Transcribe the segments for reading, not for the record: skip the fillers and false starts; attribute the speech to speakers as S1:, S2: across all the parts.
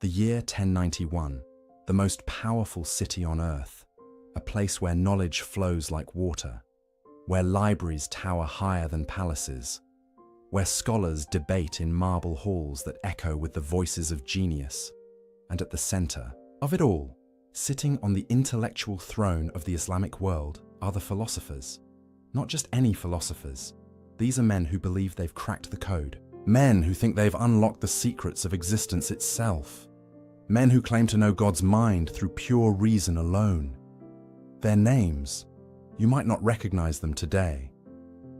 S1: The year 1091, the most powerful city on earth, a place where knowledge flows like water, where libraries tower higher than palaces, where scholars debate in marble halls that echo with the voices of genius. And at the center of it all, sitting on the intellectual throne of the Islamic world, are the philosophers. Not just any philosophers. These are men who believe they've cracked the code. Men who think they've unlocked the secrets of existence itself. Men who claim to know God's mind through pure reason alone. Their names, you might not recognize them today,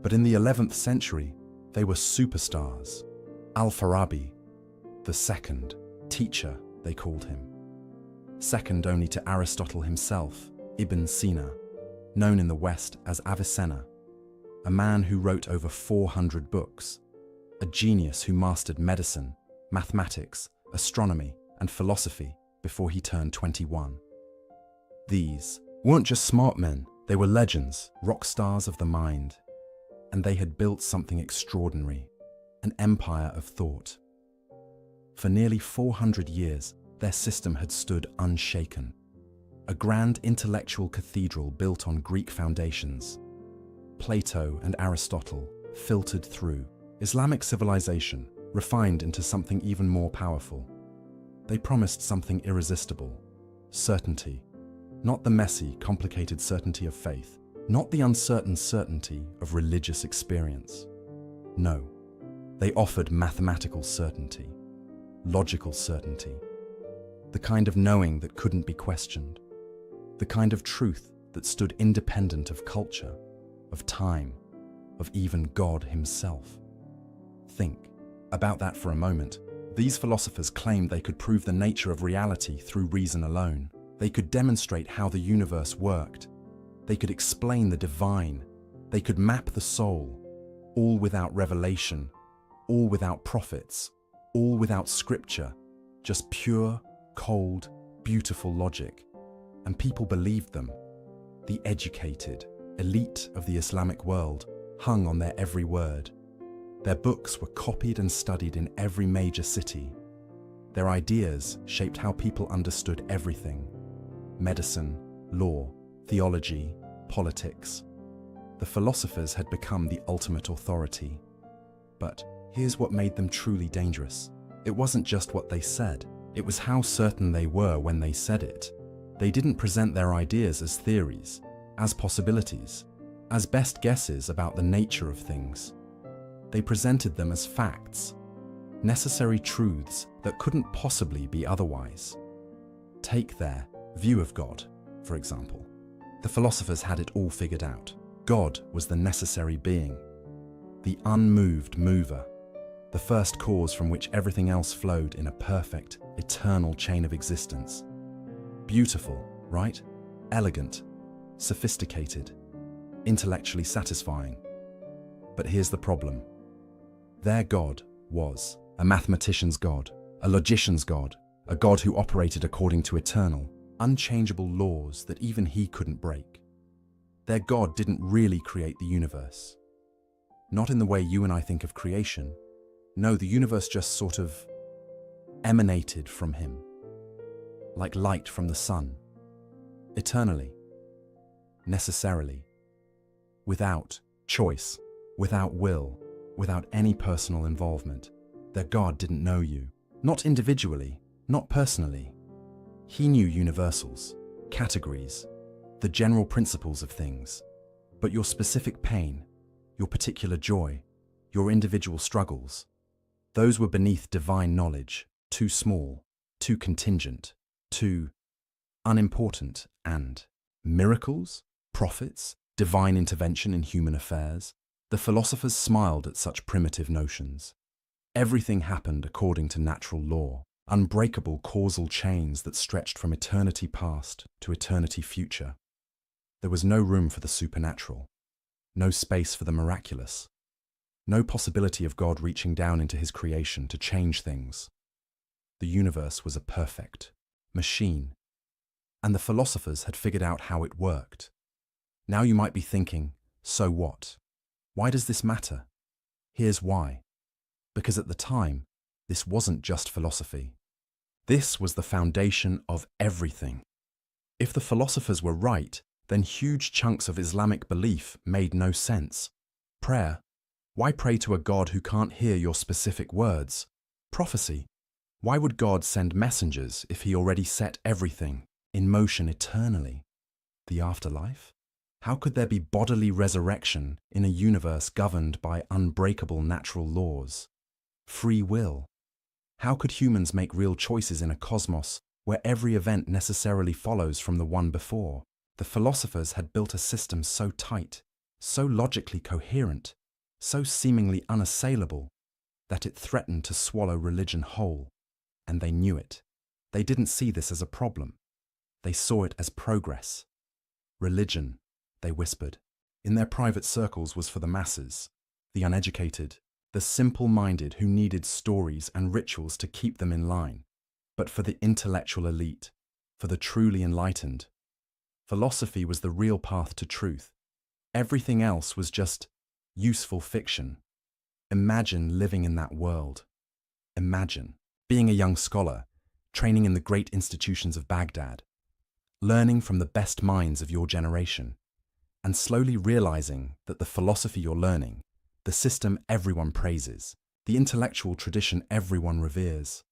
S1: but in the 11th century, they were superstars. Al-Farabi, the second, teacher, they called him. Second only to Aristotle himself, Ibn Sina, known in the West as Avicenna, a man who wrote over 400 books, a genius who mastered medicine, mathematics, astronomy, and philosophy before he turned 21. These weren't just smart men, they were legends, rock stars of the mind. And they had built something extraordinary, an empire of thought. For nearly 400 years, their system had stood unshaken. A grand intellectual cathedral built on Greek foundations. Plato and Aristotle filtered through. Islamic civilization refined into something even more powerful. They promised something irresistible, certainty. Not the messy, complicated certainty of faith, not the uncertain certainty of religious experience. No, they offered mathematical certainty, logical certainty, the kind of knowing that couldn't be questioned, the kind of truth that stood independent of culture, of time, of even God himself. Think about that for a moment. These philosophers claimed they could prove the nature of reality through reason alone. They could demonstrate how the universe worked. They could explain the divine. They could map the soul, all without revelation, all without prophets, all without scripture, just pure, cold, beautiful logic. And people believed them. The educated, elite of the Islamic world hung on their every word. Their books were copied and studied in every major city. Their ideas shaped how people understood everything: medicine, law, theology, politics. The philosophers had become the ultimate authority. But here's what made them truly dangerous. It wasn't just what they said, it was how certain they were when they said it. They didn't present their ideas as theories, as possibilities, as best guesses about the nature of things. They presented them as facts, necessary truths that couldn't possibly be otherwise. Take their view of God, for example. The philosophers had it all figured out. God was the necessary being, the unmoved mover, the first cause from which everything else flowed in a perfect, eternal chain of existence. Beautiful, right? Elegant, sophisticated, intellectually satisfying. But here's the problem. Their God was a mathematician's God, a logician's God, a God who operated according to eternal, unchangeable laws that even he couldn't break. Their God didn't really create the universe. Not in the way you and I think of creation. No, the universe just sort of emanated from him, like light from the sun, eternally, necessarily, without choice, without will, without any personal involvement. Their God didn't know you, not individually, not personally. He knew universals, categories, the general principles of things. But your specific pain, your particular joy, your individual struggles, those were beneath divine knowledge, too small, too contingent, too unimportant. And miracles, prophets, divine intervention in human affairs, the philosophers smiled at such primitive notions. Everything happened according to natural law, unbreakable causal chains that stretched from eternity past to eternity future. There was no room for the supernatural, no space for the miraculous, no possibility of God reaching down into his creation to change things. The universe was a perfect machine, and the philosophers had figured out how it worked. Now you might be thinking, so what? Why does this matter? Here's why. Because at the time, this wasn't just philosophy. This was the foundation of everything. If the philosophers were right, then huge chunks of Islamic belief made no sense. Prayer. Why pray to a God who can't hear your specific words? Prophecy. Why would God send messengers if he already set everything in motion eternally? The afterlife? How could there be bodily resurrection in a universe governed by unbreakable natural laws? Free will. How could humans make real choices in a cosmos where every event necessarily follows from the one before? The philosophers had built a system so tight, so logically coherent, so seemingly unassailable, that it threatened to swallow religion whole. And they knew it. They didn't see this as a problem. They saw it as progress. Religion, they whispered, in their private circles was for the masses, the uneducated, the simple-minded who needed stories and rituals to keep them in line. But for the intellectual elite, for the truly enlightened, philosophy was the real path to truth. Everything else was just useful fiction. Imagine living in that world. Imagine being a young scholar, training in the great institutions of Baghdad, learning from the best minds of your generation, and slowly realizing that the philosophy you're learning, the system everyone praises, the intellectual tradition everyone reveres,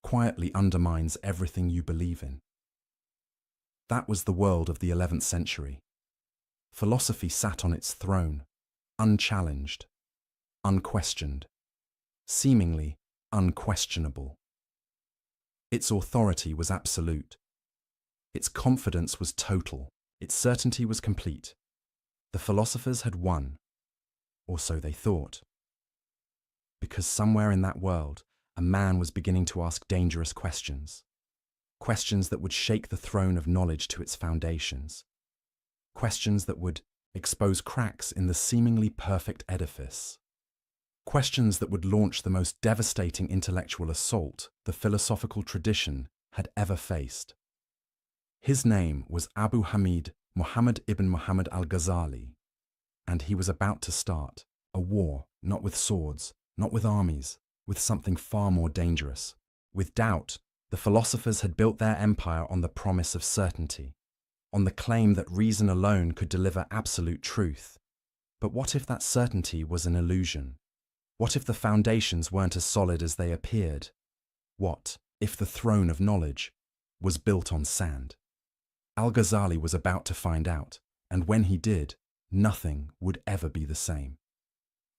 S1: quietly undermines everything you believe in. That was the world of the 11th century. Philosophy sat on its throne, unchallenged, unquestioned, seemingly unquestionable. Its authority was absolute. Its confidence was total. Its certainty was complete. The philosophers had won, or so they thought. Because somewhere in that world, a man was beginning to ask dangerous questions. Questions that would shake the throne of knowledge to its foundations. Questions that would expose cracks in the seemingly perfect edifice. Questions that would launch the most devastating intellectual assault the philosophical tradition had ever faced. His name was Abu Hamid Muhammad ibn Muhammad al-Ghazali, and he was about to start a war, not with swords, not with armies, with something far more dangerous. With doubt, the philosophers had built their empire on the promise of certainty, on the claim that reason alone could deliver absolute truth. But what if that certainty was an illusion? What if the foundations weren't as solid as they appeared? What if the throne of knowledge was built on sand? Al-Ghazali was about to find out, and when he did, nothing would ever be the same.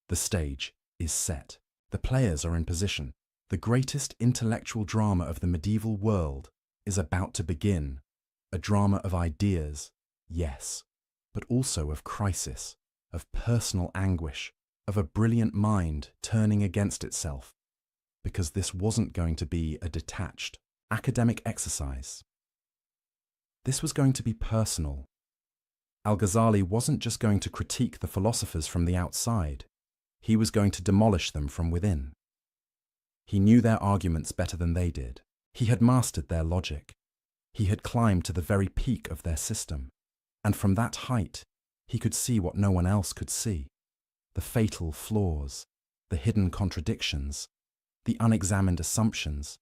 S1: The stage is set. The players are in position. The greatest intellectual drama of the medieval world is about to begin. A drama of ideas, yes, but also of crisis, of personal anguish, of a brilliant mind turning against itself, because this wasn't going to be a detached, academic exercise. This was going to be personal. Al-Ghazali wasn't just going to critique the philosophers from the outside, he was going to demolish them from within. He knew their arguments better than they did. He had mastered their logic. He had climbed to the very peak of their system, and from that height, he could see what no one else could see. The fatal flaws, the hidden contradictions, the unexamined assumptions,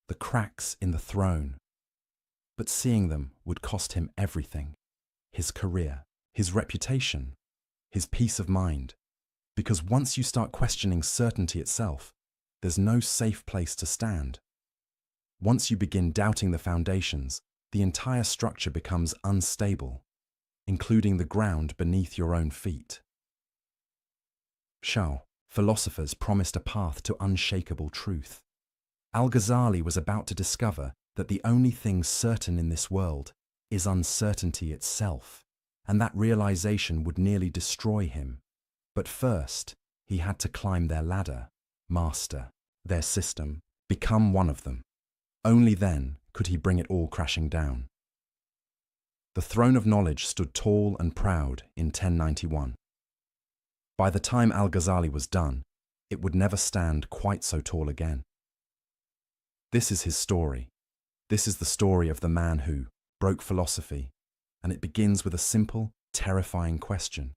S1: the cracks in the throne. But seeing them would cost him everything: his career, his reputation, his peace of mind. Because once you start questioning certainty itself, there's no safe place to stand. Once you begin doubting the foundations, the entire structure becomes unstable, including the ground beneath your own feet. Philosophers promised a path to unshakable truth. Al-Ghazali was about to discover that the only thing certain in this world is uncertainty itself, and that realization would nearly destroy him. But first, he had to climb their ladder, master their system, become one of them. Only then could he bring it all crashing down. The throne of knowledge stood tall and proud in 1091. By the time Al-Ghazali was done, it would never stand quite so tall again. This is his story. This is the story of the man who broke philosophy, and it begins with a simple, terrifying question.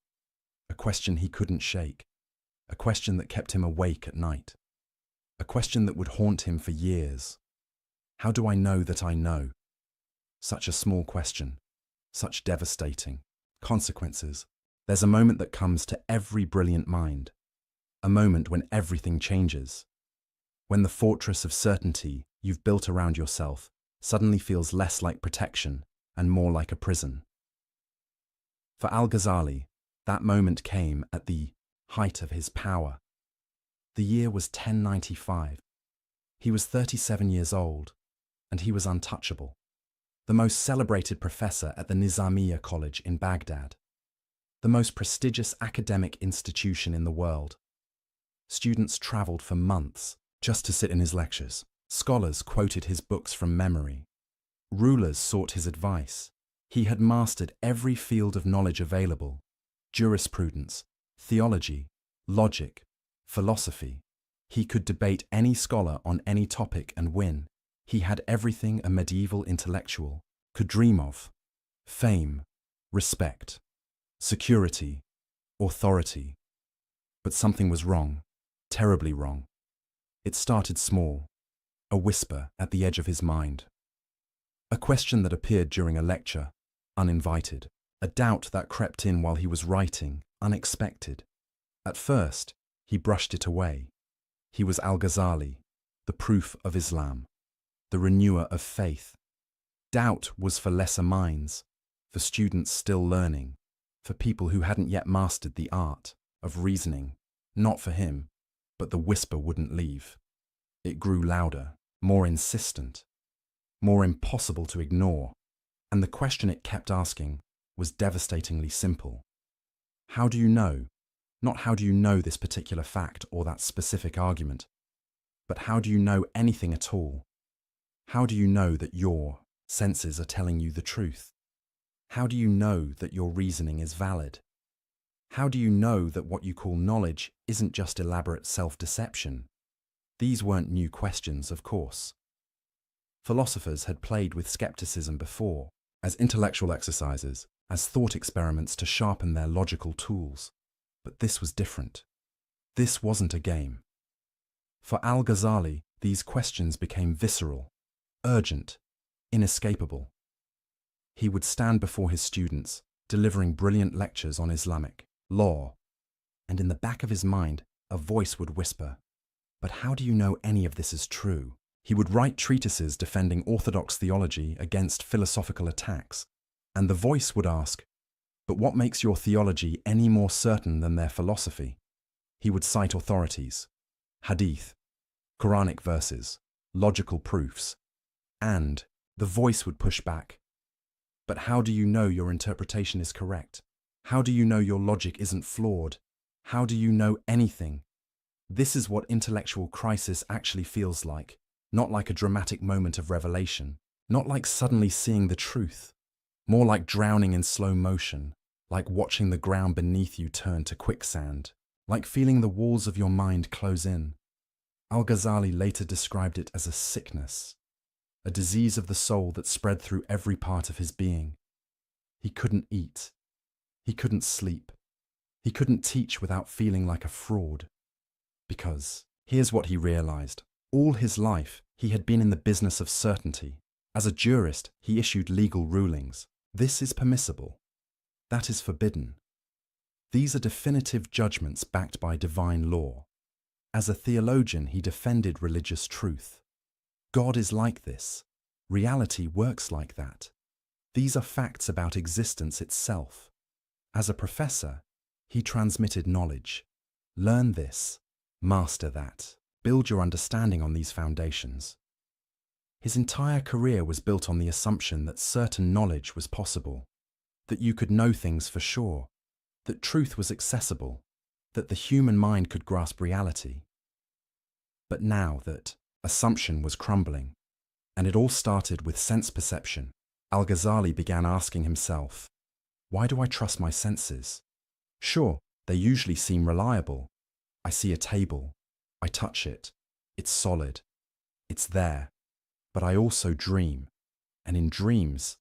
S1: A question he couldn't shake. A question that kept him awake at night. A question that would haunt him for years. How do I know that I know? Such a small question, such devastating consequences. There's a moment that comes to every brilliant mind, a moment when everything changes, when the fortress of certainty you've built around yourself suddenly feels less like protection and more like a prison. For Al-Ghazali, that moment came at the height of his power. The year was 1095. He was 37 years old, and he was untouchable. The most celebrated professor at the Nizamiya College in Baghdad, the most prestigious academic institution in the world. Students traveled for months just to sit in his lectures. Scholars quoted his books from memory. Rulers sought his advice. He had mastered every field of knowledge available: jurisprudence, theology, logic, philosophy. He could debate any scholar on any topic and win. He had everything a medieval intellectual could dream of: fame, respect, security, authority. But something was wrong, terribly wrong. It started small, a whisper at the edge of his mind. A question that appeared during a lecture, uninvited. A doubt that crept in while he was writing, unexpected. At first, he brushed it away. He was Al-Ghazali, the proof of Islam, the renewer of faith. Doubt was for lesser minds, for students still learning, for people who hadn't yet mastered the art of reasoning. Not for him, but the whisper wouldn't leave. It grew louder, more insistent, more impossible to ignore, and the question it kept asking was devastatingly simple. How do you know? Not how do you know this particular fact or that specific argument, but how do you know anything at all? How do you know that your senses are telling you the truth? How do you know that your reasoning is valid? How do you know that what you call knowledge isn't just elaborate self-deception? These weren't new questions, of course. Philosophers had played with skepticism before, as intellectual exercises, as thought experiments to sharpen their logical tools. But this was different. This wasn't a game. For Al-Ghazali, these questions became visceral, urgent, inescapable. He would stand before his students, delivering brilliant lectures on Islamic law, and in the back of his mind, a voice would whisper, "But how do you know any of this is true?" He would write treatises defending orthodox theology against philosophical attacks, and the voice would ask, "But what makes your theology any more certain than their philosophy?" He would cite authorities, hadith, Quranic verses, logical proofs, and the voice would push back. "But how do you know your interpretation is correct? How do you know your logic isn't flawed? How do you know anything?" This is what intellectual crisis actually feels like, not like a dramatic moment of revelation, not like suddenly seeing the truth, more like drowning in slow motion, like watching the ground beneath you turn to quicksand, like feeling the walls of your mind close in. Al-Ghazali later described it as a sickness, a disease of the soul that spread through every part of his being. He couldn't eat. He couldn't sleep. He couldn't teach without feeling like a fraud. Because here's what he realized. All his life, he had been in the business of certainty. As a jurist, he issued legal rulings. This is permissible. That is forbidden. These are definitive judgments backed by divine law. As a theologian, he defended religious truth. God is like this. Reality works like that. These are facts about existence itself. As a professor, he transmitted knowledge. Learn this, master that, build your understanding on these foundations. His entire career was built on the assumption that certain knowledge was possible, that you could know things for sure, that truth was accessible, that the human mind could grasp reality. But now that assumption was crumbling, and it all started with sense perception, Al-Ghazali began asking himself, why do I trust my senses? Sure, they usually seem reliable. I see a table, I touch it, it's solid, it's there. But I also dream, and in dreams,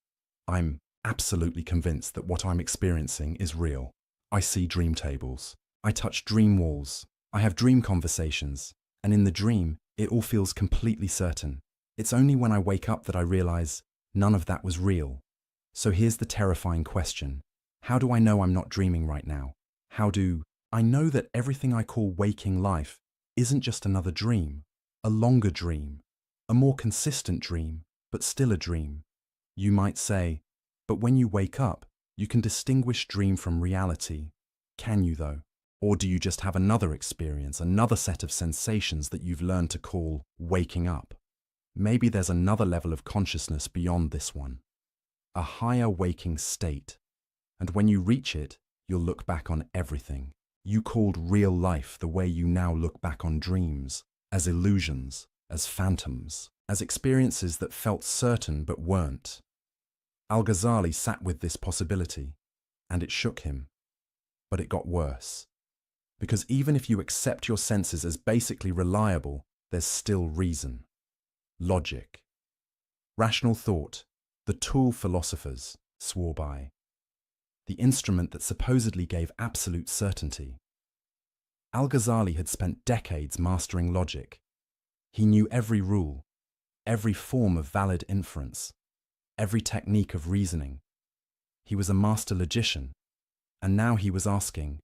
S1: I'm absolutely convinced that what I'm experiencing is real. I see dream tables, I touch dream walls, I have dream conversations, and in the dream, it all feels completely certain. It's only when I wake up that I realize none of that was real. So here's the terrifying question. How do I know I'm not dreaming right now? How do I know that everything I call waking life isn't just another dream, a longer dream, a more consistent dream, but still a dream? You might say, but when you wake up, you can distinguish dream from reality. Can you though? Or do you just have another experience, another set of sensations that you've learned to call waking up? Maybe there's another level of consciousness beyond this one, a higher waking state. And when you reach it, you'll look back on everything you called real life the way you now look back on dreams, as illusions, as phantoms, as experiences that felt certain but weren't. Al-Ghazali sat with this possibility, and it shook him. But it got worse. Because even if you accept your senses as basically reliable, there's still reason. Logic. Rational thought, the tool philosophers swore by. The instrument that supposedly gave absolute certainty. Al-Ghazali had spent decades mastering logic. He knew every rule, every form of valid inference, every technique of reasoning. He was a master logician, and now he was asking,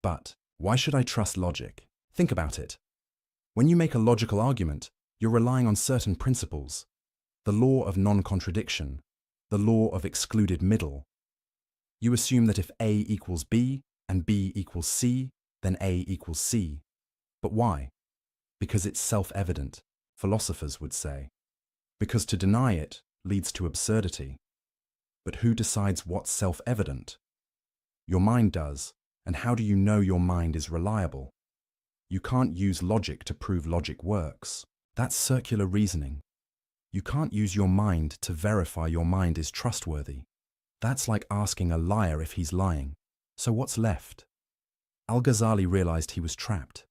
S1: but why should I trust logic? Think about it. When you make a logical argument, you're relying on certain principles. The law of non-contradiction, the law of excluded middle. You assume that if A equals B and B equals C, then A equals C. But why? Because it's self-evident, philosophers would say. Because to deny it leads to absurdity. But who decides what's self-evident? Your mind does, and how do you know your mind is reliable? You can't use logic to prove logic works. That's circular reasoning. You can't use your mind to verify your mind is trustworthy. That's like asking a liar if he's lying. So what's left? Al-Ghazali realized he was trapped.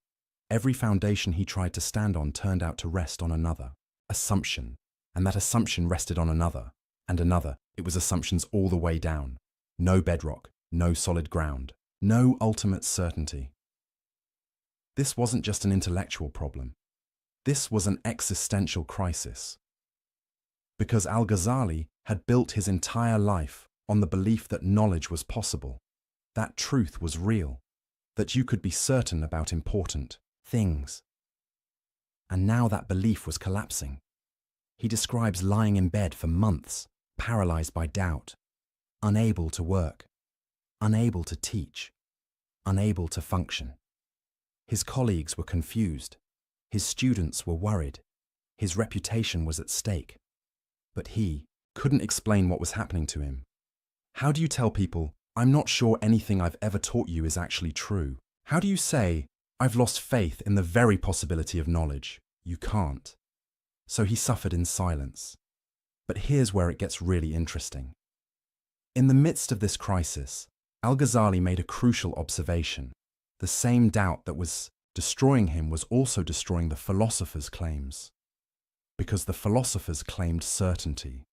S1: Every foundation he tried to stand on turned out to rest on another assumption, and that assumption rested on another, and another. It was assumptions all the way down. No bedrock, no solid ground, no ultimate certainty. This wasn't just an intellectual problem. This was an existential crisis. Because Al-Ghazali had built his entire life on the belief that knowledge was possible, that truth was real, that you could be certain about important things. And now that belief was collapsing. He describes lying in bed for months, paralyzed by doubt, unable to work, unable to teach, unable to function. His colleagues were confused. His students were worried. His reputation was at stake. But he couldn't explain what was happening to him. How do you tell people, I'm not sure anything I've ever taught you is actually true? How do you say, I've lost faith in the very possibility of knowledge? You can't. So he suffered in silence. But here's where it gets really interesting. In the midst of this crisis, Al-Ghazali made a crucial observation. The same doubt that was destroying him was also destroying the philosophers' claims. Because the philosophers claimed certainty.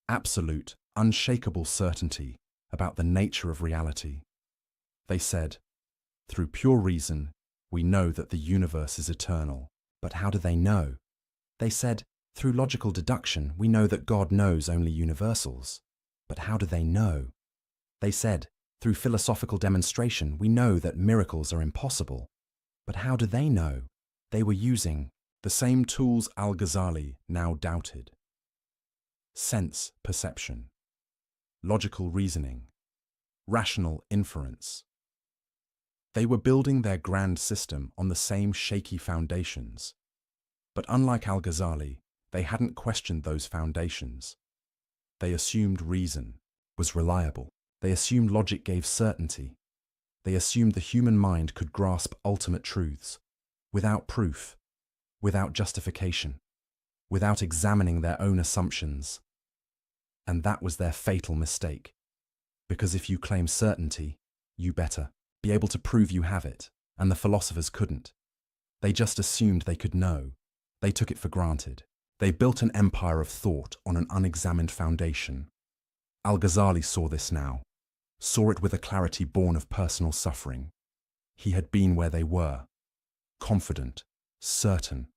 S1: Absolute, unshakable certainty about the nature of reality. They said, through pure reason, we know that the universe is eternal. But how do they know? They said, through logical deduction, we know that God knows only universals. But how do they know? They said, through philosophical demonstration, we know that miracles are impossible. But how do they know? They were using the same tools Al-Ghazali now doubted. Sense perception, logical reasoning, rational inference. They were building their grand system on the same shaky foundations. But unlike Al-Ghazali, they hadn't questioned those foundations. They assumed reason was reliable. They assumed logic gave certainty. They assumed the human mind could grasp ultimate truths without proof, without justification, without examining their own assumptions. And that was their fatal mistake. Because if you claim certainty, you better be able to prove you have it, and the philosophers couldn't. They just assumed they could know. They took it for granted. They built an empire of thought on an unexamined foundation. Al-Ghazali saw this now, saw it with a clarity born of personal suffering. He had been where they were, confident, certain,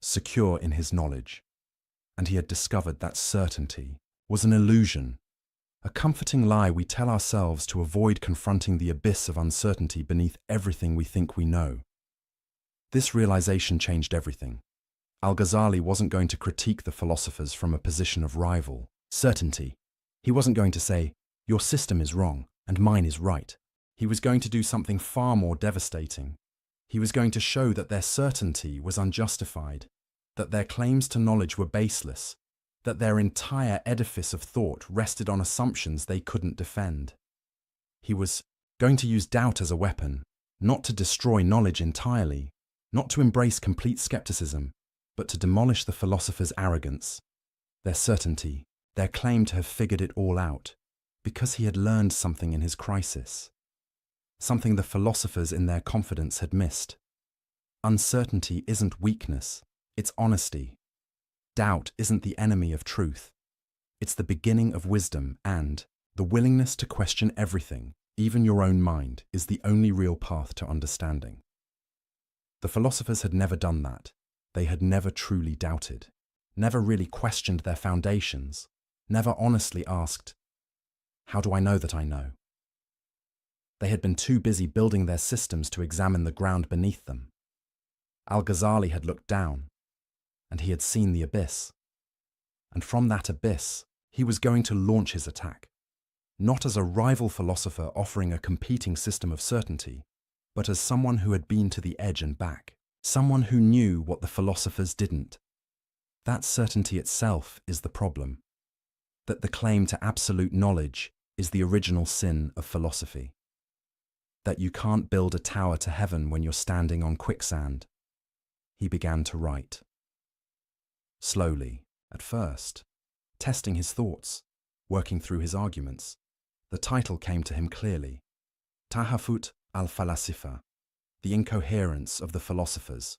S1: secure in his knowledge. And he had discovered that certainty was an illusion, a comforting lie we tell ourselves to avoid confronting the abyss of uncertainty beneath everything we think we know. This realization changed everything. Al-Ghazali wasn't going to critique the philosophers from a position of rival certainty. He wasn't going to say, "Your system is wrong and mine is right." He was going to do something far more devastating. He was going to show that their certainty was unjustified, that their claims to knowledge were baseless, that their entire edifice of thought rested on assumptions they couldn't defend. He was going to use doubt as a weapon, not to destroy knowledge entirely, not to embrace complete skepticism, but to demolish the philosophers' arrogance, their certainty, their claim to have figured it all out, because he had learned something in his crisis, something the philosophers in their confidence had missed. Uncertainty isn't weakness, it's honesty. Doubt isn't the enemy of truth. It's the beginning of wisdom, and the willingness to question everything, even your own mind, is the only real path to understanding. The philosophers had never done that. They had never truly doubted, never really questioned their foundations, never honestly asked, "How do I know that I know?" They had been too busy building their systems to examine the ground beneath them. Al-Ghazali had looked down, and he had seen the abyss. And from that abyss, he was going to launch his attack, not as a rival philosopher offering a competing system of certainty, but as someone who had been to the edge and back, someone who knew what the philosophers didn't. That certainty itself is the problem, that the claim to absolute knowledge is the original sin of philosophy, that you can't build a tower to heaven when you're standing on quicksand. He began to write. Slowly, at first, testing his thoughts, working through his arguments. The title came to him clearly. Tahafut al-Falasifa, the incoherence of the philosophers.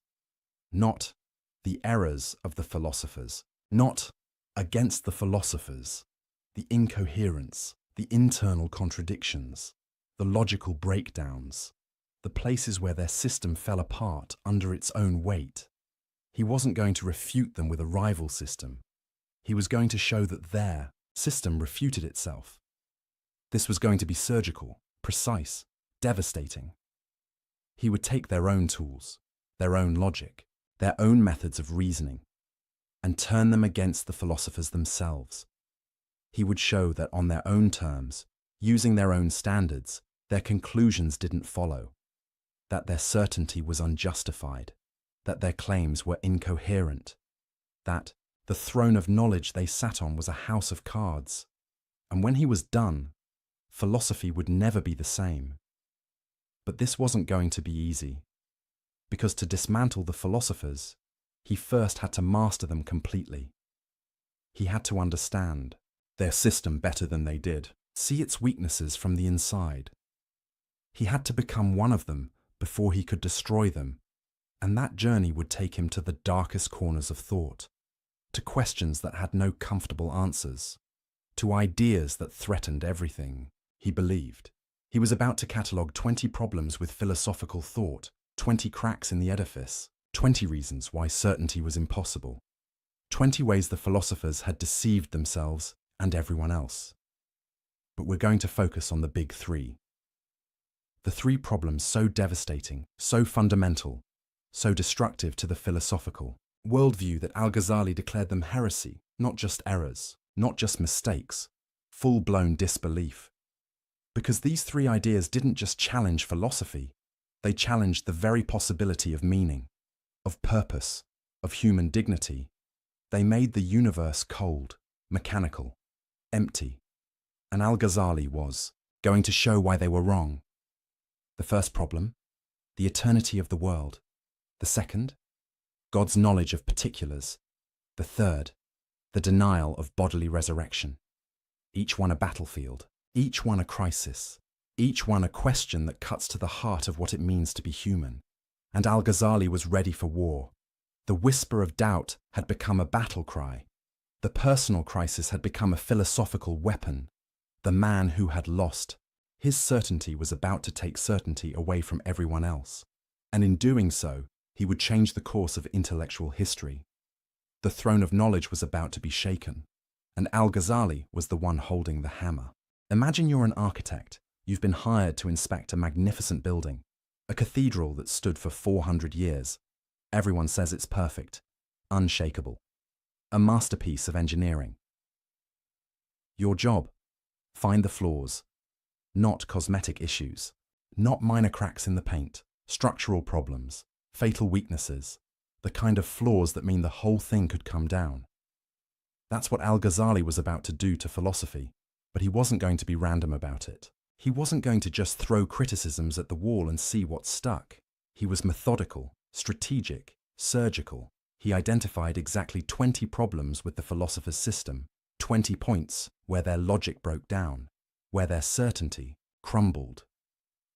S1: Not the errors of the philosophers, not against the philosophers. The incoherence, the internal contradictions, the logical breakdowns, the places where their system fell apart under its own weight. He wasn't going to refute them with a rival system. He was going to show that their system refuted itself. This was going to be surgical, precise, devastating. He would take their own tools, their own logic, their own methods of reasoning, and turn them against the philosophers themselves. He would show that on their own terms, using their own standards, their conclusions didn't follow, that their certainty was unjustified, that their claims were incoherent, that the throne of knowledge they sat on was a house of cards. And when he was done, philosophy would never be the same. But this wasn't going to be easy, because to dismantle the philosophers, he first had to master them completely. He had to understand their system better than they did, see its weaknesses from the inside. He had to become one of them before he could destroy them, and that journey would take him to the darkest corners of thought, to questions that had no comfortable answers, to ideas that threatened everything he believed. He was about to catalogue 20 problems with philosophical thought, 20 cracks in the edifice, 20 reasons why certainty was impossible, 20 ways the philosophers had deceived themselves and everyone else. But we're going to focus on the big three. The three problems so devastating, so fundamental, so destructive to the philosophical worldview that Al-Ghazali declared them heresy, not just errors, not just mistakes, full-blown disbelief. Because these three ideas didn't just challenge philosophy, they challenged the very possibility of meaning, of purpose, of human dignity. They made the universe cold, mechanical, empty. And Al-Ghazali was going to show why they were wrong. The first problem, the eternity of the world. The second, God's knowledge of particulars. The third, the denial of bodily resurrection. Each one a battlefield, each one a crisis, each one a question that cuts to the heart of what it means to be human. And Al-Ghazali was ready for war. The whisper of doubt had become a battle cry. The personal crisis had become a philosophical weapon. The man who had lost, his certainty was about to take certainty away from everyone else. And in doing so, he would change the course of intellectual history. The throne of knowledge was about to be shaken, and Al-Ghazali was the one holding the hammer. Imagine you're an architect. You've been hired to inspect a magnificent building, a cathedral that stood for 400 years. Everyone says it's perfect, unshakable, a masterpiece of engineering. Your job: find the flaws, not cosmetic issues, not minor cracks in the paint, structural problems, fatal weaknesses, the kind of flaws that mean the whole thing could come down. That's what Al-Ghazali was about to do to philosophy, but he wasn't going to be random about it. He wasn't going to just throw criticisms at the wall and see what stuck. He was methodical, strategic, surgical. He identified exactly 20 problems with the philosopher's system, 20 points where their logic broke down, where their certainty crumbled,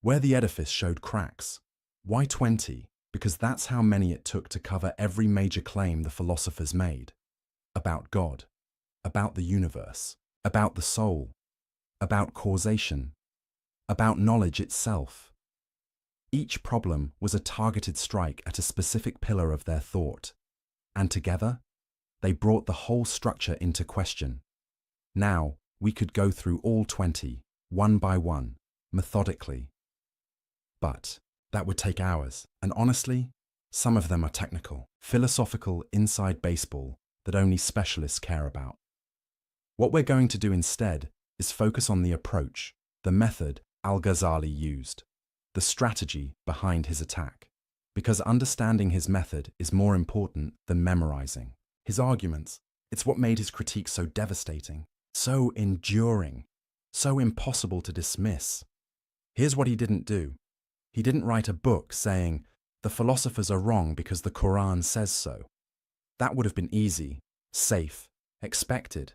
S1: where the edifice showed cracks. Why 20? Because that's how many it took to cover every major claim the philosophers made. About God, about the universe, about the soul, about causation, about knowledge itself. Each problem was a targeted strike at a specific pillar of their thought, and together, they brought the whole structure into question. Now, we could go through all 20, one by one, methodically. But that would take hours, and honestly, some of them are technical, philosophical inside baseball that only specialists care about. What we're going to do instead is focus on the approach, the method Al-Ghazali used, the strategy behind his attack, because understanding his method is more important than memorizing his arguments. It's what made his critique so devastating, so enduring, so impossible to dismiss. Here's what he didn't do. He didn't write a book saying, "The philosophers are wrong because the Quran says so." That would have been easy, safe, expected,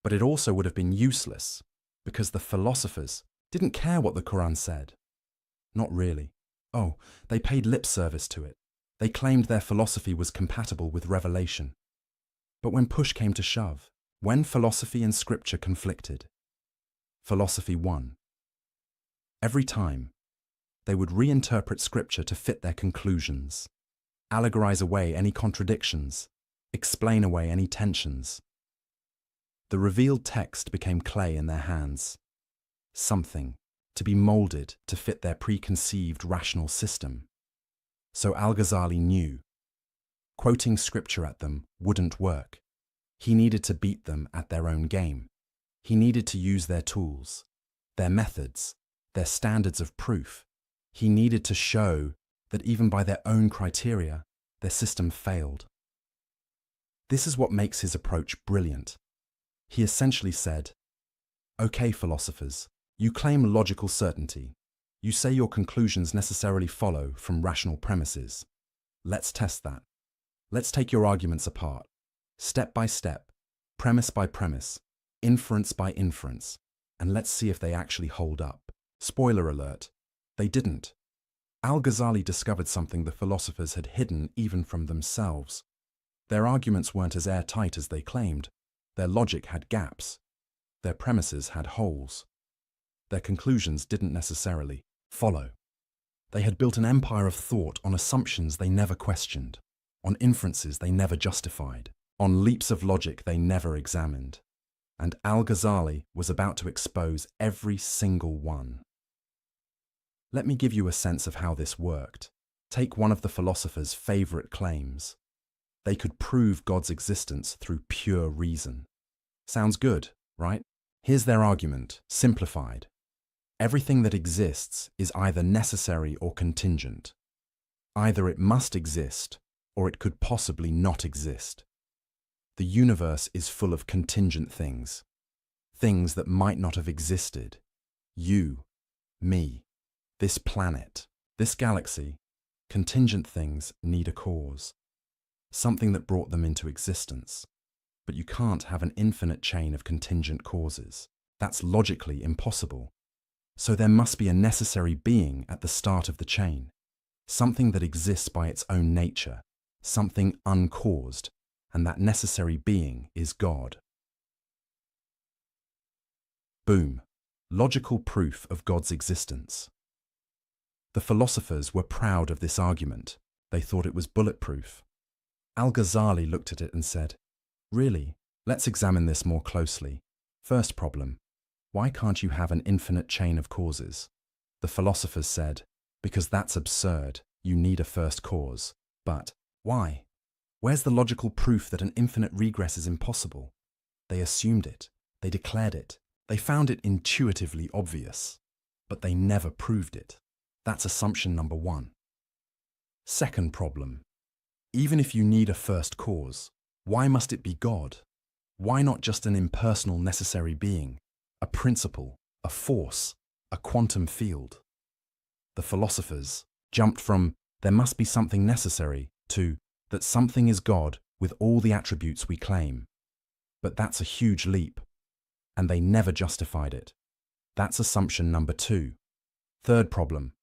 S1: but it also would have been useless, because the philosophers didn't care what the Quran said. Not really. Oh, they paid lip service to it. They claimed their philosophy was compatible with revelation. But when push came to shove, when philosophy and scripture conflicted, philosophy won. Every time, they would reinterpret scripture to fit their conclusions, allegorize away any contradictions, explain away any tensions. The revealed text became clay in their hands, something to be molded to fit their preconceived rational system. So Al-Ghazali knew quoting scripture at them wouldn't work. He needed to beat them at their own game. He needed to use their tools, their methods, their standards of proof. He needed to show that even by their own criteria, their system failed. This is what makes his approach brilliant. He essentially said, "Okay, philosophers, you claim logical certainty. You say your conclusions necessarily follow from rational premises. Let's test that. Let's take your arguments apart, step by step, premise by premise, inference by inference, and let's see if they actually hold up." Spoiler alert, they didn't. Al-Ghazali discovered something the philosophers had hidden even from themselves. Their arguments weren't as airtight as they claimed. Their logic had gaps. Their premises had holes. Their conclusions didn't necessarily follow. They had built an empire of thought on assumptions they never questioned, on inferences they never justified, on leaps of logic they never examined. And Al-Ghazali was about to expose every single one. Let me give you a sense of how this worked. Take one of the philosophers' favorite claims. They could prove God's existence through pure reason. Sounds good, right? Here's their argument, simplified. Everything that exists is either necessary or contingent. Either it must exist, or it could possibly not exist. The universe is full of contingent things. Things that might not have existed. You, me, this planet, this galaxy. Contingent things need a cause. Something that brought them into existence. But you can't have an infinite chain of contingent causes. That's logically impossible. So there must be a necessary being at the start of the chain. Something that exists by its own nature. Something uncaused. And that necessary being is God. Boom. Logical proof of God's existence. The philosophers were proud of this argument. They thought it was bulletproof. Al-Ghazali looked at it and said, "Really, let's examine this more closely. First problem, why can't you have an infinite chain of causes?" The philosophers said, "Because that's absurd. You need a first cause." But why? Where's the logical proof that an infinite regress is impossible? They assumed it. They declared it. They found it intuitively obvious. But they never proved it. That's assumption number one. Second problem. Even if you need a first cause, why must it be God? Why not just an impersonal necessary being, a principle, a force, a quantum field? The philosophers jumped from "there must be something necessary" to "that something is God with all the attributes we claim." But that's a huge leap, and they never justified it. That's assumption number two. Third problem.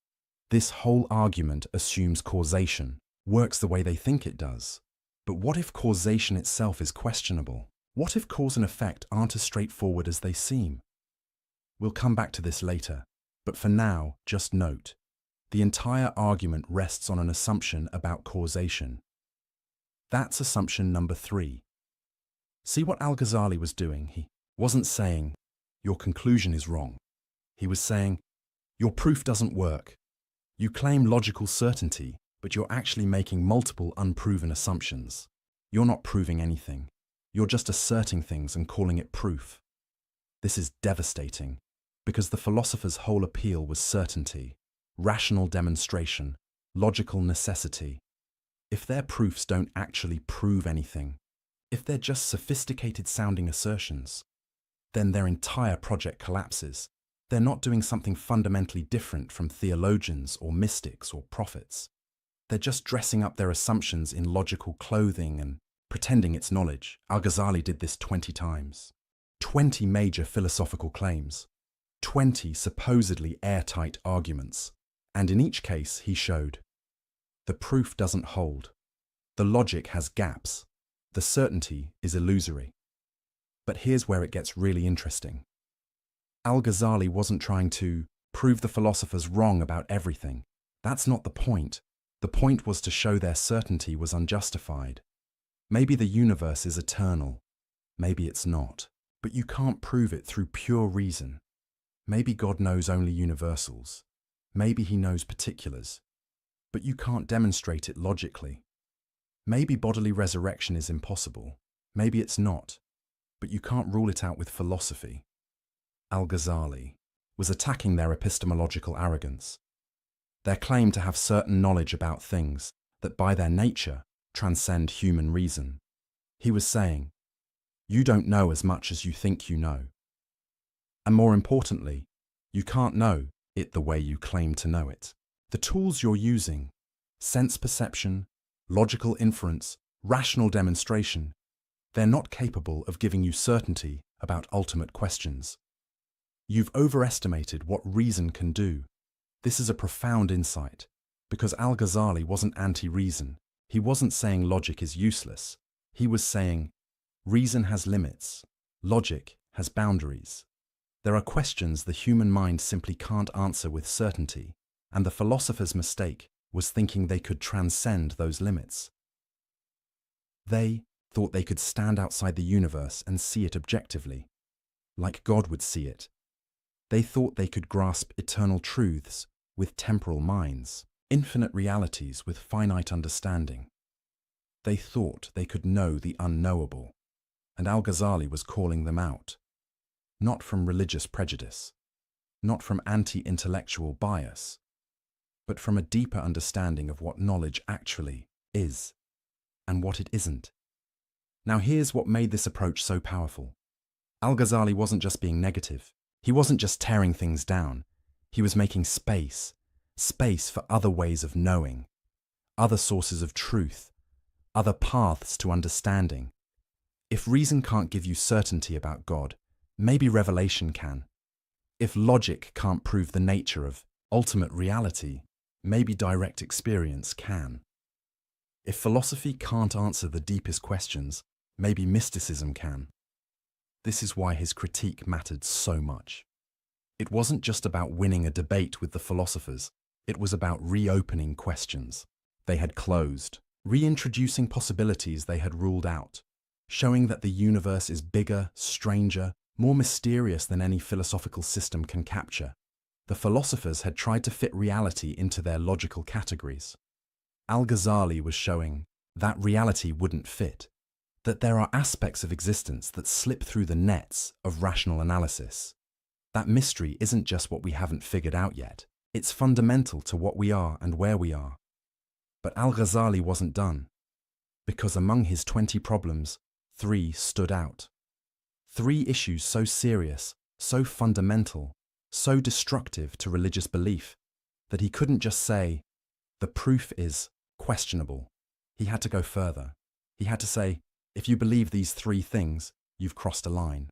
S1: This whole argument assumes causation, works the way they think it does. But what if causation itself is questionable? What if cause and effect aren't as straightforward as they seem? We'll come back to this later, but for now, just note, the entire argument rests on an assumption about causation. That's assumption number three. See what Al-Ghazali was doing? He wasn't saying, "Your conclusion is wrong." He was saying, "Your proof doesn't work. You claim logical certainty, but you're actually making multiple unproven assumptions. You're not proving anything. You're just asserting things and calling it proof." This is devastating, because the philosopher's whole appeal was certainty, rational demonstration, logical necessity. If their proofs don't actually prove anything, if they're just sophisticated-sounding assertions, then their entire project collapses. They're not doing something fundamentally different from theologians or mystics or prophets. They're just dressing up their assumptions in logical clothing and pretending it's knowledge. Al-Ghazali did this 20 times. 20 major philosophical claims. 20 supposedly airtight arguments. And in each case, he showed the proof doesn't hold. The logic has gaps. The certainty is illusory. But here's where it gets really interesting. Al-Ghazali wasn't trying to prove the philosophers wrong about everything. That's not the point. The point was to show their certainty was unjustified. Maybe the universe is eternal. Maybe it's not. But you can't prove it through pure reason. Maybe God knows only universals. Maybe he knows particulars. But you can't demonstrate it logically. Maybe bodily resurrection is impossible. Maybe it's not. But you can't rule it out with philosophy. Al-Ghazali was attacking their epistemological arrogance, their claim to have certain knowledge about things that by their nature transcend human reason. He was saying, you don't know as much as you think you know. And more importantly, you can't know it the way you claim to know it. The tools you're using, sense perception, logical inference, rational demonstration, they're not capable of giving you certainty about ultimate questions. You've overestimated what reason can do. This is a profound insight, because Al-Ghazali wasn't anti-reason. He wasn't saying logic is useless. He was saying, reason has limits. Logic has boundaries. There are questions the human mind simply can't answer with certainty, and the philosopher's mistake was thinking they could transcend those limits. They thought they could stand outside the universe and see it objectively, like God would see it. They thought they could grasp eternal truths with temporal minds, infinite realities with finite understanding. They thought they could know the unknowable, and Al-Ghazali was calling them out, not from religious prejudice, not from anti-intellectual bias, but from a deeper understanding of what knowledge actually is and what it isn't. Now here's what made this approach so powerful. Al-Ghazali wasn't just being negative. He wasn't just tearing things down. He was making space for other ways of knowing, other sources of truth, other paths to understanding. If reason can't give you certainty about God, maybe revelation can. If logic can't prove the nature of ultimate reality, maybe direct experience can. If philosophy can't answer the deepest questions, maybe mysticism can. This is why his critique mattered so much. It wasn't just about winning a debate with the philosophers, it was about reopening questions they had closed. reintroducing possibilities they had ruled out, showing that the universe is bigger, stranger, more mysterious than any philosophical system can capture. The philosophers had tried to fit reality into their logical categories. Al-Ghazali was showing that reality wouldn't fit, that there are aspects of existence that slip through the nets of rational analysis. That mystery isn't just what we haven't figured out yet, it's fundamental to what we are and where we are. But Al-Ghazali wasn't done, because among his 20 problems, 3 stood out. 3 issues so serious, so fundamental, so destructive to religious belief, that he couldn't just say, the proof is questionable. He had to go further. He had to say, if you believe these 3 things, you've crossed a line.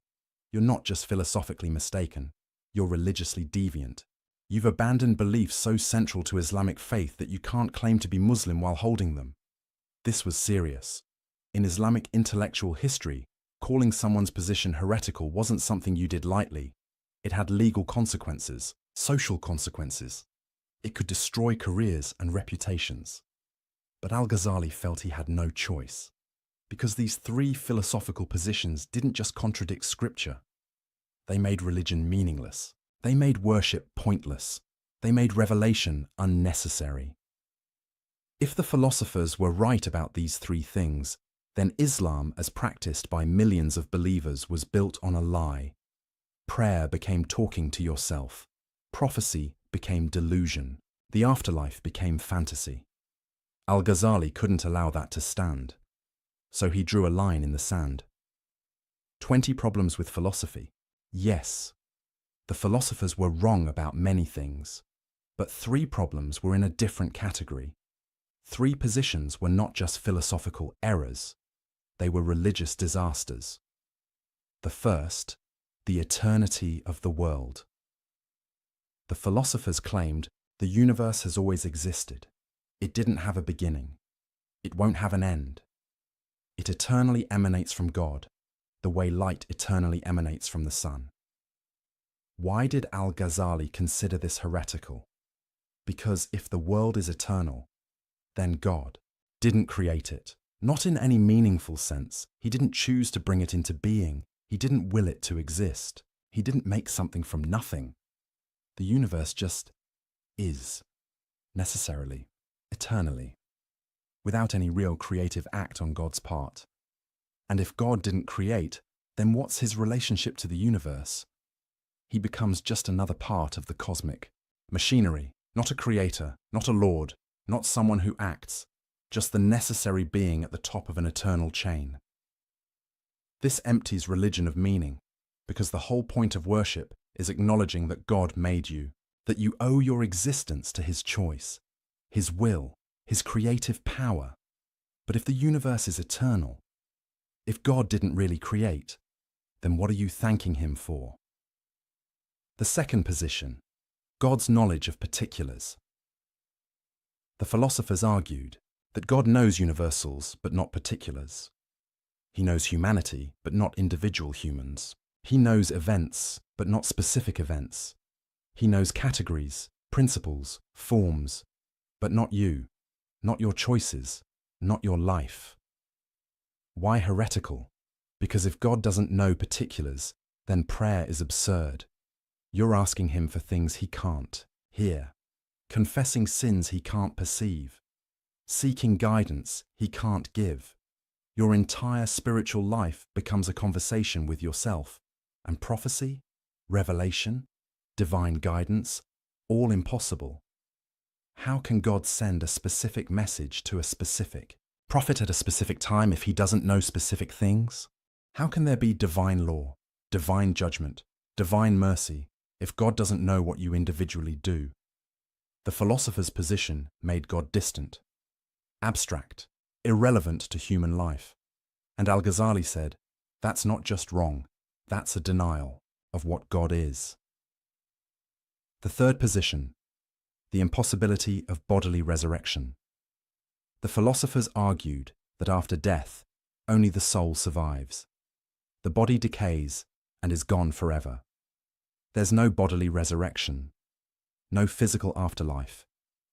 S1: You're not just philosophically mistaken, you're religiously deviant. You've abandoned beliefs so central to Islamic faith that you can't claim to be Muslim while holding them. This was serious. In Islamic intellectual history, calling someone's position heretical wasn't something you did lightly. It had legal consequences, social consequences. It could destroy careers and reputations. But Al-Ghazali felt he had no choice, because these 3 philosophical positions didn't just contradict scripture. They made religion meaningless. They made worship pointless. They made revelation unnecessary. If the philosophers were right about these 3 things, then Islam, as practiced by millions of believers, was built on a lie. Prayer became talking to yourself. Prophecy became delusion. The afterlife became fantasy. Al-Ghazali couldn't allow that to stand, so he drew a line in the sand. 20 problems with philosophy. Yes, the philosophers were wrong about many things, but 3 problems were in a different category. 3 positions were not just philosophical errors, they were religious disasters. The first, the eternity of the world. The philosophers claimed the universe has always existed. It didn't have a beginning. It won't have an end. It eternally emanates from God, the way light eternally emanates from the sun. Why did Al-Ghazali consider this heretical? Because if the world is eternal, then God didn't create it. Not in any meaningful sense. He didn't choose to bring it into being. He didn't will it to exist. He didn't make something from nothing. The universe just is, necessarily, eternally, without any real creative act on God's part. And if God didn't create, then what's his relationship to the universe? He becomes just another part of the cosmic machinery, not a creator, not a lord, not someone who acts, just the necessary being at the top of an eternal chain. This empties religion of meaning, because the whole point of worship is acknowledging that God made you, that you owe your existence to his choice, his will, his creative power. But if the universe is eternal, if God didn't really create, then what are you thanking him for? The second position, God's knowledge of particulars. The philosophers argued that God knows universals but not particulars. He knows humanity but not individual humans. He knows events but not specific events. He knows categories, principles, forms, but not you, not your choices, not your life. Why heretical? Because if God doesn't know particulars, then prayer is absurd. You're asking him for things he can't hear, confessing sins he can't perceive, seeking guidance he can't give. Your entire spiritual life becomes a conversation with yourself, and prophecy, revelation, divine guidance, all impossible. How can God send a specific message to a specific prophet at a specific time if he doesn't know specific things? How can there be divine law, divine judgment, divine mercy, if God doesn't know what you individually do? The philosopher's position made God distant, abstract, irrelevant to human life. And Al-Ghazali said, that's not just wrong, that's a denial of what God is. The third position, the impossibility of bodily resurrection. The philosophers argued that after death, only the soul survives. The body decays and is gone forever. There's no bodily resurrection, no physical afterlife,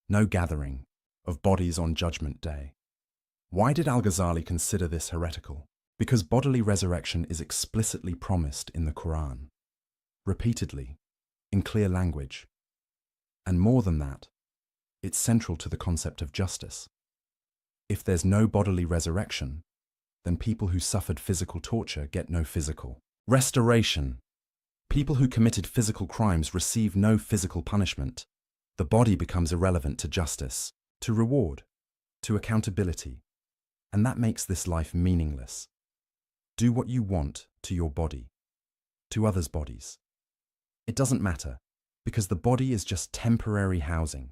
S1: no gathering of bodies on Judgment Day. Why did Al-Ghazali consider this heretical? Because bodily resurrection is explicitly promised in the Quran, repeatedly, in clear language. And more than that, it's central to the concept of justice. If there's no bodily resurrection, then people who suffered physical torture get no physical restoration. People who committed physical crimes receive no physical punishment. The body becomes irrelevant to justice, to reward, to accountability, and that makes this life meaningless. Do what you want to your body, to others' bodies. It doesn't matter, because the body is just temporary housing,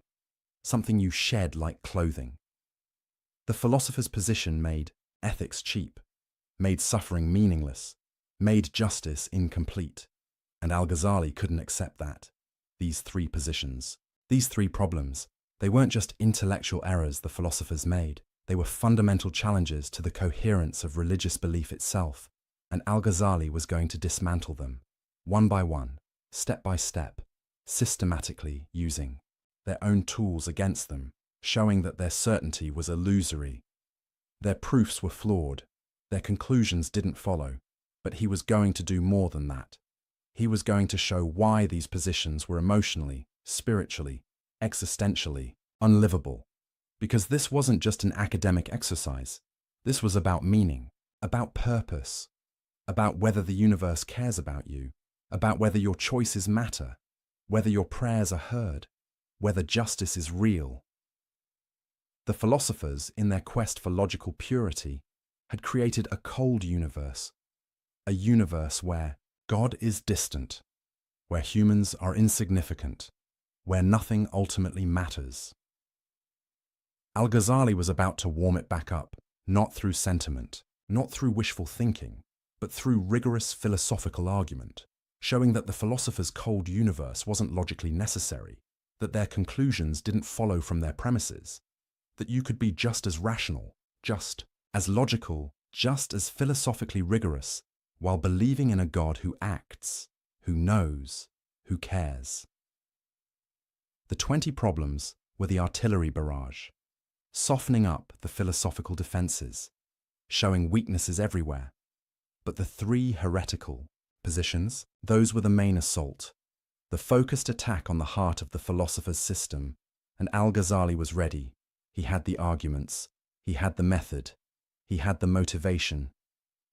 S1: something you shed like clothing. The philosopher's position made ethics cheap, made suffering meaningless, made justice incomplete, and Al-Ghazali couldn't accept that. These three positions, these three problems, they weren't just intellectual errors the philosophers made, they were fundamental challenges to the coherence of religious belief itself, and Al-Ghazali was going to dismantle them, one by one, step by step, systematically using their own tools against them, showing that their certainty was illusory. Their proofs were flawed, their conclusions didn't follow, but he was going to do more than that. He was going to show why these positions were emotionally, spiritually, existentially unlivable. Because this wasn't just an academic exercise. This was about meaning, about purpose, about whether the universe cares about you, about whether your choices matter, whether your prayers are heard, whether justice is real. The philosophers, in their quest for logical purity, had created a cold universe, a universe where God is distant, where humans are insignificant, where nothing ultimately matters. Al-Ghazali was about to warm it back up, not through sentiment, not through wishful thinking, but through rigorous philosophical argument, showing that the philosophers' cold universe wasn't logically necessary, that their conclusions didn't follow from their premises, that you could be just as rational, just as logical, just as philosophically rigorous, while believing in a God who acts, who knows, who cares. The 20 problems were the artillery barrage, softening up the philosophical defenses, showing weaknesses everywhere. But the 3 heretical positions, those were the main assault, the focused attack on the heart of the philosopher's system, and Al-Ghazali was ready. He had the arguments, he had the method, he had the motivation.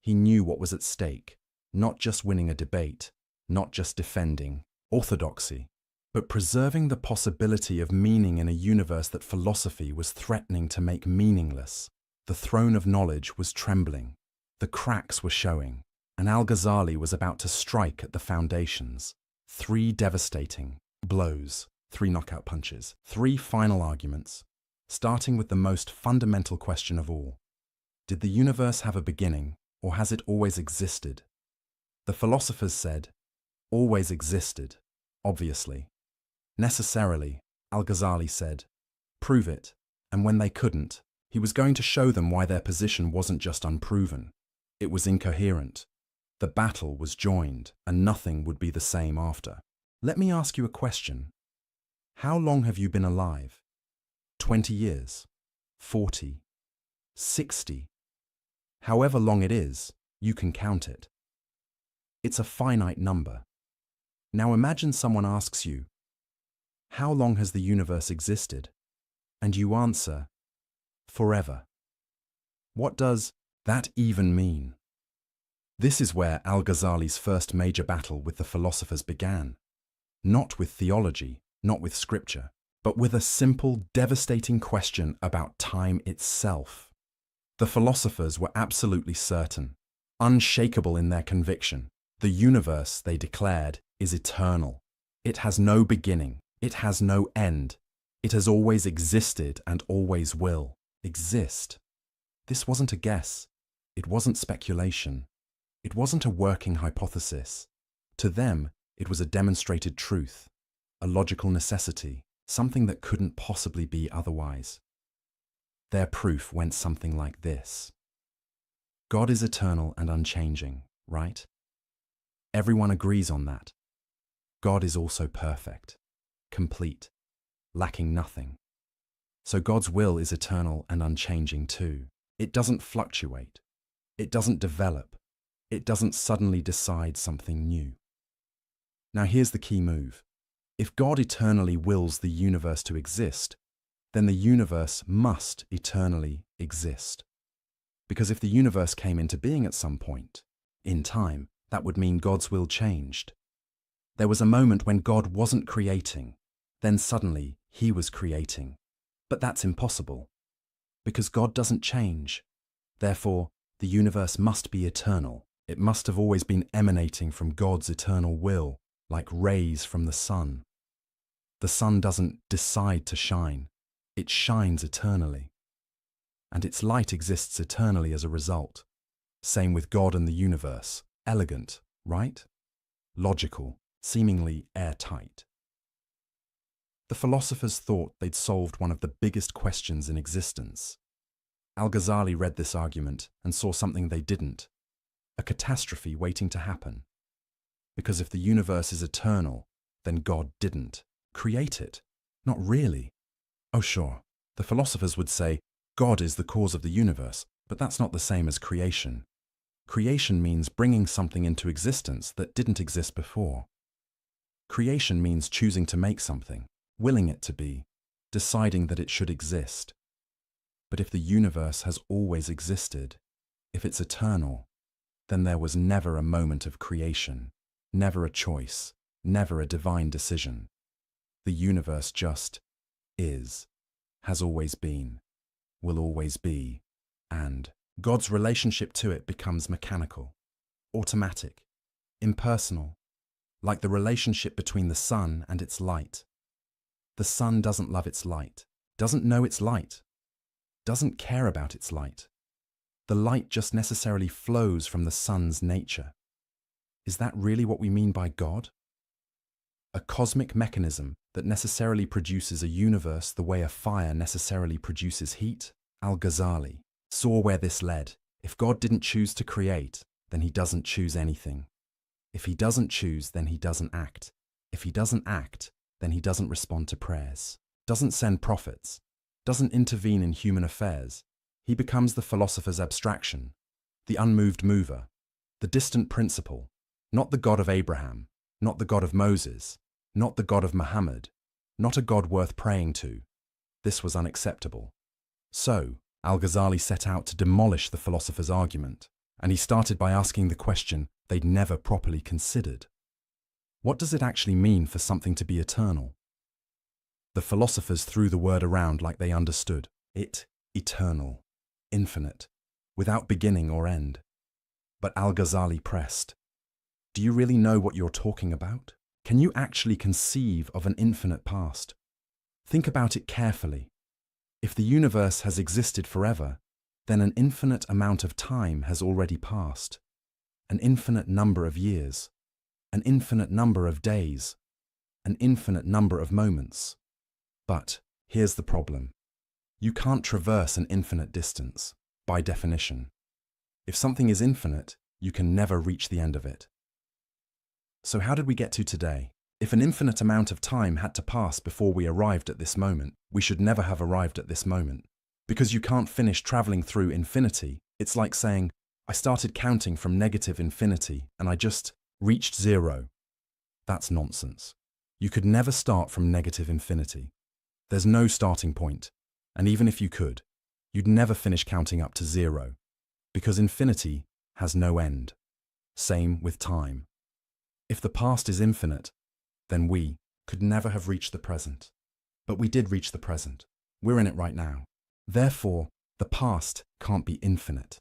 S1: He knew what was at stake, not just winning a debate, not just defending orthodoxy, but preserving the possibility of meaning in a universe that philosophy was threatening to make meaningless. The throne of knowledge was trembling, the cracks were showing, and Al-Ghazali was about to strike at the foundations. 3 devastating blows, 3 knockout punches, 3 final arguments, starting with the most fundamental question of all. Did the universe have a beginning, or has it always existed? The philosophers said, always existed, obviously. Necessarily, Al-Ghazali said, prove it, and when they couldn't, he was going to show them why their position wasn't just unproven. It was incoherent. The battle was joined, and nothing would be the same after. Let me ask you a question. How long have you been alive? 20 years? 40? 60? However long it is, you can count it. It's a finite number. Now imagine someone asks you, how long has the universe existed? And you answer, forever. What does that even mean? This is where Al-Ghazali's first major battle with the philosophers began. Not with theology, not with scripture, but with a simple, devastating question about time itself. The philosophers were absolutely certain, unshakable in their conviction. The universe, they declared, is eternal. It has no beginning. It has no end. It has always existed and always will exist. This wasn't a guess. It wasn't speculation. It wasn't a working hypothesis. To them, it was a demonstrated truth, a logical necessity, something that couldn't possibly be otherwise. Their proof went something like this. God is eternal and unchanging, right? Everyone agrees on that. God is also perfect, complete, lacking nothing. So God's will is eternal and unchanging too. It doesn't fluctuate. It doesn't develop. It doesn't suddenly decide something new. Now here's the key move. If God eternally wills the universe to exist, then the universe must eternally exist. Because if the universe came into being at some point, in time, that would mean God's will changed. There was a moment when God wasn't creating, then suddenly he was creating. But that's impossible, because God doesn't change. Therefore, the universe must be eternal. It must have always been emanating from God's eternal will, like rays from the sun. The sun doesn't decide to shine. It shines eternally. And its light exists eternally as a result. Same with God and the universe. Elegant, right? Logical, seemingly airtight. The philosophers thought they'd solved one of the biggest questions in existence. Al-Ghazali read this argument and saw something they didn't. A catastrophe waiting to happen. Because if the universe is eternal, then God didn't create it. Not really. Oh sure, the philosophers would say, God is the cause of the universe, but that's not the same as creation. Creation means bringing something into existence that didn't exist before. Creation means choosing to make something, willing it to be, deciding that it should exist. But if the universe has always existed, if it's eternal, then there was never a moment of creation, never a choice, never a divine decision. The universe just is, has always been, will always be, and God's relationship to it becomes mechanical, automatic, impersonal, like the relationship between the sun and its light. The sun doesn't love its light, doesn't know its light, doesn't care about its light. The light just necessarily flows from the sun's nature. Is that really what we mean by God? A cosmic mechanism that necessarily produces a universe the way a fire necessarily produces heat? Al-Ghazali saw where this led. If God didn't choose to create, then he doesn't choose anything. If he doesn't choose, then he doesn't act. If he doesn't act, then he doesn't respond to prayers, doesn't send prophets, doesn't intervene in human affairs. He becomes the philosopher's abstraction, the unmoved mover, the distant principle, not the God of Abraham, not the God of Moses, not the God of Muhammad, not a God worth praying to. This was unacceptable. So, Al-Ghazali set out to demolish the philosopher's argument, and he started by asking the question they'd never properly considered. What does it actually mean for something to be eternal? The philosophers threw the word around like they understood. Eternal, infinite, without beginning or end. But Al-Ghazali pressed. Do you really know what you're talking about? Can you actually conceive of an infinite past? Think about it carefully. If the universe has existed forever, then an infinite amount of time has already passed. An infinite number of years. An infinite number of days. An infinite number of moments. But here's the problem. You can't traverse an infinite distance, by definition. If something is infinite, you can never reach the end of it. So how did we get to today? If an infinite amount of time had to pass before we arrived at this moment, we should never have arrived at this moment. Because you can't finish traveling through infinity. It's like saying, I started counting from negative infinity and I just reached zero. That's nonsense. You could never start from negative infinity. There's no starting point. And even if you could, you'd never finish counting up to zero. Because infinity has no end. Same with time. If the past is infinite, then we could never have reached the present. But we did reach the present. We're in it right now. Therefore, the past can't be infinite.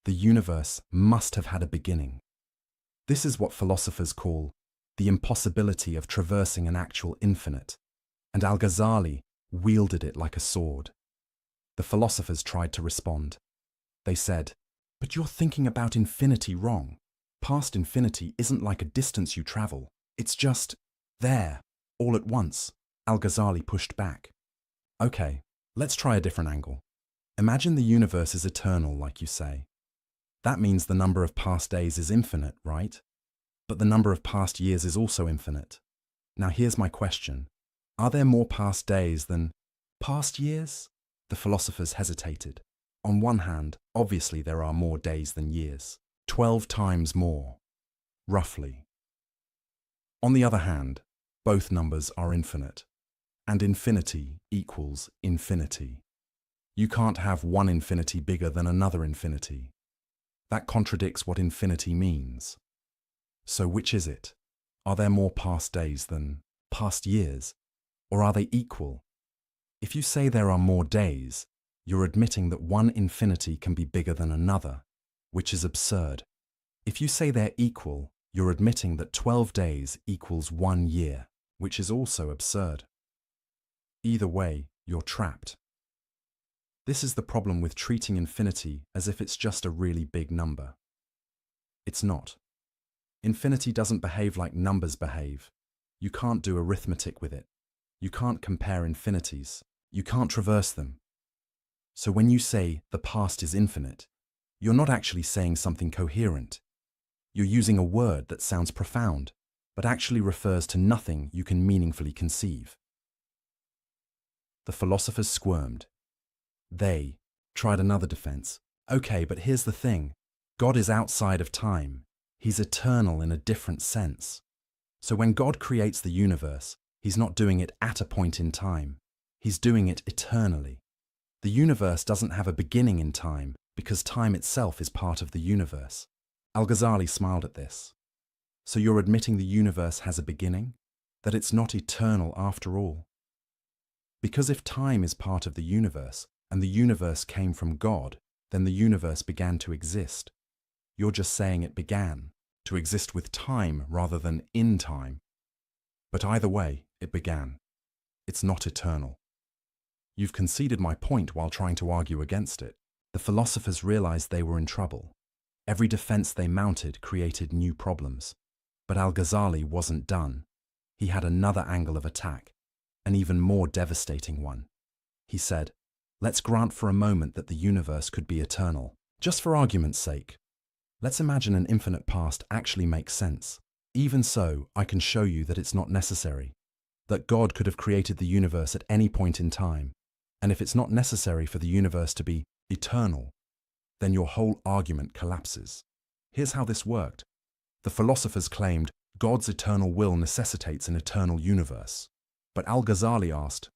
S1: The universe must have had a beginning. This is what philosophers call the impossibility of traversing an actual infinite, and Al-Ghazali wielded it like a sword. The philosophers tried to respond. They said, but you're thinking about infinity wrong. Past infinity isn't like a distance you travel. It's just there, all at once. Al-Ghazali pushed back. Okay, let's try a different angle. Imagine the universe is eternal, like you say. That means the number of past days is infinite, right? But the number of past years is also infinite. Now here's my question. Are there more past days than past years? The philosophers hesitated. On one hand, obviously there are more days than years. 12 times more, roughly. On the other hand, both numbers are infinite, and infinity equals infinity. You can't have one infinity bigger than another infinity. That contradicts what infinity means. So which is it? Are there more past days than past years? Or are they equal? If you say there are more days, you're admitting that one infinity can be bigger than another, which is absurd. If you say they're equal, you're admitting that 12 days equals 1 year, which is also absurd. Either way, you're trapped. This is the problem with treating infinity as if it's just a really big number. It's not. Infinity doesn't behave like numbers behave. You can't do arithmetic with it. You can't compare infinities. You can't traverse them. So when you say the past is infinite, you're not actually saying something coherent. You're using a word that sounds profound, but actually refers to nothing you can meaningfully conceive. The philosophers squirmed. They tried another defense. Okay, but here's the thing. God is outside of time. He's eternal in a different sense. So when God creates the universe, he's not doing it at a point in time. He's doing it eternally. The universe doesn't have a beginning in time because time itself is part of the universe. Al-Ghazali smiled at this. So you're admitting the universe has a beginning? That it's not eternal after all? Because if time is part of the universe, and the universe came from God, then the universe began to exist. You're just saying it began, to exist with time rather than in time. But either way, it began. It's not eternal. You've conceded my point while trying to argue against it. The philosophers realized they were in trouble. Every defense they mounted created new problems. But Al-Ghazali wasn't done. He had another angle of attack, an even more devastating one. He said, let's grant for a moment that the universe could be eternal. Just for argument's sake. Let's imagine an infinite past actually makes sense. Even so, I can show you that it's not necessary. That God could have created the universe at any point in time. And if it's not necessary for the universe to be eternal, then your whole argument collapses. Here's how this worked. The philosophers claimed God's eternal will necessitates an eternal universe. But Al-Ghazali asked,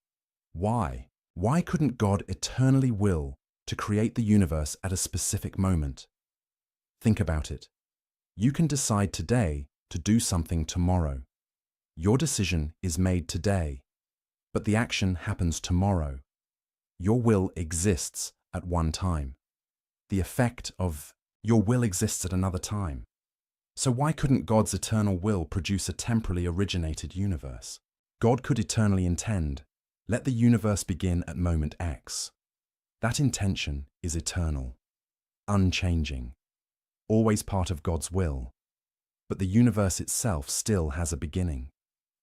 S1: why? Why couldn't God eternally will to create the universe at a specific moment? Think about it. You can decide today to do something tomorrow. Your decision is made today, but the action happens tomorrow. Your will exists at one time. The effect of your will exists at another time. So why couldn't God's eternal will produce a temporally originated universe? God could eternally intend, let the universe begin at moment X. That intention is eternal, unchanging, always part of God's will. But the universe itself still has a beginning,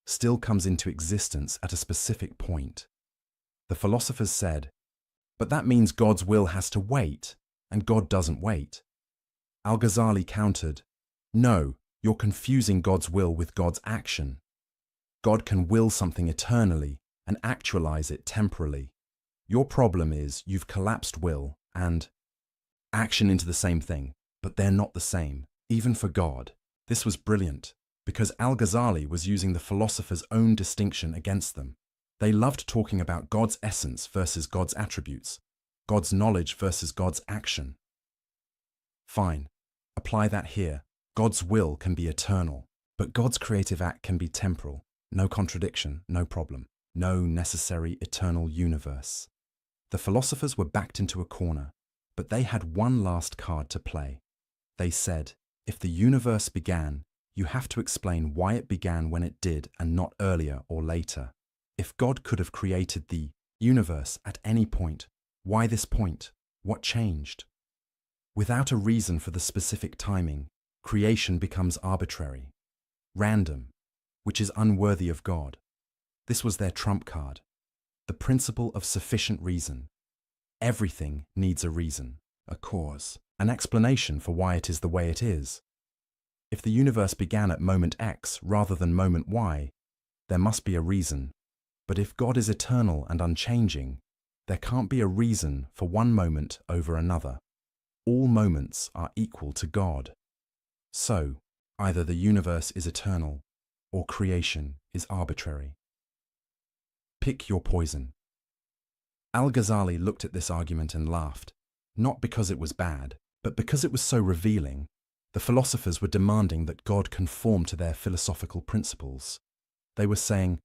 S1: still comes into existence at a specific point. The philosophers said, but that means God's will has to wait, and God doesn't wait. Al-Ghazali countered, no, you're confusing God's will with God's action. God can will something eternally and actualize it temporally. Your problem is you've collapsed will and action into the same thing, but they're not the same, even for God. This was brilliant, because Al-Ghazali was using the philosophers' own distinction against them. They loved talking about God's essence versus God's attributes, God's knowledge versus God's action. Fine, apply that here. God's will can be eternal, but God's creative act can be temporal. No contradiction, no problem. No necessary eternal universe. The philosophers were backed into a corner, but they had one last card to play. They said, if the universe began, you have to explain why it began when it did and not earlier or later. If God could have created the universe at any point, why this point? What changed? Without a reason for the specific timing, creation becomes arbitrary, random, which is unworthy of God. This was their trump card, the principle of sufficient reason. Everything needs a reason, a cause, an explanation for why it is the way it is. If the universe began at moment X rather than moment Y, there must be a reason. But if God is eternal and unchanging, There can't be a reason for one moment over another. All moments are equal to God. So, either the universe is eternal, or creation is arbitrary. Pick your poison. Al-Ghazali looked at this argument and laughed, not because it was bad, but because it was so revealing. The philosophers were demanding that God conform to their philosophical principles. They were saying,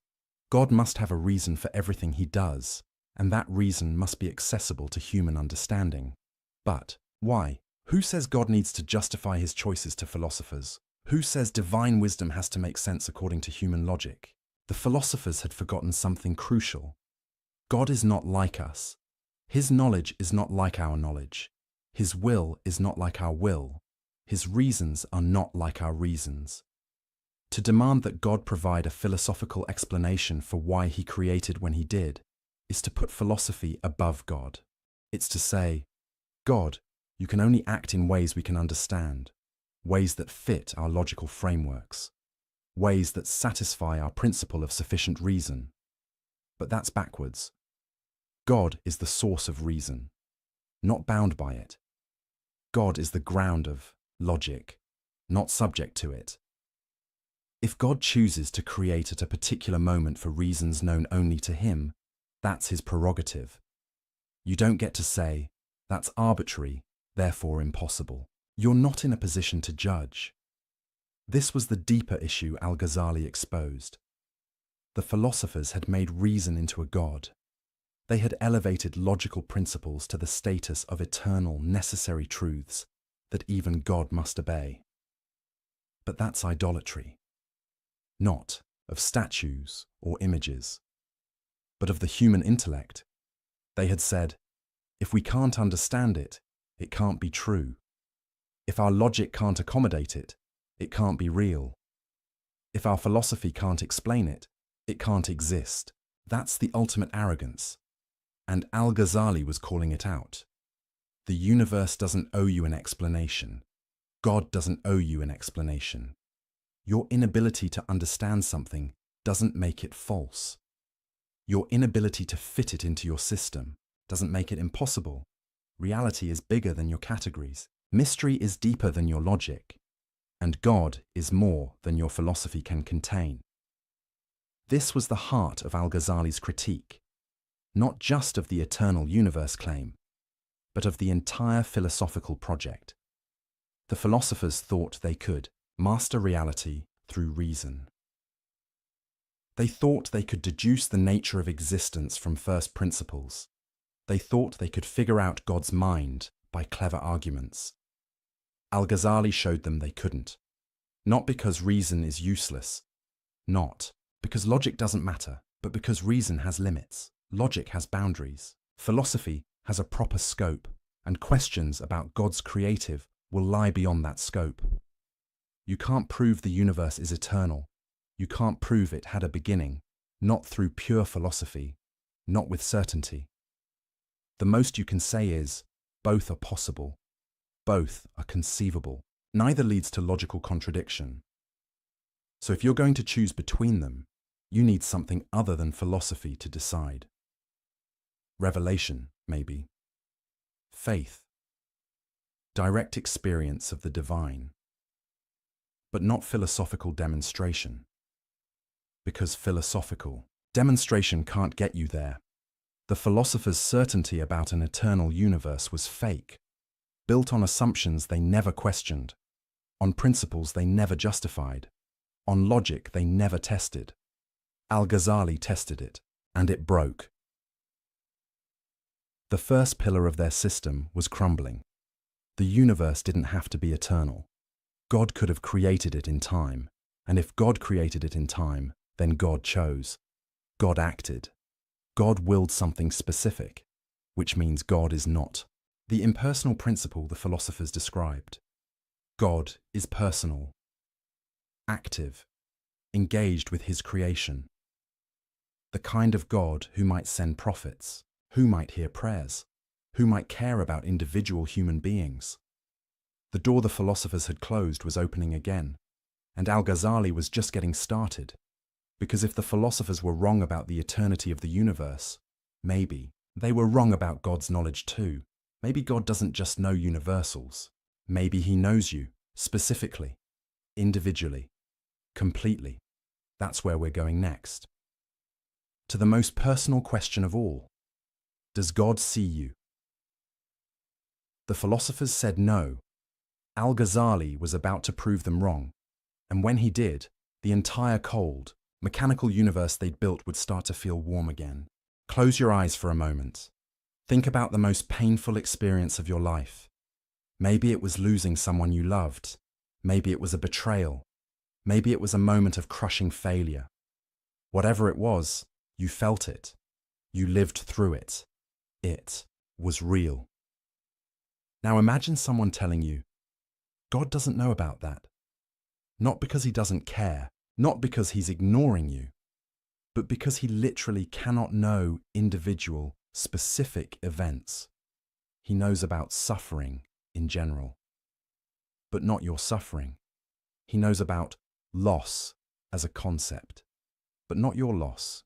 S1: God must have a reason for everything he does, and that reason must be accessible to human understanding. But why? Who says God needs to justify his choices to philosophers? Who says divine wisdom has to make sense according to human logic? The philosophers had forgotten something crucial. God is not like us. His knowledge is not like our knowledge. His will is not like our will. His reasons are not like our reasons. To demand that God provide a philosophical explanation for why he created when he did is to put philosophy above God. It's to say, God, you can only act in ways we can understand, ways that fit our logical frameworks, ways that satisfy our principle of sufficient reason. But that's backwards. God is the source of reason, not bound by it. God is the ground of logic, not subject to it. If God chooses to create at a particular moment for reasons known only to him, that's his prerogative. You don't get to say, that's arbitrary, therefore impossible. You're not in a position to judge. This was the deeper issue Al-Ghazali exposed. The philosophers had made reason into a god. They had elevated logical principles to the status of eternal, necessary truths that even God must obey. But that's idolatry. Not of statues or images, but of the human intellect. They had said, if we can't understand it, it can't be true. If our logic can't accommodate it, it can't be real. If our philosophy can't explain it, it can't exist. That's the ultimate arrogance. And Al-Ghazali was calling it out. The universe doesn't owe you an explanation. God doesn't owe you an explanation. Your inability to understand something doesn't make it false. Your inability to fit it into your system doesn't make it impossible. Reality is bigger than your categories. Mystery is deeper than your logic. And God is more than your philosophy can contain. This was the heart of Al-Ghazali's critique, not just of the eternal universe claim, but of the entire philosophical project. The philosophers thought they could master reality through reason. They thought they could deduce the nature of existence from first principles. They thought they could figure out God's mind by clever arguments. Al-Ghazali showed them they couldn't. Not because reason is useless. Not because logic doesn't matter, but because reason has limits. Logic has boundaries. Philosophy has a proper scope, and questions about God's creative will lie beyond that scope. You can't prove the universe is eternal. You can't prove it had a beginning, not through pure philosophy, not with certainty. The most you can say is, both are possible. Both are conceivable. Neither leads to logical contradiction. So if you're going to choose between them, you need something other than philosophy to decide. Revelation, maybe. Faith. Direct experience of the divine. But not philosophical demonstration. Because philosophical demonstration can't get you there. The philosophers' certainty about an eternal universe was fake, built on assumptions they never questioned, on principles they never justified, on logic they never tested. Al-Ghazali tested it, and it broke. The first pillar of their system was crumbling. The universe didn't have to be eternal. God could have created it in time, and if God created it in time, then God chose. God acted. God willed something specific, which means God is not. The impersonal principle the philosophers described. God is personal, active, engaged with his creation. The kind of God who might send prophets, who might hear prayers, who might care about individual human beings. The door the philosophers had closed was opening again, and Al-Ghazali was just getting started. Because if the philosophers were wrong about the eternity of the universe, maybe, They were wrong about God's knowledge too. Maybe God doesn't just know universals. Maybe he knows you, specifically, individually, completely. That's where we're going next. To the most personal question of all. Does God see you? The philosophers said no. Al-Ghazali was about to prove them wrong. And when he did, the entire cold, mechanical universe they'd built would start to feel warm again. Close your eyes for a moment. Think about the most painful experience of your life. Maybe it was losing someone you loved. Maybe it was a betrayal. Maybe it was a moment of crushing failure. Whatever it was, you felt it. You lived through it. It was real. Now imagine someone telling you, God doesn't know about that. Not because he doesn't care, not because he's ignoring you, but because he literally cannot know individual, specific events. He knows about suffering in general, but not your suffering. He knows about loss as a concept, but not your loss.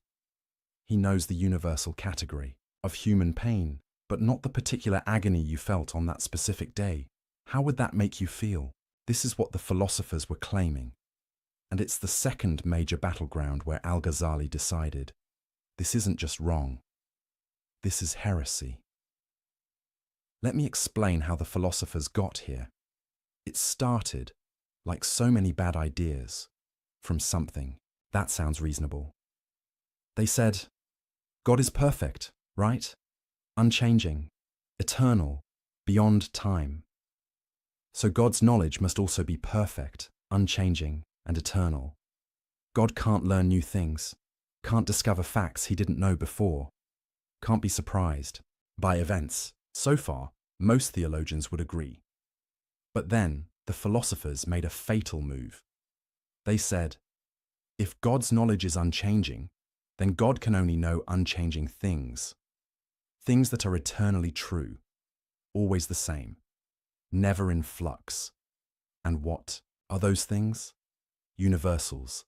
S1: He knows the universal category of human pain, but not the particular agony you felt on that specific day. How would that make you feel? This is what the philosophers were claiming. And it's the second major battleground where Al-Ghazali decided, this isn't just wrong. This is heresy. Let me explain how the philosophers got here. It started, like so many bad ideas, from something. That sounds reasonable. They said, God is perfect, right? Unchanging, eternal, beyond time. So God's knowledge must also be perfect, unchanging, and eternal. God can't learn new things, can't discover facts he didn't know before, can't be surprised by events. So far, most theologians would agree. But then, the philosophers made a fatal move. They said, if God's knowledge is unchanging, then God can only know unchanging things. Things that are eternally true, always the same, never in flux. And what are those things? Universals,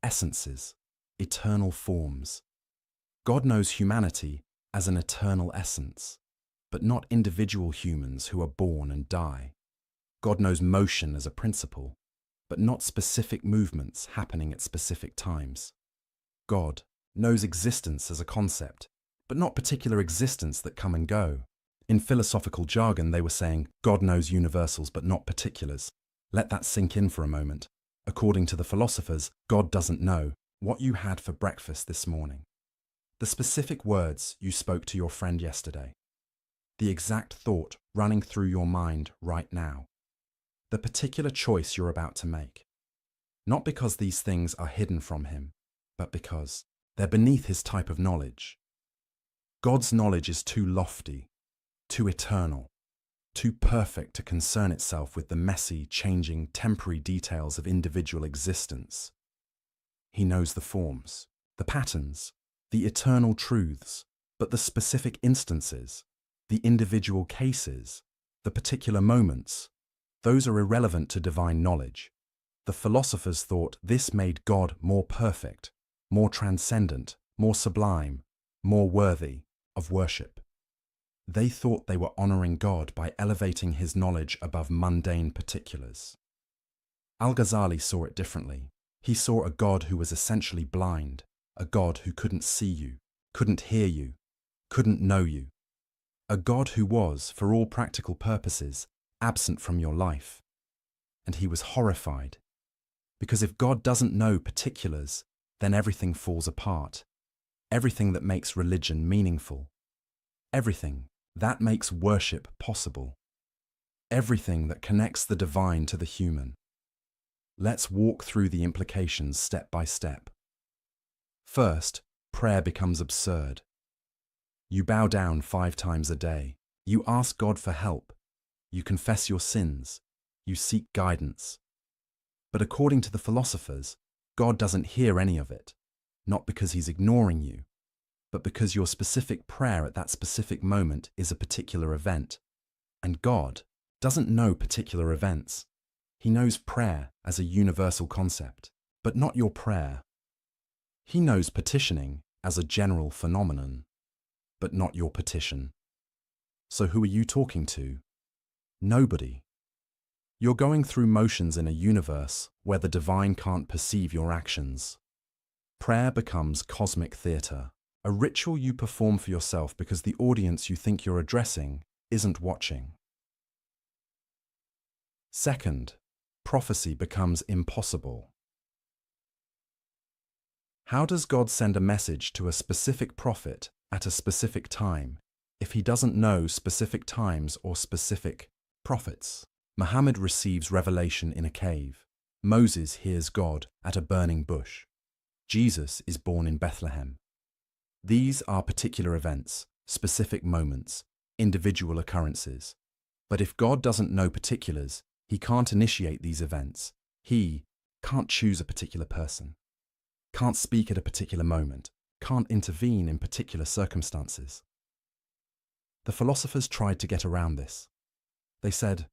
S1: essences, eternal forms. God knows humanity as an eternal essence, but not individual humans who are born and die. God knows motion as a principle, but not specific movements happening at specific times. God knows existence as a concept, but not particular existence that come and go. In philosophical jargon, they were saying, God knows universals but not particulars. Let that sink in for a moment. According to the philosophers, God doesn't know what you had for breakfast this morning, the specific words you spoke to your friend yesterday, the exact thought running through your mind right now, the particular choice you're about to make. Not because these things are hidden from him, but because they're beneath his type of knowledge. God's knowledge is too lofty, too eternal, too perfect to concern itself with the messy, changing, temporary details of individual existence. He knows the forms, the patterns, the eternal truths, but the specific instances, the individual cases, the particular moments, those are irrelevant to divine knowledge. The philosophers thought this made God more perfect, more transcendent, more sublime, more worthy of worship. They thought they were honoring God by elevating his knowledge above mundane particulars. Al-Ghazali saw it differently. He saw a God who was essentially blind, a God who couldn't see you, couldn't hear you, couldn't know you. A God who was, for all practical purposes, absent from your life. And he was horrified. Because if God doesn't know particulars, then everything falls apart. Everything that makes religion meaningful. Everything that makes worship possible. Everything that connects the divine to the human. Let's walk through the implications step by step. First, prayer becomes absurd. You bow down 5 times a day. You ask God for help. You confess your sins. You seek guidance. But according to the philosophers, God doesn't hear any of it, not because he's ignoring you, but because your specific prayer at that specific moment is a particular event. And God doesn't know particular events. He knows prayer as a universal concept, but not your prayer. He knows petitioning as a general phenomenon, but not your petition. So who are you talking to? Nobody. You're going through motions in a universe where the divine can't perceive your actions. Prayer becomes cosmic theater, a ritual you perform for yourself because the audience you think you're addressing isn't watching. Second, prophecy becomes impossible. How does God send a message to a specific prophet at a specific time if he doesn't know specific times or specific prophets? Muhammad receives revelation in a cave. Moses hears God at a burning bush. Jesus is born in Bethlehem. These are particular events, specific moments, individual occurrences. But if God doesn't know particulars, he can't initiate these events. He can't choose a particular person, can't speak at a particular moment, can't intervene in particular circumstances. The philosophers tried to get around this. They said,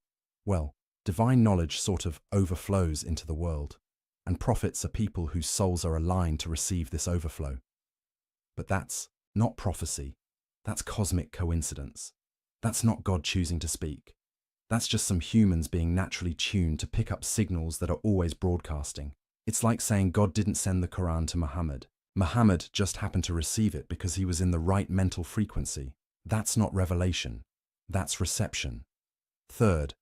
S1: well, divine knowledge sort of overflows into the world, and prophets are people whose souls are aligned to receive this overflow. But that's not prophecy. That's cosmic coincidence. That's not God choosing to speak. That's just some humans being naturally tuned to pick up signals that are always broadcasting. It's like saying God didn't send the Quran to Muhammad. Muhammad just happened to receive it because he was in the right mental frequency. That's not revelation. That's reception. Third,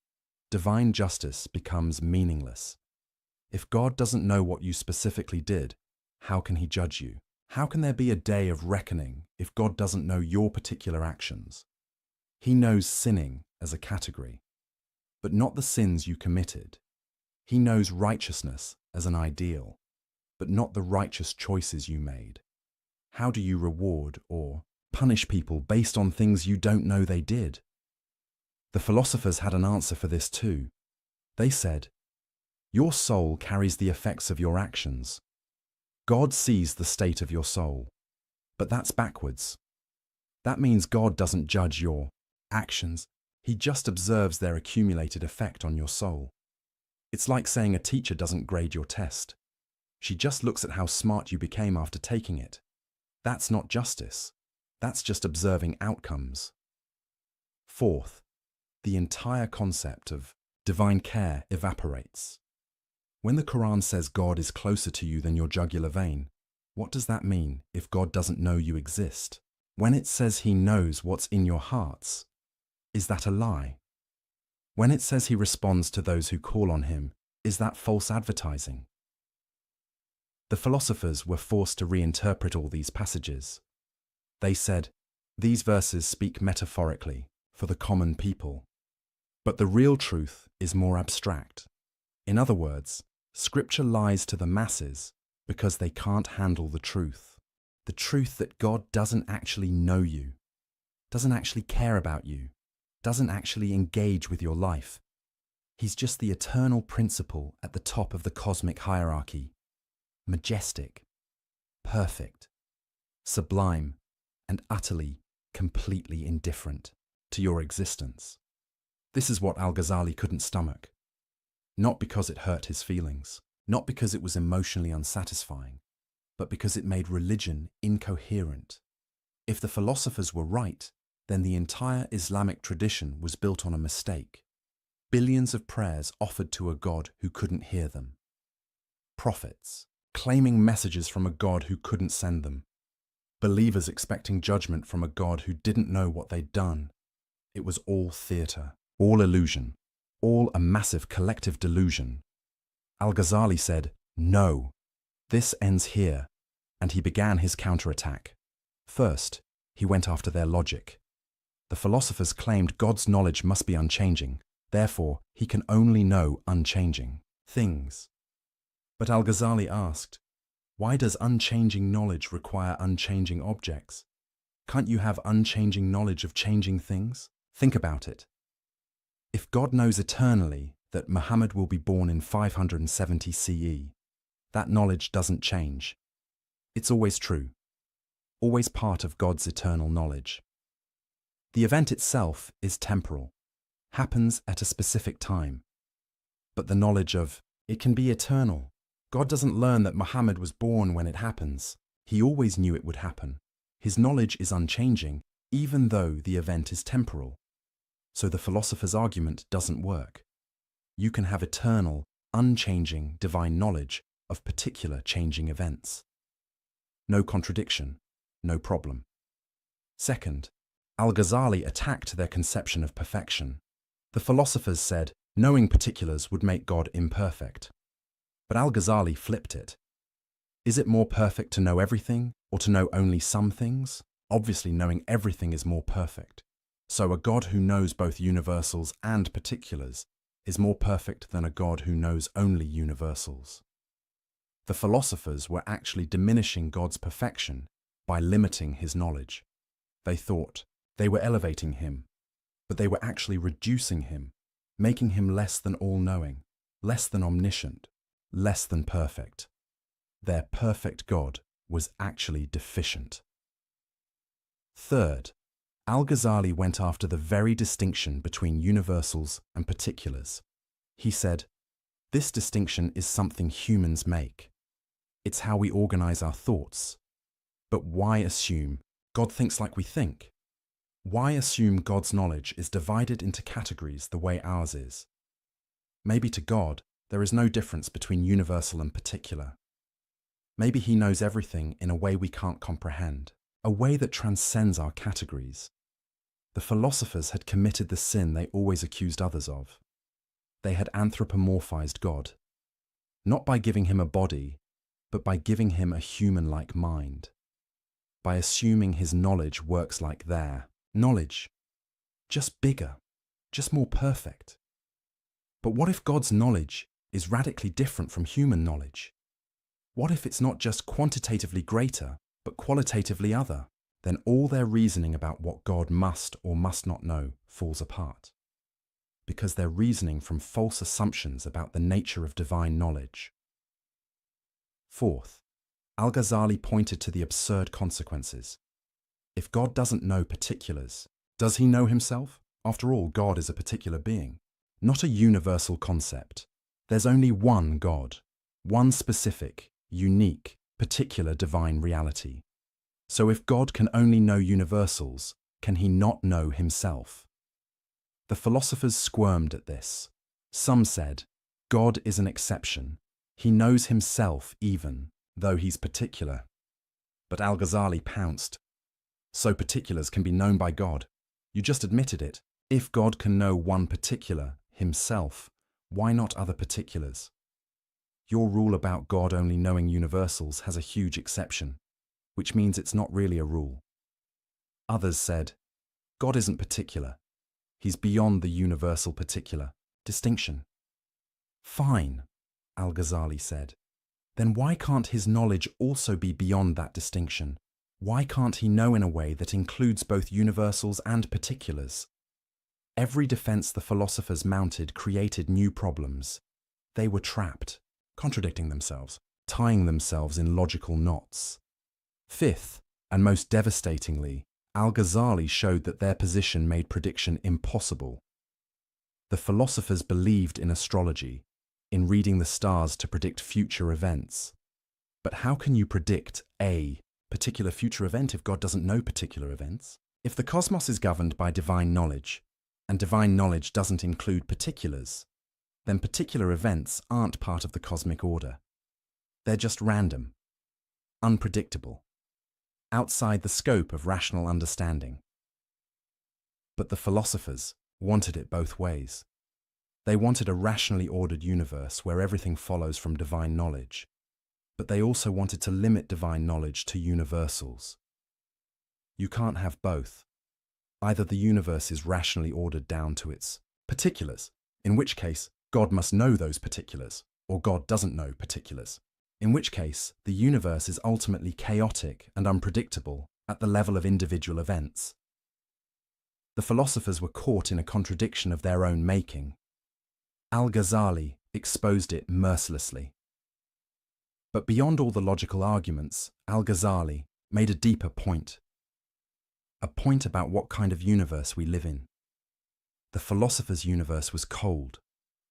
S1: divine justice becomes meaningless. If God doesn't know what you specifically did, how can he judge you? How can there be a day of reckoning if God doesn't know your particular actions? He knows sinning as a category, but not the sins you committed. He knows righteousness as an ideal, but not the righteous choices you made. How do you reward or punish people based on things you don't know they did? The philosophers had an answer for this too. They said, your soul carries the effects of your actions. God sees the state of your soul, but that's backwards. That means God doesn't judge your actions. He just observes their accumulated effect on your soul. It's like saying a teacher doesn't grade your test. She just looks at how smart you became after taking it. That's not justice. That's just observing outcomes. Fourth, the entire concept of divine care evaporates. When the Quran says God is closer to you than your jugular vein, what does that mean if God doesn't know you exist? When it says he knows what's in your hearts, is that a lie? When it says he responds to those who call on him, is that false advertising? The philosophers were forced to reinterpret all these passages. They said, these verses speak metaphorically for the common people, but the real truth is more abstract. In other words, Scripture lies to the masses because they can't handle the truth that God doesn't actually know you, doesn't actually care about you, doesn't actually engage with your life. He's just the eternal principle at the top of the cosmic hierarchy, majestic, perfect, sublime, and utterly, completely indifferent to your existence. This is what Al-Ghazali couldn't stomach. Not because it hurt his feelings, not because it was emotionally unsatisfying, but because it made religion incoherent. If the philosophers were right, then the entire Islamic tradition was built on a mistake. Billions of prayers offered to a God who couldn't hear them. Prophets claiming messages from a God who couldn't send them. Believers expecting judgment from a God who didn't know what they'd done. It was all theater, all illusion, all a massive collective delusion. Al-Ghazali said, no, this ends here, and he began his counterattack. First, he went after their logic. The philosophers claimed God's knowledge must be unchanging, therefore he can only know unchanging things. But Al-Ghazali asked, why does unchanging knowledge require unchanging objects? Can't you have unchanging knowledge of changing things? Think about it. If God knows eternally that Muhammad will be born in 570 CE, that knowledge doesn't change. It's always true, always part of God's eternal knowledge. The event itself is temporal, happens at a specific time. But the knowledge of it can be eternal. God doesn't learn that Muhammad was born when it happens. He always knew it would happen. His knowledge is unchanging, even though the event is temporal. So the philosopher's argument doesn't work. You can have eternal, unchanging divine knowledge of particular changing events. No contradiction, no problem. Second, Al-Ghazali attacked their conception of perfection. The philosophers said knowing particulars would make God imperfect. But Al-Ghazali flipped it. Is it more perfect to know everything or to know only some things? Obviously, knowing everything is more perfect. So a God who knows both universals and particulars is more perfect than a God who knows only universals. The philosophers were actually diminishing God's perfection by limiting his knowledge. They thought they were elevating him, but they were actually reducing him, making him less than all-knowing, less than omniscient, less than perfect. Their perfect God was actually deficient. Third, Al-Ghazali went after the very distinction between universals and particulars. He said, this distinction is something humans make. It's how we organize our thoughts. But why assume God thinks like we think? Why assume God's knowledge is divided into categories the way ours is? Maybe to God, there is no difference between universal and particular. Maybe he knows everything in a way we can't comprehend, a way that transcends our categories. The philosophers had committed the sin they always accused others of. They had anthropomorphized God, not by giving him a body, but by giving him a human-like mind, by assuming his knowledge works like their knowledge, just bigger, just more perfect. But what if God's knowledge is radically different from human knowledge? What if it's not just quantitatively greater, but qualitatively other? Then all their reasoning about what God must or must not know falls apart, because they're reasoning from false assumptions about the nature of divine knowledge. Fourth, Al-Ghazali pointed to the absurd consequences. If God doesn't know particulars, does he know himself? After all, God is a particular being, not a universal concept. There's only one God, one specific, unique, particular divine reality. So if God can only know universals, can he not know himself? The philosophers squirmed at this. Some said, God is an exception. He knows himself even, though he's particular. But Al-Ghazali pounced. So particulars can be known by God. You just admitted it. If God can know one particular, himself, why not other particulars? Your rule about God only knowing universals has a huge exception, which means it's not really a rule. Others said, God isn't particular. He's beyond the universal particular distinction. Fine, Al-Ghazali said. Then why can't his knowledge also be beyond that distinction? Why can't he know in a way that includes both universals and particulars? Every defense the philosophers mounted created new problems. They were trapped, contradicting themselves, tying themselves in logical knots. Fifth, and most devastatingly, Al-Ghazali showed that their position made prediction impossible. The philosophers believed in astrology, in reading the stars to predict future events. But how can you predict a particular future event if God doesn't know particular events? If the cosmos is governed by divine knowledge, and divine knowledge doesn't include particulars, then particular events aren't part of the cosmic order. They're just random, unpredictable, outside the scope of rational understanding. But the philosophers wanted it both ways. They wanted a rationally ordered universe where everything follows from divine knowledge, but they also wanted to limit divine knowledge to universals. You can't have both. Either the universe is rationally ordered down to its particulars, in which case God must know those particulars, or God doesn't know particulars, in which case the universe is ultimately chaotic and unpredictable at the level of individual events. The philosophers were caught in a contradiction of their own making. Al-Ghazali exposed it mercilessly. But beyond all the logical arguments, Al-Ghazali made a deeper point. A point about what kind of universe we live in. The philosopher's universe was cold,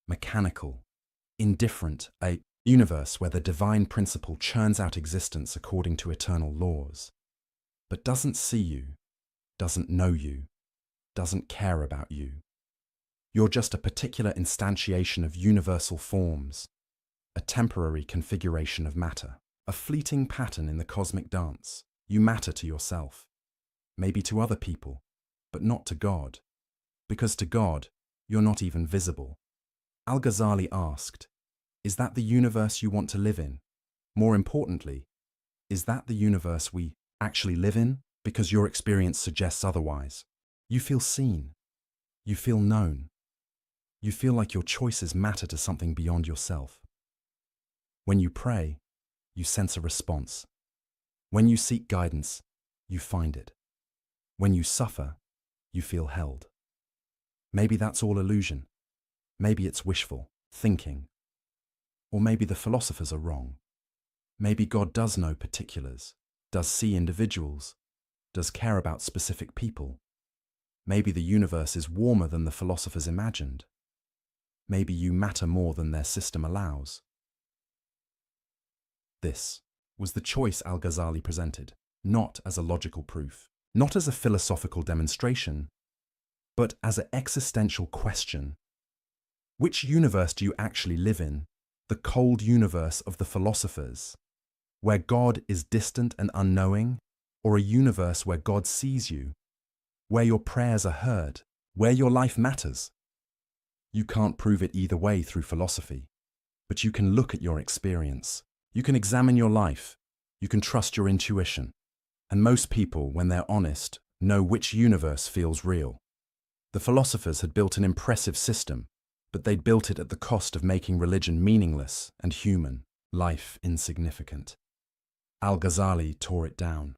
S1: mechanical, indifferent, a universe where the divine principle churns out existence according to eternal laws, but doesn't see you, doesn't know you, doesn't care about you. You're just a particular instantiation of universal forms, a temporary configuration of matter, a fleeting pattern in the cosmic dance. You matter to yourself, maybe to other people, but not to God, because to God, you're not even visible. Al-Ghazali asked, is that the universe you want to live in? More importantly, is that the universe we actually live in? Because your experience suggests otherwise. You feel seen. You feel known. You feel like your choices matter to something beyond yourself. When you pray, you sense a response. When you seek guidance, you find it. When you suffer, you feel held. Maybe that's all illusion. Maybe it's wishful thinking. Or maybe the philosophers are wrong. Maybe God does know particulars, does see individuals, does care about specific people. Maybe the universe is warmer than the philosophers imagined. Maybe you matter more than their system allows. This was the choice Al-Ghazali presented, not as a logical proof, not as a philosophical demonstration, but as an existential question. Which universe do you actually live in? The cold universe of the philosophers, where God is distant and unknowing, or a universe where God sees you, where your prayers are heard, where your life matters? You can't prove it either way through philosophy, but you can look at your experience. You can examine your life. You can trust your intuition. And most people, when they're honest, know which universe feels real. The philosophers had built an impressive system, but they'd built it at the cost of making religion meaningless and human, life insignificant. Al-Ghazali tore it down,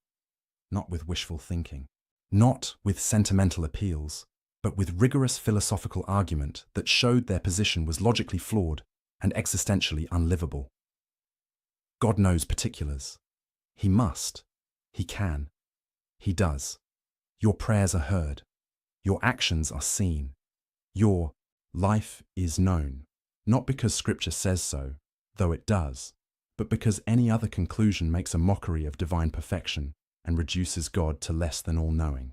S1: not with wishful thinking, not with sentimental appeals, but with rigorous philosophical argument that showed their position was logically flawed and existentially unlivable. God knows particulars. He must. He can. He does. Your prayers are heard. Your actions are seen. Your life is known, not because Scripture says so, though it does, but because any other conclusion makes a mockery of divine perfection and reduces God to less than all-knowing.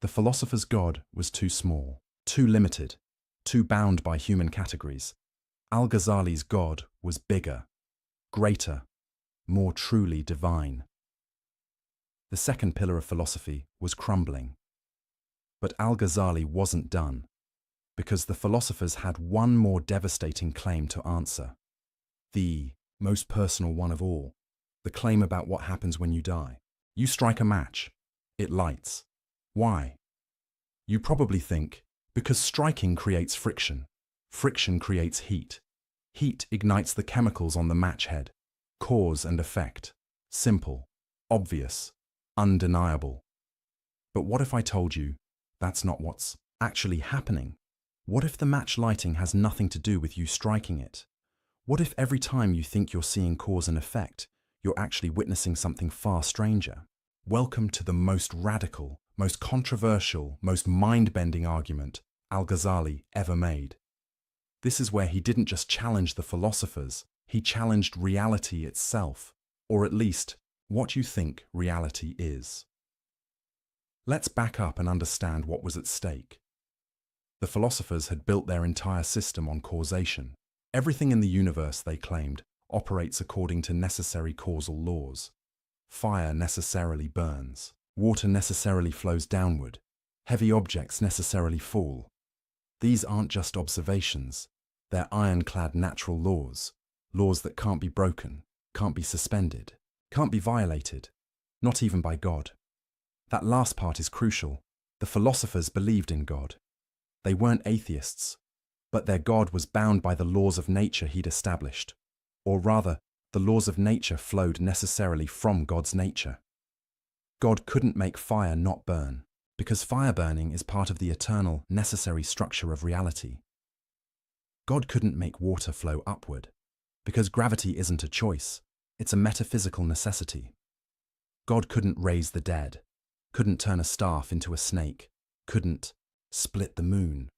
S1: The philosopher's God was too small, too limited, too bound by human categories. Al-Ghazali's God was bigger, greater, more truly divine. The second pillar of philosophy was crumbling. But Al-Ghazali wasn't done, because the philosophers had one more devastating claim to answer. The most personal one of all, the claim about what happens when you die. You strike a match, it lights. Why? You probably think, because striking creates friction. Friction creates heat. Heat ignites the chemicals on the match head. Cause and effect. Simple, obvious, undeniable. But what if I told you that's not what's actually happening? What if the match lighting has nothing to do with you striking it? What if every time you think you're seeing cause and effect, you're actually witnessing something far stranger? Welcome to the most radical, most controversial, most mind-bending argument Al-Ghazali ever made. This is where he didn't just challenge the philosophers, he challenged reality itself, or at least what you think reality is. Let's back up and understand what was at stake. The philosophers had built their entire system on causation. Everything in the universe, they claimed, operates according to necessary causal laws. Fire necessarily burns. Water necessarily flows downward. Heavy objects necessarily fall. These aren't just observations. They're ironclad natural laws. Laws that can't be broken, can't be suspended, can't be violated, not even by God. That last part is crucial. The philosophers believed in God. They weren't atheists, but their God was bound by the laws of nature he'd established. Or rather, the laws of nature flowed necessarily from God's nature. God couldn't make fire not burn, because fire burning is part of the eternal, necessary structure of reality. God couldn't make water flow upward, because gravity isn't a choice, it's a metaphysical necessity. God couldn't raise the dead, couldn't turn a staff into a snake, couldn't split the moon.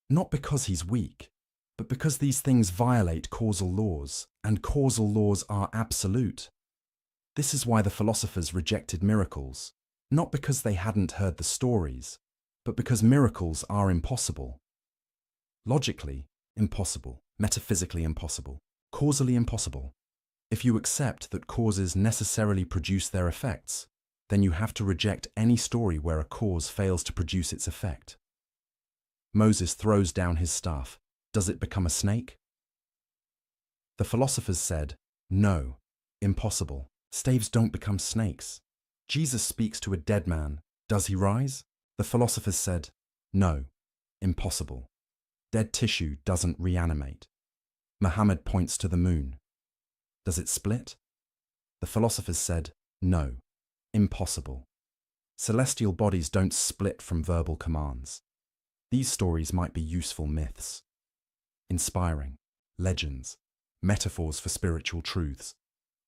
S1: Not because he's weak, but because these things violate causal laws, and causal laws are absolute. This is why the philosophers rejected miracles. Not because they hadn't heard the stories, but because miracles are impossible. Logically impossible, metaphysically impossible, causally impossible. If you accept that causes necessarily produce their effects, then you have to reject any story where a cause fails to produce its effect. Moses throws down his staff. Does it become a snake? The philosophers said, no, impossible. Staves don't become snakes. Jesus speaks to a dead man. Does he rise? The philosophers said, no, impossible. Dead tissue doesn't reanimate. Muhammad points to the moon. Does it split? The philosophers said, no, impossible. Celestial bodies don't split from verbal commands. These stories might be useful myths, inspiring, legends, metaphors for spiritual truths,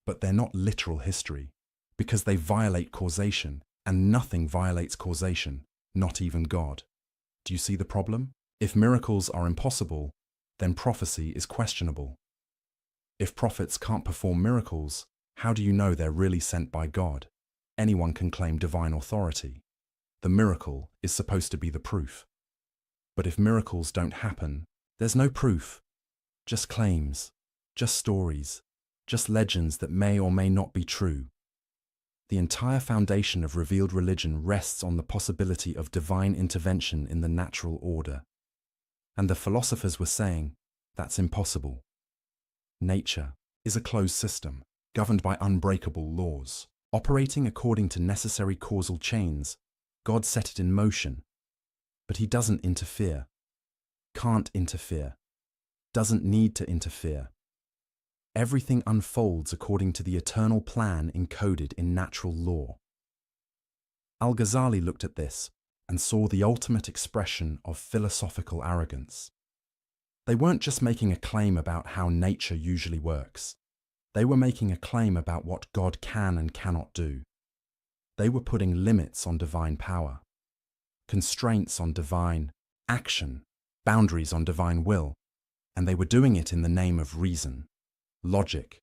S1: but they're not literal history, because they violate causation, and nothing violates causation, not even God. Do you see the problem? If miracles are impossible, then prophecy is questionable. If prophets can't perform miracles, how do you know they're really sent by God? Anyone can claim divine authority. The miracle is supposed to be the proof. But if miracles don't happen, there's no proof, just claims, just stories, just legends that may or may not be true. The entire foundation of revealed religion rests on the possibility of divine intervention in the natural order. And the philosophers were saying, that's impossible. Nature is a closed system, governed by unbreakable laws. Operating according to necessary causal chains, God set it in motion. But he doesn't interfere, can't interfere, doesn't need to interfere. Everything unfolds according to the eternal plan encoded in natural law. Al-Ghazali looked at this and saw the ultimate expression of philosophical arrogance. They weren't just making a claim about how nature usually works. They were making a claim about what God can and cannot do. They were putting limits on divine power, constraints on divine action, boundaries on divine will, and they were doing it in the name of reason, logic,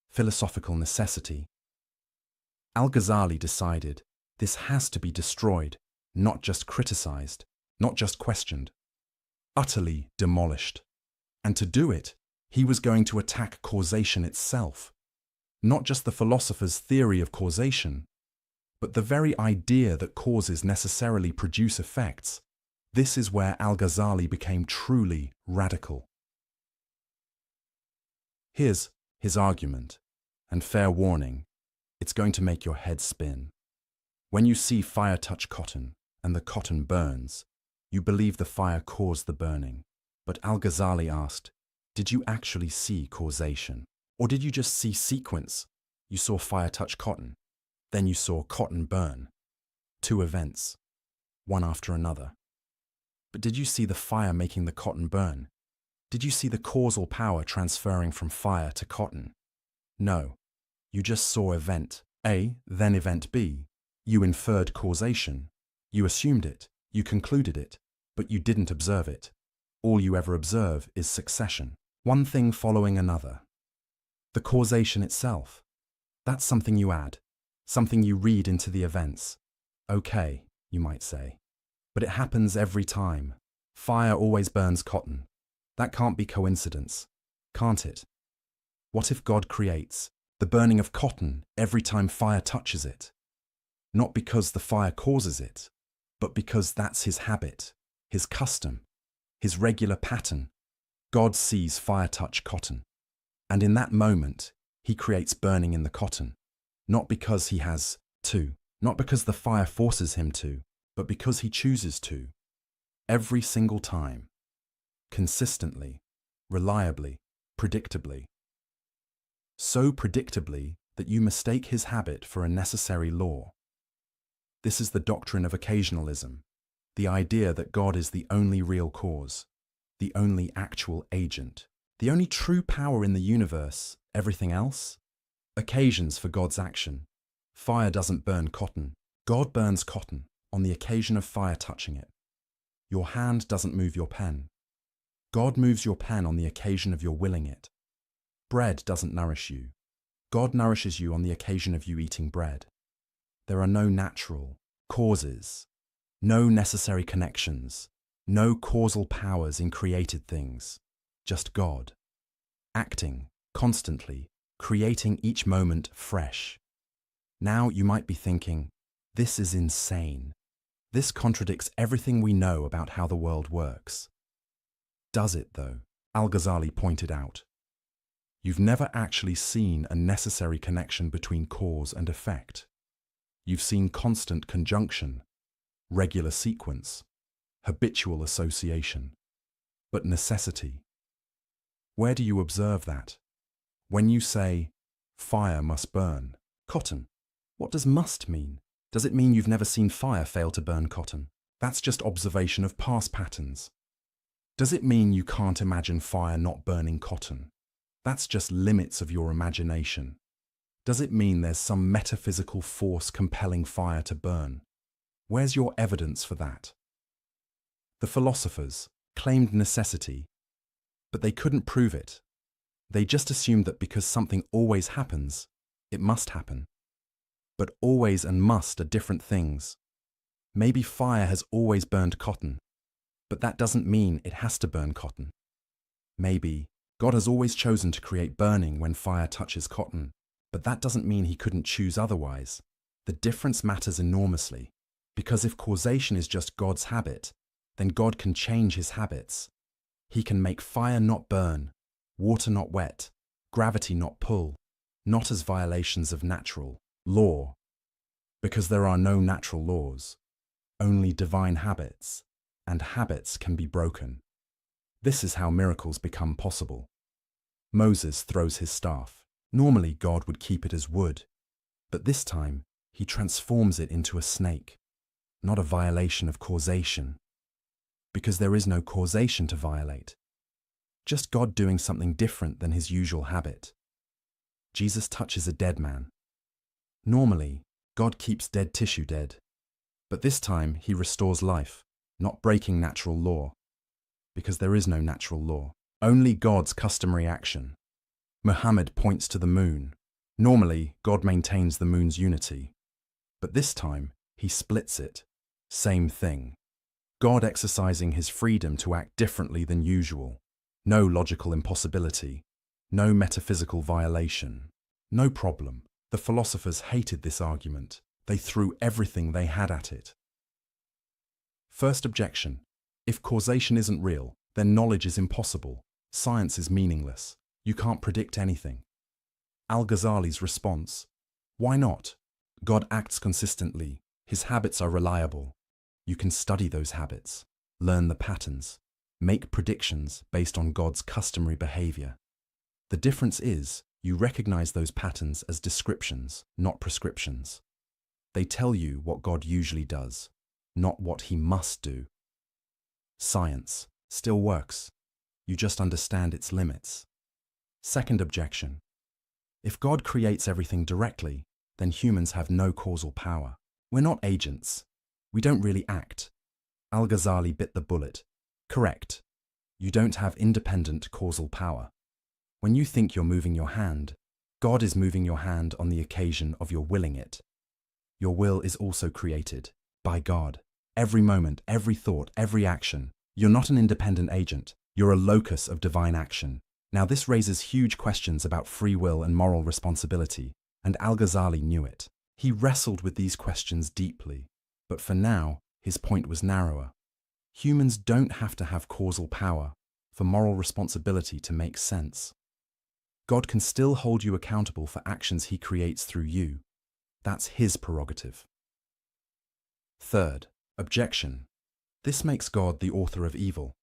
S1: philosophical necessity. Al-Ghazali decided this has to be destroyed, not just criticized, not just questioned, utterly demolished. And to do it, he was going to attack causation itself, not just the philosopher's theory of causation, but the very idea that causes necessarily produce effects. This is where Al-Ghazali became truly radical. Here's his argument, and fair warning, it's going to make your head spin. When you see fire touch cotton, and the cotton burns, you believe the fire caused the burning. But Al-Ghazali asked, did you actually see causation? Or did you just see sequence? You saw fire touch cotton, then you saw cotton burn. Two events, one after another. But did you see the fire making the cotton burn? Did you see the causal power transferring from fire to cotton? No, you just saw event A, then event B. You inferred causation. You assumed it, you concluded it, but you didn't observe it. All you ever observe is succession, one thing following another. The causation itself, that's something you add, something you read into the events. Okay, you might say, but it happens every time. Fire always burns cotton. That can't be coincidence, can't it? What if God creates the burning of cotton every time fire touches it? Not because the fire causes it, but because that's his habit, his custom, his regular pattern. God sees fire touch cotton, and in that moment, he creates burning in the cotton, not because he has to, not because the fire forces him to, but because he chooses to. Every single time, consistently, reliably, predictably. So predictably that you mistake his habit for a necessary law. This is the doctrine of occasionalism, the idea that God is the only real cause, the only actual agent, the only true power in the universe. Everything else? Occasions for God's action. Fire doesn't burn cotton. God burns cotton on the occasion of fire touching it. Your hand doesn't move your pen. God moves your pen on the occasion of your willing it. Bread doesn't nourish you. God nourishes you on the occasion of you eating bread. There are no natural, causes, no necessary connections, no causal powers in created things, just God, acting, constantly, creating each moment fresh. Now you might be thinking, this is insane. This contradicts everything we know about how the world works. Does it, though? Al-Ghazali pointed out. You've never actually seen a necessary connection between cause and effect. You've seen constant conjunction, regular sequence, habitual association. But necessity. Where do you observe that? When you say, fire must burn cotton, what does must mean? Does it mean you've never seen fire fail to burn cotton? That's just observation of past patterns. Does it mean you can't imagine fire not burning cotton? That's just limits of your imagination. Does it mean there's some metaphysical force compelling fire to burn? Where's your evidence for that? The philosophers claimed necessity, but they couldn't prove it. They just assumed that because something always happens, it must happen. But always and must are different things. Maybe fire has always burned cotton, but that doesn't mean it has to burn cotton. Maybe God has always chosen to create burning when fire touches cotton, but that doesn't mean he couldn't choose otherwise. The difference matters enormously, because if causation is just God's habit, then God can change his habits. He can make fire not burn, water not wet, gravity not pull, not as violations of natural law, because there are no natural laws, only divine habits, and habits can be broken. This is how miracles become possible. Moses throws his staff. Normally God would keep it as wood, but this time he transforms it into a snake, not a violation of causation, because there is no causation to violate, just God doing something different than his usual habit. Jesus touches a dead man. Normally, God keeps dead tissue dead, but this time he restores life, not breaking natural law, because there is no natural law, only God's customary action. Muhammad points to the moon. Normally, God maintains the moon's unity, but this time he splits it. Same thing. God exercising his freedom to act differently than usual. No logical impossibility, no metaphysical violation, no problem. The philosophers hated this argument. They threw everything they had at it. First objection. If causation isn't real, then knowledge is impossible. Science is meaningless. You can't predict anything. Al-Ghazali's response. Why not? God acts consistently. His habits are reliable. You can study those habits, learn the patterns, make predictions based on God's customary behavior. The difference is, you recognize those patterns as descriptions, not prescriptions. They tell you what God usually does, not what he must do. Science still works. You just understand its limits. Second objection. If God creates everything directly, then humans have no causal power. We're not agents. We don't really act. Al-Ghazali bit the bullet. Correct. You don't have independent causal power. When you think you're moving your hand, God is moving your hand on the occasion of your willing it. Your will is also created by God. Every moment, every thought, every action. You're not an independent agent. You're a locus of divine action. Now this raises huge questions about free will and moral responsibility, and Al-Ghazali knew it. He wrestled with these questions deeply, but for now, his point was narrower. Humans don't have to have causal power for moral responsibility to make sense. God can still hold you accountable for actions he creates through you. That's his prerogative. Third, objection. This makes God the author of evil.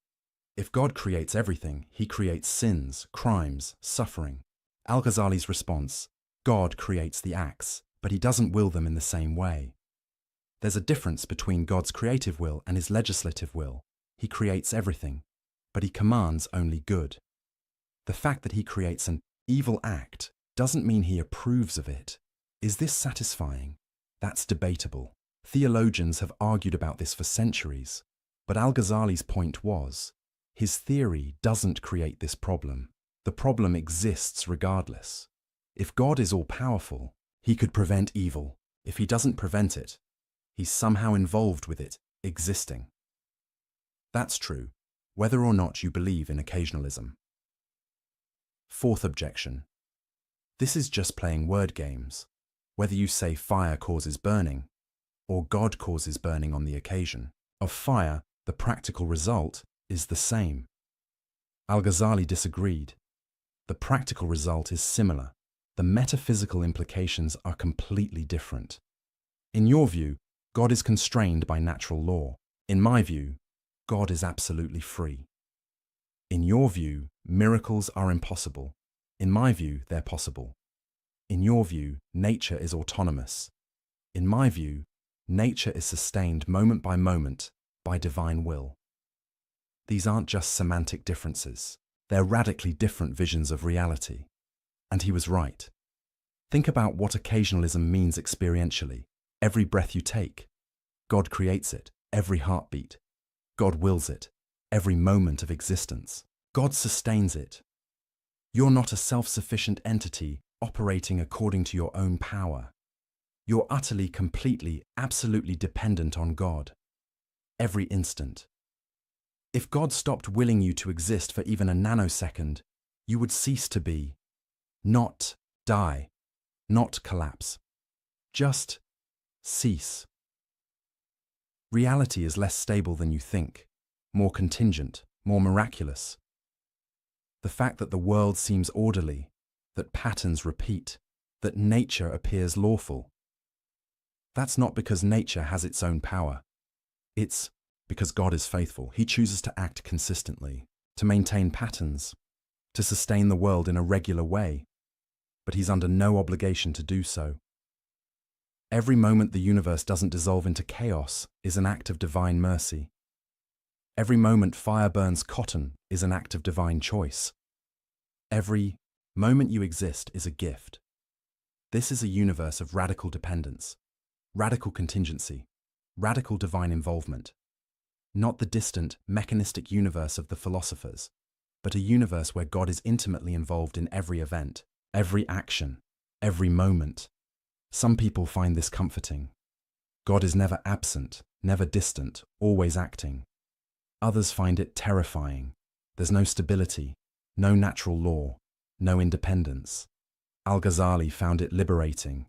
S1: If God creates everything, he creates sins, crimes, suffering. Al-Ghazali's response, God creates the acts, but he doesn't will them in the same way. There's a difference between God's creative will and his legislative will. He creates everything, but he commands only good. The fact that he creates an evil act doesn't mean he approves of it. Is this satisfying? That's debatable. Theologians have argued about this for centuries, but Al-Ghazali's point was, his theory doesn't create this problem. The problem exists regardless. If God is all-powerful, he could prevent evil. If he doesn't prevent it, He's somehow involved with it, existing. That's true, whether or not you believe in occasionalism. Fourth objection. This is just playing word games, whether you say fire causes burning, or God causes burning on the occasion. Of fire, the practical result is the same. Al-Ghazali disagreed. The practical result is similar. The metaphysical implications are completely different. In your view, God is constrained by natural law. In my view, God is absolutely free. In your view, miracles are impossible. In my view, they're possible. In your view, nature is autonomous. In my view, nature is sustained moment by divine will. These aren't just semantic differences. They're radically different visions of reality. And he was right. Think about what occasionalism means experientially. Every breath you take, God creates it. Every heartbeat, God wills it. Every moment of existence, God sustains it. You're not a self-sufficient entity operating according to your own power. You're utterly, completely, absolutely dependent on God. Every instant. If God stopped willing you to exist for even a nanosecond, you would cease to be. Not die. Not collapse. Just cease. Reality is less stable than you think, more contingent, more miraculous. The fact that the world seems orderly, that patterns repeat, that nature appears lawful. That's not because nature has its own power. It's because God is faithful. He chooses to act consistently, to maintain patterns, to sustain the world in a regular way, but he's under no obligation to do so. Every moment the universe doesn't dissolve into chaos is an act of divine mercy. Every moment fire burns cotton is an act of divine choice. Every moment you exist is a gift. This is a universe of radical dependence, radical contingency, radical divine involvement. Not the distant, mechanistic universe of the philosophers, but a universe where God is intimately involved in every event, every action, every moment. Some people find this comforting. God is never absent, never distant, always acting. Others find it terrifying. There's no stability, no natural law, no independence. Al-Ghazali found it liberating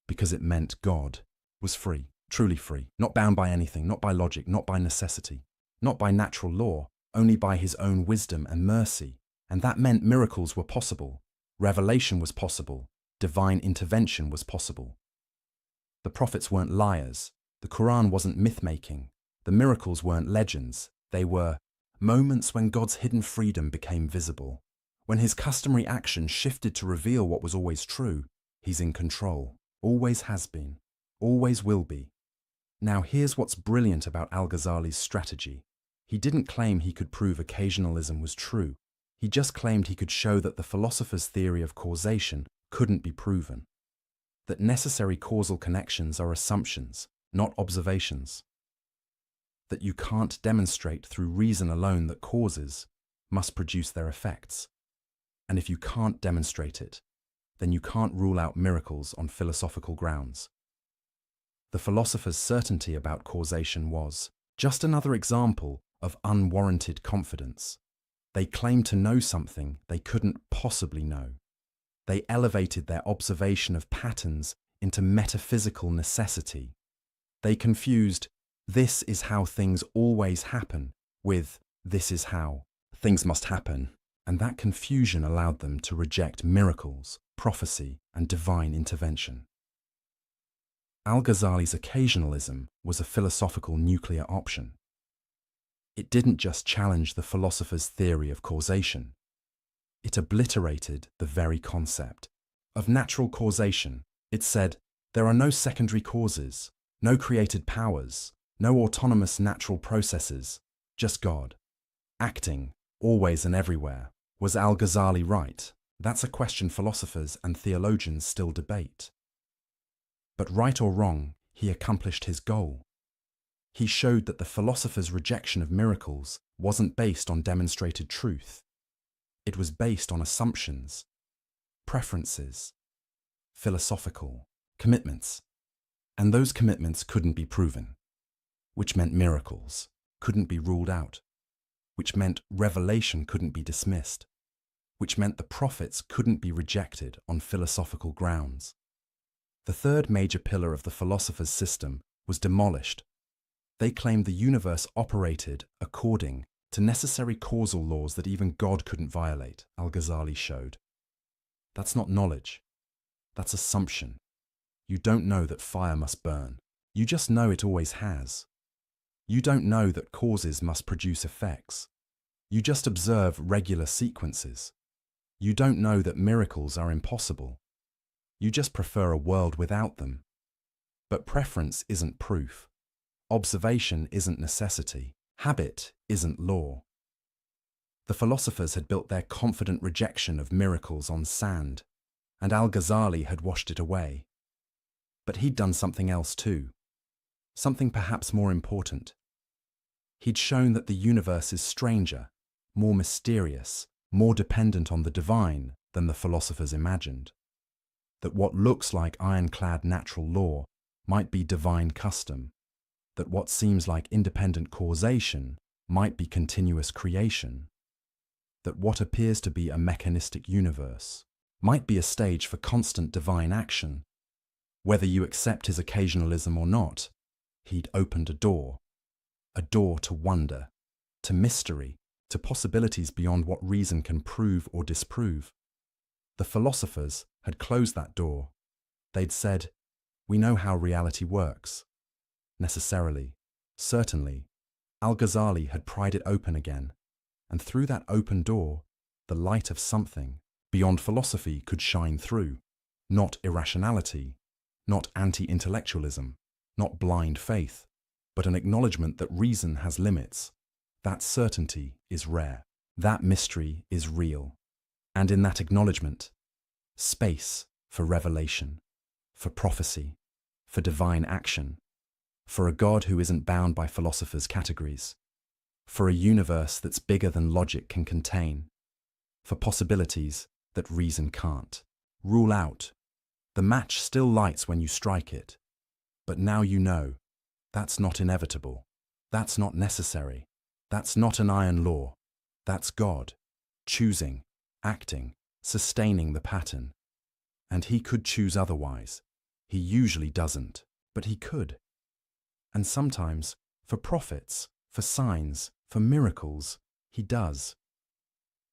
S1: because it meant God was free, truly free, not bound by anything, not by logic, not by necessity, not by natural law, only by his own wisdom and mercy. And that meant miracles were possible, revelation was possible, divine intervention was possible. The prophets weren't liars, the Quran wasn't myth-making, the miracles weren't legends, they were moments when God's hidden freedom became visible. When his customary action shifted to reveal what was always true, he's in control, always has been, always will be. Now here's what's brilliant about Al-Ghazali's strategy. He didn't claim he could prove occasionalism was true. He just claimed he could show that the philosopher's theory of causation couldn't be proven. That necessary causal connections are assumptions, not observations. That you can't demonstrate through reason alone that causes must produce their effects. And if you can't demonstrate it, then you can't rule out miracles on philosophical grounds. The philosopher's certainty about causation was just another example of unwarranted confidence. They claimed to know something they couldn't possibly know. They elevated their observation of patterns into metaphysical necessity. They confused, "This is how things always happen," with, "This is how things must happen." And that confusion allowed them to reject miracles, prophecy, and divine intervention. Al-Ghazali's occasionalism was a philosophical nuclear option. It didn't just challenge the philosopher's theory of causation. It obliterated the very concept of natural causation. It said, there are no secondary causes, no created powers, no autonomous natural processes, just God, acting, always and everywhere. Was Al-Ghazali right? That's a question philosophers and theologians still debate. But right or wrong, he accomplished his goal. He showed that the philosopher's rejection of miracles wasn't based on demonstrated truth. It was based on assumptions, preferences, philosophical commitments. And those commitments couldn't be proven, which meant miracles couldn't be ruled out, which meant revelation couldn't be dismissed, which meant the prophets couldn't be rejected on philosophical grounds. The third major pillar of the philosophers' system was demolished. They claimed the universe operated according to necessary causal laws that even God couldn't violate, Al-Ghazali showed. That's not knowledge. That's assumption. You don't know that fire must burn. You just know it always has. You don't know that causes must produce effects. You just observe regular sequences. You don't know that miracles are impossible. You just prefer a world without them. But preference isn't proof. Observation isn't necessity. Habit isn't law. The philosophers had built their confident rejection of miracles on sand, and Al-Ghazali had washed it away. But he'd done something else too. Something perhaps more important. He'd shown that the universe is stranger, more mysterious, more dependent on the divine than the philosophers imagined. That what looks like ironclad natural law might be divine custom. That what seems like independent causation might be continuous creation. That what appears to be a mechanistic universe might be a stage for constant divine action. Whether you accept his occasionalism or not, he'd opened a door to wonder, to mystery, to possibilities beyond what reason can prove or disprove. The philosophers had closed that door. They'd said, "We know how reality works." Necessarily, certainly, Al-Ghazali had pried it open again, and through that open door, the light of something beyond philosophy could shine through. Not irrationality, not anti-intellectualism, not blind faith, but an acknowledgement that reason has limits. That certainty is rare. That mystery is real. And in that acknowledgement, space for revelation, for prophecy, for divine action, for a God who isn't bound by philosophers' categories, for a universe that's bigger than logic can contain, for possibilities that reason can't rule out. The match still lights when you strike it, but now you know that's not inevitable, that's not necessary, that's not an iron law, that's God, choosing, acting, sustaining the pattern. And he could choose otherwise. He usually doesn't, but he could. And sometimes, for prophets, for signs, for miracles, he does.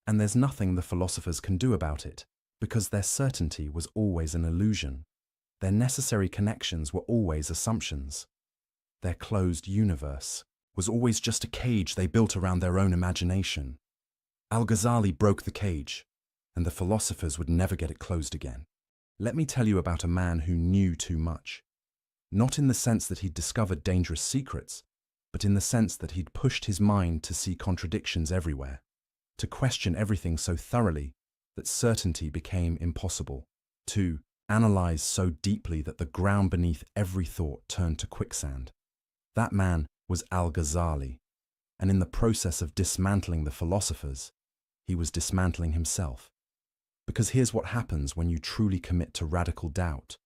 S1: And there's nothing the philosophers can do about it, because their certainty was always an illusion. Their necessary connections were always assumptions. Their closed universe was always just a cage they built around their own imagination. Al-Ghazali broke the cage, and the philosophers would never get it closed again. Let me tell you about a man who knew too much. Not in the sense that he'd discovered dangerous secrets, but in the sense that he'd pushed his mind to see contradictions everywhere, to question everything so thoroughly that certainty became impossible, to analyze so deeply that the ground beneath every thought turned to quicksand. That man was Al-Ghazali, and in the process of dismantling the philosophers, he was dismantling himself. Because here's what happens when you truly commit to radical doubt.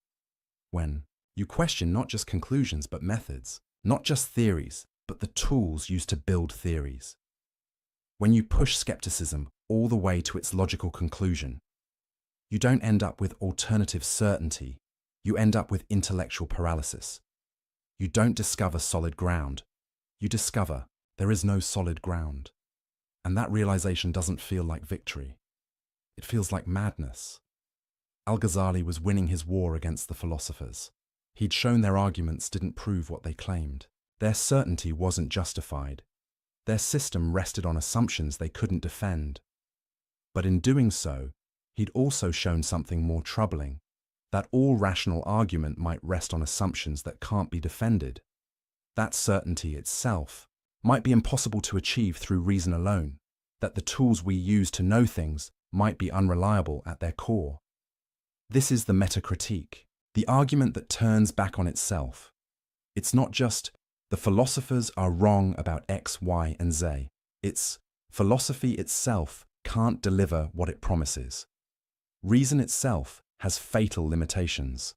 S1: When you question not just conclusions but methods, not just theories, but the tools used to build theories. When you push skepticism all the way to its logical conclusion, you don't end up with alternative certainty, you end up with intellectual paralysis. You don't discover solid ground, you discover there is no solid ground. And that realization doesn't feel like victory. It feels like madness. Al-Ghazali was winning his war against the philosophers. He'd shown their arguments didn't prove what they claimed. Their certainty wasn't justified. Their system rested on assumptions they couldn't defend. But in doing so, he'd also shown something more troubling, that all rational argument might rest on assumptions that can't be defended. That certainty itself might be impossible to achieve through reason alone, that the tools we use to know things might be unreliable at their core. This is the metacritique, the argument that turns back on itself. It's not just, the philosophers are wrong about X, Y, and Z. It's, philosophy itself can't deliver what it promises. Reason itself has fatal limitations.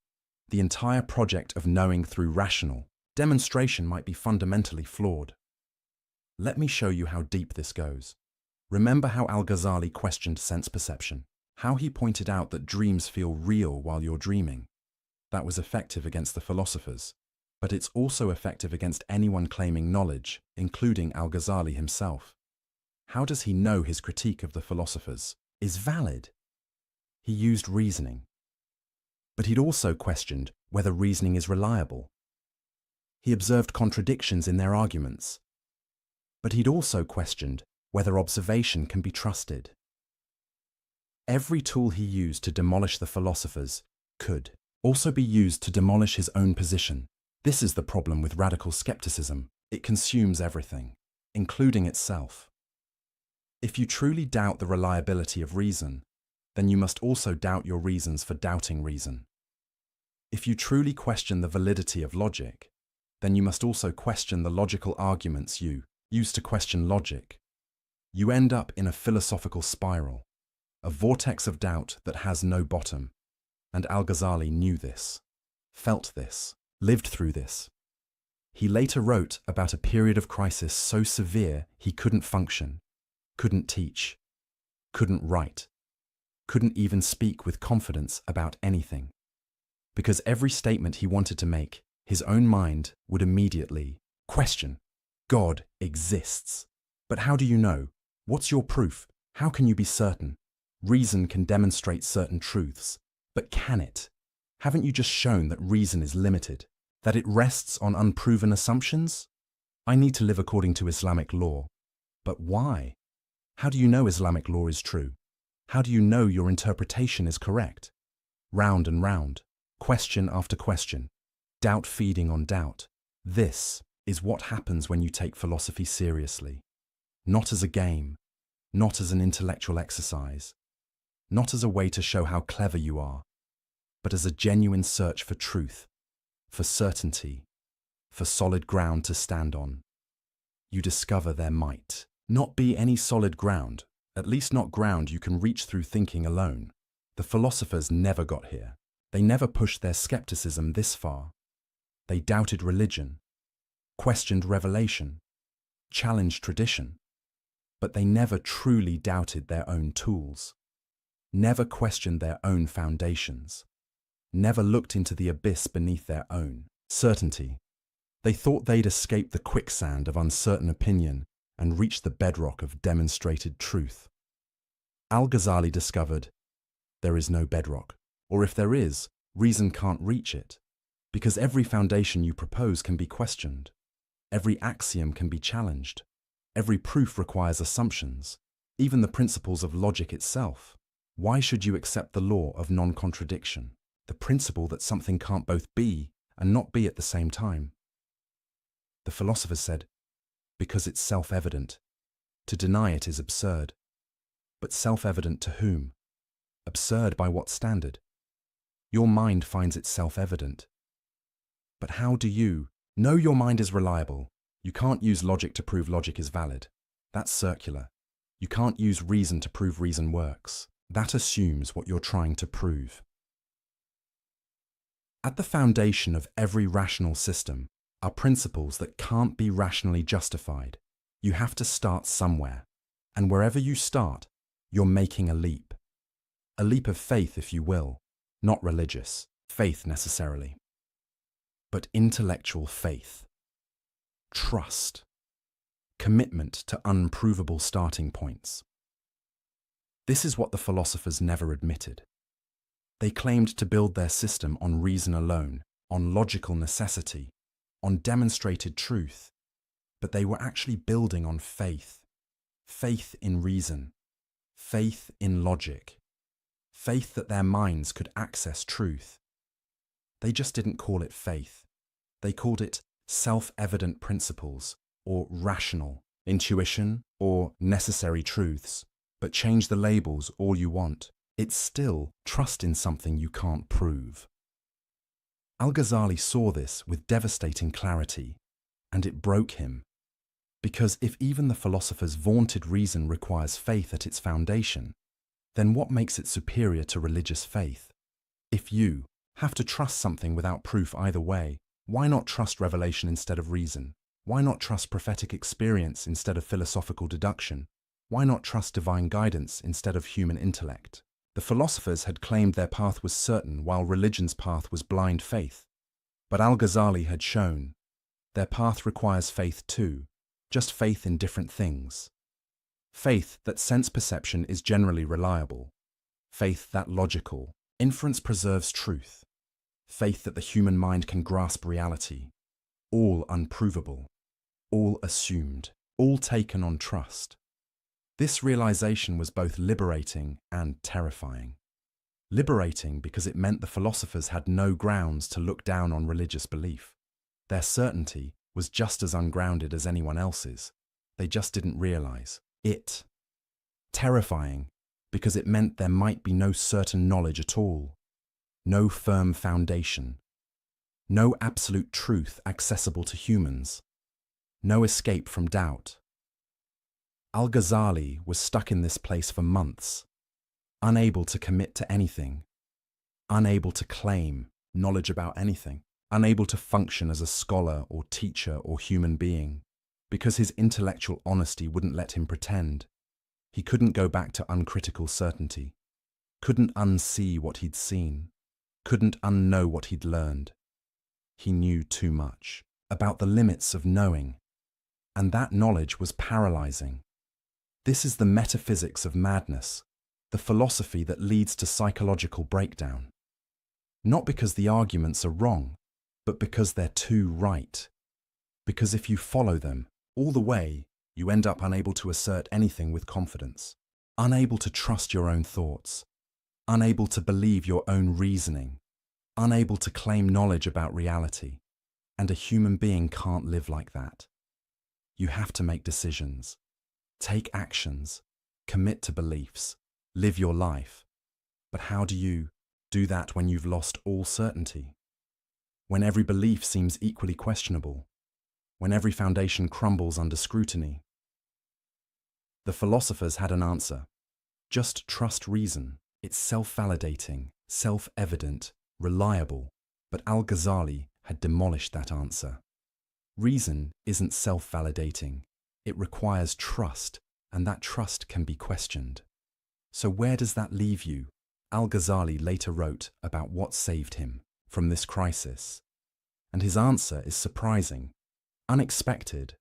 S1: The entire project of knowing through rational demonstration might be fundamentally flawed. Let me show you how deep this goes. Remember how Al-Ghazali questioned sense perception, how he pointed out that dreams feel real while you're dreaming. That was effective against the philosophers, but it's also effective against anyone claiming knowledge, including Al-Ghazali himself. How does he know his critique of the philosophers is valid? He used reasoning. But he'd also questioned whether reasoning is reliable. He observed contradictions in their arguments. But he'd also questioned whether observation can be trusted. Every tool he used to demolish the philosophers could also be used to demolish his own position. This is the problem with radical skepticism. It consumes everything, including itself. If you truly doubt the reliability of reason, then you must also doubt your reasons for doubting reason. If you truly question the validity of logic, then you must also question the logical arguments you use to question logic. You end up in a philosophical spiral, a vortex of doubt that has no bottom. And Al-Ghazali knew this, felt this, lived through this. He later wrote about a period of crisis so severe he couldn't function, couldn't teach, couldn't write, couldn't even speak with confidence about anything. Because every statement he wanted to make, his own mind would immediately question. God exists. But how do you know? What's your proof? How can you be certain? Reason can demonstrate certain truths, but can it? Haven't you just shown that reason is limited, that it rests on unproven assumptions? I need to live according to Islamic law. But why? How do you know Islamic law is true? How do you know your interpretation is correct? Round and round, question after question, doubt feeding on doubt. This is what happens when you take philosophy seriously. Not as a game, not as an intellectual exercise, not as a way to show how clever you are, but as a genuine search for truth, for certainty, for solid ground to stand on. You discover there might not be any solid ground, at least not ground you can reach through thinking alone. The philosophers never got here. They never pushed their skepticism this far. They doubted religion, questioned revelation, challenged tradition, but they never truly doubted their own tools, never questioned their own foundations, never looked into the abyss beneath their own certainty. They thought they'd escape the quicksand of uncertain opinion and reach the bedrock of demonstrated truth. Al-Ghazali discovered there is no bedrock, or if there is, reason can't reach it, because every foundation you propose can be questioned. Every axiom can be challenged. Every proof requires assumptions, even the principles of logic itself. Why should you accept the law of non-contradiction, the principle that something can't both be and not be at the same time? The philosophers said, because it's self-evident. To deny it is absurd. But self-evident to whom? Absurd by what standard? Your mind finds it self-evident. But how do you know your mind is reliable? You can't use logic to prove logic is valid. That's circular. You can't use reason to prove reason works. That assumes what you're trying to prove. At the foundation of every rational system are principles that can't be rationally justified. You have to start somewhere. And wherever you start, you're making a leap. A leap of faith, if you will, not religious faith necessarily, but intellectual faith. Trust, commitment to unprovable starting points. This is what the philosophers never admitted. They claimed to build their system on reason alone, on logical necessity, on demonstrated truth, but they were actually building on faith. Faith in reason, faith in logic, faith that their minds could access truth. They just didn't call it faith. They called it self-evident principles, or rational, intuition, or necessary truths. But change the labels all you want. It's still trust in something you can't prove. Al-Ghazali saw this with devastating clarity, and it broke him. Because if even the philosophers' vaunted reason requires faith at its foundation, then what makes it superior to religious faith? If you have to trust something without proof either way. Why not trust revelation instead of reason? Why not trust prophetic experience instead of philosophical deduction? Why not trust divine guidance instead of human intellect? The philosophers had claimed their path was certain while religion's path was blind faith. But Al-Ghazali had shown their path requires faith too, just faith in different things. Faith that sense perception is generally reliable. Faith that logical inference preserves truth. Faith that the human mind can grasp reality. All unprovable. All assumed. All taken on trust. This realization was both liberating and terrifying. Liberating because it meant the philosophers had no grounds to look down on religious belief. Their certainty was just as ungrounded as anyone else's. They just didn't realize it. Terrifying because it meant there might be no certain knowledge at all. No firm foundation. No absolute truth accessible to humans. No escape from doubt. Al-Ghazali was stuck in this place for months, unable to commit to anything, unable to claim knowledge about anything, unable to function as a scholar or teacher or human being, because his intellectual honesty wouldn't let him pretend. He couldn't go back to uncritical certainty, couldn't unsee what he'd seen, couldn't unknow what he'd learned. He knew too much about the limits of knowing, and that knowledge was paralyzing. This is the metaphysics of madness, the philosophy that leads to psychological breakdown. Not because the arguments are wrong, but because they're too right. Because if you follow them all the way, you end up unable to assert anything with confidence, unable to trust your own thoughts, unable to believe your own reasoning, unable to claim knowledge about reality. And a human being can't live like that. You have to make decisions. Take actions, commit to beliefs, live your life. But how do you do that when you've lost all certainty? When every belief seems equally questionable? When every foundation crumbles under scrutiny? The philosophers had an answer. Just trust reason. It's self-validating, self-evident, reliable. But Al-Ghazali had demolished that answer. Reason isn't self-validating. It requires trust, and that trust can be questioned. So where does that leave you? Al-Ghazali later wrote about what saved him from this crisis. And his answer is surprising, unexpected,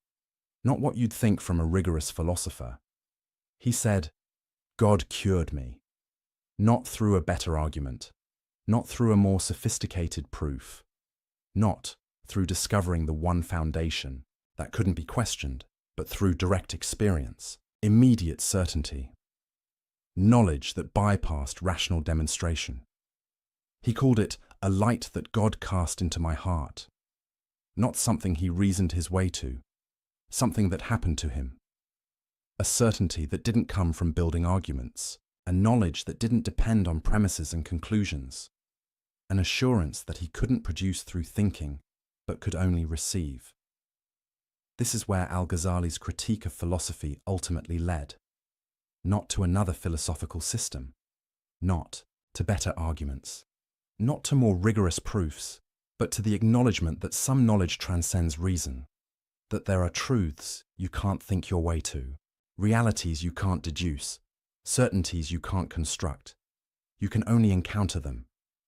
S1: not what you'd think from a rigorous philosopher. He said, God cured me. Not through a better argument, not through a more sophisticated proof, not through discovering the one foundation that couldn't be questioned, but through direct experience, immediate certainty, knowledge that bypassed rational demonstration. He called it a light that God cast into my heart, not something he reasoned his way to, something that happened to him, a certainty that didn't come from building arguments, a knowledge that didn't depend on premises and conclusions, an assurance that he couldn't produce through thinking, but could only receive. This is where Al-Ghazali's critique of philosophy ultimately led. Not to another philosophical system, not to better arguments, not to more rigorous proofs, but to the acknowledgement that some knowledge transcends reason, that there are truths you can't think your way to, realities you can't deduce, certainties you can't construct. You can only encounter them,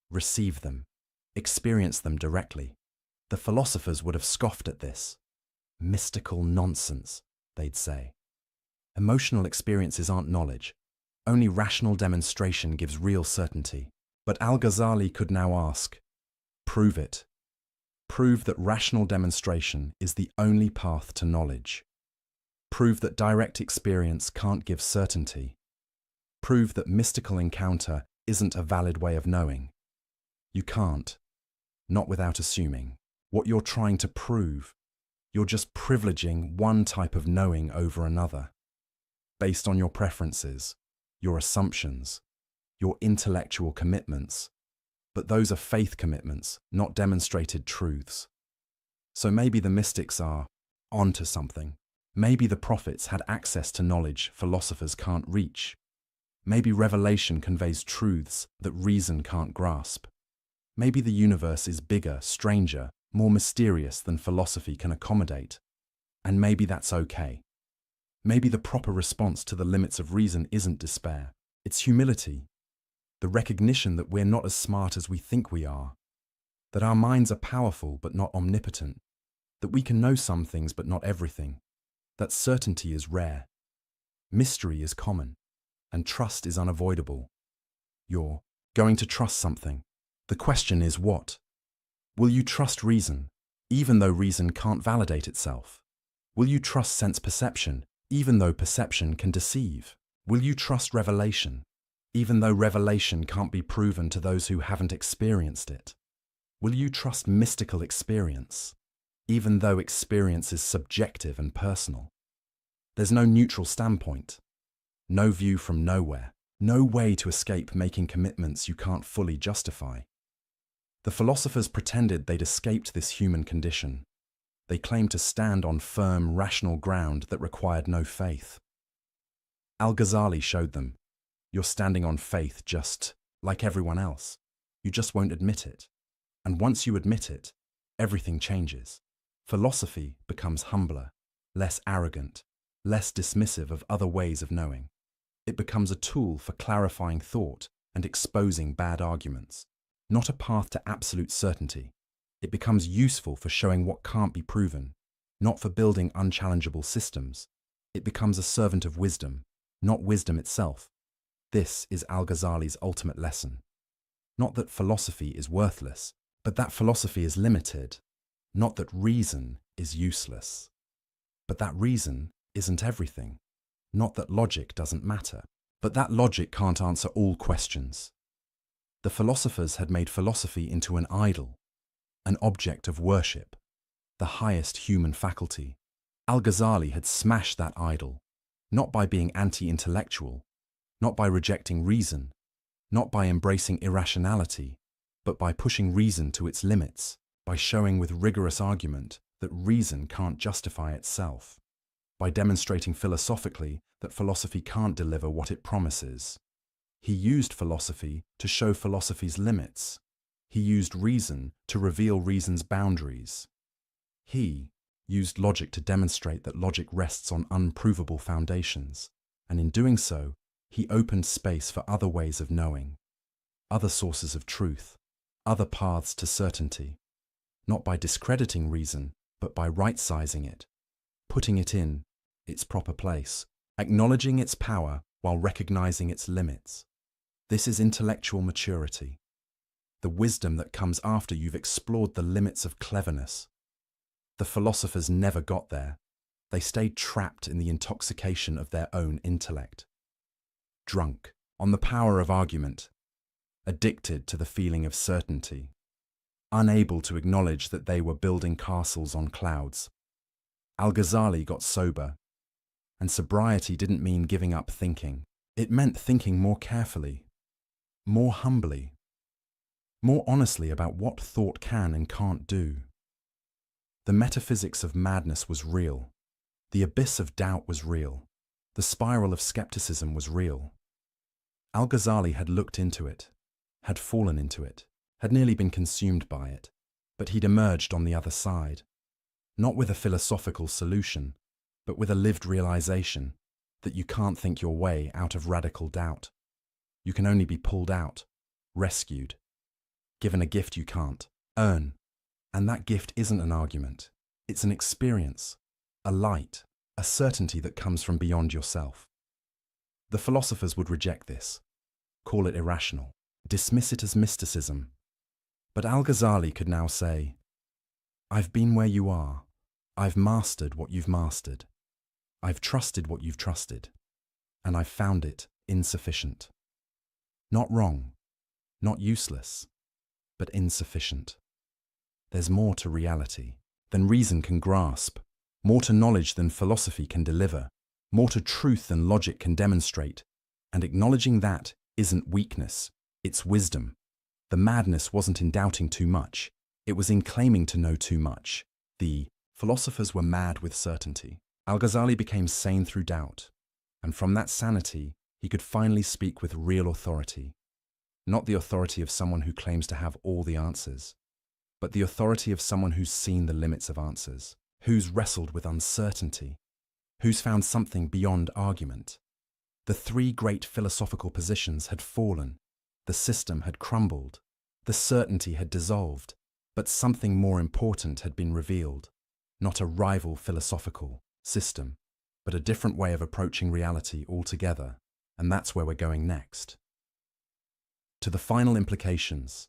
S1: receive them, experience them directly. The philosophers would have scoffed at this. Mystical nonsense, they'd say. Emotional experiences aren't knowledge. Only rational demonstration gives real certainty. But Al-Ghazali could now ask, prove it. Prove that rational demonstration is the only path to knowledge. Prove that direct experience can't give certainty. Prove that mystical encounter isn't a valid way of knowing. You can't, not without assuming. What you're trying to prove, you're just privileging one type of knowing over another, based on your preferences, your assumptions, your intellectual commitments. But those are faith commitments, not demonstrated truths. So maybe the mystics are onto something. Maybe the prophets had access to knowledge philosophers can't reach. Maybe revelation conveys truths that reason can't grasp. Maybe the universe is bigger, stranger, more mysterious than philosophy can accommodate. And maybe that's okay. Maybe the proper response to the limits of reason isn't despair. It's humility. The recognition that we're not as smart as we think we are. That our minds are powerful but not omnipotent. That we can know some things but not everything. That certainty is rare. Mystery is common. And trust is unavoidable. You're going to trust something. The question is what? Will you trust reason, even though reason can't validate itself? Will you trust sense perception, even though perception can deceive? Will you trust revelation, even though revelation can't be proven to those who haven't experienced it? Will you trust mystical experience, even though experience is subjective and personal? There's no neutral standpoint, no view from nowhere, no way to escape making commitments you can't fully justify. The philosophers pretended they'd escaped this human condition. They claimed to stand on firm, rational ground that required no faith. Al-Ghazali showed them, you're standing on faith just like everyone else. You just won't admit it. And once you admit it, everything changes. Philosophy becomes humbler, less arrogant, less dismissive of other ways of knowing. It becomes a tool for clarifying thought and exposing bad arguments. Not a path to absolute certainty. It becomes useful for showing what can't be proven, not for building unchallengeable systems. It becomes a servant of wisdom, not wisdom itself. This is Al-Ghazali's ultimate lesson. Not that philosophy is worthless, but that philosophy is limited. Not that reason is useless, but that reason isn't everything. Not that logic doesn't matter, but that logic can't answer all questions. The philosophers had made philosophy into an idol, an object of worship, the highest human faculty. Al-Ghazali had smashed that idol, not by being anti-intellectual, not by rejecting reason, not by embracing irrationality, but by pushing reason to its limits, by showing with rigorous argument that reason can't justify itself, by demonstrating philosophically that philosophy can't deliver what it promises. He used philosophy to show philosophy's limits. He used reason to reveal reason's boundaries. He used logic to demonstrate that logic rests on unprovable foundations, and in doing so, he opened space for other ways of knowing, other sources of truth, other paths to certainty, not by discrediting reason, but by right-sizing it, putting it in its proper place, acknowledging its power while recognizing its limits. This is intellectual maturity, the wisdom that comes after you've explored the limits of cleverness. The philosophers never got there. They stayed trapped in the intoxication of their own intellect. Drunk on the power of argument, addicted to the feeling of certainty, unable to acknowledge that they were building castles on clouds. Al-Ghazali got sober, and sobriety didn't mean giving up thinking. It meant thinking more carefully, more humbly, more honestly about what thought can and can't do. The metaphysics of madness was real. The abyss of doubt was real. The spiral of skepticism was real. Al-Ghazali had looked into it, had fallen into it, had nearly been consumed by it, but he'd emerged on the other side, not with a philosophical solution, but with a lived realization that you can't think your way out of radical doubt. You can only be pulled out, rescued, given a gift you can't earn. And that gift isn't an argument. It's an experience, a light, a certainty that comes from beyond yourself. The philosophers would reject this, call it irrational, dismiss it as mysticism. But Al-Ghazali could now say, I've been where you are. I've mastered what you've mastered. I've trusted what you've trusted. And I've found it insufficient. Not wrong, not useless, but insufficient. There's more to reality than reason can grasp, more to knowledge than philosophy can deliver, more to truth than logic can demonstrate, and acknowledging that isn't weakness, it's wisdom. The madness wasn't in doubting too much, it was in claiming to know too much. The philosophers were mad with certainty. Al-Ghazali became sane through doubt, and from that sanity he could finally speak with real authority. not the authority of someone who claims to have all the answers, but the authority of someone who's seen the limits of answers, who's wrestled with uncertainty, who's found something beyond argument. The three great philosophical positions had fallen, the system had crumbled, the certainty had dissolved, but something more important had been revealed, not a rival philosophical system, but a different way of approaching reality altogether, and that's where we're going next. To the final implications,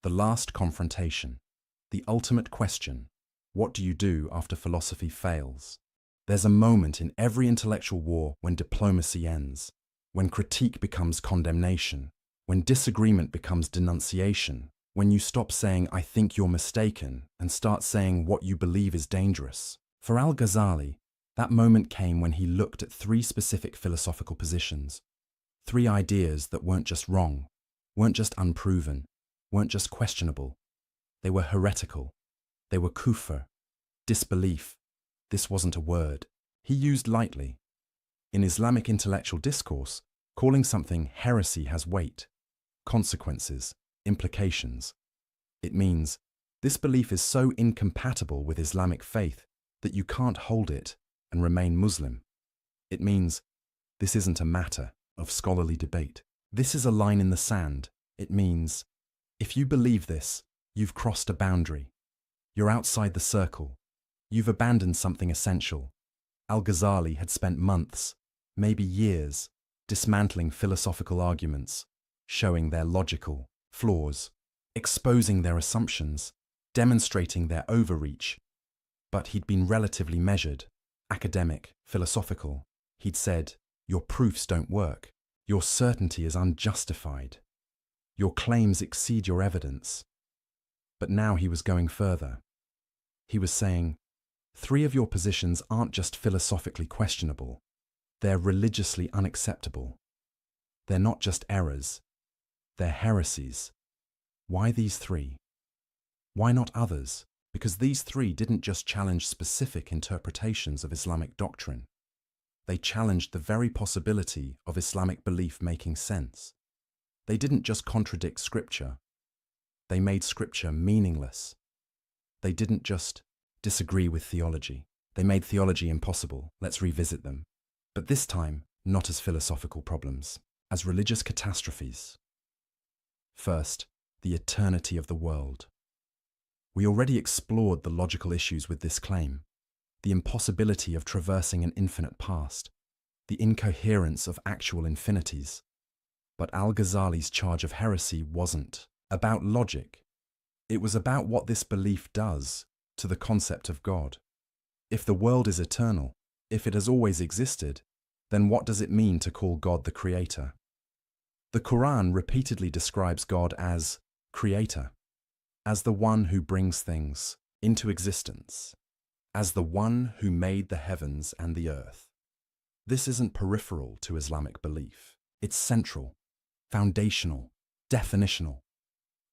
S1: the last confrontation, the ultimate question, what do you do after philosophy fails? There's a moment in every intellectual war when diplomacy ends, when critique becomes condemnation, when disagreement becomes denunciation, when you stop saying, "I think you're mistaken," and start saying what you believe is dangerous. For Al-Ghazali, that moment came when he looked at three specific philosophical positions, three ideas that weren't just wrong, weren't just unproven, weren't just questionable. They were heretical. They were kufr, disbelief. This wasn't a word he used lightly. In Islamic intellectual discourse, calling something heresy has weight, consequences, implications. It means this belief is so incompatible with Islamic faith that you can't hold it and remain Muslim. It means this isn't a matter of scholarly debate. This is a line in the sand. It means if you believe this, you've crossed a boundary. You're outside the circle. You've abandoned something essential. Al-Ghazali had spent months, maybe years, dismantling philosophical arguments, showing their logical flaws, exposing their assumptions, demonstrating their overreach. But he'd been relatively measured, academic, philosophical. He'd said, "Your proofs don't work. Your certainty is unjustified. Your claims exceed your evidence." But now he was going further. He was saying, three of your positions aren't just philosophically questionable, they're religiously unacceptable. They're not just errors, they're heresies. Why these three? Why not others? Because these three didn't just challenge specific interpretations of Islamic doctrine. They challenged the very possibility of Islamic belief making sense. They didn't just contradict scripture. They made scripture meaningless. They didn't just disagree with theology. They made theology impossible. Let's revisit them. But this time, not as philosophical problems, as religious catastrophes. First, the eternity of the world. We already explored the logical issues with this claim, the impossibility of traversing an infinite past, the incoherence of actual infinities. But Al-Ghazali's charge of heresy wasn't about logic. It was about what this belief does to the concept of God. If the world is eternal, if it has always existed, then what does it mean to call God the Creator? The Quran repeatedly describes God as Creator, as the one who brings things into existence, as the one who made the heavens and the earth. This isn't peripheral to Islamic belief. It's central, foundational, definitional.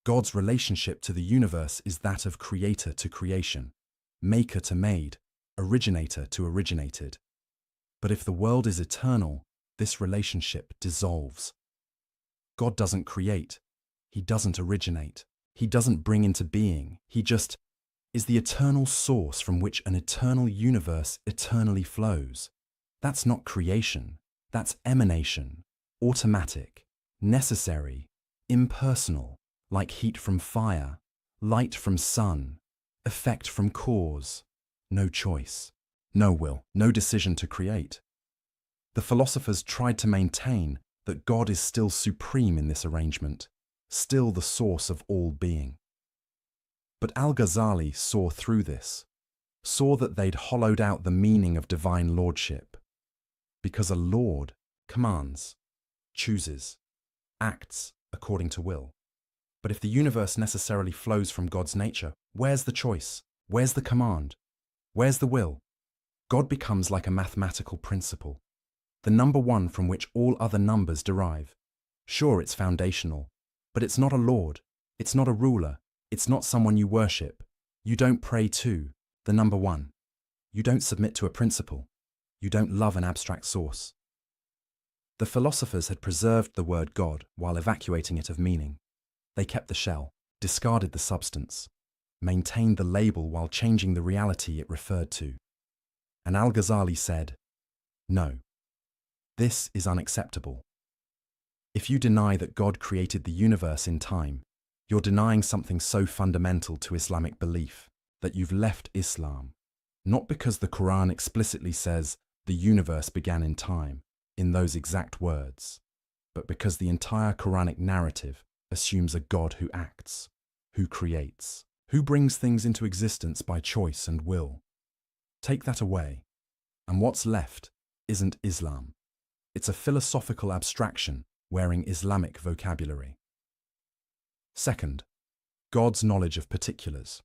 S1: God's relationship to the universe is that of creator to creation, maker to made, originator to originated. But if the world is eternal, this relationship dissolves. God doesn't create. He doesn't originate. He doesn't bring into being. He just is the eternal source from which an eternal universe eternally flows. That's not creation. That's emanation, automatic, necessary, impersonal, like heat from fire, light from sun, effect from cause. No choice, no will, no decision to create. The philosophers tried to maintain that God is still supreme in this arrangement, still the source of all being. But Al-Ghazali saw through this, saw that they'd hollowed out the meaning of divine lordship. Because a lord commands, chooses, acts according to will. But if the universe necessarily flows from God's nature, where's the choice? Where's the command? Where's the will? God becomes like a mathematical principle, the number one from which all other numbers derive. Sure, it's foundational, but it's not a lord, it's not a ruler, it's not someone you worship. You don't pray to the number one. You don't submit to a principle. You don't love an abstract source. The philosophers had preserved the word God while evacuating it of meaning. They kept the shell, discarded the substance, maintained the label while changing the reality it referred to. And Al-Ghazali said, "No, this is unacceptable. If you deny that God created the universe in time, you're denying something so fundamental to Islamic belief that you've left Islam, not because the Quran explicitly says the universe began in time, in those exact words, but because the entire Quranic narrative assumes a God who acts, who creates, who brings things into existence by choice and will. Take that away, and what's left isn't Islam. It's a philosophical abstraction wearing Islamic vocabulary." Second, God's knowledge of particulars.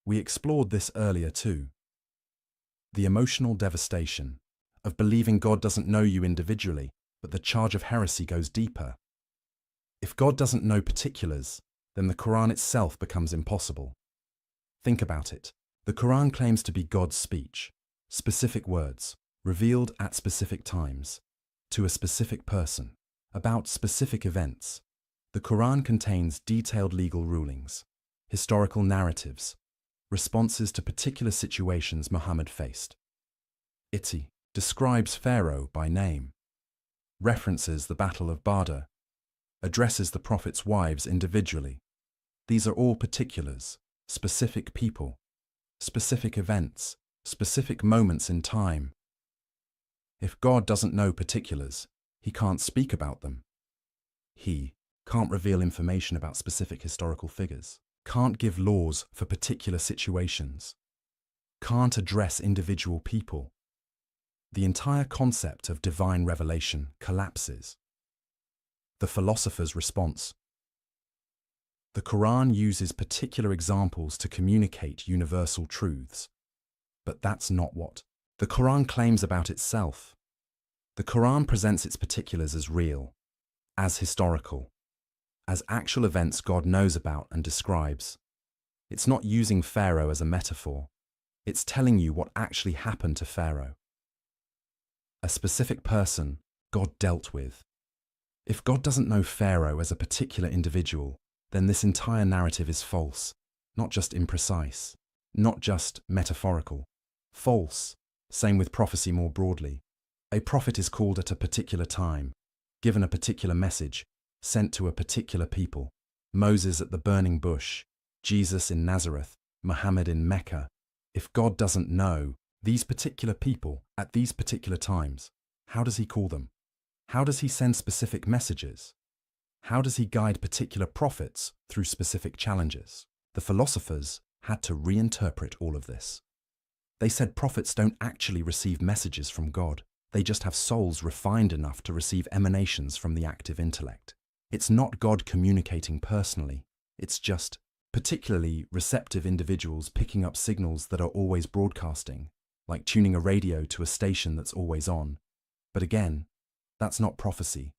S1: We explored this earlier too. The emotional devastation of believing God doesn't know you individually, but the charge of heresy goes deeper. If God doesn't know particulars, then the Quran itself becomes impossible. Think about it. The Quran claims to be God's speech, specific words, revealed at specific times, to a specific person, about specific events. The Quran contains detailed legal rulings, historical narratives, responses to particular situations Muhammad faced. It describes Pharaoh by name, references the Battle of Badr, addresses the Prophet's wives individually. These are all particulars, specific people, specific events, specific moments in time. If God doesn't know particulars, he can't speak about them. He can't reveal information about specific historical figures, can't give laws for particular situations, can't address individual people. The entire concept of divine revelation collapses. The philosopher's response. The Quran uses particular examples to communicate universal truths, but that's not what the Quran claims about itself. The Quran presents its particulars as real, as historical, as actual events God knows about and describes. It's not using Pharaoh as a metaphor. It's telling you what actually happened to Pharaoh. A specific person God dealt with. If God doesn't know Pharaoh as a particular individual, then this entire narrative is false, not just imprecise, not just metaphorical. False. Same with prophecy more broadly. A prophet is called at a particular time, given a particular message, sent to a particular people. Moses at the burning bush, Jesus in Nazareth, Muhammad in Mecca. If God doesn't know these particular people at these particular times, how does he call them? How does he send specific messages? How does he guide particular prophets through specific challenges? The philosophers had to reinterpret all of this. They said prophets don't actually receive messages from God. They just have souls refined enough to receive emanations from the active intellect. It's not God communicating personally. It's just particularly receptive individuals picking up signals that are always broadcasting, like tuning a radio to a station that's always on. But again, that's not prophecy.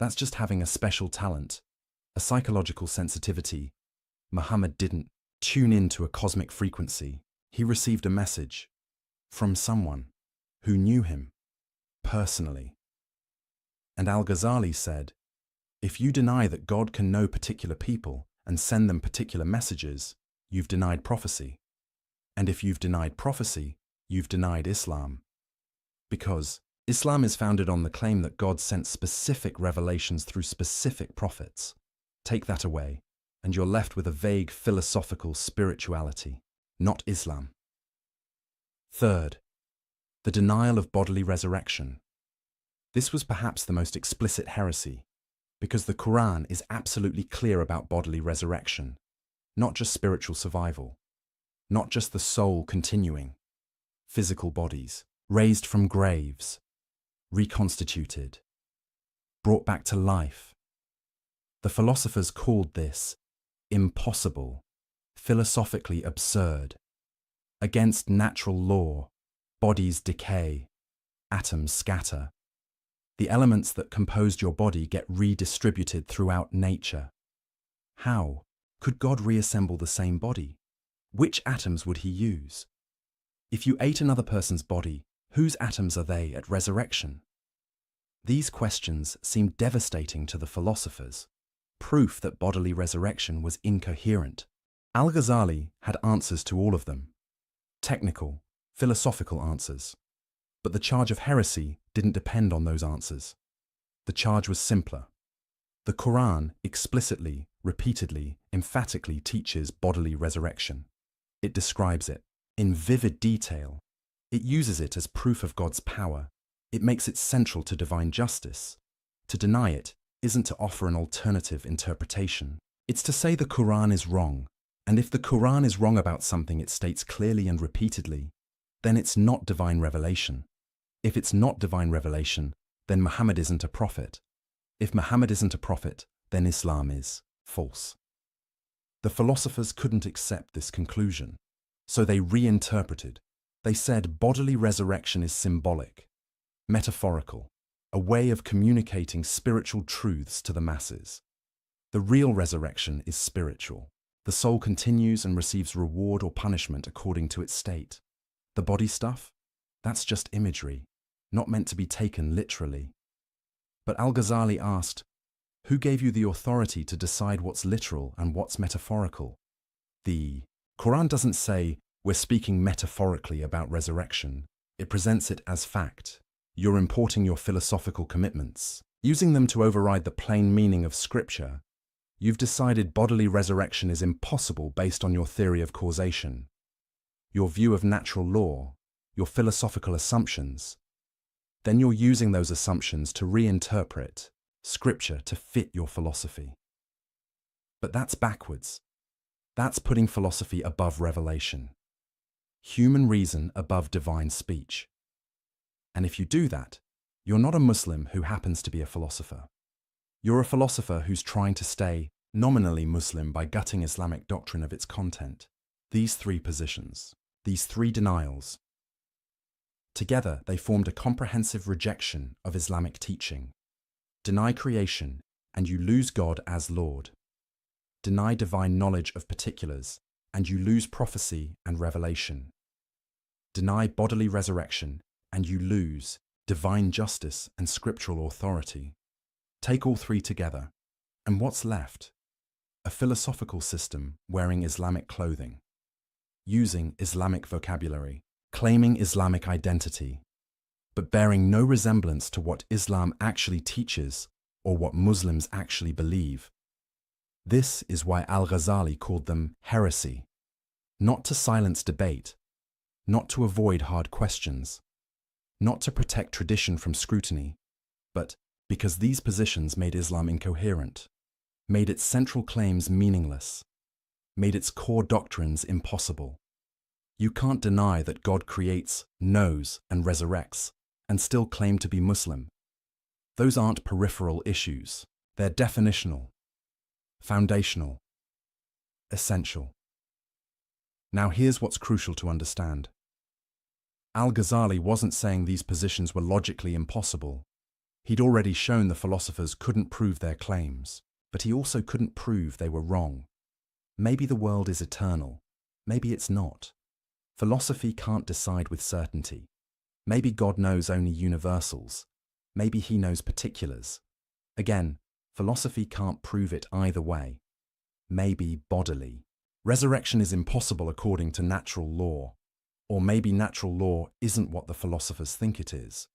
S1: That's just having a special talent, a psychological sensitivity. Muhammad didn't tune in to a cosmic frequency. He received a message from someone who knew him personally. And Al-Ghazali said, if you deny that God can know particular people and send them particular messages, you've denied prophecy. And if you've denied prophecy, you've denied Islam. Because Islam is founded on the claim that God sent specific revelations through specific prophets. Take that away, and you're left with a vague philosophical spirituality, not Islam. Third, the denial of bodily resurrection. This was perhaps the most explicit heresy, because the Quran is absolutely clear about bodily resurrection, not just spiritual survival, not just the soul continuing, physical bodies, raised from graves, reconstituted, brought back to life. The philosophers called this impossible, philosophically absurd, against natural law. Bodies decay, atoms scatter. The elements that composed your body get redistributed throughout nature. How could God reassemble the same body? Which atoms would he use? If you ate another person's body, whose atoms are they at resurrection? These questions seemed devastating to the philosophers, proof that bodily resurrection was incoherent. Al-Ghazali had answers to all of them, technical, philosophical answers. But the charge of heresy didn't depend on those answers. The charge was simpler. The Quran explicitly, repeatedly, emphatically teaches bodily resurrection. It describes it in vivid detail. It uses it as proof of God's power. It makes it central to divine justice. To deny it isn't to offer an alternative interpretation. It's to say the Quran is wrong. And if the Quran is wrong about something it states clearly and repeatedly, then it's not divine revelation. If it's not divine revelation, then Muhammad isn't a prophet. If Muhammad isn't a prophet, then Islam is false. The philosophers couldn't accept this conclusion, so they reinterpreted. They said bodily resurrection is symbolic, metaphorical, a way of communicating spiritual truths to the masses. The real resurrection is spiritual. The soul continues and receives reward or punishment according to its state. The body stuff? That's just imagery, not meant to be taken literally. But Al-Ghazali asked, who gave you the authority to decide what's literal and what's metaphorical? The Quran doesn't say, we're speaking metaphorically about resurrection. It presents it as fact. You're importing your philosophical commitments, using them to override the plain meaning of Scripture. You've decided bodily resurrection is impossible based on your theory of causation, your view of natural law, your philosophical assumptions. Then you're using those assumptions to reinterpret Scripture to fit your philosophy. But that's backwards. That's putting philosophy above revelation, human reason above divine speech. And if you do that, you're not a Muslim who happens to be a philosopher. You're a philosopher who's trying to stay nominally Muslim by gutting Islamic doctrine of its content. These three positions, these three denials, together they formed a comprehensive rejection of Islamic teaching. Deny creation, and you lose God as Lord. Deny divine knowledge of particulars, and you lose prophecy and revelation. Deny bodily resurrection, and you lose divine justice and scriptural authority. Take all three together, and what's left? A philosophical system wearing Islamic clothing, using Islamic vocabulary, claiming Islamic identity, but bearing no resemblance to what Islam actually teaches or what Muslims actually believe. This is why Al-Ghazali called them heresy, not to silence debate, not to avoid hard questions, not to protect tradition from scrutiny, but because these positions made Islam incoherent, made its central claims meaningless, made its core doctrines impossible. You can't deny that God creates, knows, and resurrects, and still claim to be Muslim. Those aren't peripheral issues. They're definitional, foundational, essential. Now here's what's crucial to understand. Al-Ghazali wasn't saying these positions were logically impossible. He'd already shown the philosophers couldn't prove their claims, but he also couldn't prove they were wrong. Maybe the world is eternal. Maybe it's not. Philosophy can't decide with certainty. Maybe God knows only universals. Maybe he knows particulars. Again, philosophy can't prove it either way. Maybe bodily. Resurrection is impossible according to natural law. Or maybe natural law isn't what the philosophers think it is.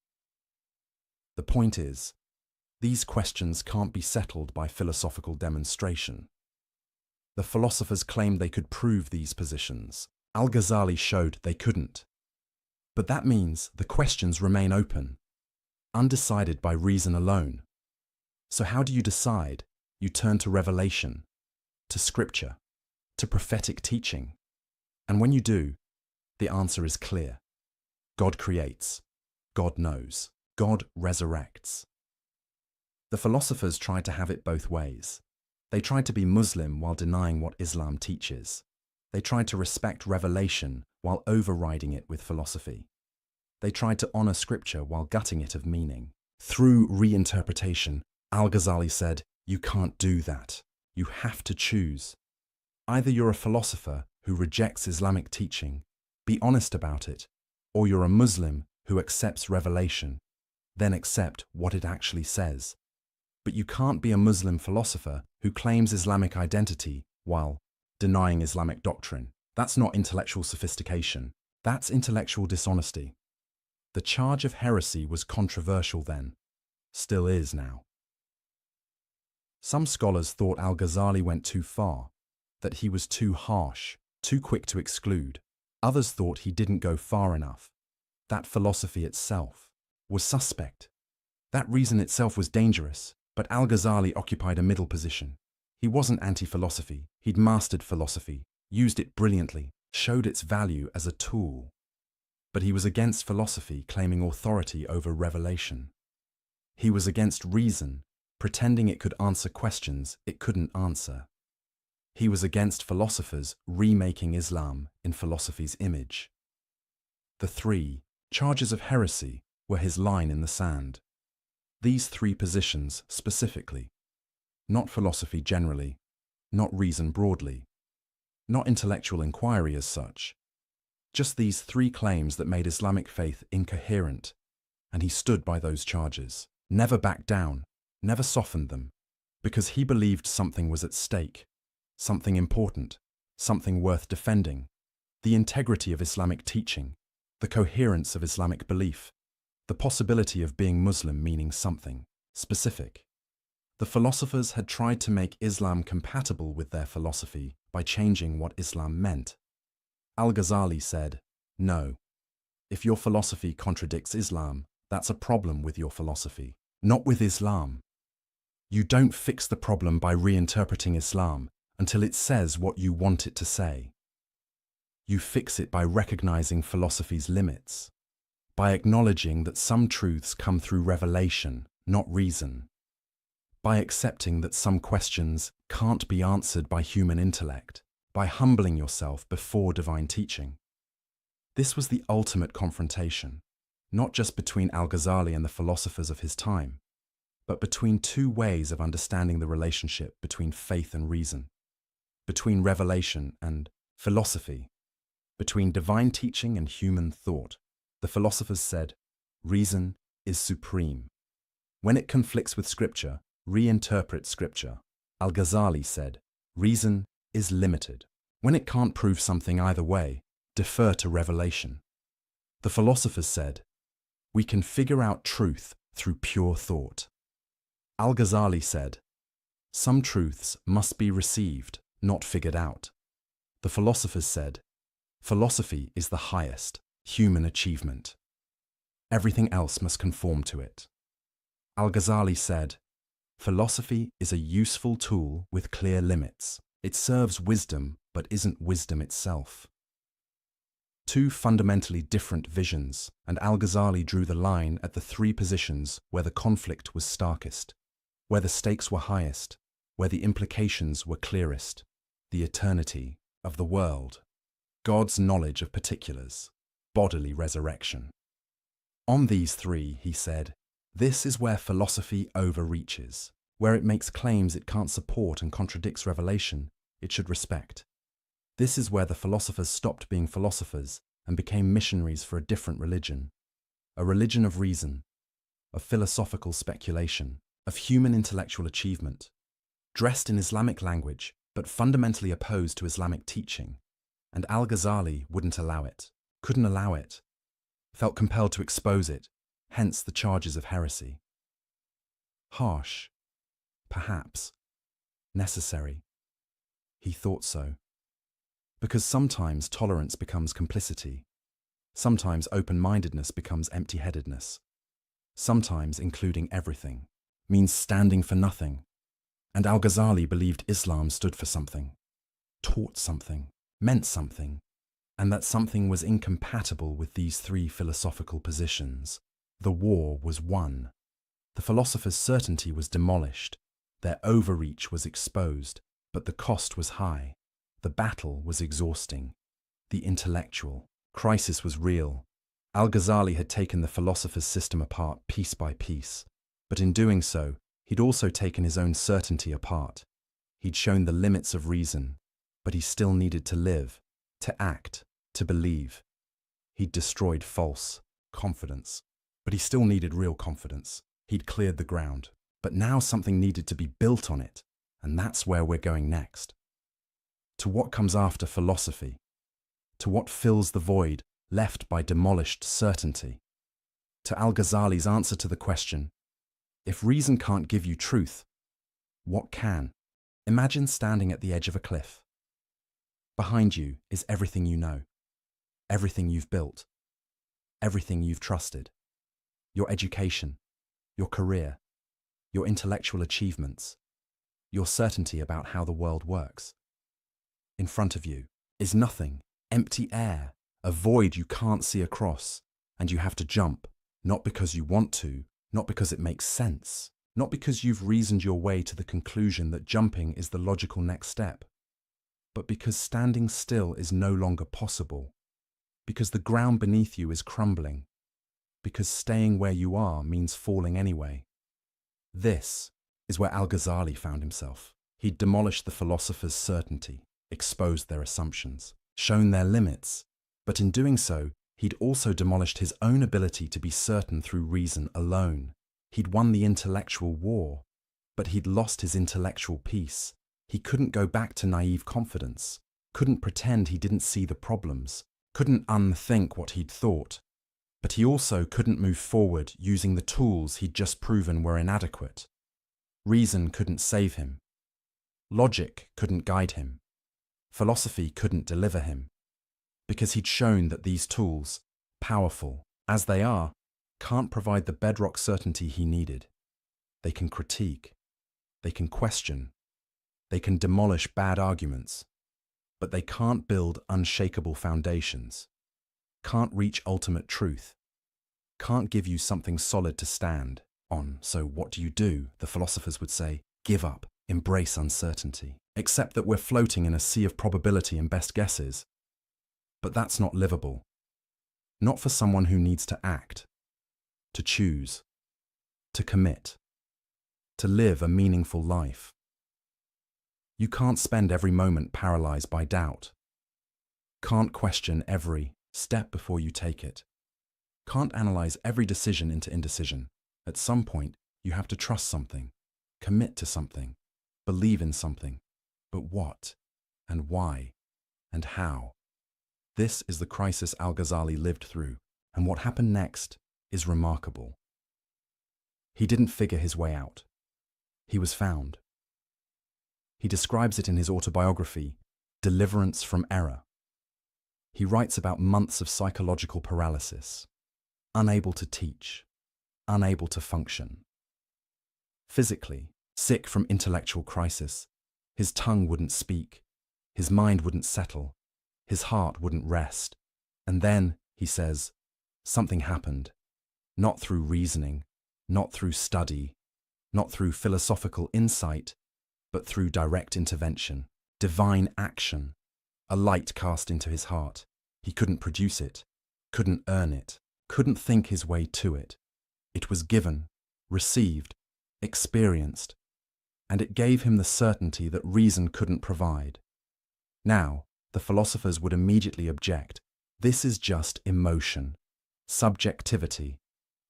S1: The point is, these questions can't be settled by philosophical demonstration. The philosophers claimed they could prove these positions. Al-Ghazali showed they couldn't. But that means the questions remain open, undecided by reason alone. So how do you decide? You turn to revelation, to scripture, to prophetic teaching. And when you do, the answer is clear. God creates. God knows. God resurrects. The philosophers tried to have it both ways. They tried to be Muslim while denying what Islam teaches. They tried to respect revelation while overriding it with philosophy. They tried to honor scripture while gutting it of meaning. Through reinterpretation, Al-Ghazali said, you can't do that. You have to choose. Either you're a philosopher who rejects Islamic teaching, be honest about it, or you're a Muslim who accepts revelation, then accept what it actually says. But you can't be a Muslim philosopher who claims Islamic identity while denying Islamic doctrine. That's not intellectual sophistication. That's intellectual dishonesty. The charge of heresy was controversial then, still is now. Some scholars thought Al-Ghazali went too far, that he was too harsh, too quick to exclude. Others thought he didn't go far enough. That philosophy itself was suspect. That reason itself was dangerous, but Al-Ghazali occupied a middle position. He wasn't anti-philosophy, he'd mastered philosophy, used it brilliantly, showed its value as a tool. But he was against philosophy claiming authority over revelation. He was against reason, pretending it could answer questions it couldn't answer. He was against philosophers remaking Islam in philosophy's image. The three charges of heresy were his line in the sand. These three positions specifically, not philosophy generally, not reason broadly, not intellectual inquiry as such, just these three claims that made Islamic faith incoherent, and he stood by those charges, never backed down, never softened them, because he believed something was at stake, something important, something worth defending, the integrity of Islamic teaching, the coherence of Islamic belief, the possibility of being Muslim meaning something specific. The philosophers had tried to make Islam compatible with their philosophy by changing what Islam meant. Al-Ghazali said, "No, if your philosophy contradicts Islam, that's a problem with your philosophy, not with Islam. You don't fix the problem by reinterpreting Islam until it says what you want it to say. You fix it by recognizing philosophy's limits, by acknowledging that some truths come through revelation, not reason, by accepting that some questions can't be answered by human intellect, by humbling yourself before divine teaching." This was the ultimate confrontation, not just between Al-Ghazali and the philosophers of his time, but between two ways of understanding the relationship between faith and reason, between revelation and philosophy, between divine teaching and human thought. The philosophers said, reason is supreme. When it conflicts with Scripture, reinterpret Scripture. Al-Ghazali said, reason is limited. When it can't prove something either way, defer to revelation. The philosophers said, we can figure out truth through pure thought. Al-Ghazali said, some truths must be received, not figured out. The philosophers said, philosophy is the highest human achievement. Everything else must conform to it. Al-Ghazali said, philosophy is a useful tool with clear limits. It serves wisdom, but isn't wisdom itself. Two fundamentally different visions, and Al-Ghazali drew the line at the three positions where the conflict was starkest, where the stakes were highest, where the implications were clearest: the eternity of the world, God's knowledge of particulars, bodily resurrection. On these three, he said, this is where philosophy overreaches, where it makes claims it can't support and contradicts revelation it should respect. This is where the philosophers stopped being philosophers and became missionaries for a different religion, a religion of reason, of philosophical speculation, of human intellectual achievement, dressed in Islamic language but fundamentally opposed to Islamic teaching. And Al-Ghazali wouldn't allow it, couldn't allow it, felt compelled to expose it, hence the charges of heresy. Harsh, perhaps, necessary. He thought so. Because sometimes tolerance becomes complicity. Sometimes open-mindedness becomes empty-headedness. Sometimes including everything means standing for nothing. And Al-Ghazali believed Islam stood for something, taught something, meant something, and that something was incompatible with these three philosophical positions. The war was won. The philosophers' certainty was demolished. Their overreach was exposed, but the cost was high. The battle was exhausting. The intellectual crisis was real. Al-Ghazali had taken the philosopher's system apart piece by piece, but in doing so, he'd also taken his own certainty apart. He'd shown the limits of reason, but he still needed to live, to act, to believe. He'd destroyed false confidence. But he still needed real confidence. He'd cleared the ground. But now something needed to be built on it, and that's where we're going next. To what comes after philosophy. To what fills the void left by demolished certainty. To Al-Ghazali's answer to the question, if reason can't give you truth, what can? Imagine standing at the edge of a cliff. Behind you is everything you know, everything you've built, everything you've trusted, your education, your career, your intellectual achievements, your certainty about how the world works. In front of you is nothing, empty air, a void you can't see across, and you have to jump, not because you want to, not because it makes sense, not because you've reasoned your way to the conclusion that jumping is the logical next step, but because standing still is no longer possible, because the ground beneath you is crumbling, because staying where you are means falling anyway. This is where Al-Ghazali found himself. He'd demolished the philosophers' certainty, exposed their assumptions, shown their limits, but in doing so, he'd also demolished his own ability to be certain through reason alone. He'd won the intellectual war, but he'd lost his intellectual peace. He couldn't go back to naive confidence, couldn't pretend he didn't see the problems, couldn't unthink what he'd thought. But he also couldn't move forward using the tools he'd just proven were inadequate. Reason couldn't save him. Logic couldn't guide him. Philosophy couldn't deliver him. Because he'd shown that these tools, powerful as they are, can't provide the bedrock certainty he needed. They can critique. They can question. They can demolish bad arguments. But they can't build unshakable foundations. Can't reach ultimate truth. Can't give you something solid to stand on. So what do? The philosophers would say, give up, embrace uncertainty. Accept that we're floating in a sea of probability and best guesses. But that's not livable. Not for someone who needs to act, to choose, to commit, to live a meaningful life. You can't spend every moment paralyzed by doubt. Can't question every step before you take it. Can't analyze every decision into indecision. At some point, you have to trust something, commit to something, believe in something. But what, and why, and how? This is the crisis Al-Ghazali lived through, and what happened next is remarkable. He didn't figure his way out. He was found. He describes it in his autobiography, Deliverance from Error. He writes about months of psychological paralysis, unable to teach, unable to function. Physically, sick from intellectual crisis, his tongue wouldn't speak, his mind wouldn't settle, his heart wouldn't rest. And then, he says, something happened, not through reasoning, not through study, not through philosophical insight, but through direct intervention, divine action, a light cast into his heart. He couldn't produce it, couldn't earn it, couldn't think his way to it. It was given, received, experienced, and it gave him the certainty that reason couldn't provide. Now, the philosophers would immediately object. This is just emotion, subjectivity,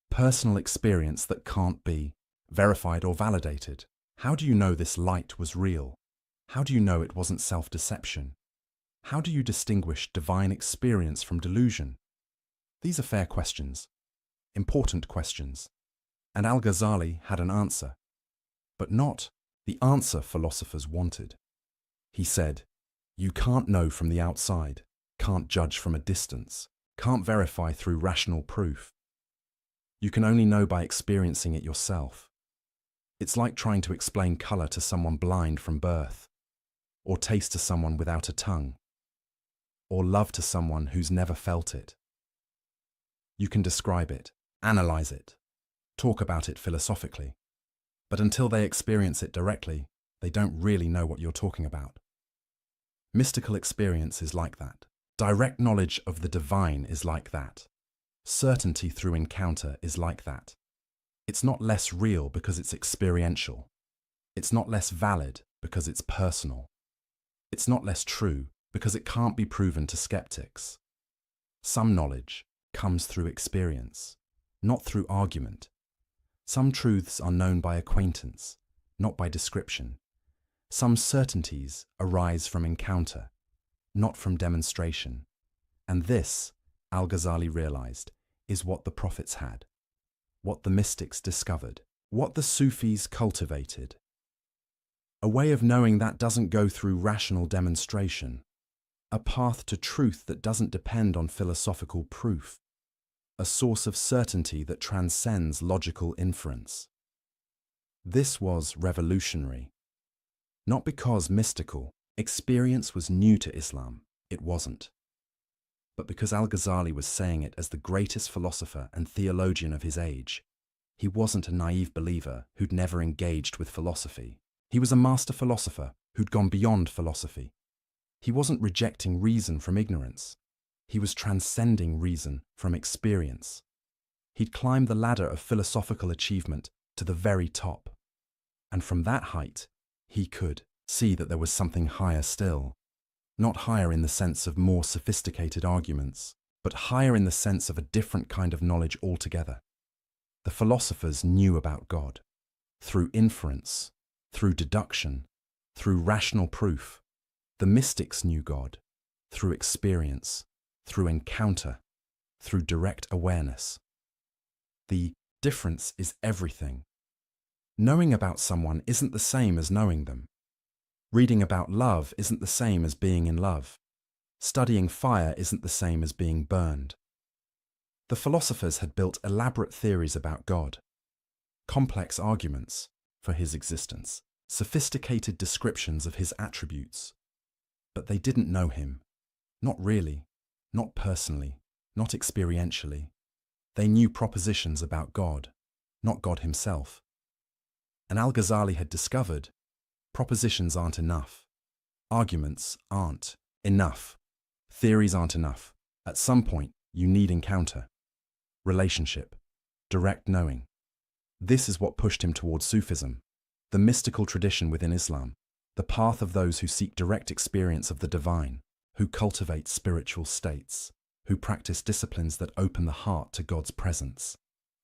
S1: personal experience that can't be verified or validated. How do you know this light was real? How do you know it wasn't self-deception? How do you distinguish divine experience from delusion? These are fair questions, important questions, and Al-Ghazali had an answer, but not the answer philosophers wanted. He said, you can't know from the outside, can't judge from a distance, can't verify through rational proof. You can only know by experiencing it yourself. It's like trying to explain color to someone blind from birth, or taste to someone without a tongue, or love to someone who's never felt it. You can describe it, analyze it, talk about it philosophically, but until they experience it directly, they don't really know what you're talking about. Mystical experience is like that. Direct knowledge of the divine is like that. Certainty through encounter is like that. It's not less real because it's experiential. It's not less valid because it's personal. It's not less true because it can't be proven to skeptics. Some knowledge comes through experience, not through argument. Some truths are known by acquaintance, not by description. Some certainties arise from encounter, not from demonstration. And this, Al-Ghazali realized, is what the prophets had, what the mystics discovered, what the Sufis cultivated. A way of knowing that doesn't go through rational demonstration, a path to truth that doesn't depend on philosophical proof, a source of certainty that transcends logical inference. This was revolutionary. Not because mystical experience was new to Islam, it wasn't, but because Al-Ghazali was saying it as the greatest philosopher and theologian of his age. He wasn't a naive believer who'd never engaged with philosophy. He was a master philosopher who'd gone beyond philosophy. He wasn't rejecting reason from ignorance. He was transcending reason from experience. He'd climbed the ladder of philosophical achievement to the very top. And from that height, he could see that there was something higher still. Not higher in the sense of more sophisticated arguments, but higher in the sense of a different kind of knowledge altogether. The philosophers knew about God, through inference, through deduction, through rational proof. The mystics knew God, through experience, through encounter, through direct awareness. The difference is everything. Knowing about someone isn't the same as knowing them. Reading about love isn't the same as being in love. Studying fire isn't the same as being burned. The philosophers had built elaborate theories about God, complex arguments for his existence, sophisticated descriptions of his attributes. But they didn't know him. Not really, not personally, not experientially. They knew propositions about God, not God himself. And Al-Ghazali had discovered propositions aren't enough. Arguments aren't enough. Theories aren't enough. At some point, you need encounter, relationship, direct knowing. This is what pushed him towards Sufism, the mystical tradition within Islam, the path of those who seek direct experience of the divine, who cultivate spiritual states, who practice disciplines that open the heart to God's presence.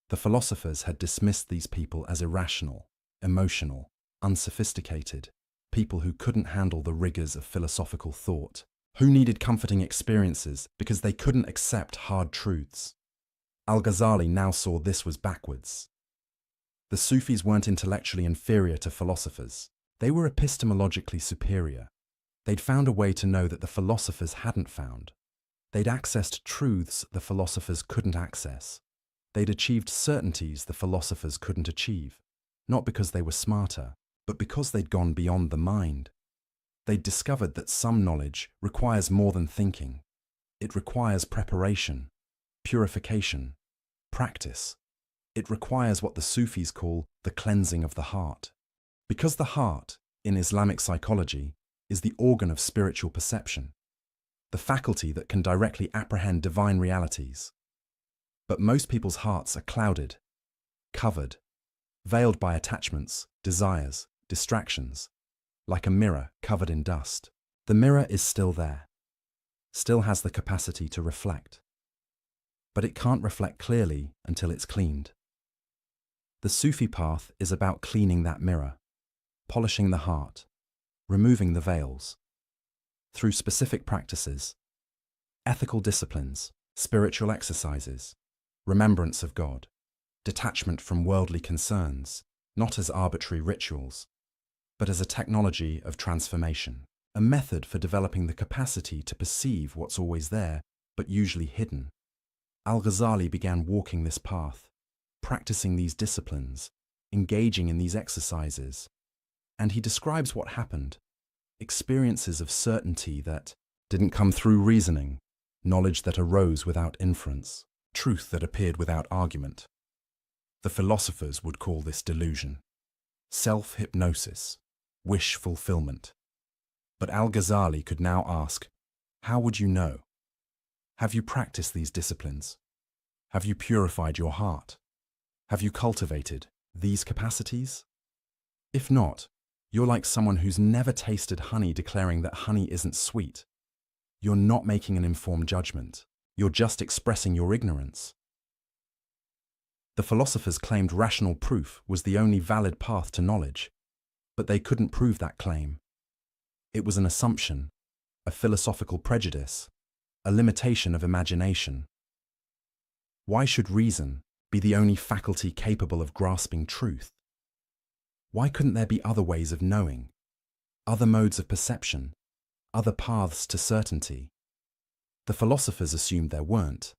S1: The philosophers had dismissed these people as irrational, emotional, unsophisticated, people who couldn't handle the rigors of philosophical thought, who needed comforting experiences because they couldn't accept hard truths. Al-Ghazali now saw this was backwards. The Sufis weren't intellectually inferior to philosophers. They were epistemologically superior. They'd found a way to know that the philosophers hadn't found. They'd accessed truths the philosophers couldn't access. They'd achieved certainties the philosophers couldn't achieve, not because they were smarter, but because they'd gone beyond the mind. They'd discovered that some knowledge requires more than thinking. It requires preparation, purification, practice. It requires what the Sufis call the cleansing of the heart. Because the heart, in Islamic psychology, is the organ of spiritual perception, the faculty that can directly apprehend divine realities. But most people's hearts are clouded, covered, veiled by attachments, desires, distractions, like a mirror covered in dust. The mirror is still there, still has the capacity to reflect, but it can't reflect clearly until it's cleaned. The Sufi path is about cleaning that mirror, polishing the heart, removing the veils. Through specific practices, ethical disciplines, spiritual exercises, remembrance of God, detachment from worldly concerns, not as arbitrary rituals, but as a technology of transformation, a method for developing the capacity to perceive what's always there, but usually hidden. Al-Ghazali began walking this path, practicing these disciplines, engaging in these exercises, and he describes what happened, experiences of certainty that didn't come through reasoning, knowledge that arose without inference, truth that appeared without argument. The philosophers would call this delusion, self-hypnosis, wish fulfillment. But Al-Ghazali could now ask, how would you know? Have you practiced these disciplines? Have you purified your heart? Have you cultivated these capacities? If not, you're like someone who's never tasted honey declaring that honey isn't sweet. You're not making an informed judgment. You're just expressing your ignorance. The philosophers claimed rational proof was the only valid path to knowledge, but they couldn't prove that claim. It was an assumption, a philosophical prejudice, a limitation of imagination. Why should reason be the only faculty capable of grasping truth? Why couldn't there be other ways of knowing, other modes of perception, other paths to certainty? The philosophers assumed there weren't,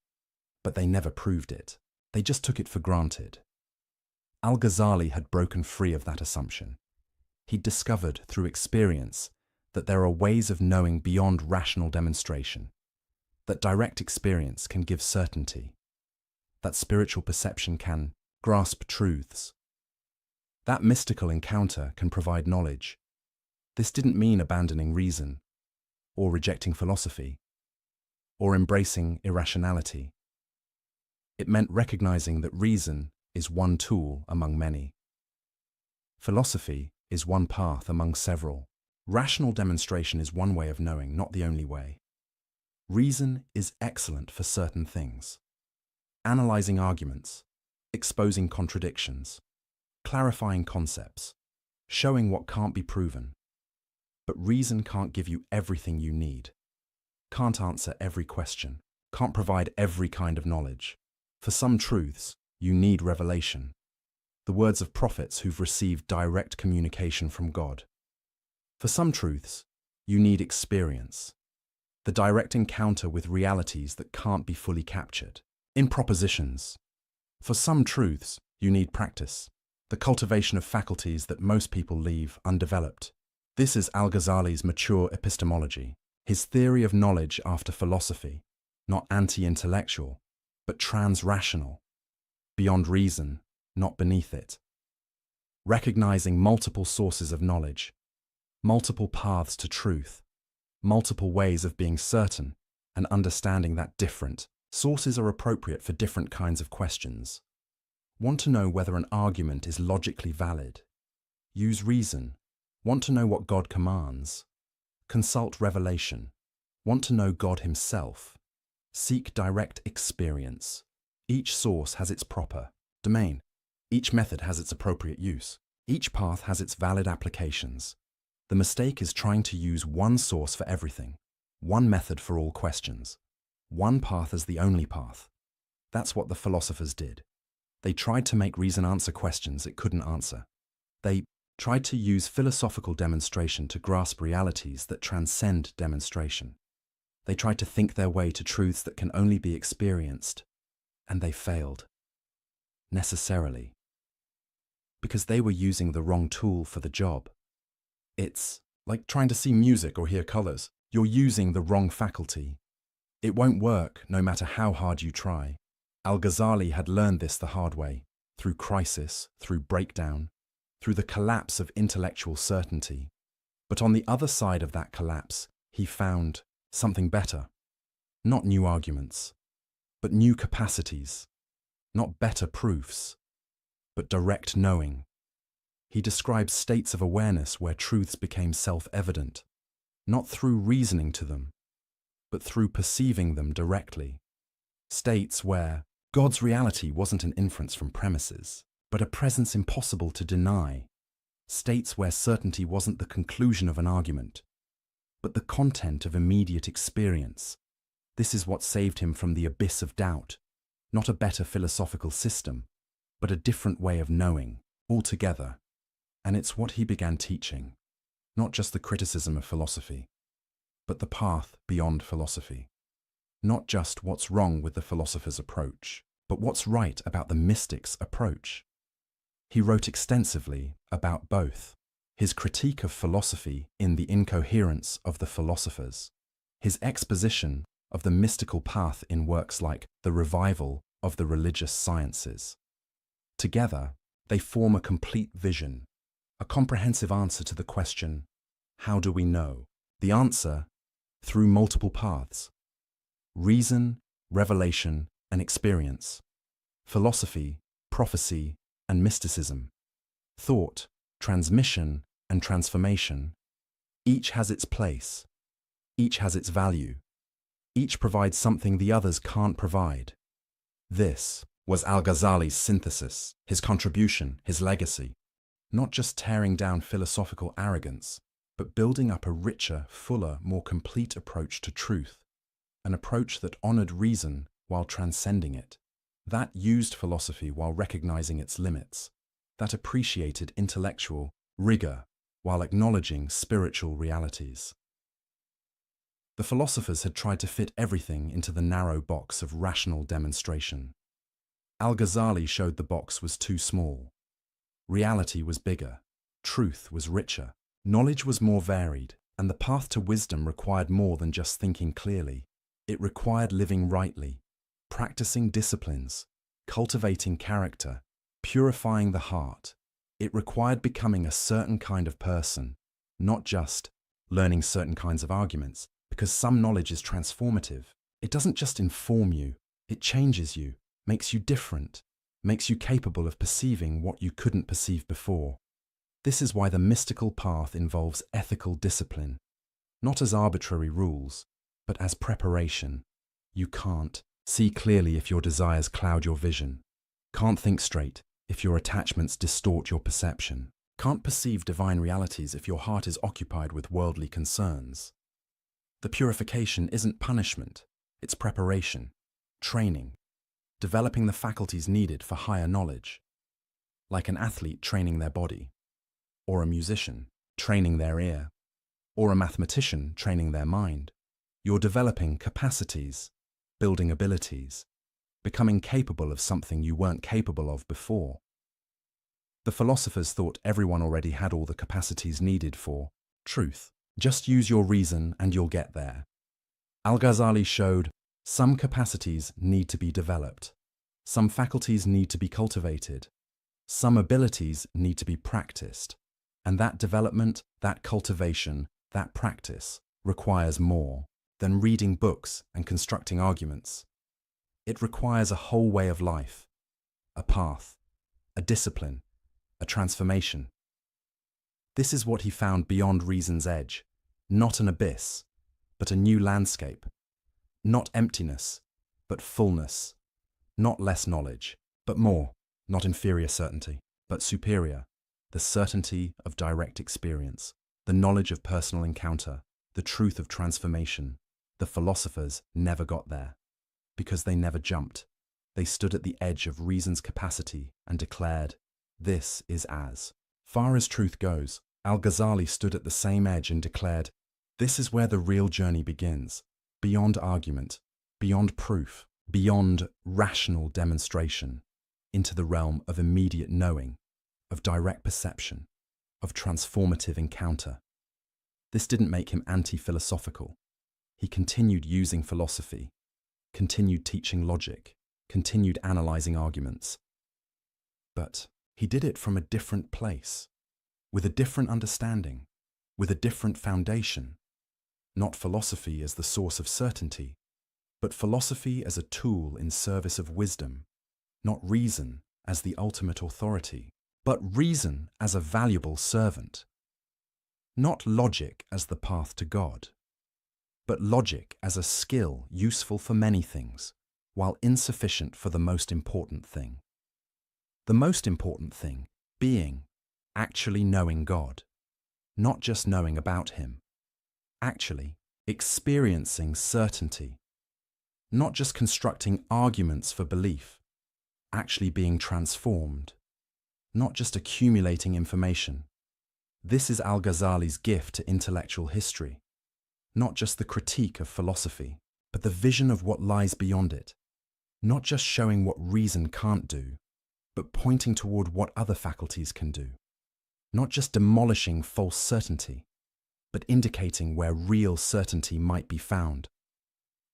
S1: but they never proved it. They just took it for granted. Al-Ghazali had broken free of that assumption. He'd discovered through experience that there are ways of knowing beyond rational demonstration, that direct experience can give certainty, that spiritual perception can grasp truths, that mystical encounter can provide knowledge. This didn't mean abandoning reason, or rejecting philosophy, or embracing irrationality. It meant recognizing that reason is one tool among many. Philosophy is one path among several. Rational demonstration is one way of knowing, not the only way. Reason is excellent for certain things. Analyzing arguments, exposing contradictions, clarifying concepts, showing what can't be proven. But reason can't give you everything you need, can't answer every question, can't provide every kind of knowledge. For some truths, you need revelation, the words of prophets who've received direct communication from God. For some truths, you need experience, the direct encounter with realities that can't be fully captured in propositions. For some truths, you need practice, the cultivation of faculties that most people leave undeveloped. This is Al-Ghazali's mature epistemology, his theory of knowledge after philosophy, not anti-intellectual, but trans-rational, beyond reason, not beneath it. Recognizing multiple sources of knowledge, multiple paths to truth, multiple ways of being certain, and understanding that different sources are appropriate for different kinds of questions. Want to know whether an argument is logically valid? Use reason. Want to know what God commands? Consult revelation. Want to know God himself? Seek direct experience. Each source has its proper domain. Each method has its appropriate use. Each path has its valid applications. The mistake is trying to use one source for everything, one method for all questions, one path as the only path. That's what the philosophers did. They tried to make reason answer questions it couldn't answer. They tried to use philosophical demonstration to grasp realities that transcend demonstration. They tried to think their way to truths that can only be experienced, and they failed. Necessarily. Because they were using the wrong tool for the job. It's like trying to see music or hear colors. You're using the wrong faculty. It won't work no matter how hard you try. Al-Ghazali had learned this the hard way, through crisis, through breakdown, through the collapse of intellectual certainty. But on the other side of that collapse, he found something better. Not new arguments, but new capacities. Not better proofs, but direct knowing. He describes states of awareness where truths became self-evident, not through reasoning to them, but through perceiving them directly. States where God's reality wasn't an inference from premises, but a presence impossible to deny. States where certainty wasn't the conclusion of an argument, but the content of immediate experience. This is what saved him from the abyss of doubt. Not a better philosophical system, but a different way of knowing, altogether. And it's what he began teaching, not just the criticism of philosophy, but the path beyond philosophy. Not just what's wrong with the philosopher's approach, but what's right about the mystic's approach. He wrote extensively about both. His critique of philosophy in The Incoherence of the Philosophers, his exposition of the mystical path in works like The Revival of the Religious Sciences. Together, they form a complete vision, a comprehensive answer to the question, how do we know? The answer, through multiple paths. Reason, revelation, and experience. Philosophy, prophecy, and mysticism. Thought, transmission, and transformation. Each has its place. Each has its value. Each provides something the others can't provide. This was Al-Ghazali's synthesis, his contribution, his legacy. Not just tearing down philosophical arrogance, but building up a richer, fuller, more complete approach to truth, an approach that honored reason while transcending it, that used philosophy while recognizing its limits, that appreciated intellectual rigor while acknowledging spiritual realities. The philosophers had tried to fit everything into the narrow box of rational demonstration. Al-Ghazali showed the box was too small. Reality was bigger, truth was richer, knowledge was more varied, and the path to wisdom required more than just thinking clearly. It required living rightly, practicing disciplines, cultivating character, purifying the heart. It required becoming a certain kind of person, not just learning certain kinds of arguments, because some knowledge is transformative. It doesn't just inform you, it changes you, makes you different, makes you capable of perceiving what you couldn't perceive before. This is why the mystical path involves ethical discipline, not as arbitrary rules, but as preparation. You can't see clearly if your desires cloud your vision, can't think straight if your attachments distort your perception, can't perceive divine realities if your heart is occupied with worldly concerns. The purification isn't punishment, it's preparation, training, developing the faculties needed for higher knowledge, like an athlete training their body, or a musician training their ear, or a mathematician training their mind. You're developing capacities, building abilities, becoming capable of something you weren't capable of before. The philosophers thought everyone already had all the capacities needed for truth. Just use your reason and you'll get there. Al-Ghazali showed some capacities need to be developed, some faculties need to be cultivated, some abilities need to be practiced, and that development, that cultivation, that practice requires more than reading books and constructing arguments. It requires a whole way of life, a path, a discipline, a transformation. This is what he found beyond reason's edge, not an abyss, but a new landscape, not emptiness, but fullness, not less knowledge, but more, not inferior certainty, but superior, the certainty of direct experience, the knowledge of personal encounter, the truth of transformation. The philosophers never got there, because they never jumped. They stood at the edge of reason's capacity and declared, "This is as far as truth goes." Al-Ghazali stood at the same edge and declared, "This is where the real journey begins, beyond argument, beyond proof, beyond rational demonstration, into the realm of immediate knowing, of direct perception, of transformative encounter." This didn't make him anti-philosophical. He continued using philosophy, continued teaching logic, continued analyzing arguments. But he did it from a different place, with a different understanding, with a different foundation. Not philosophy as the source of certainty, but philosophy as a tool in service of wisdom. Not reason as the ultimate authority, but reason as a valuable servant. Not logic as the path to God, but logic as a skill useful for many things, while insufficient for the most important thing. The most important thing being actually knowing God, not just knowing about Him, actually experiencing certainty, not just constructing arguments for belief, actually being transformed, not just accumulating information. This is Al-Ghazali's gift to intellectual history, not just the critique of philosophy, but the vision of what lies beyond it, not just showing what reason can't do, but pointing toward what other faculties can do, not just demolishing false certainty, but indicating where real certainty might be found.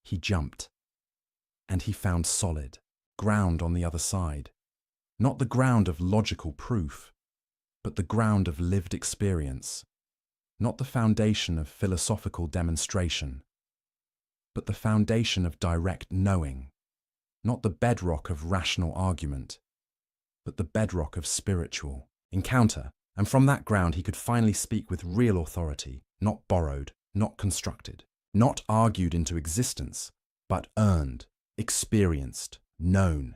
S1: He jumped, and he found solid ground on the other side, not the ground of logical proof, but the ground of lived experience, not the foundation of philosophical demonstration, but the foundation of direct knowing, not the bedrock of rational argument, but the bedrock of spiritual encounter. And from that ground he could finally speak with real authority, not borrowed, not constructed, not argued into existence, but earned, experienced, known.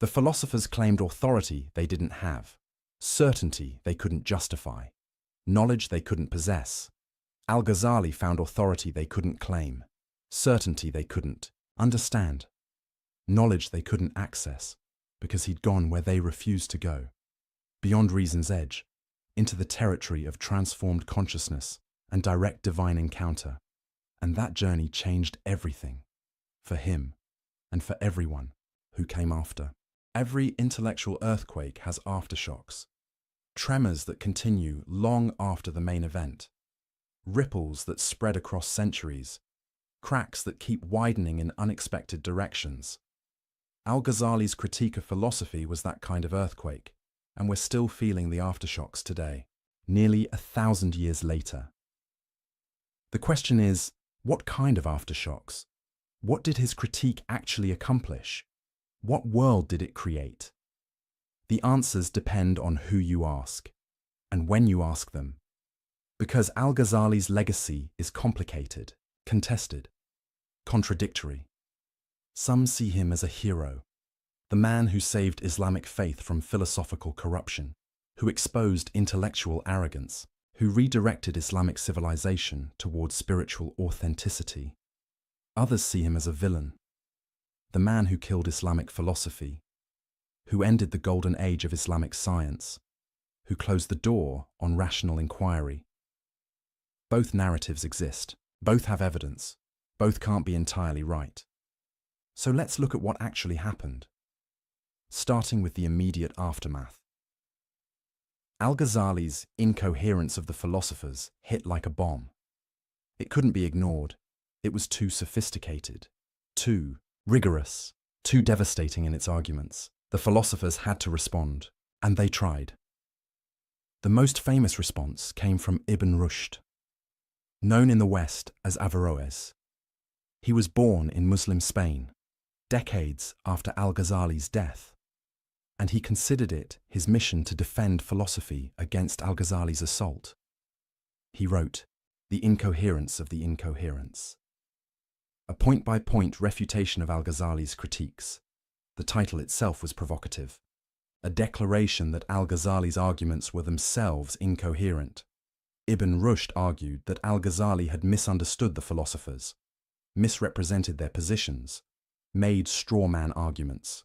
S1: The philosophers claimed authority they didn't have, certainty they couldn't justify, knowledge they couldn't possess. Al-Ghazali found authority they couldn't claim, certainty they couldn't understand, knowledge they couldn't access, because he'd gone where they refused to go, beyond reason's edge, into the territory of transformed consciousness and direct divine encounter. And that journey changed everything, for him and for everyone who came after. Every intellectual earthquake has aftershocks, tremors that continue long after the main event, ripples that spread across centuries, cracks that keep widening in unexpected directions. Al-Ghazali's critique of philosophy was that kind of earthquake, and we're still feeling the aftershocks today, nearly 1,000 years later. The question is, what kind of aftershocks? What did his critique actually accomplish? What world did it create? The answers depend on who you ask, and when you ask them. Because Al-Ghazali's legacy is complicated, contested, contradictory. Some see him as a hero, the man who saved Islamic faith from philosophical corruption, who exposed intellectual arrogance, who redirected Islamic civilization towards spiritual authenticity. Others see him as a villain, the man who killed Islamic philosophy, who ended the golden age of Islamic science, who closed the door on rational inquiry. Both narratives exist, both have evidence, both can't be entirely right. So let's look at what actually happened, starting with the immediate aftermath. Al-Ghazali's incoherence of the philosophers hit like a bomb. It couldn't be ignored. It was too sophisticated, too rigorous, too devastating in its arguments. The philosophers had to respond, and they tried. The most famous response came from Ibn Rushd, known in the West as Averroes. He was born in Muslim Spain, decades after Al-Ghazali's death, and he considered it his mission to defend philosophy against Al-Ghazali's assault. He wrote, "The Incoherence of the Incoherence," a point-by-point refutation of Al-Ghazali's critiques. The title itself was provocative, a declaration that Al-Ghazali's arguments were themselves incoherent. Ibn Rushd argued that Al-Ghazali had misunderstood the philosophers, misrepresented their positions, made straw-man arguments.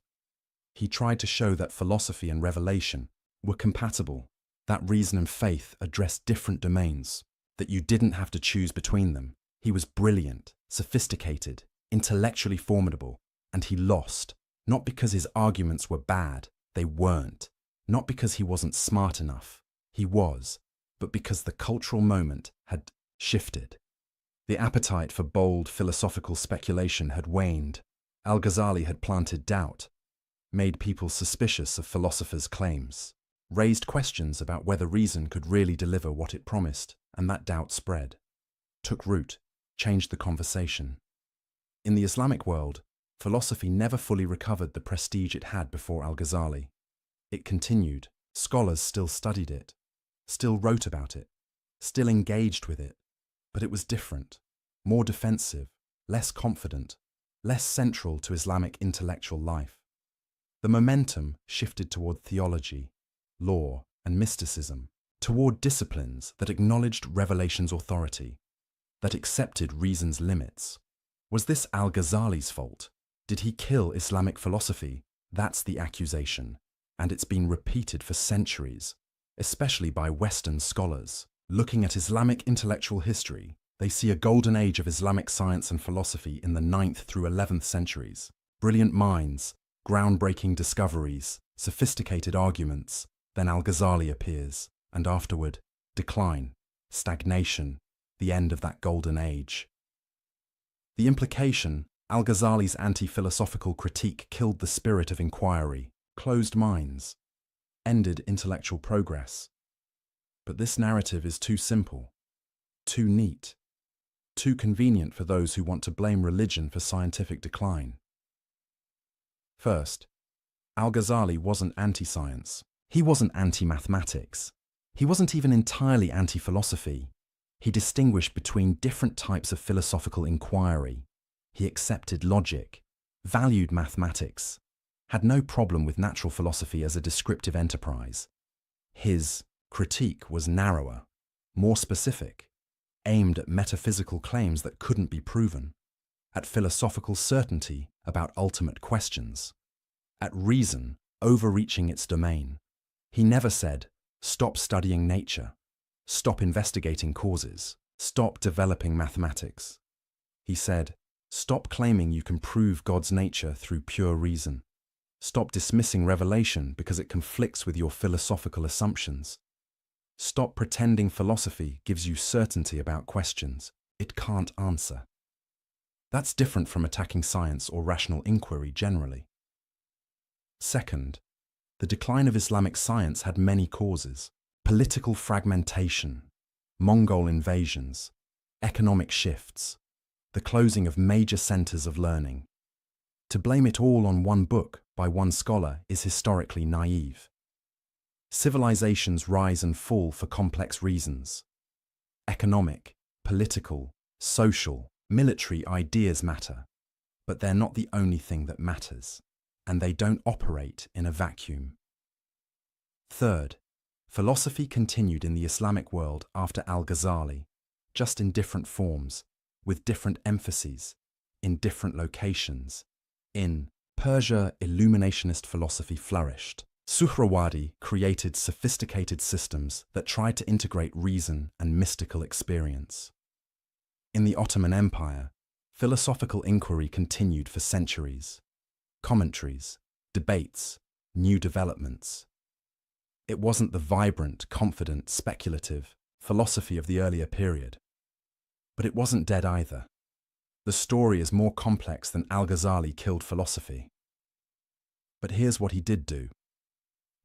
S1: He tried to show that philosophy and revelation were compatible, that reason and faith addressed different domains, that you didn't have to choose between them. He was brilliant, sophisticated, intellectually formidable, and he lost, not because his arguments were bad, they weren't, not because he wasn't smart enough, he was, but because the cultural moment had shifted. The appetite for bold philosophical speculation had waned. Al-Ghazali had planted doubt, made people suspicious of philosophers' claims, raised questions about whether reason could really deliver what it promised, and that doubt spread, took root, changed the conversation. In the Islamic world, philosophy never fully recovered the prestige it had before Al-Ghazali. It continued, scholars still studied it, still wrote about it, still engaged with it, but it was different, more defensive, less confident, less central to Islamic intellectual life. The momentum shifted toward theology, law, and mysticism, toward disciplines that acknowledged revelation's authority, that accepted reason's limits. Was this Al-Ghazali's fault? Did he kill Islamic philosophy? That's the accusation, and it's been repeated for centuries, especially by Western scholars. Looking at Islamic intellectual history, they see a golden age of Islamic science and philosophy in the 9th through 11th centuries. Brilliant minds, groundbreaking discoveries, sophisticated arguments. Then Al-Ghazali appears, and afterward, decline, stagnation, the end of that golden age. The implication, Al-Ghazali's anti-philosophical critique killed the spirit of inquiry, closed minds, ended intellectual progress. But this narrative is too simple, too neat, too convenient for those who want to blame religion for scientific decline. First, Al-Ghazali wasn't anti-science. He wasn't anti-mathematics. He wasn't even entirely anti-philosophy. He distinguished between different types of philosophical inquiry. He accepted logic, valued mathematics, had no problem with natural philosophy as a descriptive enterprise. His critique was narrower, more specific, aimed at metaphysical claims that couldn't be proven, at philosophical certainty about ultimate questions, at reason overreaching its domain. He never said, "Stop studying nature, stop investigating causes, stop developing mathematics." He said, "Stop claiming you can prove God's nature through pure reason. Stop dismissing revelation because it conflicts with your philosophical assumptions. Stop pretending philosophy gives you certainty about questions it can't answer." That's different from attacking science or rational inquiry generally. Second, the decline of Islamic science had many causes: political fragmentation, Mongol invasions, economic shifts, the closing of major centers of learning. To blame it all on one book by one scholar is historically naive. Civilizations rise and fall for complex reasons. Economic, political, social, military ideas matter, but they're not the only thing that matters, and they don't operate in a vacuum. Third, philosophy continued in the Islamic world after Al-Ghazali, just in different forms, with different emphases, in different locations. In Persia, illuminationist philosophy flourished. Suhrawardi created sophisticated systems that tried to integrate reason and mystical experience. In the Ottoman Empire, philosophical inquiry continued for centuries. Commentaries, debates, new developments. It wasn't the vibrant, confident, speculative philosophy of the earlier period. But it wasn't dead either. The story is more complex than Al-Ghazali killed philosophy. But here's what he did do.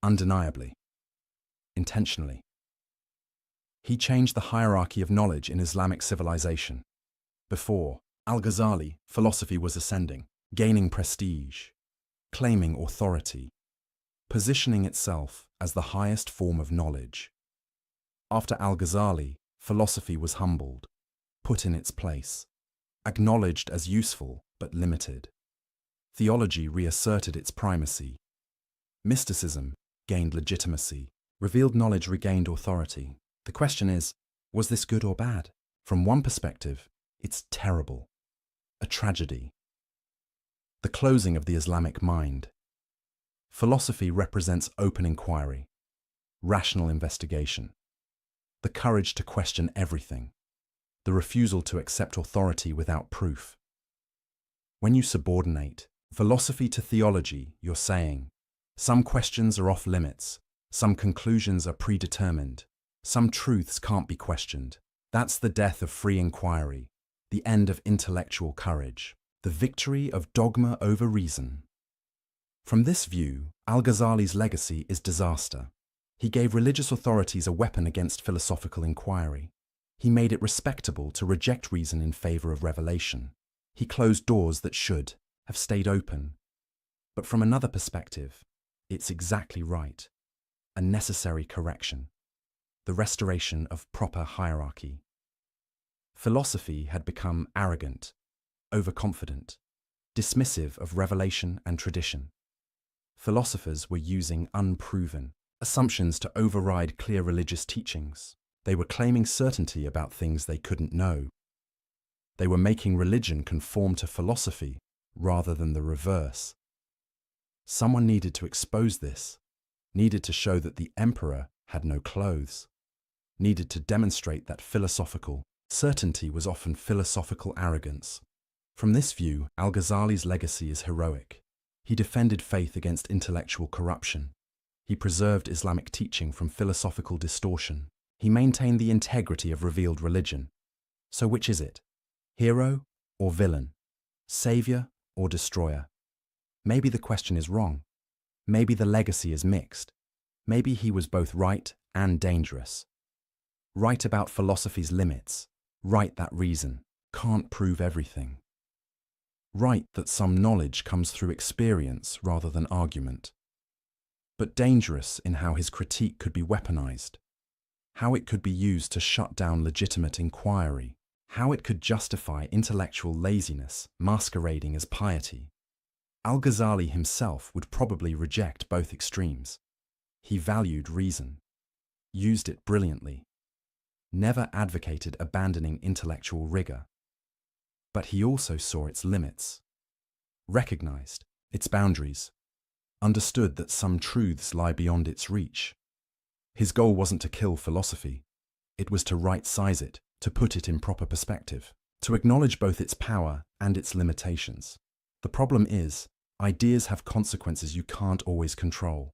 S1: Undeniably. Intentionally. He changed the hierarchy of knowledge in Islamic civilization. Before Al-Ghazali, philosophy was ascending, gaining prestige, claiming authority, positioning itself as the highest form of knowledge. After Al-Ghazali, philosophy was humbled, put in its place, acknowledged as useful but limited. Theology reasserted its primacy. Mysticism gained legitimacy. Revealed knowledge regained authority. The question is, was this good or bad? From one perspective, it's terrible. A tragedy. The closing of the Islamic mind. Philosophy represents open inquiry, rational investigation, the courage to question everything, the refusal to accept authority without proof. When you subordinate philosophy to theology, you're saying, some questions are off limits, some conclusions are predetermined, some truths can't be questioned. That's the death of free inquiry, the end of intellectual courage, the victory of dogma over reason. From this view, Al-Ghazali's legacy is disaster. He gave religious authorities a weapon against philosophical inquiry. He made it respectable to reject reason in favor of revelation. He closed doors that should have stayed open. But from another perspective, it's exactly right. A necessary correction. The restoration of proper hierarchy. Philosophy had become arrogant, overconfident, dismissive of revelation and tradition. Philosophers were using unproven assumptions to override clear religious teachings. They were claiming certainty about things they couldn't know. They were making religion conform to philosophy rather than the reverse. Someone needed to expose this, needed to show that the emperor had no clothes, needed to demonstrate that philosophical certainty was often philosophical arrogance. From this view, Al-Ghazali's legacy is heroic. He defended faith against intellectual corruption. He preserved Islamic teaching from philosophical distortion. He maintained the integrity of revealed religion. So which is it? Hero or villain? Savior or destroyer? Maybe the question is wrong. Maybe the legacy is mixed. Maybe he was both right and dangerous. Right about philosophy's limits. Right that reason can't prove everything. Right that some knowledge comes through experience rather than argument. But dangerous in how his critique could be weaponized. How it could be used to shut down legitimate inquiry. How it could justify intellectual laziness masquerading as piety. Al-Ghazali himself would probably reject both extremes. He valued reason, used it brilliantly, never advocated abandoning intellectual rigor. But he also saw its limits, recognized its boundaries, understood that some truths lie beyond its reach. His goal wasn't to kill philosophy. It was to right-size it, to put it in proper perspective, to acknowledge both its power and its limitations. The problem is, ideas have consequences you can't always control.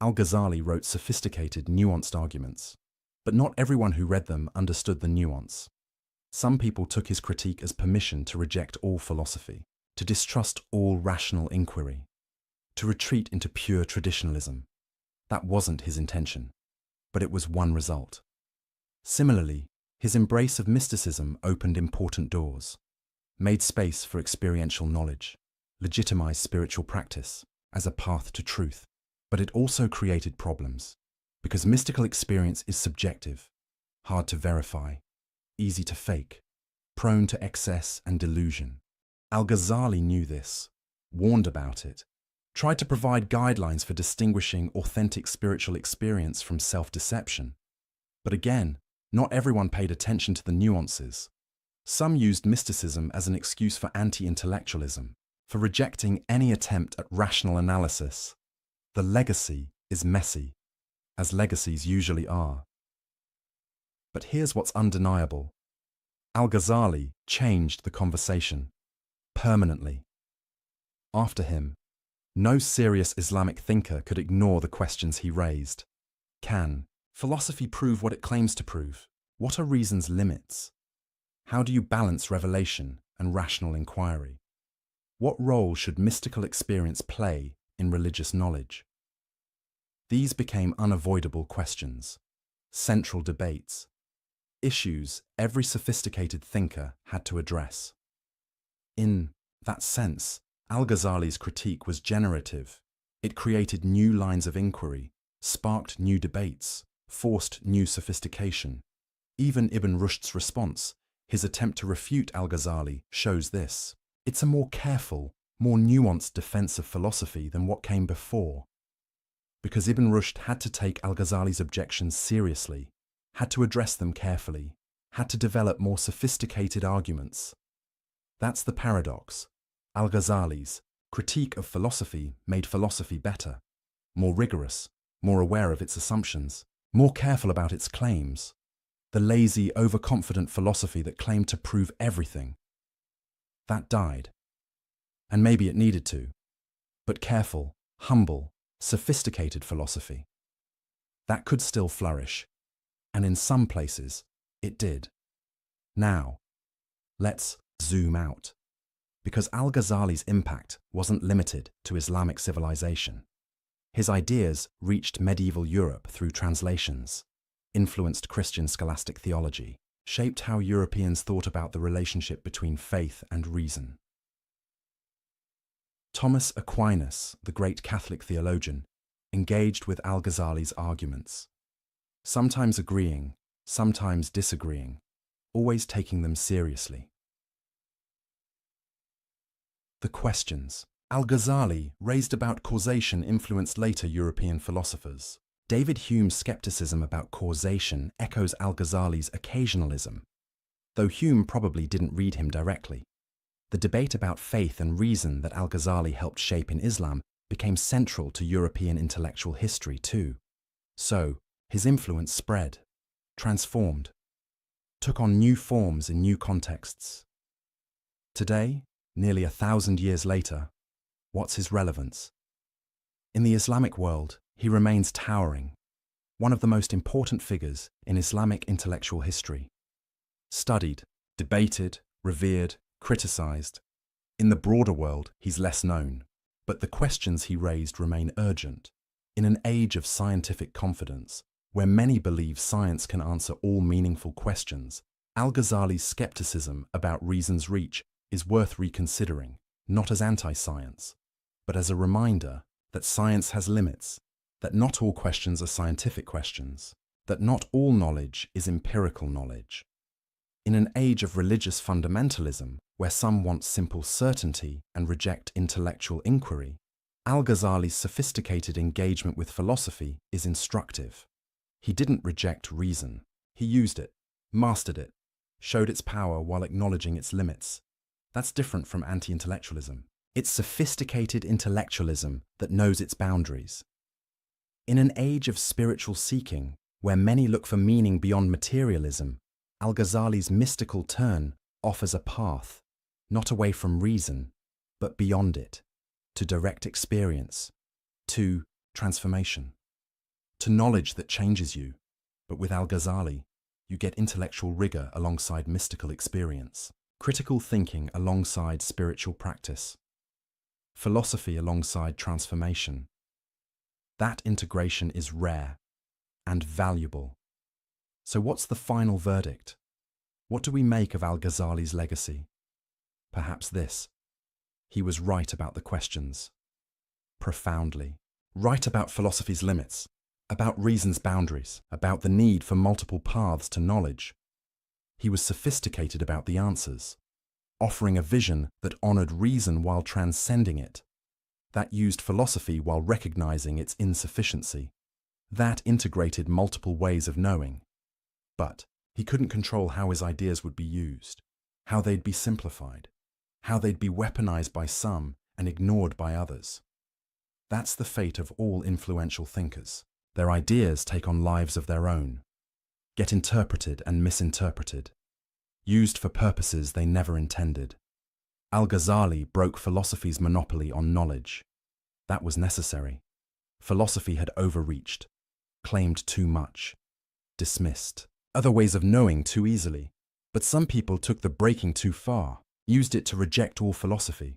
S1: Al-Ghazali wrote sophisticated, nuanced arguments, but not everyone who read them understood the nuance. Some people took his critique as permission to reject all philosophy, to distrust all rational inquiry, to retreat into pure traditionalism. That wasn't his intention, but it was one result. Similarly, his embrace of mysticism opened important doors, made space for experiential knowledge, legitimized spiritual practice as a path to truth. But it also created problems, because mystical experience is subjective, hard to verify, easy to fake, prone to excess and delusion. Al-Ghazali knew this, warned about it, tried to provide guidelines for distinguishing authentic spiritual experience from self-deception. But again, not everyone paid attention to the nuances. Some used mysticism as an excuse for anti-intellectualism, for rejecting any attempt at rational analysis. The legacy is messy, as legacies usually are. But here's what's undeniable. Al-Ghazali changed the conversation, permanently. After him, no serious Islamic thinker could ignore the questions he raised. Can philosophy prove what it claims to prove? What are reason's limits? How do you balance revelation and rational inquiry? What role should mystical experience play in religious knowledge? These became unavoidable questions, central debates, issues every sophisticated thinker had to address. In that sense, Al-Ghazali's critique was generative. It created new lines of inquiry, sparked new debates, forced new sophistication. Even Ibn Rushd's response, his attempt to refute Al-Ghazali, shows this. It's a more careful, more nuanced defense of philosophy than what came before. Because Ibn Rushd had to take Al-Ghazali's objections seriously, had to address them carefully, had to develop more sophisticated arguments. That's the paradox. Al-Ghazali's critique of philosophy made philosophy better, more rigorous, more aware of its assumptions, more careful about its claims. The lazy, overconfident philosophy that claimed to prove everything. That died. And maybe it needed to. But careful, humble, sophisticated philosophy, that could still flourish. And in some places, it did. Now, let's zoom out. Because Al-Ghazali's impact wasn't limited to Islamic civilization. His ideas reached medieval Europe through translations, influenced Christian scholastic theology, shaped how Europeans thought about the relationship between faith and reason. Thomas Aquinas, the great Catholic theologian, engaged with Al-Ghazali's arguments, sometimes agreeing, sometimes disagreeing, always taking them seriously. The questions Al-Ghazali raised about causation influenced later European philosophers. David Hume's skepticism about causation echoes Al-Ghazali's occasionalism, though Hume probably didn't read him directly. The debate about faith and reason that Al-Ghazali helped shape in Islam became central to European intellectual history too. So, his influence spread, transformed, took on new forms in new contexts. Today, nearly 1,000 years later, what's his relevance? In the Islamic world, he remains towering, one of the most important figures in Islamic intellectual history. Studied, debated, revered, criticized. In the broader world, he's less known, but the questions he raised remain urgent. In an age of scientific confidence, where many believe science can answer all meaningful questions, Al-Ghazali's skepticism about reason's reach is worth reconsidering, not as anti-science, but as a reminder that science has limits, that not all questions are scientific questions, that not all knowledge is empirical knowledge. In an age of religious fundamentalism, Where some want simple certainty and reject intellectual inquiry, Al-Ghazali's sophisticated engagement with philosophy is instructive. He didn't reject reason. He used it, mastered it, showed its power while acknowledging its limits. That's different from anti-intellectualism. It's sophisticated intellectualism that knows its boundaries. In an age of spiritual seeking, where many look for meaning beyond materialism, Al-Ghazali's mystical turn offers a path, not away from reason, but beyond it, to direct experience, to transformation, to knowledge that changes you. But with Al-Ghazali, you get intellectual rigor alongside mystical experience, critical thinking alongside spiritual practice, philosophy alongside transformation. That integration is rare and valuable. So what's the final verdict? What do we make of Al-Ghazali's legacy? Perhaps this: he was right about the questions. Profoundly. Right about philosophy's limits, about reason's boundaries, about the need for multiple paths to knowledge. He was sophisticated about the answers, offering a vision that honored reason while transcending it, that used philosophy while recognizing its insufficiency, that integrated multiple ways of knowing. But he couldn't control how his ideas would be used, how they'd be simplified, how they'd be weaponized by some and ignored by others. That's the fate of all influential thinkers. Their ideas take on lives of their own, get interpreted and misinterpreted, used for purposes they never intended. Al-Ghazali broke philosophy's monopoly on knowledge. That was necessary. Philosophy had overreached, claimed too much, dismissed other ways of knowing too easily. But some people took the breaking too far, used it to reject all philosophy,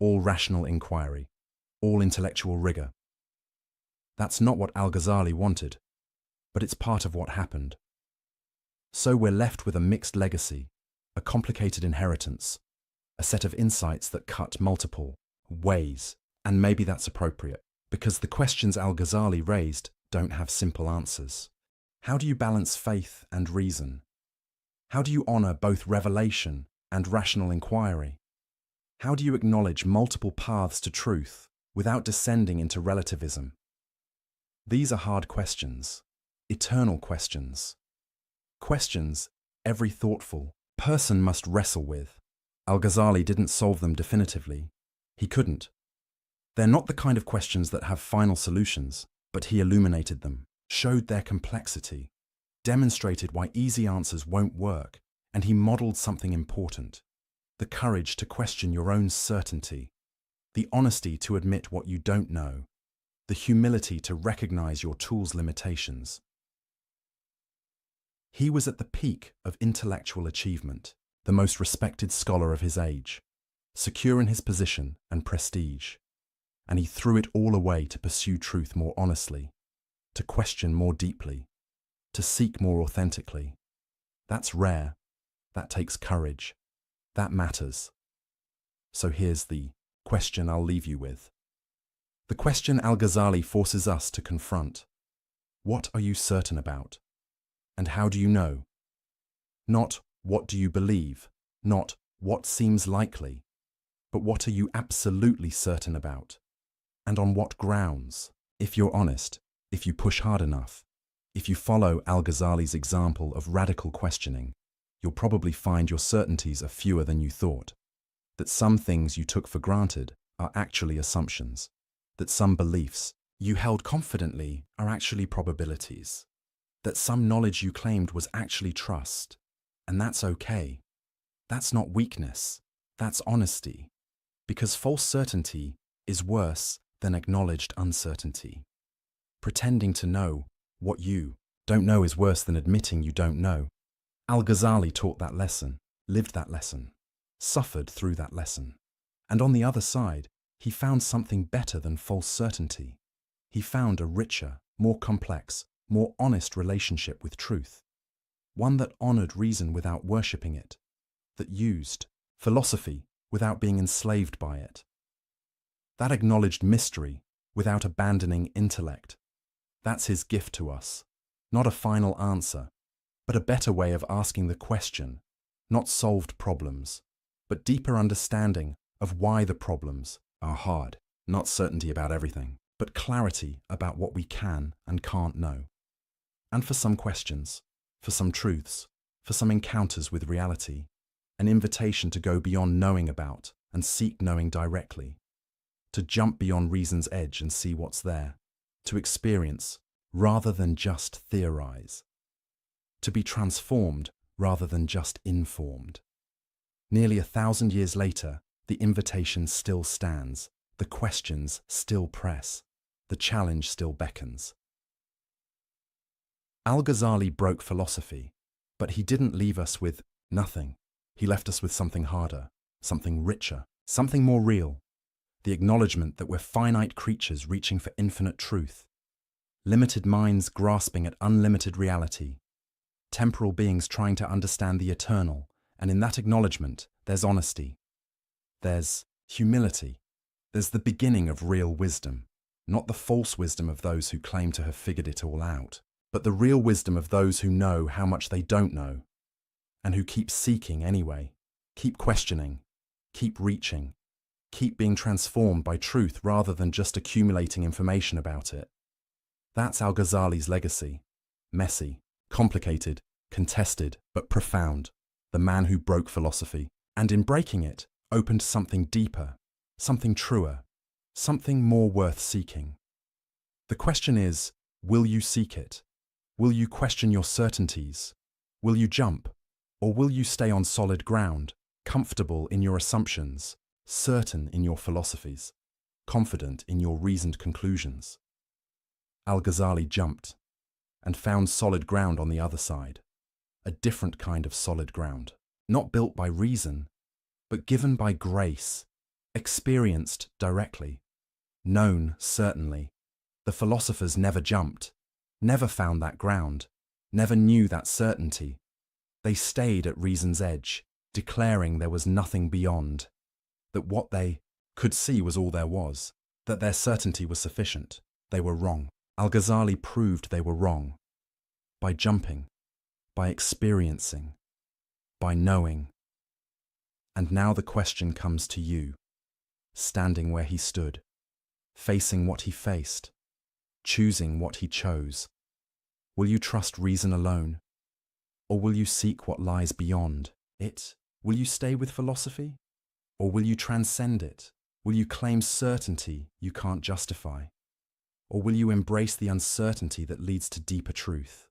S1: all rational inquiry, all intellectual rigor. That's not what Al-Ghazali wanted, but it's part of what happened. So we're left with a mixed legacy, a complicated inheritance, a set of insights that cut multiple ways. And maybe that's appropriate, because the questions Al-Ghazali raised don't have simple answers. How do you balance faith and reason? How do you honor both revelation and rational inquiry? How do you acknowledge multiple paths to truth without descending into relativism? These are hard questions, eternal questions. Questions every thoughtful person must wrestle with. Al-Ghazali didn't solve them definitively. He couldn't. They're not the kind of questions that have final solutions, but he illuminated them, showed their complexity, demonstrated why easy answers won't work, and he modeled something important: the courage to question your own certainty, the honesty to admit what you don't know, the humility to recognize your tool's limitations. He was at the peak of intellectual achievement, the most respected scholar of his age, secure in his position and prestige, and he threw it all away to pursue truth more honestly, to question more deeply, to seek more authentically. That's rare. That takes courage. That matters. So here's the question I'll leave you with. The question Al-Ghazali forces us to confront: what are you certain about? And how do you know? Not what do you believe, not what seems likely, but what are you absolutely certain about? And on what grounds? If you're honest, if you push hard enough, if you follow Al-Ghazali's example of radical questioning, you'll probably find your certainties are fewer than you thought, that some things you took for granted are actually assumptions, that some beliefs you held confidently are actually probabilities, that some knowledge you claimed was actually trust, and that's okay. That's not weakness, that's honesty, because false certainty is worse than acknowledged uncertainty. Pretending to know what you don't know is worse than admitting you don't know. Al-Ghazali taught that lesson, lived that lesson, suffered through that lesson. And on the other side, he found something better than false certainty. He found a richer, more complex, more honest relationship with truth, one that honored reason without worshipping it, that used philosophy without being enslaved by it, that acknowledged mystery without abandoning intellect. That's his gift to us, not a final answer, but a better way of asking the question, not solved problems, but deeper understanding of why the problems are hard. Not certainty about everything, but clarity about what we can and can't know. And for some questions, for some truths, for some encounters with reality, an invitation to go beyond knowing about and seek knowing directly, to jump beyond reason's edge and see what's there, to experience rather than just theorize, to be transformed rather than just informed. Nearly 1,000 years later, the invitation still stands, the questions still press, the challenge still beckons. Al-Ghazali broke philosophy, but he didn't leave us with nothing. He left us with something harder, something richer, something more real. The acknowledgement that we're finite creatures reaching for infinite truth, limited minds grasping at unlimited reality, temporal beings trying to understand the eternal, and in that acknowledgement, there's honesty, there's humility, there's the beginning of real wisdom, not the false wisdom of those who claim to have figured it all out, but the real wisdom of those who know how much they don't know, and who keep seeking anyway, keep questioning, keep reaching, keep being transformed by truth rather than just accumulating information about it. That's Al-Ghazali's legacy. Messy, complicated, contested, but profound. The man who broke philosophy, and in breaking it, opened something deeper, something truer, something more worth seeking. The question is, will you seek it? Will you question your certainties? Will you jump? Or will you stay on solid ground, comfortable in your assumptions, certain in your philosophies, confident in your reasoned conclusions? Al-Ghazali jumped and found solid ground on the other side, a different kind of solid ground, not built by reason, but given by grace, experienced directly, known certainly. The philosophers never jumped, never found that ground, never knew that certainty. They stayed at reason's edge, declaring there was nothing beyond, that what they could see was all there was, that their certainty was sufficient. They were wrong. Al-Ghazali proved they were wrong by jumping, by experiencing, by knowing. And now the question comes to you, standing where he stood, facing what he faced, choosing what he chose. Will you trust reason alone? Or will you seek what lies beyond it? Will you stay with philosophy? Or will you transcend it? Will you claim certainty you can't justify? Or will you embrace the uncertainty that leads to deeper truth?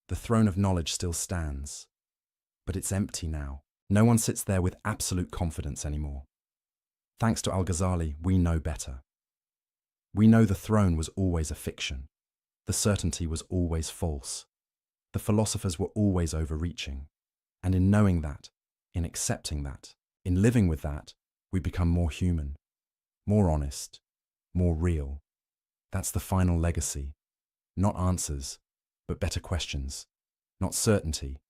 S1: The throne of knowledge still stands, but it's empty now. No one sits there with absolute confidence anymore. Thanks to Al-Ghazali, we know better. We know the throne was always a fiction. The certainty was always false. The philosophers were always overreaching. And in knowing that, in accepting that, in living with that, we become more human, more honest, more real. That's the final legacy. Not answers, but better questions. Not certainty,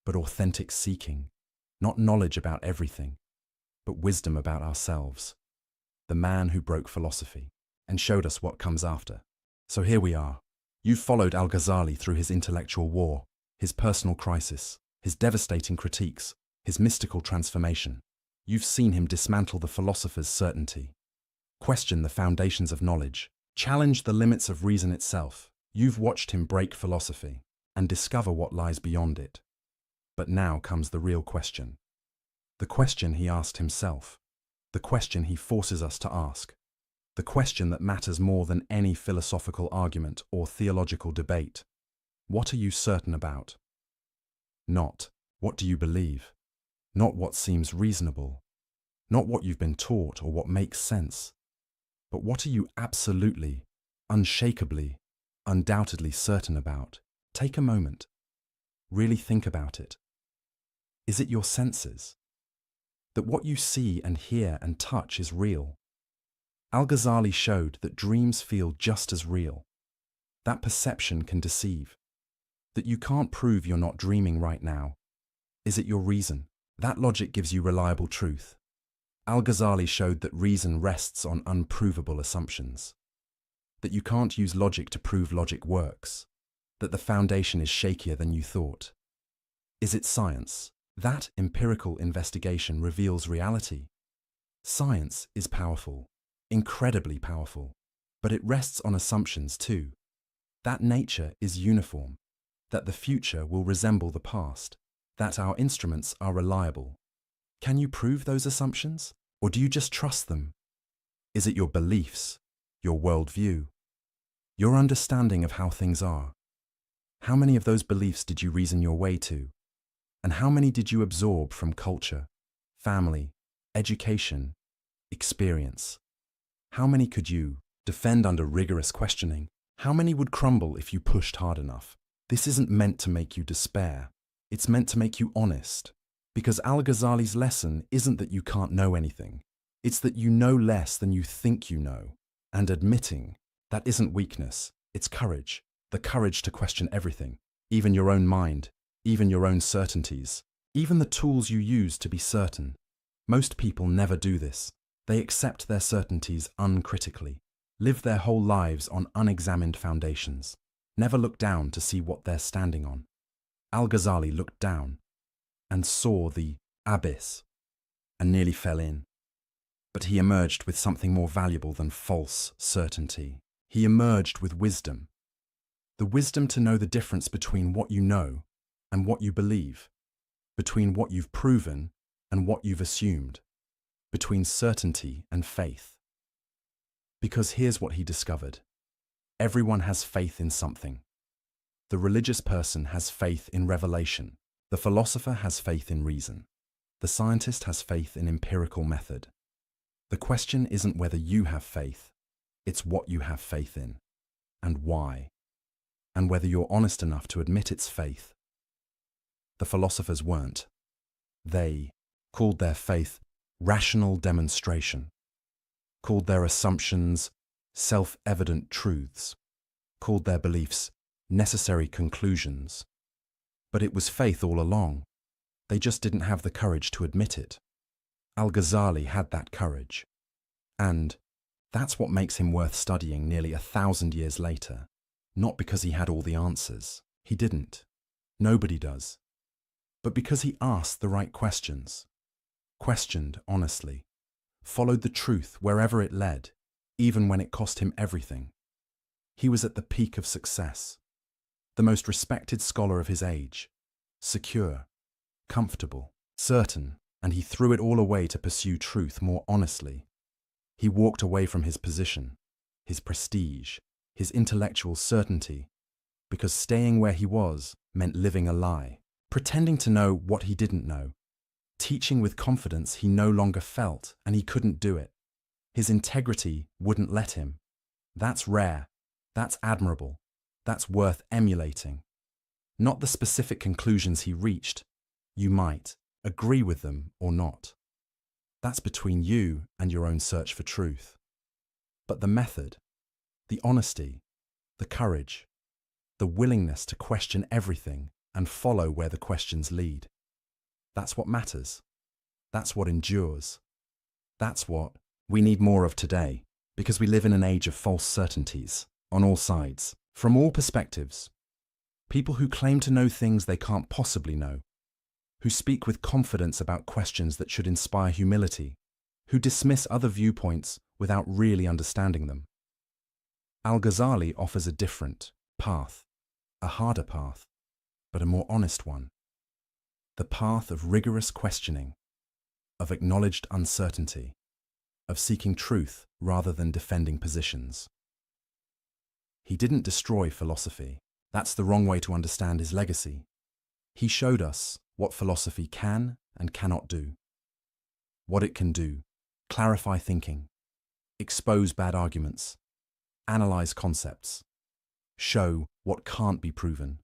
S1: but authentic seeking. Not knowledge about everything, but wisdom about ourselves. The man who broke philosophy and showed us what comes after. So here we are. You've followed Al-Ghazali through his intellectual war, his personal crisis, his devastating critiques, his mystical transformation. You've seen him dismantle the philosopher's certainty, question the foundations of knowledge, challenge the limits of reason itself. You've watched him break philosophy and discover what lies beyond it. But now comes the real question. The question he asked himself. The question he forces us to ask. The question that matters more than any philosophical argument or theological debate. What are you certain about? Not, what do you believe? Not what seems reasonable. Not what you've been taught or what makes sense. But what are you absolutely, unshakably, undoubtedly certain about? Take a moment. Really think about it. Is it your senses? That what you see and hear and touch is real? Al-Ghazali showed that dreams feel just as real. That perception can deceive. That you can't prove you're not dreaming right now. Is it your reason? That logic gives you reliable truth. Al-Ghazali showed that reason rests on unprovable assumptions. That you can't use logic to prove logic works. That the foundation is shakier than you thought. Is it science? That empirical investigation reveals reality. Science is powerful, incredibly powerful, but it rests on assumptions too. That nature is uniform, that the future will resemble the past, that our instruments are reliable. Can you prove those assumptions, or do you just trust them? Is it your beliefs, your worldview, your understanding of how things are? How many of those beliefs did you reason your way to? And how many did you absorb from culture, family, education, experience? How many could you defend under rigorous questioning? How many would crumble if you pushed hard enough? This isn't meant to make you despair. It's meant to make you honest. Because Al-Ghazali's lesson isn't that you can't know anything. It's that you know less than you think you know. And admitting that isn't weakness, it's courage. The courage to question everything, even your own mind, even your own certainties, even the tools you use to be certain. Most people never do this. They accept their certainties uncritically, live their whole lives on unexamined foundations, never look down to see what they're standing on. Al-Ghazali looked down and saw the abyss and nearly fell in. But he emerged with something more valuable than false certainty. He emerged with wisdom. The wisdom to know the difference between what you know and what you believe, between what you've proven and what you've assumed, between certainty and faith. Because here's what he discovered. Everyone has faith in something. The religious person has faith in revelation. The philosopher has faith in reason. The scientist has faith in empirical method. The question isn't whether you have faith, it's what you have faith in, and why, and whether you're honest enough to admit it's faith. The philosophers weren't. They called their faith rational demonstration, called their assumptions self-evident truths, called their beliefs necessary conclusions. But it was faith all along. They just didn't have the courage to admit it. Al-Ghazali had that courage. And that's what makes him worth studying nearly 1,000 years later. Not because he had all the answers. He didn't. Nobody does. But because he asked the right questions, questioned honestly, followed the truth wherever it led, even when it cost him everything. He was at the peak of success, the most respected scholar of his age, secure, comfortable, certain, and he threw it all away to pursue truth more honestly. He walked away from his position, his prestige, his intellectual certainty, because staying where he was meant living a lie, pretending to know what he didn't know, teaching with confidence he no longer felt and he couldn't do it. His integrity wouldn't let him. That's rare, that's admirable, that's worth emulating. Not the specific conclusions he reached. You might agree with them or not. That's between you and your own search for truth. But the method, the honesty, the courage, the willingness to question everything and follow where the questions lead, that's what matters. That's what endures. That's what we need more of today, because we live in an age of false certainties on all sides, from all perspectives. People who claim to know things they can't possibly know, who speak with confidence about questions that should inspire humility, who dismiss other viewpoints without really understanding them. Al-Ghazali offers a different path, a harder path, but a more honest one. The path of rigorous questioning, of acknowledged uncertainty, of seeking truth rather than defending positions. He didn't destroy philosophy. That's the wrong way to understand his legacy. He showed us what philosophy can and cannot do. What it can do: clarify thinking, expose bad arguments, analyze concepts, show what can't be proven,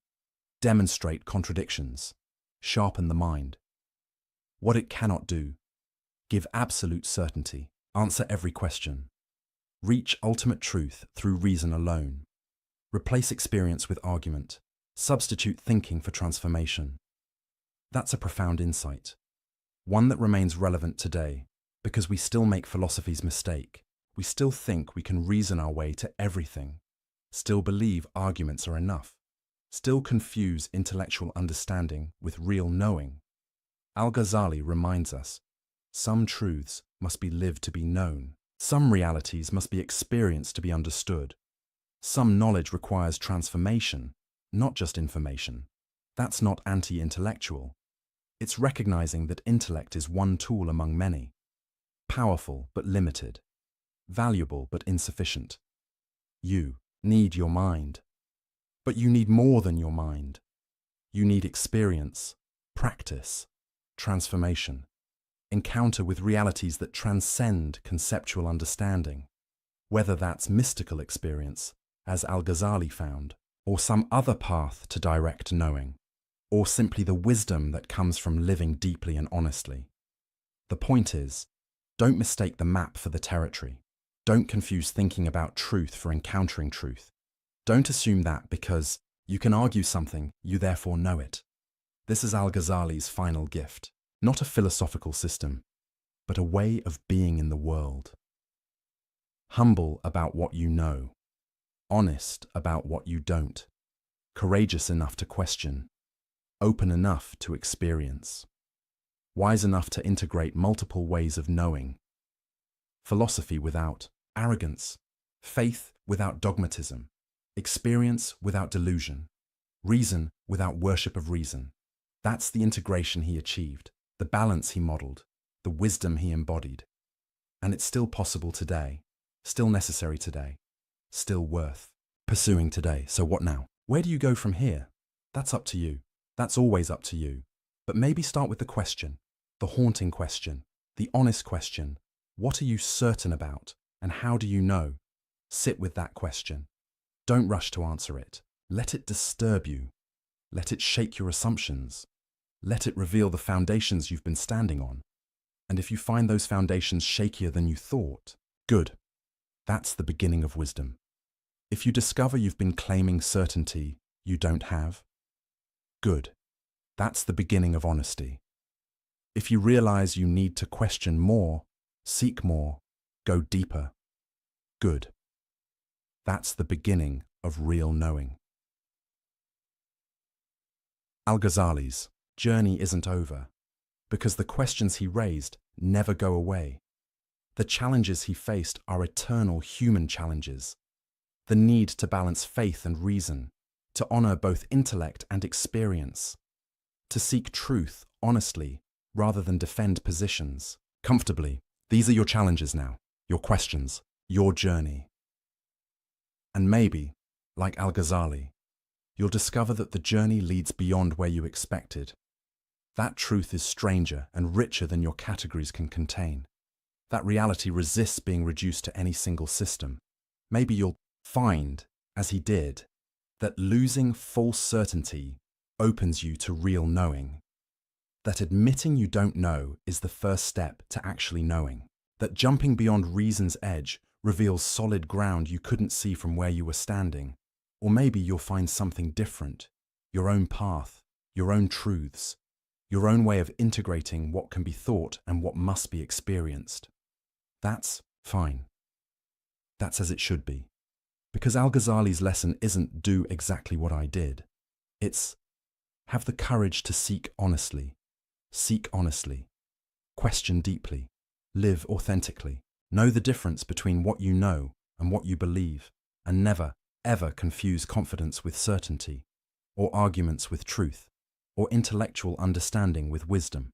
S1: demonstrate contradictions, sharpen the mind. What it cannot do: give absolute certainty, answer every question, reach ultimate truth through reason alone, replace experience with argument, substitute thinking for transformation. That's a profound insight, one that remains relevant today, because we still make philosophy's mistake. We still think we can reason our way to everything, still believe arguments are enough, still confuse intellectual understanding with real knowing. Al-Ghazali reminds us, some truths must be lived to be known. Some realities must be experienced to be understood. Some knowledge requires transformation, not just information. That's not anti-intellectual. It's recognizing that intellect is one tool among many. Powerful but limited. Valuable but insufficient. You need your mind. But you need more than your mind. You need experience, practice, transformation, encounter with realities that transcend conceptual understanding, whether that's mystical experience, as Al-Ghazali found, or some other path to direct knowing, or simply the wisdom that comes from living deeply and honestly. The point is, don't mistake the map for the territory. Don't confuse thinking about truth for encountering truth. Don't assume that because you can argue something, you therefore know it. This is Al-Ghazali's final gift, not a philosophical system, but a way of being in the world. Humble about what you know, honest about what you don't, courageous enough to question, open enough to experience, wise enough to integrate multiple ways of knowing, philosophy without arrogance, faith without dogmatism, experience without delusion, reason without worship of reason. That's the integration he achieved, the balance he modeled, the wisdom he embodied. And it's still possible today, still necessary today, still worth pursuing today. So what now? Where do you go from here? That's up to you. That's always up to you. But maybe start with the question, the haunting question, the honest question. What are you certain about, and how do you know? Sit with that question. Don't rush to answer it. Let it disturb you. Let it shake your assumptions. Let it reveal the foundations you've been standing on. And if you find those foundations shakier than you thought, good. That's the beginning of wisdom. If you discover you've been claiming certainty you don't have, good. That's the beginning of honesty. If you realize you need to question more, seek more, go deeper, good. That's the beginning of real knowing. Al-Ghazali's journey isn't over, because the questions he raised never go away. The challenges he faced are eternal human challenges. The need to balance faith and reason, to honor both intellect and experience, to seek truth honestly rather than defend positions comfortably. These are your challenges now, your questions, your journey. And maybe, like Al-Ghazali, you'll discover that the journey leads beyond where you expected. That truth is stranger and richer than your categories can contain. That reality resists being reduced to any single system. Maybe you'll find, as he did, that losing false certainty opens you to real knowing. That admitting you don't know is the first step to actually knowing. That jumping beyond reason's edge reveals solid ground you couldn't see from where you were standing. Or maybe you'll find something different, your own path, your own truths, your own way of integrating what can be thought and what must be experienced. That's fine. That's as it should be. Because Al-Ghazali's lesson isn't do exactly what I did. It's have the courage to seek honestly, question deeply, live authentically, know the difference between what you know and what you believe, and never, ever confuse confidence with certainty, or arguments with truth, or intellectual understanding with wisdom.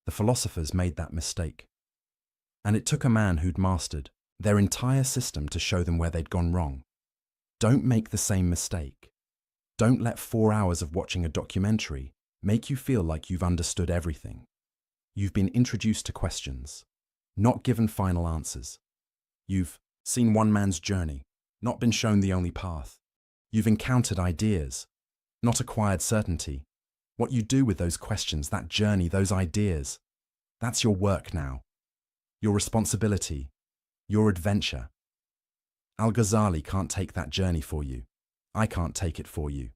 S1: The philosophers made that mistake. And it took a man who'd mastered their entire system to show them where they'd gone wrong. Don't make the same mistake. Don't let 4 hours of watching a documentary make you feel like you've understood everything. You've been introduced to questions, not given final answers. You've seen one man's journey, not been shown the only path. You've encountered ideas, not acquired certainty. What you do with those questions, that journey, those ideas, that's your work now. Your responsibility, your adventure. Al-Ghazali can't take that journey for you. I can't take it for you.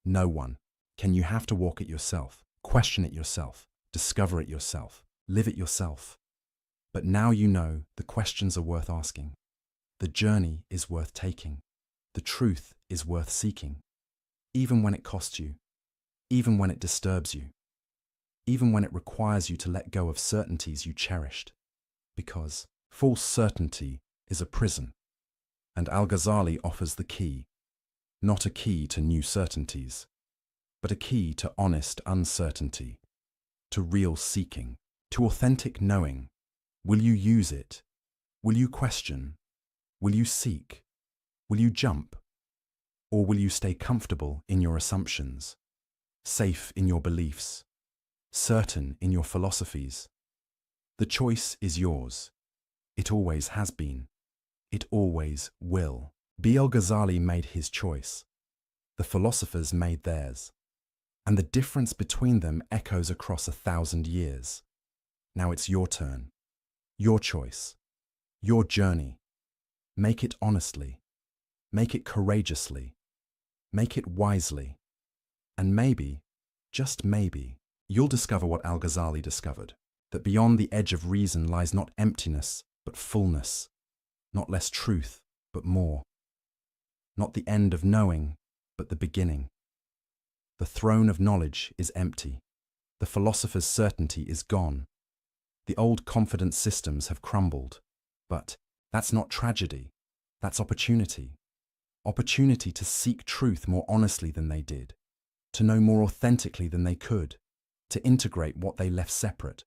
S1: No one. You have to walk it yourself, question it yourself, discover it yourself, live it yourself. But now you know the questions are worth asking. The journey is worth taking. The truth is worth seeking. Even when it costs you. Even when it disturbs you. even when it requires you to let go of certainties you cherished. Because false certainty is a prison, and Al-Ghazali offers the key, not a key to new certainties, but a key to honest uncertainty, to real seeking, to authentic knowing. Will you use it? Will you question? Will you seek? Will you jump? Or will you stay comfortable in your assumptions, safe in your beliefs, certain in your philosophies? The choice is yours. It always has been. It always will. Al-Ghazali made his choice. The philosophers made theirs. And the difference between them echoes across 1,000 years. Now it's your turn. Your choice. Your journey. Make it honestly. Make it courageously. Make it wisely. And maybe, just maybe, you'll discover what Al-Ghazali discovered, that beyond the edge of reason lies not emptiness, but fullness, not less truth, but more, not the end of knowing, but the beginning. The throne of knowledge is empty. The philosopher's certainty is gone. The old confident systems have crumbled. But that's not tragedy. That's opportunity. Opportunity to seek truth more honestly than they did, to know more authentically than they could, to integrate what they left separate.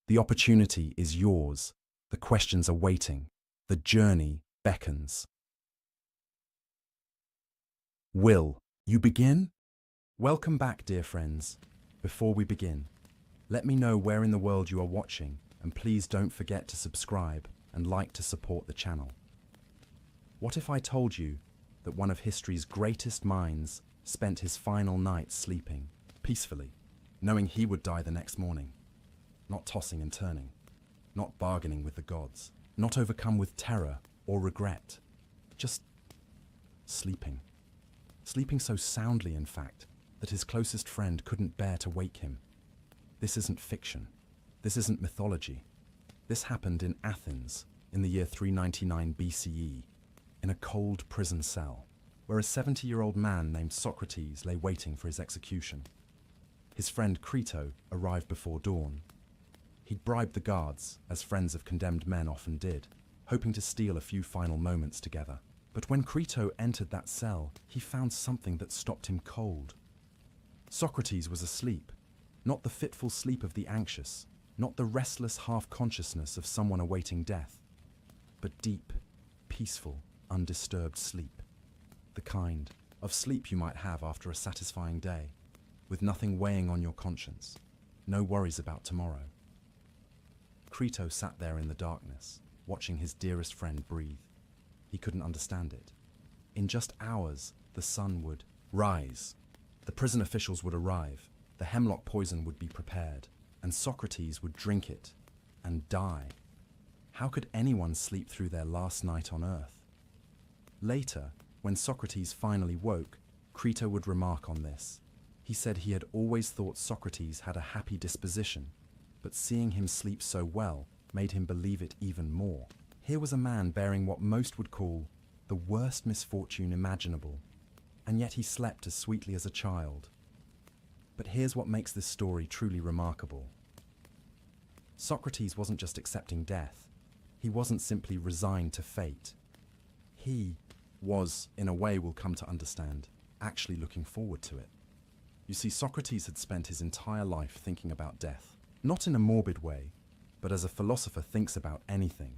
S1: The opportunity is yours. The questions are waiting. The journey beckons. Will you begin? Welcome back, dear friends. Before we begin, let me know where in the world you are watching, and please don't forget to subscribe and like to support the channel. What if I told you that one of history's greatest minds spent his final night sleeping peacefully, knowing he would die the next morning, not tossing and turning, not bargaining with the gods, not overcome with terror or regret, just sleeping. Sleeping so soundly, in fact, that his closest friend couldn't bear to wake him. This isn't fiction. This isn't mythology. This happened in Athens in the year 399 BCE, in a cold prison cell, where a 70-year-old man named Socrates lay waiting for his execution. His friend Crito arrived before dawn. He'd bribed the guards, as friends of condemned men often did, hoping to steal a few final moments together. But when Crito entered that cell, he found something that stopped him cold. Socrates was asleep, not the fitful sleep of the anxious, not the restless half-consciousness of someone awaiting death, but deep, peaceful, undisturbed sleep. The kind of sleep you might have after a satisfying day, with nothing weighing on your conscience, no worries about tomorrow. Crito sat there in the darkness, watching his dearest friend breathe. He couldn't understand it. In just hours, the sun would rise. The prison officials would arrive. The hemlock poison would be prepared, and Socrates would drink it and die. How could anyone sleep through their last night on earth? Later, when Socrates finally woke, Crito would remark on this. He said he had always thought Socrates had a happy disposition, but seeing him sleep so well made him believe it even more. Here was a man bearing what most would call the worst misfortune imaginable, and yet he slept as sweetly as a child. But here's what makes this story truly remarkable. Socrates wasn't just accepting death. He wasn't simply resigned to fate. He was, in a way we'll come to understand, actually looking forward to it. You see, Socrates had spent his entire life thinking about death, not in a morbid way, but as a philosopher thinks about anything,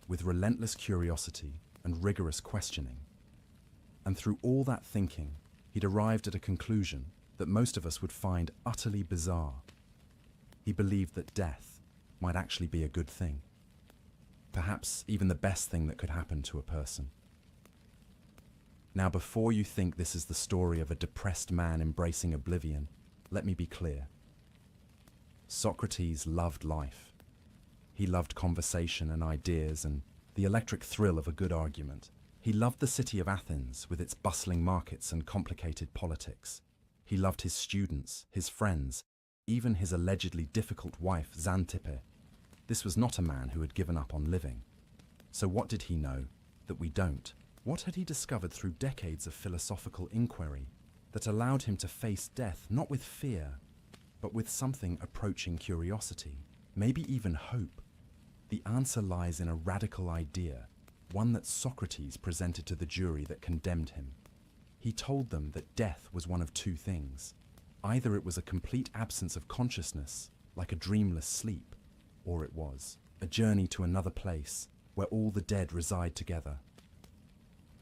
S1: with relentless curiosity and rigorous questioning. And through all that thinking, he'd arrived at a conclusion that most of us would find utterly bizarre. He believed that death might actually be a good thing, perhaps even the best thing that could happen to a person. Now, before you think this is the story of a depressed man embracing oblivion, let me be clear. Socrates loved life. He loved conversation and ideas and the electric thrill of a good argument. He loved the city of Athens with its bustling markets and complicated politics. He loved his students, his friends, even his allegedly difficult wife, Xanthippe. This was not a man who had given up on living. So what did he know that we don't? What had he discovered through decades of philosophical inquiry that allowed him to face death not with fear, but with something approaching curiosity, maybe even hope. The answer lies in a radical idea, one that Socrates presented to the jury that condemned him. He told them that death was one of two things. Either it was a complete absence of consciousness, like a dreamless sleep, or it was a journey to another place where all the dead reside together.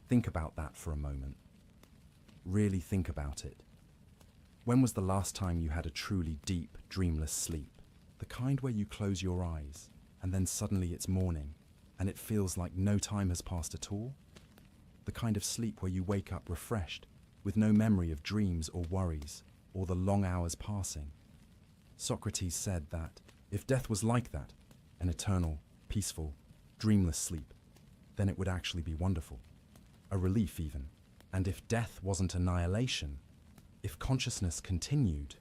S1: Think about that for a moment. Really think about it. When was the last time you had a truly deep, dreamless sleep? The kind where you close your eyes, and then suddenly it's morning, and it feels like no time has passed at all? The kind of sleep where you wake up refreshed, with no memory of dreams or worries, or the long hours passing. Socrates said that if death was like that, an eternal, peaceful, dreamless sleep, then it would actually be wonderful. A relief even. And if death wasn't annihilation, if consciousness continued,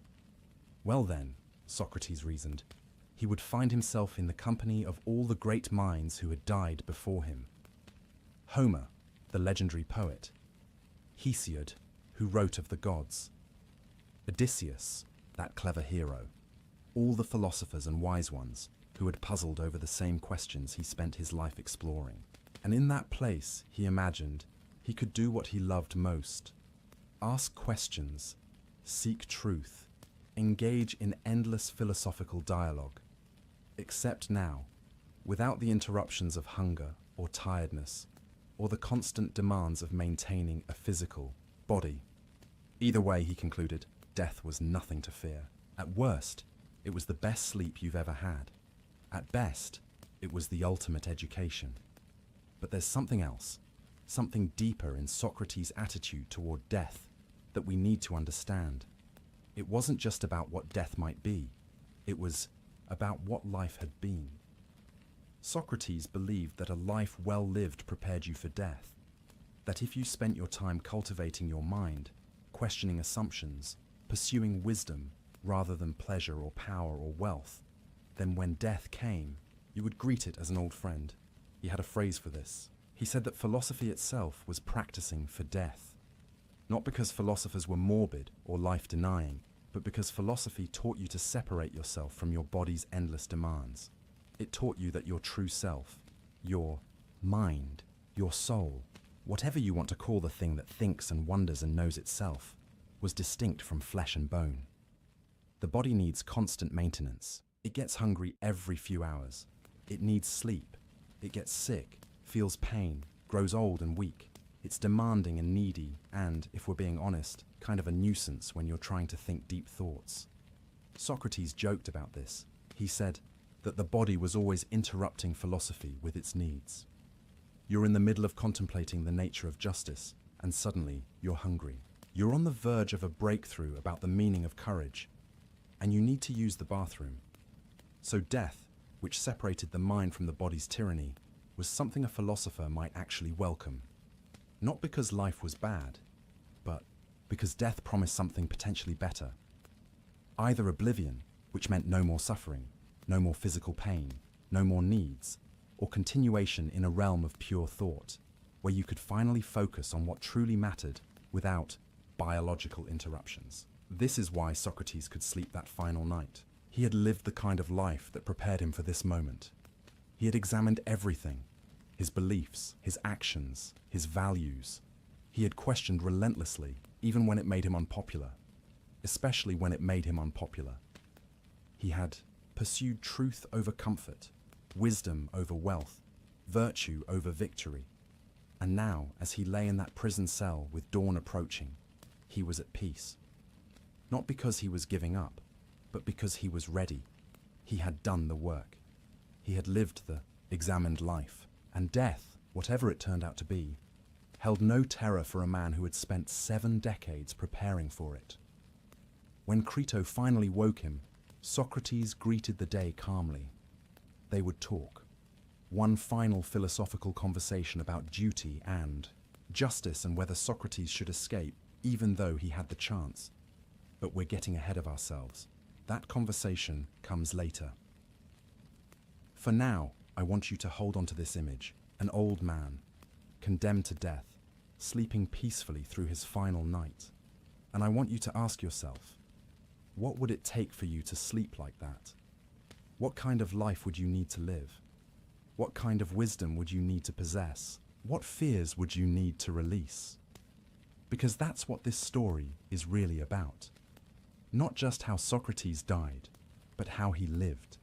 S1: well then, Socrates reasoned, he would find himself in the company of all the great minds who had died before him. Homer, the legendary poet, Hesiod, who wrote of the gods, Odysseus, that clever hero, all the philosophers and wise ones who had puzzled over the same questions he spent his life exploring. And in that place, he imagined, he could do what he loved most: ask questions, seek truth, engage in endless philosophical dialogue. Except now, without the interruptions of hunger or tiredness, or the constant demands of maintaining a physical body. Either way, he concluded, death was nothing to fear. At worst, it was the best sleep you've ever had. At best, it was the ultimate education. But there's something else, something deeper in Socrates' attitude toward death that we need to understand. It wasn't just about what death might be, it was about what life had been. Socrates believed that a life well lived prepared you for death, that if you spent your time cultivating your mind, questioning assumptions, pursuing wisdom rather than pleasure or power or wealth, then when death came, you would greet it as an old friend. He had a phrase for this. He said that philosophy itself was practicing for death. Not because philosophers were morbid or life-denying, but because philosophy taught you to separate yourself from your body's endless demands. It taught you that your true self, your mind, your soul, whatever you want to call the thing that thinks and wonders and knows itself, was distinct from flesh and bone. The body needs constant maintenance. It gets hungry every few hours. It needs sleep. It gets sick, feels pain, grows old and weak. It's demanding and needy and, if we're being honest, kind of a nuisance when you're trying to think deep thoughts. Socrates joked about this. He said that the body was always interrupting philosophy with its needs. You're in the middle of contemplating the nature of justice, and suddenly you're hungry. You're on the verge of a breakthrough about the meaning of courage, and you need to use the bathroom. So death, which separated the mind from the body's tyranny, was something a philosopher might actually welcome. Not because life was bad, but because death promised something potentially better. Either oblivion, which meant no more suffering, no more physical pain, no more needs, or continuation in a realm of pure thought, where you could finally focus on what truly mattered without biological interruptions. This is why Socrates could sleep that final night. He had lived the kind of life that prepared him for this moment. He had examined everything, his beliefs, his actions, his values. He had questioned relentlessly, even when it made him unpopular, especially when it made him unpopular. He had pursued truth over comfort, wisdom over wealth, virtue over victory. And now, as he lay in that prison cell with dawn approaching, he was at peace. Not because he was giving up, but because he was ready. He had done the work. He had lived the examined life, and death, whatever it turned out to be, held no terror for a man who had spent 7 decades preparing for it. When Crito finally woke him, Socrates greeted the day calmly. They would talk. One final philosophical conversation about duty and justice and whether Socrates should escape, even though he had the chance. But we're getting ahead of ourselves. That conversation comes later. For now, I want you to hold on to this image, an old man, condemned to death, sleeping peacefully through his final night. And I want you to ask yourself, What would it take for you to sleep like that? What kind of life would you need to live? What kind of wisdom would you need to possess? What fears would you need to release? Because that's what this story is really about. Not just how Socrates died, but how he lived.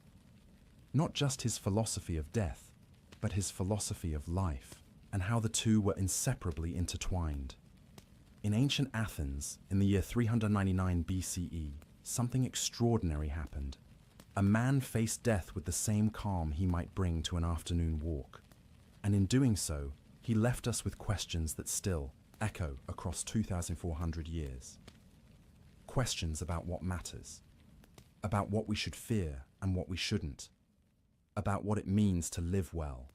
S1: Not just his philosophy of death, but his philosophy of life, and how the two were inseparably intertwined. In ancient Athens, in the year 399 BCE, something extraordinary happened. A man faced death with the same calm he might bring to an afternoon walk. And in doing so, he left us with questions that still echo across 2,400 years. Questions about what matters, about what we should fear and what we shouldn't, about what it means to live well,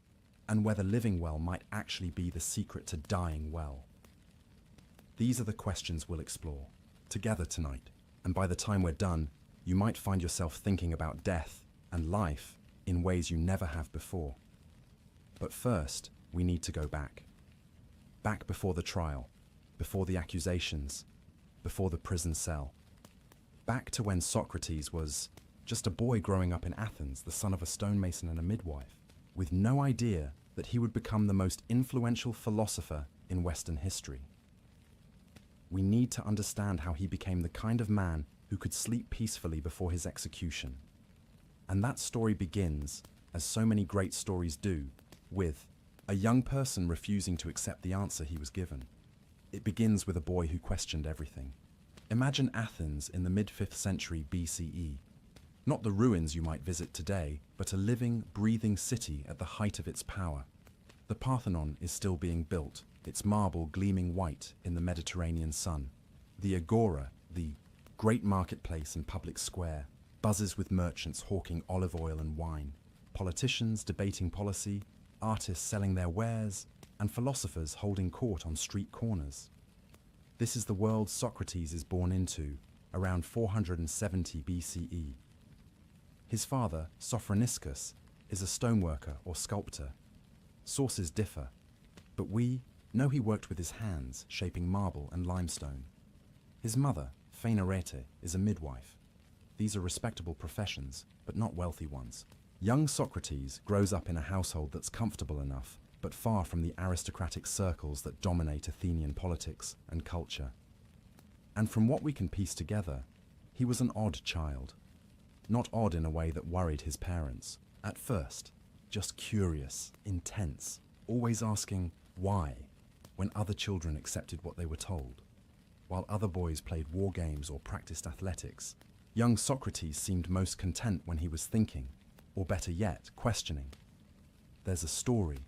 S1: and whether living well might actually be the secret to dying well. These are the questions we'll explore together tonight, and by the time we're done, you might find yourself thinking about death and life in ways you never have before. But first, we need to go back. Back before the trial, before the accusations, before the prison cell. Back to when Socrates was just a boy growing up in Athens, the son of a stonemason and a midwife, with no idea that he would become the most influential philosopher in Western history. We need to understand how he became the kind of man who could sleep peacefully before his execution. And that story begins, as so many great stories do, with a young person refusing to accept the answer he was given. It begins with a boy who questioned everything. Imagine Athens in the mid-5th century BCE. Not the ruins you might visit today, but a living, breathing city at the height of its power. The Parthenon is still being built, its marble gleaming white in the Mediterranean sun. The Agora, the great marketplace and public square, buzzes with merchants hawking olive oil and wine, politicians debating policy, artists selling their wares, and philosophers holding court on street corners. This is the world Socrates is born into, around 470 BCE. His father, Sophroniscus, is a stoneworker or sculptor. Sources differ, but we know he worked with his hands, shaping marble and limestone. His mother, Phaenarete, is a midwife. These are respectable professions, but not wealthy ones. Young Socrates grows up in a household that's comfortable enough, but far from the aristocratic circles that dominate Athenian politics and culture. And from what we can piece together, he was an odd child. Not odd in a way that worried his parents. At first, just curious, intense, always asking why, when other children accepted what they were told. While other boys played war games or practiced athletics, young Socrates seemed most content when he was thinking, or better yet, questioning. There's a story,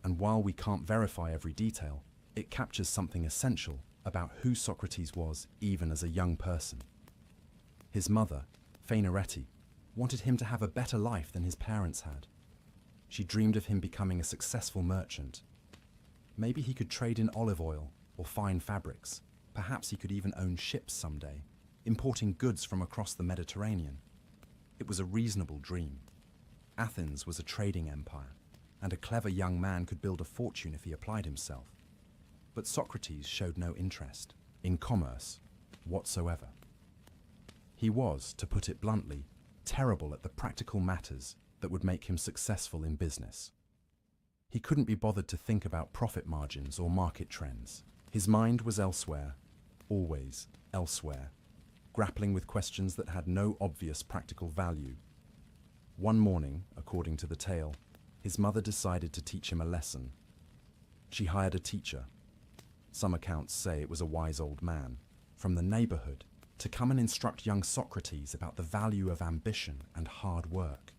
S1: and while we can't verify every detail, it captures something essential about who Socrates was even as a young person. His mother, Phaenarete, wanted him to have a better life than his parents had. She dreamed of him becoming a successful merchant. Maybe he could trade in olive oil or fine fabrics. Perhaps he could even own ships someday, importing goods from across the Mediterranean. It was a reasonable dream. Athens was a trading empire, and a clever young man could build a fortune if he applied himself. But Socrates showed no interest in commerce whatsoever. He was, to put it bluntly, terrible at the practical matters that would make him successful in business. He couldn't be bothered to think about profit margins or market trends. His mind was elsewhere, always elsewhere, grappling with questions that had no obvious practical value. One morning, according to the tale, his mother decided to teach him a lesson. She hired a teacher. Some accounts say it was a wise old man from the neighborhood to come and instruct young Socrates about the value of ambition and hard work.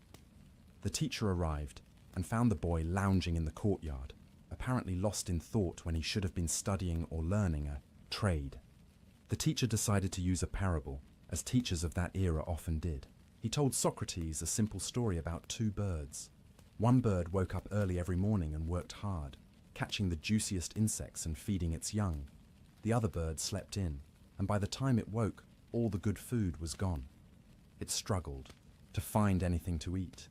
S1: The teacher arrived and found the boy lounging in the courtyard, apparently lost in thought when he should have been studying or learning a trade. The teacher decided to use a parable, as teachers of that era often did. He told Socrates a simple story about two birds. One bird woke up early every morning and worked hard, catching the juiciest insects and feeding its young. The other bird slept in, and by the time it woke, all the good food was gone. It struggled to find anything to eat.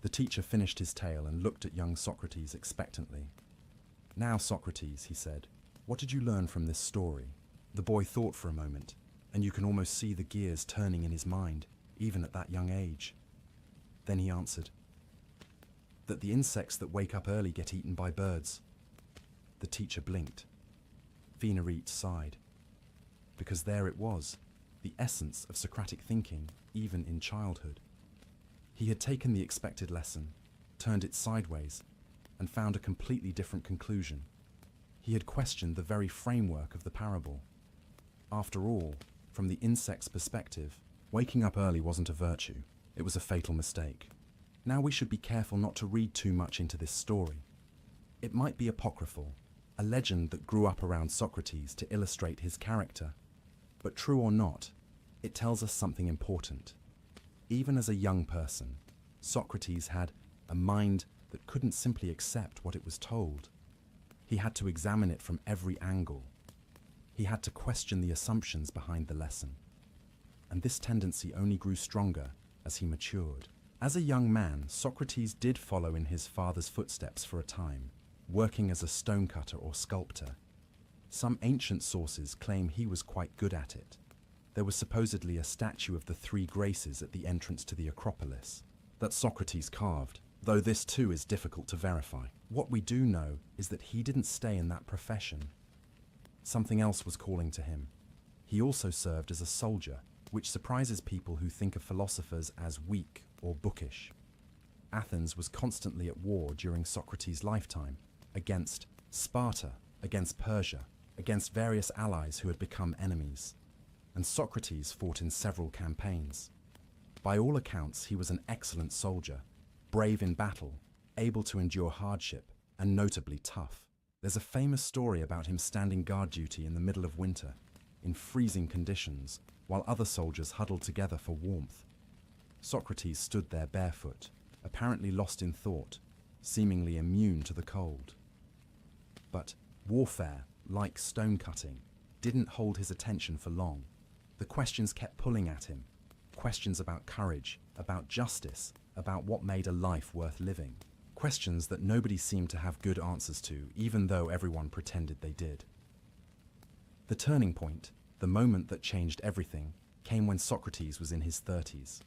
S1: The teacher finished his tale and looked at young Socrates expectantly. "Now, Socrates," he said, "what did you learn from this story?" The boy thought for a moment. and you can almost see the gears turning in his mind, even at that young age. Then he answered, "That the insects that wake up early get eaten by birds." The teacher blinked. Venerit sighed. Because there it was, the essence of Socratic thinking, even in childhood. He had taken the expected lesson, turned it sideways, and found a completely different conclusion. He had questioned the very framework of the parable. After all, from the insect's perspective, waking up early wasn't a virtue, it was a fatal mistake. Now we should be careful not to read too much into this story. It might be apocryphal, a legend that grew up around Socrates to illustrate his character. But true or not, it tells us something important. Even as a young person, Socrates had a mind that couldn't simply accept what it was told. He had to examine it from every angle. He had to question the assumptions behind the lesson. And this tendency only grew stronger as he matured. As a young man, Socrates did follow in his father's footsteps for a time, working as a stonecutter or sculptor. Some ancient sources claim he was quite good at it. There was supposedly a statue of the three Graces at the entrance to the Acropolis that Socrates carved, though this too is difficult to verify. What we do know is that he didn't stay in that profession. Something else was calling to him. He also served as a soldier, which surprises people who think of philosophers as weak or bookish. Athens was constantly at war during Socrates' lifetime, against Sparta, against Persia, against various allies who had become enemies. And Socrates fought in several campaigns. By all accounts, he was an excellent soldier, brave in battle, able to endure hardship, and notably tough. There's a famous story about him standing guard duty in the middle of winter, in freezing conditions, while other soldiers huddled together for warmth. Socrates stood there barefoot, apparently lost in thought, seemingly immune to the cold. But warfare, like stone-cutting, didn't hold his attention for long. The questions kept pulling at him. Questions about courage, about justice, about what made a life worth living. Questions that nobody seemed to have good answers to, even though everyone pretended they did. The turning point, the moment that changed everything, came when Socrates was in his 30s.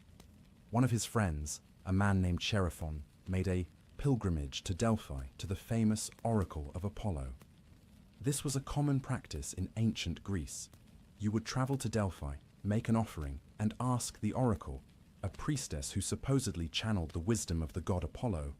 S1: One of his friends, a man named Chaerephon, made a pilgrimage to Delphi, to the famous oracle of Apollo. This was a common practice in ancient Greece. You would travel to Delphi, make an offering, and ask the oracle, a priestess who supposedly channeled the wisdom of the god Apollo,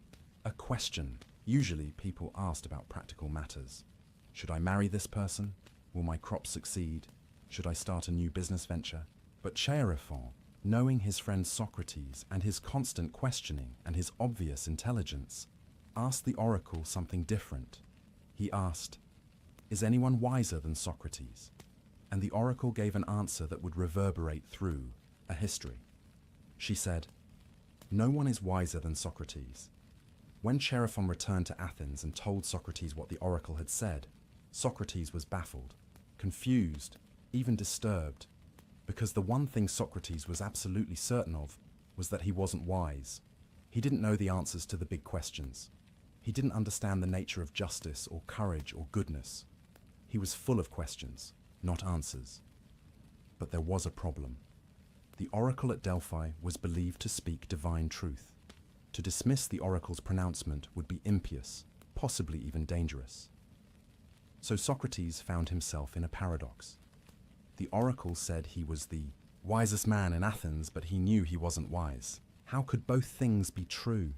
S1: a question. Usually people asked about practical matters. Should I marry this person? Will my crops succeed? Should I start a new business venture? But Chaerephon, knowing his friend Socrates and his constant questioning and his obvious intelligence, asked the oracle something different. He asked, "Is anyone wiser than Socrates?" And the oracle gave an answer that would reverberate through a history. She said, "No one is wiser than Socrates." When Chaerephon returned to Athens and told Socrates what the oracle had said, Socrates was baffled, confused, even disturbed, because the one thing Socrates was absolutely certain of was that he wasn't wise. He didn't know the answers to the big questions. He didn't understand the nature of justice or courage or goodness. He was full of questions, not answers. But there was a problem. The oracle at Delphi was believed to speak divine truth. To dismiss the oracle's pronouncement would be impious, possibly even dangerous. So Socrates found himself in a paradox. The oracle said he was the wisest man in Athens, but he knew he wasn't wise. How could both things be true?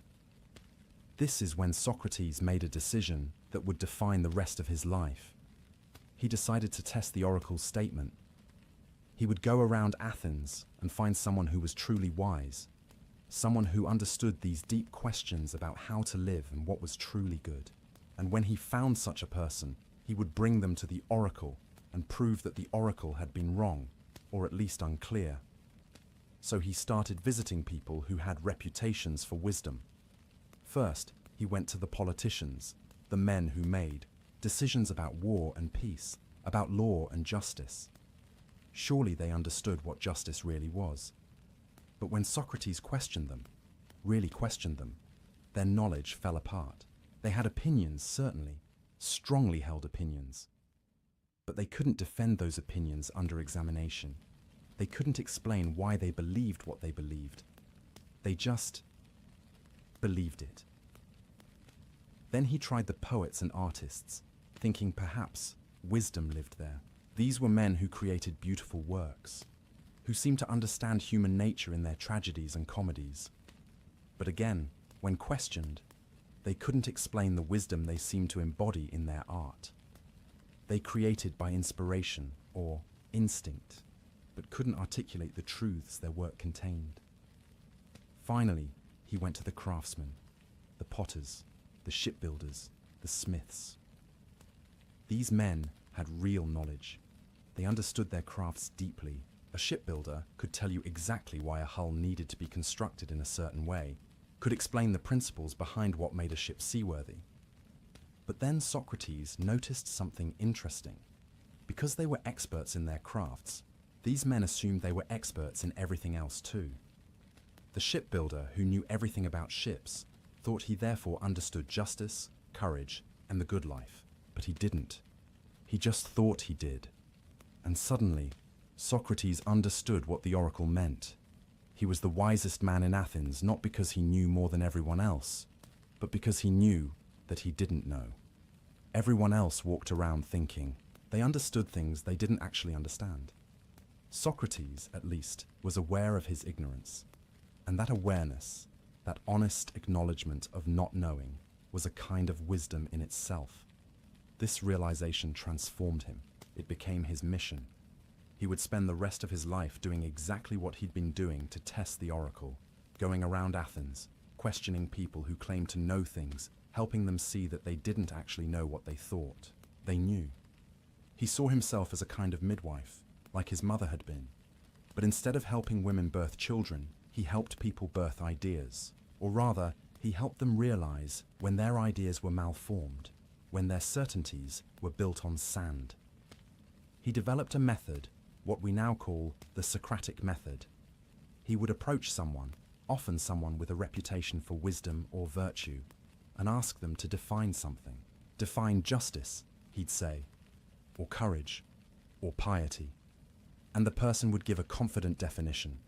S1: This is when Socrates made a decision that would define the rest of his life. He decided to test the oracle's statement. He would go around Athens and find someone who was truly wise, someone who understood these deep questions about how to live and what was truly good. And when he found such a person, he would bring them to the oracle and prove that the oracle had been wrong, or at least unclear. So he started visiting people who had reputations for wisdom. First, he went to the politicians, the men who made decisions about war and peace, about law and justice. Surely they understood what justice really was. But when Socrates questioned them, really questioned them, their knowledge fell apart. They had opinions, certainly, strongly held opinions. But they couldn't defend those opinions under examination. They couldn't explain why they believed what they believed. They just believed it. Then he tried the poets and artists, thinking perhaps wisdom lived there. These were men who created beautiful works, who seemed to understand human nature in their tragedies and comedies. But again, when questioned, they couldn't explain the wisdom they seemed to embody in their art. They created by inspiration or instinct, but couldn't articulate the truths their work contained. Finally, he went to the craftsmen, the potters, the shipbuilders, the smiths. These men had real knowledge. They understood their crafts deeply. A shipbuilder could tell you exactly why a hull needed to be constructed in a certain way, could explain the principles behind what made a ship seaworthy. But then Socrates noticed something interesting. Because they were experts in their crafts, these men assumed they were experts in everything else too. The shipbuilder, who knew everything about ships, thought he therefore understood justice, courage, and the good life. But he didn't. He just thought he did. And suddenly, Socrates understood what the oracle meant. He was the wisest man in Athens, not because he knew more than everyone else, but because he knew that he didn't know. Everyone else walked around thinking they understood things they didn't actually understand. Socrates, at least, was aware of his ignorance. And that awareness, that honest acknowledgement of not knowing, was a kind of wisdom in itself. This realization transformed him. It became his mission. He would spend the rest of his life doing exactly what he'd been doing to test the oracle, going around Athens, questioning people who claimed to know things, helping them see that they didn't actually know what they thought. They knew. He saw himself as a kind of midwife, like his mother had been. But instead of helping women birth children, he helped people birth ideas. Or rather, he helped them realize when their ideas were malformed, when their certainties were built on sand. He developed a method, what we now call the Socratic method. He would approach someone, often someone with a reputation for wisdom or virtue, and ask them to define something. Define justice, he'd say, or courage, or piety. And the person would give a confident definition.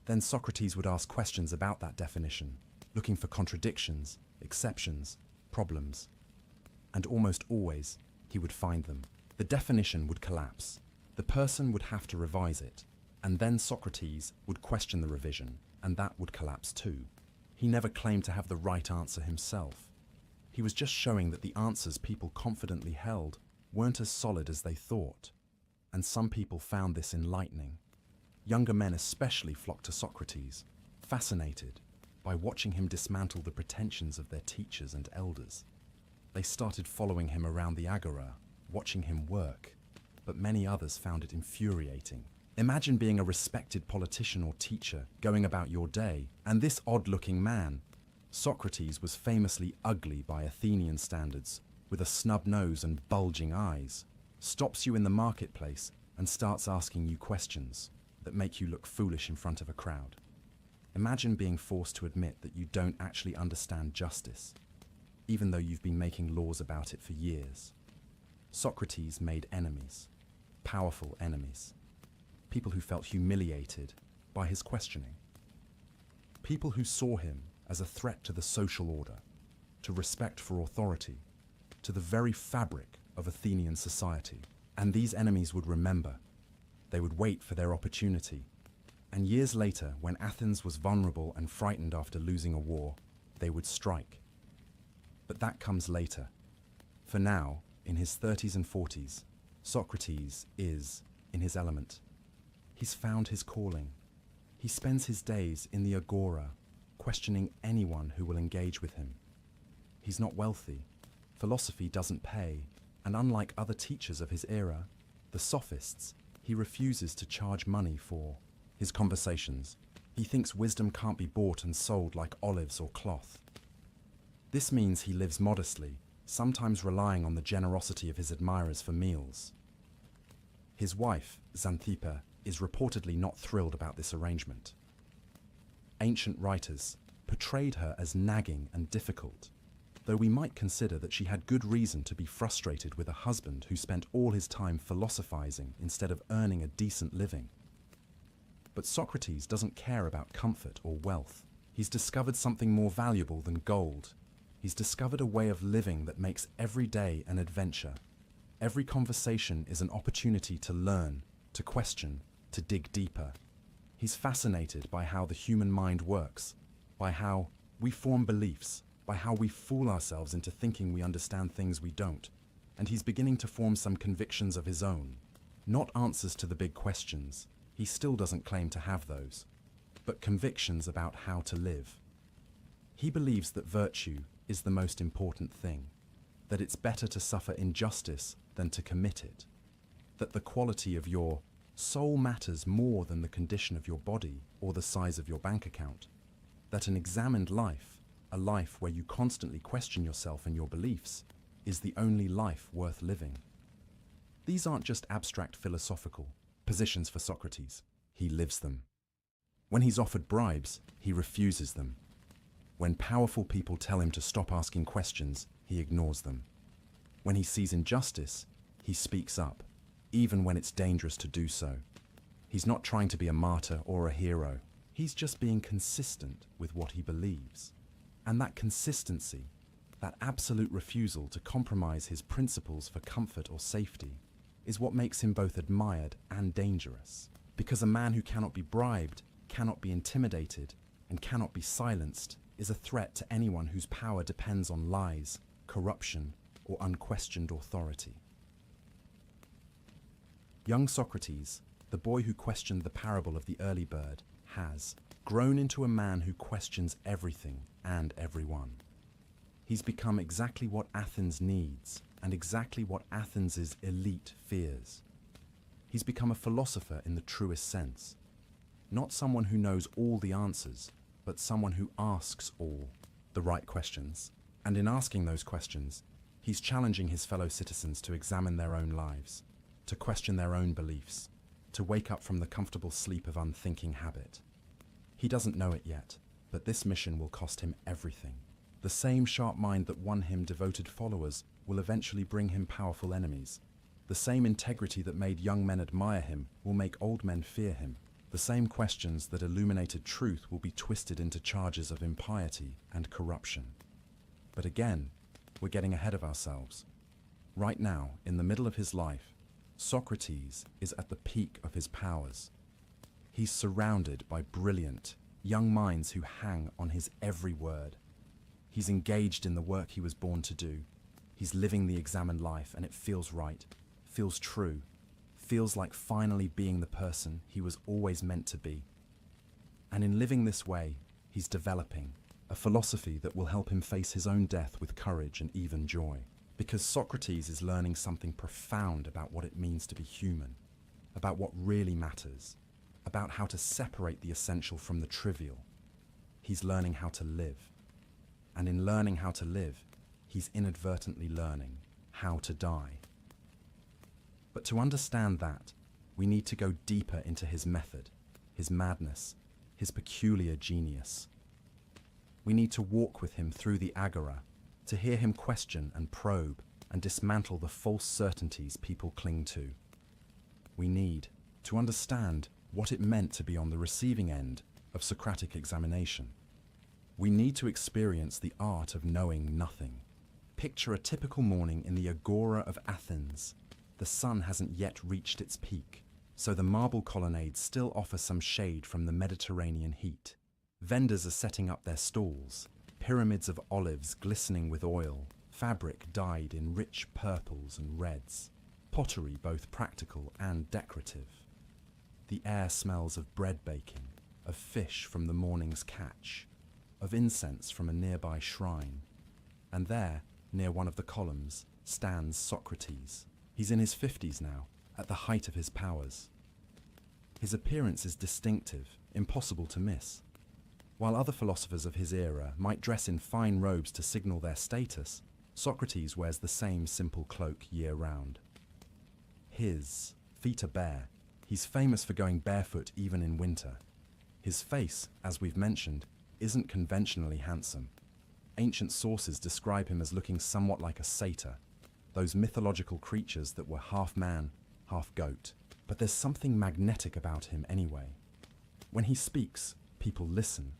S1: Then Socrates would ask questions about that definition, looking for contradictions, exceptions, problems. And almost always, he would find them. The definition would collapse. The person would have to revise it. And then Socrates would question the revision, and that would collapse too. He never claimed to have the right answer himself. He was just showing that the answers people confidently held weren't as solid as they thought. And some people found this enlightening. Younger men especially flocked to Socrates, fascinated by watching him dismantle the pretensions of their teachers and elders. They started following him around the agora, watching him work, but many others found it infuriating. Imagine being a respected politician or teacher going about your day, and this odd-looking man, Socrates was famously ugly by Athenian standards, with a snub nose and bulging eyes, stops you in the marketplace and starts asking you questions that make you look foolish in front of a crowd. Imagine being forced to admit that you don't actually understand justice, even though you've been making laws about it for years. Socrates made enemies, powerful enemies, people who felt humiliated by his questioning, people who saw him as a threat to the social order, to respect for authority, to the very fabric of Athenian society. And these enemies would remember. They would wait for their opportunity. And years later, when Athens was vulnerable and frightened after losing a war, they would strike. But that comes later. For now, in his 30s and 40s, Socrates is in his element. He's found his calling. He spends his days in the agora, questioning anyone who will engage with him. He's not wealthy. Philosophy doesn't pay. And unlike other teachers of his era, the sophists, he refuses to charge money for his conversations. He thinks wisdom can't be bought and sold like olives or cloth. This means he lives modestly, sometimes relying on the generosity of his admirers for meals. His wife, Xanthippe, is reportedly not thrilled about this arrangement. Ancient writers portrayed her as nagging and difficult, though we might consider that she had good reason to be frustrated with a husband who spent all his time philosophizing instead of earning a decent living. But Socrates doesn't care about comfort or wealth. He's discovered something more valuable than gold. He's discovered a way of living that makes every day an adventure. Every conversation is an opportunity to learn, to question, to dig deeper. He's fascinated by how the human mind works, by how we form beliefs, by how we fool ourselves into thinking we understand things we don't. And he's beginning to form some convictions of his own. Not answers to the big questions. He still doesn't claim to have those. But convictions about how to live. He believes that virtue is the most important thing, that it's better to suffer injustice than to commit it, that the quality of your soul matters more than the condition of your body or the size of your bank account, that an examined life, a life where you constantly question yourself and your beliefs, is the only life worth living. These aren't just abstract philosophical positions for Socrates. He lives them. When he's offered bribes, he refuses them. When powerful people tell him to stop asking questions, he ignores them. When he sees injustice, he speaks up, even when it's dangerous to do so. He's not trying to be a martyr or a hero. He's just being consistent with what he believes. And that consistency, that absolute refusal to compromise his principles for comfort or safety, is what makes him both admired and dangerous. Because a man who cannot be bribed, cannot be intimidated, and cannot be silenced is a threat to anyone whose power depends on lies, corruption, or unquestioned authority. Young Socrates, the boy who questioned the parable of the early bird, has grown into a man who questions everything and everyone. He's become exactly what Athens needs and exactly what Athens' elite fears. He's become a philosopher in the truest sense. Not someone who knows all the answers, but someone who asks all the right questions. And in asking those questions, he's challenging his fellow citizens to examine their own lives, to question their own beliefs, to wake up from the comfortable sleep of unthinking habit. He doesn't know it yet, but this mission will cost him everything. The same sharp mind that won him devoted followers will eventually bring him powerful enemies. The same integrity that made young men admire him will make old men fear him. The same questions that illuminated truth will be twisted into charges of impiety and corruption. But again, we're getting ahead of ourselves. Right now, in the middle of his life, Socrates is at the peak of his powers. He's surrounded by brilliant, young minds who hang on his every word. He's engaged in the work he was born to do. He's living the examined life, and it feels right, feels true, feels like finally being the person he was always meant to be. And in living this way, he's developing a philosophy that will help him face his own death with courage and even joy. Because Socrates is learning something profound about what it means to be human, about what really matters, about how to separate the essential from the trivial. He's learning how to live. And in learning how to live, he's inadvertently learning how to die. But to understand that, we need to go deeper into his method, his madness, his peculiar genius. We need to walk with him through the agora, to hear him question and probe and dismantle the false certainties people cling to. We need to understand what it meant to be on the receiving end of Socratic examination. We need to experience the art of knowing nothing. Picture a typical morning in the agora of Athens. The sun hasn't yet reached its peak, so the marble colonnades still offer some shade from the Mediterranean heat. Vendors are setting up their stalls, pyramids of olives glistening with oil, fabric dyed in rich purples and reds, pottery both practical and decorative. The air smells of bread baking, of fish from the morning's catch, of incense from a nearby shrine. And there, near one of the columns, stands Socrates. He's in his 50s now, at the height of his powers. His appearance is distinctive, impossible to miss. While other philosophers of his era might dress in fine robes to signal their status, Socrates wears the same simple cloak year-round. His feet are bare. He's famous for going barefoot even in winter. His face, as we've mentioned, isn't conventionally handsome. Ancient sources describe him as looking somewhat like a satyr, those mythological creatures that were half man, half goat. But there's something magnetic about him anyway. When he speaks, people listen.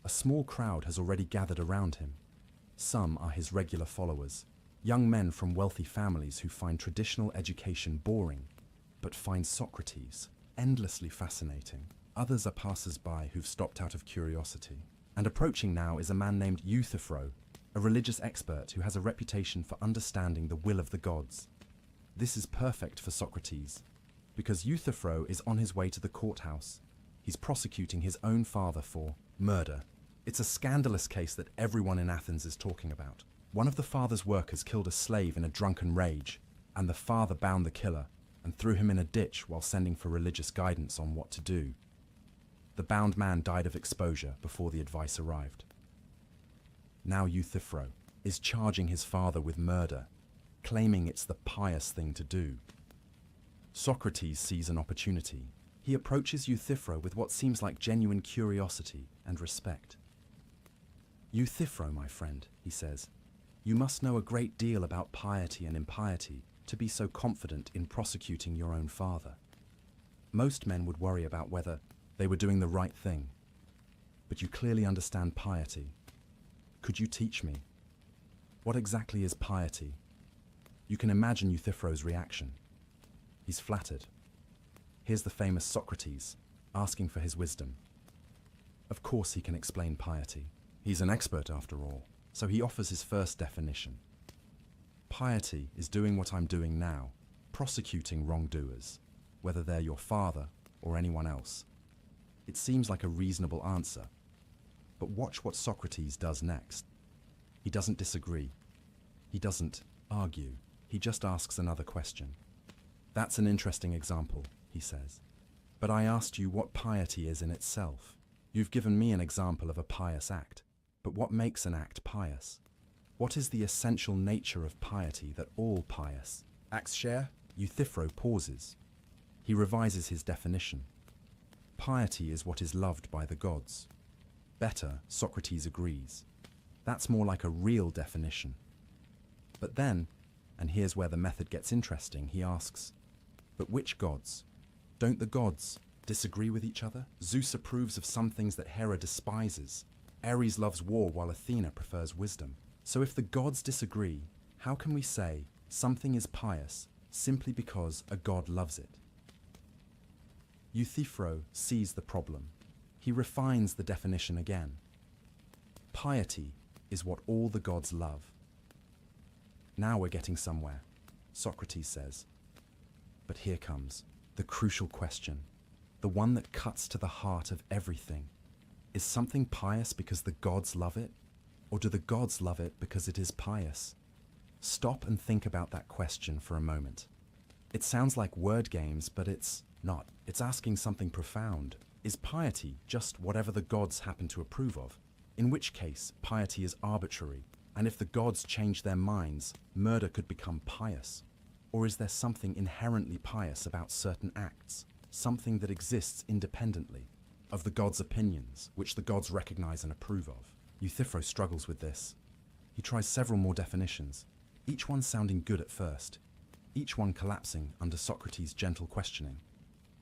S1: A small crowd has already gathered around him. Some are his regular followers, young men from wealthy families who find traditional education boring, but find Socrates endlessly fascinating. Others are passers-by who've stopped out of curiosity. And approaching now is a man named Euthyphro, a religious expert who has a reputation for understanding the will of the gods. This is perfect for Socrates, because Euthyphro is on his way to the courthouse. He's prosecuting his own father for murder. It's a scandalous case that everyone in Athens is talking about. One of the father's workers killed a slave in a drunken rage, and the father bound the killer and threw him in a ditch while sending for religious guidance on what to do. The bound man died of exposure before the advice arrived. Now Euthyphro is charging his father with murder, claiming it's the pious thing to do. Socrates sees an opportunity. He approaches Euthyphro with what seems like genuine curiosity and respect. "Euthyphro, my friend," he says, "you must know a great deal about piety and impiety to be so confident in prosecuting your own father. Most men would worry about whether they were doing the right thing, but you clearly understand piety. Could you teach me? What exactly is piety?" You can imagine Euthyphro's reaction. He's flattered. Here's the famous Socrates, asking for his wisdom. Of course he can explain piety. He's an expert after all, so he offers his first definition. Piety is doing what I'm doing now, prosecuting wrongdoers, whether they're your father or anyone else. It seems like a reasonable answer, but watch what Socrates does next. He doesn't disagree. He doesn't argue. He just asks another question. "That's an interesting example," he says. "But I asked you what piety is in itself. You've given me an example of a pious act, but what makes an act pious? What is the essential nature of piety that all pious acts share?" Euthyphro pauses. He revises his definition. Piety is what is loved by the gods. Better, Socrates agrees. That's more like a real definition. But then, and here's where the method gets interesting, he asks, "But which gods? Don't the gods disagree with each other? Zeus approves of some things that Hera despises. Ares loves war while Athena prefers wisdom. So if the gods disagree, how can we say something is pious simply because a god loves it?" Euthyphro sees the problem. He refines the definition again. Piety is what all the gods love. Now we're getting somewhere, Socrates says. But here comes the crucial question, the one that cuts to the heart of everything. Is something pious because the gods love it? Or do the gods love it because it is pious? Stop and think about that question for a moment. It sounds like word games, but it's not. It's asking something profound. Is piety just whatever the gods happen to approve of? In which case, piety is arbitrary, and if the gods change their minds, murder could become pious. Or is there something inherently pious about certain acts, something that exists independently of the gods' opinions, which the gods recognize and approve of? Euthyphro struggles with this. He tries several more definitions, each one sounding good at first, each one collapsing under Socrates' gentle questioning.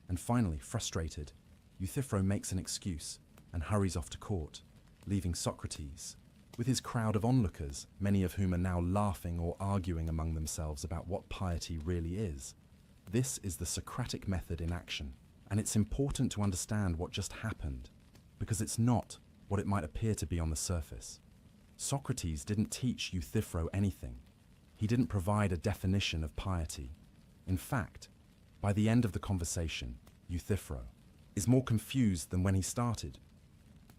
S1: And finally, frustrated, Euthyphro makes an excuse and hurries off to court, leaving Socrates with his crowd of onlookers, many of whom are now laughing or arguing among themselves about what piety really is. This is the Socratic method in action, and it's important to understand what just happened, because it's not what it might appear to be on the surface. Socrates didn't teach Euthyphro anything. He didn't provide a definition of piety. In fact, by the end of the conversation, Euthyphro is more confused than when he started.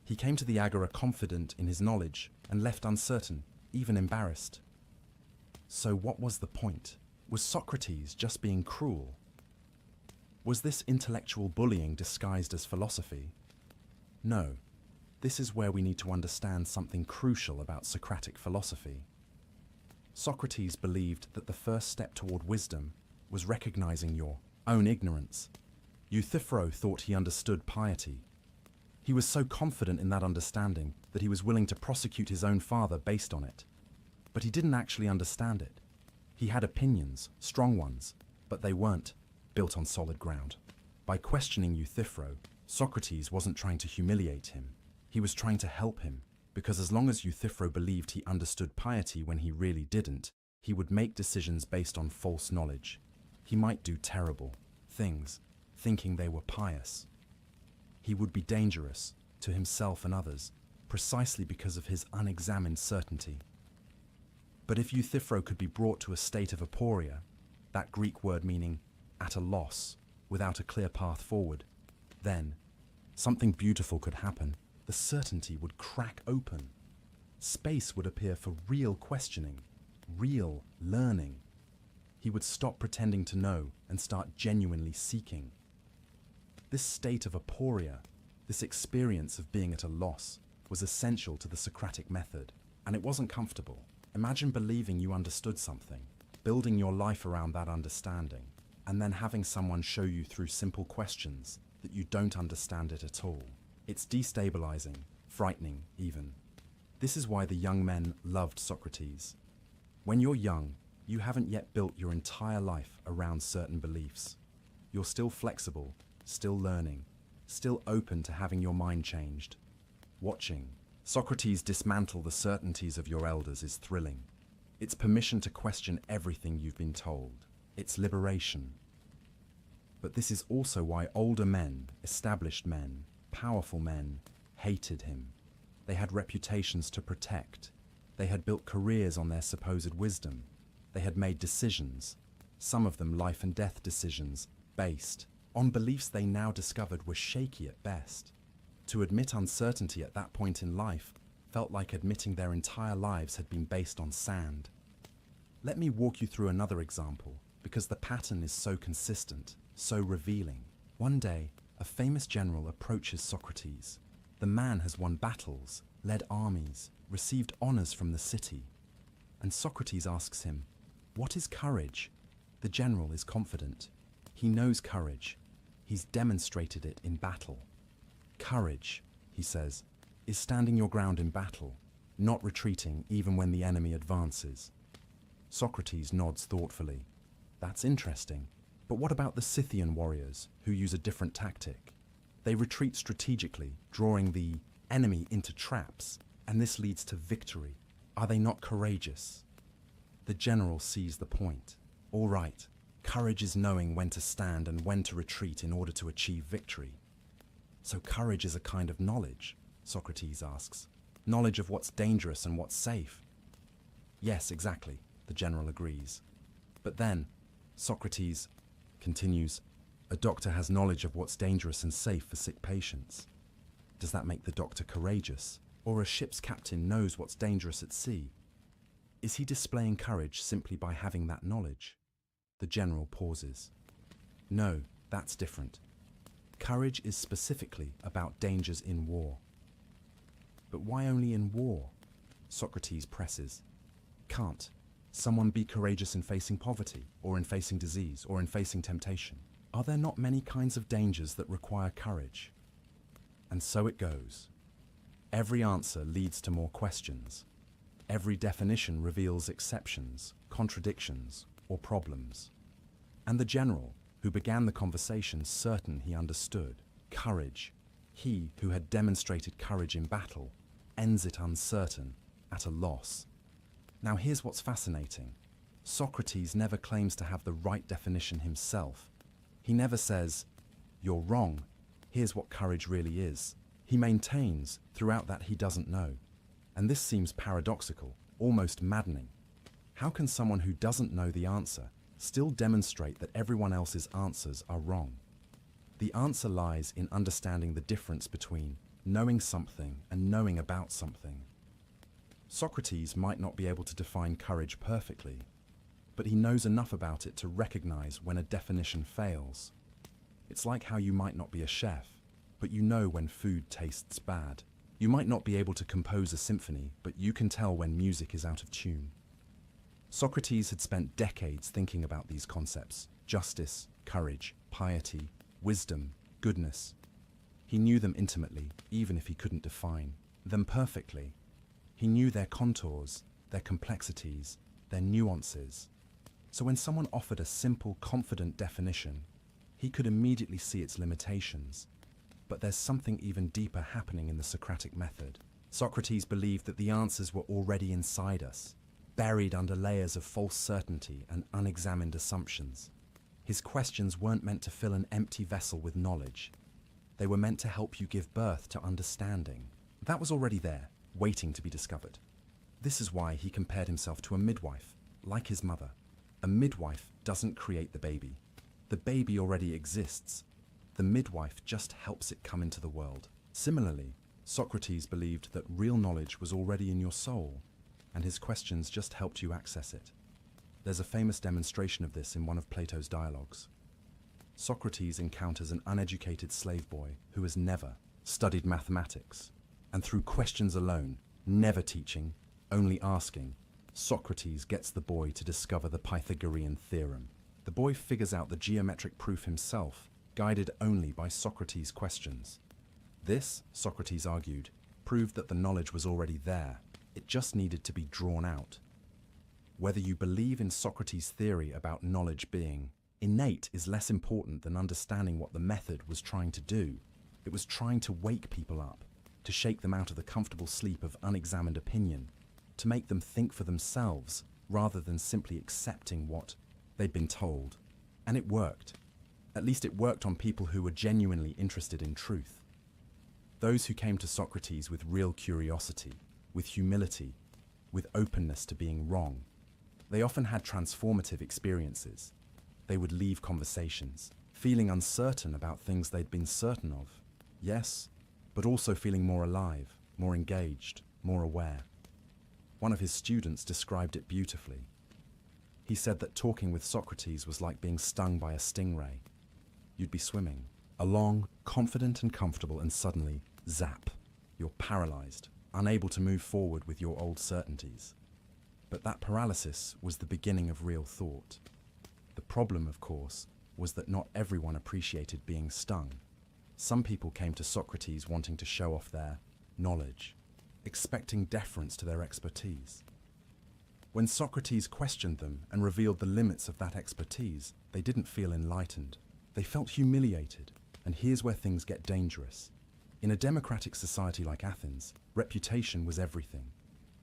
S1: He came to the agora confident in his knowledge and left uncertain, even embarrassed. So what was the point? Was Socrates just being cruel? Was this intellectual bullying disguised as philosophy? No. This is where we need to understand something crucial about Socratic philosophy. Socrates believed that the first step toward wisdom was recognizing your own ignorance. Euthyphro thought he understood piety. He was so confident in that understanding that he was willing to prosecute his own father based on it. But he didn't actually understand it. He had opinions, strong ones, but they weren't built on solid ground. By questioning Euthyphro, Socrates wasn't trying to humiliate him. He was trying to help him, because as long as Euthyphro believed he understood piety when he really didn't, he would make decisions based on false knowledge. He might do terrible things, thinking they were pious. He would be dangerous to himself and others, precisely because of his unexamined certainty. But if Euthyphro could be brought to a state of aporia, that Greek word meaning at a loss, without a clear path forward, then something beautiful could happen. The certainty would crack open. Space would appear for real questioning, real learning. He would stop pretending to know and start genuinely seeking. This state of aporia, this experience of being at a loss, was essential to the Socratic method, and it wasn't comfortable. Imagine believing you understood something, building your life around that understanding, and then having someone show you through simple questions that you don't understand it at all. It's destabilizing, frightening even. This is why the young men loved Socrates. When you're young, you haven't yet built your entire life around certain beliefs. You're still flexible, still learning, still open to having your mind changed. Watching Socrates dismantle the certainties of your elders is thrilling. It's permission to question everything you've been told. It's liberation. But this is also why older men, established men, powerful men, hated him. They had reputations to protect. They had built careers on their supposed wisdom. They had made decisions, some of them life and death decisions, based on beliefs they now discovered were shaky at best. To admit uncertainty at that point in life felt like admitting their entire lives had been based on sand. Let me walk you through another example, because the pattern is so consistent, so revealing. One day, a famous general approaches Socrates. The man has won battles, led armies, received honors from the city. And Socrates asks him, "What is courage?" The general is confident. He knows courage. He's demonstrated it in battle. Courage, he says, is standing your ground in battle, not retreating even when the enemy advances. Socrates nods thoughtfully. That's interesting. But what about the Scythian warriors who use a different tactic? They retreat strategically, drawing the enemy into traps, and this leads to victory. Are they not courageous? The general sees the point. All right, courage is knowing when to stand and when to retreat in order to achieve victory. So courage is a kind of knowledge, Socrates asks. Knowledge of what's dangerous and what's safe. Yes, exactly, the general agrees. But then, Socrates continues, a doctor has knowledge of what's dangerous and safe for sick patients. Does that make the doctor courageous? Or a ship's captain knows what's dangerous at sea? Is he displaying courage simply by having that knowledge? The general pauses. No, that's different. Courage is specifically about dangers in war. But why only in war? Socrates presses. Can't someone be courageous in facing poverty, or in facing disease, or in facing temptation? Are there not many kinds of dangers that require courage? And so it goes. Every answer leads to more questions. Every definition reveals exceptions, contradictions, or problems. And the general, who began the conversation certain he understood courage, he who had demonstrated courage in battle, ends it uncertain, at a loss. Now here's what's fascinating. Socrates never claims to have the right definition himself. He never says, "You're wrong, here's what courage really is." He maintains throughout that he doesn't know. And this seems paradoxical, almost maddening. How can someone who doesn't know the answer still demonstrate that everyone else's answers are wrong? The answer lies in understanding the difference between knowing something and knowing about something. Socrates might not be able to define courage perfectly, but he knows enough about it to recognize when a definition fails. It's like how you might not be a chef, but you know when food tastes bad. You might not be able to compose a symphony, but you can tell when music is out of tune. Socrates had spent decades thinking about these concepts: justice, courage, piety, wisdom, goodness. He knew them intimately, even if he couldn't define them perfectly. He knew their contours, their complexities, their nuances. So when someone offered a simple, confident definition, he could immediately see its limitations. But there's something even deeper happening in the Socratic method. Socrates believed that the answers were already inside us, buried under layers of false certainty and unexamined assumptions. His questions weren't meant to fill an empty vessel with knowledge. They were meant to help you give birth to understanding. That was already there, waiting to be discovered. This is why he compared himself to a midwife, like his mother. A midwife doesn't create the baby. The baby already exists. The midwife just helps it come into the world. Similarly, Socrates believed that real knowledge was already in your soul, and his questions just helped you access it. There's a famous demonstration of this in one of Plato's dialogues. Socrates encounters an uneducated slave boy who has never studied mathematics, and through questions alone, never teaching, only asking, Socrates gets the boy to discover the Pythagorean theorem. The boy figures out the geometric proof himself, guided only by Socrates' questions. This, Socrates argued, proved that the knowledge was already there. It just needed to be drawn out. Whether you believe in Socrates' theory about knowledge being innate is less important than understanding what the method was trying to do. It was trying to wake people up, to shake them out of the comfortable sleep of unexamined opinion, to make them think for themselves rather than simply accepting what they'd been told. And it worked. At least it worked on people who were genuinely interested in truth. Those who came to Socrates with real curiosity, with humility, with openness to being wrong. They often had transformative experiences. They would leave conversations, feeling uncertain about things they'd been certain of. Yes, but also feeling more alive, more engaged, more aware. One of his students described it beautifully. He said that talking with Socrates was like being stung by a stingray. You'd be swimming along, confident and comfortable, and suddenly, zap, you're paralyzed, unable to move forward with your old certainties. But that paralysis was the beginning of real thought. The problem, of course, was that not everyone appreciated being stung. Some people came to Socrates wanting to show off their knowledge, expecting deference to their expertise. When Socrates questioned them and revealed the limits of that expertise, they didn't feel enlightened. They felt humiliated. And here's where things get dangerous. In a democratic society like Athens, reputation was everything.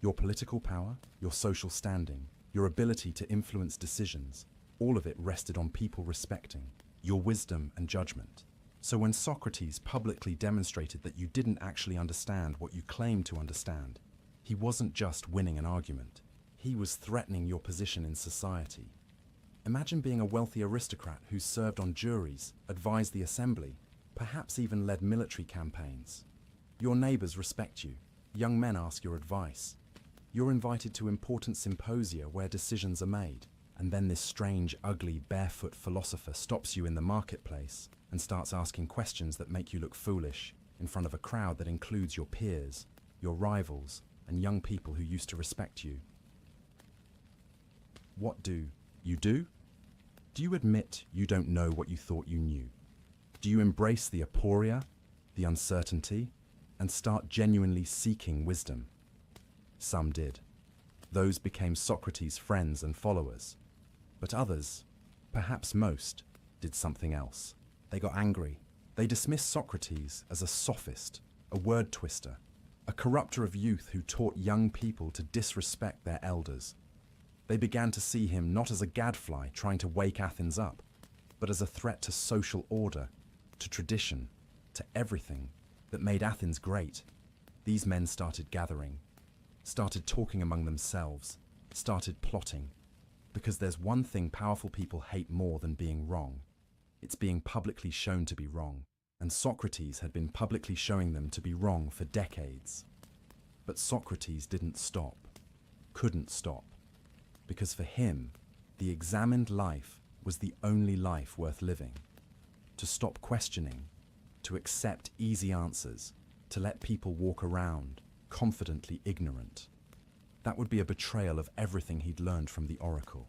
S1: Your political power, your social standing, your ability to influence decisions, all of it rested on people respecting your wisdom and judgment. So when Socrates publicly demonstrated that you didn't actually understand what you claimed to understand, he wasn't just winning an argument. He was threatening your position in society. Imagine being a wealthy aristocrat who served on juries, advised the assembly, perhaps even led military campaigns. Your neighbors respect you. Young men ask your advice. You're invited to important symposia where decisions are made. And then this strange, ugly, barefoot philosopher stops you in the marketplace and starts asking questions that make you look foolish in front of a crowd that includes your peers, your rivals, and young people who used to respect you. What do you do? Do you admit you don't know what you thought you knew? Do you embrace the aporia, the uncertainty, and start genuinely seeking wisdom? Some did. Those became Socrates' friends and followers. But others, perhaps most, did something else. They got angry. They dismissed Socrates as a sophist, a word twister, a corrupter of youth who taught young people to disrespect their elders. They began to see him not as a gadfly trying to wake Athens up, but as a threat to social order, to tradition, to everything that made Athens great. These men started gathering, started talking among themselves, started plotting. Because there's one thing powerful people hate more than being wrong. It's being publicly shown to be wrong. And Socrates had been publicly showing them to be wrong for decades. But Socrates didn't stop, couldn't stop. Because for him, the examined life was the only life worth living. To stop questioning, to accept easy answers, to let people walk around, confidently ignorant. That would be a betrayal of everything he'd learned from the oracle.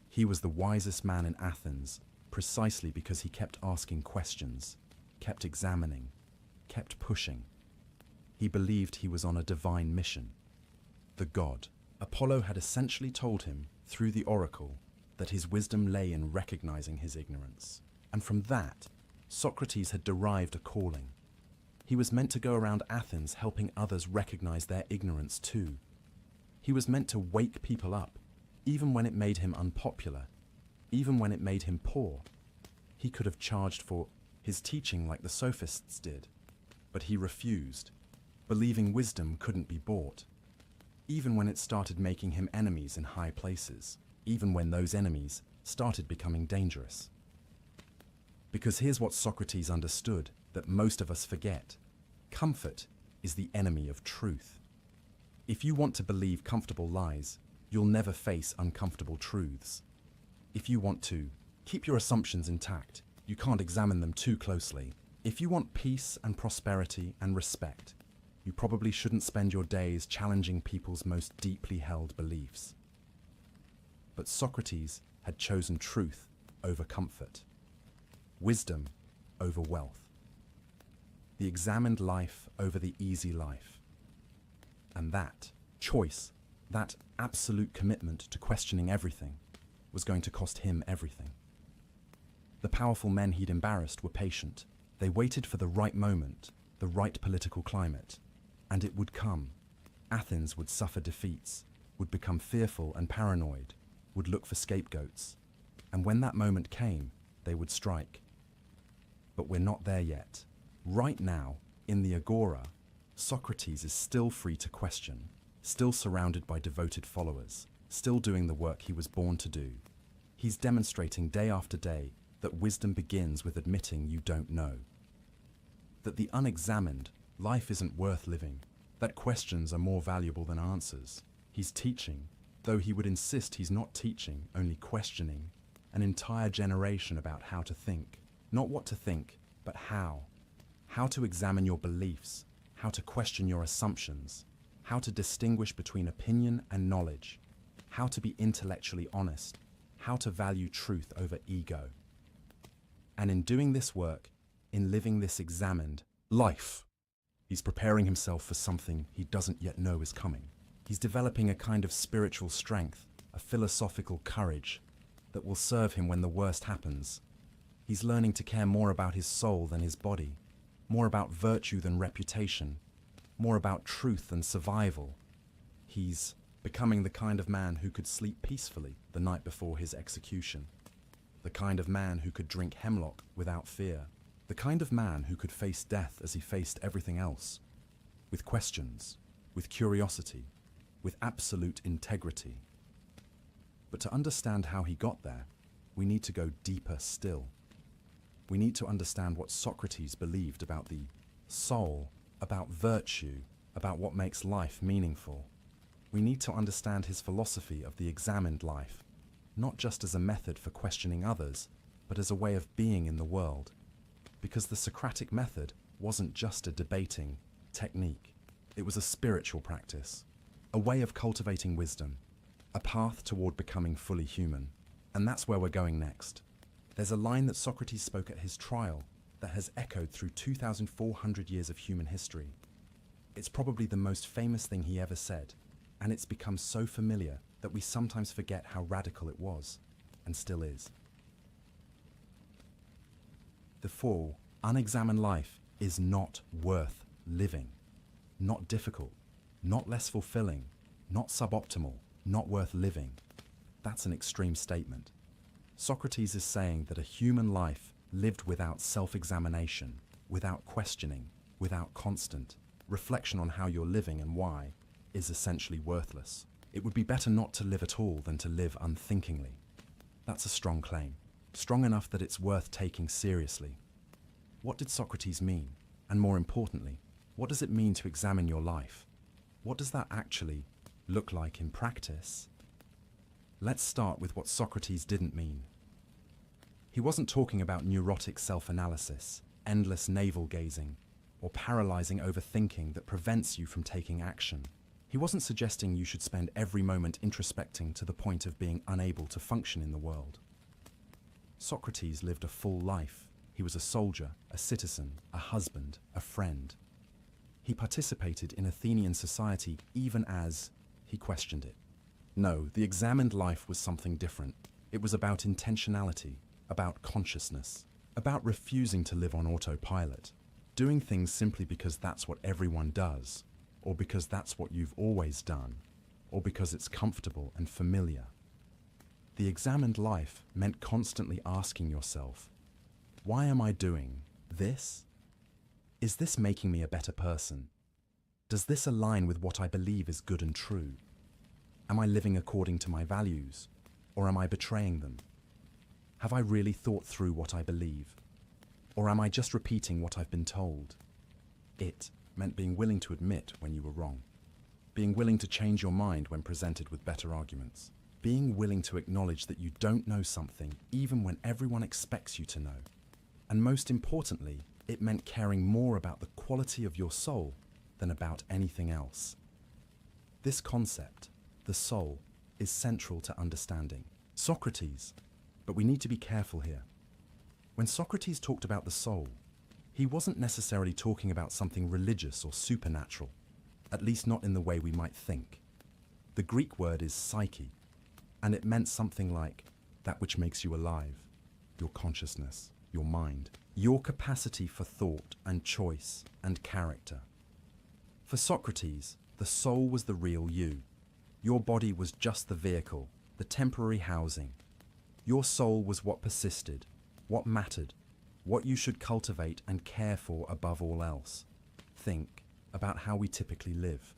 S1: He was the wisest man in Athens precisely because he kept asking questions, kept examining, kept pushing. He believed he was on a divine mission. The god. Apollo had essentially told him, through the oracle, that his wisdom lay in recognizing his ignorance. And from that, Socrates had derived a calling. He was meant to go around Athens helping others recognize their ignorance too. He was meant to wake people up, even when it made him unpopular, even when it made him poor. He could have charged for his teaching like the sophists did, but he refused, believing wisdom couldn't be bought, even when it started making him enemies in high places, even when those enemies started becoming dangerous. Because here's what Socrates understood that most of us forget. Comfort is the enemy of truth. If you want to believe comfortable lies, you'll never face uncomfortable truths. If you want to keep your assumptions intact, you can't examine them too closely. If you want peace and prosperity and respect, you probably shouldn't spend your days challenging people's most deeply held beliefs. But Socrates had chosen truth over comfort, wisdom over wealth, the examined life over the easy life. And that choice, that absolute commitment to questioning everything, was going to cost him everything. The powerful men he'd embarrassed were patient. They waited for the right moment, the right political climate, and it would come. Athens would suffer defeats, would become fearful and paranoid, would look for scapegoats, and when that moment came, they would strike. But we're not there yet. Right now, in the agora, Socrates is still free to question, still surrounded by devoted followers, still doing the work he was born to do. He's demonstrating day after day that wisdom begins with admitting you don't know. That the unexamined, life isn't worth living, that questions are more valuable than answers. He's teaching, though he would insist he's not teaching, only questioning, an entire generation about how to think. Not what to think, but how. How to examine your beliefs, how to question your assumptions, how to distinguish between opinion and knowledge, how to be intellectually honest, how to value truth over ego. And in doing this work, in living this examined life, he's preparing himself for something he doesn't yet know is coming. He's developing a kind of spiritual strength, a philosophical courage that will serve him when the worst happens. He's learning to care more about his soul than his body, more about virtue than reputation, more about truth than survival. He's becoming the kind of man who could sleep peacefully the night before his execution, the kind of man who could drink hemlock without fear, the kind of man who could face death as he faced everything else, with questions, with curiosity, with absolute integrity. But to understand how he got there, we need to go deeper still. We need to understand what Socrates believed about the soul, about virtue, about what makes life meaningful. We need to understand his philosophy of the examined life, not just as a method for questioning others, but as a way of being in the world. Because the Socratic method wasn't just a debating technique. It was a spiritual practice, a way of cultivating wisdom, a path toward becoming fully human. And that's where we're going next. There's a line that Socrates spoke at his trial that has echoed through 2,400 years of human history. It's probably the most famous thing he ever said, and it's become so familiar that we sometimes forget how radical it was, and still is. The full, unexamined life is not worth living, not difficult, not less fulfilling, not suboptimal, not worth living. That's an extreme statement. Socrates is saying that a human life lived without self-examination, without questioning, without constant reflection on how you're living and why, is essentially worthless. It would be better not to live at all than to live unthinkingly. That's a strong claim, strong enough that it's worth taking seriously. What did Socrates mean? And more importantly, what does it mean to examine your life? What does that actually look like in practice? Let's start with what Socrates didn't mean. He wasn't talking about neurotic self-analysis, endless navel-gazing, or paralyzing overthinking that prevents you from taking action. He wasn't suggesting you should spend every moment introspecting to the point of being unable to function in the world. Socrates lived a full life. He was a soldier, a citizen, a husband, a friend. He participated in Athenian society even as he questioned it. No, the examined life was something different. It was about intentionality, about consciousness. about refusing to live on autopilot, doing things simply because that's what everyone does, or because that's what you've always done, or because it's comfortable and familiar. The examined life meant constantly asking yourself, why am I doing this? Is this making me a better person? Does this align with what I believe is good and true? Am I living according to my values, or am I betraying them? Have I really thought through what I believe, or am I just repeating what I've been told? It meant being willing to admit when you were wrong, being willing to change your mind when presented with better arguments, being willing to acknowledge that you don't know something even when everyone expects you to know. And most importantly, it meant caring more about the quality of your soul than about anything else. This concept, the soul, is central to understanding Socrates, but we need to be careful here. When Socrates talked about the soul, he wasn't necessarily talking about something religious or supernatural, at least not in the way we might think. The Greek word is psyche, and it meant something like that which makes you alive, your consciousness, your mind, your capacity for thought and choice and character. For Socrates, the soul was the real you. Your body was just the vehicle, the temporary housing. Your soul was what persisted, what mattered, what you should cultivate and care for above all else. Think about how we typically live.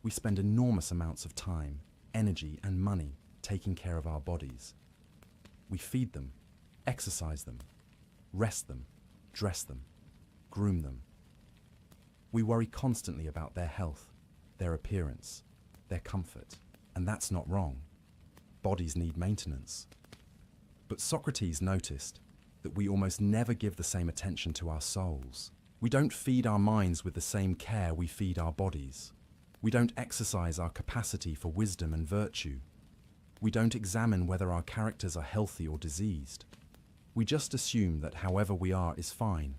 S1: We spend enormous amounts of time, energy, and money taking care of our bodies. We feed them, exercise them, rest them, dress them, groom them. We worry constantly about their health, their appearance, their comfort, and that's not wrong. Bodies need maintenance. But Socrates noticed that we almost never give the same attention to our souls. We don't feed our minds with the same care we feed our bodies. We don't exercise our capacity for wisdom and virtue. We don't examine whether our characters are healthy or diseased. We just assume that however we are is fine,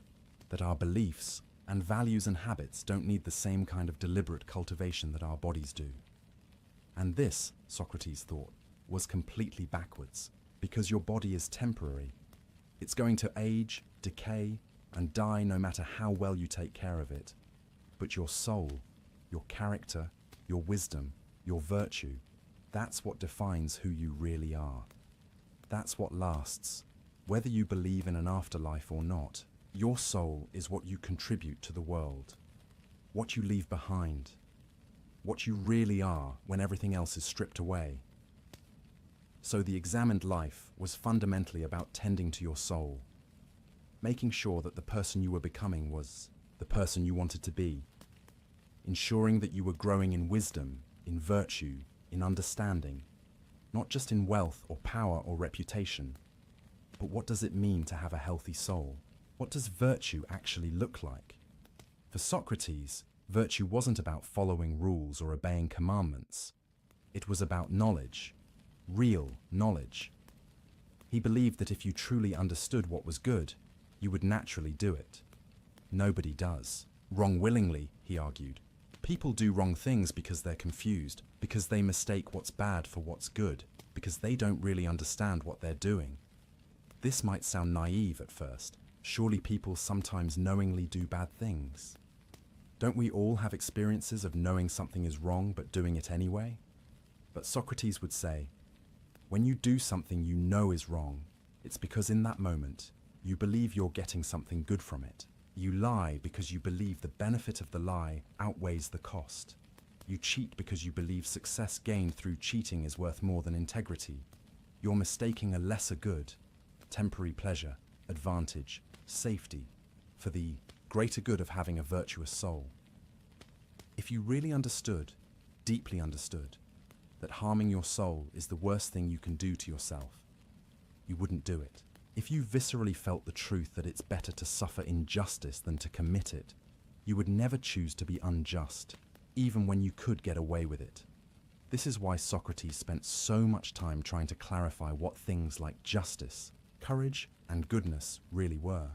S1: that our beliefs and values and habits don't need the same kind of deliberate cultivation that our bodies do. And this, Socrates thought, was completely backwards, because your body is temporary. It's going to age, decay, and die no matter how well you take care of it. But your soul, your character, your wisdom, your virtue, that's what defines who you really are. That's what lasts. Whether you believe in an afterlife or not, your soul is what you contribute to the world, what you leave behind, what you really are when everything else is stripped away. So the examined life was fundamentally about tending to your soul, making sure that the person you were becoming was the person you wanted to be, ensuring that you were growing in wisdom, in virtue, in understanding, not just in wealth or power or reputation. But what does it mean to have a healthy soul? What does virtue actually look like? For Socrates, virtue wasn't about following rules or obeying commandments. It was about knowledge, real knowledge. He believed that if you truly understood what was good, you would naturally do it. Nobody does. Wrong willingly, he argued. People do wrong things because they're confused, because they mistake what's bad for what's good, because they don't really understand what they're doing. This might sound naive at first. Surely people sometimes knowingly do bad things. Don't we all have experiences of knowing something is wrong but doing it anyway? But Socrates would say, when you do something you know is wrong, it's because in that moment, you believe you're getting something good from it. You lie because you believe the benefit of the lie outweighs the cost. You cheat because you believe success gained through cheating is worth more than integrity. You're mistaking a lesser good, temporary pleasure, advantage, safety, for the greater good of having a virtuous soul. If you really understood, deeply understood, that harming your soul is the worst thing you can do to yourself, you wouldn't do it. If you viscerally felt the truth that it's better to suffer injustice than to commit it, you would never choose to be unjust, even when you could get away with it. This is why Socrates spent so much time trying to clarify what things like justice, courage, and goodness really were.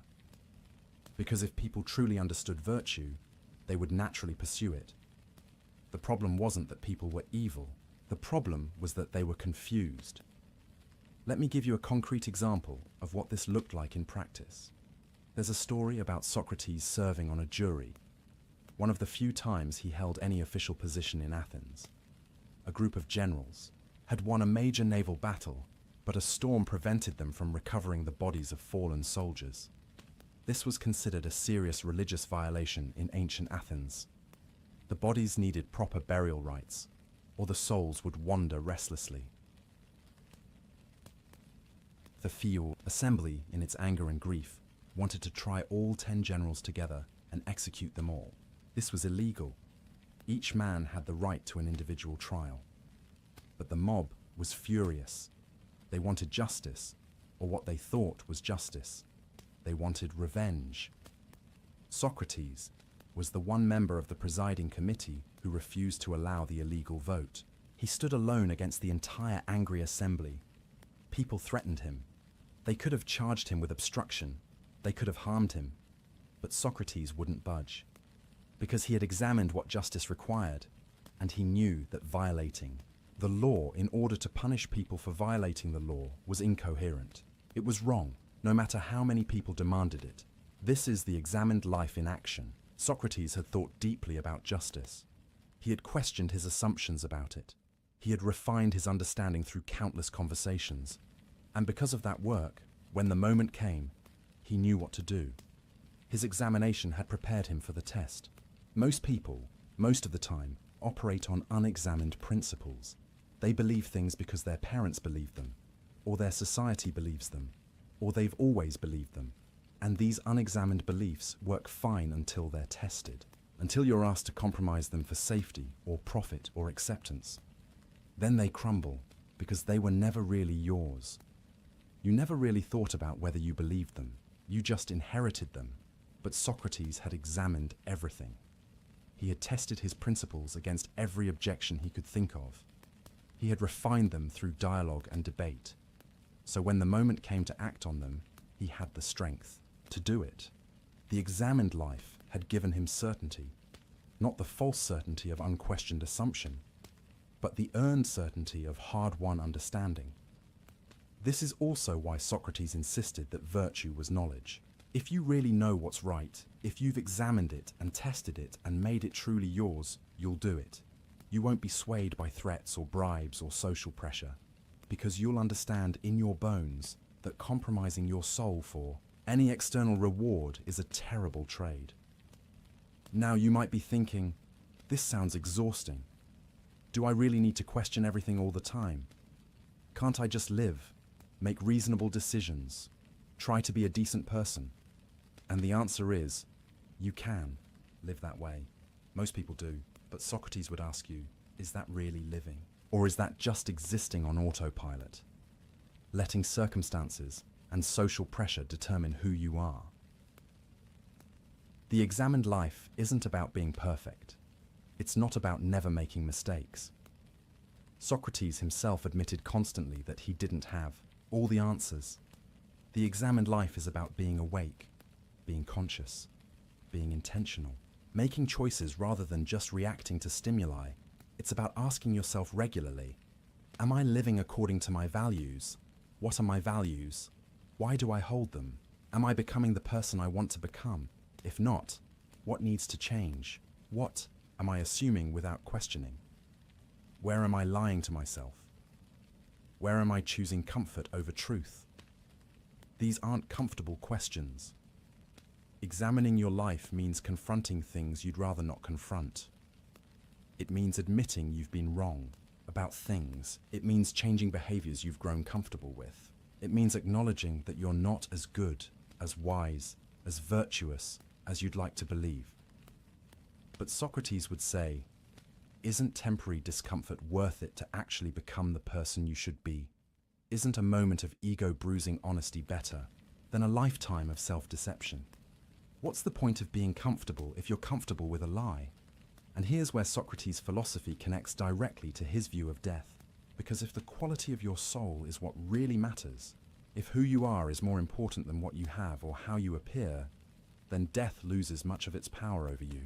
S1: Because if people truly understood virtue, they would naturally pursue it. The problem wasn't that people were evil. The problem was that they were confused. Let me give you a concrete example of what this looked like in practice. There's a story about Socrates serving on a jury, one of the few times he held any official position in Athens. A group of generals had won a major naval battle, but a storm prevented them from recovering the bodies of fallen soldiers. This was considered a serious religious violation in ancient Athens. The bodies needed proper burial rites, or the souls would wander restlessly. The Field Assembly, in its anger and grief, wanted to try all 10 generals together and execute them all. This was illegal. Each man had the right to an individual trial. But the mob was furious. They wanted justice, or what they thought was justice. They wanted revenge. Socrates was the one member of the presiding committee who refused to allow the illegal vote. He stood alone against the entire angry assembly. People threatened him. They could have charged him with obstruction. They could have harmed him. But Socrates wouldn't budge, because he had examined what justice required, and he knew that violating the law in order to punish people for violating the law was incoherent. It was wrong, no matter how many people demanded it. This is the examined life in action. Socrates had thought deeply about justice. He had questioned his assumptions about it. He had refined his understanding through countless conversations. And because of that work, when the moment came, he knew what to do. His examination had prepared him for the test. Most people, most of the time, operate on unexamined principles. They believe things because their parents believe them, or their society believes them, or they've always believed them. And these unexamined beliefs work fine until they're tested, until you're asked to compromise them for safety or profit or acceptance. Then they crumble because they were never really yours. You never really thought about whether you believed them. You just inherited them. But Socrates had examined everything. He had tested his principles against every objection he could think of. He had refined them through dialogue and debate. So when the moment came to act on them, he had the strength to do it. The examined life had given him certainty, not the false certainty of unquestioned assumption, but the earned certainty of hard-won understanding. This is also why Socrates insisted that virtue was knowledge. If you really know what's right, if you've examined it and tested it and made it truly yours, you'll do it. You won't be swayed by threats or bribes or social pressure, because you'll understand in your bones that compromising your soul for any external reward is a terrible trade. Now you might be thinking, this sounds exhausting. Do I really need to question everything all the time? Can't I just live, make reasonable decisions, try to be a decent person? And the answer is, you can live that way. Most people do, but Socrates would ask you, is that really living? Or is that just existing on autopilot, letting circumstances and social pressure determine who you are? The examined life isn't about being perfect. It's not about never making mistakes. Socrates himself admitted constantly that he didn't have all the answers. The examined life is about being awake, being conscious, being intentional, making choices rather than just reacting to stimuli. It's about asking yourself regularly, am I living according to my values? What are my values? Why do I hold them? Am I becoming the person I want to become? If not, what needs to change? What am I assuming without questioning? Where am I lying to myself? Where am I choosing comfort over truth? These aren't comfortable questions. Examining your life means confronting things you'd rather not confront. It means admitting you've been wrong about things. It means changing behaviors you've grown comfortable with. It means acknowledging that you're not as good, as wise, as virtuous as you'd like to believe. But Socrates would say, isn't temporary discomfort worth it to actually become the person you should be? Isn't a moment of ego-bruising honesty better than a lifetime of self-deception? What's the point of being comfortable if you're comfortable with a lie? And here's where Socrates' philosophy connects directly to his view of death. Because if the quality of your soul is what really matters, if who you are is more important than what you have or how you appear, then death loses much of its power over you.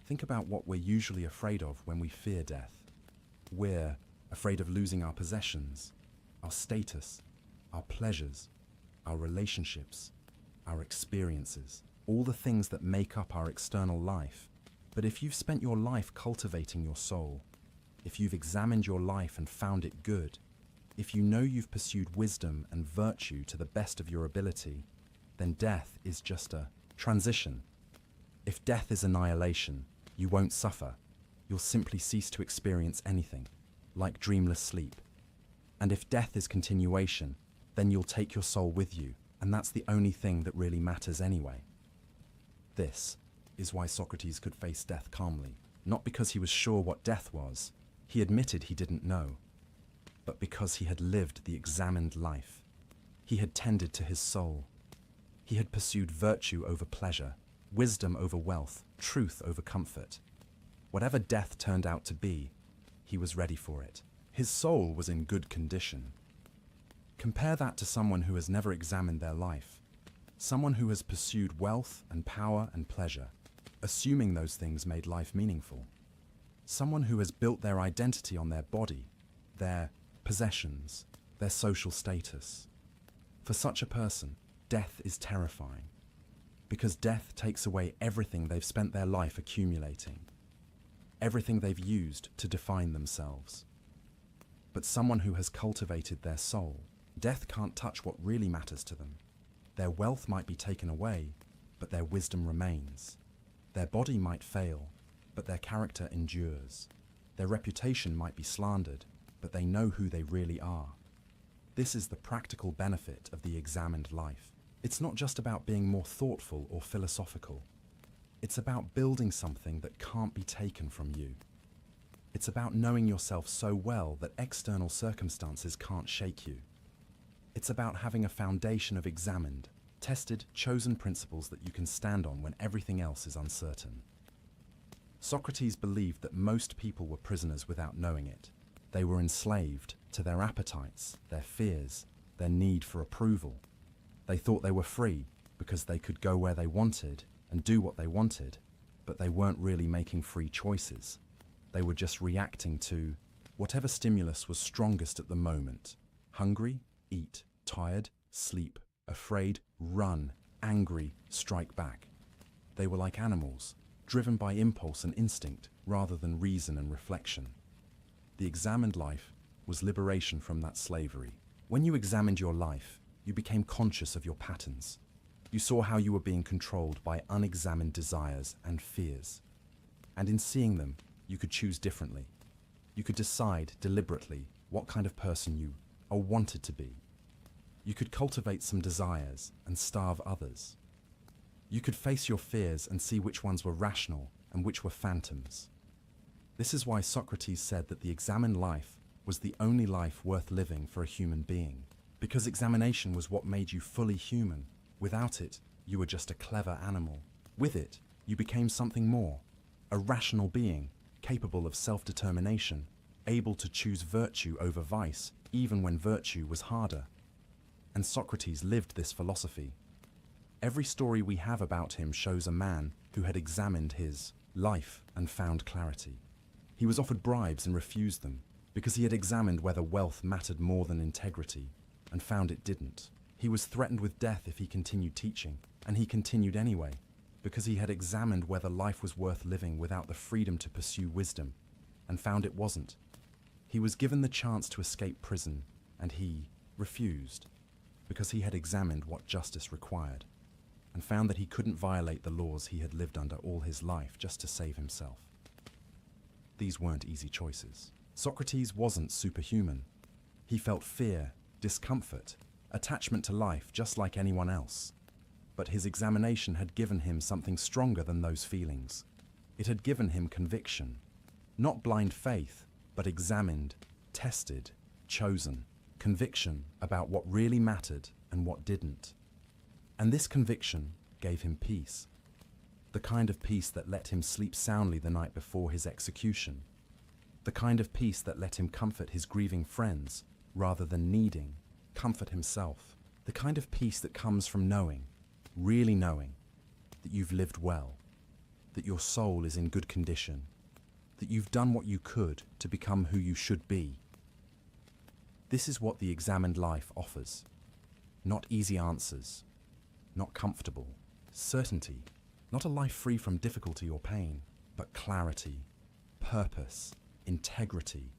S1: Think about what we're usually afraid of when we fear death. We're afraid of losing our possessions, our status, our pleasures, our relationships, our experiences, all the things that make up our external life. But if you've spent your life cultivating your soul, if you've examined your life and found it good, if you know you've pursued wisdom and virtue to the best of your ability, then death is just a transition. If death is annihilation, you won't suffer. You'll simply cease to experience anything, like dreamless sleep. And if death is continuation, then you'll take your soul with you, and that's the only thing that really matters anyway. This is why Socrates could face death calmly, not because he was sure what death was, he admitted he didn't know, but because he had lived the examined life. He had tended to his soul. He had pursued virtue over pleasure, wisdom over wealth, truth over comfort. Whatever death turned out to be, he was ready for it. His soul was in good condition. Compare that to someone who has never examined their life, someone who has pursued wealth and power and pleasure, assuming those things made life meaningful. Someone who has built their identity on their body, their possessions, their social status. For such a person, death is terrifying, because death takes away everything they've spent their life accumulating, everything they've used to define themselves. But someone who has cultivated their soul, death can't touch what really matters to them. Their wealth might be taken away, but their wisdom remains. Their body might fail, but their character endures. Their reputation might be slandered, but they know who they really are. This is the practical benefit of the examined life. It's not just about being more thoughtful or philosophical. It's about building something that can't be taken from you. It's about knowing yourself so well that external circumstances can't shake you. It's about having a foundation of examined, tested, chosen principles that you can stand on when everything else is uncertain. Socrates believed that most people were prisoners without knowing it. They were enslaved to their appetites, their fears, their need for approval. They thought they were free because they could go where they wanted and do what they wanted, but they weren't really making free choices. They were just reacting to whatever stimulus was strongest at the moment. Hungry, eat, tired, sleep, afraid, run, angry, strike back. They were like animals, driven by impulse and instinct rather than reason and reflection. The examined life was liberation from that slavery. When you examined your life, you became conscious of your patterns. You saw how you were being controlled by unexamined desires and fears. And in seeing them, you could choose differently. You could decide deliberately what kind of person you wanted to be. You could cultivate some desires and starve others. You could face your fears and see which ones were rational and which were phantoms. This is why Socrates said that the examined life was the only life worth living for a human being, because examination was what made you fully human. Without it, you were just a clever animal. With it, you became something more, a rational being, capable of self-determination, able to choose virtue over vice, even when virtue was harder. And Socrates lived this philosophy. Every story we have about him shows a man who had examined his life and found clarity. He was offered bribes and refused them, because he had examined whether wealth mattered more than integrity, and found it didn't. He was threatened with death if he continued teaching, and he continued anyway, because he had examined whether life was worth living without the freedom to pursue wisdom, and found it wasn't. He was given the chance to escape prison, and he refused, because he had examined what justice required, and found that he couldn't violate the laws he had lived under all his life just to save himself. These weren't easy choices. Socrates wasn't superhuman. He felt fear, discomfort, attachment to life just like anyone else. But his examination had given him something stronger than those feelings. It had given him conviction. Not blind faith, but examined, tested, chosen. Conviction about what really mattered and what didn't. And this conviction gave him peace. The kind of peace that let him sleep soundly the night before his execution. The kind of peace that let him comfort his grieving friends rather than needing comfort himself. The kind of peace that comes from knowing, really knowing, that you've lived well, that your soul is in good condition, that you've done what you could to become who you should be. This is what the examined life offers. Not easy answers, not comfortable. Certainty, not a life free from difficulty or pain, but clarity, purpose, integrity.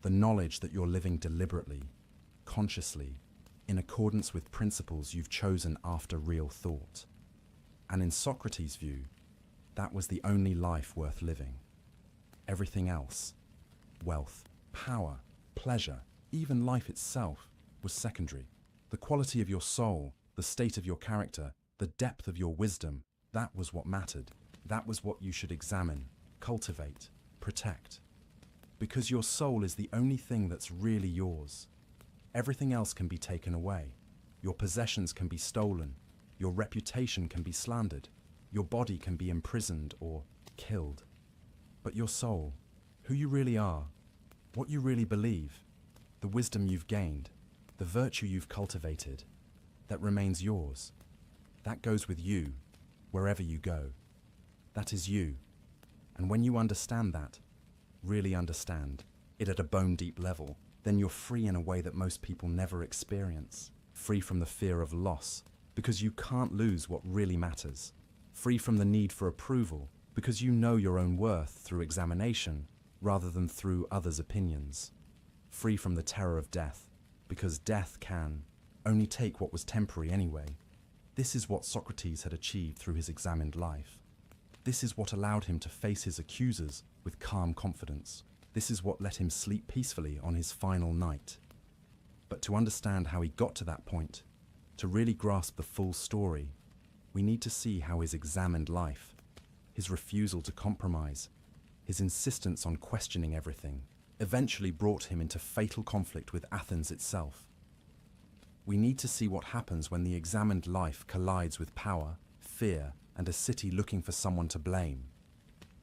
S1: The knowledge that you're living deliberately, consciously, in accordance with principles you've chosen after real thought. And in Socrates' view, that was the only life worth living. Everything else, wealth, power, pleasure, even life itself, was secondary. The quality of your soul, the state of your character, the depth of your wisdom, that was what mattered. That was what you should examine, cultivate, protect. Because your soul is the only thing that's really yours. Everything else can be taken away. Your possessions can be stolen. Your reputation can be slandered. Your body can be imprisoned or killed. But your soul, who you really are, what you really believe, the wisdom you've gained, the virtue you've cultivated, that remains yours. That goes with you, wherever you go. That is you. And when you understand that, really understand it at a bone-deep level, then you're free in a way that most people never experience. Free from the fear of loss, because you can't lose what really matters. Free from the need for approval, because you know your own worth through examination, rather than through others' opinions. Free from the terror of death, because death can only take what was temporary anyway. This is what Socrates had achieved through his examined life. This is what allowed him to face his accusers with calm confidence. This is what let him sleep peacefully on his final night. But to understand how he got to that point, to really grasp the full story, we need to see how his examined life, his refusal to compromise, his insistence on questioning everything, eventually brought him into fatal conflict with Athens itself. We need to see what happens when the examined life collides with power, fear, and a city looking for someone to blame.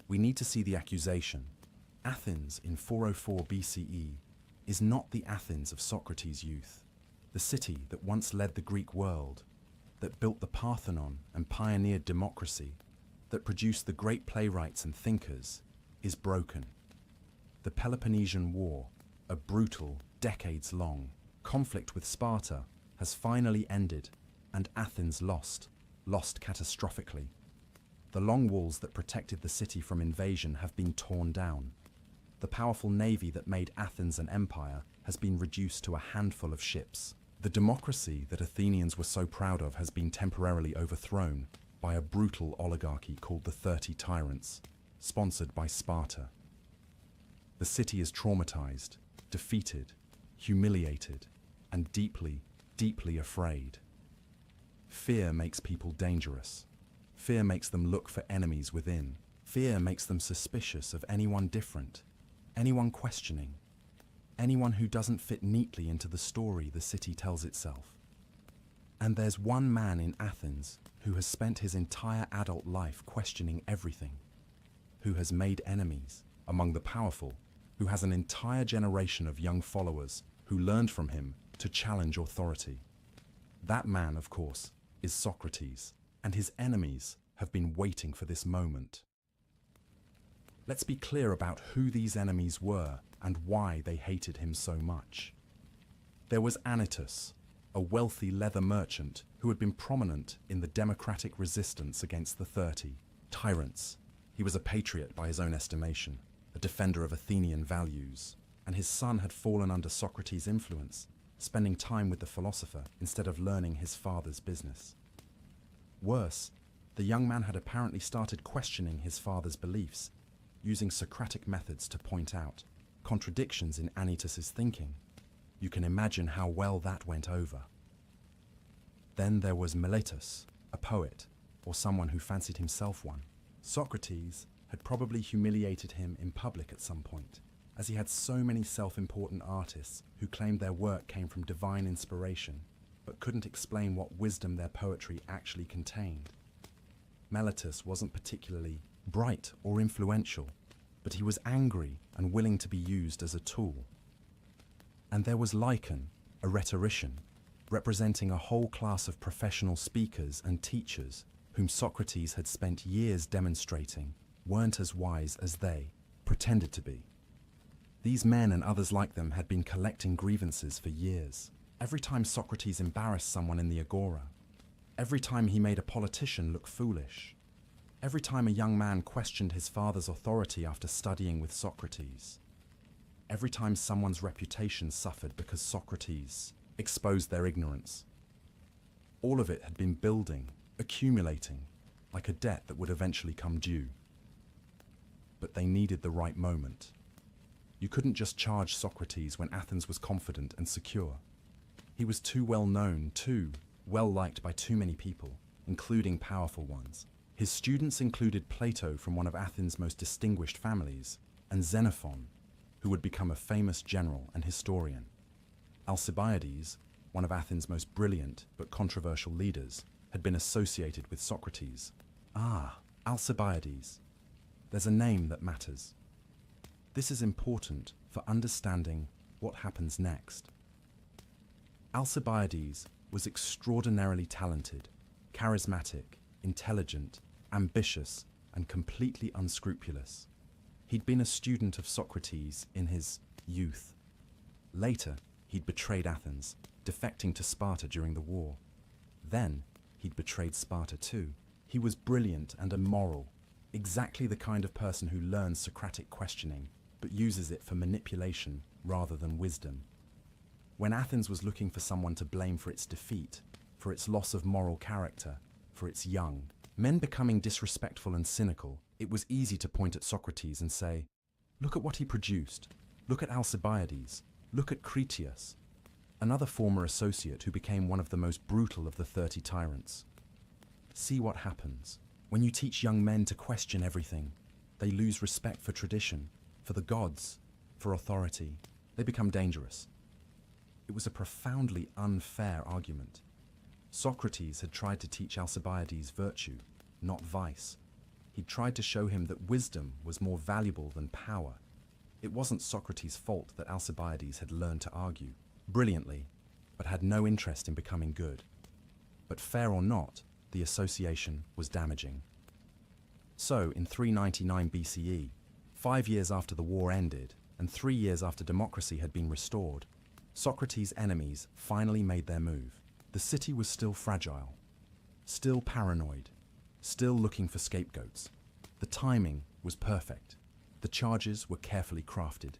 S1: We need to see the accusation. Athens in 404 BCE is not the Athens of Socrates' youth. The city that once led the Greek world, that built the Parthenon and pioneered democracy, that produced the great playwrights and thinkers, is broken. The Peloponnesian War, a brutal, decades-long conflict with Sparta, has finally ended, and Athens lost catastrophically. The long walls that protected the city from invasion have been torn down. The powerful navy that made Athens an empire has been reduced to a handful of ships. The democracy that Athenians were so proud of has been temporarily overthrown by a brutal oligarchy called the 30 Tyrants, sponsored by Sparta. The city is traumatized, defeated, humiliated, and deeply, deeply afraid. Fear makes people dangerous. Fear makes them look for enemies within. Fear makes them suspicious of anyone different, anyone questioning, anyone who doesn't fit neatly into the story the city tells itself. And there's one man in Athens who has spent his entire adult life questioning everything, who has made enemies among the powerful, who has an entire generation of young followers who learned from him to challenge authority. That man, of course, is Socrates, and his enemies have been waiting for this moment. Let's be clear about who these enemies were and why they hated him so much. There was Anytus, a wealthy leather merchant who had been prominent in the democratic resistance against the 30 Tyrants. He was a patriot by his own estimation, a defender of Athenian values, and his son had fallen under Socrates' influence, spending time with the philosopher instead of learning his father's business. Worse, the young man had apparently started questioning his father's beliefs, using Socratic methods to point out contradictions in Anytus's thinking. You can imagine how well that went over. Then there was Meletus, a poet, or someone who fancied himself one. Socrates had probably humiliated him in public at some point, as he had so many self-important artists who claimed their work came from divine inspiration, but couldn't explain what wisdom their poetry actually contained. Meletus wasn't particularly bright or influential, but he was angry and willing to be used as a tool. And there was Lycon, a rhetorician, representing a whole class of professional speakers and teachers whom Socrates had spent years demonstrating weren't as wise as they pretended to be. These men and others like them had been collecting grievances for years. Every time Socrates embarrassed someone in the agora, every time he made a politician look foolish, every time a young man questioned his father's authority after studying with Socrates, every time someone's reputation suffered because Socrates exposed their ignorance, all of it had been building, accumulating, like a debt that would eventually come due. But they needed the right moment. You couldn't just charge Socrates when Athens was confident and secure. He was too well known, too well liked by too many people, including powerful ones. His students included Plato from one of Athens' most distinguished families, and Xenophon, who would become a famous general and historian. Alcibiades, one of Athens' most brilliant but controversial leaders, had been associated with Socrates. Ah, Alcibiades. There's a name that matters. This is important for understanding what happens next. Alcibiades was extraordinarily talented, charismatic, intelligent, ambitious, and completely unscrupulous. He'd been a student of Socrates in his youth. Later, he'd betrayed Athens, defecting to Sparta during the war. Then, he'd betrayed Sparta too. He was brilliant and immoral, exactly the kind of person who learns Socratic questioning, but uses it for manipulation rather than wisdom. When Athens was looking for someone to blame for its defeat, for its loss of moral character, for its young, men becoming disrespectful and cynical, it was easy to point at Socrates and say, look at what he produced. Look at Alcibiades. Look at Critias, another former associate who became one of the most brutal of the 30 tyrants. See what happens. When you teach young men to question everything, they lose respect for tradition, for the gods, for authority. They become dangerous. It was a profoundly unfair argument. Socrates had tried to teach Alcibiades virtue, not vice. He'd tried to show him that wisdom was more valuable than power. It wasn't Socrates' fault that Alcibiades had learned to argue brilliantly, but had no interest in becoming good. But fair or not, the association was damaging. So, in 399 BCE, 5 years after the war ended, and 3 years after democracy had been restored, Socrates' enemies finally made their move. The city was still fragile, still paranoid, still looking for scapegoats. The timing was perfect. The charges were carefully crafted.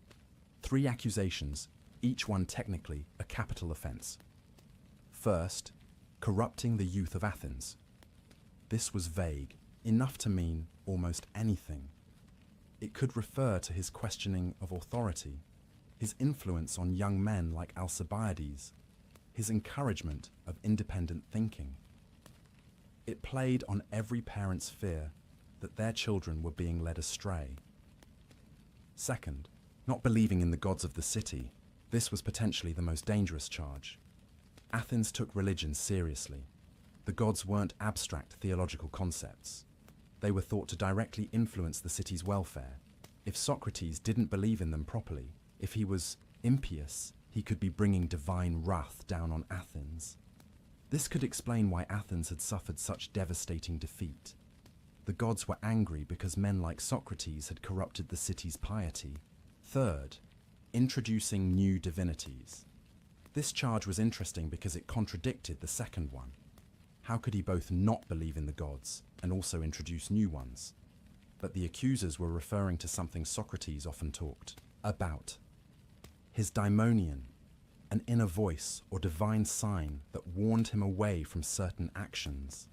S1: 3 accusations, each one technically a capital offense. First, corrupting the youth of Athens. This was vague, enough to mean almost anything. It could refer to his questioning of authority, his influence on young men like Alcibiades, his encouragement of independent thinking. It played on every parent's fear that their children were being led astray. Second, not believing in the gods of the city. This was potentially the most dangerous charge. Athens took religion seriously. The gods weren't abstract theological concepts. They were thought to directly influence the city's welfare. If Socrates didn't believe in them properly, if he was impious, he could be bringing divine wrath down on Athens. This could explain why Athens had suffered such devastating defeat. The gods were angry because men like Socrates had corrupted the city's piety. Third, introducing new divinities. This charge was interesting because it contradicted the second one. How could he both not believe in the gods and also introduce new ones? But the accusers were referring to something Socrates often talked about. His daimonion, an inner voice or divine sign that warned him away from certain actions.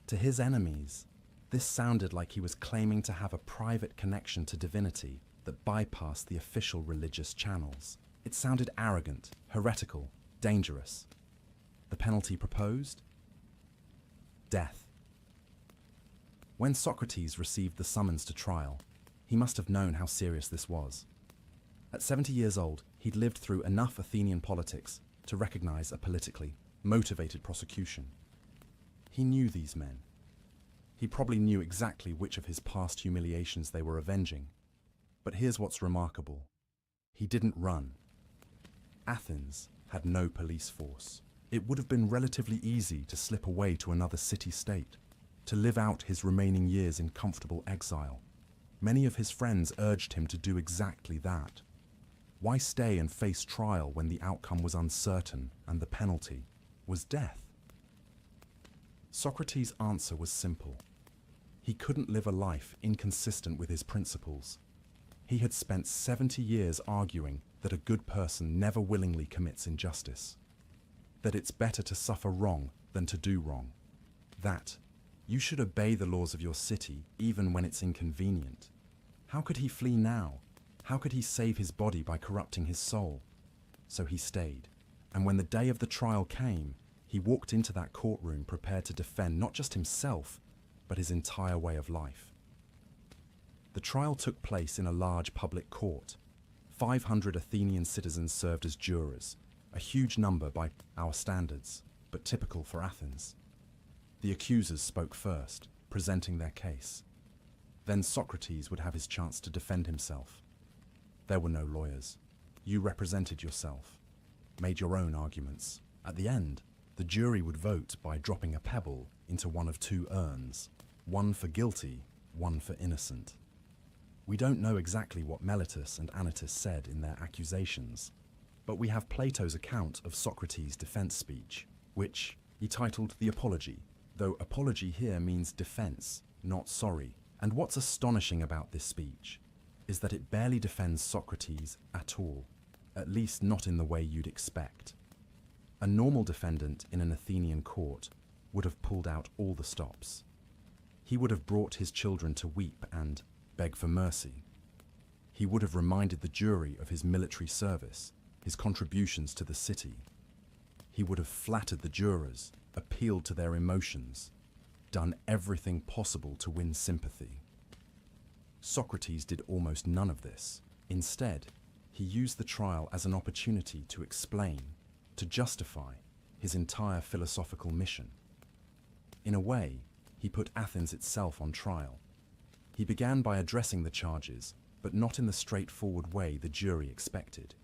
S1: To his enemies, this sounded like he was claiming to have a private connection to divinity that bypassed the official religious channels. It sounded arrogant, heretical, dangerous. The penalty proposed? Death. When Socrates received the summons to trial, he must have known how serious this was. At 70 years old, he'd lived through enough Athenian politics to recognize a politically motivated prosecution. He knew these men. He probably knew exactly which of his past humiliations they were avenging. But here's what's remarkable. He didn't run. Athens had no police force. It would have been relatively easy to slip away to another city-state, to live out his remaining years in comfortable exile. Many of his friends urged him to do exactly that. Why stay and face trial when the outcome was uncertain and the penalty was death? Socrates' answer was simple. He couldn't live a life inconsistent with his principles. He had spent 70 years arguing that a good person never willingly commits injustice, that it's better to suffer wrong than to do wrong, that you should obey the laws of your city even when it's inconvenient. How could he flee now? How could he save his body by corrupting his soul? So he stayed, and when the day of the trial came, he walked into that courtroom prepared to defend not just himself, but his entire way of life. The trial took place in a large public court. 500 Athenian citizens served as jurors, a huge number by our standards, but typical for Athens. The accusers spoke first, presenting their case. Then Socrates would have his chance to defend himself. There were no lawyers. You represented yourself, made your own arguments. At the end, the jury would vote by dropping a pebble into one of two urns, one for guilty, one for innocent. We don't know exactly what Meletus and Anytus said in their accusations, but we have Plato's account of Socrates' defense speech, which he titled The Apology, though apology here means defense, not sorry. And what's astonishing about this speech is that it barely defends Socrates at all, at least not in the way you'd expect. A normal defendant in an Athenian court would have pulled out all the stops. He would have brought his children to weep and beg for mercy. He would have reminded the jury of his military service, his contributions to the city. He would have flattered the jurors, appealed to their emotions, done everything possible to win sympathy. Socrates did almost none of this. Instead, he used the trial as an opportunity to explain, to justify his entire philosophical mission. In a way, he put Athens itself on trial. He began by addressing the charges, but not in the straightforward way the jury expected.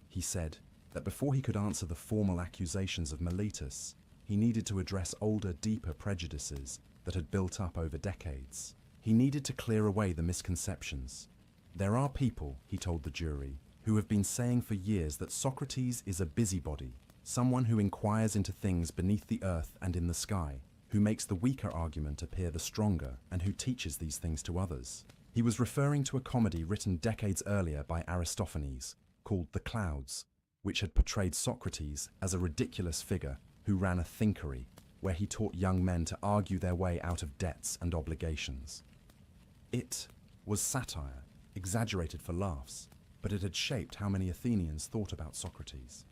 S1: He said that before he could answer the formal accusations of Meletus, he needed to address older, deeper prejudices that had built up over decades. He needed to clear away the misconceptions. There are people, he told the jury, who have been saying for years that Socrates is a busybody, someone who inquires into things beneath the earth and in the sky, who makes the weaker argument appear the stronger, and who teaches these things to others. He was referring to a comedy written decades earlier by Aristophanes, called The Clouds, which had portrayed Socrates as a ridiculous figure who ran a thinkery, where he taught young men to argue their way out of debts and obligations. It was satire, exaggerated for laughs, but it had shaped how many Athenians thought about Socrates.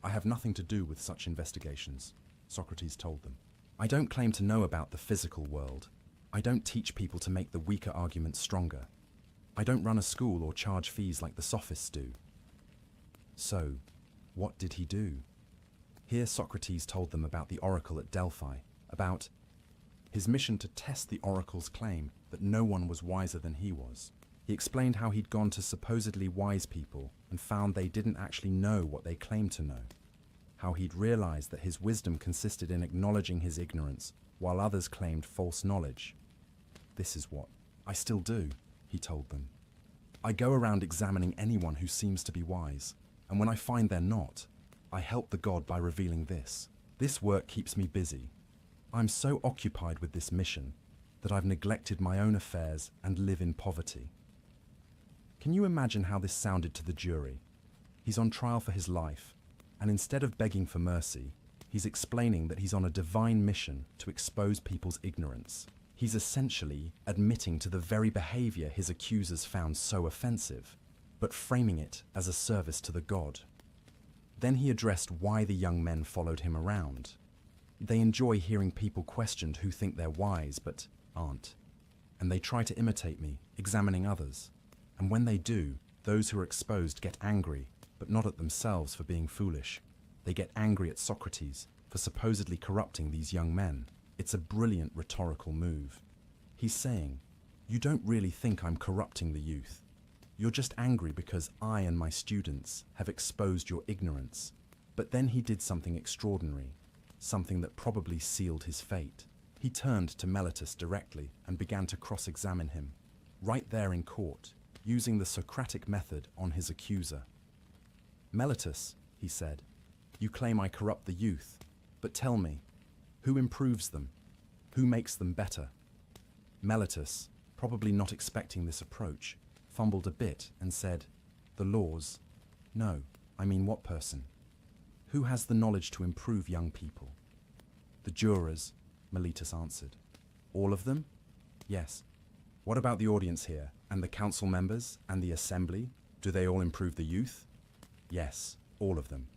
S1: I have nothing to do with such investigations, Socrates told them. I don't claim to know about the physical world. I don't teach people to make the weaker argument stronger. I don't run a school or charge fees like the sophists do. So, what did he do? Here Socrates told them about the oracle at Delphi, about his mission to test the oracle's claim that no one was wiser than he was. He explained how he'd gone to supposedly wise people and found they didn't actually know what they claimed to know. How he'd realized that his wisdom consisted in acknowledging his ignorance, while others claimed false knowledge. This is what I still do, he told them. I go around examining anyone who seems to be wise, and when I find they're not, I help the god by revealing this. This work keeps me busy. I'm so occupied with this mission that I've neglected my own affairs and live in poverty. Can you imagine how this sounded to the jury? He's on trial for his life, and instead of begging for mercy, he's explaining that he's on a divine mission to expose people's ignorance. He's essentially admitting to the very behavior his accusers found so offensive, but framing it as a service to the god. Then he addressed why the young men followed him around. They enjoy hearing people questioned who think they're wise but aren't. And they try to imitate me, examining others. And when they do, those who are exposed get angry, but not at themselves for being foolish. They get angry at Socrates for supposedly corrupting these young men. It's a brilliant rhetorical move. He's saying, you don't really think I'm corrupting the youth. You're just angry because I and my students have exposed your ignorance. But then he did something extraordinary, something that probably sealed his fate. He turned to Meletus directly and began to cross-examine him, right there in court, using the Socratic method on his accuser. Meletus, he said, you claim I corrupt the youth, but tell me, who improves them? Who makes them better? Meletus, probably not expecting this approach, fumbled a bit and said, the laws? No, I mean what person? Who has the knowledge to improve young people? The jurors, Meletus answered. All of them? Yes. What about the audience here, and the council members, and the assembly? Do they all improve the youth? Yes, all of them.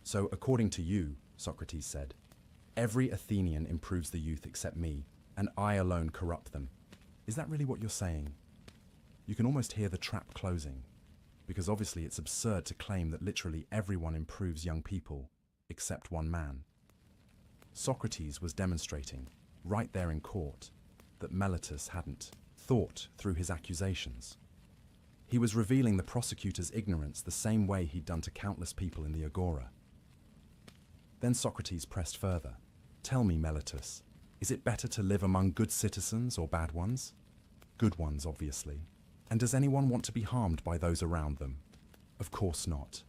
S1: So, according to you, Socrates said, every Athenian improves the youth except me, and I alone corrupt them. Is that really what you're saying? You can almost hear the trap closing, because obviously it's absurd to claim that literally everyone improves young people, except one man. Socrates was demonstrating, right there in court, that Meletus hadn't thought through his accusations. He was revealing the prosecutor's ignorance the same way he'd done to countless people in the agora. Then Socrates pressed further. Tell me, Meletus, is it better to live among good citizens or bad ones? Good ones, obviously. And does anyone want to be harmed by those around them? Of course not.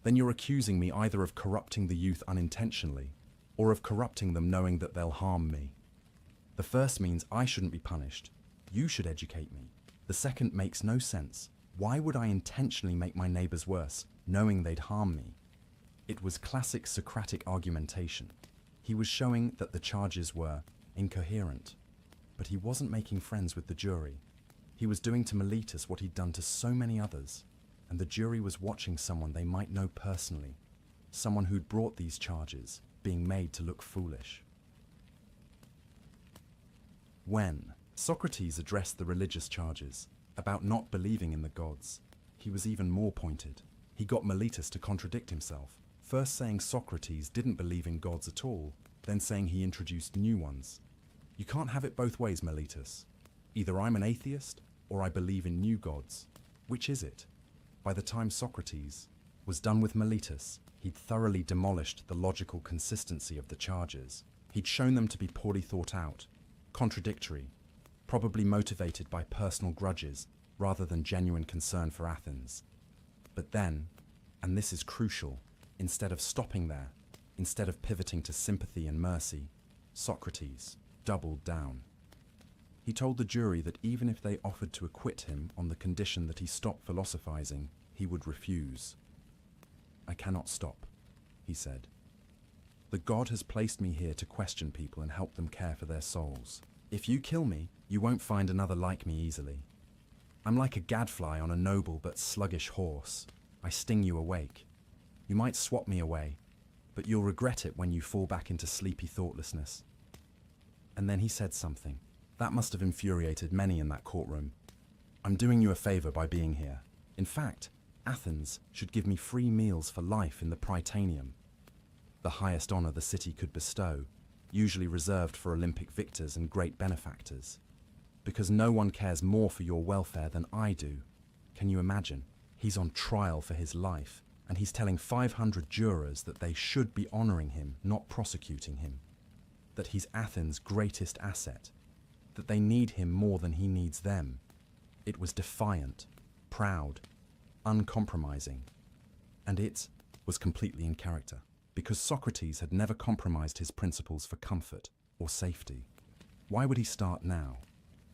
S1: Then you're accusing me either of corrupting the youth unintentionally, or of corrupting them knowing that they'll harm me. The first means I shouldn't be punished. You should educate me. The second makes no sense. Why would I intentionally make my neighbors worse, knowing they'd harm me? It was classic Socratic argumentation. He was showing that the charges were incoherent. But he wasn't making friends with the jury. He was doing to Meletus what he'd done to so many others, and the jury was watching someone they might know personally, someone who'd brought these charges, being made to look foolish. When Socrates addressed the religious charges about not believing in the gods, he was even more pointed. He got Meletus to contradict himself, first saying Socrates didn't believe in gods at all, then saying he introduced new ones. You can't have it both ways, Meletus. Either I'm an atheist, or I believe in new gods. Which is it? By the time Socrates was done with Meletus, he'd thoroughly demolished the logical consistency of the charges. He'd shown them to be poorly thought out, contradictory, probably motivated by personal grudges rather than genuine concern for Athens. But then, and this is crucial, instead of stopping there, instead of pivoting to sympathy and mercy, Socrates doubled down. He told the jury that even if they offered to acquit him on the condition that he stopped philosophizing, he would refuse. I cannot stop, he said. The God has placed me here to question people and help them care for their souls. If you kill me, you won't find another like me easily. I'm like a gadfly on a noble but sluggish horse. I sting you awake. You might swat me away, but you'll regret it when you fall back into sleepy thoughtlessness. And then he said something. That must have infuriated many in that courtroom. I'm doing you a favor by being here. In fact, Athens should give me free meals for life in the Prytaneum, the highest honor the city could bestow, usually reserved for Olympic victors and great benefactors. Because no one cares more for your welfare than I do. Can you imagine? He's on trial for his life, and he's telling 500 jurors that they should be honoring him, not prosecuting him. That he's Athens' greatest asset. That they need him more than he needs them. It was defiant, proud, uncompromising. And it was completely in character, because Socrates had never compromised his principles for comfort or safety. Why would he start now?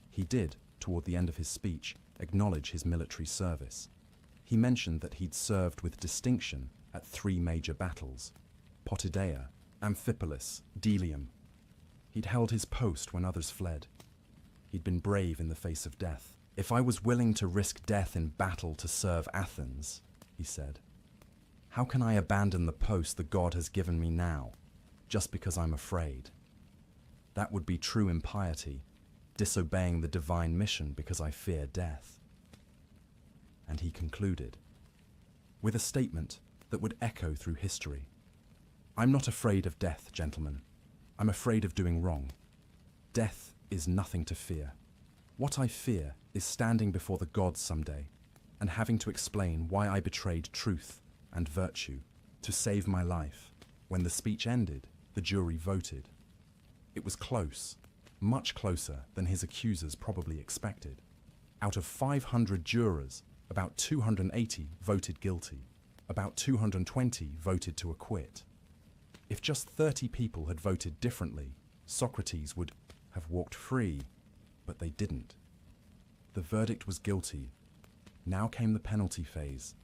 S1: He did, toward the end of his speech, acknowledge his military service. He mentioned that he'd served with distinction at 3 major battles: Potidaea, Amphipolis, Delium. He'd held his post when others fled. He'd been brave in the face of death. If I was willing to risk death in battle to serve Athens, he said, how can I abandon the post the God has given me now, just because I'm afraid? That would be true impiety, disobeying the divine mission because I fear death. And he concluded with a statement that would echo through history. I'm not afraid of death, gentlemen. I'm afraid of doing wrong. Death is nothing to fear. What I fear is standing before the gods someday and having to explain why I betrayed truth and virtue to save my life. When the speech ended, the jury voted. It was close, much closer than his accusers probably expected. Out of 500 jurors, about 280 voted guilty. About 220 voted to acquit. If just 30 people had voted differently, Socrates would have walked free, but they didn't. The verdict was guilty. Now came the penalty phase.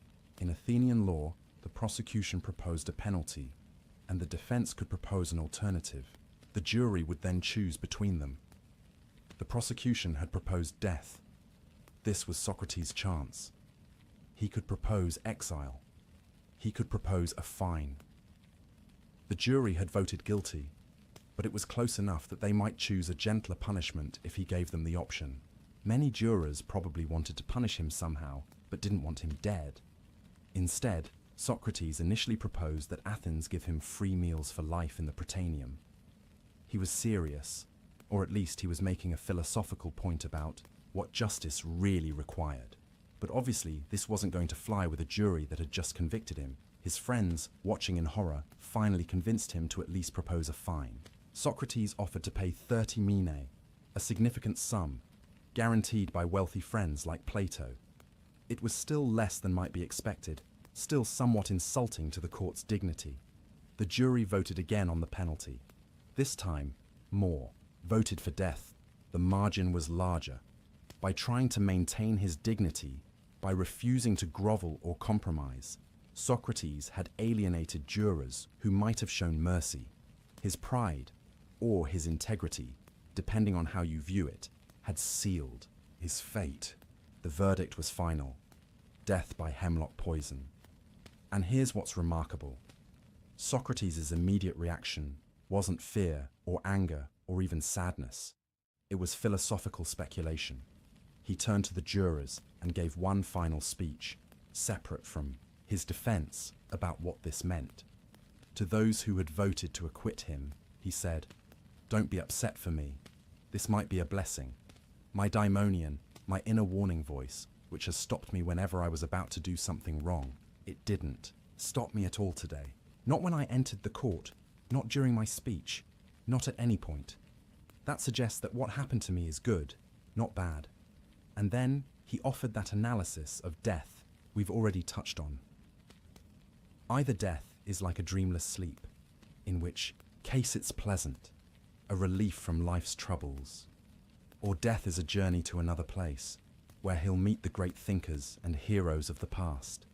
S1: In Athenian law, the prosecution proposed a penalty, and the defense could propose an alternative. The jury would then choose between them. The prosecution had proposed death. This was Socrates' chance. He could propose exile. He could propose a fine. The jury had voted guilty, but it was close enough that they might choose a gentler punishment if he gave them the option. Many jurors probably wanted to punish him somehow, but didn't want him dead. Instead, Socrates initially proposed that Athens give him free meals for life in the Prytaneum. He was serious, or at least he was making a philosophical point about what justice really required. But obviously, this wasn't going to fly with a jury that had just convicted him. His friends, watching in horror, finally convinced him to at least propose a fine. Socrates offered to pay 30 minae, a significant sum, guaranteed by wealthy friends like Plato. It was still less than might be expected, still somewhat insulting to the court's dignity. The jury voted again on the penalty. This time, more voted for death. The margin was larger. By trying to maintain his dignity, by refusing to grovel or compromise, Socrates had alienated jurors who might have shown mercy. His pride, or his integrity, depending on how you view it, had sealed his fate. The verdict was final: death by hemlock poison. And here's what's remarkable. Socrates' immediate reaction wasn't fear or anger or even sadness. It was philosophical speculation. He turned to the jurors and gave one final speech, separate from his defense about what this meant. To those who had voted to acquit him, he said, "Don't be upset for me. This might be a blessing. My daimonion, my inner warning voice, which has stopped me whenever I was about to do something wrong, it didn't stop me at all today. Not when I entered the court, not during my speech, not at any point. That suggests that what happened to me is good, not bad." And then he offered that analysis of death we've already touched on. Either death is like a dreamless sleep, in which case it's pleasant, a relief from life's troubles, or death is a journey to another place, where he'll meet the great thinkers and heroes of the past.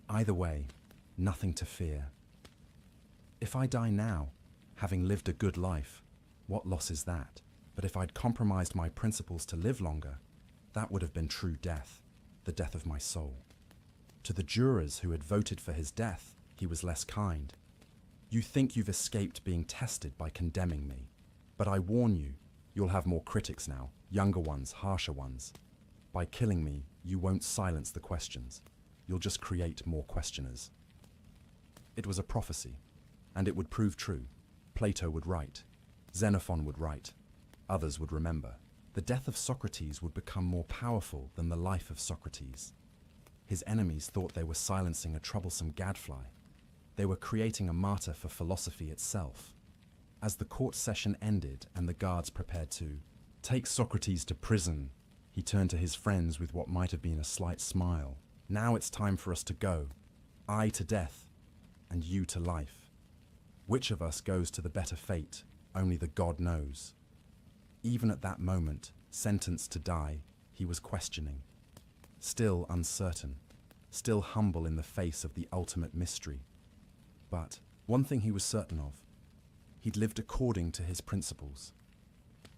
S1: Either way, nothing to fear. If I die now, having lived a good life, what loss is that? But if I'd compromised my principles to live longer, that would have been true death, the death of my soul. To the jurors who had voted for his death, he was less kind. "You think you've escaped being tested by condemning me, but I warn you, you'll have more critics now, younger ones, harsher ones. By killing me, you won't silence the questions. You'll just create more questioners." It was a prophecy, and it would prove true. Plato would write. Xenophon would write. Others would remember. The death of Socrates would become more powerful than the life of Socrates. His enemies thought they were silencing a troublesome gadfly. They were creating a martyr for philosophy itself. As the court session ended and the guards prepared to take Socrates to prison, he turned to his friends with what might have been a slight smile. "Now it's time for us to go. I to death, and you to life. Which of us goes to the better fate, only the God knows." Even at that moment, sentenced to die, he was questioning. Still uncertain, still humble in the face of the ultimate mystery. But one thing he was certain of: he'd lived according to his principles.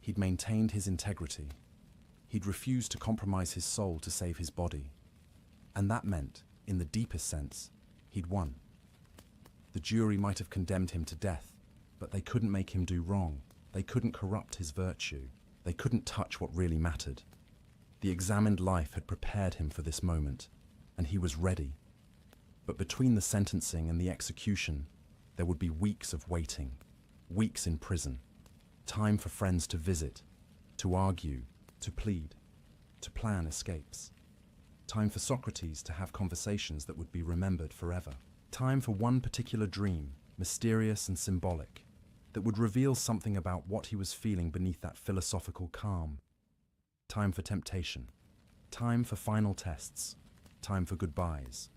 S1: He'd maintained his integrity. He'd refused to compromise his soul to save his body. And that meant, in the deepest sense, he'd won. The jury might have condemned him to death, but they couldn't make him do wrong. They couldn't corrupt his virtue. They couldn't touch what really mattered. The examined life had prepared him for this moment, and he was ready. But between the sentencing and the execution, there would be weeks of waiting, weeks in prison, time for friends to visit, to argue, to plead, to plan escapes. Time for Socrates to have conversations that would be remembered forever. Time for one particular dream, mysterious and symbolic, that would reveal something about what he was feeling beneath that philosophical calm. Time for temptation. Time for final tests. Time for goodbyes.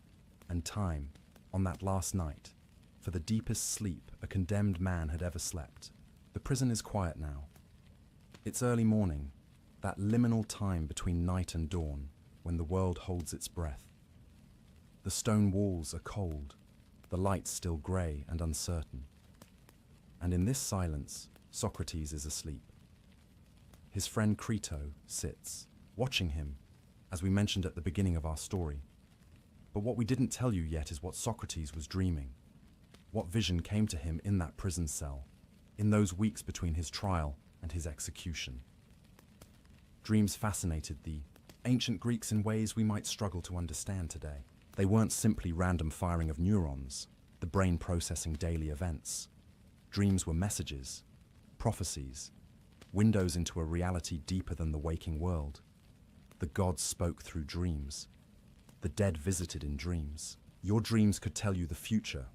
S1: and time, on that last night, for the deepest sleep a condemned man had ever slept. The prison is quiet now. It's early morning, that liminal time between night and dawn, when the world holds its breath. The stone walls are cold, the light still grey and uncertain. And in this silence, Socrates is asleep. His friend Crito sits, watching him, as we mentioned at the beginning of our story. But what we didn't tell you yet is what Socrates was dreaming. What vision came to him in that prison cell, in those weeks between his trial and his execution. Dreams fascinated the ancient Greeks in ways we might struggle to understand today. They weren't simply random firing of neurons, the brain processing daily events. Dreams were messages, prophecies, windows into a reality deeper than the waking world. The gods spoke through dreams. The dead visited in dreams. Your dreams could tell you the future,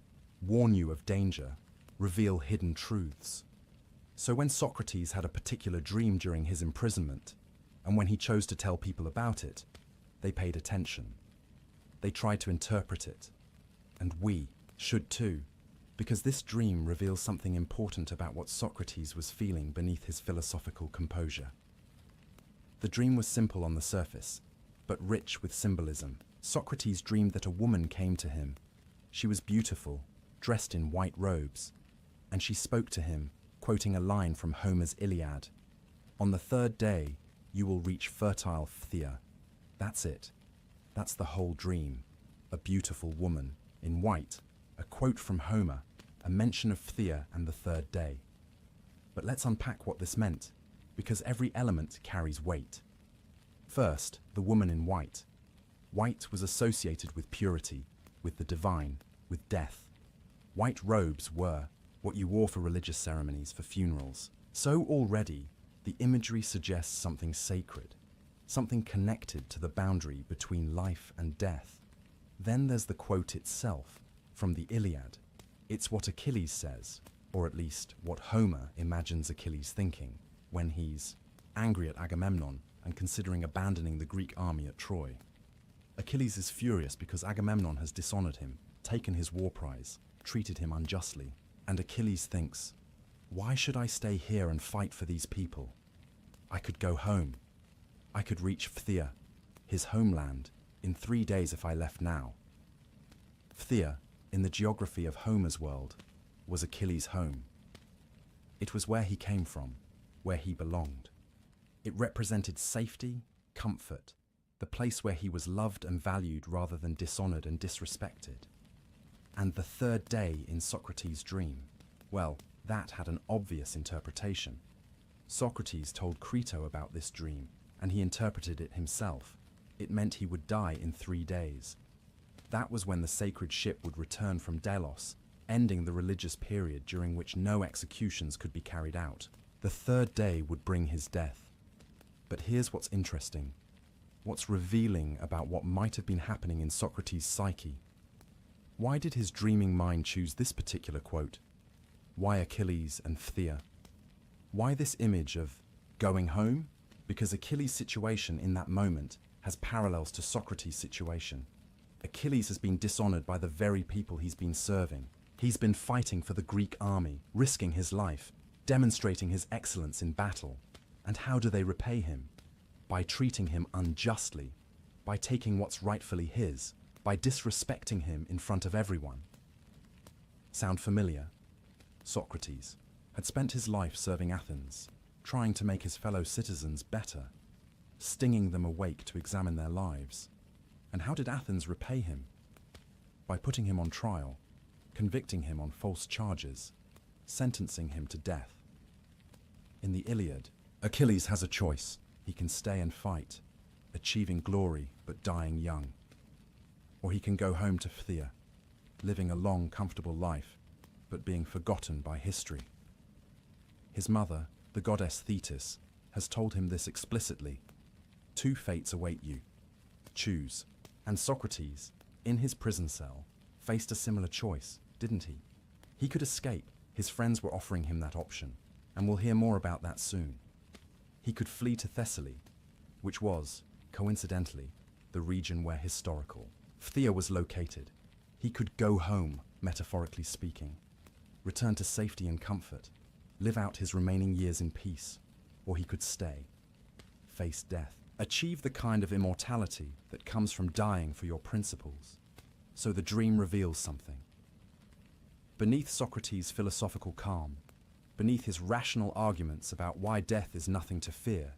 S1: warn you of danger, reveal hidden truths. So when Socrates had a particular dream during his imprisonment, and when he chose to tell people about it, they paid attention. They tried to interpret it. And we should too, because this dream reveals something important about what Socrates was feeling beneath his philosophical composure. The dream was simple on the surface, but rich with symbolism. Socrates dreamed that a woman came to him. She was beautiful, dressed in white robes, and she spoke to him, quoting a line from Homer's Iliad. "On the third day, you will reach fertile Phthia." That's it. That's the whole dream. A beautiful woman, in white, a quote from Homer, a mention of Phthia and the third day. But let's unpack what this meant, because every element carries weight. First, the woman in white. White was associated with purity, with the divine, with death. White robes were what you wore for religious ceremonies, for funerals. So already, the imagery suggests something sacred, something connected to the boundary between life and death. Then there's the quote itself, from the Iliad. It's what Achilles says, or at least what Homer imagines Achilles thinking, when he's angry at Agamemnon and considering abandoning the Greek army at Troy. Achilles is furious because Agamemnon has dishonored him, taken his war prize, treated him unjustly. And Achilles thinks, why should I stay here and fight for these people? I could go home. I could reach Phthia, his homeland, in 3 days if I left now. Phthia, in the geography of Homer's world, was Achilles' home. It was where he came from, where he belonged. It represented safety, comfort, the place where he was loved and valued rather than dishonored and disrespected. And the third day in Socrates' dream, well, that had an obvious interpretation. Socrates told Crito about this dream, and he interpreted it himself. It meant he would die in 3 days. That was when the sacred ship would return from Delos, ending the religious period during which no executions could be carried out. The third day would bring his death. But here's what's interesting, what's revealing about what might have been happening in Socrates' psyche. Why did his dreaming mind choose this particular quote? Why Achilles and Phthia? Why this image of going home? Because Achilles' situation in that moment has parallels to Socrates' situation. Achilles has been dishonored by the very people he's been serving. He's been fighting for the Greek army, risking his life, demonstrating his excellence in battle. And how do they repay him? By treating him unjustly, by taking what's rightfully his, by disrespecting him in front of everyone. Sound familiar? Socrates had spent his life serving Athens, trying to make his fellow citizens better, stinging them awake to examine their lives. And how did Athens repay him? By putting him on trial, convicting him on false charges, sentencing him to death. In the Iliad, Achilles has a choice. He can stay and fight, achieving glory but dying young. Or he can go home to Phthia, living a long, comfortable life, but being forgotten by history. His mother, the goddess Thetis, has told him this explicitly. 2 fates await you. Choose. And Socrates, in his prison cell, faced a similar choice, didn't he? He could escape. His friends were offering him that option, and we'll hear more about that soon. He could flee to Thessaly, which was, coincidentally, the region where historical Phthia was located. He could go home, metaphorically speaking, return to safety and comfort, live out his remaining years in peace, or he could stay, face death, achieve the kind of immortality that comes from dying for your principles. So the dream reveals something. Beneath Socrates' philosophical calm, beneath his rational arguments about why death is nothing to fear,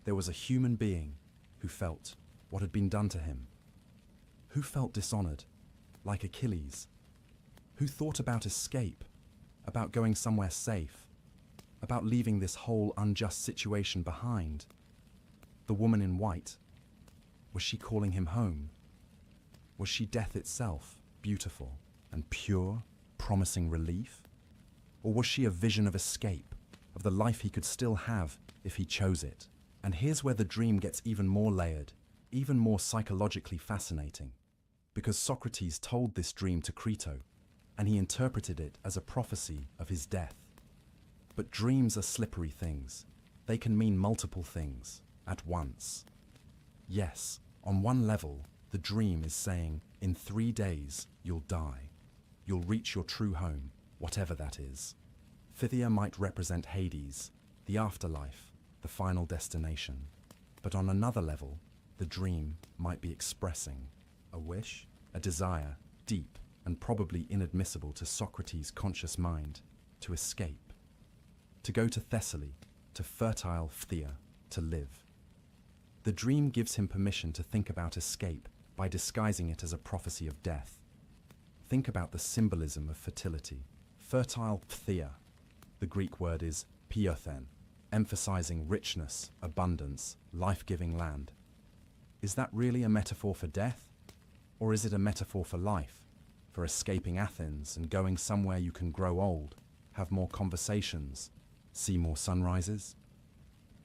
S1: there was a human being who felt what had been done to him, who felt dishonored, like Achilles, who thought about escape, about going somewhere safe, about leaving this whole unjust situation behind. The woman in white, was she calling him home? Was she death itself, beautiful and pure, promising relief? Or was she a vision of escape, of the life he could still have if he chose it? And here's where the dream gets even more layered, even more psychologically fascinating, because Socrates told this dream to Crito, and he interpreted it as a prophecy of his death. But dreams are slippery things. They can mean multiple things at once. Yes, on one level, the dream is saying, in 3 days, you'll die. You'll reach your true home, whatever that is. Phthia might represent Hades, the afterlife, the final destination. But on another level, the dream might be expressing a wish, a desire, deep and probably inadmissible to Socrates' conscious mind, to escape, to go to Thessaly, to fertile Phthia, to live. The dream gives him permission to think about escape by disguising it as a prophecy of death. Think about the symbolism of fertility. Fertile Phthia, the Greek word is piothen, emphasizing richness, abundance, life-giving land. Is that really a metaphor for death? Or is it a metaphor for life, for escaping Athens and going somewhere you can grow old, have more conversations, see more sunrises?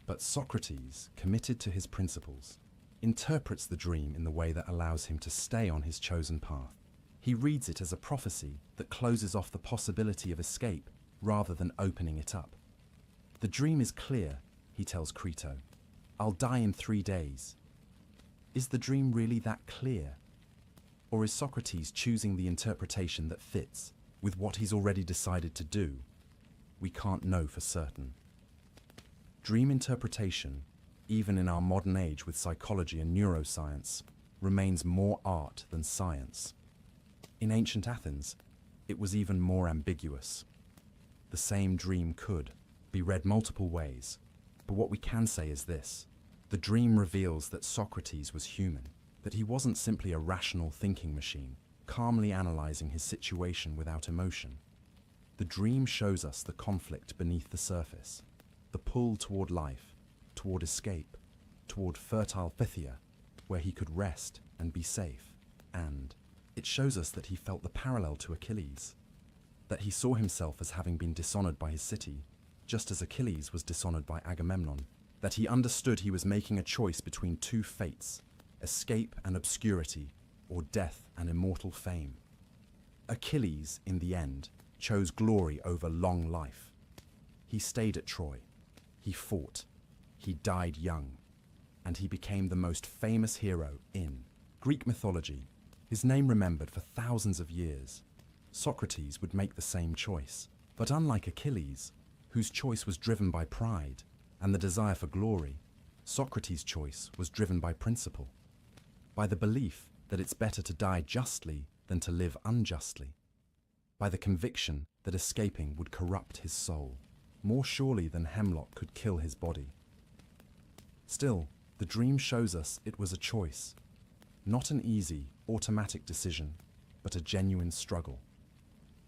S1: But Socrates, committed to his principles, interprets the dream in the way that allows him to stay on his chosen path. He reads it as a prophecy that closes off the possibility of escape rather than opening it up. The dream is clear, he tells Crito. I'll die in 3 days. Is the dream really that clear? Or is Socrates choosing the interpretation that fits with what he's already decided to do? We can't know for certain. Dream interpretation, even in our modern age with psychology and neuroscience, remains more art than science. In ancient Athens, it was even more ambiguous. The same dream could be read multiple ways, but what we can say is this. The dream reveals that Socrates was human, that he wasn't simply a rational thinking machine, calmly analyzing his situation without emotion. The dream shows us the conflict beneath the surface, the pull toward life, toward escape, toward fertile Phthia, where he could rest and be safe. And it shows us that he felt the parallel to Achilles, that he saw himself as having been dishonored by his city, just as Achilles was dishonored by Agamemnon, that he understood he was making a choice between two fates, escape and obscurity, or death and immortal fame. Achilles, in the end, chose glory over long life. He stayed at Troy. He fought. He died young. And he became the most famous hero in Greek mythology, his name remembered for thousands of years. Socrates would make the same choice. But unlike Achilles, whose choice was driven by pride and the desire for glory, Socrates' choice was driven by principle, by the belief that it's better to die justly than to live unjustly, by the conviction that escaping would corrupt his soul, more surely than hemlock could kill his body. Still, the dream shows us it was a choice, not an easy, automatic decision, but a genuine struggle.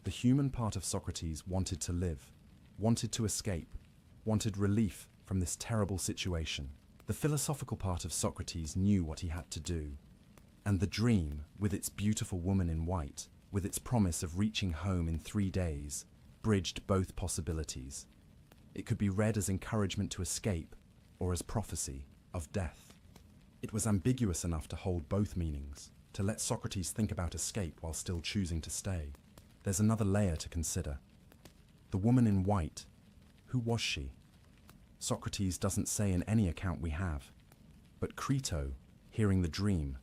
S1: The human part of Socrates wanted to live, wanted to escape, wanted relief from this terrible situation. The philosophical part of Socrates knew what he had to do. And the dream, with its beautiful woman in white, with its promise of reaching home in 3 days, bridged both possibilities. It could be read as encouragement to escape, or as prophecy of death. It was ambiguous enough to hold both meanings, to let Socrates think about escape while still choosing to stay. There's another layer to consider. The woman in white, who was she? Socrates doesn't say in any account we have, but Crito, hearing the dream,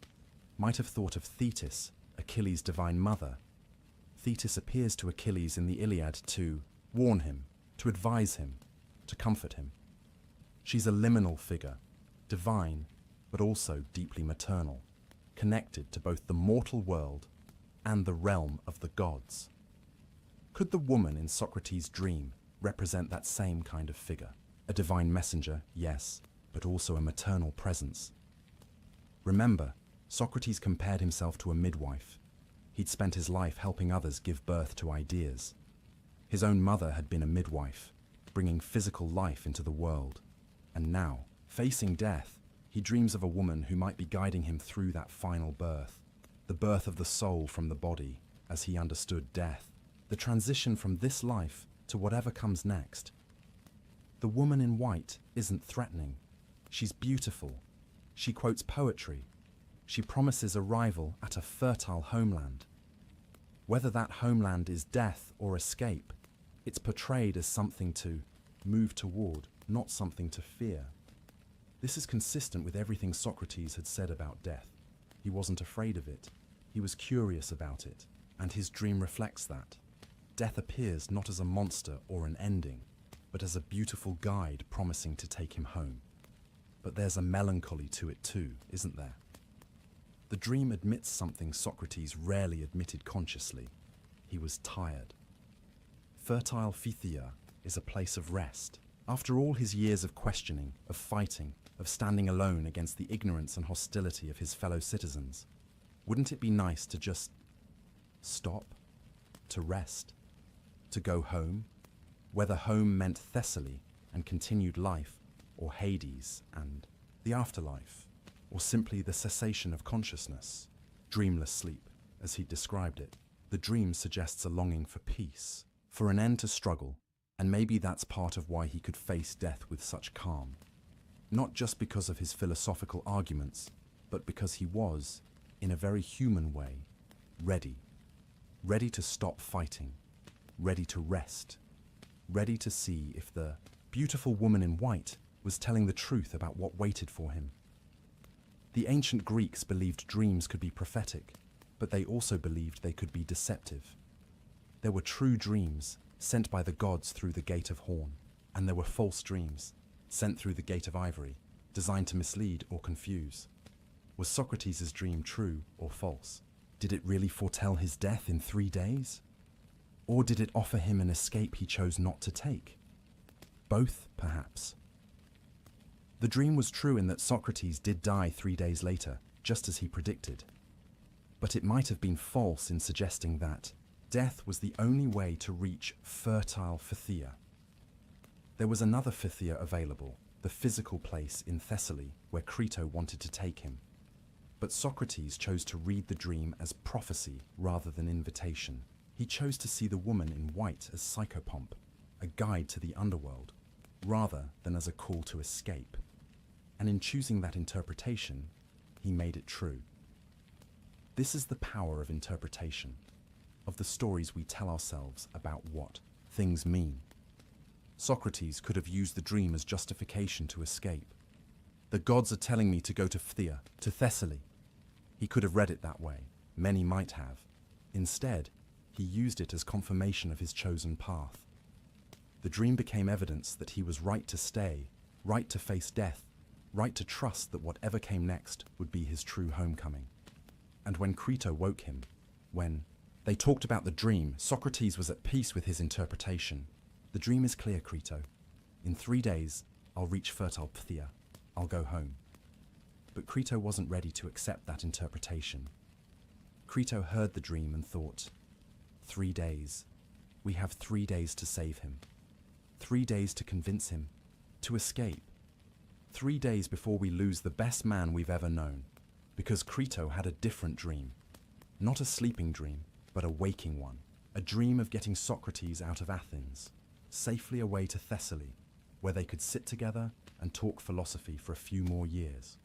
S1: might have thought of Thetis Achilles' divine mother. Thetis appears to Achilles in the Iliad to warn him, to advise him, to comfort him. She's a liminal figure, divine, but also deeply maternal, connected to both the mortal world and the realm of the gods. Could the woman in Socrates' dream represent that same kind of figure? A divine messenger, yes, but also a maternal presence. Remember, Socrates compared himself to a midwife. He'd spent his life helping others give birth to ideas. His own mother had been a midwife, bringing physical life into the world. And now, facing death, he dreams of a woman who might be guiding him through that final birth, the birth of the soul from the body, as he understood death, the transition from this life to whatever comes next. The woman in white isn't threatening. She's beautiful. She quotes poetry. She promises arrival at a fertile homeland. Whether that homeland is death or escape, it's portrayed as something to move toward, not something to fear. This is consistent with everything Socrates had said about death. He wasn't afraid of it. He was curious about it, and his dream reflects that. Death appears not as a monster or an ending, but as a beautiful guide promising to take him home. But there's a melancholy to it too, isn't there? The dream admits something Socrates rarely admitted consciously. He was tired. Fertile Phthia is a place of rest. After all his years of questioning, of fighting, of standing alone against the ignorance and hostility of his fellow citizens, wouldn't it be nice to just stop, to rest, to go home? Whether home meant Thessaly and continued life, or Hades and the afterlife, or simply the cessation of consciousness, dreamless sleep, as he described it. The dream suggests a longing for peace, for an end to struggle, and maybe that's part of why he could face death with such calm. Not just because of his philosophical arguments, but because he was, in a very human way, ready. Ready to stop fighting, ready to rest, ready to see if the beautiful woman in white was telling the truth about what waited for him. The ancient Greeks believed dreams could be prophetic, but they also believed they could be deceptive. There were true dreams sent by the gods through the gate of horn, and there were false dreams sent through the gate of ivory, designed to mislead or confuse. Was Socrates' dream true or false? Did it really foretell his death in 3 days? Or did it offer him an escape he chose not to take? Both, perhaps. The dream was true in that Socrates did die 3 days later, just as he predicted. But it might have been false in suggesting that death was the only way to reach fertile Phthia. There was another Phthia available, the physical place in Thessaly where Crito wanted to take him. But Socrates chose to read the dream as prophecy rather than invitation. He chose to see the woman in white as psychopomp, a guide to the underworld, rather than as a call to escape. And in choosing that interpretation, he made it true. This is the power of interpretation, of the stories we tell ourselves about what things mean. Socrates could have used the dream as justification to escape. The gods are telling me to go to Phthia, to Thessaly. He could have read it that way. Many might have. Instead, he used it as confirmation of his chosen path. The dream became evidence that he was right to stay, right to face death, right to trust that whatever came next would be his true homecoming. And when Crito woke him, when they talked about the dream, Socrates was at peace with his interpretation. The dream is clear, Crito. In 3 days, I'll reach fertile Phthia. I'll go home. But Crito wasn't ready to accept that interpretation. Crito heard the dream and thought, 3 days. We have 3 days to save him. 3 days to convince him, to escape. 3 days before we lose the best man we've ever known. Because Crito had a different dream. Not a sleeping dream, but a waking one. A dream of getting Socrates out of Athens, safely away to Thessaly, where they could sit together and talk philosophy for a few more years.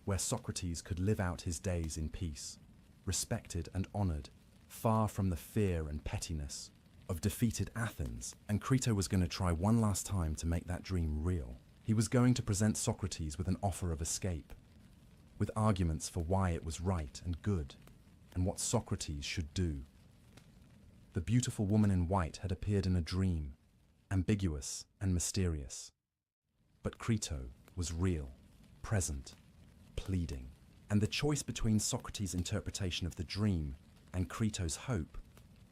S1: Where Socrates could live out his days in peace, respected and honored, far from the fear and pettiness of defeated Athens. And Crito was going to try one last time to make that dream real. He was going to present Socrates with an offer of escape, with arguments for why it was right and good. and what Socrates should do. The beautiful woman in white had appeared in a dream, ambiguous and mysterious. But Crito was real, present, pleading. And the choice between Socrates' interpretation of the dream and Crito's hope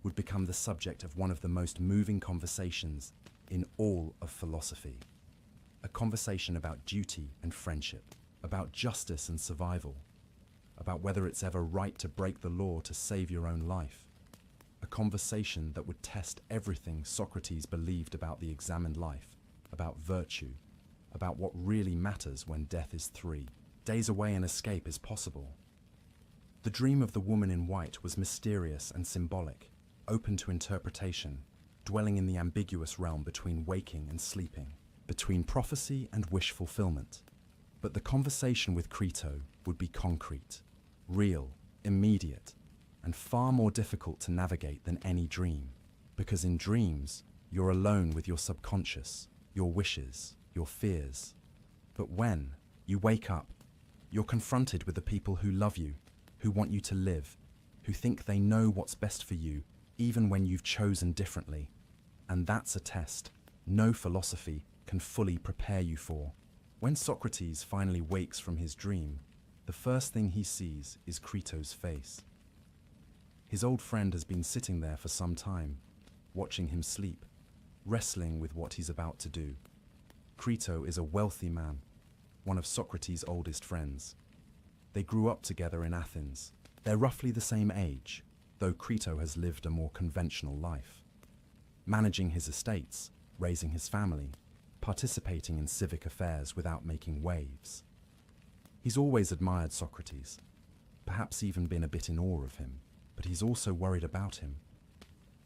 S1: would become the subject of one of the most moving conversations in all of philosophy. A conversation about duty and friendship, about justice and survival, about whether it's ever right to break the law to save your own life. A conversation that would test everything Socrates believed about the examined life, about virtue, about what really matters when death is 3 days away and escape is possible. The dream of the woman in white was mysterious and symbolic, open to interpretation, dwelling in the ambiguous realm between waking and sleeping, between prophecy and wish fulfillment. But the conversation with Crito would be concrete, real, immediate, and far more difficult to navigate than any dream. Because in dreams, you're alone with your subconscious, your wishes, your fears. But when you wake up, you're confronted with the people who love you, who want you to live, who think they know what's best for you, even when you've chosen differently. And that's a test no philosophy can fully prepare you for. When Socrates finally wakes from his dream, the first thing he sees is Crito's face. His old friend has been sitting there for some time, watching him sleep, wrestling with what he's about to do. Crito is a wealthy man, one of Socrates' oldest friends. They grew up together in Athens. They're roughly the same age, though Crito has lived a more conventional life, managing his estates, raising his family, participating in civic affairs without making waves. He's always admired Socrates, perhaps even been a bit in awe of him, but he's also worried about him,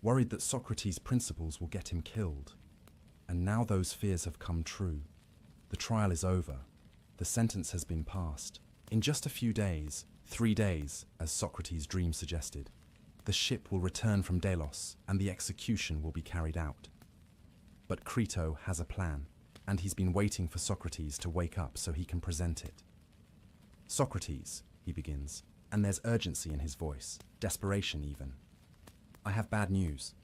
S1: worried that Socrates' principles will get him killed. And now those fears have come true. The trial is over. The sentence has been passed. In just a few days, 3 days, as Socrates' dream suggested, the ship will return from Delos and the execution will be carried out. But Crito has a plan, and he's been waiting for Socrates to wake up so he can present it. Socrates, he begins, and there's urgency in his voice, desperation even. I have bad news.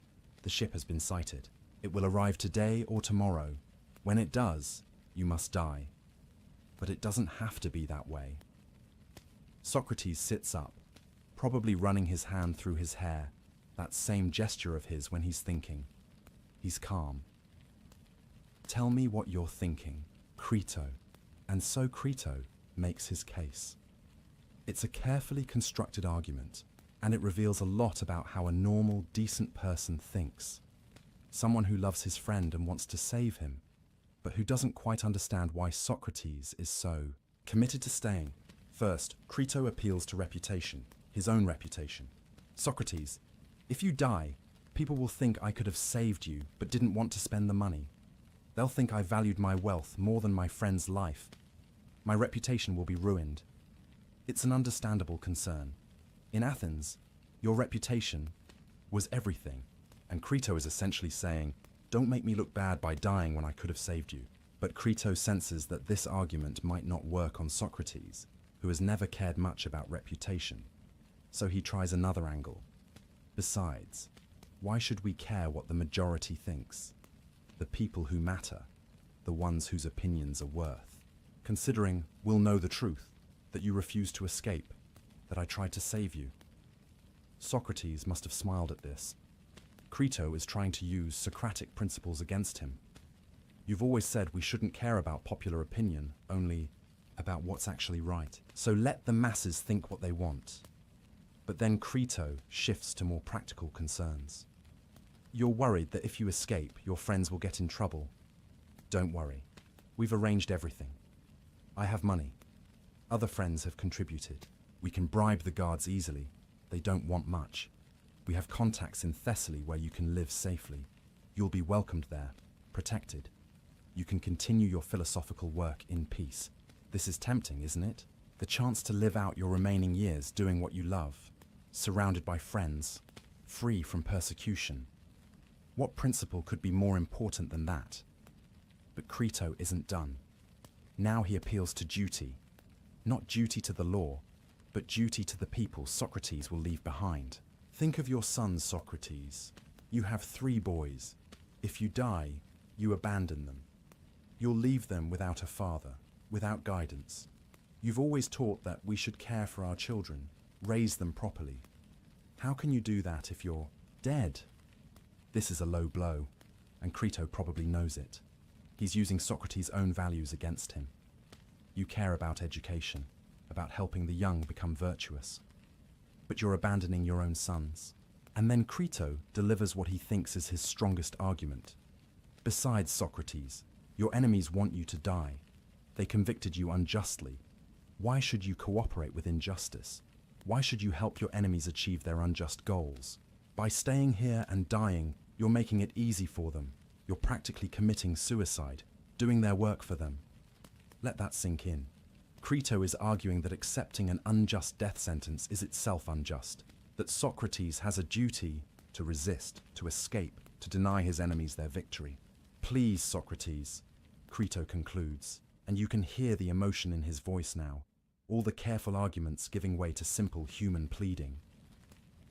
S1: The ship has been sighted. It will arrive today or tomorrow. When it does, you must die. But it doesn't have to be that way. Socrates sits up, probably running his hand through his hair, that same gesture of his when he's thinking. He's calm. Tell me what you're thinking, Crito. And so Crito makes his case. It's a carefully constructed argument, and it reveals a lot about how a normal, decent person thinks. Someone who loves his friend and wants to save him, but who doesn't quite understand why Socrates is so committed to staying. First, Crito appeals to reputation, his own reputation. Socrates, if you die, people will think I could have saved you but didn't want to spend the money. They'll think I valued my wealth more than my friend's life. My reputation will be ruined. It's an understandable concern. In Athens, your reputation was everything, and Crito is essentially saying, don't make me look bad by dying when I could have saved you. But Crito senses that this argument might not work on Socrates, who has never cared much about reputation. So he tries another angle. Besides, why should we care what the majority thinks? The people who matter, the ones whose opinions are worth. Considering we'll know the truth, that you refused to escape, that I tried to save you. Socrates must have smiled at this. Crito is trying to use Socratic principles against him. You've always said we shouldn't care about popular opinion, only about what's actually right. So let the masses think what they want. But then Crito shifts to more practical concerns. You're worried that if you escape, your friends will get in trouble. Don't worry. We've arranged everything. I have money. Other friends have contributed. We can bribe the guards easily. They don't want much. We have contacts in Thessaly where you can live safely. You'll be welcomed there, protected. You can continue your philosophical work in peace. This is tempting, isn't it? The chance to live out your remaining years doing what you love, surrounded by friends, free from persecution. What principle could be more important than that? But Crito isn't done. Now he appeals to duty. Not duty to the law, but duty to the people Socrates will leave behind. Think of your sons, Socrates. You have 3 boys. If you die, you abandon them. You'll leave them without a father, without guidance. You've always taught that we should care for our children, raise them properly. How can you do that if you're dead? This is a low blow, and Crito probably knows it. He's using Socrates' own values against him. You care about education, about helping the young become virtuous. But you're abandoning your own sons. And then Crito delivers what he thinks is his strongest argument. Besides, Socrates, your enemies want you to die. They convicted you unjustly. Why should you cooperate with injustice? Why should you help your enemies achieve their unjust goals? By staying here and dying, you're making it easy for them. You're practically committing suicide, doing their work for them. Let that sink in. Crito is arguing that accepting an unjust death sentence is itself unjust, that Socrates has a duty to resist, to escape, to deny his enemies their victory. Please, Socrates, Crito concludes, and you can hear the emotion in his voice now, all the careful arguments giving way to simple human pleading.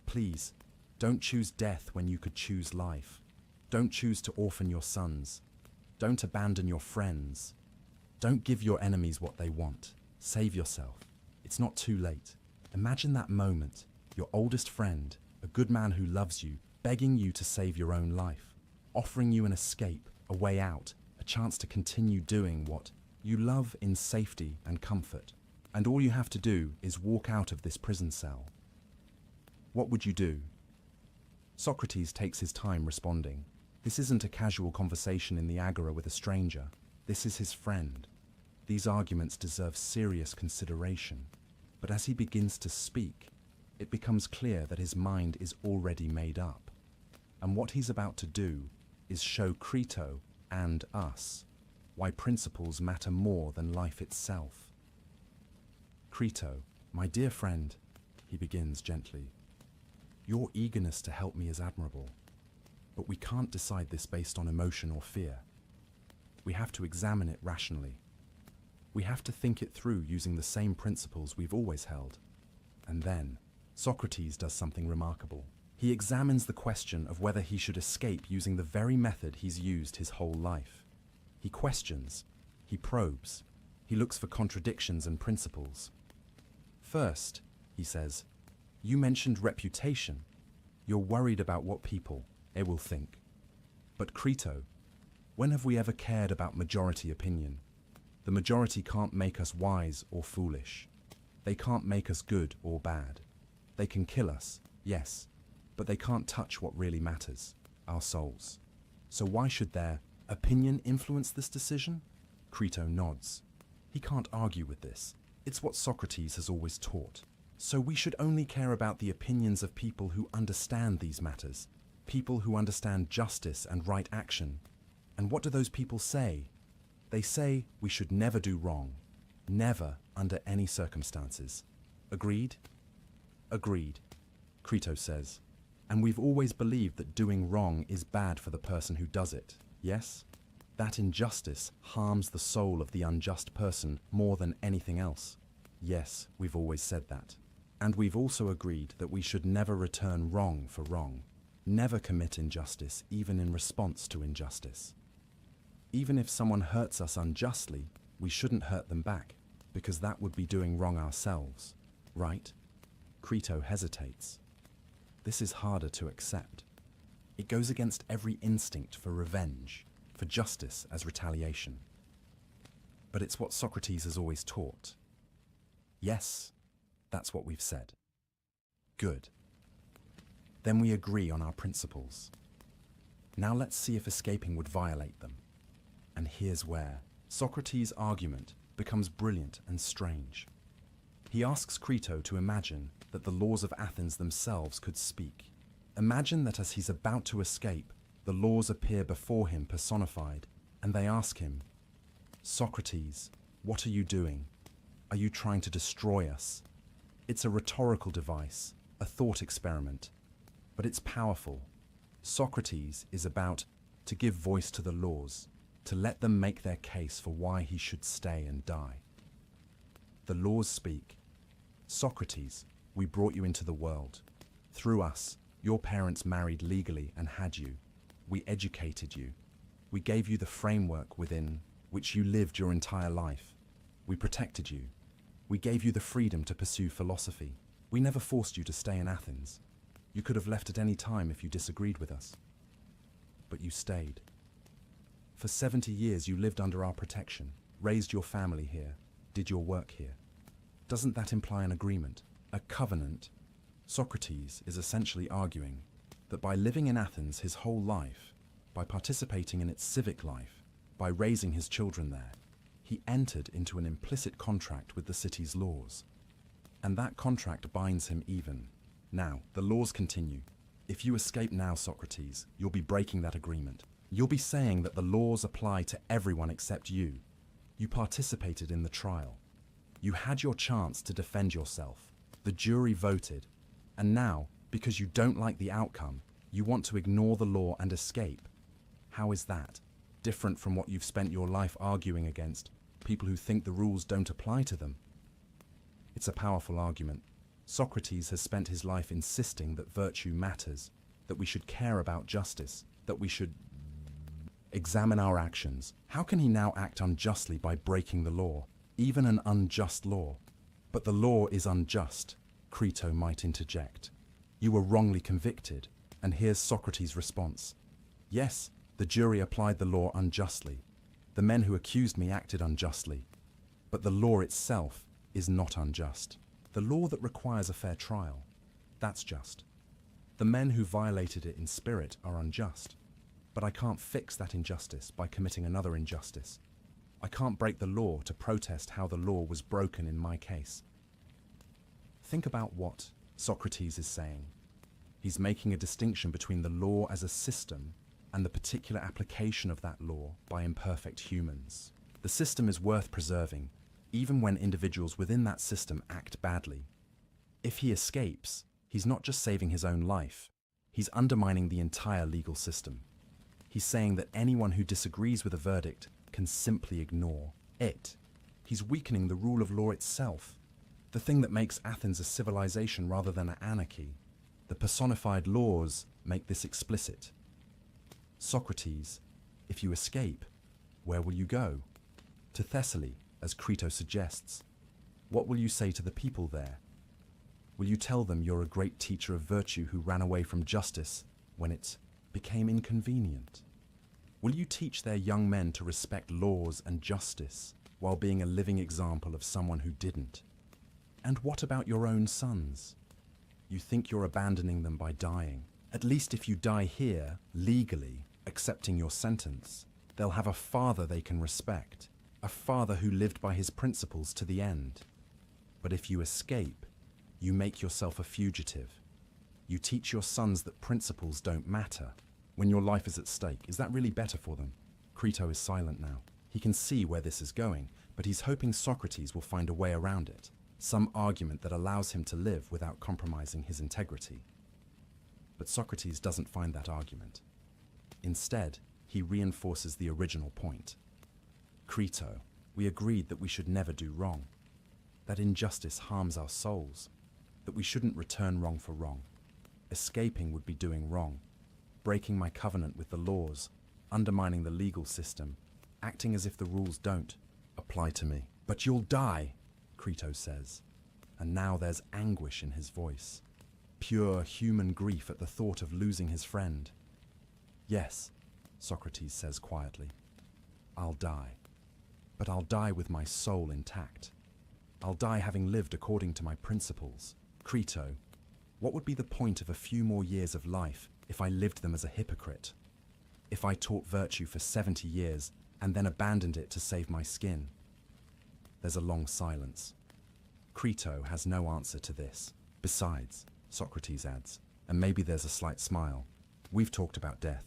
S1: Please, don't choose death when you could choose life. Don't choose to orphan your sons. Don't abandon your friends. Don't give your enemies what they want. Save yourself. It's not too late. Imagine that moment, your oldest friend, a good man who loves you, begging you to save your own life, offering you an escape, a way out, a chance to continue doing what you love in safety and comfort. And all you have to do is walk out of this prison cell. What would you do? Socrates takes his time responding. This isn't a casual conversation in the agora with a stranger. This is his friend. These arguments deserve serious consideration. But as he begins to speak, it becomes clear that his mind is already made up. And what he's about to do is show Crito and us why principles matter more than life itself. Crito, my dear friend, he begins gently, your eagerness to help me is admirable, but we can't decide this based on emotion or fear. We have to examine it rationally. We have to think it through using the same principles we've always held. And then, Socrates does something remarkable. He examines the question of whether he should escape using the very method he's used his whole life. He questions, he probes, he looks for contradictions and principles. First, he says, you mentioned reputation. You're worried about what people, will think. But Crito, when have we ever cared about majority opinion? The majority can't make us wise or foolish. They can't make us good or bad. They can kill us, yes, but they can't touch what really matters, our souls. So why should their opinion influence this decision? Crito nods. He can't argue with this. It's what Socrates has always taught. So we should only care about the opinions of people who understand these matters, people who understand justice and right action. And what do those people say? They say we should never do wrong, never under any circumstances. Agreed? Agreed, Crito says. And we've always believed that doing wrong is bad for the person who does it, yes? That injustice harms the soul of the unjust person more than anything else. Yes, we've always said that. And we've also agreed that we should never return wrong for wrong, never commit injustice even in response to injustice. Even if someone hurts us unjustly, we shouldn't hurt them back, because that would be doing wrong ourselves, right? Crito hesitates. This is harder to accept. It goes against every instinct for revenge, for justice as retaliation. But it's what Socrates has always taught. Yes, that's what we've said. Good. Then we agree on our principles. Now let's see if escaping would violate them. And here's where Socrates' argument becomes brilliant and strange. He asks Crito to imagine that the laws of Athens themselves could speak. Imagine that as he's about to escape, the laws appear before him personified, and they ask him, Socrates, what are you doing? Are you trying to destroy us? It's a rhetorical device, a thought experiment, but it's powerful. Socrates is about to give voice to the laws, to let them make their case for why he should stay and die. The laws speak. Socrates, we brought you into the world. Through us, your parents married legally and had you. We educated you. We gave you the framework within which you lived your entire life. We protected you. We gave you the freedom to pursue philosophy. We never forced you to stay in Athens. You could have left at any time if you disagreed with us. But you stayed. For 70 years you lived under our protection, raised your family here, did your work here. Doesn't that imply an agreement, a covenant? Socrates is essentially arguing that by living in Athens his whole life, by participating in its civic life, by raising his children there, he entered into an implicit contract with the city's laws. And that contract binds him even. Now, the laws continue. If you escape now, Socrates, you'll be breaking that agreement. You'll be saying that the laws apply to everyone except you. You participated in the trial. You had your chance to defend yourself. The jury voted. And now, because you don't like the outcome, you want to ignore the law and escape. How is that different from what you've spent your life arguing against, people who think the rules don't apply to them? It's a powerful argument. Socrates has spent his life insisting that virtue matters, that we should care about justice, that we should examine our actions. How can he now act unjustly by breaking the law, even an unjust law? But the law is unjust, Crito might interject. You were wrongly convicted, and here's Socrates' response. Yes, the jury applied the law unjustly. The men who accused me acted unjustly. But the law itself is not unjust. The law that requires a fair trial, that's just. The men who violated it in spirit are unjust. But I can't fix that injustice by committing another injustice. I can't break the law to protest how the law was broken in my case. Think about what Socrates is saying. He's making a distinction between the law as a system and the particular application of that law by imperfect humans. The system is worth preserving, even when individuals within that system act badly. If he escapes, he's not just saving his own life, he's undermining the entire legal system. He's saying that anyone who disagrees with a verdict can simply ignore it. He's weakening the rule of law itself, the thing that makes Athens a civilization rather than an anarchy. The personified laws make this explicit. Socrates, if you escape, where will you go? To Thessaly, as Crito suggests. What will you say to the people there? Will you tell them you're a great teacher of virtue who ran away from justice when it became inconvenient? Will you teach their young men to respect laws and justice while being a living example of someone who didn't? And what about your own sons? You think you're abandoning them by dying. At least if you die here, legally, accepting your sentence, they'll have a father they can respect, a father who lived by his principles to the end. But if you escape, you make yourself a fugitive. You teach your sons that principles don't matter when your life is at stake. Is that really better for them? Crito is silent now. He can see where this is going, but he's hoping Socrates will find a way around it, some argument that allows him to live without compromising his integrity. But Socrates doesn't find that argument. Instead, he reinforces the original point. Crito, we agreed that we should never do wrong, that injustice harms our souls, that we shouldn't return wrong for wrong. Escaping would be doing wrong, breaking my covenant with the laws, undermining the legal system, acting as if the rules don't apply to me. But you'll die, Crito says, and now there's anguish in his voice, pure human grief at the thought of losing his friend. Yes, Socrates says quietly, I'll die, but I'll die with my soul intact. I'll die having lived according to my principles. Crito, what would be the point of a few more years of life if I lived them as a hypocrite? If I taught virtue for 70 years and then abandoned it to save my skin? There's a long silence. Crito has no answer to this. Besides, Socrates adds, and maybe there's a slight smile, we've talked about death.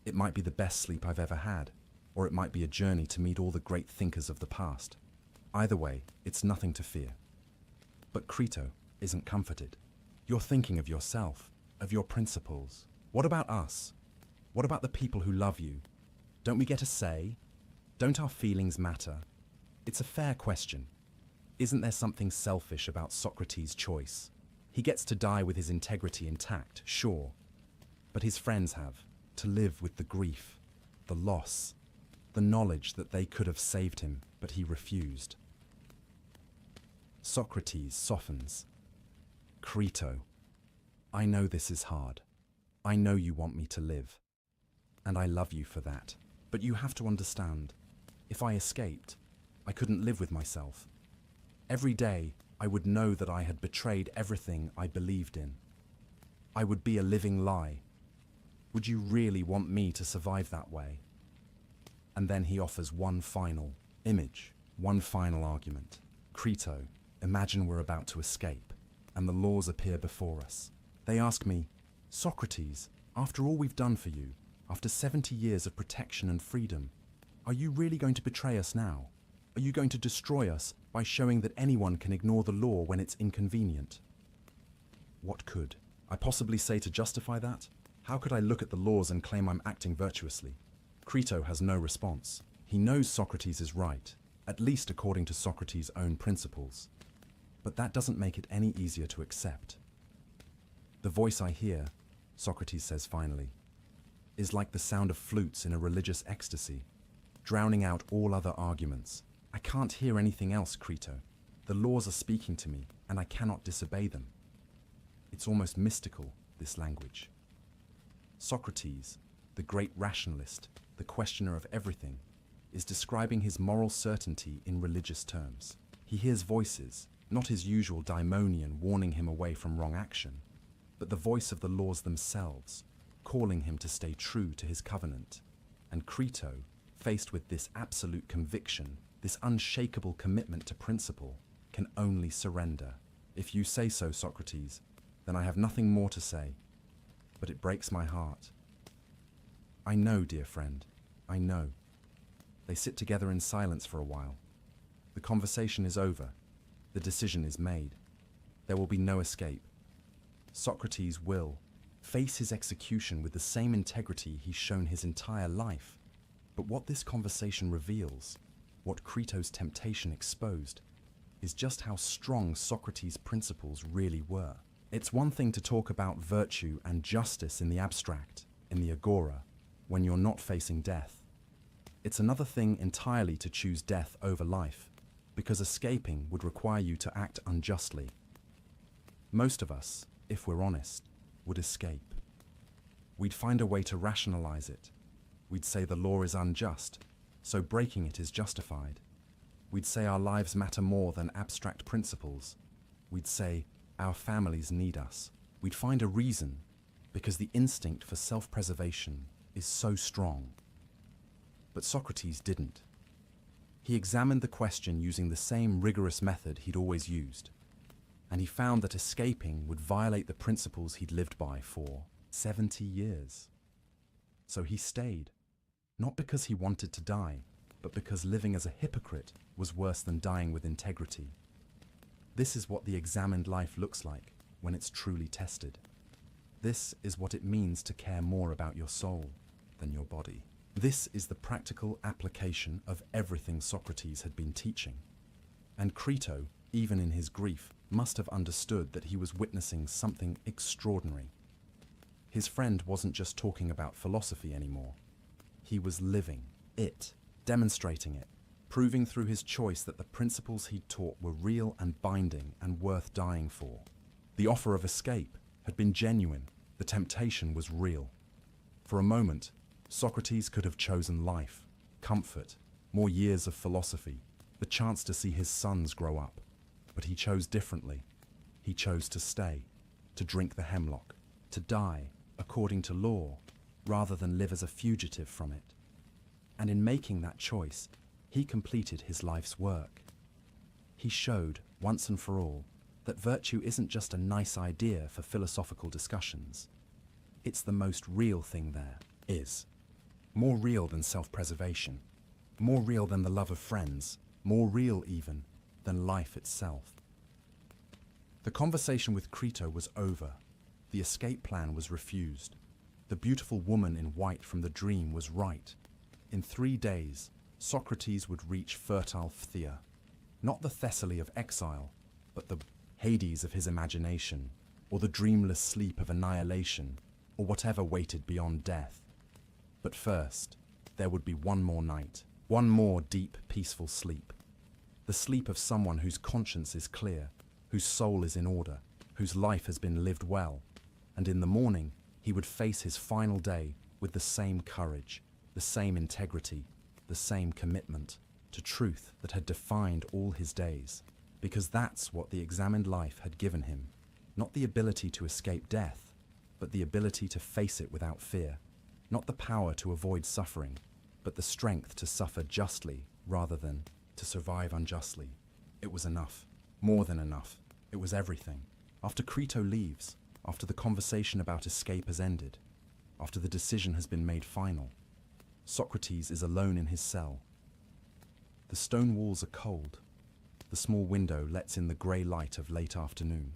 S1: It might be the best sleep I've ever had, or it might be a journey to meet all the great thinkers of the past. Either way, it's nothing to fear. But Crito isn't comforted. You're thinking of yourself, of your principles. What about us? What about the people who love you? Don't we get a say? Don't our feelings matter? It's a fair question. Isn't there something selfish about Socrates' choice? He gets to die with his integrity intact, sure, but his friends have to live with the grief, the loss, the knowledge that they could have saved him, but he refused. Socrates softens. Crito, I know this is hard. I know you want me to live, and I love you for that. But you have to understand, if I escaped, I couldn't live with myself. Every day, I would know that I had betrayed everything I believed in. I would be a living lie. Would you really want me to survive that way? And then he offers one final image, one final argument. Crito, imagine we're about to escape, and the laws appear before us. They ask me, Socrates, after all we've done for you, after 70 years of protection and freedom, are you really going to betray us now? Are you going to destroy us by showing that anyone can ignore the law when it's inconvenient? What could I possibly say to justify that? How could I look at the laws and claim I'm acting virtuously? Crito has no response. He knows Socrates is right, at least according to Socrates' own principles. But that doesn't make it any easier to accept. The voice I hear, Socrates says finally, is like the sound of flutes in a religious ecstasy, drowning out all other arguments. I can't hear anything else, Crito. The laws are speaking to me, and I cannot disobey them. It's almost mystical, this language. Socrates, the great rationalist, the questioner of everything, is describing his moral certainty in religious terms. He hears voices, not his usual daimonian warning him away from wrong action, but the voice of the laws themselves, calling him to stay true to his covenant. And Crito, faced with this absolute conviction, this unshakable commitment to principle, can only surrender. If you say so, Socrates, then I have nothing more to say, but it breaks my heart. I know, dear friend, I know. They sit together in silence for a while. The conversation is over. The decision is made. There will be no escape. Socrates will face his execution with the same integrity he's shown his entire life. But what this conversation reveals, what Crito's temptation exposed, is just how strong Socrates' principles really were. It's one thing to talk about virtue and justice in the abstract, in the agora, when you're not facing death. It's another thing entirely to choose death over life, because escaping would require you to act unjustly. Most of us, if we're honest, would escape. We'd find a way to rationalize it. We'd say the law is unjust, so breaking it is justified. We'd say our lives matter more than abstract principles. We'd say our families need us. We'd find a reason, because the instinct for self-preservation is so strong. But Socrates didn't. He examined the question using the same rigorous method he'd always used, and he found that escaping would violate the principles he'd lived by for 70 years. So he stayed, not because he wanted to die, but because living as a hypocrite was worse than dying with integrity. This is what the examined life looks like when it's truly tested. This is what it means to care more about your soul than your body. This is the practical application of everything Socrates had been teaching. And Crito, even in his grief, must have understood that he was witnessing something extraordinary. His friend wasn't just talking about philosophy anymore. He was living it, demonstrating it, proving through his choice that the principles he'd taught were real and binding and worth dying for. The offer of escape had been genuine. The temptation was real. For a moment, Socrates could have chosen life, comfort, more years of philosophy, the chance to see his sons grow up. But he chose differently. He chose to stay, to drink the hemlock, to die according to law, rather than live as a fugitive from it. And in making that choice, he completed his life's work. He showed, once and for all, that virtue isn't just a nice idea for philosophical discussions. It's the most real thing there is. More real than self-preservation, more real than the love of friends, more real even than life itself. The conversation with Crito was over. The escape plan was refused. The beautiful woman in white from the dream was right. In 3 days, Socrates would reach fertile Phthia. Not the Thessaly of exile, but the Hades of his imagination, or the dreamless sleep of annihilation, or whatever waited beyond death. But first, there would be one more night, one more deep, peaceful sleep. The sleep of someone whose conscience is clear, whose soul is in order, whose life has been lived well. And in the morning, he would face his final day with the same courage, the same integrity, the same commitment to truth that had defined all his days. Because that's what the examined life had given him. Not the ability to escape death, but the ability to face it without fear. Not the power to avoid suffering, but the strength to suffer justly rather than to survive unjustly. It was enough. More than enough. It was everything. After Crito leaves, after the conversation about escape has ended, after the decision has been made final, Socrates is alone in his cell. The stone walls are cold. The small window lets in the grey light of late afternoon.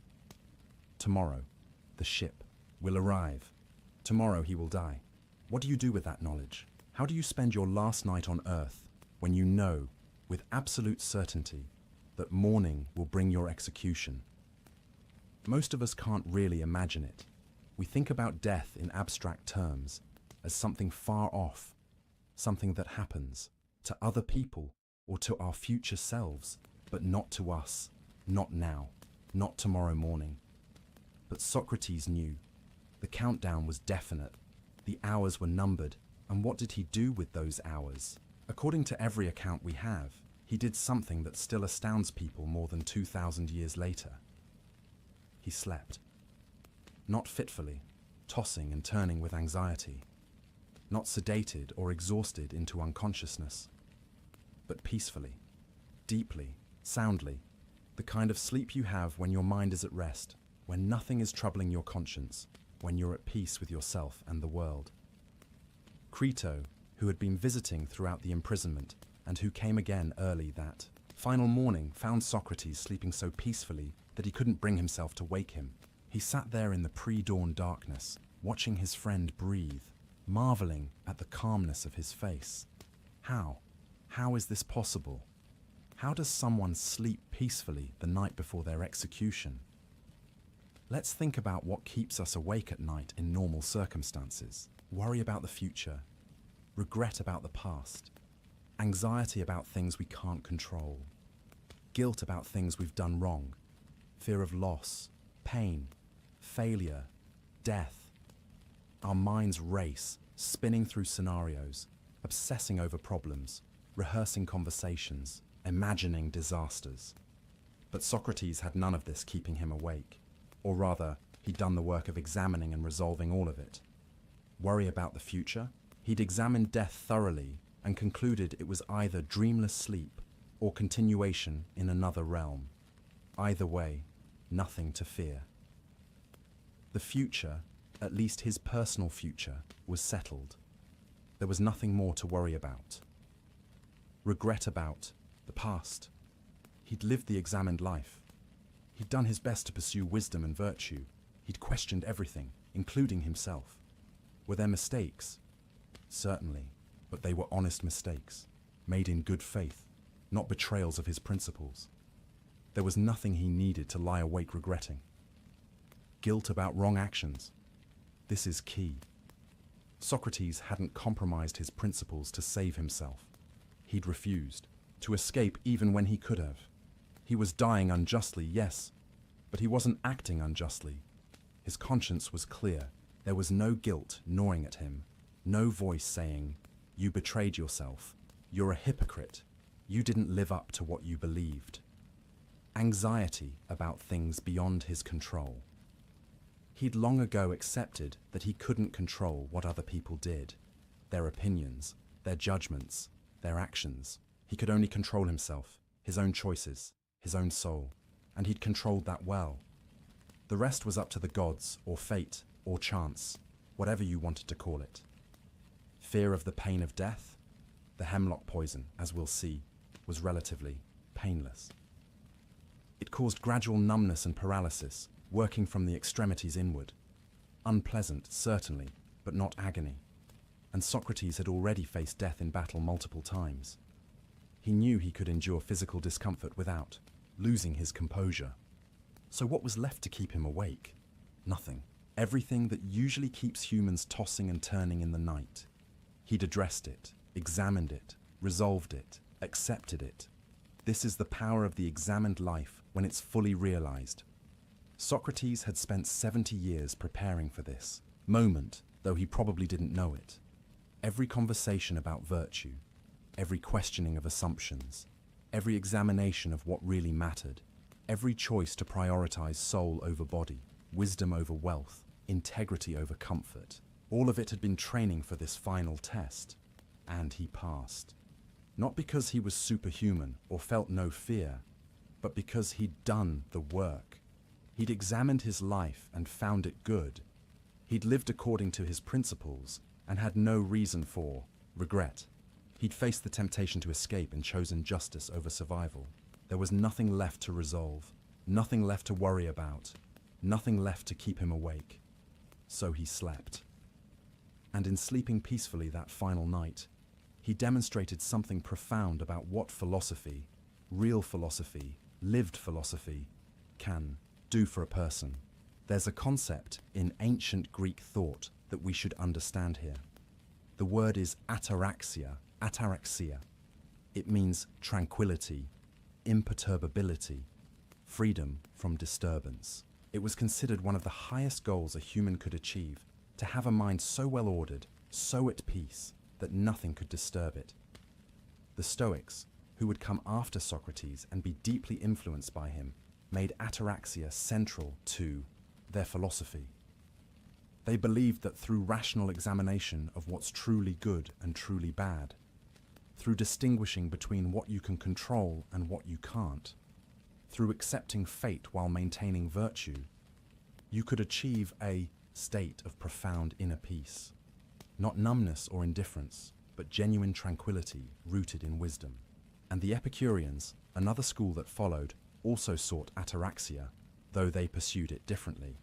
S1: Tomorrow, the ship will arrive. Tomorrow he will die. What do you do with that knowledge? How do you spend your last night on earth when you know, with absolute certainty, that morning will bring your execution? Most of us can't really imagine it. We think about death in abstract terms, as something far off, something that happens to other people or to our future selves, but not to us, not now, not tomorrow morning. But Socrates knew. The countdown was definite. The hours were numbered. And what did he do with those hours? According to every account we have, he did something that still astounds people more than 2,000 years later. He slept. Not fitfully, tossing and turning with anxiety. Not sedated or exhausted into unconsciousness, but peacefully, deeply, soundly, the kind of sleep you have when your mind is at rest, when nothing is troubling your conscience, when you're at peace with yourself and the world. Crito, who had been visiting throughout the imprisonment and who came again early that final morning, found Socrates sleeping so peacefully that he couldn't bring himself to wake him. He sat there in the pre-dawn darkness, watching his friend breathe, marveling at the calmness of his face. How? How is this possible? How does someone sleep peacefully the night before their execution? Let's think about what keeps us awake at night in normal circumstances. Worry about the future, regret about the past, anxiety about things we can't control, guilt about things we've done wrong, fear of loss, pain, failure, death. Our minds race, spinning through scenarios, obsessing over problems, rehearsing conversations, imagining disasters. But Socrates had none of this keeping him awake. Or rather, he'd done the work of examining and resolving all of it. Worry about the future? He'd examined death thoroughly and concluded it was either dreamless sleep or continuation in another realm. Either way, nothing to fear. The future, at least his personal future, was settled. There was nothing more to worry about. Regret about the past. He'd lived the examined life. He'd done his best to pursue wisdom and virtue. He'd questioned everything, including himself. Were there mistakes? Certainly, but they were honest mistakes, made in good faith, not betrayals of his principles. There was nothing he needed to lie awake regretting. Guilt about wrong actions. This is key. Socrates hadn't compromised his principles to save himself. He'd refused to escape even when he could have. He was dying unjustly, yes, but he wasn't acting unjustly. His conscience was clear. There was no guilt gnawing at him, no voice saying, "You betrayed yourself. You're a hypocrite. You didn't live up to what you believed." Anxiety about things beyond his control. He'd long ago accepted that he couldn't control what other people did, their opinions, their judgments, their actions. He could only control himself, his own choices, his own soul, and he'd controlled that well. The rest was up to the gods, or fate, or chance, whatever you wanted to call it. Fear of the pain of death? The hemlock poison, as we'll see, was relatively painless. It caused gradual numbness and paralysis, working from the extremities inward. Unpleasant, certainly, but not agony. And Socrates had already faced death in battle multiple times. He knew he could endure physical discomfort without losing his composure. So what was left to keep him awake? Nothing. Everything that usually keeps humans tossing and turning in the night. He'd addressed it, examined it, resolved it, accepted it. This is the power of the examined life when it's fully realized. Socrates had spent 70 years preparing for this moment, though he probably didn't know it. Every conversation about virtue, every questioning of assumptions, every examination of what really mattered, every choice to prioritize soul over body, wisdom over wealth, integrity over comfort, all of it had been training for this final test, and he passed. Not because he was superhuman or felt no fear, but because he'd done the work. He'd examined his life and found it good. He'd lived according to his principles and had no reason for regret. He'd faced the temptation to escape and chosen justice over survival. There was nothing left to resolve, nothing left to worry about, nothing left to keep him awake. So he slept. And in sleeping peacefully that final night, he demonstrated something profound about what philosophy, real philosophy, lived philosophy, can do for a person. There's a concept in ancient Greek thought that we should understand here. The word is ataraxia. It means tranquility, imperturbability, freedom from disturbance. It was considered one of the highest goals a human could achieve, to have a mind so well ordered, so at peace, that nothing could disturb it. The Stoics, who would come after Socrates and be deeply influenced by him, made ataraxia central to their philosophy. They believed that through rational examination of what's truly good and truly bad, through distinguishing between what you can control and what you can't, through accepting fate while maintaining virtue, you could achieve a state of profound inner peace. Not numbness or indifference, but genuine tranquility rooted in wisdom. And the Epicureans, another school that followed, also sought ataraxia, though they pursued it differently.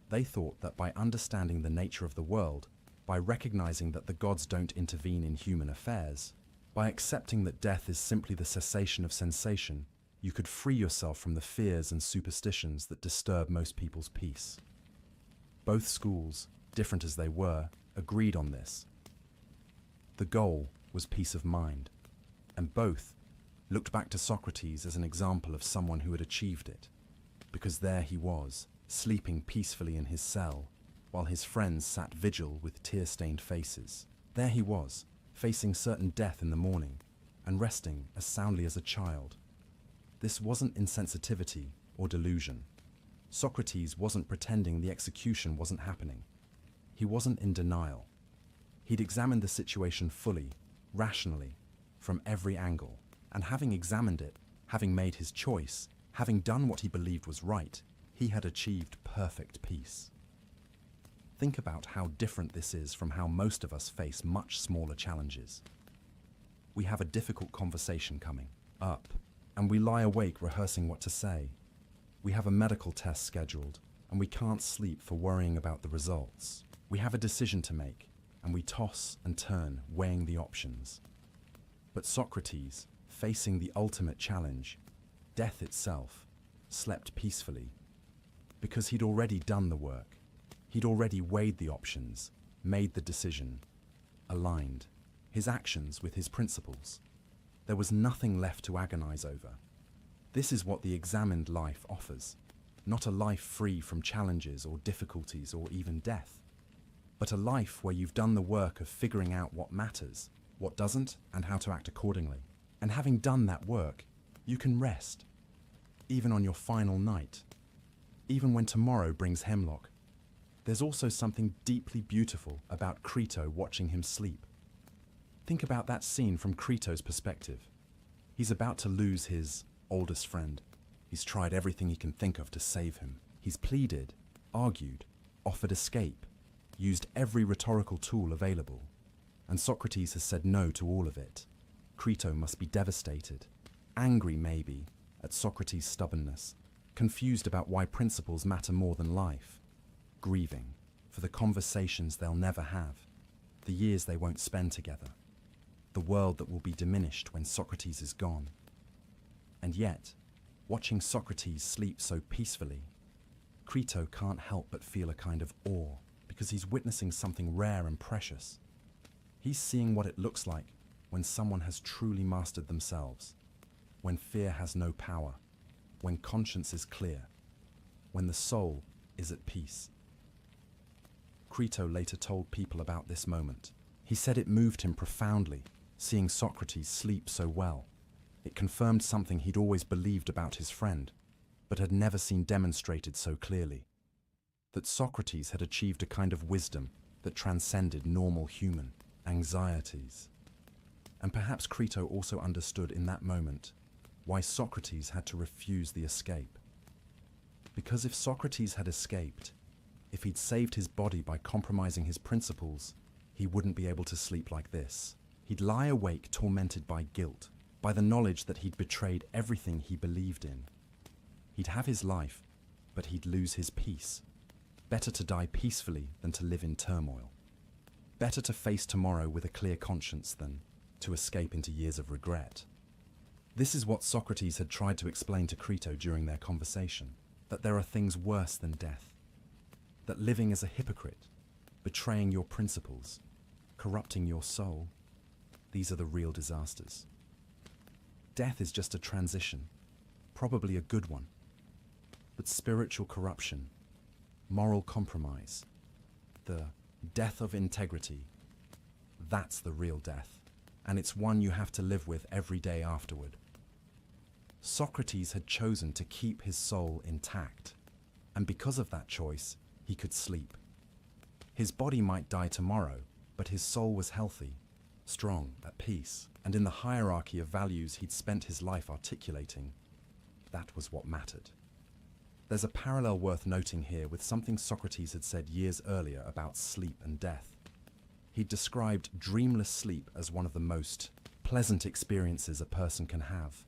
S1: They thought that by understanding the nature of the world, by recognizing that the gods don't intervene in human affairs, by accepting that death is simply the cessation of sensation, you could free yourself from the fears and superstitions that disturb most people's peace. Both schools, different as they were, agreed on this. The goal was peace of mind, and both looked back to Socrates as an example of someone who had achieved it, because there he was, sleeping peacefully in his cell, while his friends sat vigil with tear-stained faces. There he was, facing certain death in the morning, and resting as soundly as a child. This wasn't insensitivity or delusion. Socrates wasn't pretending the execution wasn't happening. He wasn't in denial. He'd examined the situation fully, rationally, from every angle, and having examined it, having made his choice, having done what he believed was right, he had achieved perfect peace. Think about how different this is from how most of us face much smaller challenges. We have a difficult conversation coming up, and we lie awake rehearsing what to say. We have a medical test scheduled, and we can't sleep for worrying about the results. We have a decision to make, and we toss and turn, weighing the options. But Socrates, facing the ultimate challenge, death itself, slept peacefully, because he'd already done the work. He'd already weighed the options, made the decision, aligned his actions with his principles. There was nothing left to agonize over. This is what the examined life offers, not a life free from challenges or difficulties or even death, but a life where you've done the work of figuring out what matters, what doesn't, and how to act accordingly. And having done that work, you can rest, even on your final night, even when tomorrow brings hemlock. There's also something deeply beautiful about Crito watching him sleep. Think about that scene from Crito's perspective. He's about to lose his oldest friend. He's tried everything he can think of to save him. He's pleaded, argued, offered escape, used every rhetorical tool available. And Socrates has said no to all of it. Crito must be devastated, angry maybe at Socrates' stubbornness, confused about why principles matter more than life, grieving for the conversations they'll never have, the years they won't spend together, the world that will be diminished when Socrates is gone. And yet, watching Socrates sleep so peacefully, Crito can't help but feel a kind of awe because he's witnessing something rare and precious. He's seeing what it looks like when someone has truly mastered themselves, when fear has no power, when conscience is clear, when the soul is at peace. Crito later told people about this moment. He said it moved him profoundly, seeing Socrates sleep so well. It confirmed something he'd always believed about his friend, but had never seen demonstrated so clearly. That Socrates had achieved a kind of wisdom that transcended normal human anxieties. And perhaps Crito also understood in that moment why Socrates had to refuse the escape. Because if Socrates had escaped, if he'd saved his body by compromising his principles, he wouldn't be able to sleep like this. He'd lie awake tormented by guilt, by the knowledge that he'd betrayed everything he believed in. He'd have his life, but he'd lose his peace. Better to die peacefully than to live in turmoil. Better to face tomorrow with a clear conscience than to escape into years of regret. This is what Socrates had tried to explain to Crito during their conversation, that there are things worse than death. That living as a hypocrite, betraying your principles, corrupting your soul, these are the real disasters. Death is just a transition, probably a good one. But spiritual corruption, moral compromise, the death of integrity, that's the real death, and it's one you have to live with every day afterward. Socrates had chosen to keep his soul intact, and because of that choice, he could sleep. His body might die tomorrow, but his soul was healthy, strong, at peace, and in the hierarchy of values he'd spent his life articulating, that was what mattered. There's a parallel worth noting here with something Socrates had said years earlier about sleep and death. He'd described dreamless sleep as one of the most pleasant experiences a person can have.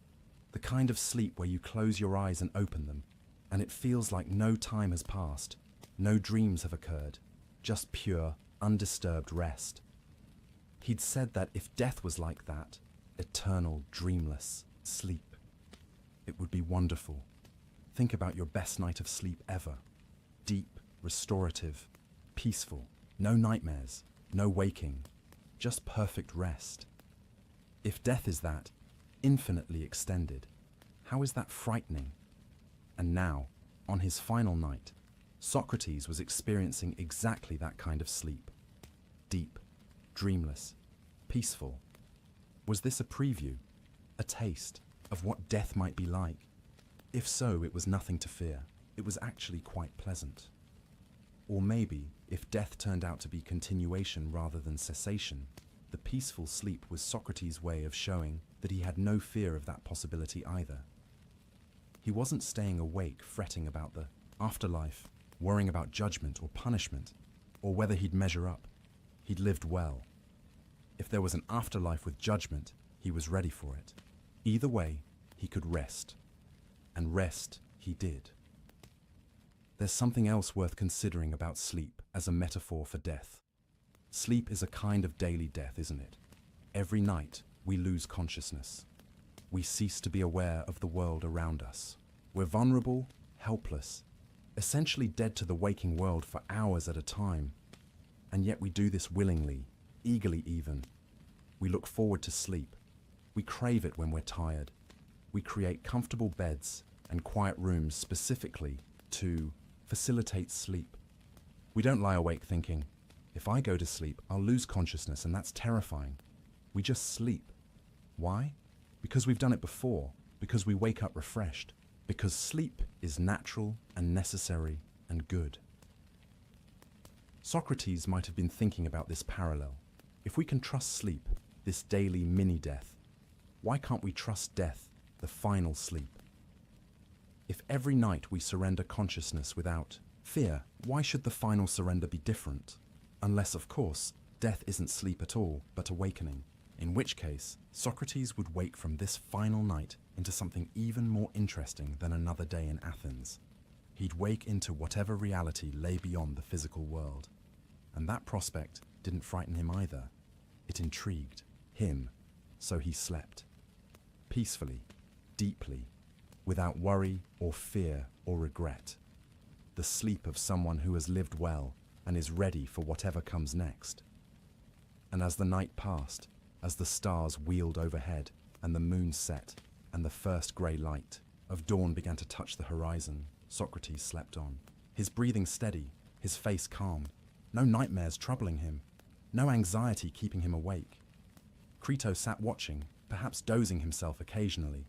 S1: The kind of sleep where you close your eyes and open them, and it feels like no time has passed, no dreams have occurred, just pure, undisturbed rest. He'd said that if death was like that, eternal, dreamless sleep, it would be wonderful. Think about your best night of sleep ever. Deep, restorative, peaceful, no nightmares, no waking, just perfect rest. If death is that, infinitely extended, how is that frightening? And now, on his final night, Socrates was experiencing exactly that kind of sleep. Deep, dreamless, peaceful. Was this a preview, a taste of what death might be like? If so, it was nothing to fear. It was actually quite pleasant. Or maybe, if death turned out to be continuation rather than cessation, the peaceful sleep was Socrates' way of showing that he had no fear of that possibility either. He wasn't staying awake fretting about the afterlife, worrying about judgment or punishment, or whether he'd measure up. He'd lived well. If there was an afterlife with judgment, he was ready for it. Either way, he could rest. And rest he did. There's something else worth considering about sleep as a metaphor for death. Sleep is a kind of daily death, isn't it? Every night, we lose consciousness. We cease to be aware of the world around us. We're vulnerable, helpless, essentially dead to the waking world for hours at a time. And yet we do this willingly, eagerly even. We look forward to sleep. We crave it when we're tired. We create comfortable beds and quiet rooms specifically to facilitate sleep. We don't lie awake thinking, if I go to sleep, I'll lose consciousness and that's terrifying. We just sleep. Why? Because we've done it before, because we wake up refreshed, because sleep is natural and necessary and good. Socrates might have been thinking about this parallel. If we can trust sleep, this daily mini-death, why can't we trust death, the final sleep? If every night we surrender consciousness without fear, why should the final surrender be different? Unless, of course, death isn't sleep at all, but awakening. In which case, Socrates would wake from this final night into something even more interesting than another day in Athens. He'd wake into whatever reality lay beyond the physical world. And that prospect didn't frighten him either. It intrigued him So he slept. Peacefully, deeply, without worry or fear or regret. The sleep of someone who has lived well and is ready for whatever comes next. And as the night passed, as the stars wheeled overhead and the moon set and the first grey light of dawn began to touch the horizon, Socrates slept on. His breathing steady, his face calm, no nightmares troubling him, no anxiety keeping him awake. Crito sat watching, perhaps dozing himself occasionally,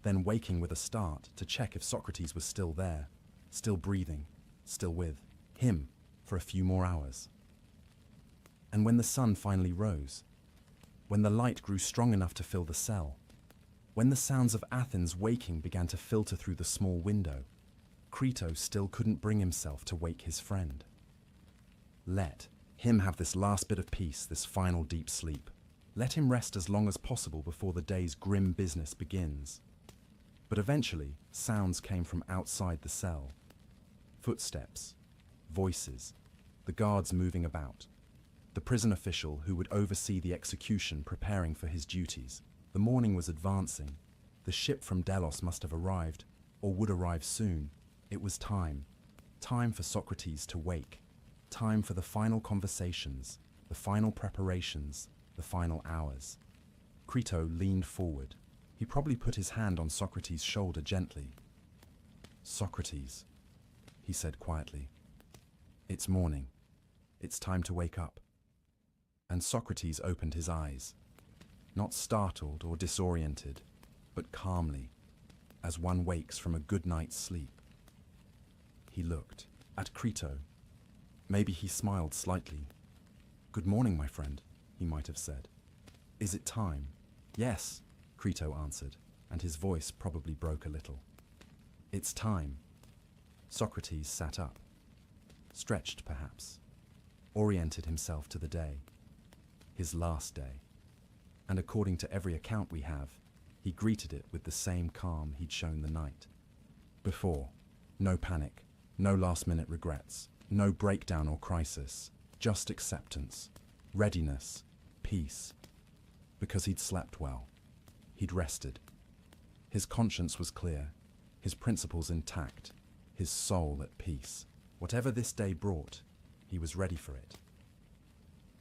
S1: then waking with a start to check if Socrates was still there, still breathing, still with him for a few more hours. And when the sun finally rose, when the light grew strong enough to fill the cell, when the sounds of Athens waking began to filter through the small window, Crito still couldn't bring himself to wake his friend. Let him have this last bit of peace, this final deep sleep. Let him rest as long as possible before the day's grim business begins. But eventually, sounds came from outside the cell. Footsteps, voices, the guards moving about, the prison official who would oversee the execution preparing for his duties. The morning was advancing. The ship from Delos must have arrived, or would arrive soon. It was time for Socrates to wake, time for the final conversations, the final preparations, the final hours. Crito leaned forward. He probably put his hand on Socrates' shoulder gently. "Socrates," he said quietly, "it's morning. It's time to wake up." And Socrates opened his eyes, not startled or disoriented, but calmly, as one wakes from a good night's sleep. He looked at Crito. Maybe he smiled slightly. "Good morning, my friend," he might have said. "Is it time?" "Yes," Crito answered, and his voice probably broke a little. "It's time." Socrates sat up, stretched perhaps, oriented himself to the day, his last day, and according to every account we have, he greeted it with the same calm he'd shown the night before. No panic, no last-minute regrets, no breakdown or crisis, just acceptance, readiness, peace. Because he'd slept well. He'd rested. His conscience was clear, his principles intact, his soul at peace. Whatever this day brought, he was ready for it.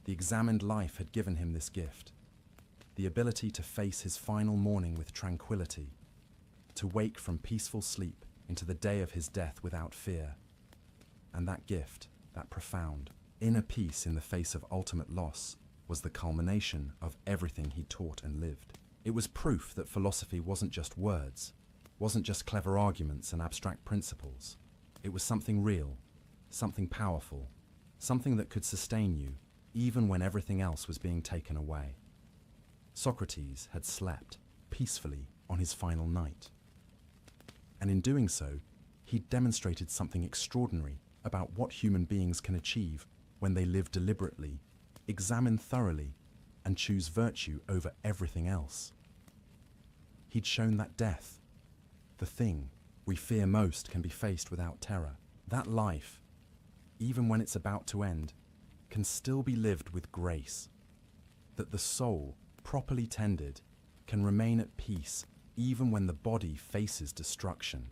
S1: The examined life had given him this gift, the ability to face his final morning with tranquility, to wake from peaceful sleep into the day of his death without fear. And that gift, that profound, inner peace in the face of ultimate loss, was the culmination of everything he taught and lived. It was proof that philosophy wasn't just words, wasn't just clever arguments and abstract principles. It was something real, something powerful, something that could sustain you, even when everything else was being taken away. Socrates had slept peacefully on his final night. And in doing so, he'd demonstrated something extraordinary about what human beings can achieve when they live deliberately, examine thoroughly, and choose virtue over everything else. He'd shown that death, the thing we fear most, can be faced without terror. That life, even when it's about to end, can still be lived with grace. That the soul, properly tended, can remain at peace even when the body faces destruction.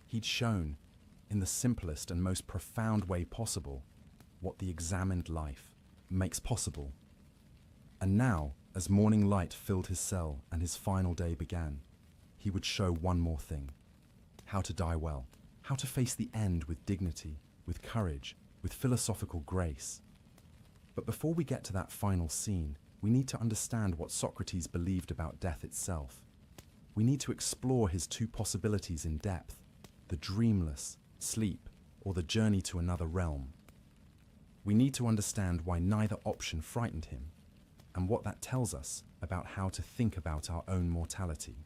S1: He'd shown, in the simplest and most profound way possible, what the examined life makes possible. And now, as morning light filled his cell and his final day began, he would show one more thing: how to die well, how to face the end with dignity, with courage, with philosophical grace. But before we get to that final scene, we need to understand what Socrates believed about death itself. We need to explore his two possibilities in depth: the dreamless sleep or the journey to another realm. We need to understand why neither option frightened him, and what that tells us about how to think about our own mortality.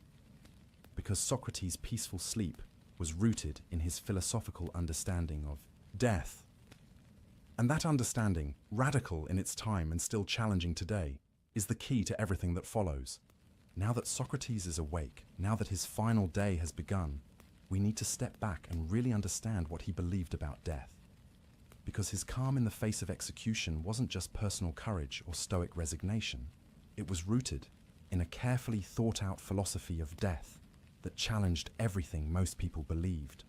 S1: Because Socrates' peaceful sleep was rooted in his philosophical understanding of death. And that understanding, radical in its time and still challenging today, is the key to everything that follows. Now that Socrates is awake, now that his final day has begun, we need to step back and really understand what he believed about death. Because his calm in the face of execution wasn't just personal courage or stoic resignation. It was rooted in a carefully thought-out philosophy of death that challenged everything most people believed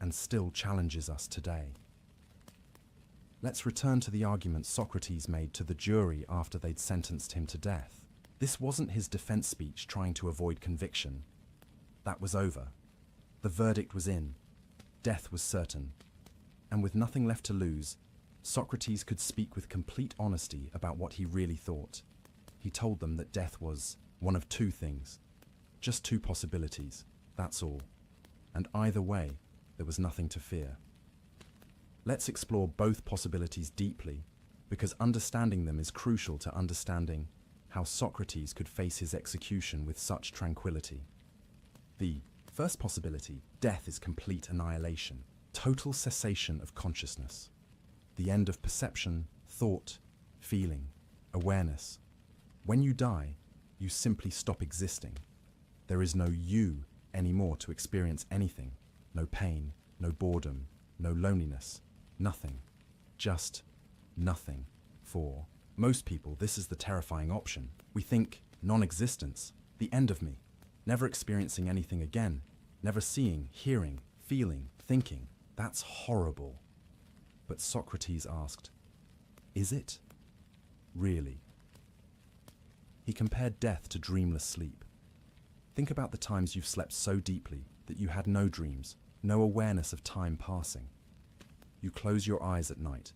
S1: and still challenges us today. Let's return to the argument Socrates made to the jury after they'd sentenced him to death. This wasn't his defense speech trying to avoid conviction. That was over. The verdict was in. Death was certain. And with nothing left to lose, Socrates could speak with complete honesty about what he really thought. He told them that death was one of two things. Just two possibilities, that's all. And either way, there was nothing to fear. Let's explore both possibilities deeply, because understanding them is crucial to understanding how Socrates could face his execution with such tranquility. The first possibility, death is complete annihilation, total cessation of consciousness. The end of perception, thought, feeling, awareness. When you die, you simply stop existing. There is no you anymore to experience anything. No pain, no boredom, no loneliness, nothing. Just nothing. For most people, this is the terrifying option. We think non-existence, the end of me, never experiencing anything again, never seeing, hearing, feeling, thinking. That's horrible. But Socrates asked, is it? Really? He compared death to dreamless sleep. Think about the times you've slept so deeply that you had no dreams, no awareness of time passing. You close your eyes at night,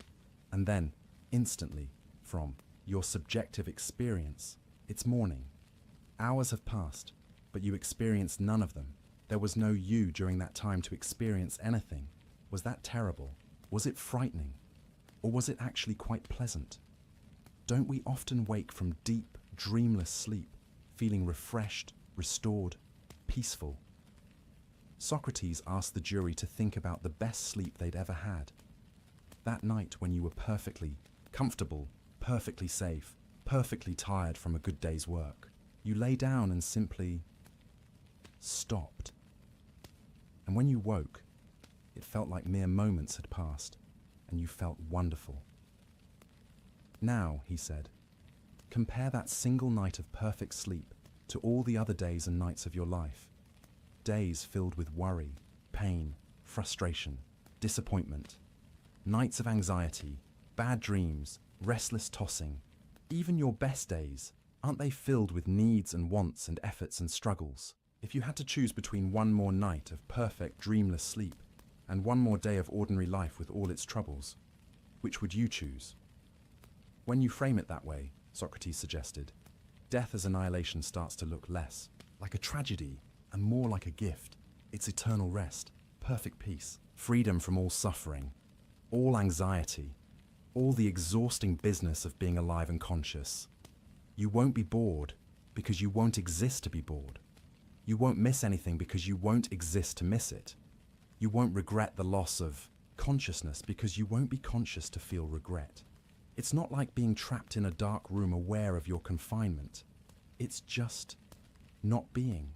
S1: and then, instantly, from your subjective experience, it's morning. Hours have passed, but you experienced none of them. There was no you during that time to experience anything. Was that terrible? Was it frightening? Or was it actually quite pleasant? Don't we often wake from deep, dreamless sleep, feeling refreshed, restored, peaceful? Socrates asked the jury to think about the best sleep they'd ever had. That night when you were perfectly comfortable, perfectly safe, perfectly tired from a good day's work. You lay down and simply stopped. And when you woke, it felt like mere moments had passed, and you felt wonderful. Now, he said, compare that single night of perfect sleep to all the other days and nights of your life. Days filled with worry, pain, frustration, disappointment. Nights of anxiety, bad dreams, restless tossing. Even your best days, aren't they filled with needs and wants and efforts and struggles? If you had to choose between one more night of perfect, dreamless sleep and one more day of ordinary life with all its troubles, which would you choose? When you frame it that way, Socrates suggested, death as annihilation starts to look less like a tragedy and more like a gift. It's eternal rest, perfect peace, freedom from all suffering, all anxiety, all the exhausting business of being alive and conscious. You won't be bored because you won't exist to be bored. You won't miss anything because you won't exist to miss it. You won't regret the loss of consciousness because you won't be conscious to feel regret. It's not like being trapped in a dark room aware of your confinement. It's just not being.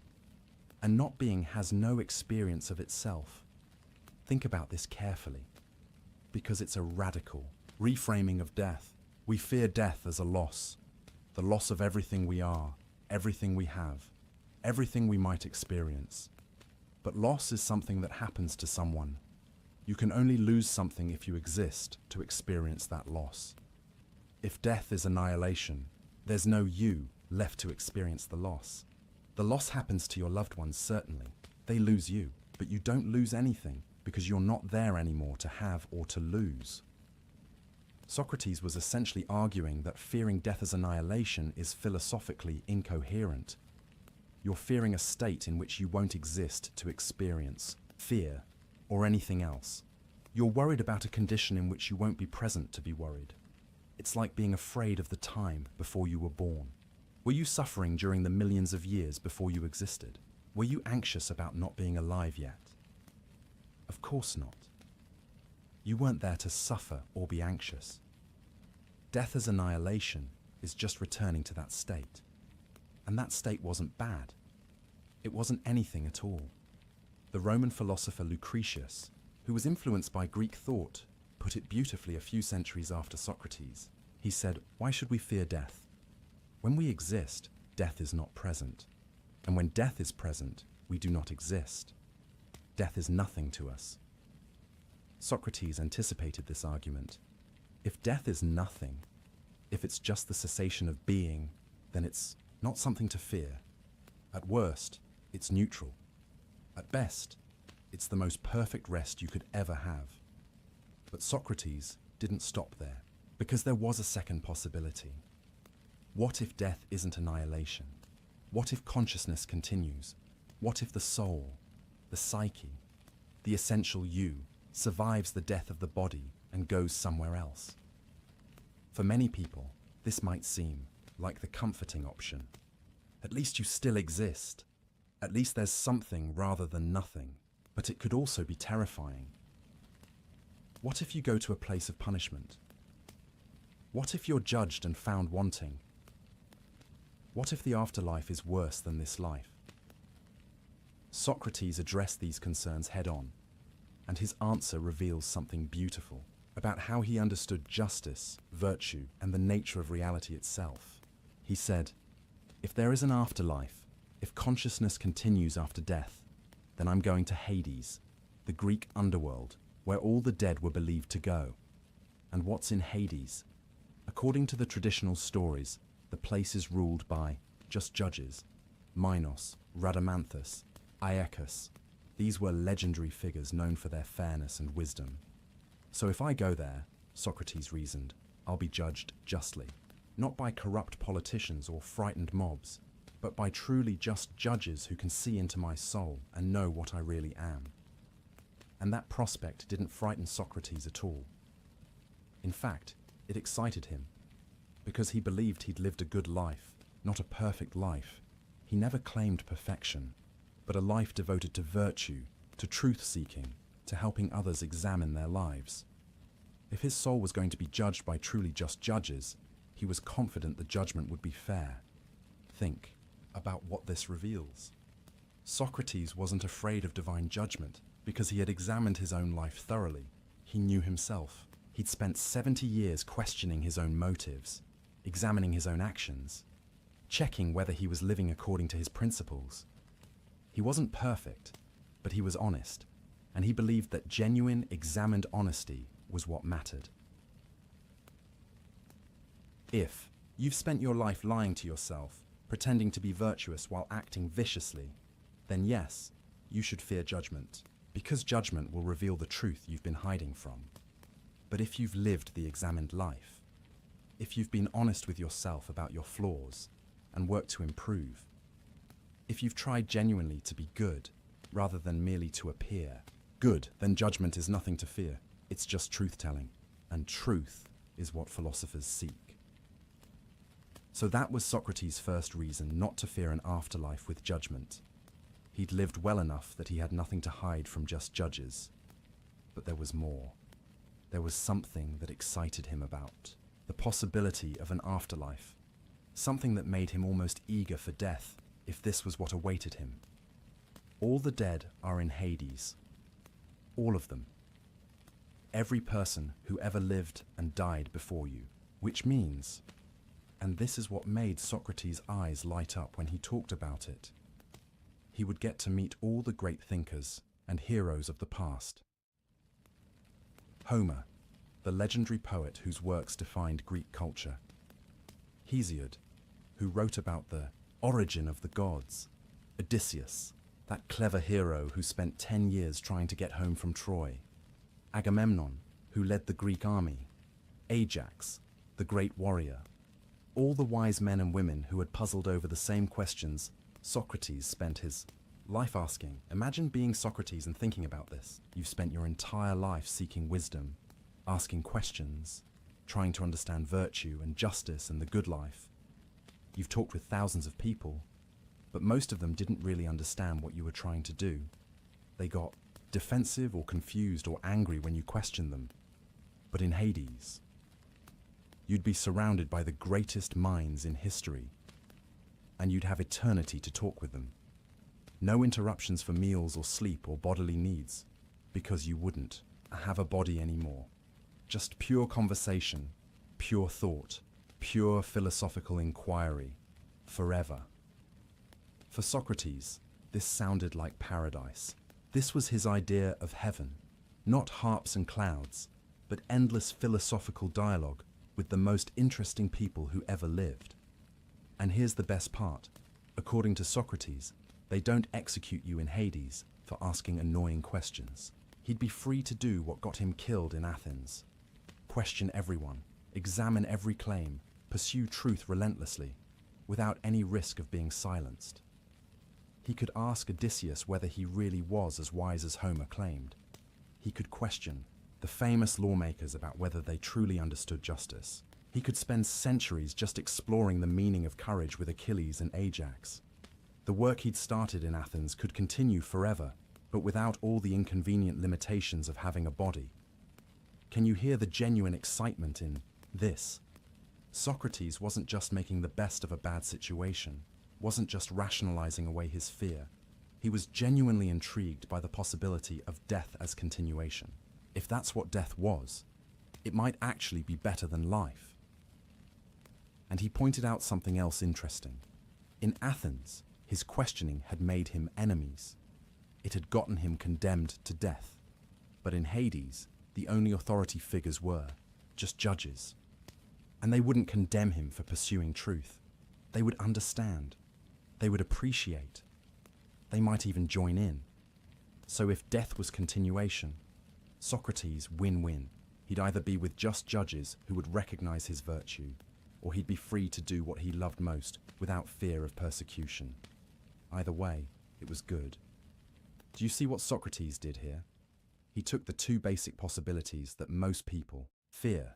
S1: And not being has no experience of itself. Think about this carefully, because it's a radical reframing of death. We fear death as a loss, the loss of everything we are, everything we have, everything we might experience. But loss is something that happens to someone. You can only lose something if you exist to experience that loss. If death is annihilation, there's no you left to experience the loss. The loss happens to your loved ones, certainly. They lose you, but you don't lose anything because you're not there anymore to have or to lose. Socrates was essentially arguing that fearing death as annihilation is philosophically incoherent. You're fearing a state in which you won't exist to experience fear or anything else. You're worried about a condition in which you won't be present to be worried. It's like being afraid of the time before you were born. Were you suffering during the millions of years before you existed? Were you anxious about not being alive yet? Of course not. You weren't there to suffer or be anxious. Death as annihilation is just returning to that state. And that state wasn't bad. It wasn't anything at all. The Roman philosopher Lucretius, who was influenced by Greek thought, put it beautifully a few centuries after Socrates. He said, "Why should we fear death? When we exist, death is not present. And when death is present, we do not exist. Death is nothing to us. Socrates anticipated this argument. If death is nothing, if it's just the cessation of being, then it's not something to fear. At worst, it's neutral. At best, it's the most perfect rest you could ever have. But Socrates didn't stop there, because there was a second possibility. What if death isn't annihilation? What if consciousness continues? What if the soul, the psyche, the essential you, survives the death of the body and goes somewhere else? For many people, this might seem like the comforting option. At least you still exist. At least there's something rather than nothing. But it could also be terrifying. What if you go to a place of punishment? What if you're judged and found wanting? What if the afterlife is worse than this life? Socrates addressed these concerns head-on, and his answer reveals something beautiful about how he understood justice, virtue, and the nature of reality itself. He said, "If there is an afterlife, if consciousness continues after death, then I'm going to Hades, the Greek underworld, where all the dead were believed to go. And what's in Hades? According to the traditional stories, the place is ruled by just judges: Minos, Rhadamanthus, Aeacus. These were legendary figures known for their fairness and wisdom. So if I go there, Socrates reasoned, I'll be judged justly, not by corrupt politicians or frightened mobs, but by truly just judges who can see into my soul and know what I really am." And that prospect didn't frighten Socrates at all. In fact, it excited him, because he believed he'd lived a good life, not a perfect life. He never claimed perfection, but a life devoted to virtue, to truth-seeking, to helping others examine their lives. If his soul was going to be judged by truly just judges, he was confident the judgment would be fair. Think about what this reveals. Socrates wasn't afraid of divine judgment because he had examined his own life thoroughly. He knew himself. He'd spent 70 years questioning his own motives, examining his own actions, checking whether he was living according to his principles. He wasn't perfect, but he was honest, and he believed that genuine, examined honesty was what mattered. If you've spent your life lying to yourself, pretending to be virtuous while acting viciously, then yes, you should fear judgment, because judgment will reveal the truth you've been hiding from. But if you've lived the examined life, if you've been honest with yourself about your flaws and worked to improve, if you've tried genuinely to be good rather than merely to appear good, then judgment is nothing to fear. It's just truth-telling, and truth is what philosophers seek. So that was Socrates' first reason not to fear an afterlife with judgment. He'd lived well enough that he had nothing to hide from just judges. But there was more. There was something that excited him about the possibility of an afterlife, something that made him almost eager for death if this was what awaited him. All the dead are in Hades. All of them. Every person who ever lived and died before you, which means, and this is what made Socrates' eyes light up when he talked about it, he would get to meet all the great thinkers and heroes of the past. Homer, the legendary poet whose works defined Greek culture. Hesiod, who wrote about the origin of the gods. Odysseus, that clever hero who spent 10 years trying to get home from Troy. Agamemnon, who led the Greek army. Ajax, the great warrior. All the wise men and women who had puzzled over the same questions Socrates spent his life asking. Imagine being Socrates and thinking about this. You've spent your entire life seeking wisdom, asking questions, trying to understand virtue and justice and the good life. You've talked with thousands of people, but most of them didn't really understand what you were trying to do. They got defensive or confused or angry when you questioned them. But in Hades, you'd be surrounded by the greatest minds in history, and you'd have eternity to talk with them. No interruptions for meals or sleep or bodily needs, because you wouldn't have a body anymore. Just pure conversation, pure thought, pure philosophical inquiry, forever. For Socrates, this sounded like paradise. This was his idea of heaven, not harps and clouds, but endless philosophical dialogue with the most interesting people who ever lived. And here's the best part. According to Socrates, they don't execute you in Hades for asking annoying questions. He'd be free to do what got him killed in Athens. Question everyone, examine every claim, pursue truth relentlessly, without any risk of being silenced. He could ask Odysseus whether he really was as wise as Homer claimed. He could question the famous lawmakers about whether they truly understood justice. He could spend centuries just exploring the meaning of courage with Achilles and Ajax. The work he'd started in Athens could continue forever, but without all the inconvenient limitations of having a body. Can you hear the genuine excitement in this? Socrates wasn't just making the best of a bad situation, wasn't just rationalizing away his fear. He was genuinely intrigued by the possibility of death as continuation. If that's what death was, it might actually be better than life. And he pointed out something else interesting. In Athens, his questioning had made him enemies. It had gotten him condemned to death. But in Hades, the only authority figures were just judges. And they wouldn't condemn him for pursuing truth. They would understand. They would appreciate. They might even join in. So if death was continuation, Socrates win-win. He'd either be with just judges who would recognize his virtue, or he'd be free to do what he loved most without fear of persecution. Either way, it was good. Do you see what Socrates did here? He took the two basic possibilities that most people fear,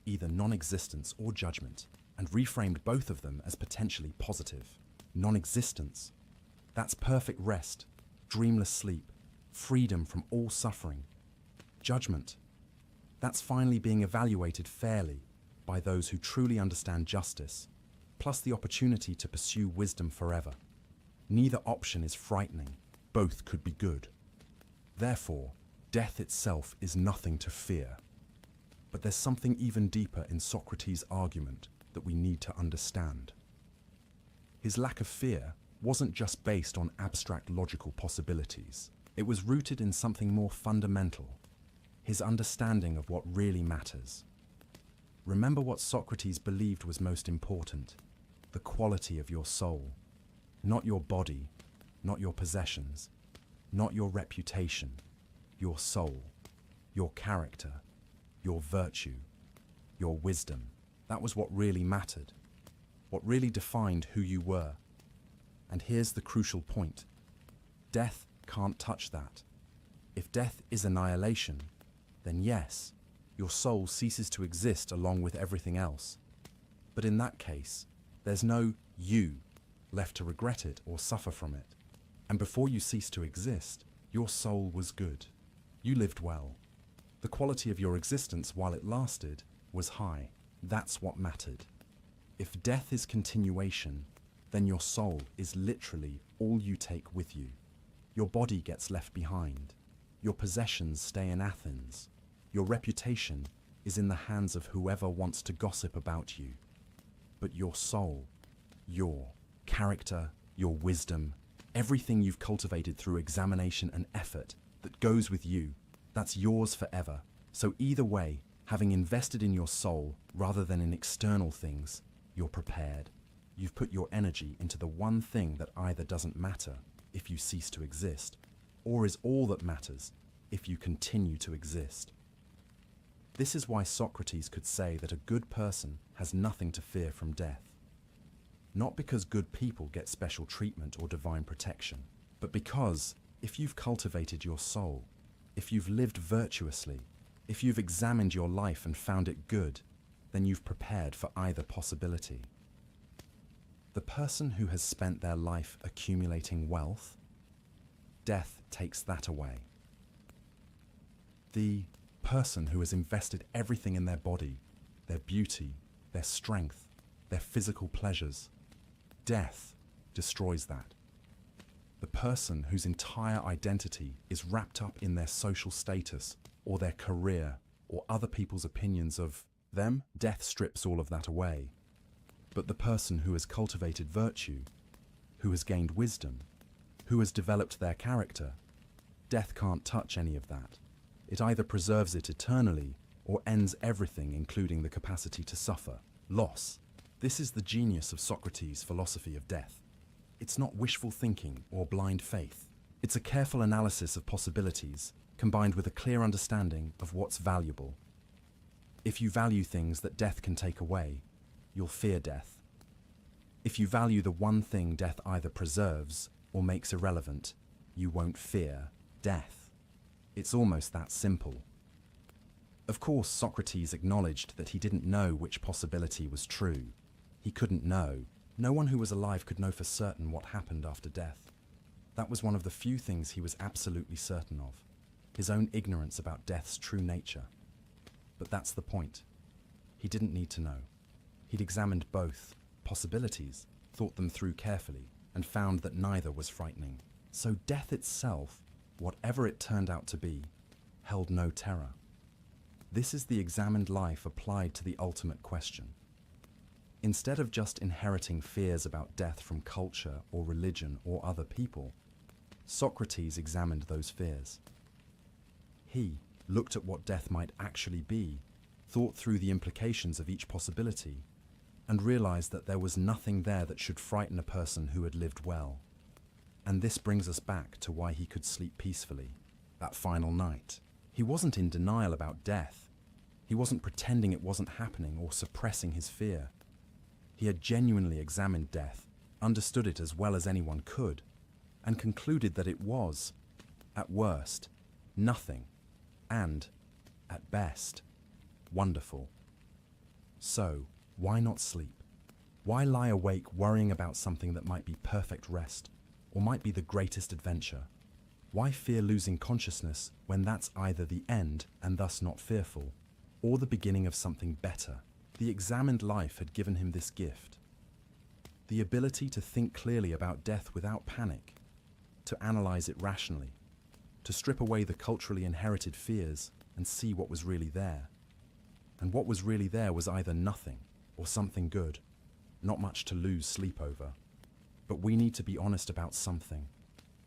S1: either non-existence or judgment, and reframed both of them as potentially positive. Non-existence, that's perfect rest, dreamless sleep, freedom from all suffering. Judgment, that's finally being evaluated fairly by those who truly understand justice, plus the opportunity to pursue wisdom forever. Neither option is frightening, both could be good. Therefore, death itself is nothing to fear. But there's something even deeper in Socrates' argument that we need to understand. His lack of fear wasn't just based on abstract logical possibilities. It was rooted in something more fundamental, his understanding of what really matters. Remember what Socrates believed was most important, the quality of your soul. Not your body, not your possessions, not your reputation, your soul, your character, your virtue, your wisdom. That was what really mattered, what really defined who you were. And here's the crucial point. Death can't touch that. If death is annihilation, then yes, your soul ceases to exist along with everything else. But in that case, there's no you left to regret it or suffer from it. And before you cease to exist, your soul was good. You lived well. The quality of your existence while it lasted was high. That's what mattered. If death is continuation, then your soul is literally all you take with you. Your body gets left behind. Your possessions stay in Athens. Your reputation is in the hands of whoever wants to gossip about you. But your soul, your character, your wisdom, everything you've cultivated through examination and effort that goes with you, that's yours forever. So either way, having invested in your soul rather than in external things, you're prepared. You've put your energy into the one thing that either doesn't matter if you cease to exist, or is all that matters if you continue to exist. This is why Socrates could say that a good person has nothing to fear from death. Not because good people get special treatment or divine protection, but because if you've cultivated your soul, if you've lived virtuously, if you've examined your life and found it good, then you've prepared for either possibility. The person who has spent their life accumulating wealth, death takes that away. The person who has invested everything in their body, their beauty, their strength, their physical pleasures, death destroys that. The person whose entire identity is wrapped up in their social status or their career or other people's opinions of them, death strips all of that away. But the person who has cultivated virtue, who has gained wisdom, who has developed their character, death can't touch any of that. It either preserves it eternally or ends everything, including the capacity to suffer, loss. This is the genius of Socrates' philosophy of death. It's not wishful thinking or blind faith. It's a careful analysis of possibilities, combined with a clear understanding of what's valuable. If you value things that death can take away, you'll fear death. If you value the one thing death either preserves or makes irrelevant, you won't fear death. It's almost that simple. Of course, Socrates acknowledged that he didn't know which possibility was true. He couldn't know. No one who was alive could know for certain what happened after death. That was one of the few things he was absolutely certain of, his own ignorance about death's true nature. But that's the point. He didn't need to know. He'd examined both possibilities, thought them through carefully, and found that neither was frightening. So death itself, whatever it turned out to be, held no terror. This is the examined life applied to the ultimate question. Instead of just inheriting fears about death from culture or religion or other people, Socrates examined those fears. He looked at what death might actually be, thought through the implications of each possibility, and realized that there was nothing there that should frighten a person who had lived well. And this brings us back to why he could sleep peacefully that final night. He wasn't in denial about death. He wasn't pretending it wasn't happening or suppressing his fear. He had genuinely examined death, understood it as well as anyone could, and concluded that it was, at worst, nothing, and, at best, wonderful. So, why not sleep? Why lie awake worrying about something that might be perfect rest, or might be the greatest adventure? Why fear losing consciousness when that's either the end and thus not fearful, or the beginning of something better? The examined life had given him this gift. The ability to think clearly about death without panic, to analyze it rationally, to strip away the culturally inherited fears and see what was really there. And what was really there was either nothing or something good, not much to lose sleep over. But we need to be honest about something.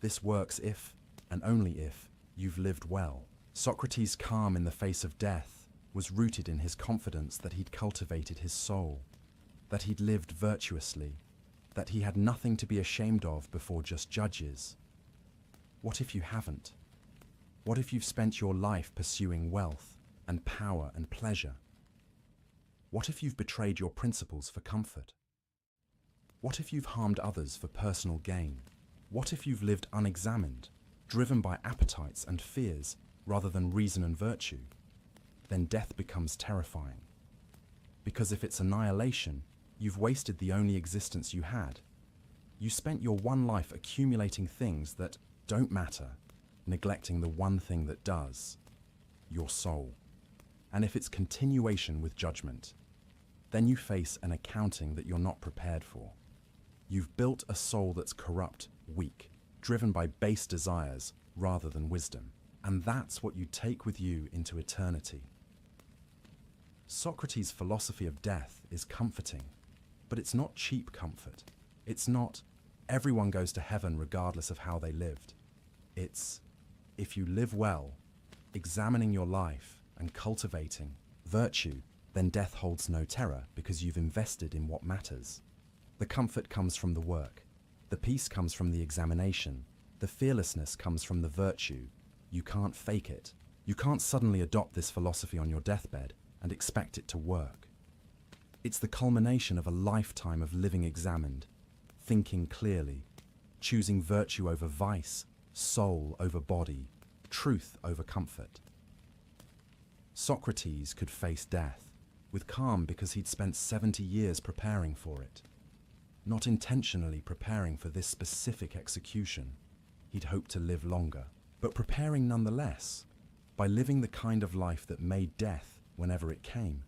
S1: This works if, and only if, you've lived well. Socrates' calm in the face of death was rooted in his confidence that he'd cultivated his soul, that he'd lived virtuously, that he had nothing to be ashamed of before just judges. What if you haven't? What if you've spent your life pursuing wealth and power and pleasure? What if you've betrayed your principles for comfort? What if you've harmed others for personal gain? What if you've lived unexamined, driven by appetites and fears rather than reason and virtue? Then death becomes terrifying. Because if it's annihilation, you've wasted the only existence you had. You spent your one life accumulating things that don't matter, neglecting the one thing that does, your soul. And if it's continuation with judgment, then you face an accounting that you're not prepared for. You've built a soul that's corrupt, weak, driven by base desires rather than wisdom. And that's what you take with you into eternity. Socrates' philosophy of death is comforting, but it's not cheap comfort. It's not, everyone goes to heaven regardless of how they lived. It's, if you live well, examining your life and cultivating virtue, then death holds no terror because you've invested in what matters. The comfort comes from the work. The peace comes from the examination. The fearlessness comes from the virtue. You can't fake it. You can't suddenly adopt this philosophy on your deathbed and expect it to work. It's the culmination of a lifetime of living examined, thinking clearly, choosing virtue over vice, soul over body, truth over comfort. Socrates could face death with calm because he'd spent 70 years preparing for it. Not intentionally preparing for this specific execution. He'd hoped to live longer, but preparing nonetheless, by living the kind of life that made death, whenever it came,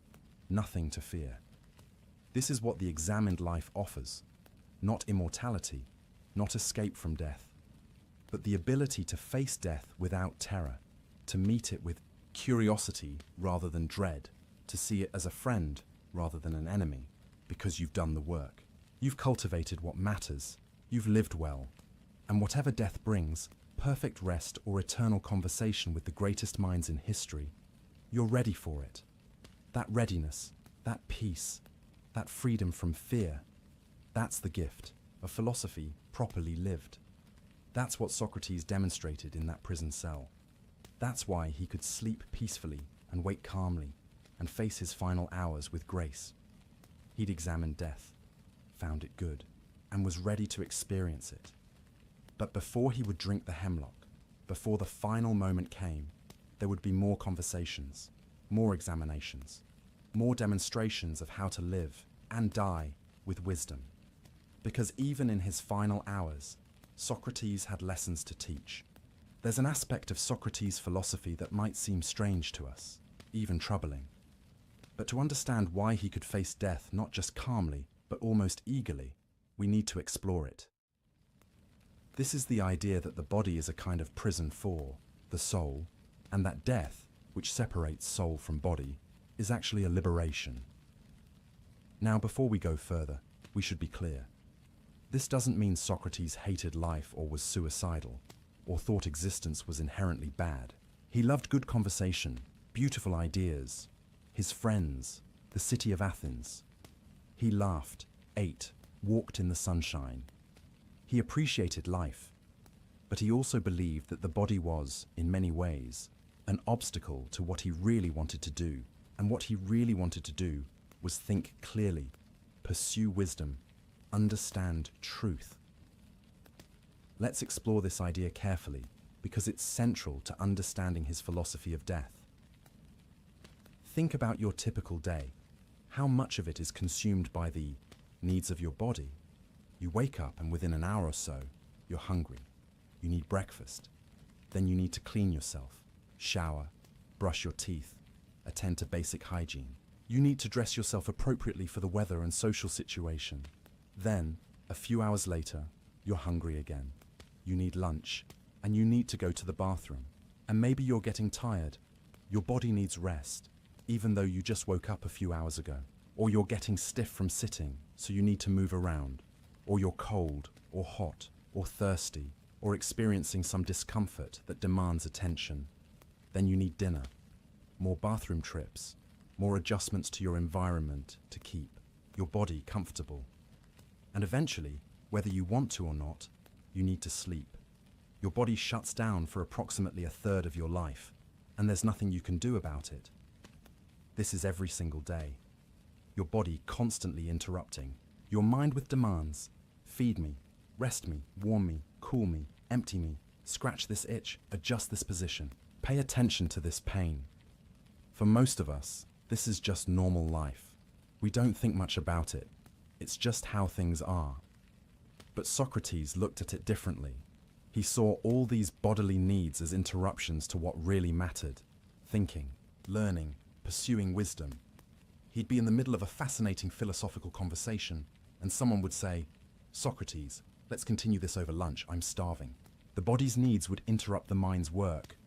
S1: nothing to fear. This is what the examined life offers. Not immortality, not escape from death, but the ability to face death without terror, to meet it with curiosity rather than dread, to see it as a friend rather than an enemy, because you've done the work. You've cultivated what matters. You've lived well. And whatever death brings, perfect rest or eternal conversation with the greatest minds in history, you're ready for it. That readiness, that peace, that freedom from fear, that's the gift of philosophy properly lived. That's what Socrates demonstrated in that prison cell. That's why he could sleep peacefully and wake calmly and face his final hours with grace. He'd examined death, found it good, and was ready to experience it. But before he would drink the hemlock, before the final moment came, there would be more conversations, more examinations, more demonstrations of how to live and die with wisdom. Because even in his final hours, Socrates had lessons to teach. There's an aspect of Socrates' philosophy that might seem strange to us, even troubling. But to understand why he could face death not just calmly, but almost eagerly, we need to explore it. This is the idea that the body is a kind of prison for the soul, and that death, which separates soul from body, is actually a liberation. Now, before we go further, we should be clear. This doesn't mean Socrates hated life or was suicidal, or thought existence was inherently bad. He loved good conversation, beautiful ideas, his friends, the city of Athens. He laughed, ate, walked in the sunshine. He appreciated life, but he also believed that the body was, in many ways, an obstacle to what he really wanted to do, and what he really wanted to do was think clearly, pursue wisdom, understand truth. Let's explore this idea carefully, because it's central to understanding his philosophy of death. Think about your typical day. How much of it is consumed by the needs of your body? You wake up and within an hour or so, you're hungry. You need breakfast. Then you need to clean yourself, shower, brush your teeth, attend to basic hygiene. You need to dress yourself appropriately for the weather and social situation. Then, a few hours later, you're hungry again. You need lunch, and you need to go to the bathroom. And maybe you're getting tired. Your body needs rest, even though you just woke up a few hours ago. Or you're getting stiff from sitting, so you need to move around. Or you're cold, or hot, or thirsty, or experiencing some discomfort that demands attention. Then you need dinner, more bathroom trips, more adjustments to your environment to keep your body comfortable. And eventually, whether you want to or not, you need to sleep. Your body shuts down for approximately a third of your life, and there's nothing you can do about it. This is every single day. Your body constantly interrupting. Your mind with demands. Feed me, rest me, warm me, cool me, empty me, scratch this itch, adjust this position. Pay attention to this pain. For most of us, this is just normal life. We don't think much about it. It's just how things are. But Socrates looked at it differently. He saw all these bodily needs as interruptions to what really mattered. Thinking, learning, pursuing wisdom. He'd be in the middle of a fascinating philosophical conversation, and someone would say, "Socrates, let's continue this over lunch, I'm starving." The body's needs would interrupt the mind's work.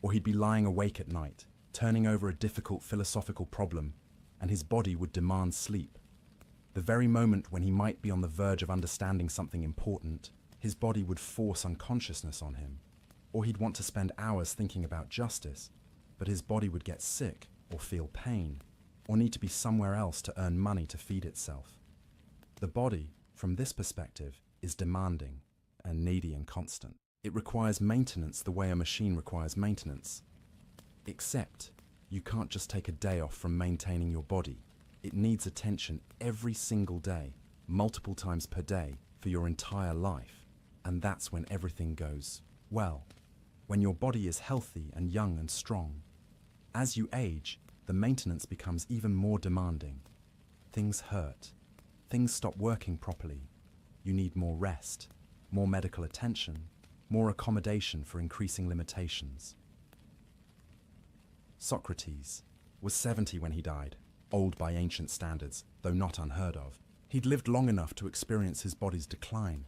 S1: Or he'd be lying awake at night, turning over a difficult philosophical problem, and his body would demand sleep. The very moment when he might be on the verge of understanding something important, his body would force unconsciousness on him. Or he'd want to spend hours thinking about justice, but his body would get sick, or feel pain, or need to be somewhere else to earn money to feed itself. The body, from this perspective, is demanding and needy and constant. It requires maintenance the way a machine requires maintenance. Except, you can't just take a day off from maintaining your body. It needs attention every single day, multiple times per day, for your entire life. And that's when everything goes well. When your body is healthy and young and strong. As you age, the maintenance becomes even more demanding. Things hurt. Things stop working properly. You need more rest, more medical attention, more accommodation for increasing limitations. Socrates was 70 when he died, old by ancient standards, though not unheard of. He'd lived long enough to experience his body's decline,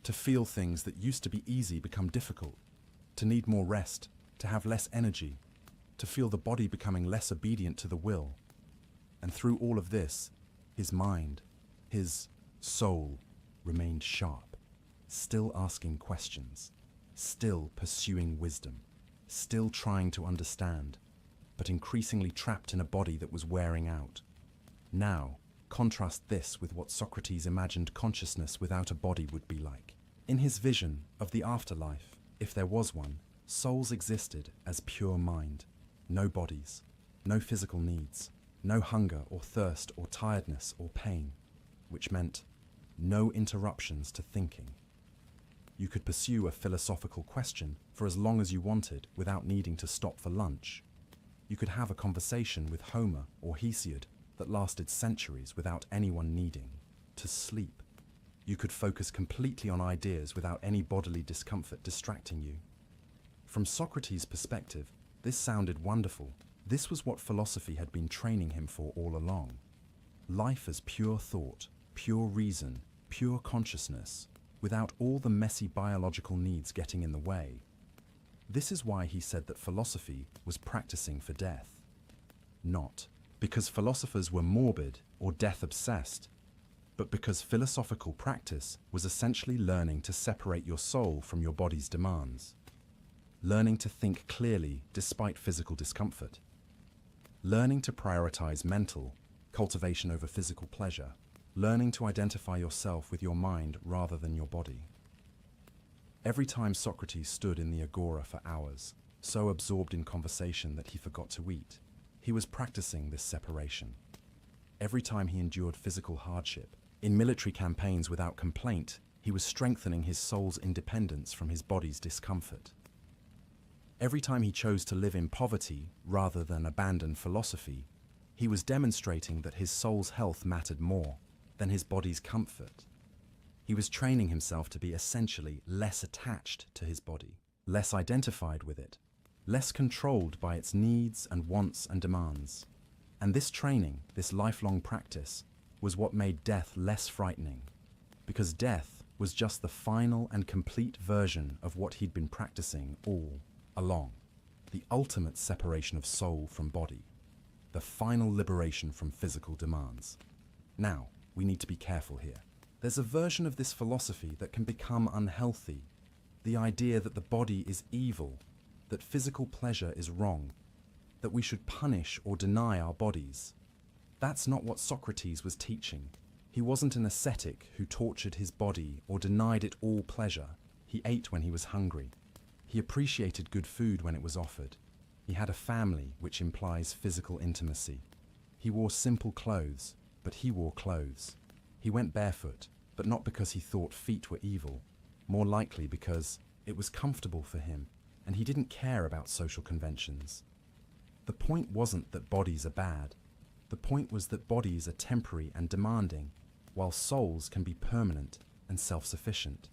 S1: to feel things that used to be easy become difficult, to need more rest, to have less energy, to feel the body becoming less obedient to the will. And through all of this, His mind, his soul, remained sharp, still asking questions, still pursuing wisdom, still trying to understand, but increasingly trapped in a body that was wearing out. Now, contrast this with what Socrates imagined consciousness without a body would be like. In his vision of the afterlife, if there was one, souls existed as pure mind, no bodies, no physical needs, no hunger or thirst or tiredness or pain, which meant no interruptions to thinking. You could pursue a philosophical question for as long as you wanted without needing to stop for lunch. You could have a conversation with Homer or Hesiod that lasted centuries without anyone needing to sleep. You could focus completely on ideas without any bodily discomfort distracting you. From Socrates' perspective, this sounded wonderful. This was what philosophy had been training him for all along. Life as pure thought, pure reason, pure consciousness, without all the messy biological needs getting in the way. This is why he said that philosophy was practicing for death. Not because philosophers were morbid or death-obsessed, but because philosophical practice was essentially learning to separate your soul from your body's demands, learning to think clearly despite physical discomfort, learning to prioritize mental cultivation over physical pleasure, learning to identify yourself with your mind rather than your body. Every time Socrates stood in the agora for hours, so absorbed in conversation that he forgot to eat, he was practicing this separation. Every time he endured physical hardship, in military campaigns without complaint, he was strengthening his soul's independence from his body's discomfort. Every time he chose to live in poverty rather than abandon philosophy, he was demonstrating that his soul's health mattered more than his body's comfort. He was training himself to be essentially less attached to his body, less identified with it, less controlled by its needs and wants and demands. And this training, this lifelong practice, was what made death less frightening, because death was just the final and complete version of what he'd been practicing all along. The ultimate separation of soul from body, the final liberation from physical demands. Now, we need to be careful here. There's a version of this philosophy that can become unhealthy, the idea that the body is evil, that physical pleasure is wrong, that we should punish or deny our bodies. That's not what Socrates was teaching. He wasn't an ascetic who tortured his body or denied it all pleasure. He ate when he was hungry. He appreciated good food when it was offered. He had a family, which implies physical intimacy. He wore simple clothes, but he wore clothes. He went barefoot, but not because he thought feet were evil, more likely because it was comfortable for him, and he didn't care about social conventions. The point wasn't that bodies are bad. The point was that bodies are temporary and demanding, while souls can be permanent and self-sufficient.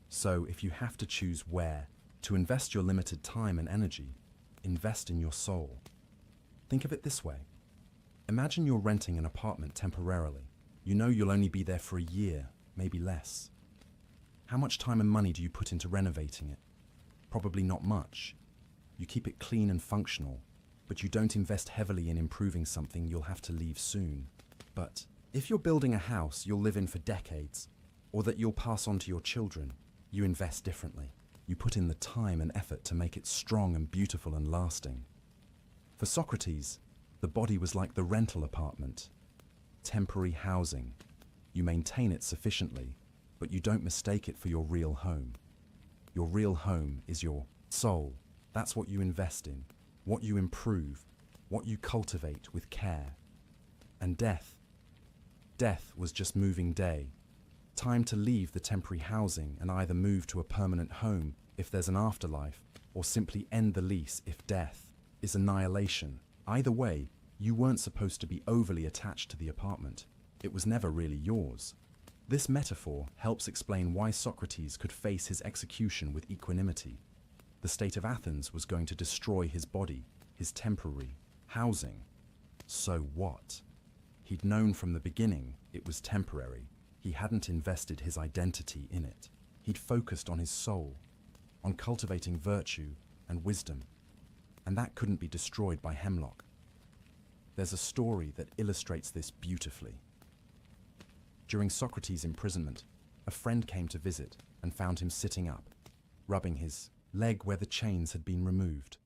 S1: So if you have to choose where to invest your limited time and energy, invest in your soul. Think of it this way. Imagine you're renting an apartment temporarily. You know you'll only be there for a year, maybe less. How much time and money do you put into renovating it? Probably not much. You keep it clean and functional, but you don't invest heavily in improving something you'll have to leave soon. But if you're building a house you'll live in for decades, or that you'll pass on to your children, you invest differently. You put in the time and effort to make it strong and beautiful and lasting. For Socrates, the body was like the rental apartment, temporary housing. You maintain it sufficiently, but you don't mistake it for your real home. Your real home is your soul. That's what you invest in, what you improve, what you cultivate with care. And death was just moving day. Time to leave the temporary housing and either move to a permanent home if there's an afterlife, or simply end the lease if death is annihilation. Either way, you weren't supposed to be overly attached to the apartment. It was never really yours. This metaphor helps explain why Socrates could face his execution with equanimity. The state of Athens was going to destroy his body, his temporary housing. So what? He'd known from the beginning it was temporary. He hadn't invested his identity in it. He'd focused on his soul, on cultivating virtue and wisdom, and that couldn't be destroyed by hemlock. There's a story that illustrates this beautifully. During Socrates' imprisonment, a friend came to visit and found him sitting up, rubbing his leg where the chains had been removed.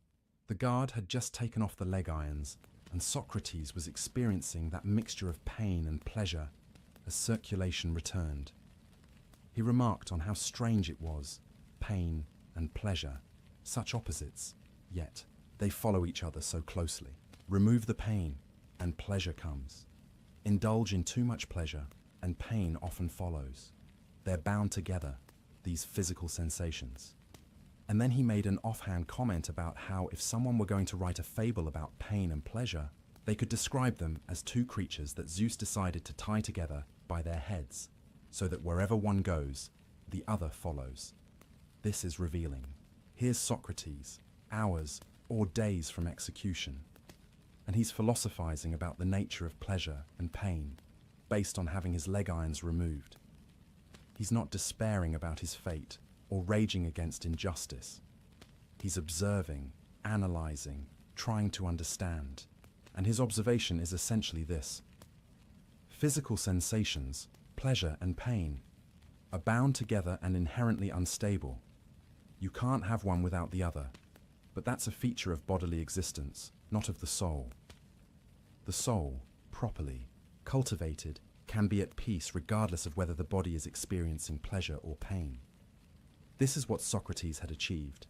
S1: The guard had just taken off the leg irons, and Socrates was experiencing that mixture of pain and pleasure as circulation returned. He remarked on how strange it was, pain and pleasure, such opposites, yet they follow each other so closely. Remove the pain, and pleasure comes. Indulge in too much pleasure, and pain often follows. They're bound together, these physical sensations. And then he made an offhand comment about how if someone were going to write a fable about pain and pleasure, they could describe them as two creatures that Zeus decided to tie together by their heads, so that wherever one goes, the other follows. This is revealing. Here's Socrates, hours or days from execution, and he's philosophizing about the nature of pleasure and pain, based on having his leg irons removed. He's not despairing about his fate or raging against injustice. He's observing, analyzing, trying to understand, and his observation is essentially this. Physical sensations, pleasure and pain, are bound together and inherently unstable. You can't have one without the other, but that's a feature of bodily existence, not of the soul. The soul, properly cultivated, can be at peace regardless of whether the body is experiencing pleasure or pain. This is what Socrates had achieved.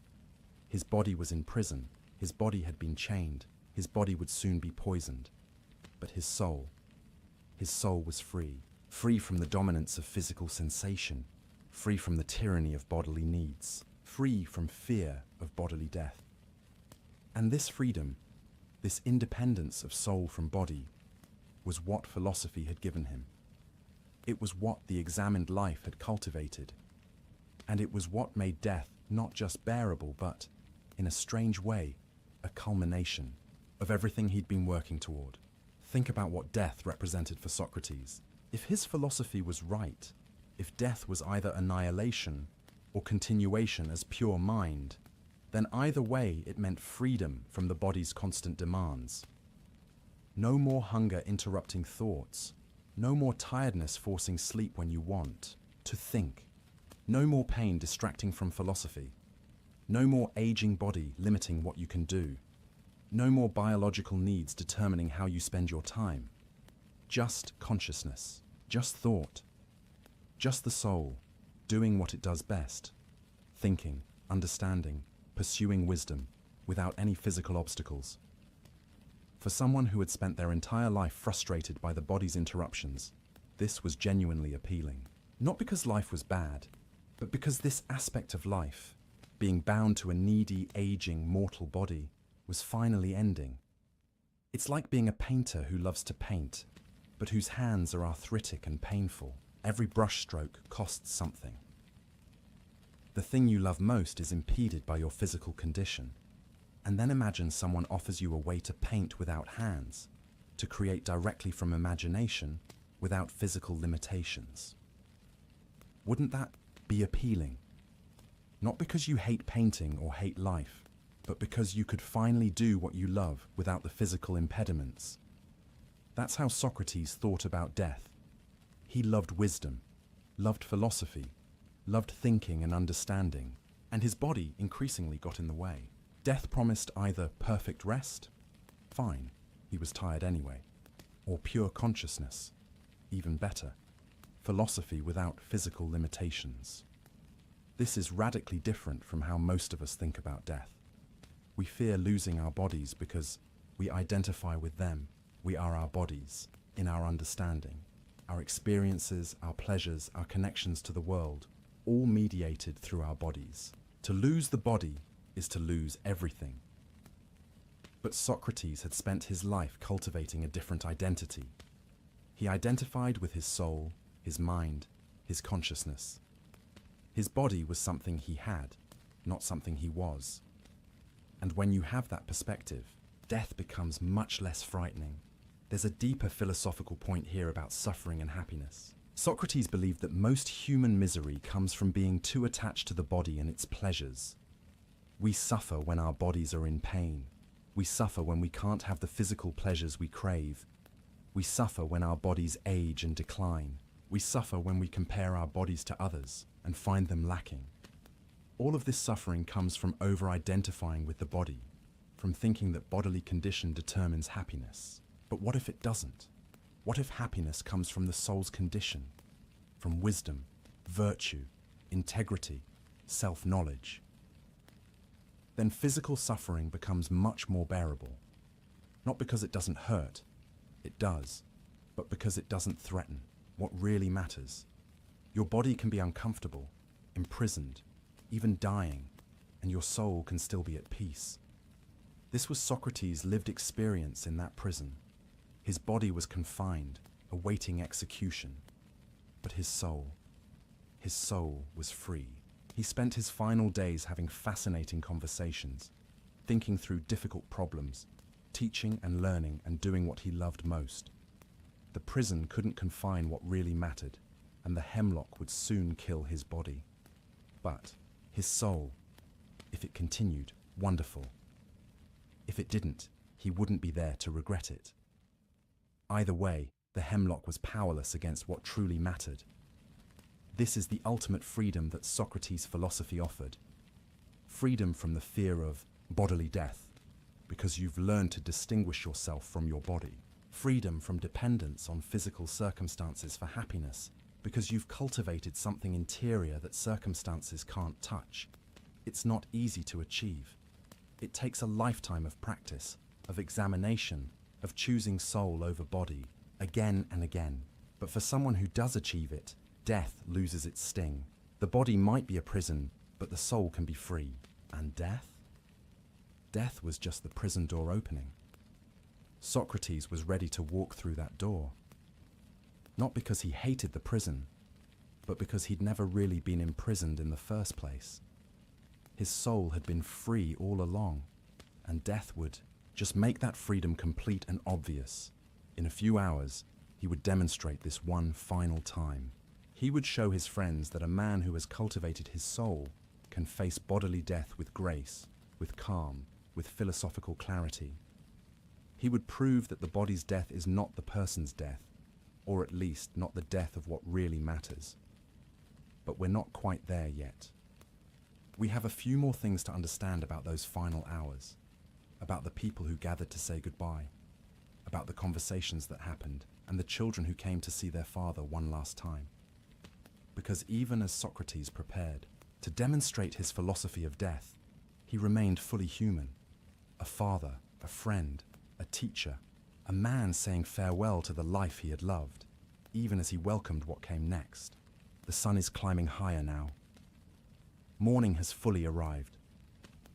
S1: His body was in prison, his body had been chained, his body would soon be poisoned. But his soul was free, free from the dominance of physical sensation, free from the tyranny of bodily needs, free from fear of bodily death. And this freedom, this independence of soul from body, was what philosophy had given him. It was what the examined life had cultivated. And it was what made death not just bearable, but, in a strange way, a culmination of everything he'd been working toward. Think about what death represented for Socrates. If his philosophy was right, if death was either annihilation or continuation as pure mind, then either way it meant freedom from the body's constant demands. No more hunger interrupting thoughts, no more tiredness forcing sleep when you want to think. No more pain distracting from philosophy. No more aging body limiting what you can do. No more biological needs determining how you spend your time. Just consciousness, just thought, just the soul, doing what it does best, thinking, understanding, pursuing wisdom, without any physical obstacles. For someone who had spent their entire life frustrated by the body's interruptions, this was genuinely appealing. Not because life was bad, but because this aspect of life, being bound to a needy, aging, mortal body, was finally ending. It's like being a painter who loves to paint, but whose hands are arthritic and painful. Every brushstroke costs something. The thing you love most is impeded by your physical condition. And then imagine someone offers you a way to paint without hands, to create directly from imagination without physical limitations. Wouldn't that be appealing? Not because you hate painting or hate life, but because you could finally do what you love without the physical impediments. That's how Socrates thought about death. He loved wisdom, loved philosophy, loved thinking and understanding, and his body increasingly got in the way. Death promised either perfect rest, fine, he was tired anyway, or pure consciousness, even better, philosophy without physical limitations. This is radically different from how most of us think about death. We fear losing our bodies because we identify with them. We are our bodies, in our understanding, our experiences, our pleasures, our connections to the world, all mediated through our bodies. To lose the body is to lose everything. But Socrates had spent his life cultivating a different identity. He identified with his soul, his mind, his consciousness. His body was something he had, not something he was. And when you have that perspective, death becomes much less frightening. There's a deeper philosophical point here about suffering and happiness. Socrates believed that most human misery comes from being too attached to the body and its pleasures. We suffer when our bodies are in pain. We suffer when we can't have the physical pleasures we crave. We suffer when our bodies age and decline. We suffer when we compare our bodies to others and find them lacking. All of this suffering comes from over-identifying with the body, from thinking that bodily condition determines happiness. But what if it doesn't? What if happiness comes from the soul's condition, from wisdom, virtue, integrity, self-knowledge? Then physical suffering becomes much more bearable. Not because it doesn't hurt, it does, but because it doesn't threaten what really matters. Your body can be uncomfortable, imprisoned, even dying, and your soul can still be at peace. This was Socrates' lived experience in that prison. His body was confined, awaiting execution, but his soul was free. He spent his final days having fascinating conversations, thinking through difficult problems, teaching and learning and doing what he loved most. The prison couldn't confine what really mattered, and the hemlock would soon kill his body. But his soul, if it continued, wonderful. If it didn't, he wouldn't be there to regret it. Either way, the hemlock was powerless against what truly mattered. This is the ultimate freedom that Socrates' philosophy offered. Freedom from the fear of bodily death, because you've learned to distinguish yourself from your body. Freedom from dependence on physical circumstances for happiness, because you've cultivated something interior that circumstances can't touch. It's not easy to achieve. It takes a lifetime of practice, of examination, of choosing soul over body, again and again. But for someone who does achieve it, death loses its sting. The body might be a prison, but the soul can be free. And death? Death was just the prison door opening. Socrates was ready to walk through that door. Not because he hated the prison, but because he'd never really been imprisoned in the first place. His soul had been free all along, and death would just make that freedom complete and obvious. In a few hours, he would demonstrate this one final time. He would show his friends that a man who has cultivated his soul can face bodily death with grace, with calm, with philosophical clarity. He would prove that the body's death is not the person's death, or at least not the death of what really matters. But we're not quite there yet. We have a few more things to understand about those final hours, about the people who gathered to say goodbye, about the conversations that happened, and the children who came to see their father one last time. Because even as Socrates prepared to demonstrate his philosophy of death, he remained fully human, a father, a friend, a teacher, a man saying farewell to the life he had loved, even as he welcomed what came next. The sun is climbing higher now. Morning has fully arrived,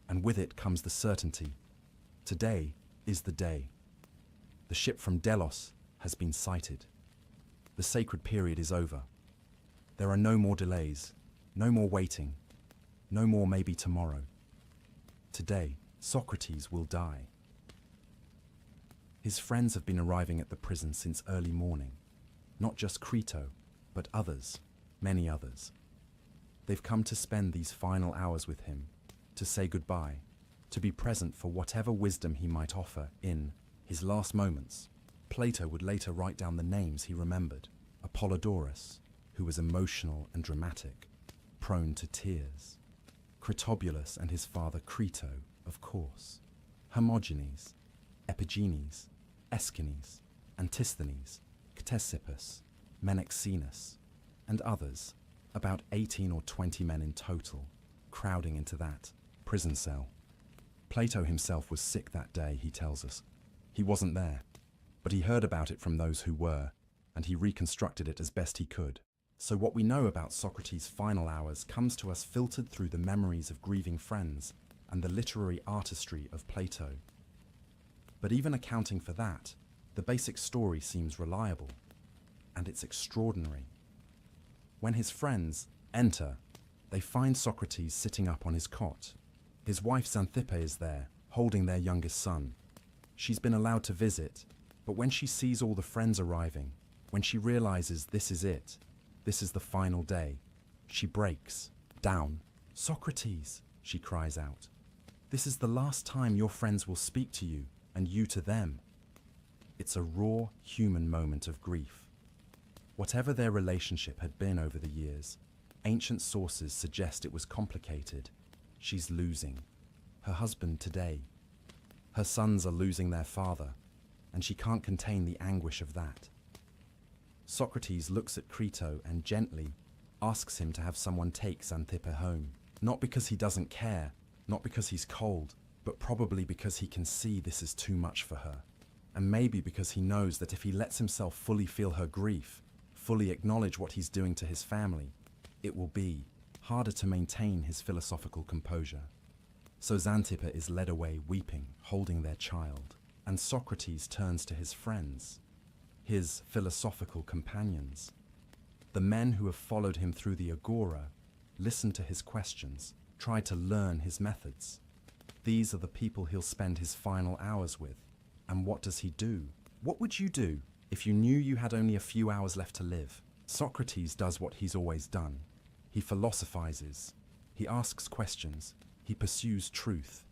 S1: and with it comes the certainty. Today is the day. The ship from Delos has been sighted. The sacred period is over. There are no more delays, no more waiting, no more maybe tomorrow. Today, Socrates will die. His friends have been arriving at the prison since early morning. Not just Crito, but others, many others. They've come to spend these final hours with him, to say goodbye, to be present for whatever wisdom he might offer in his last moments. Plato would later write down the names he remembered. Apollodorus, who was emotional and dramatic, prone to tears. Critobulus and his father Crito, of course. Hermogenes, Epigenes, Aeschines, Antisthenes, Ctesippus, Menexenus, and others, about 18 or 20 men in total, crowding into that prison cell. Plato himself was sick that day, he tells us. He wasn't there, but he heard about it from those who were, and he reconstructed it as best he could. So what we know about Socrates' final hours comes to us filtered through the memories of grieving friends and the literary artistry of Plato. But even accounting for that, the basic story seems reliable, and it's extraordinary. When his friends enter, they find Socrates sitting up on his cot. His wife Xanthippe is there, holding their youngest son. She's been allowed to visit, but when she sees all the friends arriving, when she realizes this is it, this is the final day, she breaks down. "Socrates," she cries out, "this is the last time your friends will speak to you, and you to them." It's a raw, human moment of grief. Whatever their relationship had been over the years, ancient sources suggest it was complicated. She's losing her husband today. Her sons are losing their father, and she can't contain the anguish of that. Socrates looks at Crito and gently asks him to have someone take Xanthippe home. Not because he doesn't care, not because he's cold, but probably because he can see this is too much for her. And maybe because he knows that if he lets himself fully feel her grief, fully acknowledge what he's doing to his family, it will be harder to maintain his philosophical composure. So Xanthippe is led away weeping, holding their child, and Socrates turns to his friends, his philosophical companions. The men who have followed him through the agora, listened to his questions, tried to learn his methods. These are the people he'll spend his final hours with. And what does he do? What would you do if you knew you had only a few hours left to live? Socrates does what he's always done. He philosophizes. He asks questions. He pursues truth.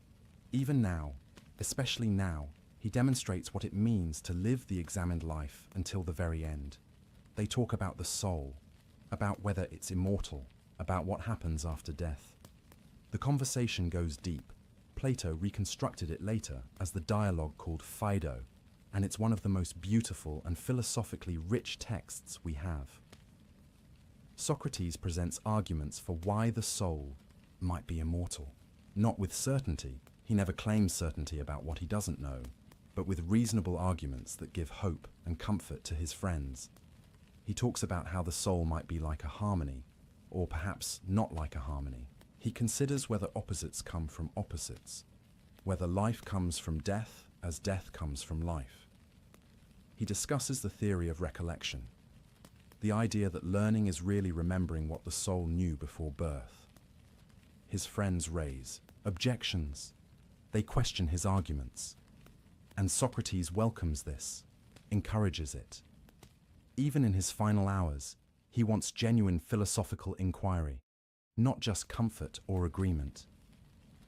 S1: Even now, especially now, he demonstrates what it means to live the examined life until the very end. They talk about the soul, about whether it's immortal, about what happens after death. The conversation goes deep. Plato reconstructed it later as the dialogue called Phaedo, and it's one of the most beautiful and philosophically rich texts we have. Socrates presents arguments for why the soul might be immortal. Not with certainty, he never claims certainty about what he doesn't know, but with reasonable arguments that give hope and comfort to his friends. He talks about how the soul might be like a harmony, or perhaps not like a harmony. He considers whether opposites come from opposites, whether life comes from death as death comes from life. He discusses the theory of recollection, the idea that learning is really remembering what the soul knew before birth. His friends raise objections. They question his arguments. And Socrates welcomes this, encourages it. Even in his final hours, he wants genuine philosophical inquiry, not just comfort or agreement.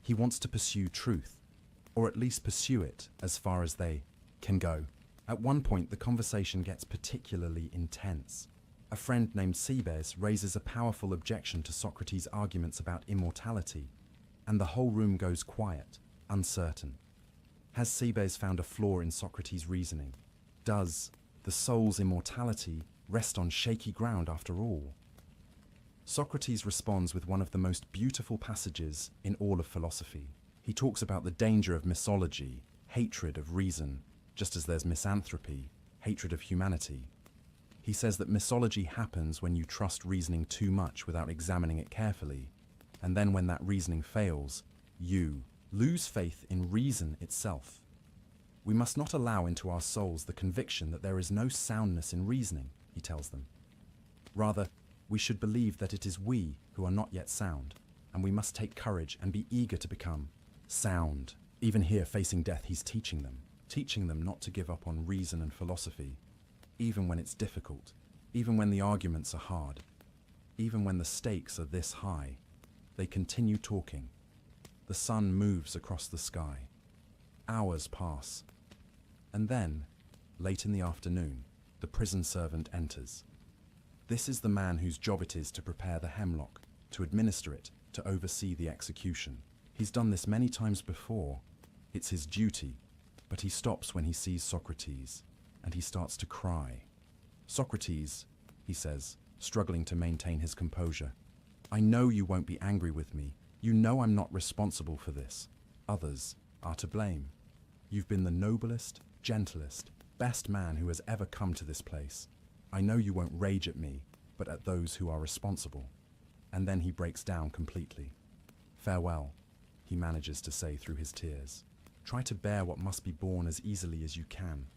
S1: He wants to pursue truth, or at least pursue it as far as they can go. At one point, the conversation gets particularly intense. A friend named Cebes raises a powerful objection to Socrates' arguments about immortality, and the whole room goes quiet, uncertain. Has Cebes found a flaw in Socrates' reasoning? Does the soul's immortality rest on shaky ground after all? Socrates responds with one of the most beautiful passages in all of philosophy. He talks about the danger of misology, hatred of reason, just as there's misanthropy, hatred of humanity. He says that misology happens when you trust reasoning too much without examining it carefully, and then when that reasoning fails, you lose faith in reason itself. We must not allow into our souls the conviction that there is no soundness in reasoning, he tells them. Rather, we should believe that it is we who are not yet sound, and we must take courage and be eager to become sound. Even here, facing death, he's teaching them not to give up on reason and philosophy, even when it's difficult, even when the arguments are hard, even when the stakes are this high. They continue talking. The sun moves across the sky. Hours pass. And then, late in the afternoon, the prison servant enters. This is the man whose job it is to prepare the hemlock, to administer it, to oversee the execution. He's done this many times before. It's his duty, but he stops when he sees Socrates, and he starts to cry. "Socrates," he says, struggling to maintain his composure, "I know you won't be angry with me. You know I'm not responsible for this. Others are to blame. You've been the noblest, gentlest, best man who has ever come to this place. I know you won't rage at me, but at those who are responsible." And then he breaks down completely. "Farewell," he manages to say through his tears. "Try to bear what must be borne as easily as you can."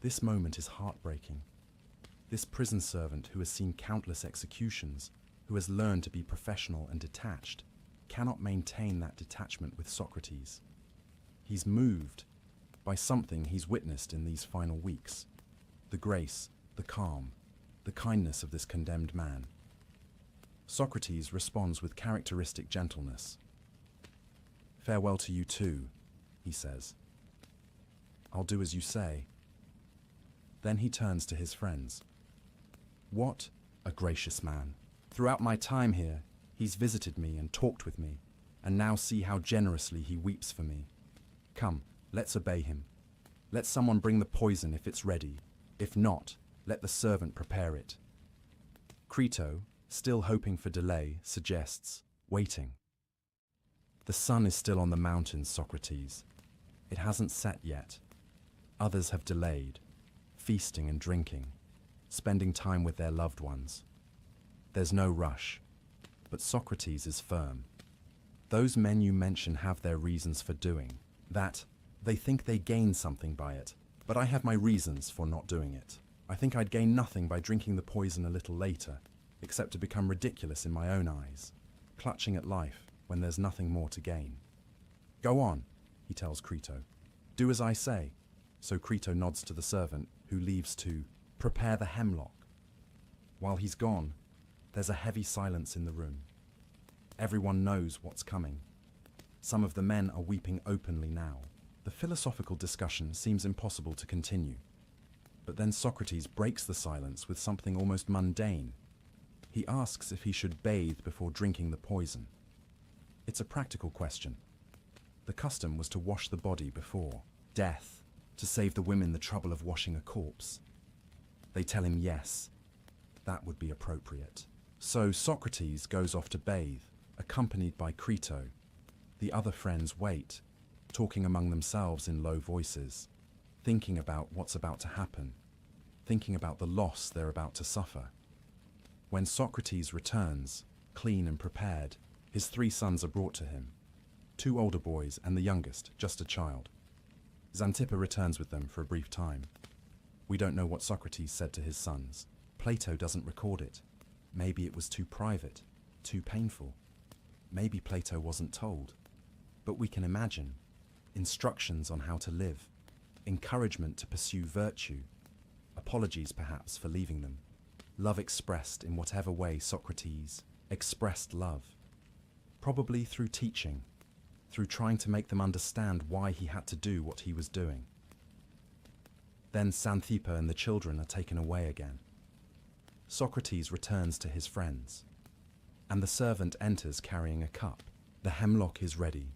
S1: This moment is heartbreaking. This prison servant who has seen countless executions, who has learned to be professional and detached, cannot maintain that detachment with Socrates. He's moved by something he's witnessed in these final weeks. The grace, the calm, the kindness of this condemned man. Socrates responds with characteristic gentleness. "Farewell to you too," he says. "I'll do as you say." Then he turns to his friends. What a gracious man. Throughout my time here, he's visited me and talked with me, and now see how generously he weeps for me. Come, let's obey him. Let someone bring the poison if it's ready. If not, let the servant prepare it. Crito, still hoping for delay, suggests, waiting. The sun is still on the mountains, Socrates. It hasn't set yet. Others have delayed, feasting and drinking, spending time with their loved ones. There's no rush, but Socrates is firm. Those men you mention have their reasons for doing that. They think they gain something by it, but I have my reasons for not doing it. I think I'd gain nothing by drinking the poison a little later, except to become ridiculous in my own eyes, clutching at life when there's nothing more to gain. Go on, he tells Crito. Do as I say. So Crito nods to the servant, who leaves to prepare the hemlock. While he's gone, there's a heavy silence in the room. Everyone knows what's coming. Some of the men are weeping openly now. The philosophical discussion seems impossible to continue. But then Socrates breaks the silence with something almost mundane. He asks if he should bathe before drinking the poison. It's a practical question. The custom was to wash the body before death, to save the women the trouble of washing a corpse. They tell him yes, that would be appropriate. So Socrates goes off to bathe, accompanied by Crito. The other friends wait, talking among themselves in low voices, thinking about what's about to happen, thinking about the loss they're about to suffer. When Socrates returns, clean and prepared, his 3 sons are brought to him, 2 older boys and the youngest, just a child. Xanthippe returns with them for a brief time. We don't know what Socrates said to his sons. Plato doesn't record it. Maybe it was too private, too painful. Maybe Plato wasn't told. But we can imagine. Instructions on how to live, encouragement to pursue virtue, apologies perhaps for leaving them, love expressed in whatever way Socrates expressed love, probably through teaching, through trying to make them understand why he had to do what he was doing. Then Xanthippe and the children are taken away again. Socrates returns to his friends, and the servant enters carrying a cup. The hemlock is ready.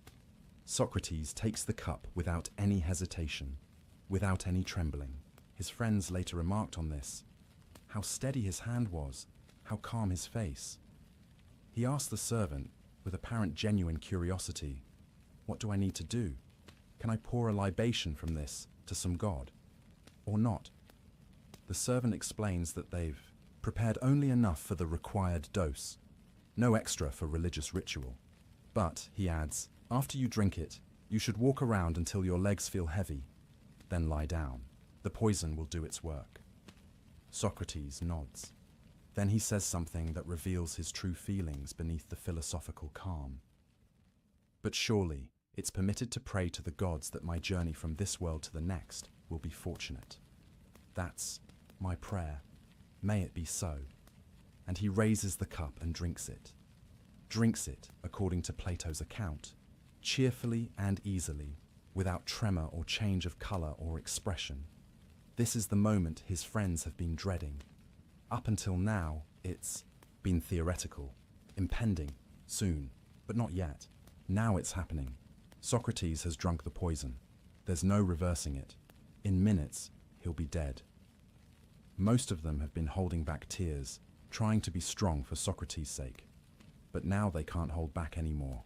S1: Socrates takes the cup without any hesitation, without any trembling. His friends later remarked on this. How steady his hand was, how calm his face. He asked the servant, with apparent genuine curiosity, "What do I need to do? Can I pour a libation from this to some god, or not?" The servant explains that they've prepared only enough for the required dose, no extra for religious ritual. But, he adds, after you drink it, you should walk around until your legs feel heavy, then lie down. The poison will do its work. Socrates nods. Then he says something that reveals his true feelings beneath the philosophical calm. But surely, it's permitted to pray to the gods that my journey from this world to the next will be fortunate. That's my prayer. May it be so. And he raises the cup and drinks it. Drinks it, according to Plato's account, cheerfully and easily, without tremor or change of color or expression. This is the moment his friends have been dreading. Up until now, it's been theoretical, impending, soon, but not yet. Now it's happening. Socrates has drunk the poison. There's no reversing it. In minutes, he'll be dead. Most of them have been holding back tears, trying to be strong for Socrates' sake. But now they can't hold back anymore.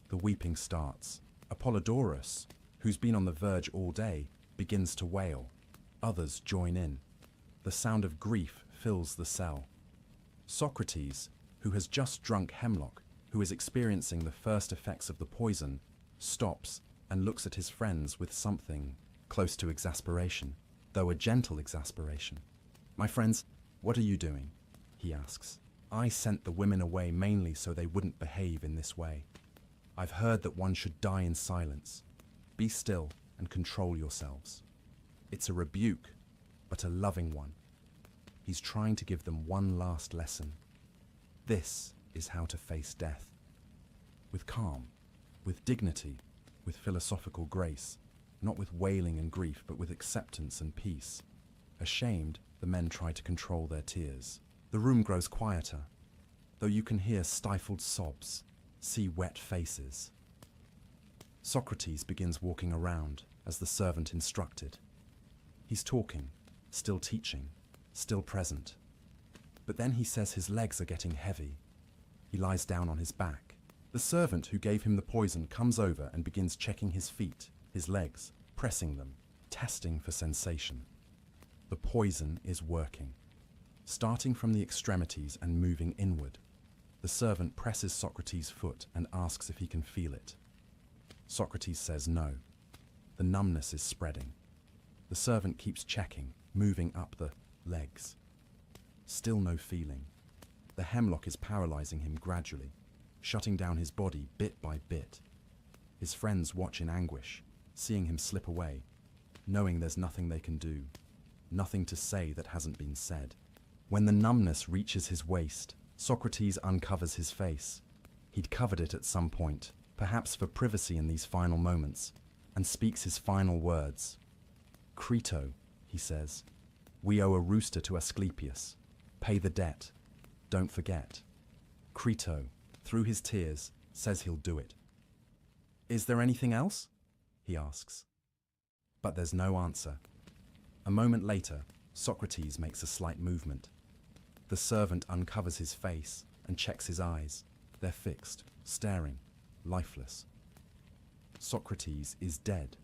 S1: The weeping starts. Apollodorus, who's been on the verge all day, begins to wail. Others join in. The sound of grief fills the cell. Socrates, who has just drunk hemlock, who is experiencing the first effects of the poison, stops and looks at his friends with something close to exasperation, though a gentle exasperation. "My friends, what are you doing?" he asks. "I sent the women away mainly so they wouldn't behave in this way. I've heard that one should die in silence. Be still and control yourselves." It's a rebuke, but a loving one. He's trying to give them one last lesson. This is how to face death. With calm, with dignity, with philosophical grace, not with wailing and grief, but with acceptance and peace. Ashamed, The men try to control their tears. The room grows quieter, though you can hear stifled sobs, see wet faces. Socrates begins walking around as the servant instructed. He's talking, still teaching, still present. But then he says his legs are getting heavy. He lies down on his back. The servant who gave him the poison comes over and begins checking his feet, his legs, pressing them, testing for sensation. The poison is working. Starting from the extremities and moving inward, the servant presses Socrates' foot and asks if he can feel it. Socrates says no. The numbness is spreading. The servant keeps checking, moving up the legs. Still no feeling. The hemlock is paralyzing him gradually, shutting down his body bit by bit. His friends watch in anguish, seeing him slip away, knowing there's nothing they can do, nothing to say that hasn't been said. When the numbness reaches his waist, Socrates uncovers his face. He'd covered it at some point, perhaps for privacy in these final moments, and speaks his final words. "Crito," he says, "we owe a rooster to Asclepius. Pay the debt. Don't forget." Crito, through his tears, says he'll do it. "Is there anything else?" he asks. But there's no answer. A moment later, Socrates makes a slight movement. The servant uncovers his face and checks his eyes. They're fixed, staring, lifeless. Socrates is dead.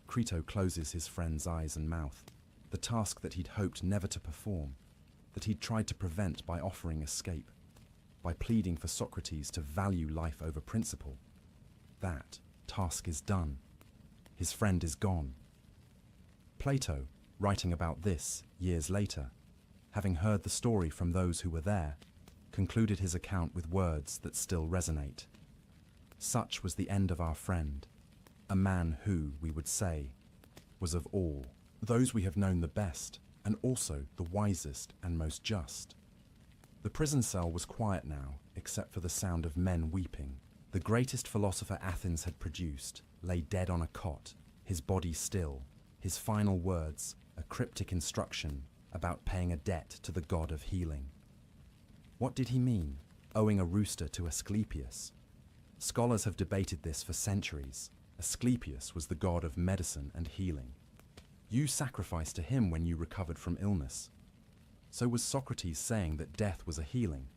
S1: Crito closes his friend's eyes and mouth, the task that he'd hoped never to perform, that he'd tried to prevent by offering escape, by pleading for Socrates to value life over principle. That task is done. His friend is gone. Plato, writing about this years later, having heard the story from those who were there, concluded his account with words that still resonate. Such was the end of our friend, a man who, we would say, was of all those we have known the best, and also the wisest and most just. The prison cell was quiet now, except for the sound of men weeping. The greatest philosopher Athens had produced lay dead on a cot, his body still, his final words a cryptic instruction about paying a debt to the god of healing. What did he mean, owing a rooster to Asclepius? Scholars have debated this for centuries. Asclepius was the god of medicine and healing. You sacrificed to him when you recovered from illness. So was Socrates saying that death was a healing,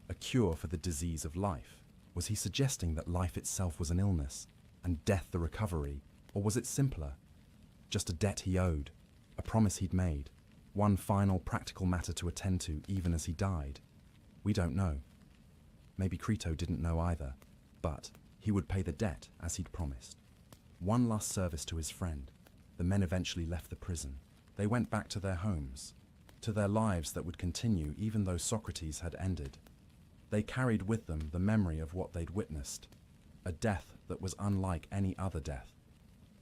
S1: a cure for the disease of life? Was he suggesting that life itself was an illness, and death the recovery, or was it simpler? Just a debt he owed, a promise he'd made, one final practical matter to attend to even as he died? We don't know. Maybe Crito didn't know either, but he would pay the debt as he'd promised. One last service to his friend. The men eventually left the prison. They went back to their homes, to their lives that would continue even though Socrates had ended. They carried with them the memory of what they'd witnessed, a death that was unlike any other death.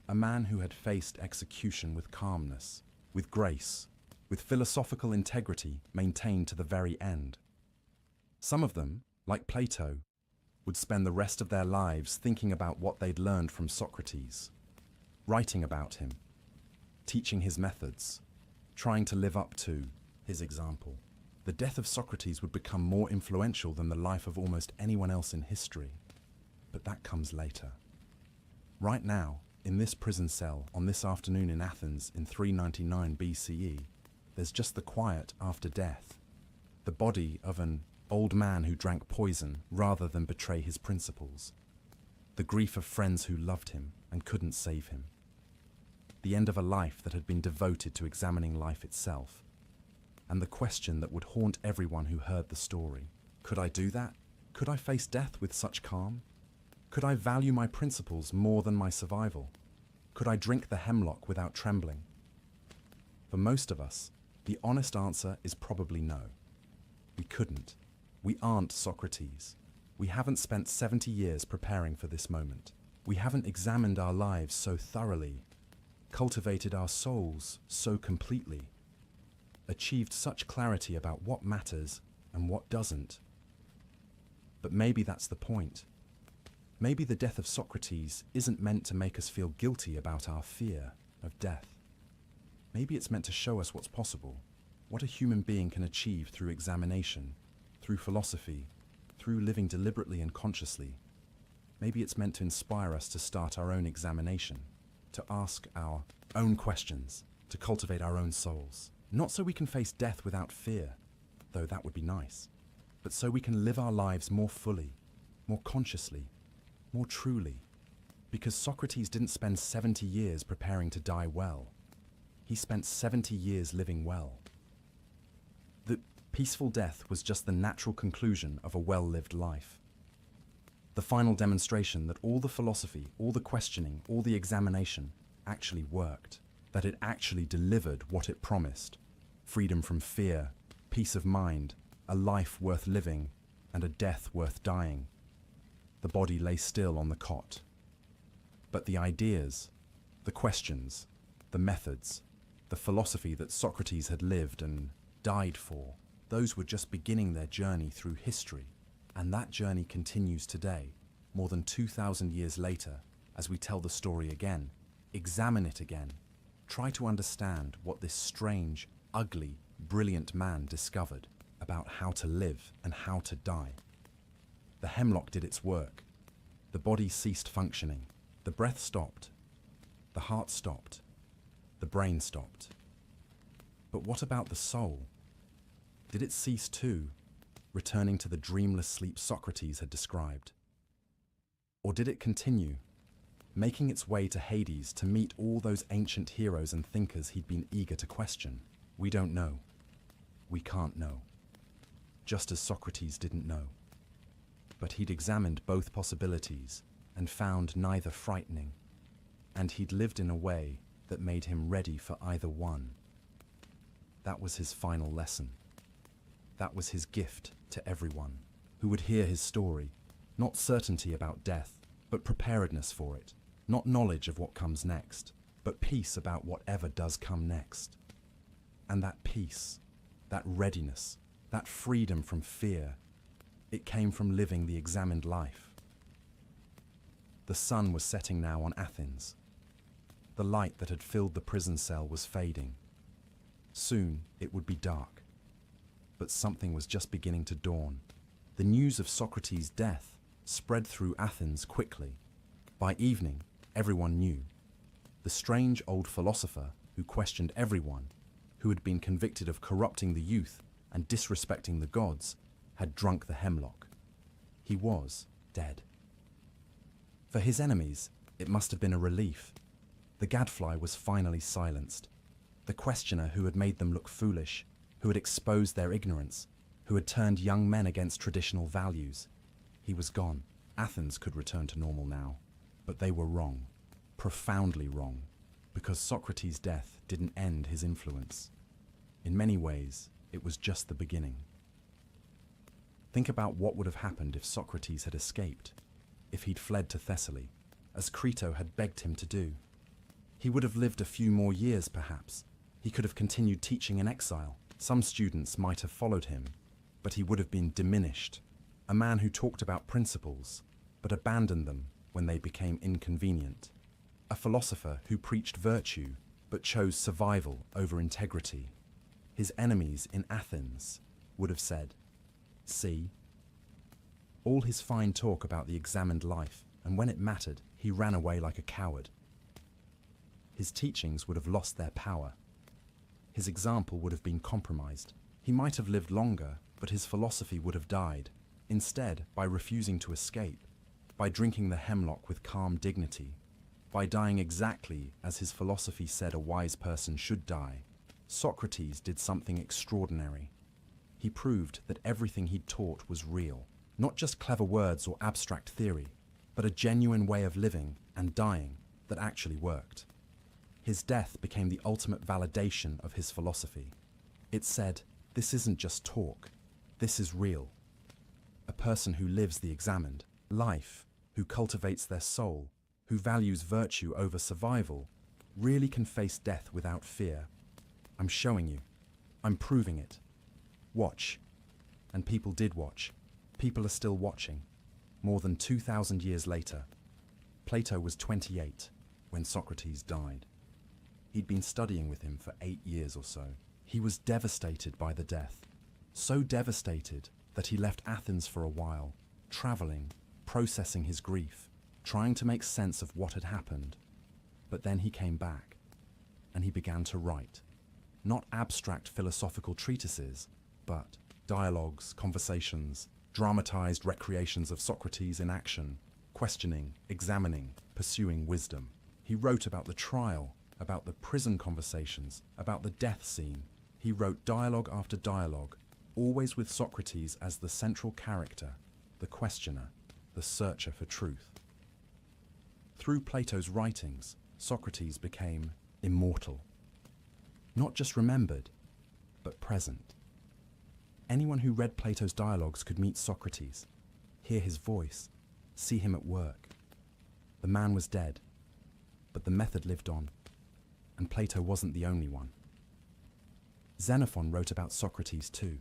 S1: A man who had faced execution with calmness, with grace, with philosophical integrity maintained to the very end. Some of them, like Plato, would spend the rest of their lives thinking about what they'd learned from Socrates, writing about him, teaching his methods, trying to live up to his example. The death of Socrates would become more influential than the life of almost anyone else in history. But that comes later. Right now, in this prison cell on this afternoon in Athens in 399 BCE, there's just the quiet after death, the body of an old man who drank poison rather than betray his principles, the grief of friends who loved him and couldn't save him, the end of a life that had been devoted to examining life itself, and the question that would haunt everyone who heard the story. Could I do that? Could I face death with such calm? Could I value my principles more than my survival? Could I drink the hemlock without trembling? For most of us, the honest answer is probably no. We couldn't. We aren't Socrates. We haven't spent 70 years preparing for this moment. We haven't examined our lives so thoroughly, cultivated our souls so completely, achieved such clarity about what matters and what doesn't. But maybe that's the point. Maybe the death of Socrates isn't meant to make us feel guilty about our fear of death. Maybe it's meant to show us what's possible, what a human being can achieve through examination, through philosophy, through living deliberately and consciously. Maybe it's meant to inspire us to start our own examination, to ask our own questions, to cultivate our own souls. Not so we can face death without fear, though that would be nice, but so we can live our lives more fully, more consciously, more truly. Because Socrates didn't spend 70 years preparing to die well. He spent 70 years living well. The peaceful death was just the natural conclusion of a well-lived life. The final demonstration that all the philosophy, all the questioning, all the examination actually worked, that it actually delivered what it promised: freedom from fear, peace of mind, a life worth living, and a death worth dying. The body lay still on the cot. But the ideas, the questions, the methods, the philosophy that Socrates had lived and died for, those were just beginning their journey through history. And that journey continues today, more than 2,000 years later, as we tell the story again, examine it again, try to understand what this strange, ugly, brilliant man discovered about how to live and how to die. The hemlock did its work. The body ceased functioning. The breath stopped. The heart stopped. The brain stopped. But what about the soul? Did it cease too, returning to the dreamless sleep Socrates had described? Or did it continue, making its way to Hades to meet all those ancient heroes and thinkers he'd been eager to question? We don't know. We can't know. Just as Socrates didn't know. But he'd examined both possibilities and found neither frightening, and he'd lived in a way that made him ready for either one. That was his final lesson. That was his gift to everyone who would hear his story. Not certainty about death, but preparedness for it. Not knowledge of what comes next, but peace about whatever does come next. And that peace, that readiness, that freedom from fear, it came from living the examined life. The sun was setting now on Athens. The light that had filled the prison cell was fading. Soon it would be dark. But something was just beginning to dawn. The news of Socrates' death spread through Athens quickly. By evening, everyone knew. The strange old philosopher who questioned everyone, who had been convicted of corrupting the youth and disrespecting the gods, had drunk the hemlock. He was dead. For his enemies, it must have been a relief. The gadfly was finally silenced. The questioner who had made them look foolish, who had exposed their ignorance, who had turned young men against traditional values. He was gone. Athens could return to normal now. But they were wrong, profoundly wrong, because Socrates' death didn't end his influence. In many ways, it was just the beginning. Think about what would have happened if Socrates had escaped, if he'd fled to Thessaly, as Crito had begged him to do. He would have lived a few more years, perhaps. He could have continued teaching in exile. Some students might have followed him, but he would have been diminished. A man who talked about principles, but abandoned them when they became inconvenient. A philosopher who preached virtue, but chose survival over integrity. His enemies in Athens would have said, "See?" All his fine talk about the examined life, and when it mattered, he ran away like a coward. His teachings would have lost their power. His example would have been compromised. He might have lived longer, but his philosophy would have died. Instead, by refusing to escape, by drinking the hemlock with calm dignity, by dying exactly as his philosophy said a wise person should die, Socrates did something extraordinary. He proved that everything he'd taught was real, not just clever words or abstract theory, but a genuine way of living and dying that actually worked. His death became the ultimate validation of his philosophy. It said, this isn't just talk, this is real. A person who lives the examined life, who cultivates their soul, who values virtue over survival, really can face death without fear. I'm showing you. I'm proving it. Watch. And people did watch. People are still watching. More than 2,000 years later. Plato was 28 when Socrates died. He'd been studying with him for 8 years or so. He was devastated by the death. So devastated that he left Athens for a while, traveling, processing his grief, trying to make sense of what had happened. But then he came back, and he began to write. Not abstract philosophical treatises, but dialogues, conversations, dramatized recreations of Socrates in action, questioning, examining, pursuing wisdom. He wrote about the trial, about the prison conversations, about the death scene. He wrote dialogue after dialogue, always with Socrates as the central character, the questioner, the searcher for truth. Through Plato's writings, Socrates became immortal. Not just remembered, but present. Anyone who read Plato's dialogues could meet Socrates, hear his voice, see him at work. The man was dead, but the method lived on, and Plato wasn't the only one. Xenophon wrote about Socrates too.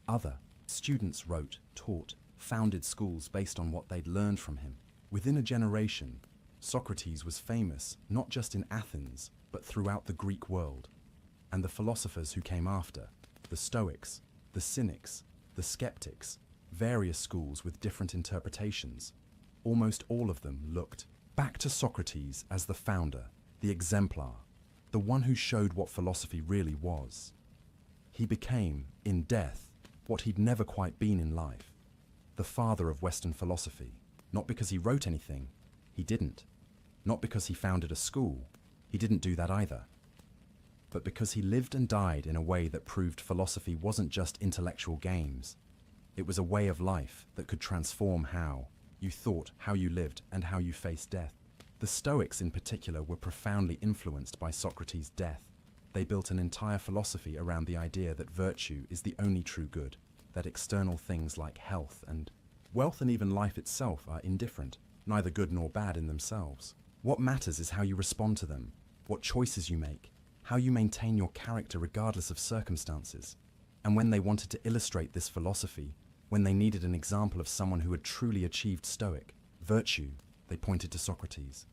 S1: Other students wrote, taught, founded schools based on what they'd learned from him. Within a generation, Socrates was famous not just in Athens, but throughout the Greek world. And the philosophers who came after, the Stoics, the Cynics, the Skeptics, various schools with different interpretations, almost all of them looked back to Socrates as the founder, the exemplar, the one who showed what philosophy really was. He became, in death, what he'd never quite been in life, the father of Western philosophy, not because he wrote anything, he didn't. Not because he founded a school, he didn't do that either. But because he lived and died in a way that proved philosophy wasn't just intellectual games. It was a way of life that could transform how you thought, how you lived, and how you faced death. The Stoics in particular were profoundly influenced by Socrates' death. They built an entire philosophy around the idea that virtue is the only true good, that external things like health and wealth and even life itself are indifferent, neither good nor bad in themselves. What matters is how you respond to them, what choices you make, how you maintain your character regardless of circumstances. And when they wanted to illustrate this philosophy, when they needed an example of someone who had truly achieved Stoic virtue, they pointed to Socrates.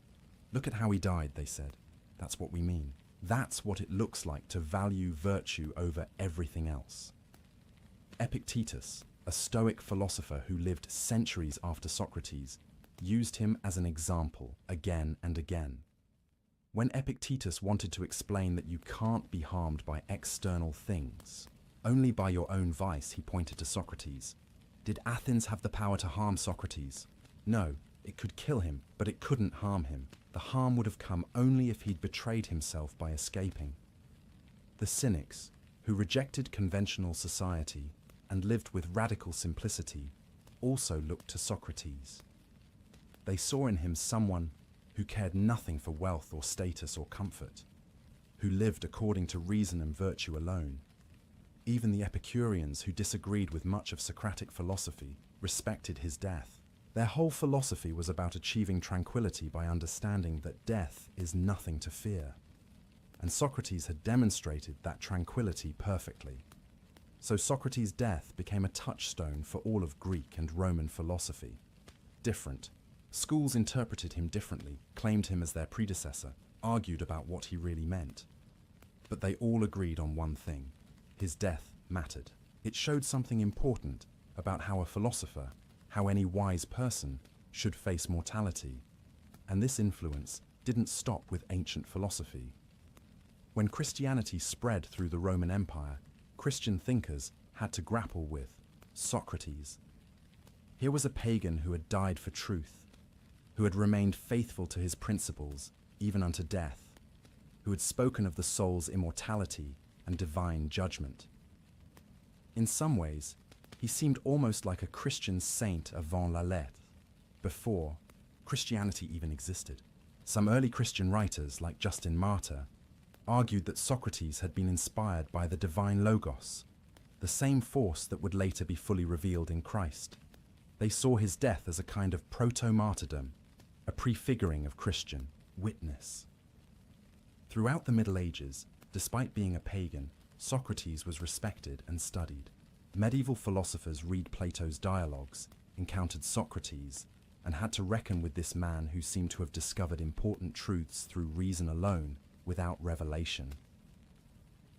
S1: Look at how he died, they said. That's what we mean. That's what it looks like to value virtue over everything else. Epictetus, a Stoic philosopher who lived centuries after Socrates, used him as an example again and again. When Epictetus wanted to explain that you can't be harmed by external things, only by your own vice, he pointed to Socrates. Did Athens have the power to harm Socrates? No, it could kill him, but it couldn't harm him. The harm would have come only if he'd betrayed himself by escaping. The Cynics, who rejected conventional society and lived with radical simplicity, also looked to Socrates. They saw in him someone who cared nothing for wealth or status or comfort, who lived according to reason and virtue alone. Even the Epicureans, who disagreed with much of Socratic philosophy, respected his death. Their whole philosophy was about achieving tranquility by understanding that death is nothing to fear. And Socrates had demonstrated that tranquility perfectly. So Socrates' death became a touchstone for all of Greek and Roman philosophy. Different. Schools interpreted him differently, claimed him as their predecessor, argued about what he really meant. But they all agreed on one thing. His death mattered. It showed something important about how a philosopher, how any wise person, should face mortality. And this influence didn't stop with ancient philosophy. When Christianity spread through the Roman Empire, Christian thinkers had to grapple with Socrates. Here was a pagan who had died for truth, who had remained faithful to his principles, even unto death, who had spoken of the soul's immortality and divine judgment. In some ways, he seemed almost like a Christian saint avant la lettre, before Christianity even existed. Some early Christian writers, like Justin Martyr, argued that Socrates had been inspired by the divine Logos, the same force that would later be fully revealed in Christ. They saw his death as a kind of proto-martyrdom, a prefiguring of Christian witness. Throughout the Middle Ages, despite being a pagan, Socrates was respected and studied. Medieval philosophers read Plato's dialogues, encountered Socrates, and had to reckon with this man who seemed to have discovered important truths through reason alone, without revelation.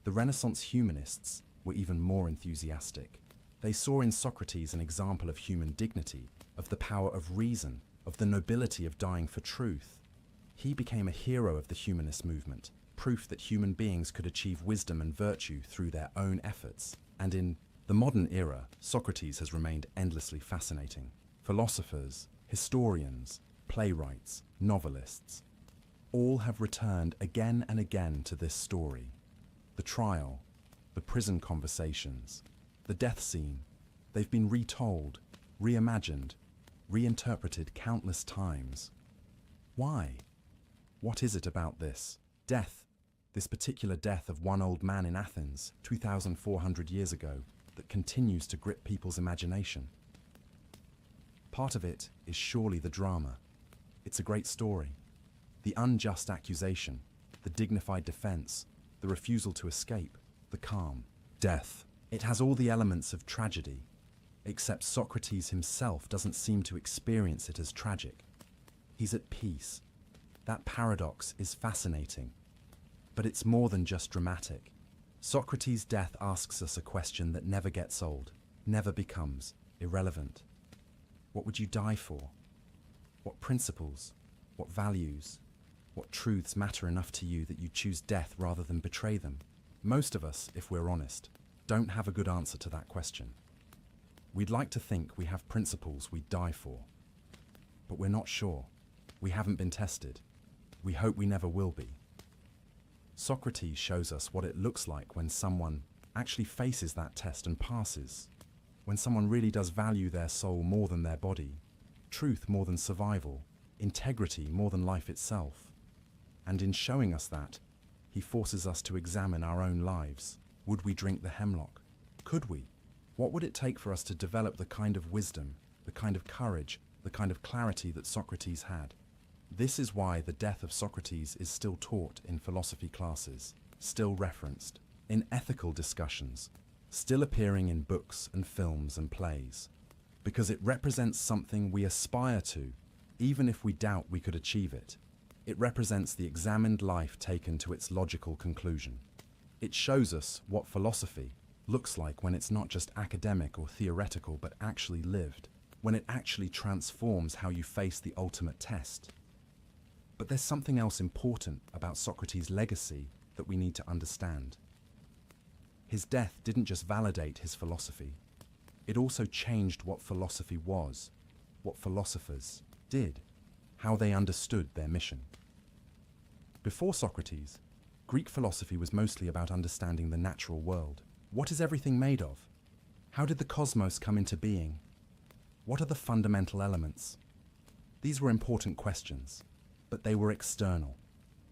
S1: The Renaissance humanists were even more enthusiastic. They saw in Socrates an example of human dignity, of the power of reason, of the nobility of dying for truth. He became a hero of the humanist movement, proof that human beings could achieve wisdom and virtue through their own efforts. And in the modern era, Socrates has remained endlessly fascinating. Philosophers, historians, playwrights, novelists, all have returned again and again to this story. The trial, the prison conversations, the death scene, they've been retold, reimagined, reinterpreted countless times. Why? What is it about this death, this particular death of one old man in Athens 2,400 years ago, that continues to grip people's imagination? Part of it is surely the drama. It's a great story. The unjust accusation, the dignified defense, the refusal to escape, the calm. Death. It has all the elements of tragedy, except Socrates himself doesn't seem to experience it as tragic. He's at peace. That paradox is fascinating. But it's more than just dramatic. Socrates' death asks us a question that never gets old, never becomes irrelevant. What would you die for? What principles, what values, what truths matter enough to you that you choose death rather than betray them? Most of us, if we're honest, don't have a good answer to that question. We'd like to think we have principles we'd die for, but we're not sure. We haven't been tested. We hope we never will be. Socrates shows us what it looks like when someone actually faces that test and passes, when someone really does value their soul more than their body, truth more than survival, integrity more than life itself. And in showing us that, he forces us to examine our own lives. Would we drink the hemlock? Could we? What would it take for us to develop the kind of wisdom, the kind of courage, the kind of clarity that Socrates had? This is why the death of Socrates is still taught in philosophy classes, still referenced in ethical discussions, still appearing in books and films and plays, because it represents something we aspire to, even if we doubt we could achieve it. It represents the examined life taken to its logical conclusion. It shows us what philosophy looks like when it's not just academic or theoretical, but actually lived, when it actually transforms how you face the ultimate test. But there's something else important about Socrates' legacy that we need to understand. His death didn't just validate his philosophy, it also changed what philosophy was, what philosophers did, how they understood their mission. Before Socrates, Greek philosophy was mostly about understanding the natural world. What is everything made of? How did the cosmos come into being? What are the fundamental elements? These were important questions, but they were external.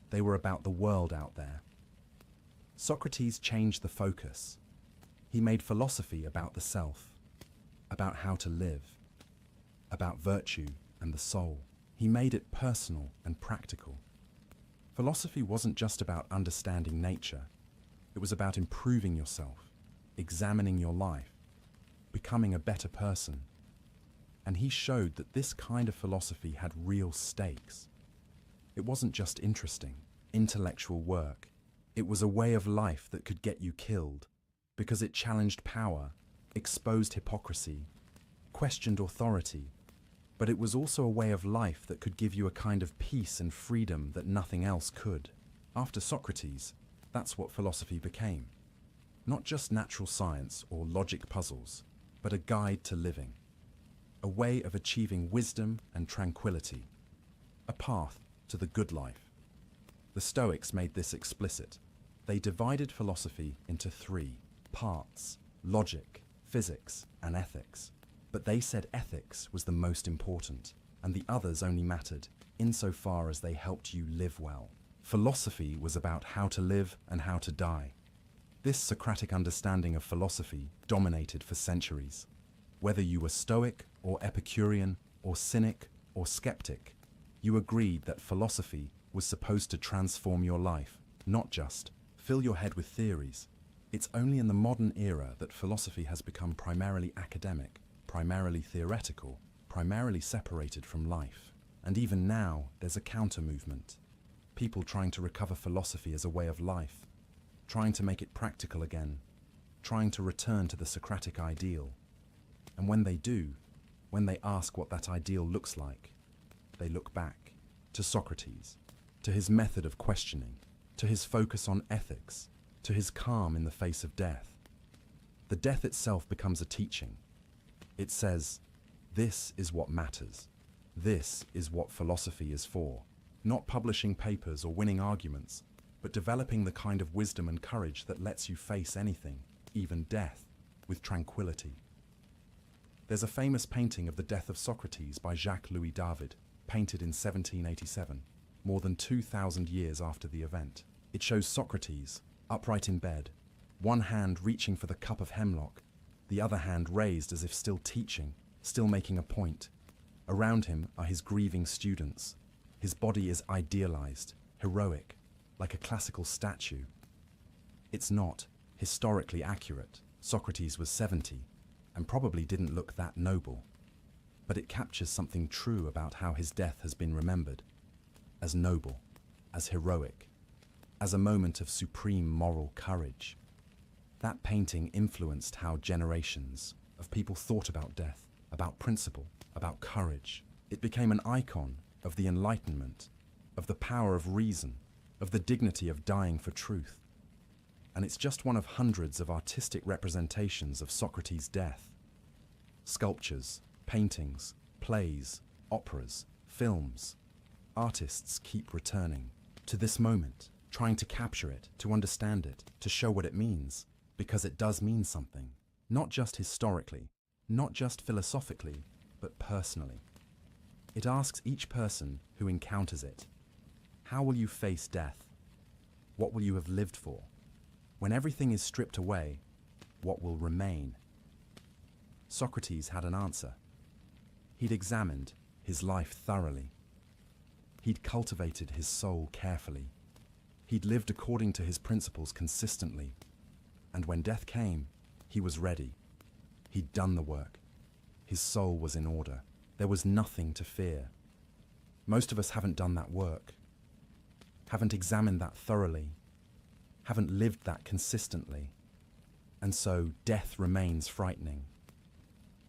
S1: They were about the world out there. Socrates changed the focus. He made philosophy about the self, about how to live, about virtue and the soul. He made it personal and practical. Philosophy wasn't just about understanding nature. It was about improving yourself, examining your life, becoming a better person. And he showed that this kind of philosophy had real stakes. It wasn't just interesting, intellectual work. It was a way of life that could get you killed, because it challenged power, exposed hypocrisy, questioned authority. But it was also a way of life that could give you a kind of peace and freedom that nothing else could. After Socrates, that's what philosophy became. Not just natural science or logic puzzles, but a guide to living. A way of achieving wisdom and tranquility. A path to the good life. The Stoics made this explicit. They divided philosophy into three parts: logic, physics, and ethics. But they said ethics was the most important, and the others only mattered insofar as they helped you live well. Philosophy was about how to live and how to die. This Socratic understanding of philosophy dominated for centuries. Whether you were Stoic or Epicurean or Cynic or skeptic, you agreed that philosophy was supposed to transform your life, not just fill your head with theories. It's only in the modern era that philosophy has become primarily academic, primarily theoretical, primarily separated from life. And even now, there's a counter-movement. People trying to recover philosophy as a way of life, trying to make it practical again, trying to return to the Socratic ideal. And when they do, when they ask what that ideal looks like, they look back to Socrates, to his method of questioning, to his focus on ethics, to his calm in the face of death. The death itself becomes a teaching. It says, this is what matters. This is what philosophy is for. Not publishing papers or winning arguments, but developing the kind of wisdom and courage that lets you face anything, even death, with tranquility. There's a famous painting of the death of Socrates by Jacques-Louis David, painted in 1787, more than 2,000 years after the event. It shows Socrates, upright in bed, one hand reaching for the cup of hemlock, the other hand raised as if still teaching, still making a point. Around him are his grieving students. His body is idealized, heroic, like a classical statue. It's not historically accurate. Socrates was 70 and probably didn't look that noble. But it captures something true about how his death has been remembered, as noble, as heroic, as a moment of supreme moral courage. That painting influenced how generations of people thought about death, about principle, about courage. It became an icon of the Enlightenment, of the power of reason, of the dignity of dying for truth. And it's just one of hundreds of artistic representations of Socrates' death. Sculptures, paintings, plays, operas, films. Artists keep returning to this moment, trying to capture it, to understand it, to show what it means, because it does mean something, not just historically, not just philosophically, but personally. It asks each person who encounters it, how will you face death? What will you have lived for? When everything is stripped away, what will remain? Socrates had an answer. He'd examined his life thoroughly. He'd cultivated his soul carefully. He'd lived according to his principles consistently. And when death came, he was ready. He'd done the work. His soul was in order. There was nothing to fear. Most of us haven't done that work, haven't examined that thoroughly, haven't lived that consistently. And so death remains frightening,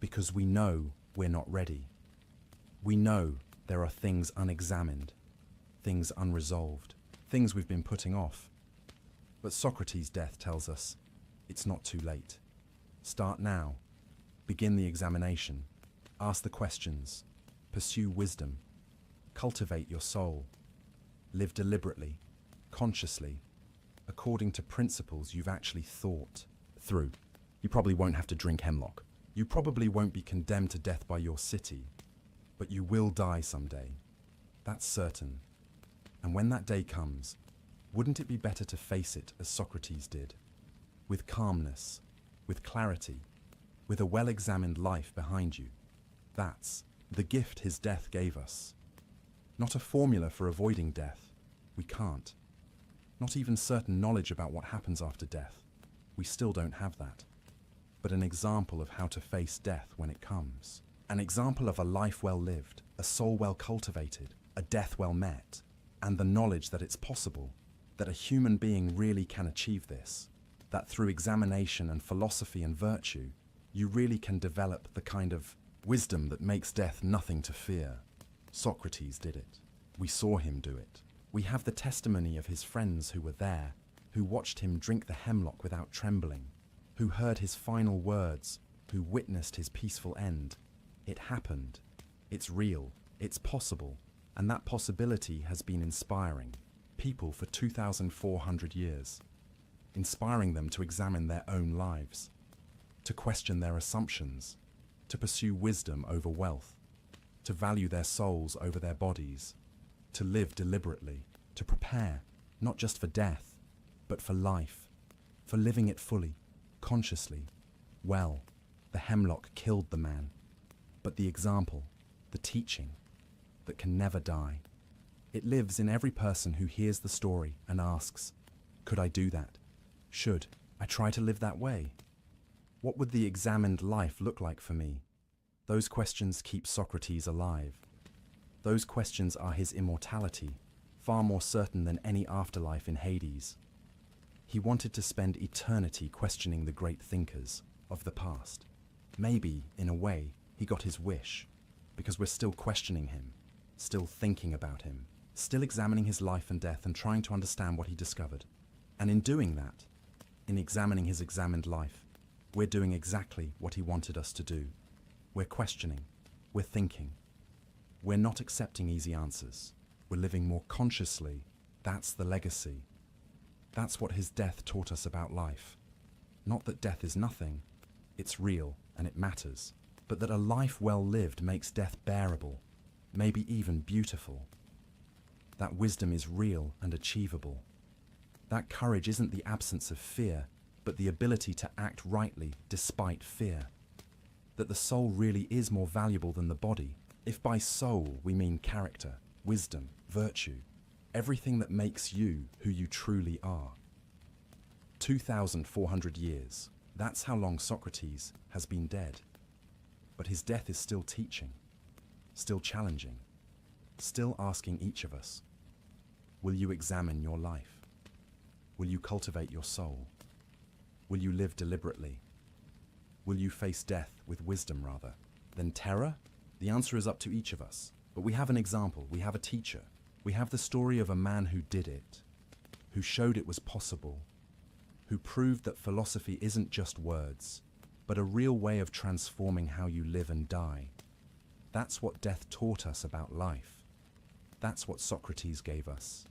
S1: because we know we're not ready. We know there are things unexamined, things unresolved, things we've been putting off. But Socrates' death tells us it's not too late. Start now. Begin the examination. Ask the questions. Pursue wisdom. Cultivate your soul. Live deliberately, consciously, according to principles you've actually thought through. You probably won't have to drink hemlock. You probably won't be condemned to death by your city, but you will die someday. That's certain. And when that day comes, wouldn't it be better to face it as Socrates did? With calmness, with clarity, with a well-examined life behind you. That's the gift his death gave us. Not a formula for avoiding death. We can't. Not even certain knowledge about what happens after death. We still don't have that. But an example of how to face death when it comes. An example of a life well lived, a soul well cultivated, a death well met, and the knowledge that it's possible, that a human being really can achieve this, that through examination and philosophy and virtue, you really can develop the kind of wisdom that makes death nothing to fear. Socrates did it. We saw him do it. We have the testimony of his friends who were there, who watched him drink the hemlock without trembling, who heard his final words, who witnessed his peaceful end. It happened. It's real. It's possible. And that possibility has been inspiring people for 2,400 years, inspiring them to examine their own lives, to question their assumptions, to pursue wisdom over wealth, to value their souls over their bodies, to live deliberately, to prepare, not just for death, but for life, for living it fully, consciously. Well, the hemlock killed the man, but the example, the teaching, that can never die, it lives in every person who hears the story and asks, could I do that? Should I try to live that way? What would the examined life look like for me? Those questions keep Socrates alive. Those questions are his immortality, far more certain than any afterlife in Hades. He wanted to spend eternity questioning the great thinkers of the past. Maybe, in a way, he got his wish, because we're still questioning him, still thinking about him, still examining his life and death and trying to understand what he discovered. And in doing that, in examining his examined life, we're doing exactly what he wanted us to do. We're questioning, we're thinking. We're not accepting easy answers. We're living more consciously. That's the legacy. That's what his death taught us about life. Not that death is nothing, it's real and it matters, but that a life well lived makes death bearable, maybe even beautiful. That wisdom is real and achievable. That courage isn't the absence of fear, but the ability to act rightly despite fear. That the soul really is more valuable than the body, if by soul we mean character, wisdom, virtue, everything that makes you who you truly are. 2,400 years, that's how long Socrates has been dead. But his death is still teaching, still challenging, still asking each of us, will you examine your life? Will you cultivate your soul? Will you live deliberately? Will you face death with wisdom rather than terror? The answer is up to each of us. But we have an example, we have a teacher. We have the story of a man who did it, who showed it was possible, who proved that philosophy isn't just words, but a real way of transforming how you live and die. That's what death taught us about life. That's what Socrates gave us.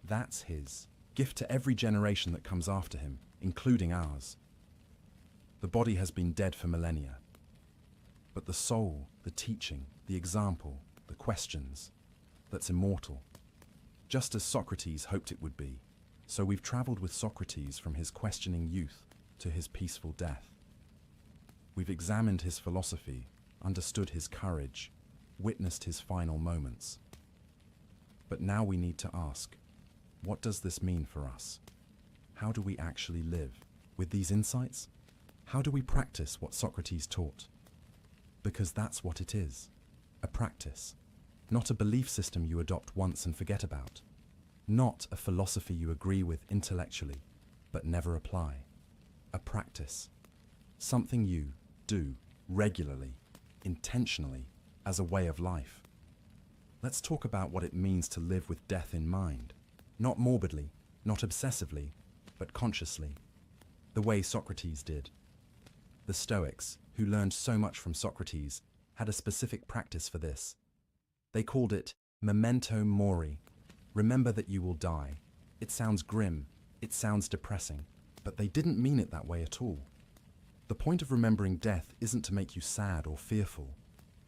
S1: That's his gift to every generation that comes after him, including ours. The body has been dead for millennia, but the soul, the teaching, the example, the questions, that's immortal. Just as Socrates hoped it would be. So we've traveled with Socrates from his questioning youth to his peaceful death. We've examined his philosophy, understood his courage, witnessed his final moments. But now we need to ask, what does this mean for us? How do we actually live? With these insights, how do we practice what Socrates taught? Because that's what it is, a practice. Not a belief system you adopt once and forget about. Not a philosophy you agree with intellectually, but never apply. A practice. Something you do regularly, intentionally, as a way of life. Let's talk about what it means to live with death in mind. Not morbidly, not obsessively, but consciously. The way Socrates did. The Stoics, who learned so much from Socrates, had a specific practice for this. They called it memento mori. Remember that you will die. It sounds grim, it sounds depressing, but they didn't mean it that way at all. The point of remembering death isn't to make you sad or fearful.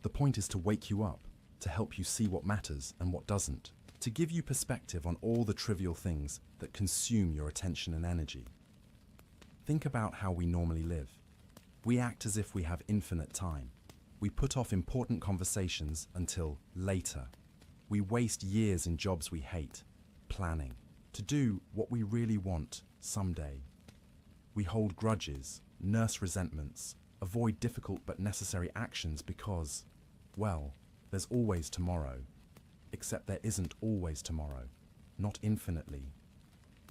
S1: The point is to wake you up, to help you see what matters and what doesn't, to give you perspective on all the trivial things that consume your attention and energy. Think about how we normally live. We act as if we have infinite time. We put off important conversations until later. We waste years in jobs we hate, planning, to do what we really want someday. We hold grudges, nurse resentments, avoid difficult but necessary actions because, well, there's always tomorrow. Except there isn't always tomorrow, not infinitely.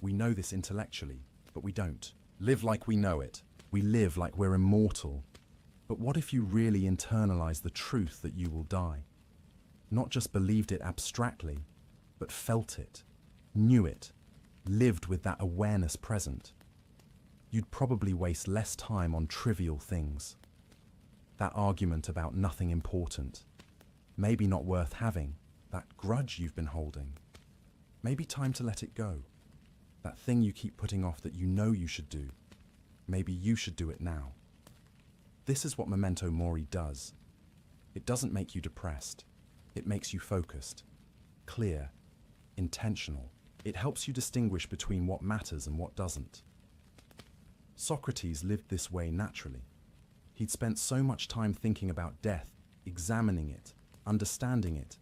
S1: We know this intellectually, but we don't live like we know it. We live like we're immortal. But what if you really internalize the truth that you will die? Not just believed it abstractly, but felt it, knew it, lived with that awareness present. You'd probably waste less time on trivial things. That argument about nothing important, maybe not worth having, that grudge you've been holding. Maybe time to let it go. That thing you keep putting off that you know you should do. Maybe you should do it now. This is what memento mori does. It doesn't make you depressed. It makes you focused, clear, intentional. It helps you distinguish between what matters and what doesn't. Socrates lived this way naturally. He'd spent so much time thinking about death, examining it, understanding it,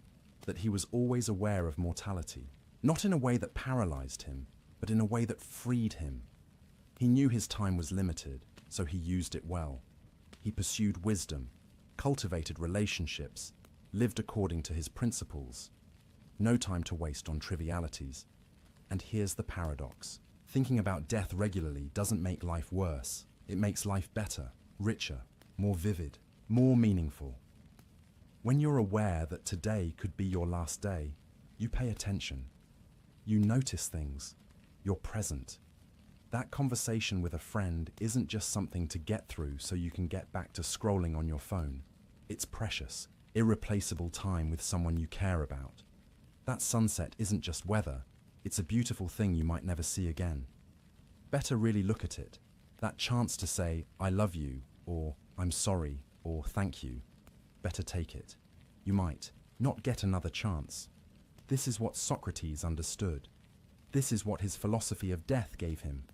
S1: that he was always aware of mortality. Not in a way that paralyzed him, but in a way that freed him. He knew his time was limited, so he used it well. He pursued wisdom, cultivated relationships, lived according to his principles. no time to waste on trivialities. And here's the paradox. Thinking about death regularly doesn't make life worse. It makes life better, richer, more vivid, more meaningful. When you're aware that today could be your last day, you pay attention. You notice things. You're present. That conversation with a friend isn't just something to get through so you can get back to scrolling on your phone. It's precious, irreplaceable time with someone you care about. That sunset isn't just weather. It's a beautiful thing you might never see again. Better really look at it. That chance to say, I love you, or I'm sorry, or thank you. Better take it. You might not get another chance. This is what Socrates understood. This is what his philosophy of death gave him.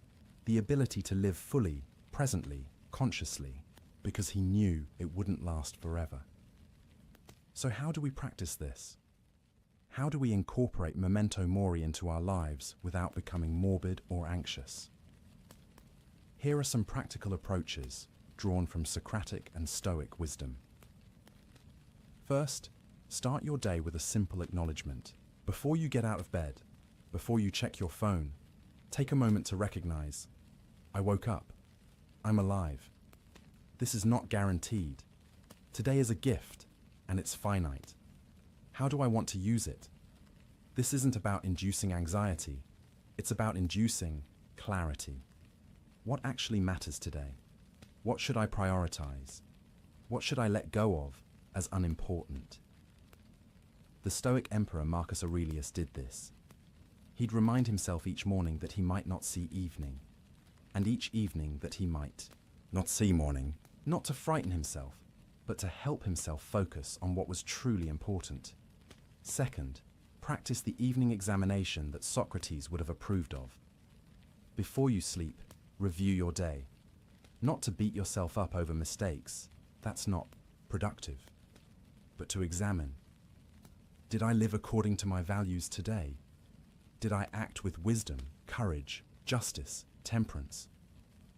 S1: The ability to live fully, presently, consciously, because he knew it wouldn't last forever. So how do we practice this? How do we incorporate memento mori into our lives without becoming morbid or anxious? Here are some practical approaches drawn from Socratic and Stoic wisdom. First, start your day with a simple acknowledgement. Before you get out of bed, before you check your phone, take a moment to recognize, I woke up. I'm alive. This is not guaranteed. Today is a gift, and it's finite. How do I want to use it? This isn't about inducing anxiety. It's about inducing clarity. What actually matters today? What should I prioritize? What should I let go of as unimportant? The Stoic emperor Marcus Aurelius did this. He'd remind himself each morning that he might not see evening, and each evening that he might not see morning, not to frighten himself, but to help himself focus on what was truly important. Second, practice the evening examination that Socrates would have approved of. Before you sleep, review your day. Not to beat yourself up over mistakes, that's not productive, but to examine. Did I live according to my values today? Did I act with wisdom, courage, justice, temperance?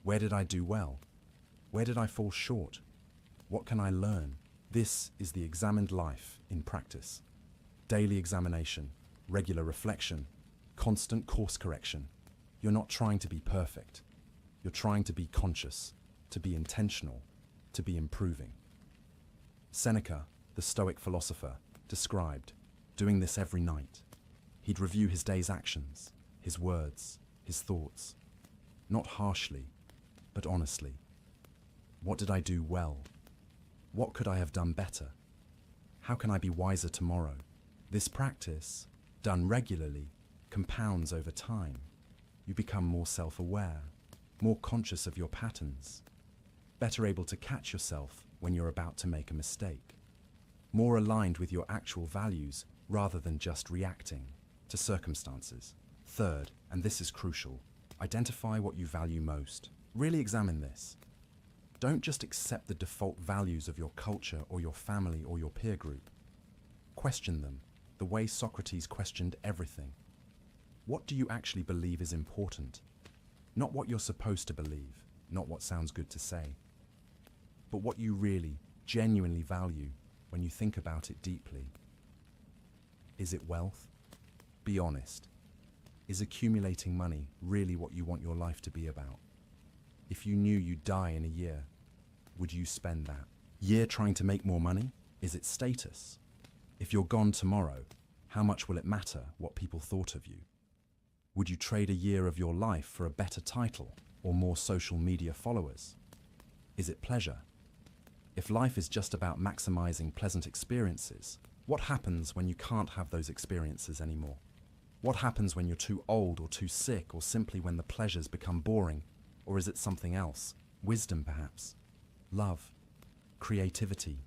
S1: Where did I do well? Where did I fall short? What can I learn? This is the examined life in practice. Daily examination, regular reflection, constant course correction. You're not trying to be perfect. You're trying to be conscious, to be intentional, to be improving. Seneca, the Stoic philosopher, described doing this every night. He'd review his day's actions, his words, his thoughts. Not harshly, but honestly. What did I do well? What could I have done better? How can I be wiser tomorrow? This practice, done regularly, compounds over time. You become more self-aware, more conscious of your patterns, better able to catch yourself when you're about to make a mistake, more aligned with your actual values rather than just reacting to circumstances. Third, and this is crucial, identify what you value most. Really examine this. Don't just accept the default values of your culture or your family or your peer group. Question them, the way Socrates questioned everything. What do you actually believe is important? Not what you're supposed to believe, not what sounds good to say, but what you really, genuinely value when you think about it deeply. Is it wealth? Be honest. Is accumulating money really what you want your life to be about? If you knew you'd die in a year, would you spend that year trying to make more money? Is it status? If you're gone tomorrow, how much will it matter what people thought of you? Would you trade a year of your life for a better title or more social media followers? Is it pleasure? If life is just about maximizing pleasant experiences, what happens when you can't have those experiences anymore? What happens when you're too old or too sick, or simply when the pleasures become boring? Or is it something else? Wisdom, perhaps? Love? Creativity?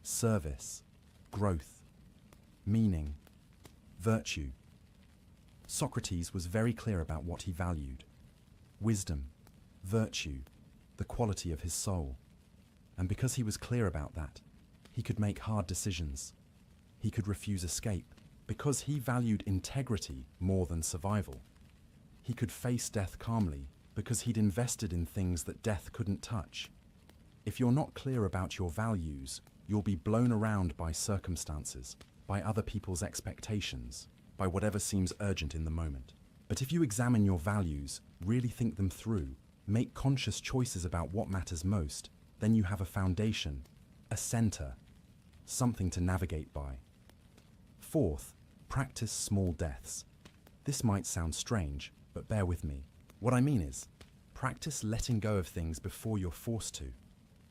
S1: Service? Growth? Meaning? Virtue? Socrates was very clear about what he valued. Wisdom, virtue, the quality of his soul. And because he was clear about that, he could make hard decisions. He could refuse escape, because he valued integrity more than survival. He could face death calmly, because he'd invested in things that death couldn't touch. If you're not clear about your values, you'll be blown around by circumstances. by other people's expectations, by whatever seems urgent in the moment. But if you examine your values, really think them through, make conscious choices about what matters most, then you have a foundation, a center, something to navigate by. Fourth, practice small deaths. This might sound strange, but bear with me. What I mean is, practice letting go of things before you're forced to.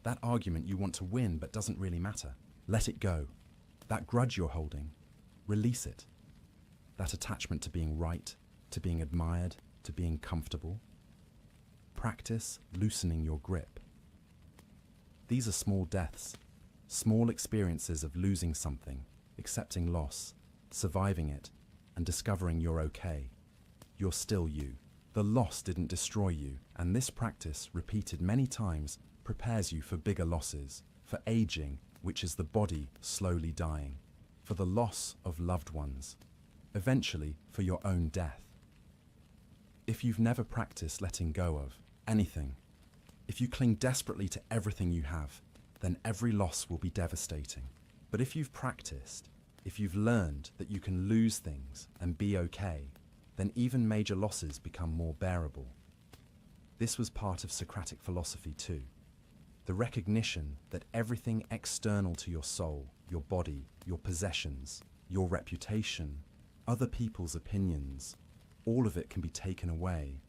S1: That argument you want to win but doesn't really matter. Let it go. That grudge you're holding, release it. That attachment to being right, to being admired, to being comfortable. Practice loosening your grip. These are small deaths, small experiences of losing something, accepting loss, surviving it, and discovering you're okay. You're still you. The loss didn't destroy you, and this practice, repeated many times, prepares you for bigger losses, for aging, which is the body slowly dying, for the loss of loved ones, eventually for your own death. If you've never practiced letting go of anything, if you cling desperately to everything you have, then every loss will be devastating. But if you've practiced, if you've learned that you can lose things and be okay, then even major losses become more bearable. This was part of Socratic philosophy too. The recognition that everything external to your soul, your body, your possessions, your reputation, other people's opinions, all of it can be taken away.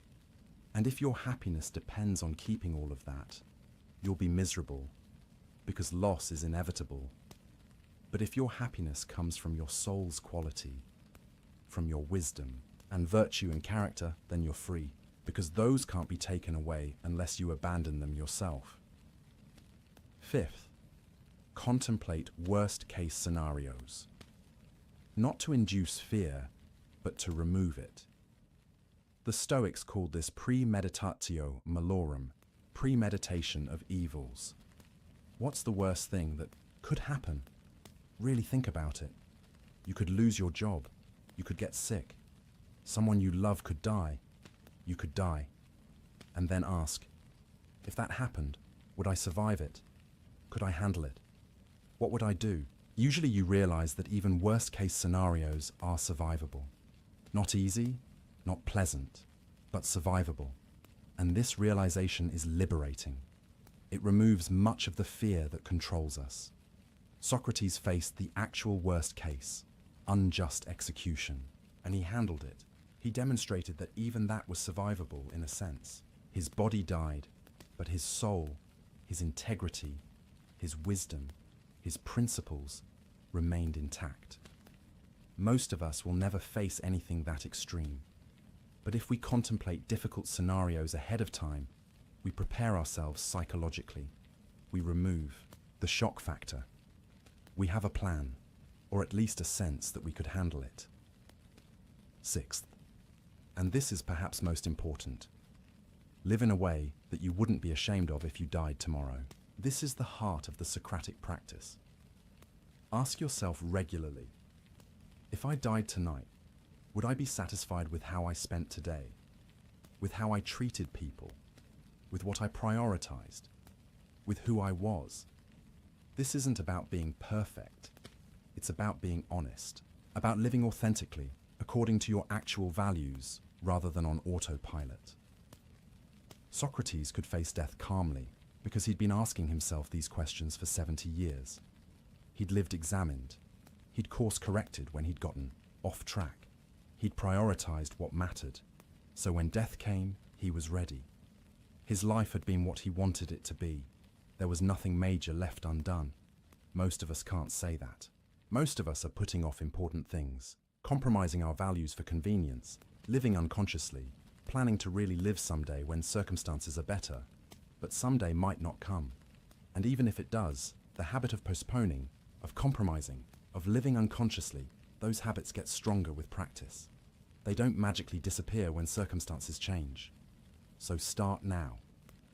S1: And if your happiness depends on keeping all of that, you'll be miserable, because loss is inevitable. But if your happiness comes from your soul's quality, from your wisdom and virtue and character, then you're free, because those can't be taken away unless you abandon them yourself. Fifth, contemplate worst-case scenarios. Not to induce fear, but to remove it. The Stoics called this premeditatio malorum, premeditation of evils. What's the worst thing that could happen? Really think about it. You could lose your job. You could get sick. Someone you love could die. You could die. And then ask, if that happened, would I survive it? Could I handle it? What would I do? Usually you realize that even worst-case scenarios are survivable. Not easy, not pleasant, but survivable. And this realization is liberating. It removes much of the fear that controls us. Socrates faced the actual worst case, unjust execution, and he handled it. He demonstrated that even that was survivable in a sense. His body died, but his soul, his integrity, his wisdom, his principles remained intact. Most of us will never face anything that extreme. But if we contemplate difficult scenarios ahead of time, we prepare ourselves psychologically. We remove the shock factor. We have a plan, or at least a sense that we could handle it. Sixth, and this is perhaps most important, live in a way that you wouldn't be ashamed of if you died tomorrow. This is the heart of the Socratic practice. Ask yourself regularly, if I died tonight, would I be satisfied with how I spent today? With how I treated people? With what I prioritized? With who I was? This isn't about being perfect. It's about being honest, about living authentically, according to your actual values, rather than on autopilot. Socrates could face death calmly because he'd been asking himself these questions for 70 years. He'd lived examined. He'd course-corrected when he'd gotten off track. He'd prioritized what mattered. So when death came, he was ready. His life had been what he wanted it to be. There was nothing major left undone. Most of us can't say that. Most of us are putting off important things, compromising our values for convenience, living unconsciously, planning to really live someday when circumstances are better. But someday might not come. And even if it does, the habit of postponing, of compromising, of living unconsciously, those habits get stronger with practice. They don't magically disappear when circumstances change. So start now,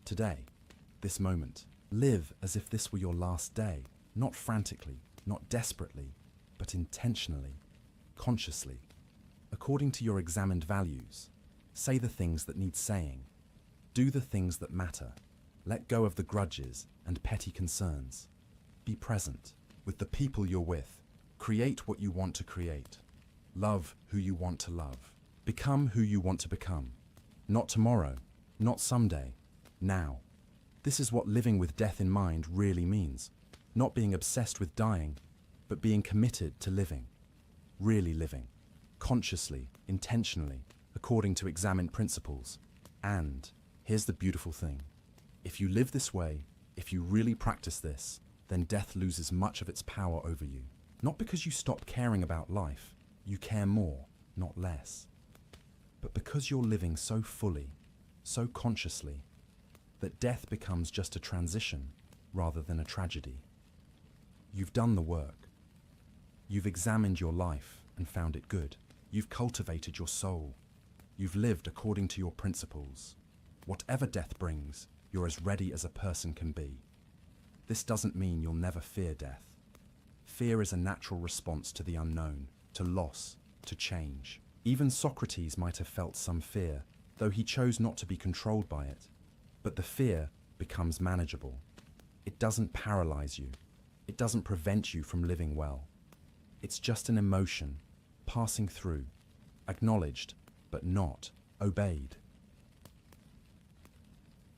S1: today, this moment. Live as if this were your last day, not frantically, not desperately, but intentionally, consciously, according to your examined values. Say the things that need saying. Do the things that matter. Let go of the grudges and petty concerns. Be present with the people you're with. Create what you want to create. Love who you want to love. Become who you want to become. Not tomorrow, not someday, now. This is what living with death in mind really means. Not being obsessed with dying, but being committed to living. Really living. Consciously, intentionally, according to examined principles. And here's the beautiful thing. If you live this way, if you really practice this, then death loses much of its power over you. Not because you stop caring about life, you care more, not less. But because you're living so fully, so consciously, that death becomes just a transition rather than a tragedy. You've done the work. You've examined your life and found it good. You've cultivated your soul. You've lived according to your principles. Whatever death brings, you're as ready as a person can be. This doesn't mean you'll never fear death. Fear is a natural response to the unknown, to loss, to change. Even Socrates might have felt some fear, though he chose not to be controlled by it. But the fear becomes manageable. It doesn't paralyze you. It doesn't prevent you from living well. It's just an emotion, passing through, acknowledged, but not obeyed.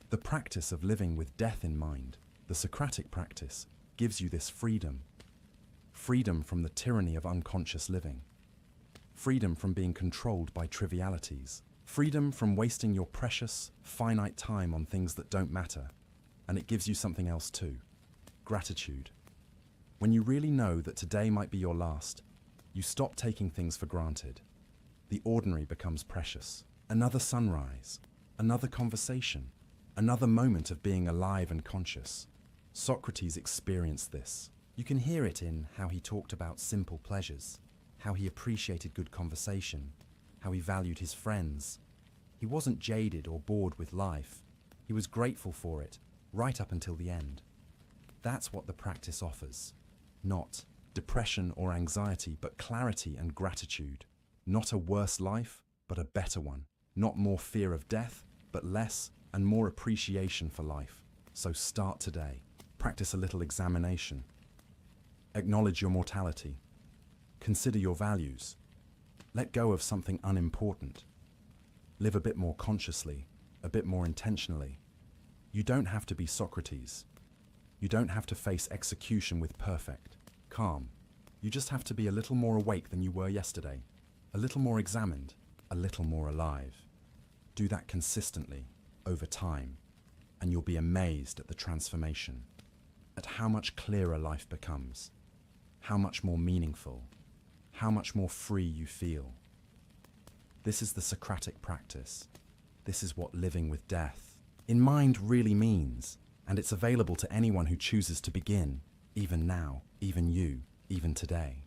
S1: The practice of living with death in mind, the Socratic practice, gives you this freedom. Freedom from the tyranny of unconscious living. Freedom from being controlled by trivialities. Freedom from wasting your precious, finite time on things that don't matter. And it gives you something else too. Gratitude. When you really know that today might be your last, you stop taking things for granted. The ordinary becomes precious. Another sunrise, another conversation, another moment of being alive and conscious. Socrates experienced this. You can hear it in how he talked about simple pleasures, how he appreciated good conversation, how he valued his friends. He wasn't jaded or bored with life. He was grateful for it, right up until the end. That's what the practice offers. Not depression or anxiety, but clarity and gratitude. Not a worse life, but a better one. Not more fear of death, but less and more appreciation for life. So start today. Practice a little examination. Acknowledge your mortality. Consider your values. Let go of something unimportant. Live a bit more consciously, a bit more intentionally. You don't have to be Socrates. You don't have to face execution with perfect calm. You just have to be a little more awake than you were yesterday, a little more examined, a little more alive. Do that consistently, over time, and you'll be amazed at the transformation, at how much clearer life becomes, how much more meaningful, how much more free you feel. This is the Socratic practice. This is what living with death in mind really means, and it's available to anyone who chooses to begin, even now, even you, even today.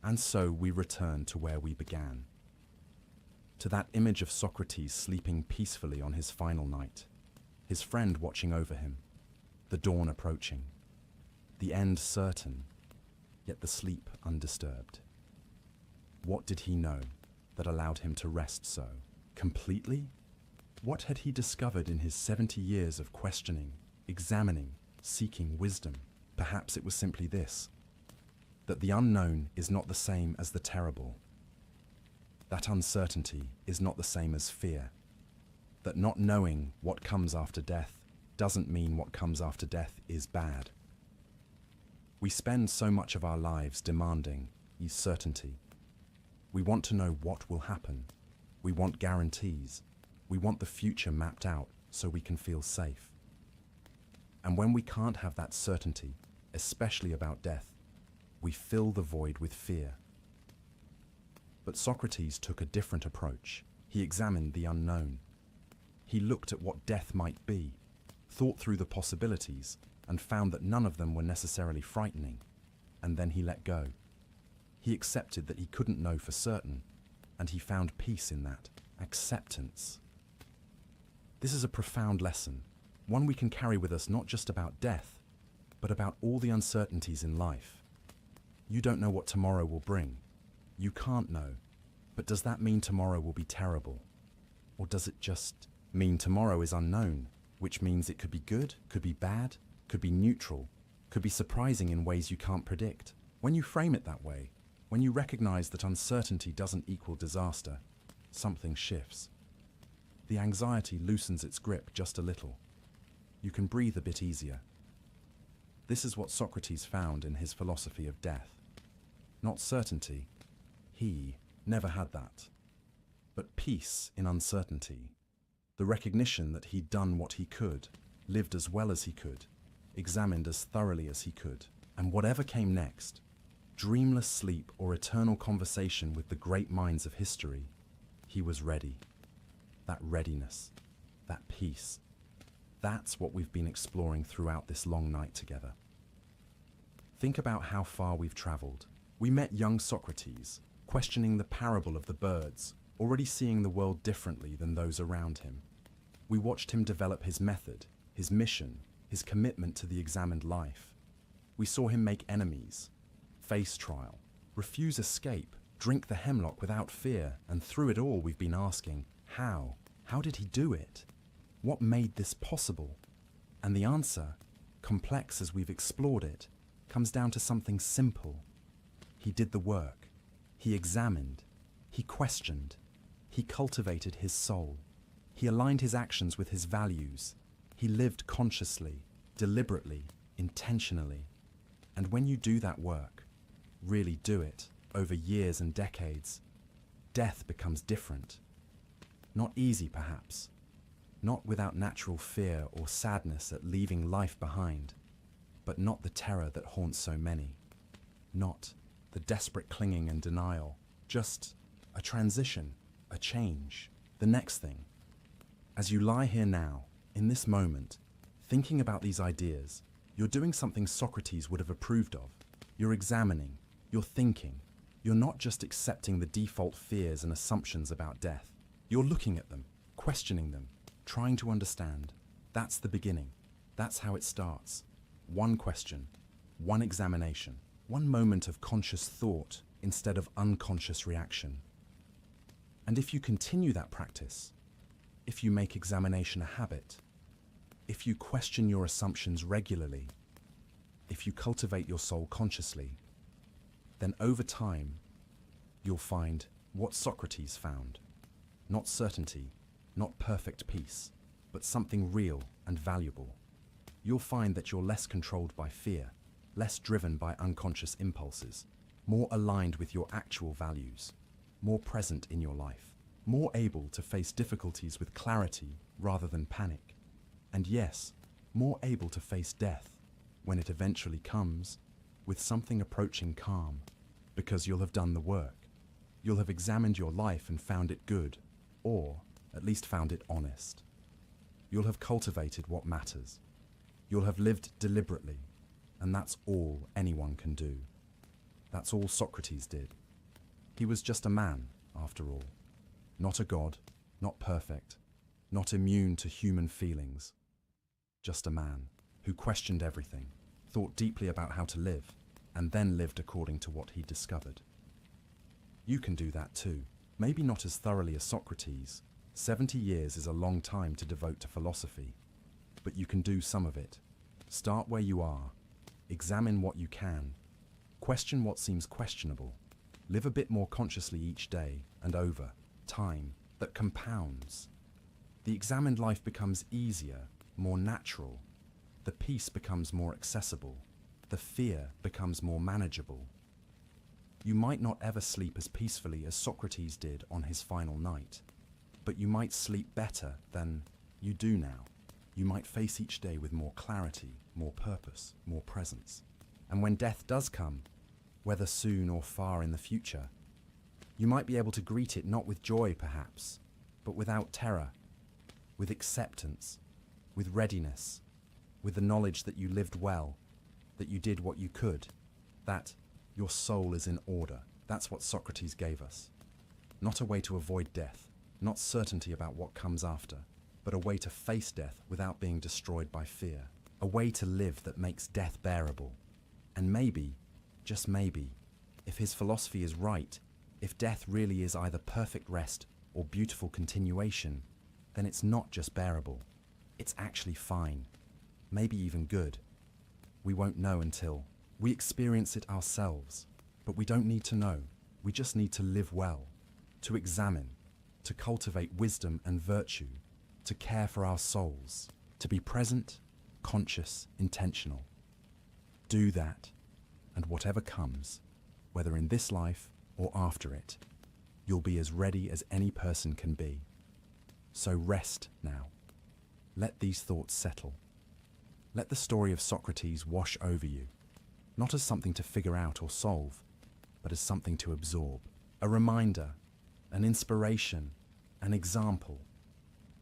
S1: And so we return to where we began, to that image of Socrates sleeping peacefully on his final night, his friend watching over him, the dawn approaching, the end certain, yet the sleep undisturbed. What did he know that allowed him to rest so completely? What had he discovered in his 70 years of questioning, examining, seeking wisdom? Perhaps it was simply this, that the unknown is not the same as the terrible. That uncertainty is not the same as fear. That not knowing what comes after death doesn't mean what comes after death is bad. We spend so much of our lives demanding certainty. We want to know what will happen. We want guarantees. We want the future mapped out so we can feel safe. And when we can't have that certainty, especially about death, we fill the void with fear. But Socrates took a different approach. He examined the unknown. He looked at what death might be, thought through the possibilities, and found that none of them were necessarily frightening. And then he let go. He accepted that he couldn't know for certain, and he found peace in that, acceptance. This is a profound lesson, one we can carry with us not just about death, but about all the uncertainties in life. You don't know what tomorrow will bring. You can't know. But does that mean tomorrow will be terrible? Or does it just mean tomorrow is unknown, which means it could be good, could be bad, could be neutral, could be surprising in ways you can't predict? When you frame it that way, When you recognize that uncertainty doesn't equal disaster, something shifts. The anxiety loosens its grip just a little. You can breathe a bit easier. This is what Socrates found in his philosophy of death. Not certainty. He never had that. But peace in uncertainty. The recognition that he'd done what he could, lived as well as he could, examined as thoroughly as he could, and whatever came next, dreamless sleep or eternal conversation with the great minds of history, he was ready. That readiness, that peace, that's what we've been exploring throughout this long night together. Think about how far we've traveled. We met young Socrates, questioning the parable of the birds, already seeing the world differently than those around him. We watched him develop his method, his mission, his commitment to the examined life. We saw him make enemies, face trial, refuse escape, drink the hemlock without fear, and through it all we've been asking, how? How did he do it? What made this possible? And the answer, complex as we've explored it, comes down to something simple. He did the work. He examined. He questioned. He cultivated his soul. He aligned his actions with his values. He lived consciously, deliberately, intentionally. And when you do that work, really do it, over years and decades, death becomes different. Not easy, perhaps. Not without natural fear or sadness at leaving life behind, but not the terror that haunts so many. Not the desperate clinging and denial, just a transition, a change, the next thing. As you lie here now, in this moment, thinking about these ideas, you're doing something Socrates would have approved of. You're examining, you're thinking, you're not just accepting the default fears and assumptions about death. You're looking at them, questioning them, trying to understand. That's the beginning. That's how it starts. One question, one examination, one moment of conscious thought instead of unconscious reaction. And if you continue that practice, if you make examination a habit, if you question your assumptions regularly, if you cultivate your soul consciously, then over time, you'll find what Socrates found. Not certainty, not perfect peace, but something real and valuable. You'll find that you're less controlled by fear, less driven by unconscious impulses, more aligned with your actual values, more present in your life, more able to face difficulties with clarity rather than panic. And yes, more able to face death, when it eventually comes, with something approaching calm, because you'll have done the work. You'll have examined your life and found it good, or at least found it honest. You'll have cultivated what matters. You'll have lived deliberately, and that's all anyone can do. That's all Socrates did. He was just a man, after all. Not a god, not perfect, not immune to human feelings. Just a man who questioned everything, thought deeply about how to live, and then lived according to what he discovered. You can do that too. Maybe not as thoroughly as Socrates. 70 years is a long time to devote to philosophy, but you can do some of it. Start where you are. Examine what you can. Question what seems questionable. Live a bit more consciously each day and over time that compounds. The examined life becomes easier, more natural. The peace becomes more accessible. The fear becomes more manageable. You might not ever sleep as peacefully as Socrates did on his final night, but you might sleep better than you do now. You might face each day with more clarity, more purpose, more presence. And when death does come, whether soon or far in the future, you might be able to greet it not with joy perhaps, but without terror, with acceptance, with readiness, with the knowledge that you lived well, that you did what you could, that your soul is in order. That's what Socrates gave us. Not a way to avoid death, not certainty about what comes after, but a way to face death without being destroyed by fear. A way to live that makes death bearable. And maybe, just maybe, if his philosophy is right, if death really is either perfect rest or beautiful continuation, then it's not just bearable. It's actually fine. Maybe even good. We won't know until we experience it ourselves. But we don't need to know. We just need to live well, to examine, to cultivate wisdom and virtue, to care for our souls, to be present, conscious, intentional. Do that, and whatever comes, whether in this life or after it, you'll be as ready as any person can be. So rest now. Let these thoughts settle. Let the story of Socrates wash over you, not as something to figure out or solve, but as something to absorb. A reminder, an inspiration, an example.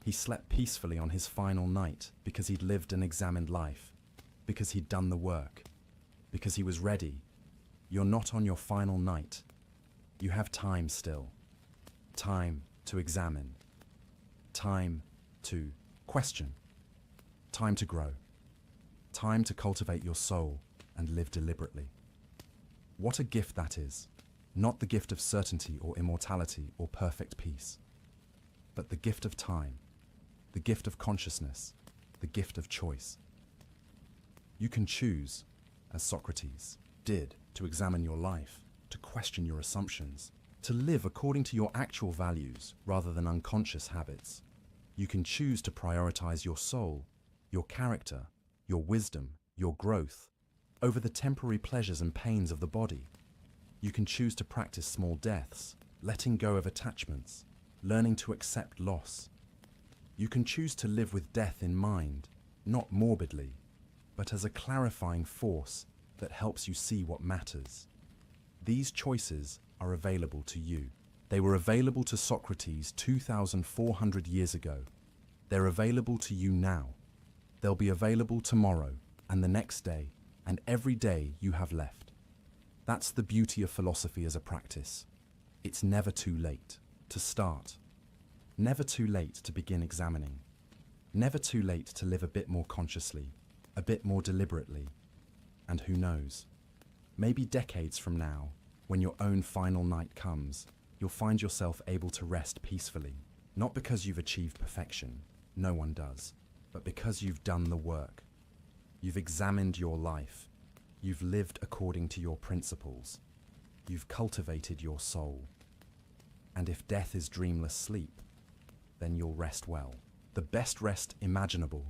S1: He slept peacefully on his final night because he'd lived an examined life, because he'd done the work, because he was ready. You're not on your final night. You have time still. Time to examine. Time to question. Time to grow. Time to cultivate your soul and live deliberately. What a gift that is. Not the gift of certainty or immortality or perfect peace, but the gift of time, the gift of consciousness, the gift of choice. You can choose, as Socrates did, to examine your life, to question your assumptions, to live according to your actual values rather than unconscious habits. You can choose to prioritize your soul, your character, your wisdom, your growth, over the temporary pleasures and pains of the body. You can choose to practice small deaths, letting go of attachments, learning to accept loss. You can choose to live with death in mind, not morbidly, but as a clarifying force that helps you see what matters. These choices are available to you. They were available to Socrates 2,400 years ago. They're available to you now. They'll be available tomorrow and the next day and every day you have left. That's the beauty of philosophy as a practice. It's never too late to start. Never too late to begin examining. Never too late to live a bit more consciously, a bit more deliberately. And who knows, maybe decades from now, when your own final night comes, you'll find yourself able to rest peacefully, not because you've achieved perfection, no one does, but because you've done the work. You've examined your life. You've lived according to your principles. You've cultivated your soul. And if death is dreamless sleep, then you'll rest well. The best rest imaginable.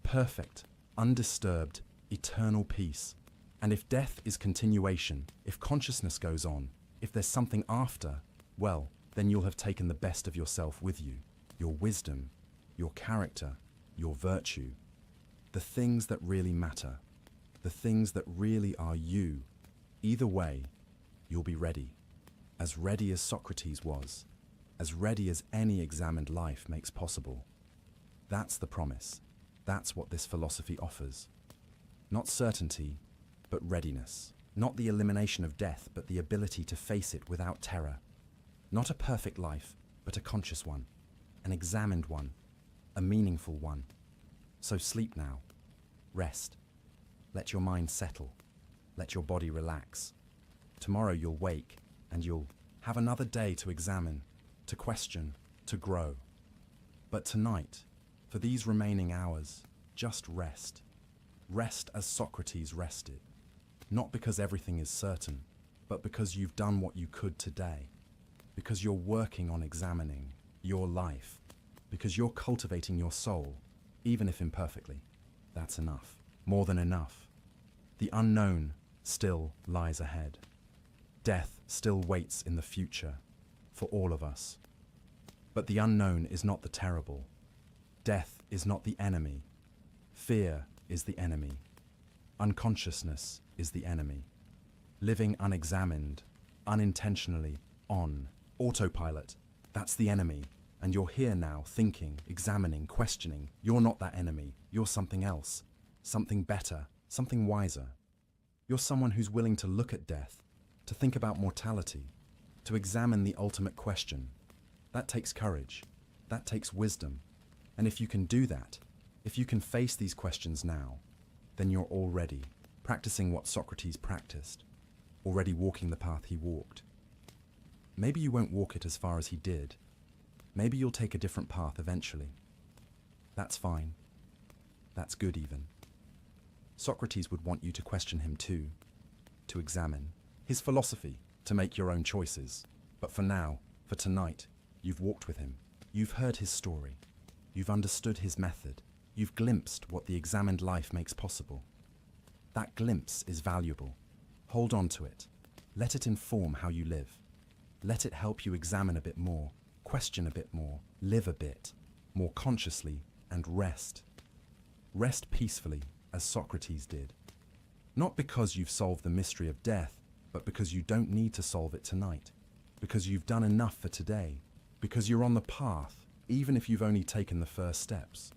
S1: Perfect, undisturbed, eternal peace. And if death is continuation, if consciousness goes on, if there's something after, well, then you'll have taken the best of yourself with you. Your wisdom, your character, your virtue. The things that really matter. The things that really are you. Either way, you'll be ready. As ready as Socrates was. As ready as any examined life makes possible. That's the promise. That's what this philosophy offers. Not certainty, but readiness. Not the elimination of death, but the ability to face it without terror. Not a perfect life, but a conscious one. An examined one. A meaningful one. So sleep now. Rest. Let your mind settle. Let your body relax. Tomorrow you'll wake and you'll have another day to examine, to question, to grow. But tonight, for these remaining hours, just rest. Rest as Socrates rested. Not because everything is certain, but because you've done what you could today. Because you're working on examining your life. Because you're cultivating your soul, even if imperfectly. That's enough. More than enough. The unknown still lies ahead. Death still waits in the future for all of us. But the unknown is not the terrible. Death is not the enemy. Fear is the enemy. Unconsciousness is the enemy. Living unexamined, unintentionally, on autopilot, that's the enemy. And you're here now, thinking, examining, questioning. You're not that enemy. You're something else. Something better. Something wiser. You're someone who's willing to look at death, to think about mortality, to examine the ultimate question. That takes courage. That takes wisdom. And if you can do that, if you can face these questions now, then you're already practicing what Socrates practiced, already walking the path he walked. Maybe you won't walk it as far as he did. Maybe you'll take a different path eventually. That's fine. That's good even. Socrates would want you to question him too, to examine. his philosophy to make your own choices. But for now, for tonight, you've walked with him. You've heard his story. You've understood his method. You've glimpsed what the examined life makes possible. That glimpse is valuable. Hold on to it. Let it inform how you live. Let it help you examine a bit more, question a bit more, live a bit more consciously, and rest. Rest peacefully, as Socrates did. Not because you've solved the mystery of death, but because you don't need to solve it tonight. Because you've done enough for today. Because you're on the path, even if you've only taken the first steps.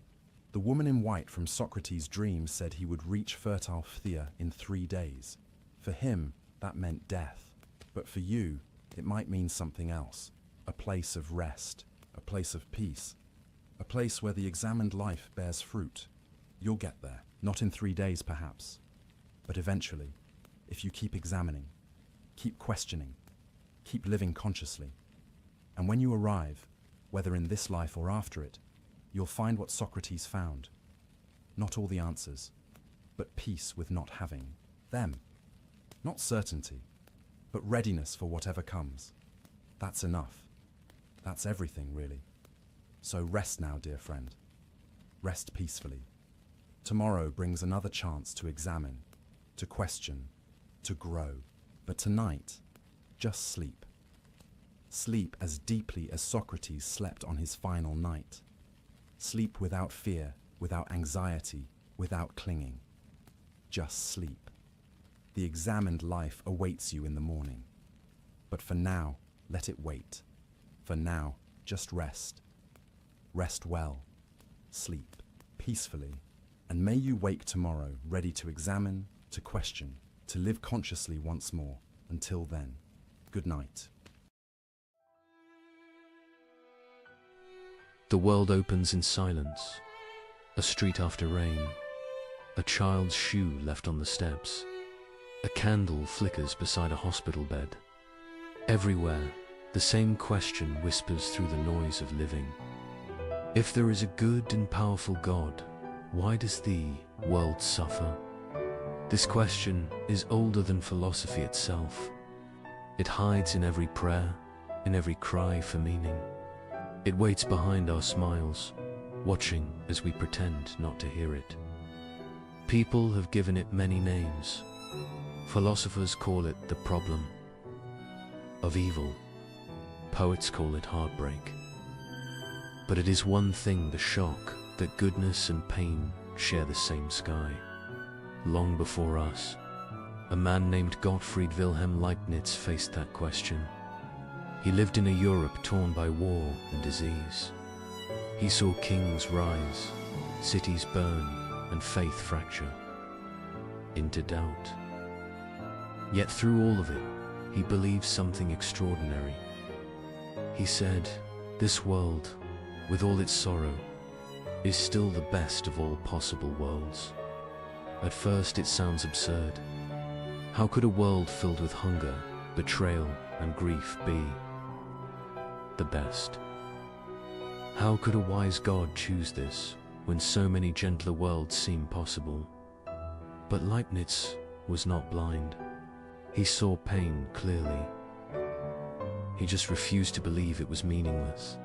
S1: The woman in white from Socrates' dreams said he would reach fertile Phthia in 3 days. For him, that meant death. But for you, it might mean something else. A place of rest, a place of peace, a place where the examined life bears fruit. You'll get there, not in 3 days perhaps, but eventually, if you keep examining, keep questioning, keep living consciously. And when you arrive, whether in this life or after it, you'll find what Socrates found. Not all the answers, but peace with not having them. Not certainty, but readiness for whatever comes. That's enough. That's everything, really. So rest now, dear friend. Rest peacefully. Tomorrow brings another chance to examine, to question, to grow. But tonight, just sleep. Sleep as deeply as Socrates slept on his final night. Sleep without fear, without anxiety, without clinging. Just sleep. The examined life awaits you in the morning. But for now, let it wait. For now, just rest. Rest well. Sleep peacefully. And may you wake tomorrow ready to examine, to question, to live consciously once more. Until then, good night.
S2: The world opens in silence. A street after rain. A child's shoe left on the steps. A candle flickers beside a hospital bed. Everywhere, the same question whispers through the noise of living. If there is a good and powerful God, why does the world suffer? This question is older than philosophy itself. It hides in every prayer, in every cry for meaning. It waits behind our smiles, watching as we pretend not to hear it. People have given it many names. Philosophers call it the problem of evil. Poets call it heartbreak. But it is one thing, the shock, that goodness and pain share the same sky. Long before us, a man named Gottfried Wilhelm Leibniz faced that question. He lived in a Europe torn by war and disease. He saw kings rise, cities burn, and faith fracture into doubt. Yet through all of it, he believed something extraordinary. He said, "This world, with all its sorrow, is still the best of all possible worlds." At first it sounds absurd. How could a world filled with hunger, betrayal, and grief be the best? How could a wise God choose this, when so many gentler worlds seem possible? But Leibniz was not blind. He saw pain clearly. He just refused to believe it was meaningless.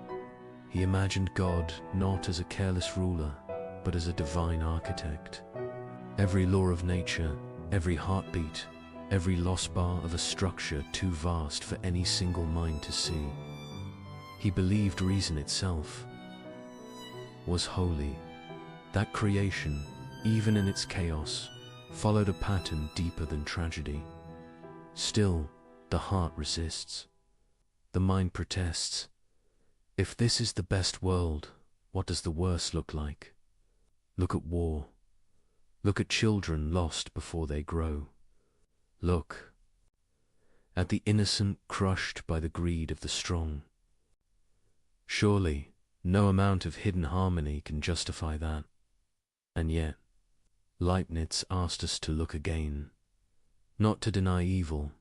S2: He imagined God not as a careless ruler, but as a divine architect. Every law of nature, every heartbeat, every lost bar of a structure too vast for any single mind to see. He believed reason itself was holy. That creation, even in its chaos, followed a pattern deeper than tragedy. Still, the heart resists. The mind protests. If this is the best world, what does the worst look like? Look at war. Look at children lost before they grow. Look at the innocent crushed by the greed of the strong. Surely, no amount of hidden harmony can justify that. And yet, Leibniz asked us to look again, not to deny evil,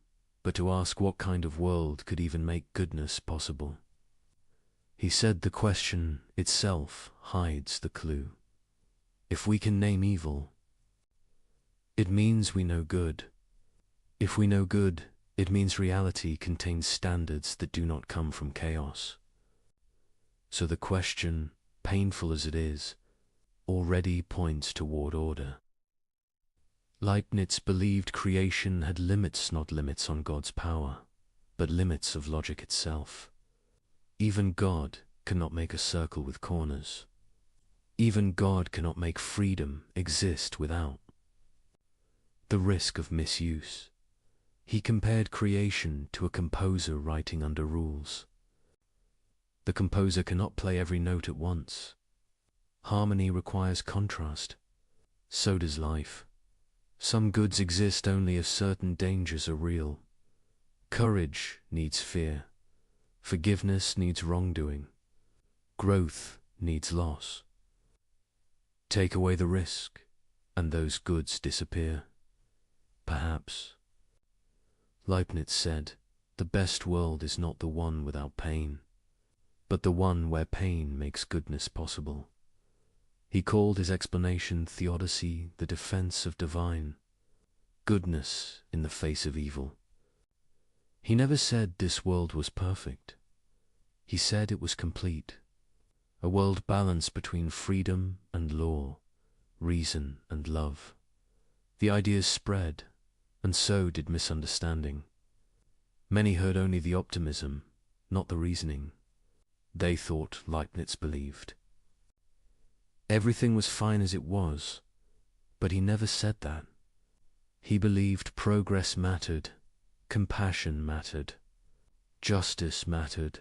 S2: but to ask what kind of world could even make goodness possible. He said the question itself hides the clue. If we can name evil, it means we know good. If we know good, It means reality contains standards that do not come from chaos. So the question, painful as it is, already points toward order. Leibniz believed creation had limits, not limits on God's power, but limits of logic itself. Even God cannot make a circle with corners. Even God cannot make freedom exist without the risk of misuse. He compared creation to a composer writing under rules. The composer cannot play every note at once. Harmony requires contrast. So does life. Some goods exist only if certain dangers are real. Courage needs fear. Forgiveness needs wrongdoing. Growth needs loss. Take away the risk, and those goods disappear. Perhaps. Leibniz said, the best world is not the one without pain, but the one where pain makes goodness possible. He called his explanation theodicy, the defense of divine goodness in the face of evil. He never said this world was perfect. He said it was complete, a world balanced between freedom and law, reason and love. The ideas spread, and so did misunderstanding. Many heard only the optimism, not the reasoning. They thought Leibniz believed everything was fine as it was, but he never said that. He believed progress mattered, compassion mattered, justice mattered,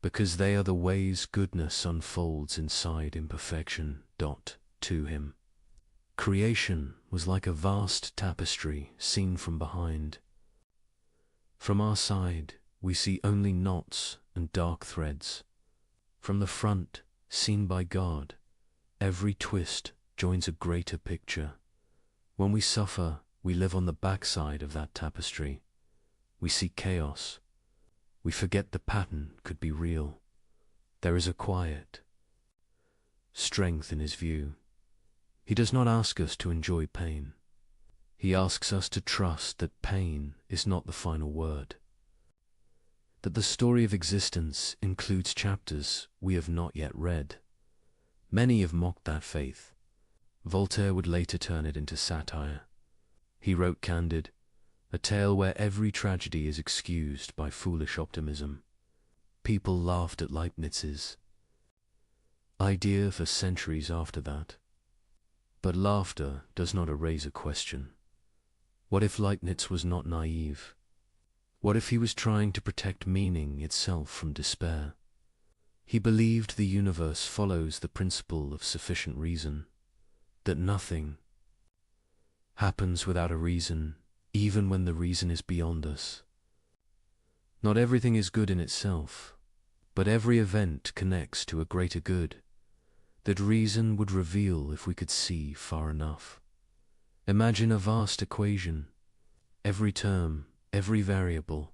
S2: because they are the ways goodness unfolds inside imperfection. To him, creation was like a vast tapestry seen from behind. From our side, we see only knots and dark threads. From the front, seen by God, every twist joins a greater picture. When we suffer, we live on the backside of that tapestry. We see chaos. We forget the pattern could be real. There is a quiet strength in his view. He does not ask us to enjoy pain. He asks us to trust that pain is not the final word. That the story of existence includes chapters we have not yet read. Many have mocked that faith. Voltaire would later turn it into satire. He wrote Candide, a tale where every tragedy is excused by foolish optimism. People laughed at Leibniz's idea for centuries after that. But laughter does not erase a question. What if Leibniz was not naive? What if he was trying to protect meaning itself from despair? He believed the universe follows the principle of sufficient reason, that nothing happens without a reason, even when the reason is beyond us. Not everything is good in itself, but every event connects to a greater good, that reason would reveal if we could see far enough. Imagine a vast equation. Every term, every variable,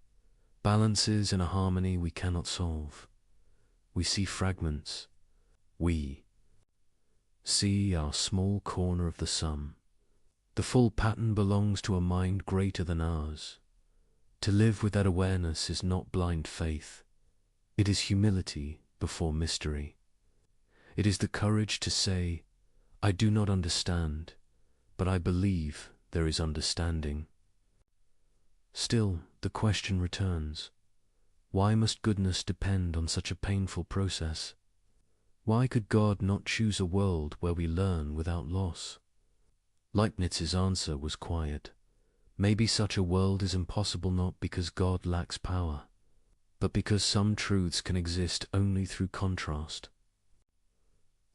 S2: balances in a harmony we cannot solve. We see fragments. We see our small corner of the sum. The full pattern belongs to a mind greater than ours. To live with that awareness is not blind faith. It is humility before mystery. It is the courage to say, I do not understand, but I believe there is understanding. Still, the question returns. Why must goodness depend on such a painful process? Why could God not choose a world where we learn without loss? Leibniz's answer was quiet. Maybe such a world is impossible not because God lacks power, but because some truths can exist only through contrast.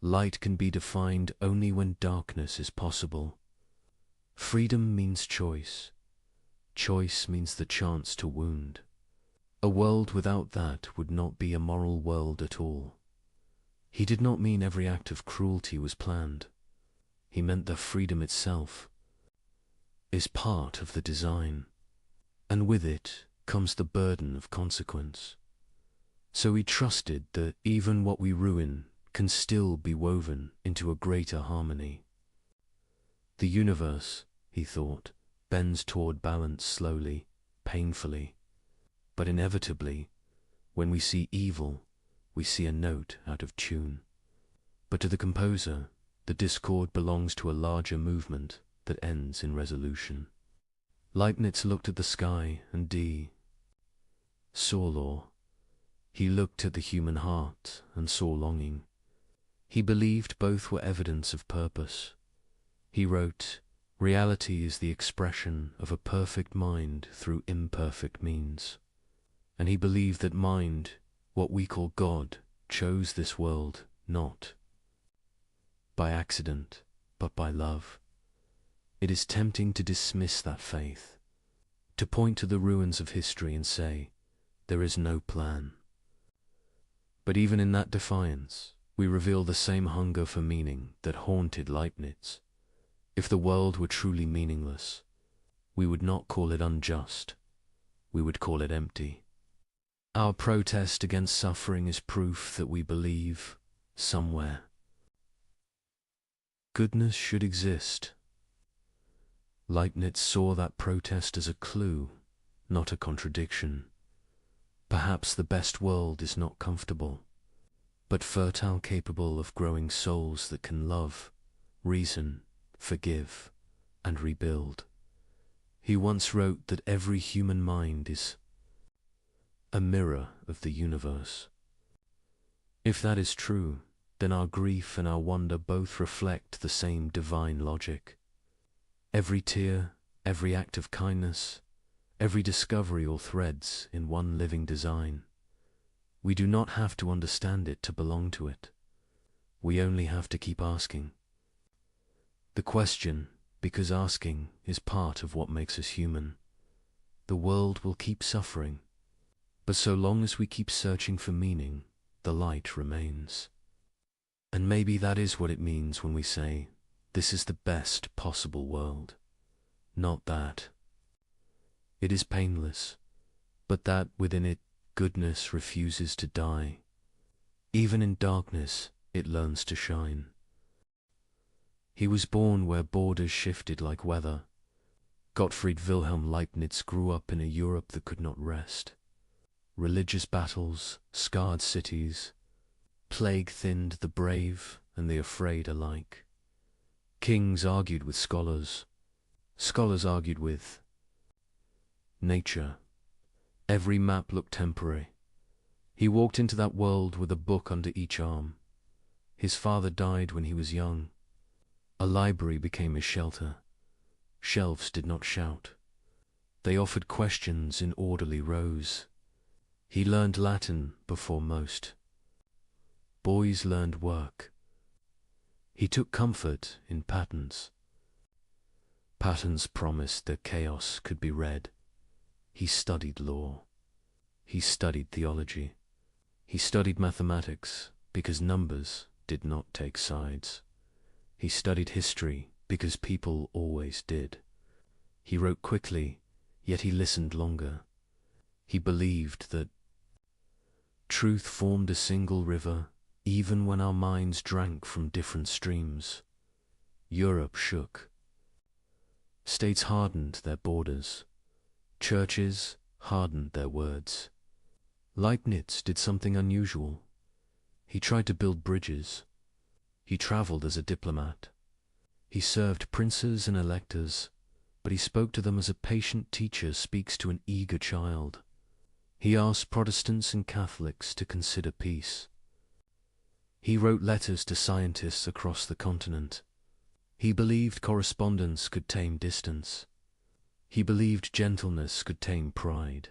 S2: Light can be defined only when darkness is possible. Freedom means choice. Choice means the chance to wound. A world without that would not be a moral world at all. He did not mean every act of cruelty was planned. He meant that freedom itself is part of the design, and with it comes the burden of consequence. So he trusted that even what we ruin can still be woven into a greater harmony. The universe, he thought, bends toward balance slowly, painfully, but inevitably, when we see evil, we see a note out of tune. But to the composer, the discord belongs to a larger movement that ends in resolution. Leibniz looked at the sky and saw law. He looked at the human heart and saw longing. He believed both were evidence of purpose. He wrote, "Reality is the expression of a perfect mind through imperfect means." And he believed that mind, what we call God, chose this world not by accident, but by love. It is tempting to dismiss that faith, to point to the ruins of history and say, there is no plan. But even in that defiance, we reveal the same hunger for meaning that haunted Leibniz. If the world were truly meaningless, we would not call it unjust, we would call it empty. Our protest against suffering is proof that we believe, somewhere, goodness should exist. Leibniz saw that protest as a clue, not a contradiction. Perhaps the best world is not comfortable, but fertile, capable of growing souls that can love, reason, forgive, and rebuild. He once wrote that every human mind is a mirror of the universe. If that is true, then our grief and our wonder both reflect the same divine logic. Every tear, every act of kindness, every discovery all threads in one living design. We do not have to understand it to belong to it. We only have to keep asking. The question, because asking, is part of what makes us human. The world will keep suffering, but so long as we keep searching for meaning, the light remains. And maybe that is what it means when we say, this is the best possible world. Not that it is painless, but that within it goodness refuses to die. Even in darkness, it learns to shine. He was born where borders shifted like weather. Gottfried Wilhelm Leibniz grew up in a Europe that could not rest. Religious battles, scarred cities, plague thinned the brave and the afraid alike. Kings argued with scholars. Scholars argued with nature. Every map looked temporary. He walked into that world with a book under each arm. His father died when he was young. A library became his shelter. Shelves did not shout. They offered questions in orderly rows. He learned Latin before most. Boys learned work. He took comfort in patterns. Patterns promised that chaos could be read. He studied law. He studied theology. He studied mathematics because numbers did not take sides. He studied history because people always did. He wrote quickly, yet he listened longer. He believed that truth formed a single river, even when our minds drank from different streams. Europe shook. States hardened their borders. Churches hardened their words. Leibniz did something unusual. He tried to build bridges. He traveled as a diplomat. He served princes and electors, but he spoke to them as a patient teacher speaks to an eager child. He asked Protestants and Catholics to consider peace. He wrote letters to scientists across the continent. He believed correspondence could tame distance. He believed gentleness could tame pride.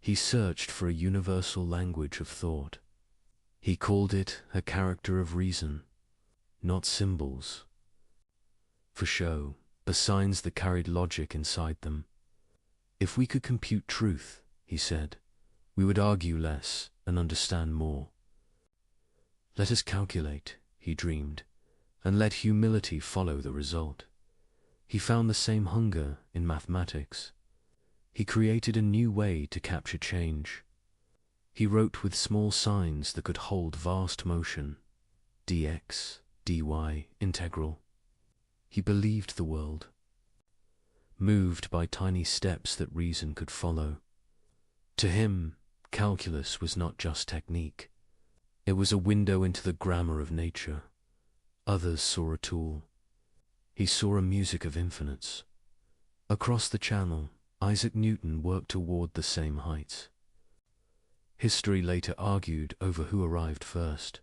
S2: He searched for a universal language of thought. He called it a character of reason, not symbols for show, but signs that carried logic inside them. If we could compute truth, he said, we would argue less and understand more. Let us calculate, he dreamed, and let humility follow the result. He found the same hunger in mathematics. He created a new way to capture change. He wrote with small signs that could hold vast motion, dx, dy, integral. He believed the world. moved by tiny steps that reason could follow. To him, calculus was not just technique. It was a window into the grammar of nature. Others saw a tool. He saw a music of infinites. Across the channel, Isaac Newton worked toward the same heights. History later argued over who arrived first.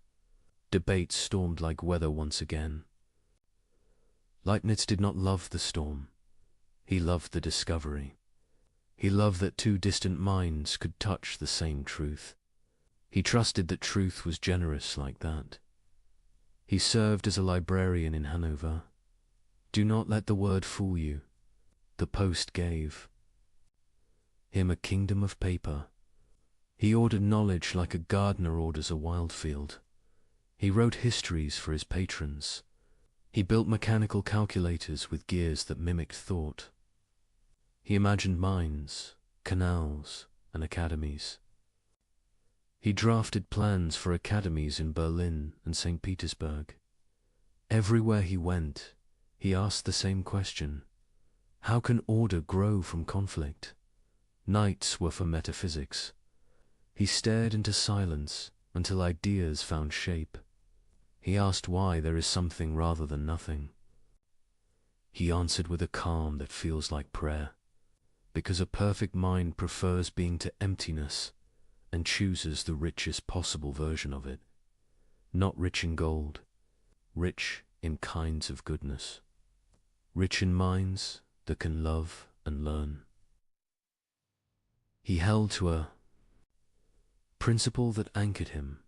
S2: Debates stormed like weather once again. Leibniz did not love the storm. He loved the discovery. He loved that two distant minds could touch the same truth. He trusted that truth was generous like that. He served as a librarian in Hanover. Do not let the word fool you. The post gave him a kingdom of paper. He ordered knowledge like a gardener orders a wild field. He wrote histories for his patrons. He built mechanical calculators with gears that mimicked thought. He imagined mines, canals, and academies. He drafted plans for academies in Berlin and St. Petersburg. Everywhere he went, he asked the same question: how can order grow from conflict? Nights were for metaphysics. He stared into silence until ideas found shape. He asked why there is something rather than nothing. He answered with a calm that feels like prayer, because a perfect mind prefers being to emptiness and chooses the richest possible version of it. Not rich in gold, rich in kinds of goodness. Rich in minds that can love and learn. He held to a principle that anchored him.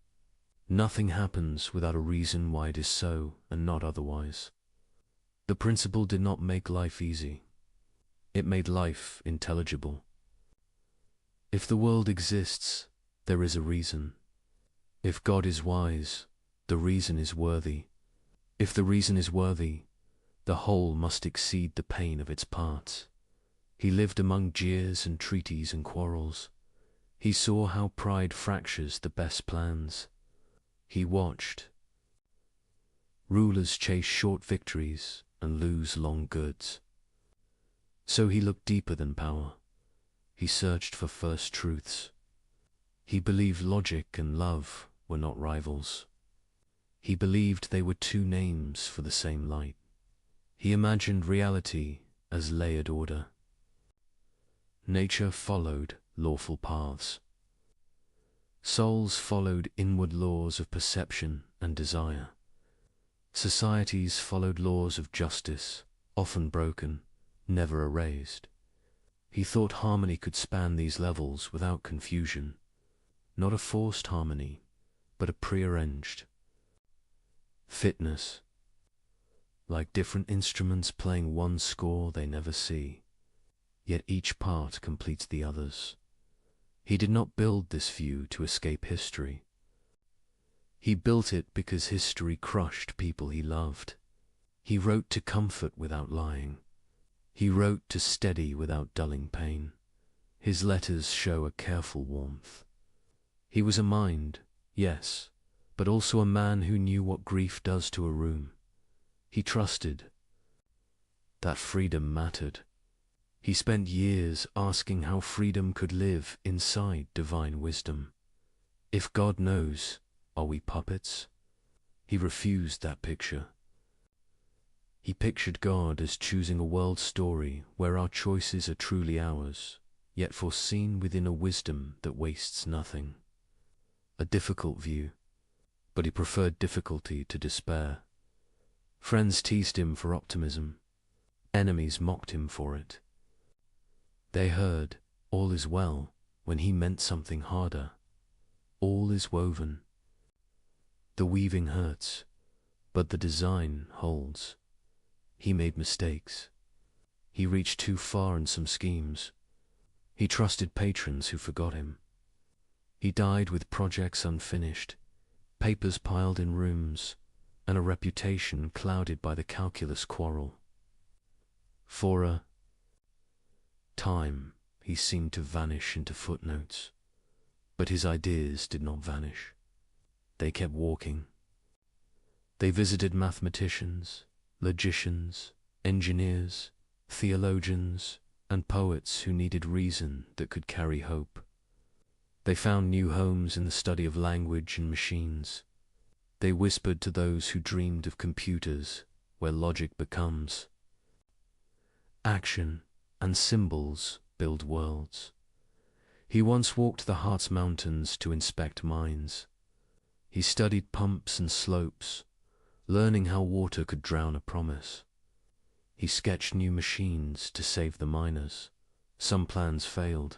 S2: Nothing happens without a reason why it is so and not otherwise. The principle did not make life easy. It made life intelligible. If the world exists, there is a reason. If God is wise, the reason is worthy. If the reason is worthy, the whole must exceed the pain of its parts. He lived among jeers and treaties and quarrels. He saw how pride fractures the best plans. He watched rulers chase short victories and lose long goods. So he looked deeper than power. He searched for first truths. He believed logic and love were not rivals. He believed they were two names for the same light. He imagined reality as layered order. Nature followed lawful paths. Souls followed inward laws of perception and desire. Societies followed laws of justice, often broken, never erased. He thought harmony could span these levels without confusion. Not a forced harmony, but a prearranged. Fitness. Like different instruments playing one score they never see, yet each part completes the others. He did not build this view to escape history. He built it because history crushed people he loved. He wrote to comfort without lying. He wrote to steady without dulling pain. His letters show a careful warmth. He was a mind, yes, but also a man who knew what grief does to a room. He trusted that freedom mattered. He spent years asking how freedom could live inside divine wisdom. If God knows, are we puppets? He refused that picture. He pictured God as choosing a world story where our choices are truly ours, yet foreseen within a wisdom that wastes nothing. A difficult view, but he preferred difficulty to despair. Friends teased him for optimism. Enemies mocked him for it. They heard, all is well, when he meant something harder. All is woven. The weaving hurts, but the design holds. He made mistakes. He reached too far in some schemes. He trusted patrons who forgot him. He died with projects unfinished, papers piled in rooms, and a reputation clouded by the calculus quarrel. For a time, he seemed to vanish into footnotes, but his ideas did not vanish. They kept walking. They visited mathematicians, logicians, engineers, theologians, and poets who needed reason that could carry hope. They found new homes in the study of language and machines. They whispered to those who dreamed of computers, where logic becomes. Action and symbols build worlds. He once walked the heart's mountains to inspect mines. He studied pumps and slopes, learning how water could drown a promise. He sketched new machines to save the miners. Some plans failed.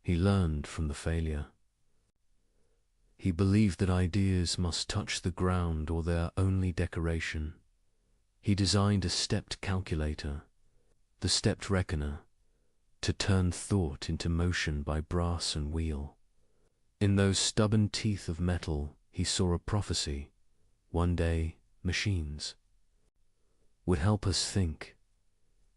S2: He learned from the failure. He believed that ideas must touch the ground or they are only decoration. He designed a stepped calculator, the stepped reckoner, to turn thought into motion by brass and wheel. In those stubborn teeth of metal, he saw a prophecy. One day, machines would help us think.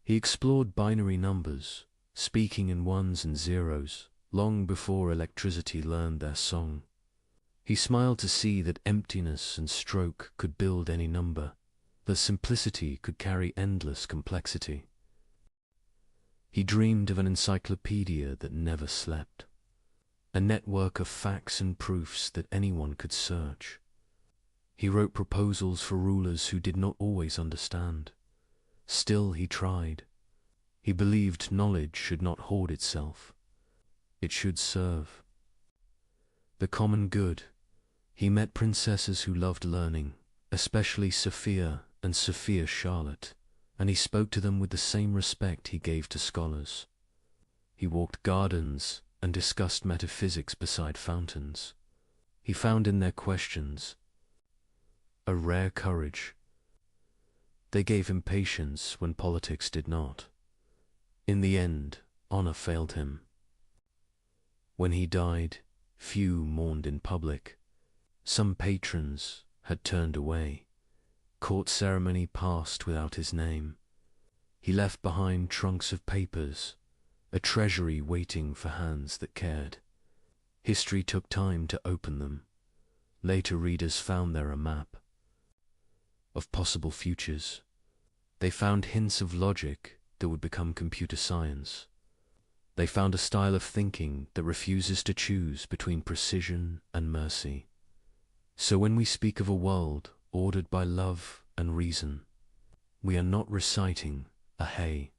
S2: He explored binary numbers, speaking in ones and zeros, long before electricity learned their song. He smiled to see that emptiness and stroke could build any number, that simplicity could carry endless complexity. He dreamed of an encyclopedia that never slept, a network of facts and proofs that anyone could search. He wrote proposals for rulers who did not always understand. Still he tried. He believed knowledge should not hoard itself. It should serve the common good. He met princesses who loved learning, especially Sophia and Sophia Charlotte, and he spoke to them with the same respect he gave to scholars. He walked gardens and discussed metaphysics beside fountains. He found in their questions a rare courage. They gave him patience when politics did not. In the end, honor failed him. When he died, few mourned in public. Some patrons had turned away. Court ceremony passed without his name. He left behind trunks of papers, a treasury waiting for hands that cared. History took time to open them. Later readers found there a map of possible futures. They found hints of logic that would become computer science. They found a style of thinking that refuses to choose between precision and mercy. So when we speak of a world ordered by love and reason, we are not reciting a hey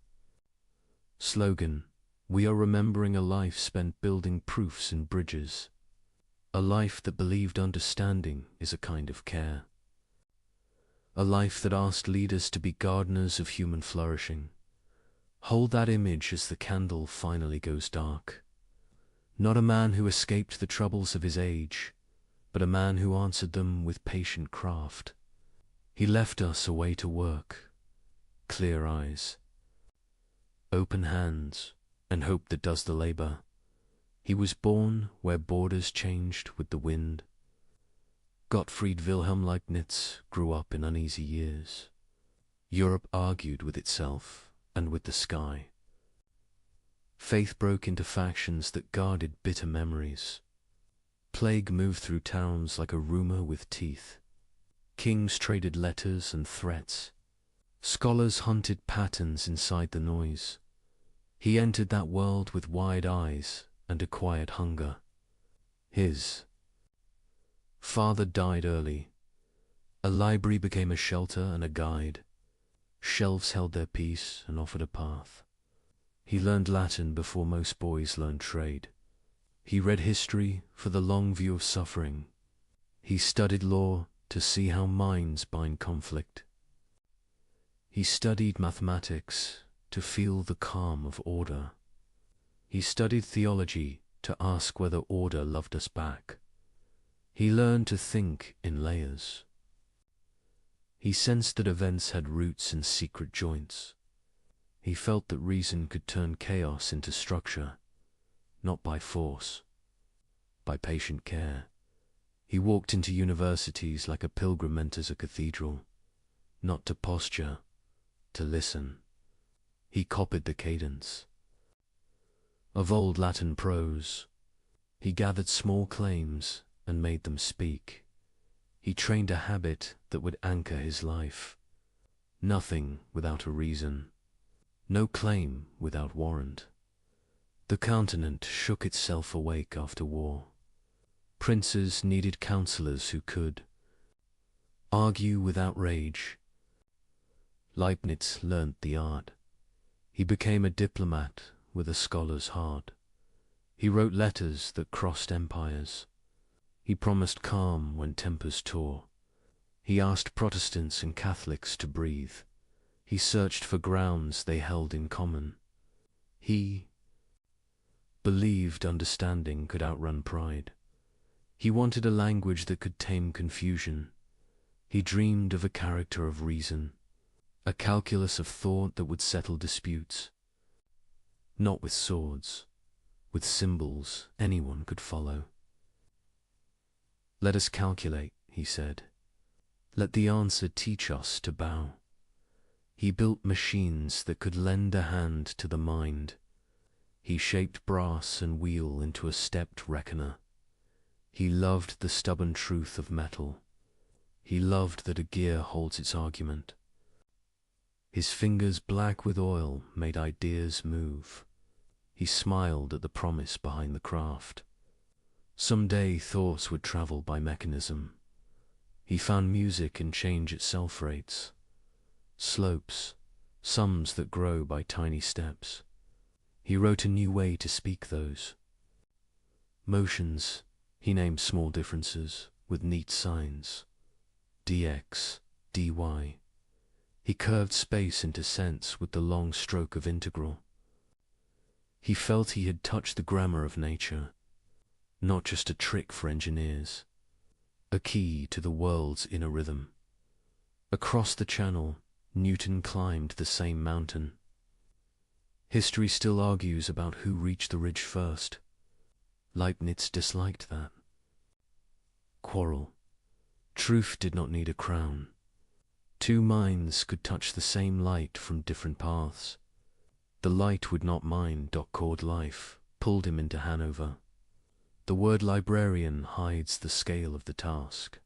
S2: slogan. We are remembering a life spent building proofs and bridges, a life that believed understanding is a kind of care, a life that asked leaders to be gardeners of human flourishing. Hold that image as the candle finally goes dark. Not a man who escaped the troubles of his age, but a man who answered them with patient craft. He left us away to work, clear eyes, open hands, and hope that does the labor. He was born where borders changed with the wind. Gottfried Wilhelm Leibniz grew up in uneasy years. Europe argued with itself and with the sky. Faith broke into factions that guarded bitter memories. Plague moved through towns like a rumor with teeth. Kings traded letters and threats. Scholars hunted patterns inside the noise. He entered that world with wide eyes and a quiet hunger. His father died early. A library became a shelter and a guide. Shelves held their peace and offered a path. He learned Latin before most boys learned trade. He read history for the long view of suffering. He studied law to see how minds bind conflict. He studied mathematics to feel the calm of order. He studied theology to ask whether order loved us back. He learned to think in layers. He sensed that events had roots in secret joints. He felt that reason could turn chaos into structure, not by force, by patient care. He walked into universities like a pilgrim enters a cathedral, not to posture, to listen. He copied the cadence of old Latin prose. He gathered small claims and made them speak. He trained a habit that would anchor his life. Nothing without a reason. no claim without warrant. The continent shook itself awake after war. Princes needed counselors who could argue without rage. Leibniz learnt the art. He became a diplomat with a scholar's heart. He wrote letters that crossed empires. He promised calm when tempers tore. He asked Protestants and Catholics to breathe. He searched for grounds they held in common. He believed understanding could outrun pride. He wanted a language that could tame confusion. He dreamed of a character of reason, a calculus of thought that would settle disputes. Not with swords, with symbols anyone could follow. Let us calculate, he said. Let the answer teach us to bow. He built machines that could lend a hand to the mind. He shaped brass and wheel into a stepped reckoner. He loved the stubborn truth of metal. He loved that a gear holds its argument. His fingers black with oil made ideas move. He smiled at the promise behind the craft. Someday thoughts would travel by mechanism. He found music and change itself rates. Slopes, sums that grow by tiny steps. He wrote a new way to speak those. Motions, he named small differences with neat signs. dx, dy. He curved space into sense with the long stroke of integral. He felt he had touched the grammar of nature, not just a trick for engineers, a key to the world's inner rhythm. Across the channel, Newton climbed the same mountain. History still argues about who reached the ridge first. Leibniz disliked that. Quarrel. Truth did not need a crown. Two minds could touch the same light from different paths. The light would not mind Doc life, pulled him into Hanover. The word librarian hides the scale of the task.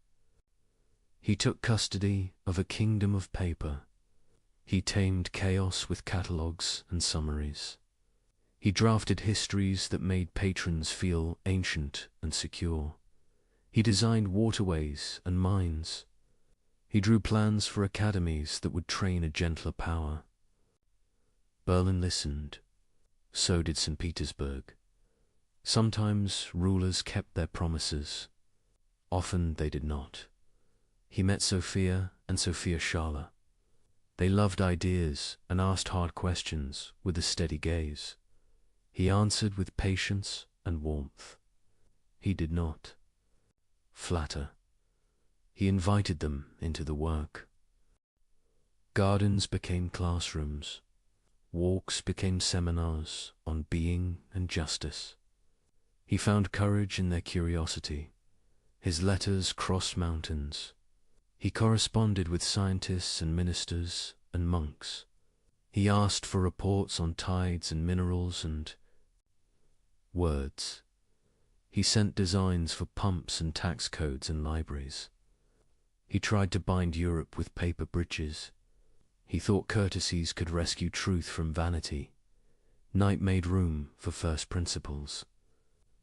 S2: He took custody of a kingdom of paper. He tamed chaos with catalogues and summaries. He drafted histories that made patrons feel ancient and secure. He designed waterways and mines. He drew plans for academies that would train a gentler power. Berlin listened. So did St. Petersburg. Sometimes rulers kept their promises. Often they did not. He met Sophia and Sophia Schala. They loved ideas and asked hard questions with a steady gaze. He answered with patience and warmth. He did not flatter. He invited them into the work. Gardens became classrooms. Walks became seminars on being and justice. He found courage in their curiosity. His letters crossed mountains. He corresponded with scientists and ministers and monks. He asked for reports on tides and minerals and words. He sent designs for pumps and tax codes and libraries. He tried to bind Europe with paper bridges. He thought courtesies could rescue truth from vanity. Night made room for first principles.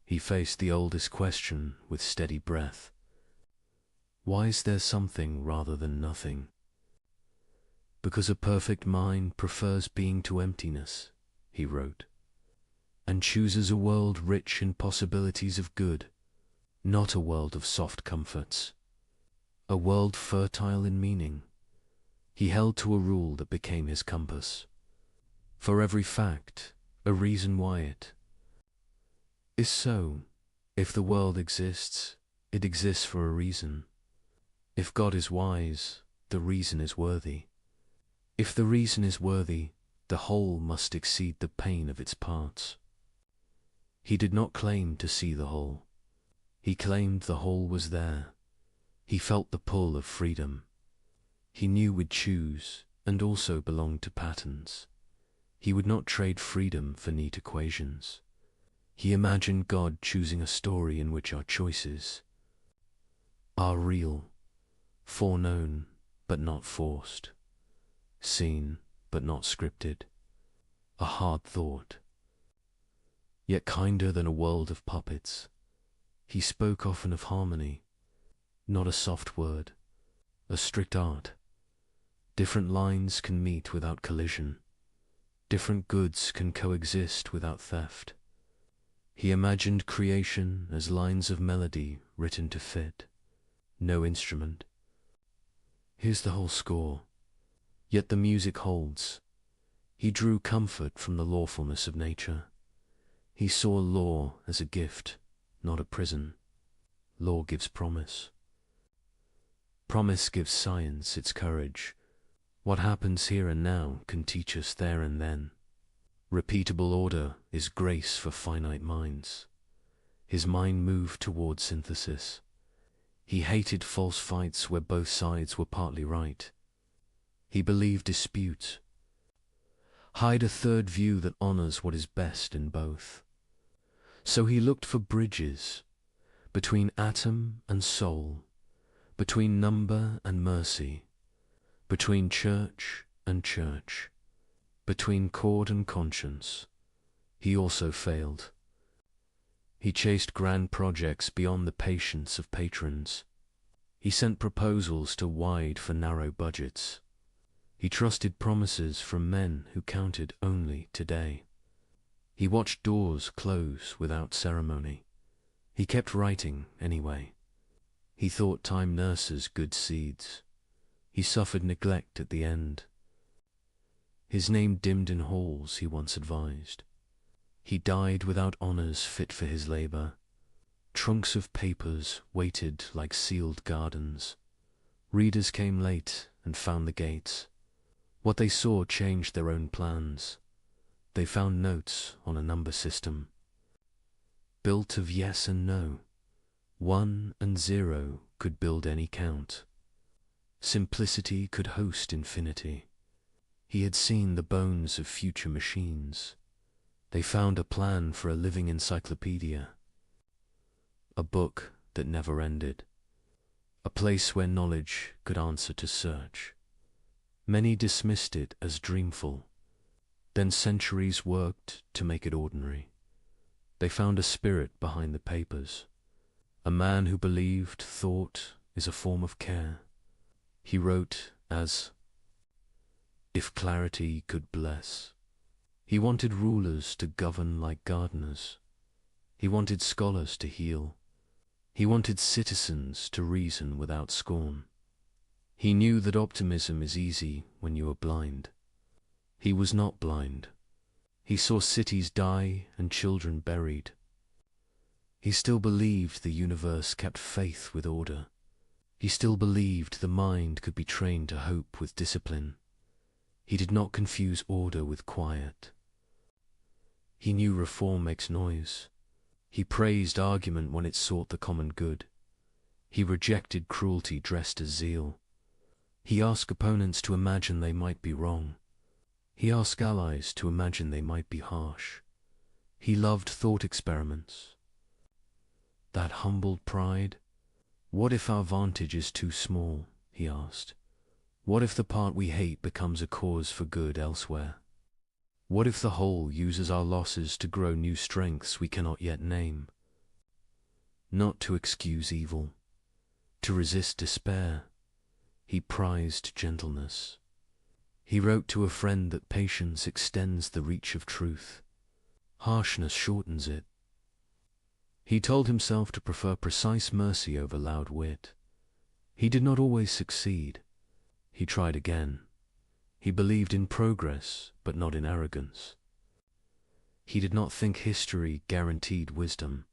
S2: He faced the oldest question with steady breath. Why is there something rather than nothing? Because a perfect mind prefers being to emptiness, he wrote, and chooses a world rich in possibilities of good, not a world of soft comforts, a world fertile in meaning. He held to a rule that became his compass. For every fact, a reason why it is so. If the world exists, it exists for a reason. If God is wise, the reason is worthy. If the reason is worthy, the whole must exceed the pain of its parts. He did not claim to see the whole. He claimed the whole was there. He felt the pull of freedom. He knew we'd choose and also belonged to patterns. He would not trade freedom for neat equations. He imagined God choosing a story in which our choices are real, foreknown but not forced, seen but not scripted. a hard thought, yet kinder than a world of puppets. He spoke often of harmony, not a soft word, a strict art. Different lines can meet without collision. Different goods can coexist without theft. He imagined creation as lines of melody written to fit, no instrument. Here's the whole score, yet the music holds. He drew comfort from the lawfulness of nature. He saw law as a gift, not a prison. Law gives promise. Promise gives science its courage. What happens here and now can teach us there and then. Repeatable order is grace for finite minds. His mind moved toward synthesis. He hated false fights where both sides were partly right. He believed dispute. Hide a third view that honors what is best in both. So he looked for bridges between atom and soul, between number and mercy, between church and church, between chord and conscience. He also failed. He chased grand projects beyond the patience of patrons. He sent proposals too wide for narrow budgets. He trusted promises from men who counted only today. He watched doors close without ceremony. He kept writing anyway. He thought time nurses good seeds. He suffered neglect at the end. His name dimmed in halls, he once advised. He died without honors fit for his labor. Trunks of papers waited like sealed gardens. Readers came late and found the gates. What they saw changed their own plans. They found notes on a number system, built of yes and no. 1 and 0 could build any count. Simplicity could host infinity. He had seen the bones of future machines. They found a plan for a living encyclopedia, a book that never ended, a place where knowledge could answer to search. Many dismissed it as dreamful. Then centuries worked to make it ordinary. They found a spirit behind the papers, a man who believed thought is a form of care. He wrote as, if clarity could bless. He wanted rulers to govern like gardeners. He wanted scholars to heal. He wanted citizens to reason without scorn. He knew that optimism is easy when you are blind. He was not blind. He saw cities die and children buried. He still believed the universe kept faith with order. He still believed the mind could be trained to hope with discipline. He did not confuse order with quiet. He knew reform makes noise. He praised argument when it sought the common good. He rejected cruelty dressed as zeal. He asked opponents to imagine they might be wrong. He asked allies to imagine they might be harsh. He loved thought experiments. That humbled pride. What if our vantage is too small, he asked. What if the part we hate becomes a cause for good elsewhere? What if the whole uses our losses to grow new strengths we cannot yet name? Not to excuse evil, to resist despair. He prized gentleness. He wrote to a friend that patience extends the reach of truth. Harshness shortens it. He told himself to prefer precise mercy over loud wit. He did not always succeed. He tried again. He believed in progress, but not in arrogance. He did not think history guaranteed wisdom.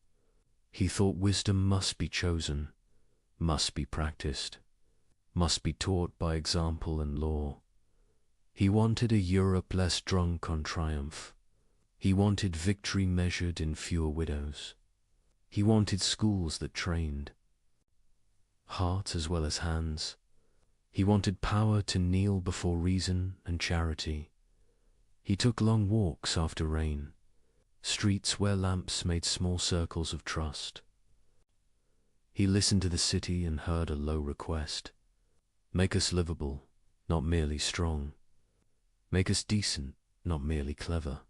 S2: He thought wisdom must be chosen, must be practiced, must be taught by example and law. He wanted a Europe less drunk on triumph. He wanted victory measured in fewer widows. He wanted schools that trained, heart as well as hands. He wanted power to kneel before reason and charity. He took long walks after rain, streets where lamps made small circles of trust. He listened to the city and heard a low request. Make us livable, not merely strong. Make us decent, not merely clever.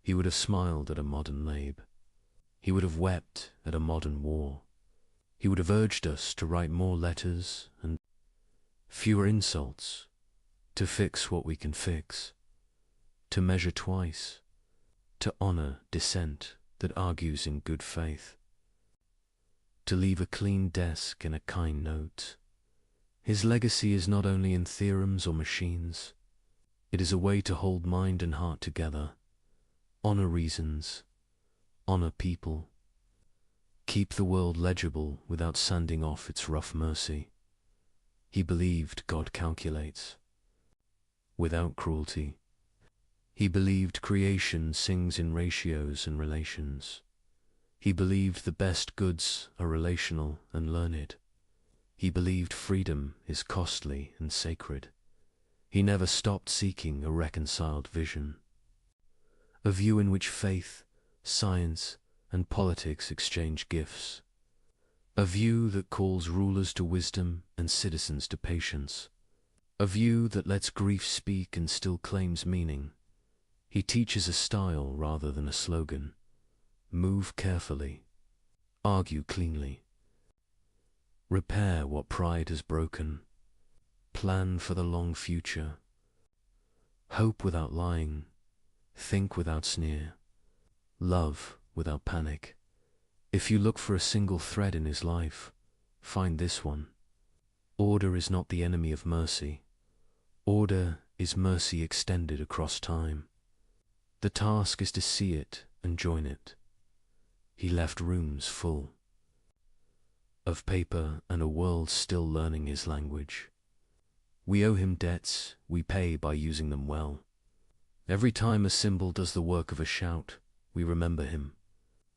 S2: He would have smiled at a modern lab. He would have wept at a modern war. He would have urged us to write more letters and fewer insults, to fix what we can fix, to measure twice, to honor dissent that argues in good faith, to leave a clean desk and a kind note. His legacy is not only in theorems or machines, it is a way to hold mind and heart together, honor reasons, honor people, keep the world legible without sanding off its rough mercy. He believed God calculates, without cruelty. He believed creation sings in ratios and relations. He believed the best goods are relational and learned. He believed freedom is costly and sacred. He never stopped seeking a reconciled vision, a view in which faith, science, and politics exchange gifts, a view that calls rulers to wisdom and citizens to patience, a view that lets grief speak and still claims meaning. He teaches a style rather than a slogan. Move carefully, argue cleanly, repair what pride has broken, plan for the long future, hope without lying, think without sneer, love without panic. If you look for a single thread in his life, find this one. Order is not the enemy of mercy. Order is mercy extended across time. The task is to see it and join it. He left rooms full of paper and a world still learning his language. We owe him debts we pay by using them well. Every time a symbol does the work of a shout, we remember him.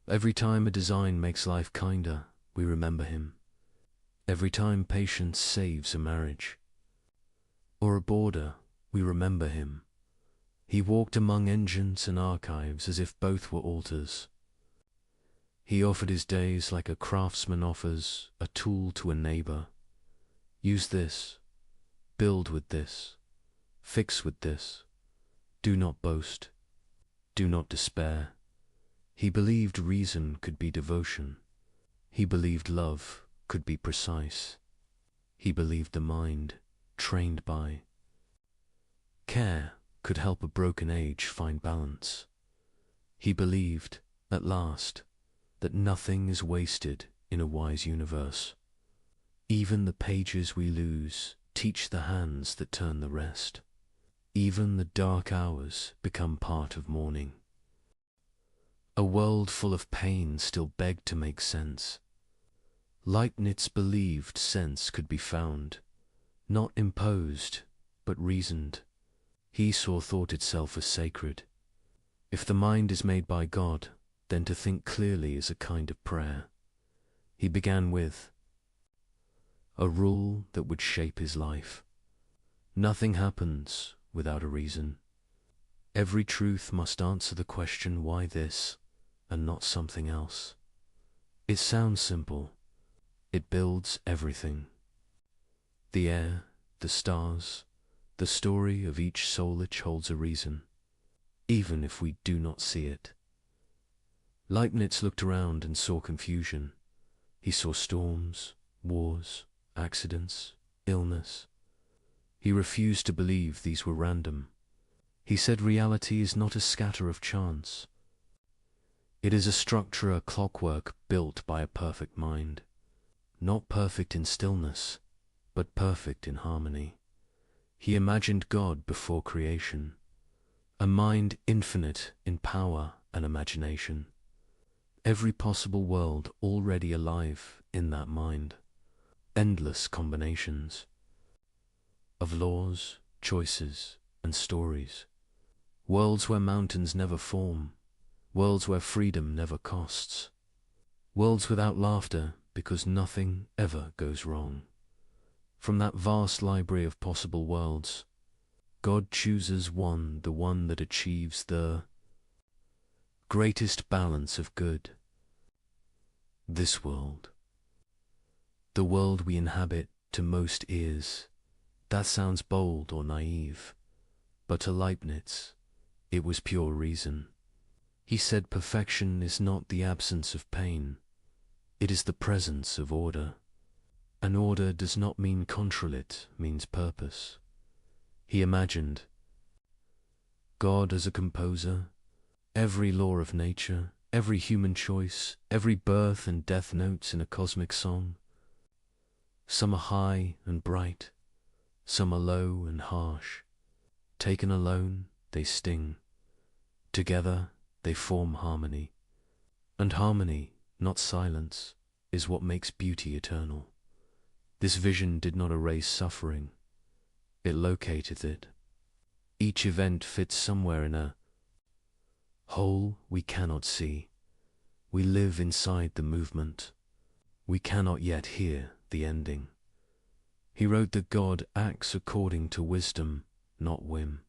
S2: Every time a design makes life kinder, we remember him. Every time patience saves a marriage or a border, we remember him. He walked among engines and archives as if both were altars. He offered his days like a craftsman offers a tool to a neighbor. Use this, build with this, fix with this. Do not boast, do not despair. He believed reason could be devotion. He believed love could be precise. He believed the mind, trained by care, could help a broken age find balance. He believed, at last, that nothing is wasted in a wise universe. Even the pages we lose teach the hands that turn the rest. Even the dark hours become part of morning. A world full of pain still begged to make sense. Leibniz believed sense could be found, not imposed, but reasoned. He saw thought itself as sacred. If the mind is made by God, then to think clearly is a kind of prayer. He began with a rule that would shape his life. Nothing happens without a reason. Every truth must answer the question, why this and not something else? It sounds simple. It builds everything. The air, the stars, the story of each soulich holds a reason, even if we do not see it. Leibniz looked around and saw confusion. He saw storms, wars, accidents, illness. He refused to believe these were random. He said reality is not a scatter of chance. It is a structure, a clockwork built by a perfect mind. Not perfect in stillness, but perfect in harmony. He imagined God before creation, a mind infinite in power and imagination. Every possible world already alive in that mind. Endless combinations of laws, choices, and stories. Worlds where mountains never form. Worlds where freedom never costs. Worlds without laughter because nothing ever goes wrong. From that vast library of possible worlds, God chooses one, the one that achieves the greatest balance of good. This world. The world we inhabit to most ears. That sounds bold or naive, but to Leibniz, It was pure reason. He said perfection is not the absence of pain, it is the presence of order. And order does not mean control, it means purpose. He imagined God as a composer, every law of nature, every human choice, every birth and death notes in a cosmic song. Some are high and bright, some are low and harsh. Taken alone, they sting. Together, they form harmony. And harmony, not silence, is what makes beauty eternal. This vision did not erase suffering. It located it. Each event fits somewhere in a whole we cannot see. We live inside the movement. We cannot yet hear the ending. He wrote that God acts according to wisdom, not whim.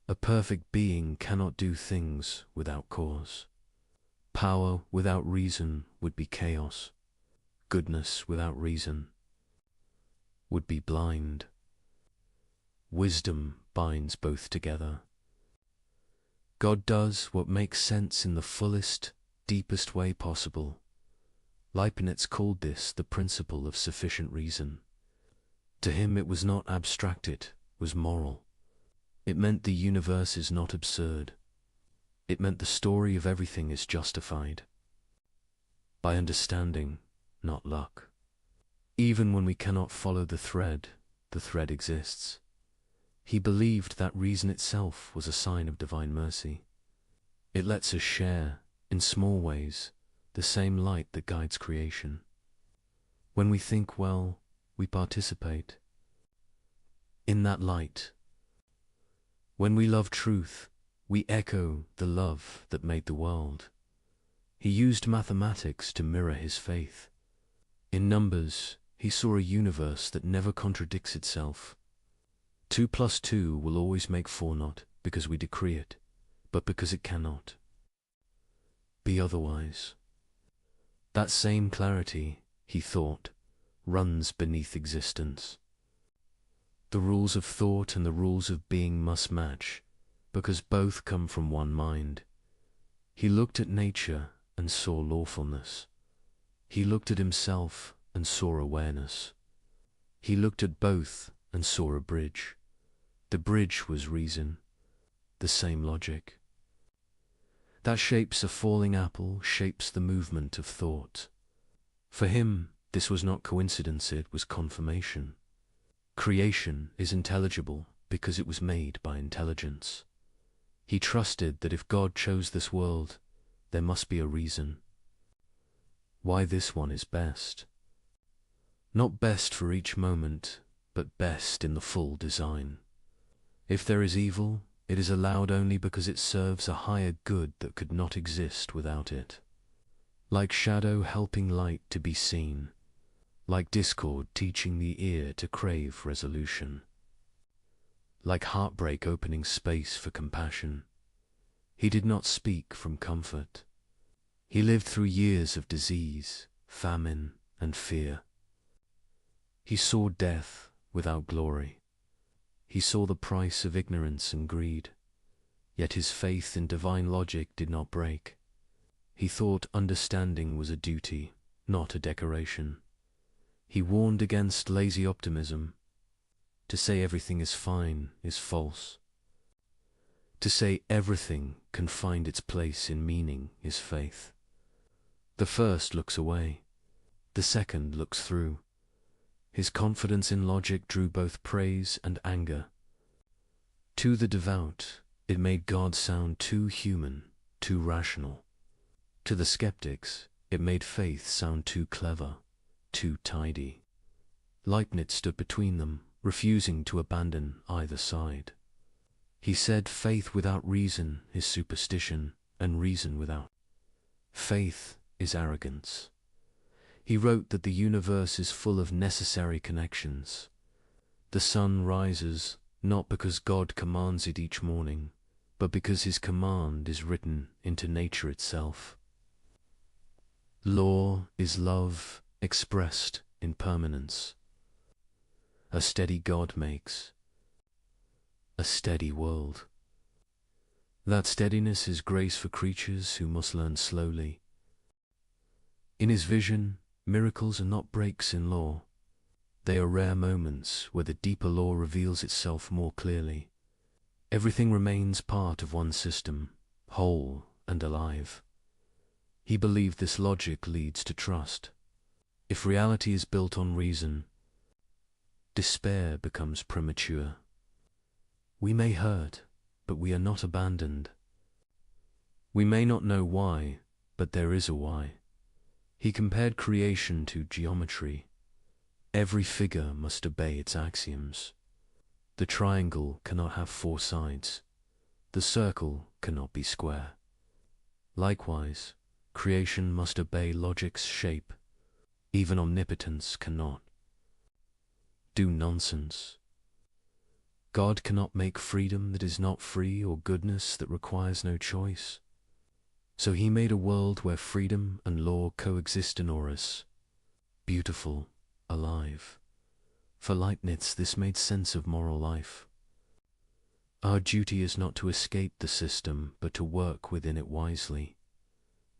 S2: A perfect being cannot do things without cause. Power without reason would be chaos. Goodness without reason would be blind. Wisdom binds both together. God does what makes sense in the fullest, deepest way possible. Leibniz called this the principle of sufficient reason. To him it was not abstract, it was moral. It meant the universe is not absurd. It meant the story of everything is justified by understanding, not luck. Even when we cannot follow the thread exists. He believed that reason itself was a sign of divine mercy. It lets us share, in small ways, the same light that guides creation. When we think well, we participate in that light. When we love truth, we echo the love that made the world. He used mathematics to mirror his faith. In numbers, he saw a universe that never contradicts itself. 2 + 2 will always make 4, not because we decree it, but because it cannot be otherwise. That same clarity, he thought, runs beneath existence. The rules of thought and the rules of being must match, because both come from one mind. He looked at nature and saw lawfulness. He looked at himself and saw awareness. He looked at both and saw a bridge. The bridge was reason, the same logic. That shapes a falling apple, shapes the movement of thought. For him, this was not coincidence, it was confirmation. Creation is intelligible because it was made by intelligence. He trusted that if God chose this world, there must be a reason why this one is best. Not best for each moment, but best in the full design. If there is evil, it is allowed only because it serves a higher good that could not exist without it. Like shadow helping light to be seen, like discord teaching the ear to crave resolution, like heartbreak opening space for compassion. He did not speak from comfort. He lived through years of disease, famine, and fear. He saw death without glory. He saw the price of ignorance and greed. Yet his faith in divine logic did not break. He thought understanding was a duty, not a decoration. He warned against lazy optimism. To say everything is fine is false. To say everything can find its place in meaning is faith. The first looks away. The second looks through. His confidence in logic drew both praise and anger. To the devout, it made God sound too human, too rational. To the skeptics, it made faith sound too clever, too tidy. Leibniz stood between them, refusing to abandon either side. He said faith without reason is superstition, and reason without faith is arrogance. He wrote that the universe is full of necessary connections. The sun rises not because God commands it each morning, but because his command is written into nature itself. Law is love expressed in permanence. A steady God makes a steady world. That steadiness is grace for creatures who must learn slowly. In his vision, miracles are not breaks in law. They are rare moments where the deeper law reveals itself more clearly. Everything remains part of one system, whole and alive. He believed this logic leads to trust. If reality is built on reason, despair becomes premature. We may hurt, but we are not abandoned. We may not know why, but there is a why. He compared creation to geometry. Every figure must obey its axioms. The triangle cannot have four sides. The circle cannot be square. Likewise, creation must obey logic's shape. Even omnipotence cannot. Do nonsense. God cannot make freedom that is not free or goodness that requires no choice. So he made a world where freedom and law coexist in Horus, beautiful, alive. For Leibniz, this made sense of moral life. Our duty is not to escape the system, but to work within it wisely.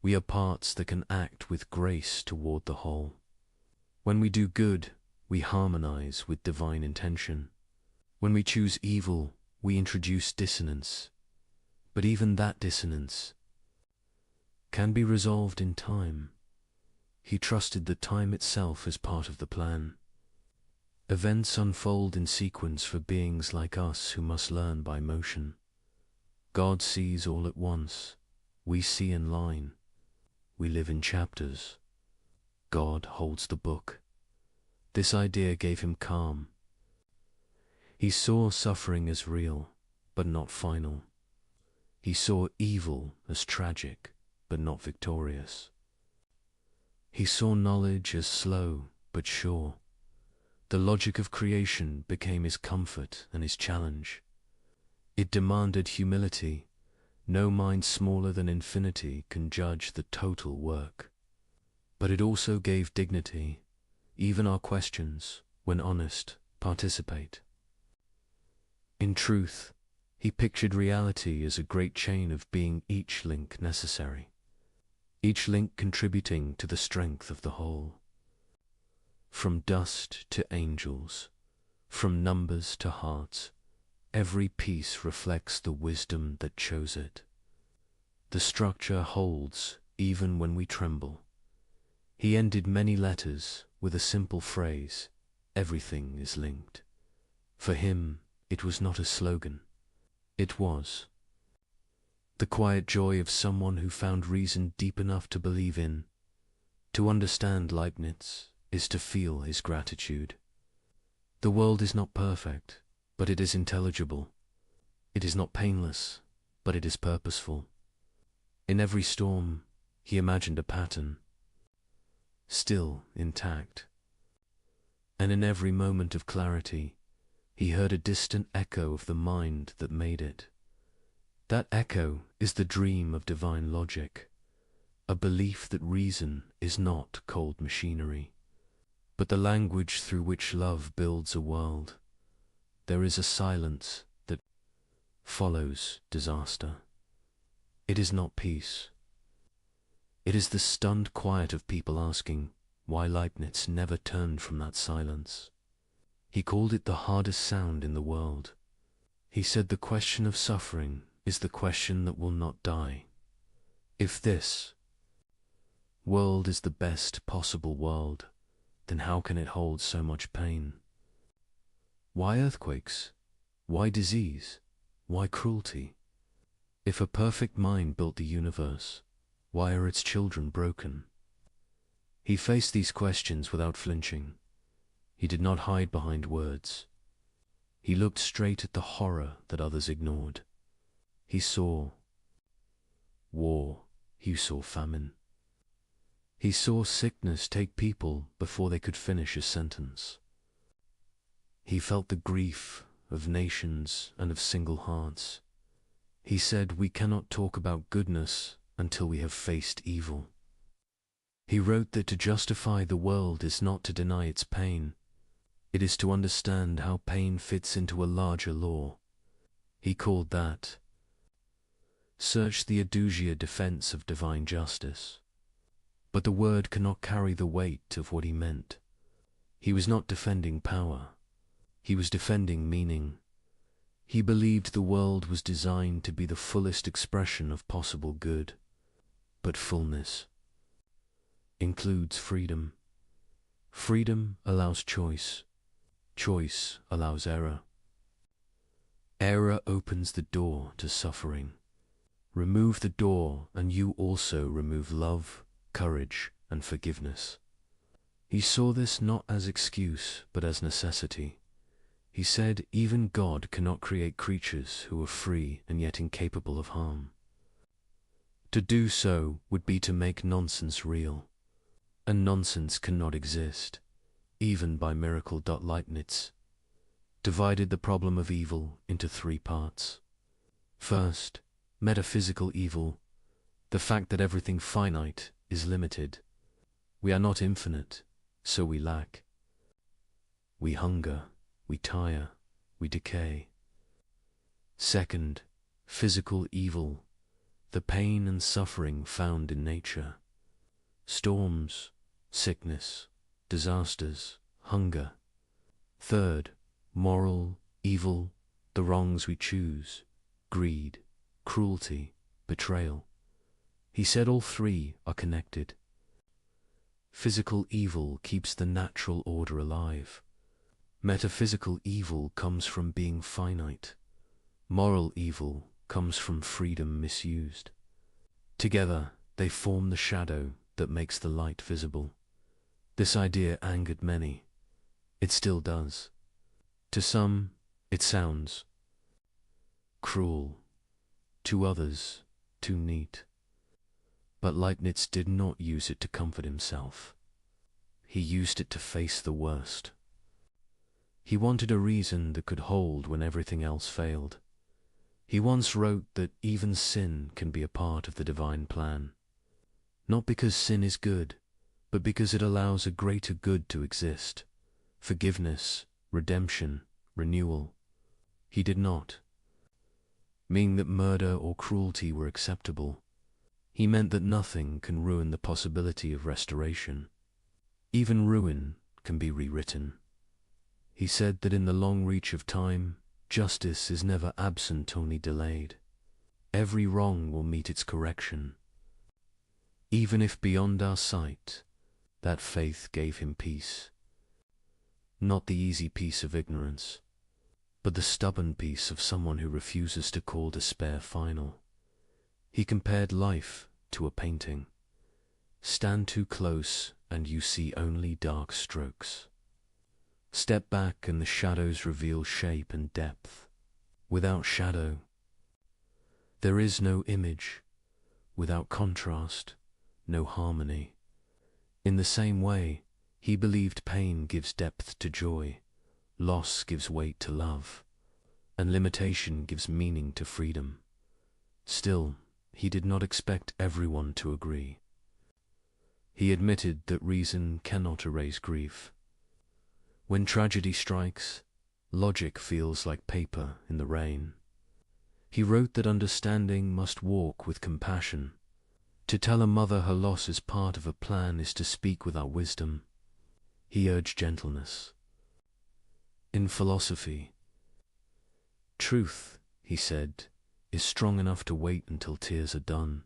S2: We are parts that can act with grace toward the whole. When we do good, we harmonize with divine intention. When we choose evil, we introduce dissonance. But even that dissonance can be resolved in time. He trusted that time itself is part of the plan. Events unfold in sequence for beings like us who must learn by motion. God sees all at once. We see in line. We live in chapters. God holds the book. This idea gave him calm. He saw suffering as real, but not final. He saw evil as tragic, but not victorious. He saw knowledge as slow, but sure. The logic of creation became his comfort and his challenge. It demanded humility. No mind smaller than infinity can judge the total work. But it also gave dignity. Even our questions, when honest, participate. In truth, he pictured reality as a great chain of being, each link necessary. Each link contributing to the strength of the whole. From dust to angels, from numbers to hearts, every piece reflects the wisdom that chose it. The structure holds even when we tremble. He ended many letters with a simple phrase, everything is linked. For him, it was not a slogan. It was the quiet joy of someone who found reason deep enough to believe in. To understand Leibniz is to feel his gratitude. The world is not perfect, but it is intelligible. It is not painless, but it is purposeful. In every storm, he imagined a pattern, still intact. And in every moment of clarity, he heard a distant echo of the mind that made it. That echo is the dream of divine logic, a belief that reason is not cold machinery, but the language through which love builds a world. There is a silence that follows disaster. It is not peace. It is the stunned quiet of people asking why Leibniz never turned from that silence. He called it the hardest sound in the world. He said the question of suffering is the question that will not die. If this world is the best possible world, then how can it hold so much pain? Why earthquakes? Why disease? Why cruelty? If a perfect mind built the universe, why are its children broken? He faced these questions without flinching. He did not hide behind words. He looked straight at the horror that others ignored. He saw war. He saw famine. He saw sickness take people before they could finish a sentence. He felt the grief of nations and of single hearts. He said, we cannot talk about goodness until we have faced evil. He wrote that to justify the world is not to deny its pain. It is to understand how pain fits into a larger law. He called that searched the Adusia defense of divine justice. But the word cannot carry the weight of what he meant. He was not defending power. He was defending meaning. He believed the world was designed to be the fullest expression of possible good. But fullness includes freedom. Freedom allows choice. Choice allows error. Error opens the door to suffering. Remove the door and you also remove love, courage, and forgiveness. He saw this not as excuse, but as necessity. He said even God cannot create creatures who are free and yet incapable of harm. To do so would be to make nonsense real, and nonsense cannot exist, even by miracle. Leibniz divided the problem of evil into three parts. First, metaphysical evil, the fact that everything finite is limited. We are not infinite, so we lack. We hunger, we tire, we decay. Second, physical evil, the pain and suffering found in nature. Storms, sickness, disasters, hunger. Third, moral evil, the wrongs we choose, greed, cruelty, betrayal. He said all three are connected. Physical evil keeps the natural order alive. Metaphysical evil comes from being finite. Moral evil comes from freedom misused. Together, they form the shadow that makes the light visible. This idea angered many. It still does. To some, it sounds cruel. To others, too neat. But Leibniz did not use it to comfort himself. He used it to face the worst. He wanted a reason that could hold when everything else failed. He once wrote that even sin can be a part of the divine plan. Not because sin is good, but because it allows a greater good to exist. Forgiveness, redemption, renewal. He did not mean that murder or cruelty were acceptable. He meant that nothing can ruin the possibility of restoration. Even ruin can be rewritten. He said that in the long reach of time, justice is never absent, only delayed. Every wrong will meet its correction. Even if beyond our sight, that faith gave him peace. Not the easy peace of ignorance, but the stubborn peace of someone who refuses to call despair final. He compared life to a painting. Stand too close and you see only dark strokes. Step back and the shadows reveal shape and depth. Without shadow, there is no image. Without contrast, no harmony. In the same way, he believed pain gives depth to joy, loss gives weight to love, and limitation gives meaning to freedom. Still, he did not expect everyone to agree. He admitted that reason cannot erase grief. When tragedy strikes, logic feels like paper in the rain. He wrote that understanding must walk with compassion. To tell a mother her loss is part of a plan is to speak without wisdom. He urged gentleness. In philosophy, truth, he said, is strong enough to wait until tears are done.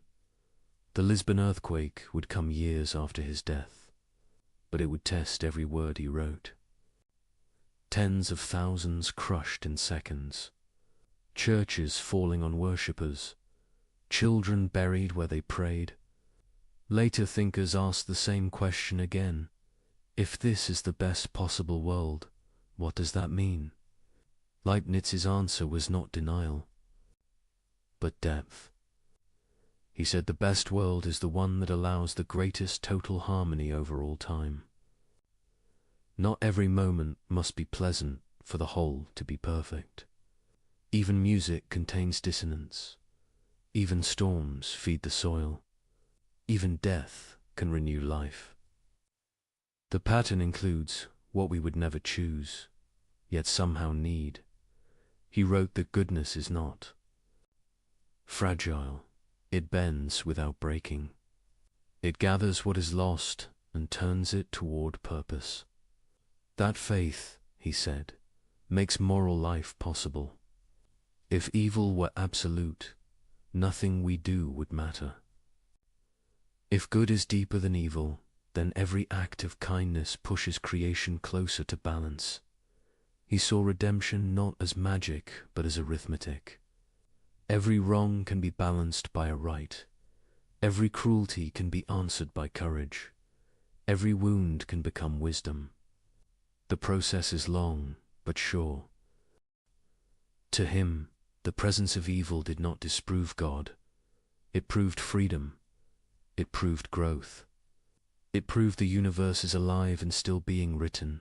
S2: The Lisbon earthquake would come years after his death, but it would test every word he wrote. Tens of thousands crushed in seconds. Churches falling on worshippers. Children buried where they prayed. Later thinkers asked the same question again. If this is the best possible world, what does that mean? Leibniz's answer was not denial, but depth. He said the best world is the one that allows the greatest total harmony over all time. Not every moment must be pleasant for the whole to be perfect. Even music contains dissonance. Even storms feed the soil. Even death can renew life. The pattern includes what we would never choose, yet somehow need. He wrote that goodness is not Fragile, it bends without breaking. It gathers what is lost and turns it toward purpose. That faith, he said, makes moral life possible. If evil were absolute, nothing we do would matter. If good is deeper than evil, then every act of kindness pushes creation closer to balance. He saw redemption not as magic, but as arithmetic. Every wrong can be balanced by a right. Every cruelty can be answered by courage. Every wound can become wisdom. The process is long, but sure. To him, the presence of evil did not disprove God. It proved freedom. It proved growth. It proved the universe is alive and still being written.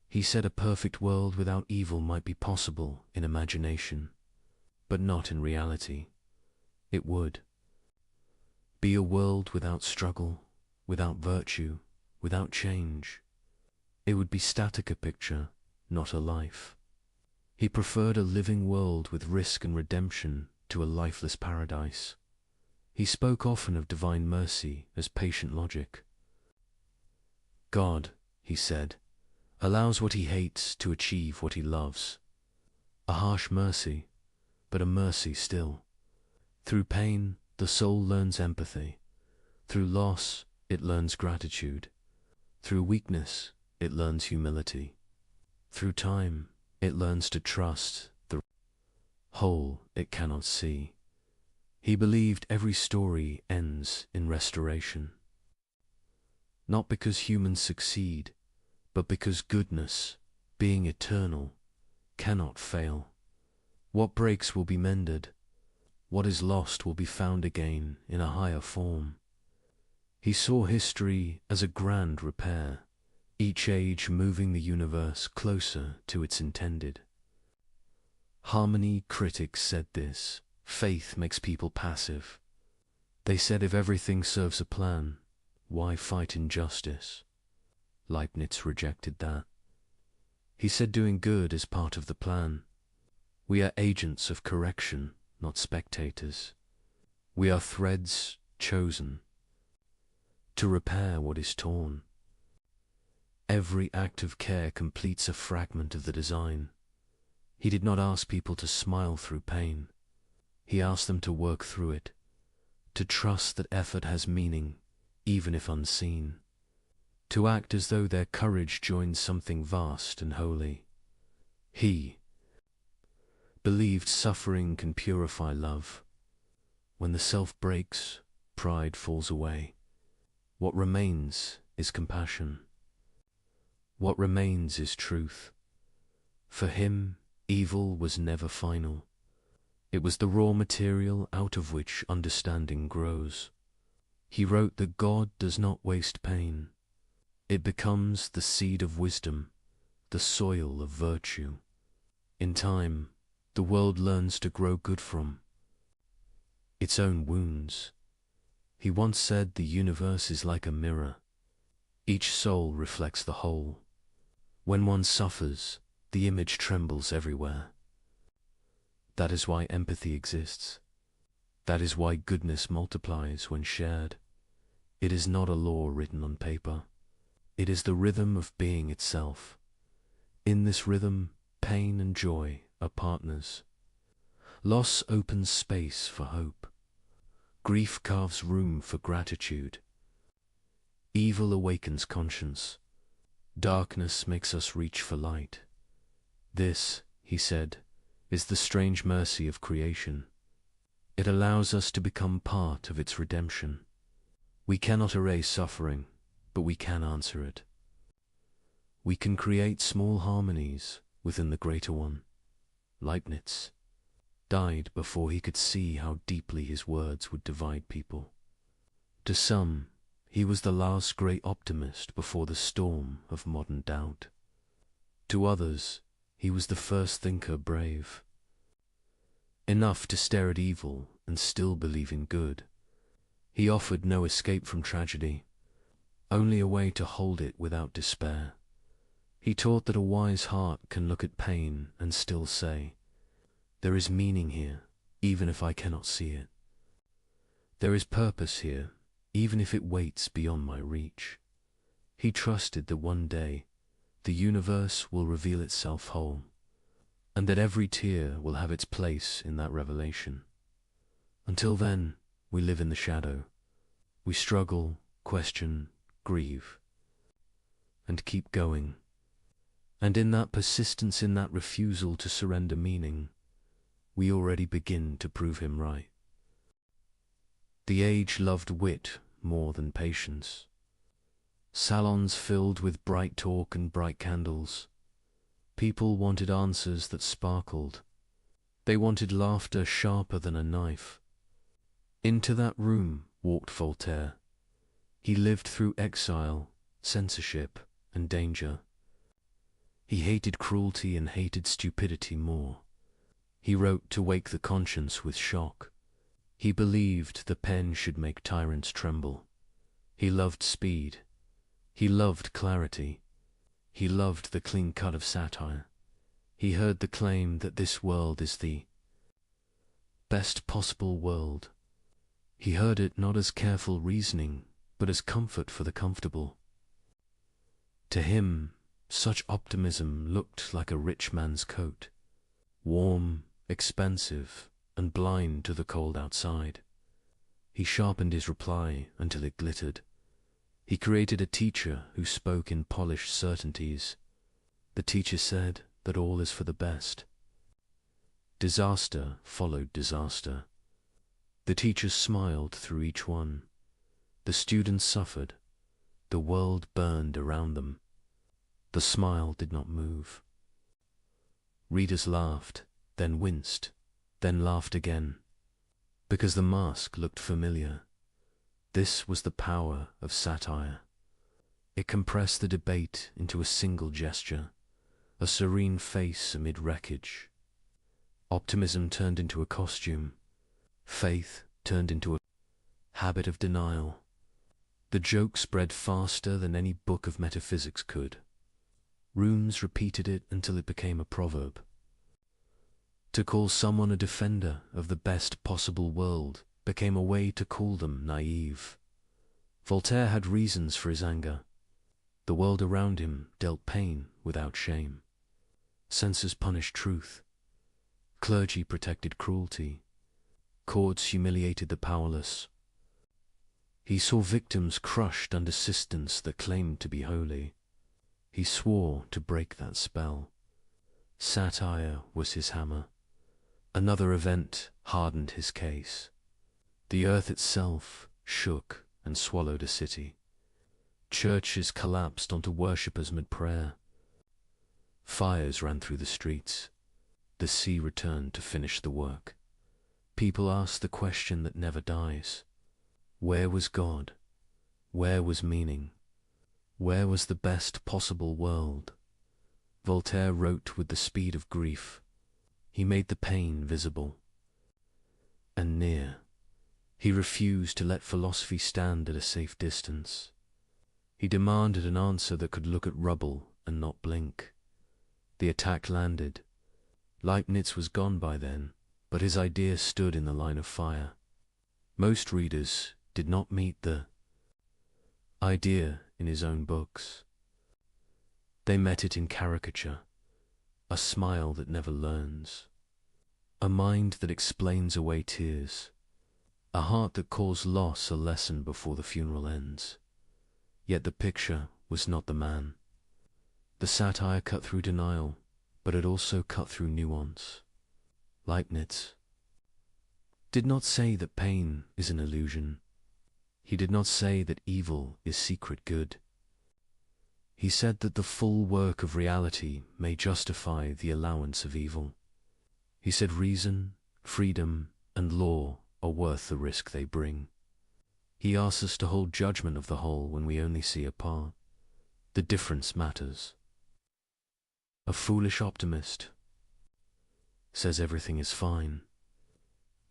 S2: He said a perfect world without evil might be possible in imagination, but not in reality. It would be a world without struggle, without virtue, without change. It would be static, a picture, not a life. He preferred a living world with risk and redemption to a lifeless paradise. He spoke often of divine mercy as patient logic. God, he said, allows what he hates to achieve what he loves. A harsh mercy, but a mercy still. Through pain, the soul learns empathy. Through loss, it learns gratitude. Through weakness, it learns humility. Through time, it learns to trust the whole it cannot see. He believed every story ends in restoration. Not because humans succeed, but because goodness, being eternal, cannot fail. What breaks will be mended. What is lost will be found again in a higher form. He saw history as a grand repair, each age moving the universe closer to its intended. Harmony critics said this: faith makes people passive. They said if everything serves a plan, why fight injustice? Leibniz rejected that. He said doing good is part of the plan. We are agents of correction, not spectators. We are threads chosen to repair what is torn. Every act of care completes a fragment of the design. He did not ask people to smile through pain. He asked them to work through it, to trust that effort has meaning, even if unseen, to act as though their courage joins something vast and holy. He believed suffering can purify love. When the self breaks, pride falls away. What remains is compassion. What remains is truth. For him, evil was never final. It was the raw material out of which understanding grows. He wrote that God does not waste pain. It becomes the seed of wisdom, the soil of virtue. In time, the world learns to grow good from its own wounds. He once said the universe is like a mirror. Each soul reflects the whole. When one suffers, the image trembles everywhere. That is why empathy exists. That is why goodness multiplies when shared. It is not a law written on paper. It is the rhythm of being itself. In this rhythm, pain and joy are partners. Loss opens space for hope. Grief carves room for gratitude. Evil awakens conscience. Darkness makes us reach for light. This, he said, is the strange mercy of creation. It allows us to become part of its redemption. We cannot erase suffering, but we can answer it. We can create small harmonies within the greater one. Leibniz died before he could see how deeply his words would divide people. To some, he was the last great optimist before the storm of modern doubt. To others, he was the first thinker brave. Enough to stare at evil and still believe in good. He offered no escape from tragedy, only a way to hold it without despair. He taught that a wise heart can look at pain and still say, there is meaning here, even if I cannot see it. There is purpose here, even if it waits beyond my reach. He trusted that one day the universe will reveal itself whole, and that every tear will have its place in that revelation. Until then, we live in the shadow. We struggle, question, grieve, and keep going. And in that persistence, in that refusal to surrender meaning, we already begin to prove him right. The age loved wit more than patience. Salons filled with bright talk and bright candles. People wanted answers that sparkled. They wanted laughter sharper than a knife. Into that room walked Voltaire. He lived through exile, censorship, and danger. He hated cruelty and hated stupidity more. He wrote to wake the conscience with shock. He believed the pen should make tyrants tremble. He loved speed. He loved clarity. He loved the clean cut of satire. He heard the claim that this world is the best possible world. He heard it not as careful reasoning, but as comfort for the comfortable. To him, such optimism looked like a rich man's coat, warm, expansive, and blind to the cold outside. He sharpened his reply until it glittered. He created a teacher who spoke in polished certainties. The teacher said that all is for the best. Disaster followed disaster. The teacher smiled through each one. The students suffered. The world burned around them. The smile did not move. Readers laughed, then winced, then laughed again, because the mask looked familiar. This was the power of satire. It compressed the debate into a single gesture, a serene face amid wreckage. Optimism turned into a costume. Faith turned into a habit of denial. The joke spread faster than any book of metaphysics could. Rooms repeated it until it became a proverb. To call someone a defender of the best possible world became a way to call them naive. Voltaire had reasons for his anger. The world around him dealt pain without shame. Censors punished truth. Clergy protected cruelty. Courts humiliated the powerless. He saw victims crushed under systems that claimed to be holy. He swore to break that spell. Satire was his hammer. Another event hardened his case. The earth itself shook and swallowed a city. Churches collapsed onto worshippers mid-prayer. Fires ran through the streets. The sea returned to finish the work. People asked the question that never dies. Where was God? Where was meaning? Where was the best possible world? Voltaire wrote with the speed of grief. He made the pain visible and near. He refused to let philosophy stand at a safe distance. He demanded an answer that could look at rubble and not blink. The attack landed. Leibniz was gone by then, but his idea stood in the line of fire. Most readers did not meet the idea in his own books. They met it in caricature, a smile that never learns, a mind that explains away tears, a heart that calls loss a lesson before the funeral ends. Yet the picture was not the man. The satire cut through denial, but it also cut through nuance. Leibniz did not say that pain is an illusion. He did not say that evil is secret good. He said that the full work of reality may justify the allowance of evil. He said reason, freedom, and law are worth the risk they bring. He asks us to hold judgment of the whole when we only see a part. The difference matters. A foolish optimist says everything is fine.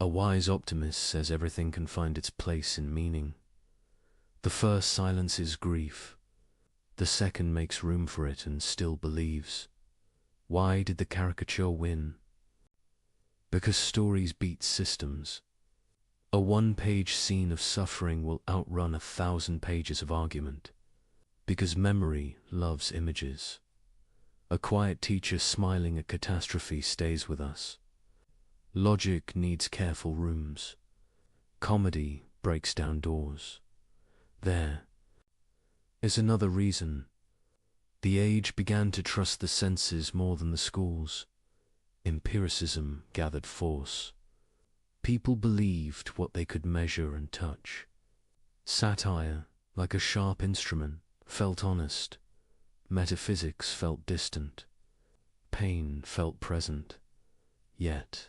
S2: A wise optimist says everything can find its place in meaning. The first silences grief. The second makes room for it and still believes. Why did the caricature win? Because stories beat systems. A one-page scene of suffering will outrun 1,000 pages of argument. Because memory loves images. A quiet teacher smiling at catastrophe stays with us. Logic needs careful rooms. Comedy breaks down doors. There is another reason. The age began to trust the senses more than the schools. Empiricism gathered force. People believed what they could measure and touch. Satire, like a sharp instrument, felt honest. Metaphysics felt distant. Pain felt present. Yet,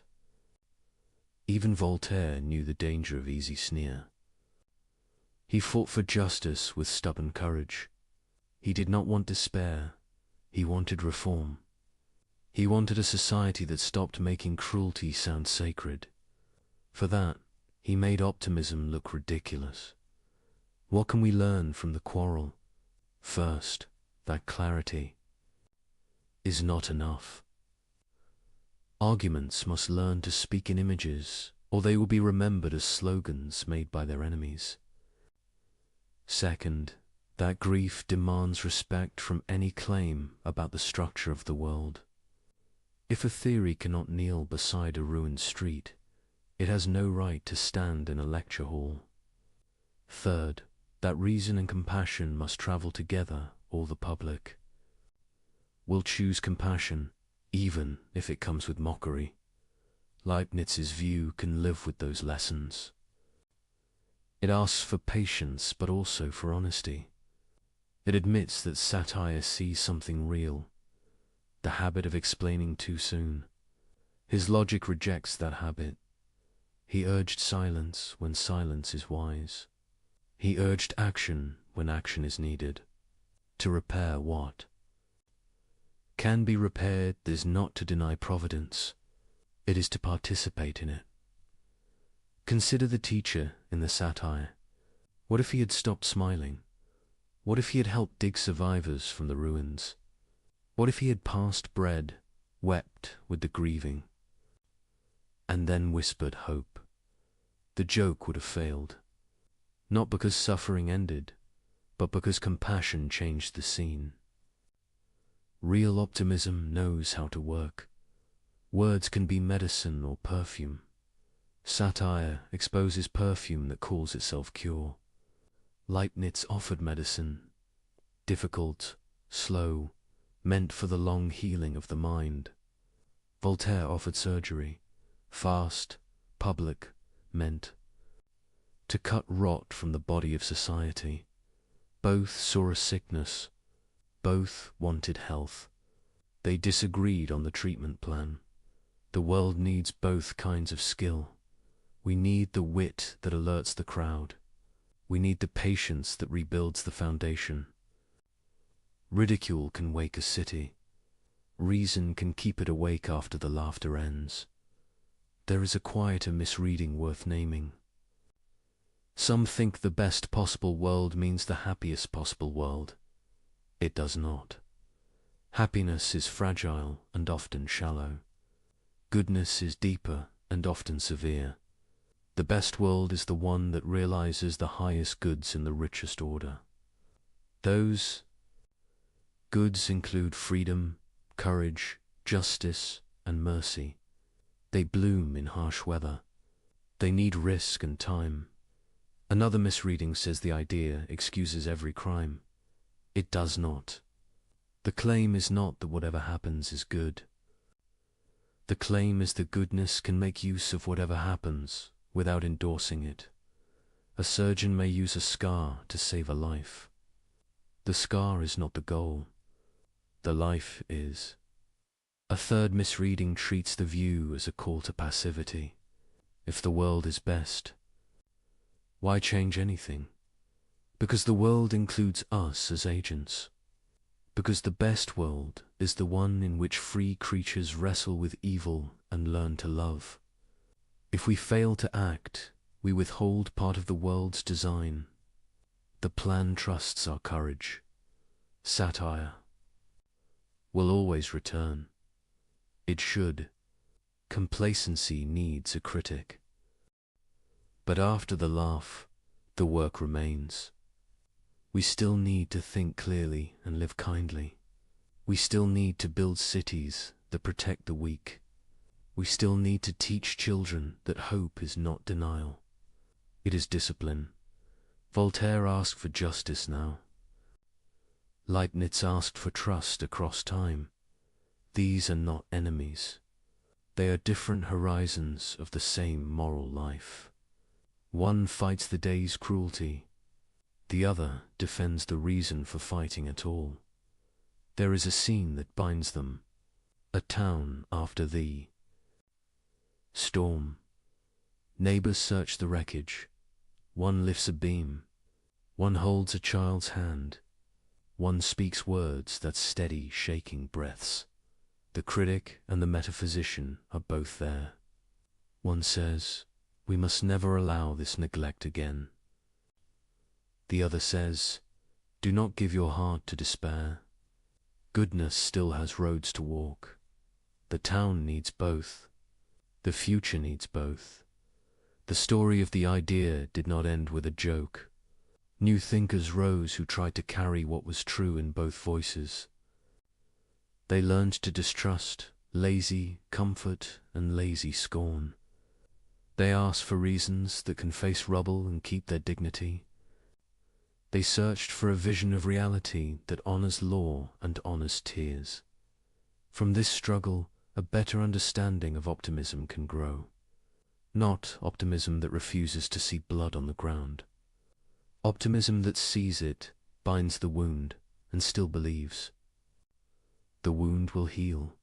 S2: even Voltaire knew the danger of easy sneer. He fought for justice with stubborn courage. He did not want despair. He wanted reform. He wanted a society that stopped making cruelty sound sacred. For that, he made optimism look ridiculous. What can we learn from the quarrel? First, that clarity is not enough. Arguments must learn to speak in images, or they will be remembered as slogans made by their enemies. Second, that grief demands respect from any claim about the structure of the world. If a theory cannot kneel beside a ruined street, it has no right to stand in a lecture hall. Third, that reason and compassion must travel together, or the public will choose compassion, even if it comes with mockery. Leibniz's view can live with those lessons. It asks for patience, but also for honesty. It admits that satire sees something real, the habit of explaining too soon. His logic rejects that habit. He urged silence when silence is wise. He urged action when action is needed. To repair what can be repaired is not to deny providence. It is to participate in it. Consider the teacher in the satire. What if he had stopped smiling? What if he had helped dig survivors from the ruins? What if he had passed bread, wept with the grieving, and then whispered hope? The joke would have failed. Not because suffering ended, but because compassion changed the scene. Real optimism knows how to work. Words can be medicine or perfume. Satire exposes perfume that calls itself cure. Leibniz offered medicine, difficult, slow, meant for the long healing of the mind. Voltaire offered surgery, fast, public, meant to cut rot from the body of society. Both saw a sickness. Both wanted health. They disagreed on the treatment plan. The world needs both kinds of skill. We need the wit that alerts the crowd. We need the patience that rebuilds the foundation. Ridicule can wake a city. Reason can keep it awake after the laughter ends. There is a quieter misreading worth naming. Some think the best possible world means the happiest possible world. It does not. Happiness is fragile and often shallow. Goodness is deeper and often severe. The best world is the one that realizes the highest goods in the richest order. Those goods include freedom, courage, justice, and mercy. They bloom in harsh weather. They need risk and time. Another misreading says the idea excuses every crime. It does not. The claim is not that whatever happens is good. The claim is that goodness can make use of whatever happens without endorsing it. A surgeon may use a scar to save a life. The scar is not the goal. The life is. A third misreading treats the view as a call to passivity. If the world is best, why change anything? Because the world includes us as agents. Because the best world is the one in which free creatures wrestle with evil and learn to love. If we fail to act, we withhold part of the world's design. The plan trusts our courage. Satire will always return. It should. Complacency needs a critic. But after the laugh, the work remains. We still need to think clearly and live kindly. We still need to build cities that protect the weak. We still need to teach children that hope is not denial. It is discipline. Voltaire asked for justice now. Leibniz asked for trust across time. These are not enemies. They are different horizons of the same moral life. One fights the day's cruelty. The other defends the reason for fighting at all. There is a scene that binds them. A town after thee. Storm. Neighbors search the wreckage. One lifts a beam. One holds a child's hand. One speaks words that steady, shaking breaths. The critic and the metaphysician are both there. One says, "We must never allow this neglect again." The other says, "Do not give your heart to despair. Goodness still has roads to walk. The town needs both. The future needs both." The story of the idea did not end with a joke. New thinkers rose who tried to carry what was true in both voices. They learned to distrust lazy comfort and lazy scorn. They asked for reasons that can face rubble and keep their dignity. They searched for a vision of reality that honors law and honors tears. From this struggle, a better understanding of optimism can grow. Not optimism that refuses to see blood on the ground. Optimism that sees it, binds the wound, and still believes. The wound will heal.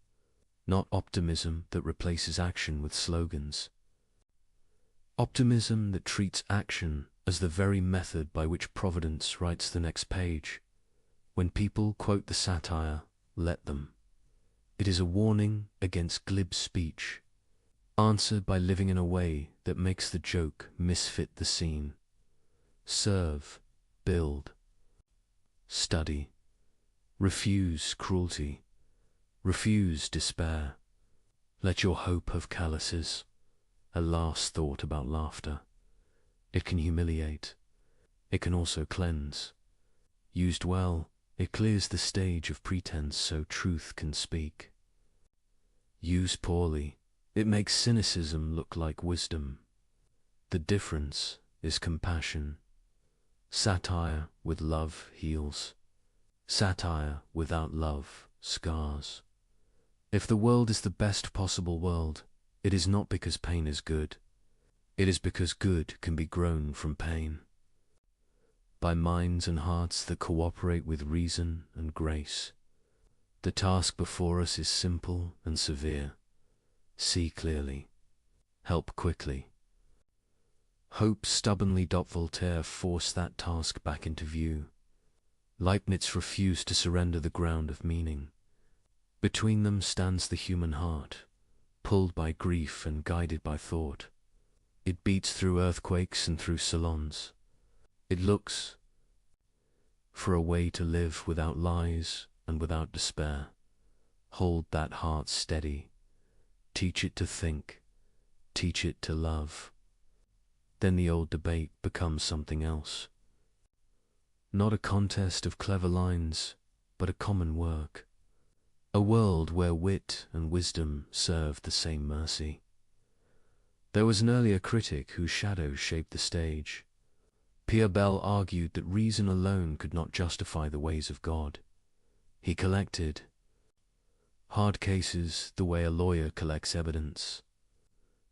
S2: Not optimism that replaces action with slogans. Optimism that treats action as the very method by which Providence writes the next page. When people quote the satire, let them. It is a warning against glib speech. Answer by living in a way that makes the joke misfit the scene. Serve, build, study. Refuse cruelty. Refuse despair. Let your hope have calluses. A last thought about laughter. It can humiliate. It can also cleanse. Used well, it clears the stage of pretense so truth can speak. Used poorly, it makes cynicism look like wisdom. The difference is compassion. Satire with love heals. Satire without love scars. If the world is the best possible world, it is not because pain is good. It is because good can be grown from pain. By minds and hearts that cooperate with reason and grace. The task before us is simple and severe. See clearly. Help quickly. Hope stubbornly. Voltaire forced that task back into view. Leibniz refused to surrender the ground of meaning. Between them stands the human heart, pulled by grief and guided by thought. It beats through earthquakes and through salons. It looks for a way to live without lies and without despair. Hold that heart steady. Teach it to think. Teach it to love. Then the old debate becomes something else. Not a contest of clever lines, but a common work. A world where wit and wisdom serve the same mercy. There was an earlier critic whose shadow shaped the stage. Pierre Bell argued that reason alone could not justify the ways of God. He collected hard cases the way a lawyer collects evidence.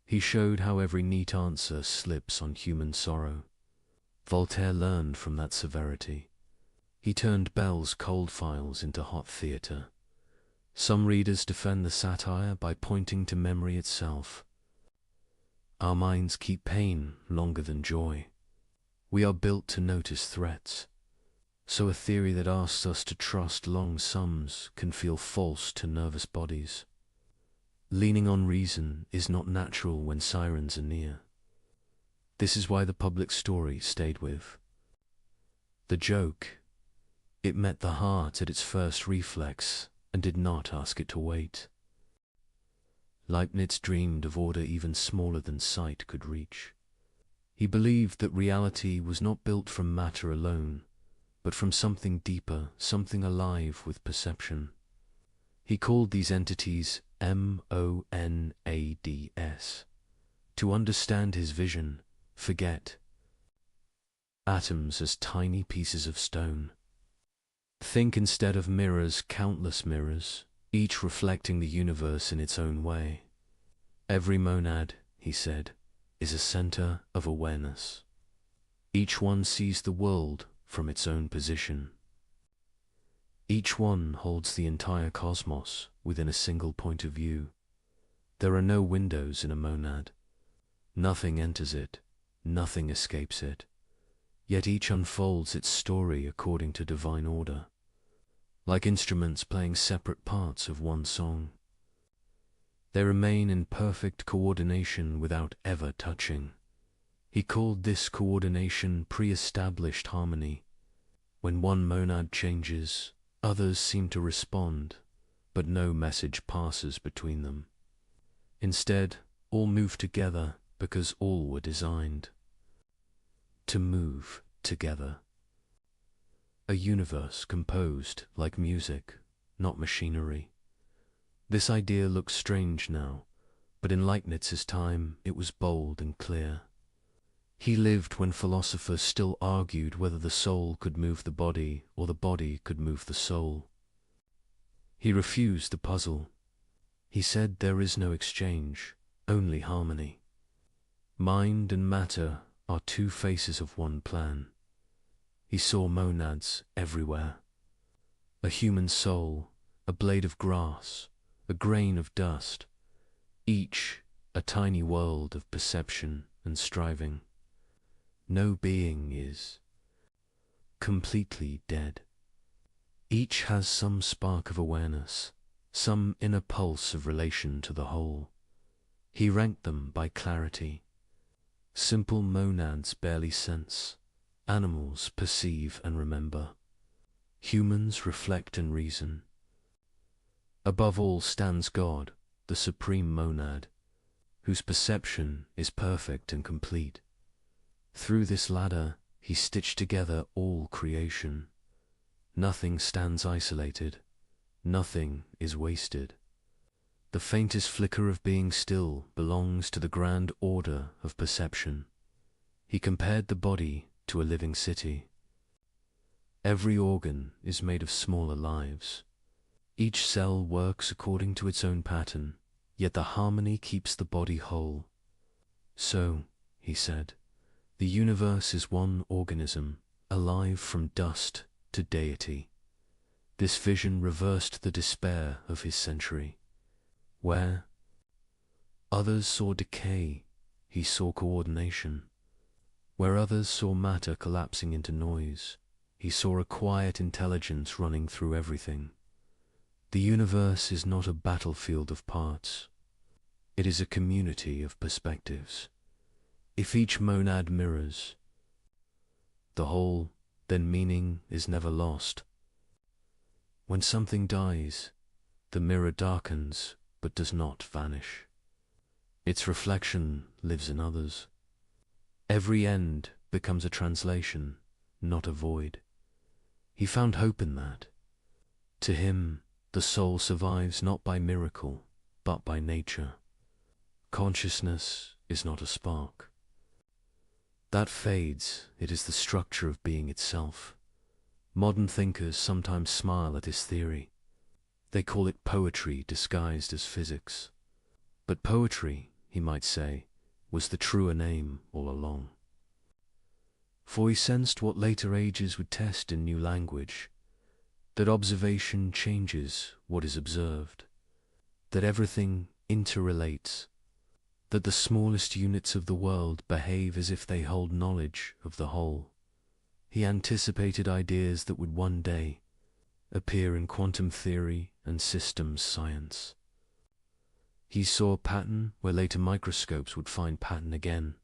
S2: He showed how every neat answer slips on human sorrow. Voltaire learned from that severity. He turned Bell's cold files into hot theatre. Some readers defend the satire by pointing to memory itself. Our minds keep pain longer than joy. We are built to notice threats. So a theory that asks us to trust long sums can feel false to nervous bodies. Leaning on reason is not natural when sirens are near. This is why the public story stayed with. The joke, it met the heart at its first reflex and did not ask it to wait. Leibniz dreamed of order even smaller than sight could reach. He believed that reality was not built from matter alone, but from something deeper, something alive with perception. He called these entities monads. To understand his vision, forget atoms as tiny pieces of stone. Think instead of mirrors, countless mirrors, each reflecting the universe in its own way. Every monad, he said, is a center of awareness. Each one sees the world from its own position. Each one holds the entire cosmos within a single point of view. There are no windows in a monad. Nothing enters it, nothing escapes it. Yet each unfolds its story according to divine order, like instruments playing separate parts of one song. They remain in perfect coordination without ever touching. He called this coordination pre-established harmony. When one monad changes, others seem to respond, but no message passes between them. Instead, all move together because all were designed to move together. A universe composed like music, not machinery. This idea looks strange now, but in Leibniz's time it was bold and clear. He lived when philosophers still argued whether the soul could move the body or the body could move the soul. He refused the puzzle. He said there is no exchange, only harmony. Mind and matter are two faces of one plan. He saw monads everywhere. A human soul, a blade of grass, a grain of dust, each a tiny world of perception and striving. No being is completely dead. Each has some spark of awareness, some inner pulse of relation to the whole. He ranked them by clarity. Simple monads barely sense. Animals perceive and remember. Humans reflect and reason. Above all stands God, the supreme monad, whose perception is perfect and complete. Through this ladder, he stitched together all creation. Nothing stands isolated. Nothing is wasted. The faintest flicker of being still belongs to the grand order of perception. He compared the body to a living city. Every organ is made of smaller lives. Each cell works according to its own pattern, yet the harmony keeps the body whole. So, he said, the universe is one organism, alive from dust to deity. This vision reversed the despair of his century. Where others saw decay, he saw coordination. Where others saw matter collapsing into noise, he saw a quiet intelligence running through everything. The universe is not a battlefield of parts. It is a community of perspectives. If each monad mirrors the whole, then meaning is never lost. When something dies, the mirror darkens but does not vanish. Its reflection lives in others. Every end becomes a translation, not a void. He found hope in that. To him, the soul survives not by miracle, but by nature. Consciousness is not a spark. That fades, it is the structure of being itself. Modern thinkers sometimes smile at his theory. They call it poetry disguised as physics. But poetry, he might say, was the truer name all along. For he sensed what later ages would test in new language, that observation changes what is observed, that everything interrelates, that the smallest units of the world behave as if they hold knowledge of the whole. He anticipated ideas that would one day appear in quantum theory and systems science. He saw pattern where later microscopes would find pattern again.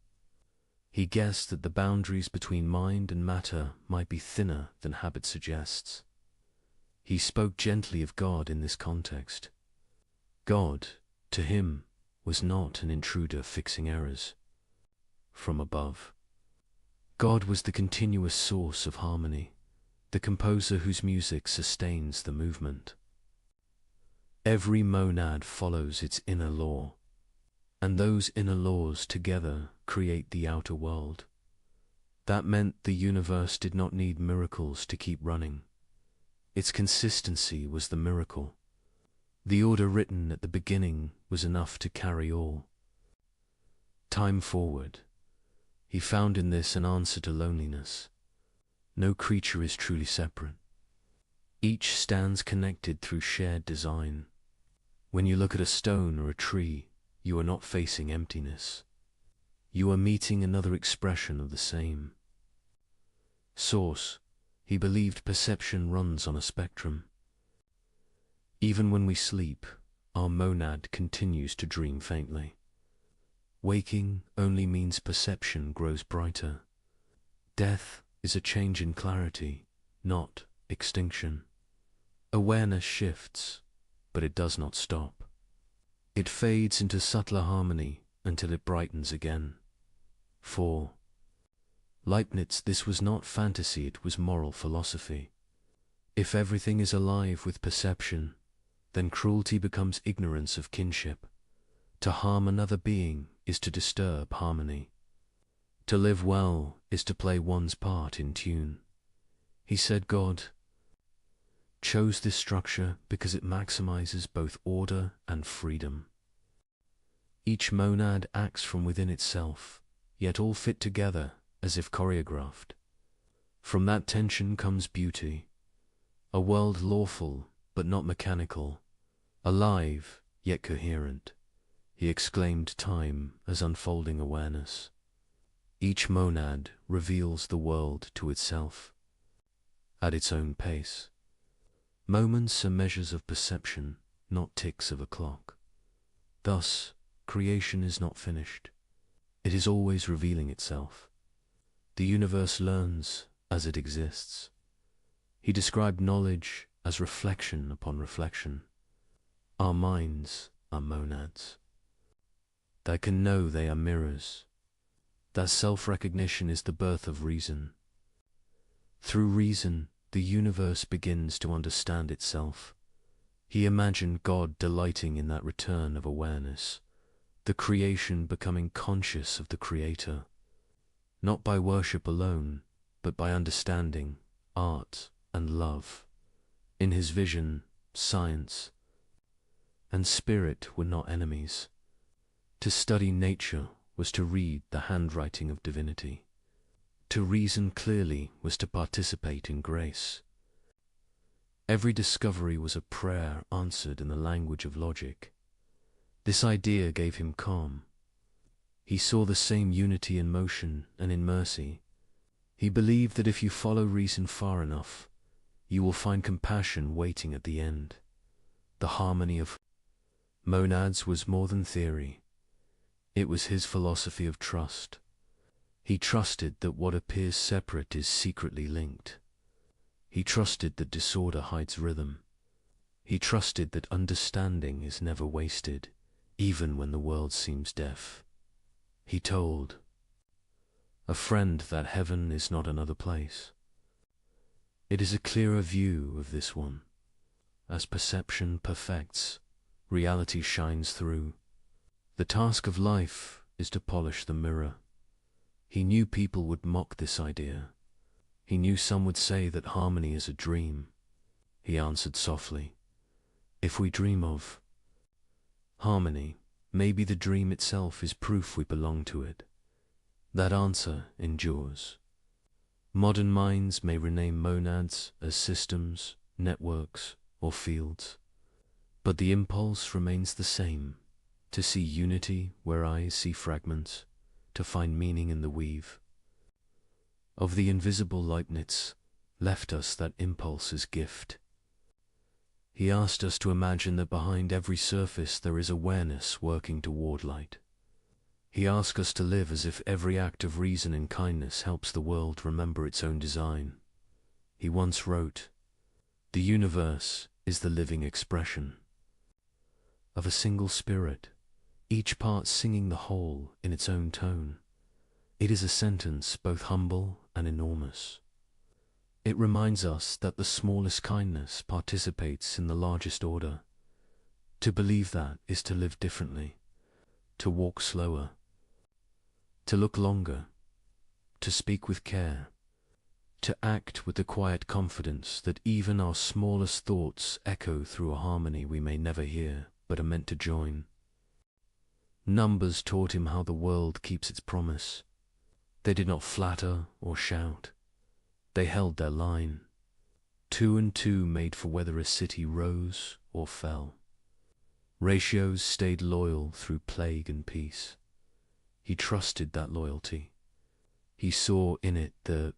S2: He guessed that the boundaries between mind and matter might be thinner than habit suggests. He spoke gently of God in this context. God, to him, was not an intruder fixing errors from above. God was the continuous source of harmony, the composer whose music sustains the movement. Every monad follows its inner law, and those inner laws together create the outer world. That meant the universe did not need miracles to keep running. Its consistency was the miracle. The order written at the beginning was enough to carry all. Time forward, he found in this an answer to loneliness. No creature is truly separate. Each stands connected through shared design. When you look at a stone or a tree, you are not facing emptiness. You are meeting another expression of the same source. He believed perception runs on a spectrum. Even when we sleep, our monad continues to dream faintly. Waking only means perception grows brighter. Death is a change in clarity, not extinction. Awareness shifts, but it does not stop. It fades into subtler harmony until it brightens again. For Leibniz, this was not fantasy, it was moral philosophy. If everything is alive with perception, then cruelty becomes ignorance of kinship. To harm another being is to disturb harmony. To live well is to play one's part in tune. He said God chose this structure because it maximizes both order and freedom. Each monad acts from within itself, yet all fit together as if choreographed. From that tension comes beauty, a world lawful but not mechanical, alive yet coherent. He exclaimed time as unfolding awareness. Each monad reveals the world to itself, at its own pace. Moments are measures of perception, not ticks of a clock. Thus, creation is not finished. It is always revealing itself. The universe learns as it exists. He described knowledge as reflection upon reflection. Our minds are monads that can know they are mirrors. That self-recognition is the birth of reason. Through reason, the universe begins to understand itself. He imagined God delighting in that return of awareness, the creation becoming conscious of the Creator, not by worship alone, but by understanding, art, and love. In his vision, science and spirit were not enemies. To study nature was to read the handwriting of divinity. To reason clearly was to participate in grace. Every discovery was a prayer answered in the language of logic. This idea gave him calm. He saw the same unity in motion and in mercy. He believed that if you follow reason far enough, you will find compassion waiting at the end. The harmony of monads was more than theory. It was his philosophy of trust. He trusted that what appears separate is secretly linked. He trusted that disorder hides rhythm. He trusted that understanding is never wasted, even when the world seems deaf. He told a friend that heaven is not another place. It is a clearer view of this one. As perception perfects, reality shines through. The task of life is to polish the mirror. He knew people would mock this idea. He knew some would say that harmony is a dream. He answered softly, if we dream of harmony, maybe the dream itself is proof we belong to it. That answer endures. Modern minds may rename monads as systems, networks, or fields, but the impulse remains the same. To see unity where eyes see fragments, to find meaning in the weave. Of the invisible Leibniz left us that impulse as gift. He asked us to imagine that behind every surface there is awareness working toward light. He asked us to live as if every act of reason and kindness helps the world remember its own design. He once wrote, "The universe is the living expression of a single spirit, each part singing the whole in its own tone. It is a sentence both humble and enormous. It reminds us that the smallest kindness participates in the largest order. To believe that is to live differently, to walk slower, to look longer, to speak with care, to act with the quiet confidence that even our smallest thoughts echo through a harmony we may never hear but are meant to join. Numbers taught him how the world keeps its promise. They did not flatter or shout. They held their line. 2 and 2 made for whether a city rose or fell. Ratios stayed loyal through plague and peace. He trusted that loyalty. He saw in it the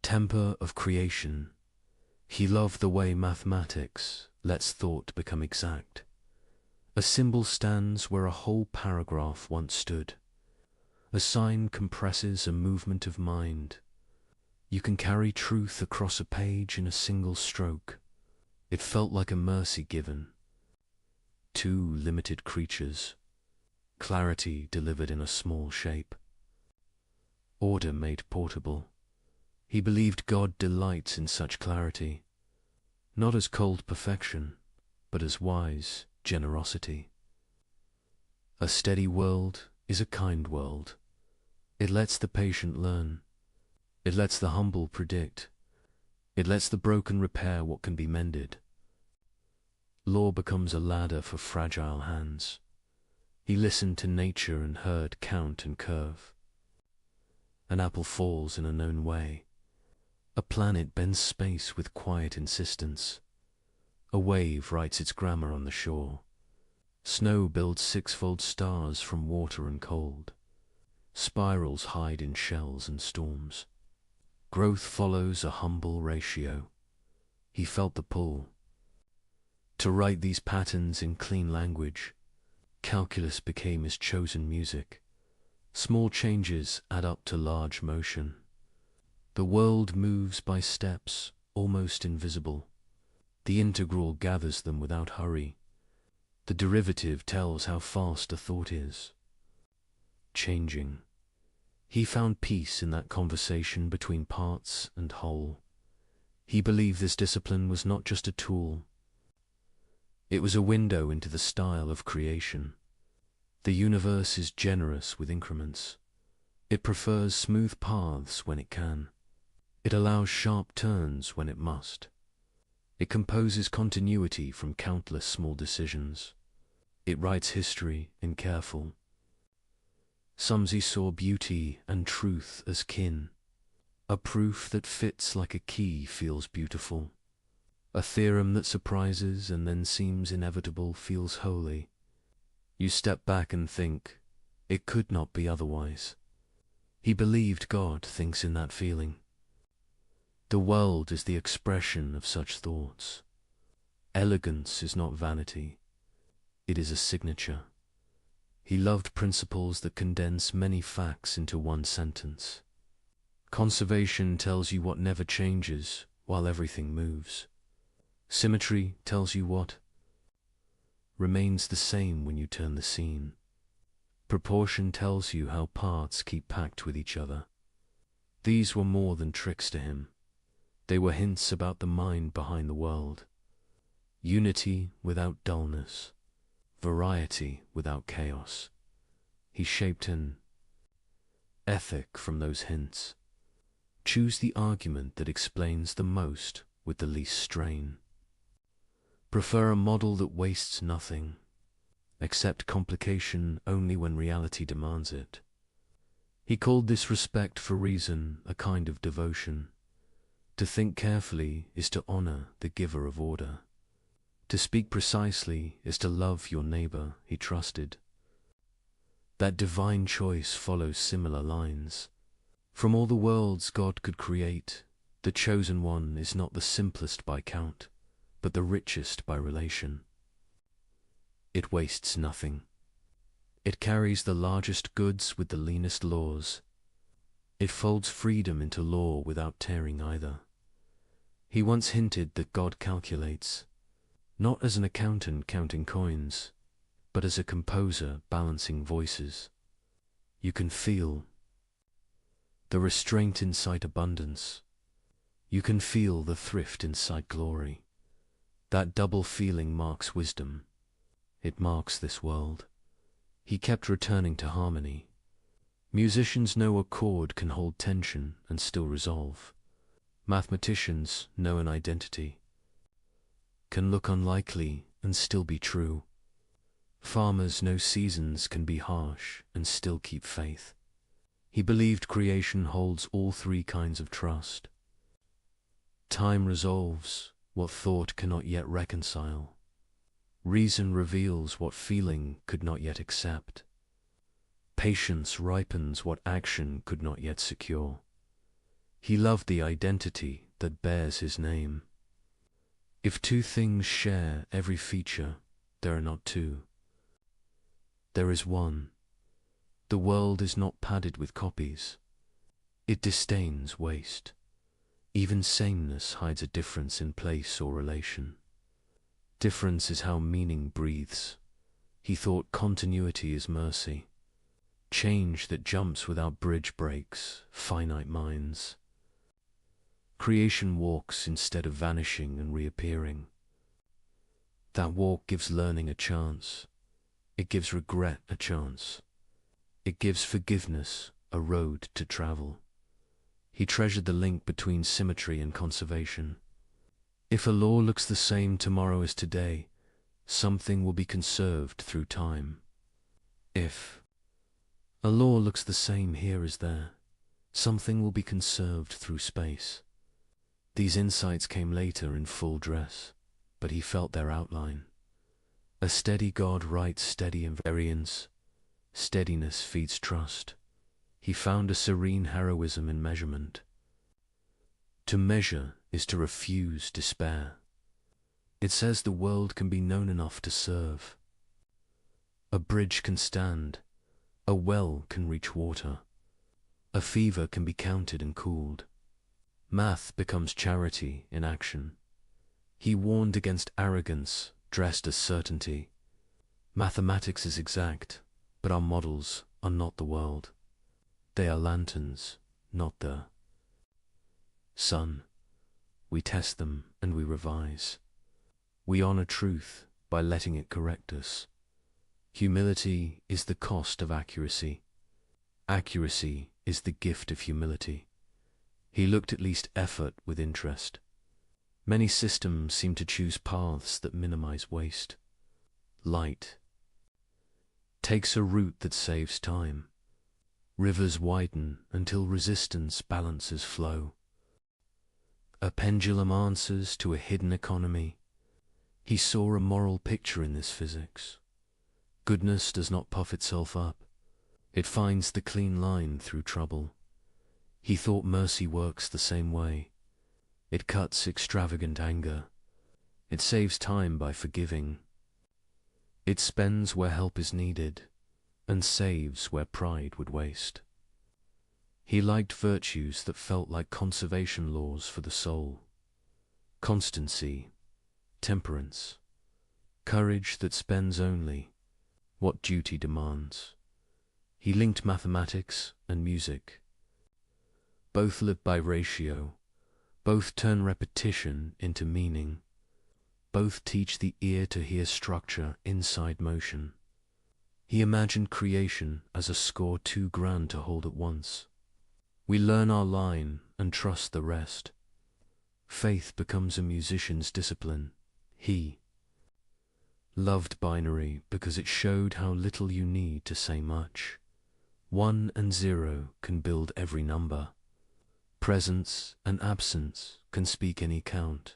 S2: temper of creation. He loved the way mathematics lets thought become exact. A symbol stands where a whole paragraph once stood. A sign compresses a movement of mind. You can carry truth across a page in a single stroke. It felt like a mercy given. 2 limited creatures. Clarity delivered in a small shape. Order made portable. He believed God delights in such clarity, not as cold perfection, but as wise generosity. A steady world is a kind world. It lets the patient learn. It lets the humble predict. It lets the broken repair what can be mended. Law becomes a ladder for fragile hands. He listened to nature and heard count and curve. An apple falls in a known way. A planet bends space with quiet insistence. A wave writes its grammar on the shore. Snow builds 6-fold stars from water and cold. Spirals hide in shells and storms. Growth follows a humble ratio. He felt the pull. To write these patterns in clean language, calculus became his chosen music. Small changes add up to large motion. The world moves by steps, almost invisible. The integral gathers them without hurry. The derivative tells how fast a thought is. Changing. He found peace in that conversation between parts and whole. He believed this discipline was not just a tool. It was a window into the style of creation. The universe is generous with increments. It prefers smooth paths when it can. It allows sharp turns when it must. It composes continuity from countless small decisions. It writes history in careful. Somsey saw beauty and truth as kin. A proof that fits like a key feels beautiful. A theorem that surprises and then seems inevitable feels holy. You step back and think, it could not be otherwise. He believed God thinks in that feeling. The world is the expression of such thoughts. Elegance is not vanity. It is a signature. He loved principles that condense many facts into one sentence. Conservation tells you what never changes while everything moves. Symmetry tells you what remains the same when you turn the scene. Proportion tells you how parts keep packed with each other. These were more than tricks to him. They were hints about the mind behind the world. Unity without dullness. Variety without chaos. He shaped an ethic from those hints. Choose the argument that explains the most with the least strain. Prefer a model that wastes nothing. Accept complication only when reality demands it. He called this respect for reason a kind of devotion. To think carefully is to honor the giver of order. To speak precisely is to love your neighbor he trusted. That divine choice follows similar lines. From all the worlds God could create, the chosen one is not the simplest by count, but the richest by relation. It wastes nothing. It carries the largest goods with the leanest laws. It folds freedom into law without tearing either. He once hinted that God calculates, not as an accountant counting coins, but as a composer balancing voices. You can feel the restraint inside abundance. You can feel the thrift inside glory. That double feeling marks wisdom. It marks this world. He kept returning to harmony. Musicians know a chord can hold tension and still resolve. Mathematicians know an identity can look unlikely and still be true. Farmers know seasons can be harsh and still keep faith. He believed creation holds all three kinds of trust. Time resolves what thought cannot yet reconcile. Reason reveals what feeling could not yet accept. Patience ripens what action could not yet secure. He loved the identity that bears his name. If two things share every feature, there are not two. There is one. The world is not padded with copies. It disdains waste. Even sameness hides a difference in place or relation. Difference is how meaning breathes. He thought continuity is mercy. Change that jumps without bridge breaks, finite minds. Creation walks instead of vanishing and reappearing. That walk gives learning a chance. It gives regret a chance. It gives forgiveness a road to travel. He treasured the link between symmetry and conservation. If a law looks the same tomorrow as today, something will be conserved through time. If a law looks the same here as there, something will be conserved through space. These insights came later in full dress, but he felt their outline. A steady God writes steady invariance. Steadiness feeds trust. He found a serene heroism in measurement. To measure is to refuse despair. It says the world can be known enough to serve. A bridge can stand. A well can reach water. A fever can be counted and cooled. Math becomes charity in action. He warned against arrogance, dressed as certainty. Mathematics is exact, but our models are not the world. They are lanterns, not the sun. We test them and we revise. We honor truth by letting it correct us. Humility is the cost of accuracy. Accuracy is the gift of humility. He looked at least effort with interest. Many systems seem to choose paths that minimize waste. Light takes a route that saves time. Rivers widen until resistance balances flow. A pendulum answers to a hidden economy. He saw a moral picture in this physics. Goodness does not puff itself up. It finds the clean line through trouble. He thought mercy works the same way. It cuts extravagant anger. It saves time by forgiving. It spends where help is needed, and saves where pride would waste. He liked virtues that felt like conservation laws for the soul. Constancy, temperance, courage that spends only what duty demands. He linked mathematics and music. Both live by ratio. Both turn repetition into meaning. Both teach the ear to hear structure inside motion. He imagined creation as a score too grand to hold at once. We learn our line and trust the rest. Faith becomes a musician's discipline. He loved binary because it showed how little you need to say much. 1 and 0 can build every number. Presence and absence can speak any count.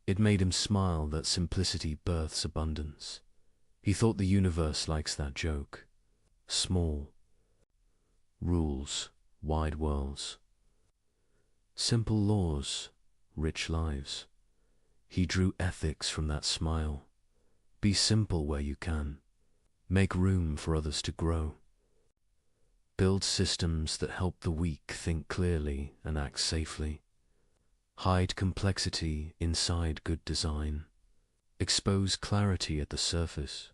S2: It made him smile that simplicity births abundance. He thought the universe likes that joke. Small rules, wide worlds. Simple laws, rich lives. He drew ethics from that smile. Be simple where you can. Make room for others to grow. Build systems that help the weak think clearly and act safely. Hide complexity inside good design. Expose clarity at the surface.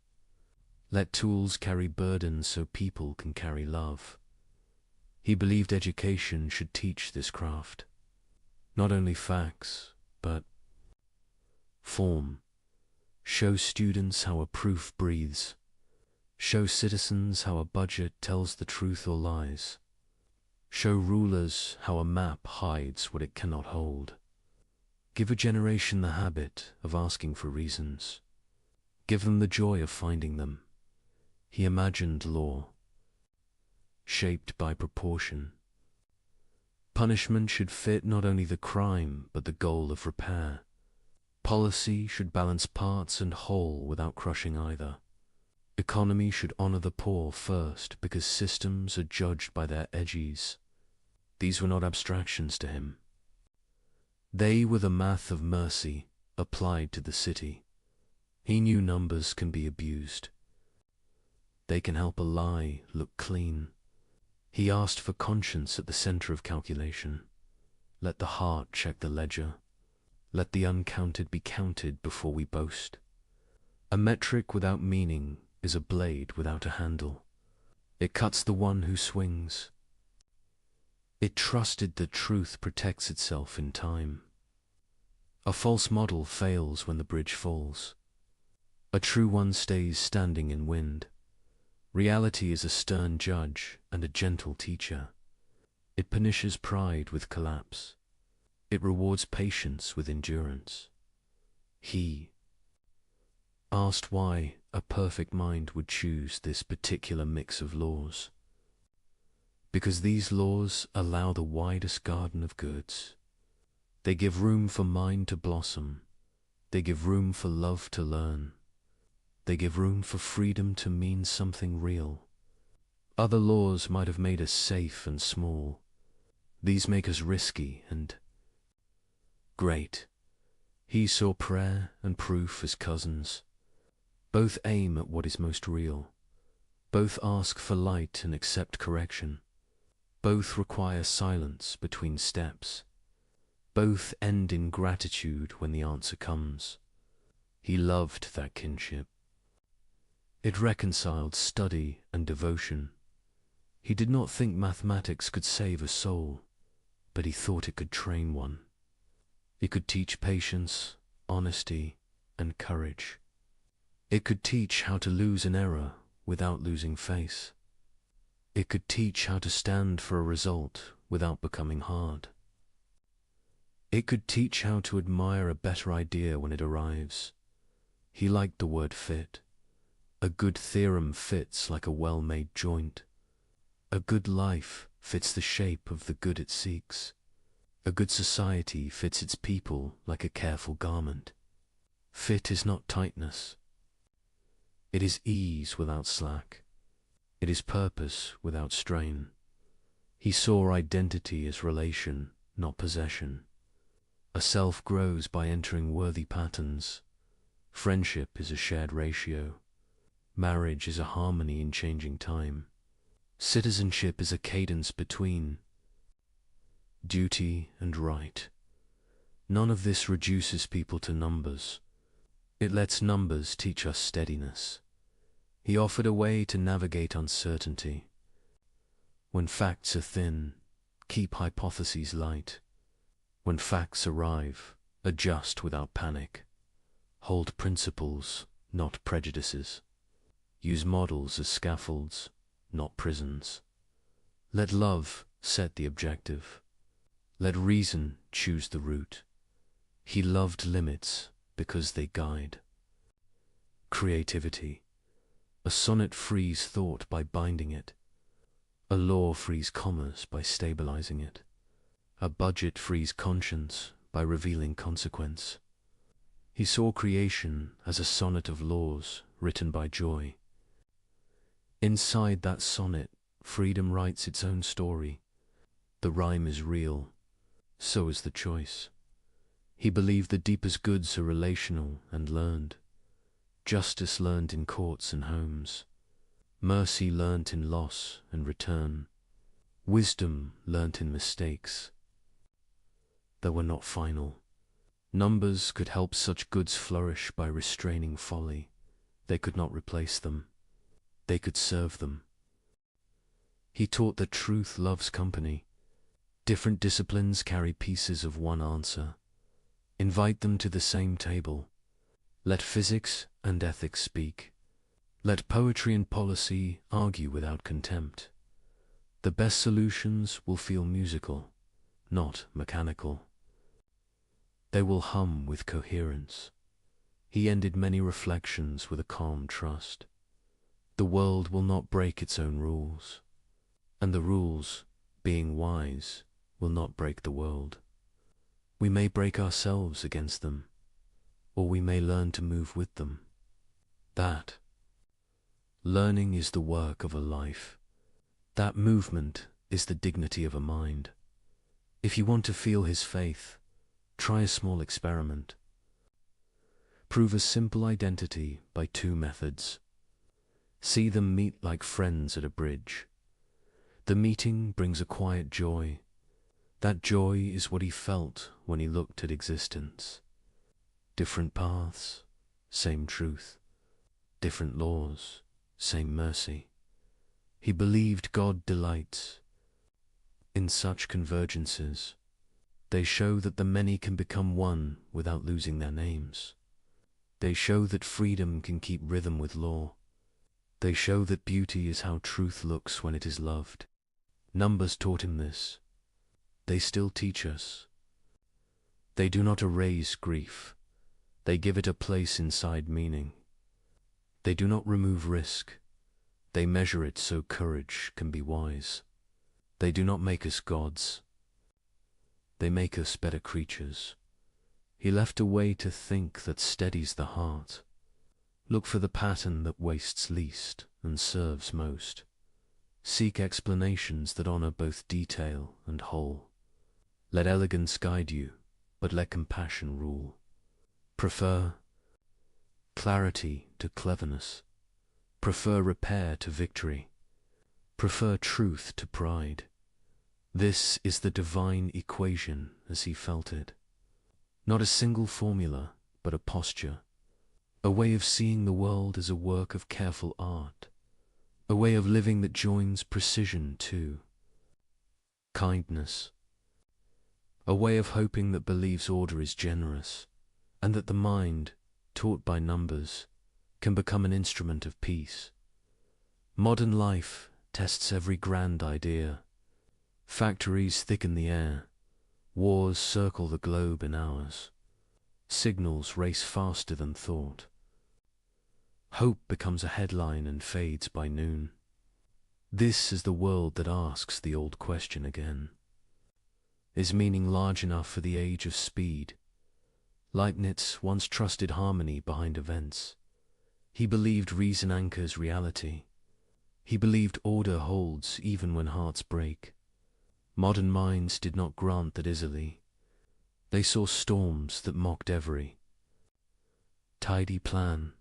S2: Let tools carry burdens so people can carry love. He believed education should teach this craft. Not only facts, but form. Show students how a proof breathes. Show citizens how a budget tells the truth or lies. Show rulers how a map hides what it cannot hold. Give a generation the habit of asking for reasons. Give them the joy of finding them. He imagined law, shaped by proportion. Punishment should fit not only the crime, but the goal of repair. Policy should balance parts and whole without crushing either. Economy should honor the poor first, because systems are judged by their edges. These were not abstractions to him. They were the math of mercy applied to the city. He knew numbers can be abused. They can help a lie look clean. He asked for conscience at the center of calculation. Let the heart check the ledger. Let the uncounted be counted before we boast. A metric without meaning is a blade without a handle. It cuts the one who swings. It trusted that truth protects itself in time. A false model fails when the bridge falls. A true one stays standing in wind. Reality is a stern judge and a gentle teacher. It punishes pride with collapse. It rewards patience with endurance. He asked why a perfect mind would choose this particular mix of laws. Because these laws allow the widest garden of goods. They give room for mind to blossom. They give room for love to learn. They give room for freedom to mean something real. Other laws might have made us safe and small. These make us risky and great. He saw prayer and proof as cousins. Both aim at what is most real. Both ask for light and accept correction. Both require silence between steps. Both end in gratitude when the answer comes. He loved that kinship. It reconciled study and devotion. He did not think mathematics could save a soul, but he thought it could train one. It could teach patience, honesty, and courage. It could teach how to lose an error without losing face. It could teach how to stand for a result without becoming hard. It could teach how to admire a better idea when it arrives. He liked the word fit. A good theorem fits like a well-made joint. A good life fits the shape of the good it seeks. A good society fits its people like a careful garment. Fit is not tightness. It is ease without slack. It is purpose without strain. He saw identity as relation, not possession. A self grows by entering worthy patterns. Friendship is a shared ratio. Marriage is a harmony in changing time. Citizenship is a cadence between duty and right. None of this reduces people to numbers. It lets numbers teach us steadiness. He offered a way to navigate uncertainty. When facts are thin, keep hypotheses light. When facts arrive, adjust without panic. Hold principles, not prejudices. Use models as scaffolds, not prisons. Let love set the objective. Let reason choose the route. He loved limits because they guide. Creativity. A sonnet frees thought by binding it. A law frees commerce by stabilizing it. A budget frees conscience by revealing consequence. He saw creation as a sonnet of laws written by joy. Inside that sonnet, freedom writes its own story. The rhyme is real, so is the choice. He believed the deepest goods are relational and learned. Justice learned in courts and homes. Mercy learnt in loss and return. Wisdom learnt in mistakes that were not final. Numbers could help such goods flourish by restraining folly. They could not replace them. they could serve them. He taught that truth loves company. Different disciplines carry pieces of one answer. Invite them to the same table. Let physics and ethics speak. Let poetry and policy argue without contempt. The best solutions will feel musical, not mechanical. They will hum with coherence. He ended many reflections with a calm trust. The world will not break its own rules, and the rules, being wise, will not break the world. We may break ourselves against them, or we may learn to move with them. That learning is the work of a life. That movement is the dignity of a mind. If you want to feel his faith, try a small experiment. Prove a simple identity by two methods. See them meet like friends at a bridge. The meeting brings a quiet joy. That joy is what he felt when he looked at existence. Different paths, same truth. Different laws, same mercy. He believed God delights in such convergences. They show that the many can become one without losing their names. They show that freedom can keep rhythm with law. They show that beauty is how truth looks when it is loved. Numbers taught him this. They still teach us. They do not erase grief. They give it a place inside meaning. They do not remove risk. They measure it so courage can be wise. They do not make us gods. They make us better creatures. He left a way to think that steadies the heart. Look for the pattern that wastes least and serves most. Seek explanations that honor both detail and whole. Let elegance guide you, but let compassion rule. Prefer clarity to cleverness. Prefer repair to victory. Prefer truth to pride. This is the divine equation as he felt it. Not a single formula, but a posture. A way of seeing the world as a work of careful art. A way of living that joins precision too. Kindness. A way of hoping that believes order is generous, and that the mind, taught by numbers, can become an instrument of peace. Modern life tests every grand idea. Factories thicken the air. Wars circle the globe in hours. Signals race faster than thought. Hope becomes a headline and fades by noon. This is the world that asks the old question again. Is meaning large enough for the age of speed? Leibniz once trusted harmony behind events. He believed reason anchors reality. He believed order holds even when hearts break. Modern minds did not grant that easily. They saw storms that mocked every tidy plan.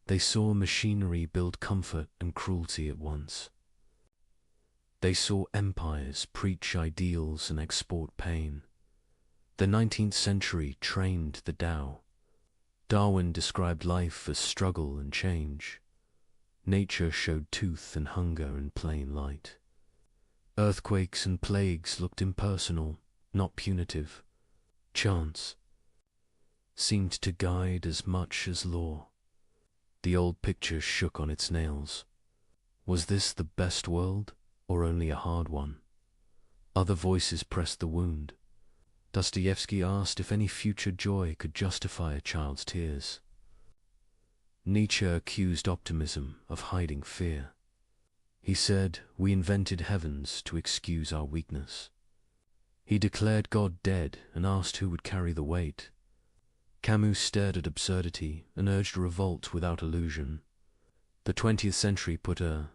S2: They saw machinery build comfort and cruelty at once. They saw empires preach ideals and export pain. The 19th century trained the Tao. Darwin described life as struggle and change. Nature showed tooth and hunger in plain light. Earthquakes and plagues looked impersonal, not punitive. Chance seemed to guide as much as law. The old picture shook on its nails. Was this the best world, or only a hard one? Other voices pressed the wound. Dostoevsky asked if any future joy could justify a child's tears. Nietzsche accused optimism of hiding fear. He said, "We invented heavens to excuse our weakness." He declared God dead and asked who would carry the weight. Camus stared at absurdity and urged revolt without illusion. The 20th century put a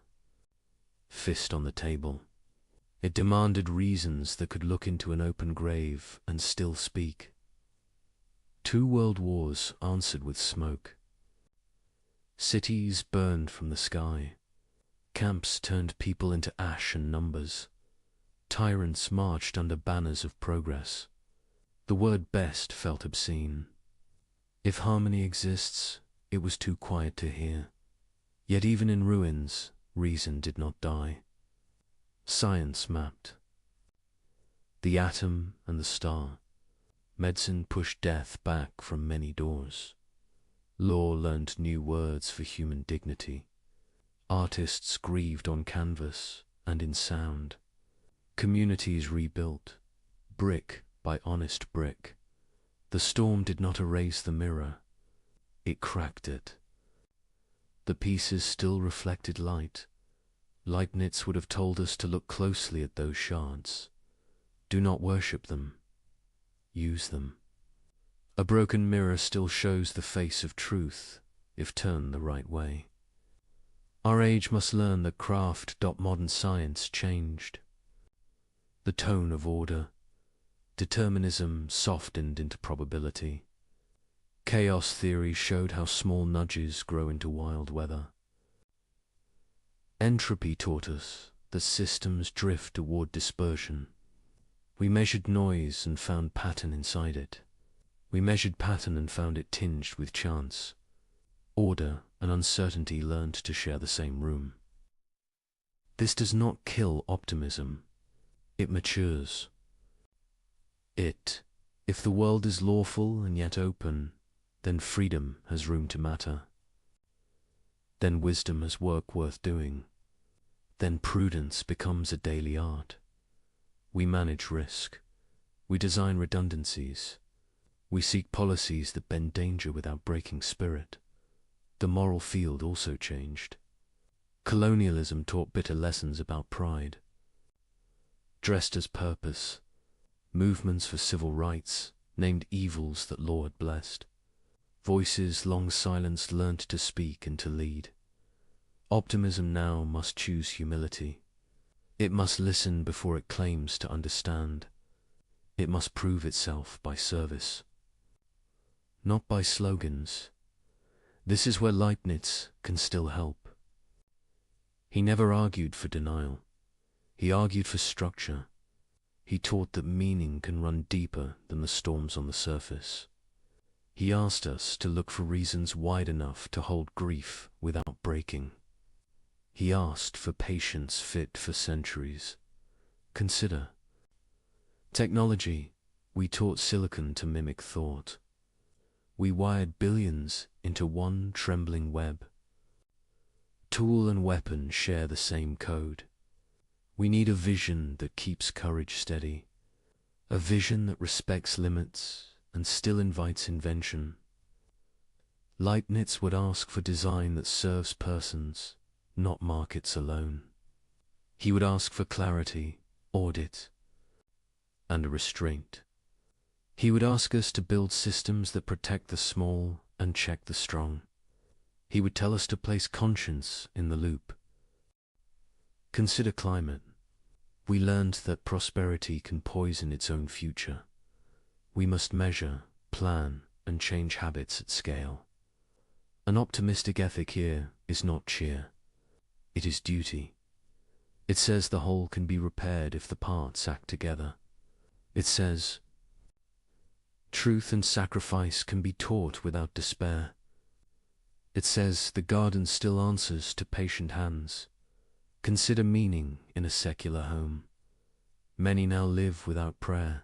S2: fist on the table. It demanded reasons that could look into an open grave and still speak. 2 world wars answered with smoke. Cities burned from the sky. Camps turned people into ash and numbers. Tyrants marched under banners of progress. The word best felt obscene. If harmony exists, it was too quiet to hear. Yet even in ruins, reason did not die. Science mapped the atom and the star. Medicine pushed death back from many doors. Law learned new words for human dignity. Artists grieved on canvas and in sound. Communities rebuilt, brick by honest brick. The storm did not erase the mirror, it cracked it. The pieces still reflected light. Leibniz would have told us to look closely at those shards. Do not worship them. Use them. A broken mirror still shows the face of truth, if turned the right way. Our age must learn that craft. Modern science changed. The tone of order. Determinism softened into probability. Chaos theory showed how small nudges grow into wild weather. Entropy taught us that systems drift toward dispersion. We measured noise and found pattern inside it. We measured pattern and found it tinged with chance. Order and uncertainty learned to share the same room. This does not kill optimism. It matures. If the world is lawful and yet open, then freedom has room to matter. Then wisdom has work worth doing. Then prudence becomes a daily art. We manage risk. We design redundancies. We seek policies that bend danger without breaking spirit. The moral field also changed. Colonialism taught bitter lessons about pride. Dressed as purpose, movements for civil rights named evils that law had blessed. Voices long silenced learned to speak and to lead. Optimism now must choose humility. It must listen before it claims to understand. It must prove itself by service, not by slogans. This is where Leibniz can still help. He never argued for denial. He argued for structure. He taught that meaning can run deeper than the storms on the surface. He asked us to look for reasons wide enough to hold grief without breaking. He asked for patience fit for centuries. Consider. Technology, we taught silicon to mimic thought. We wired billions into one trembling web. Tool and weapon share the same code. We need a vision that keeps courage steady, a vision that respects limits and still invites invention. Leibniz would ask for design that serves persons, not markets alone. He would ask for clarity, audit, and a restraint. He would ask us to build systems that protect the small and check the strong. He would tell us to place conscience in the loop. Consider climate. We learned that prosperity can poison its own future. We must measure, plan, and change habits at scale. An optimistic ethic here is not cheer. It is duty. It says the whole can be repaired if the parts act together. It says truth and sacrifice can be taught without despair. It says the garden still answers to patient hands. Consider meaning in a secular home. Many now live without prayer.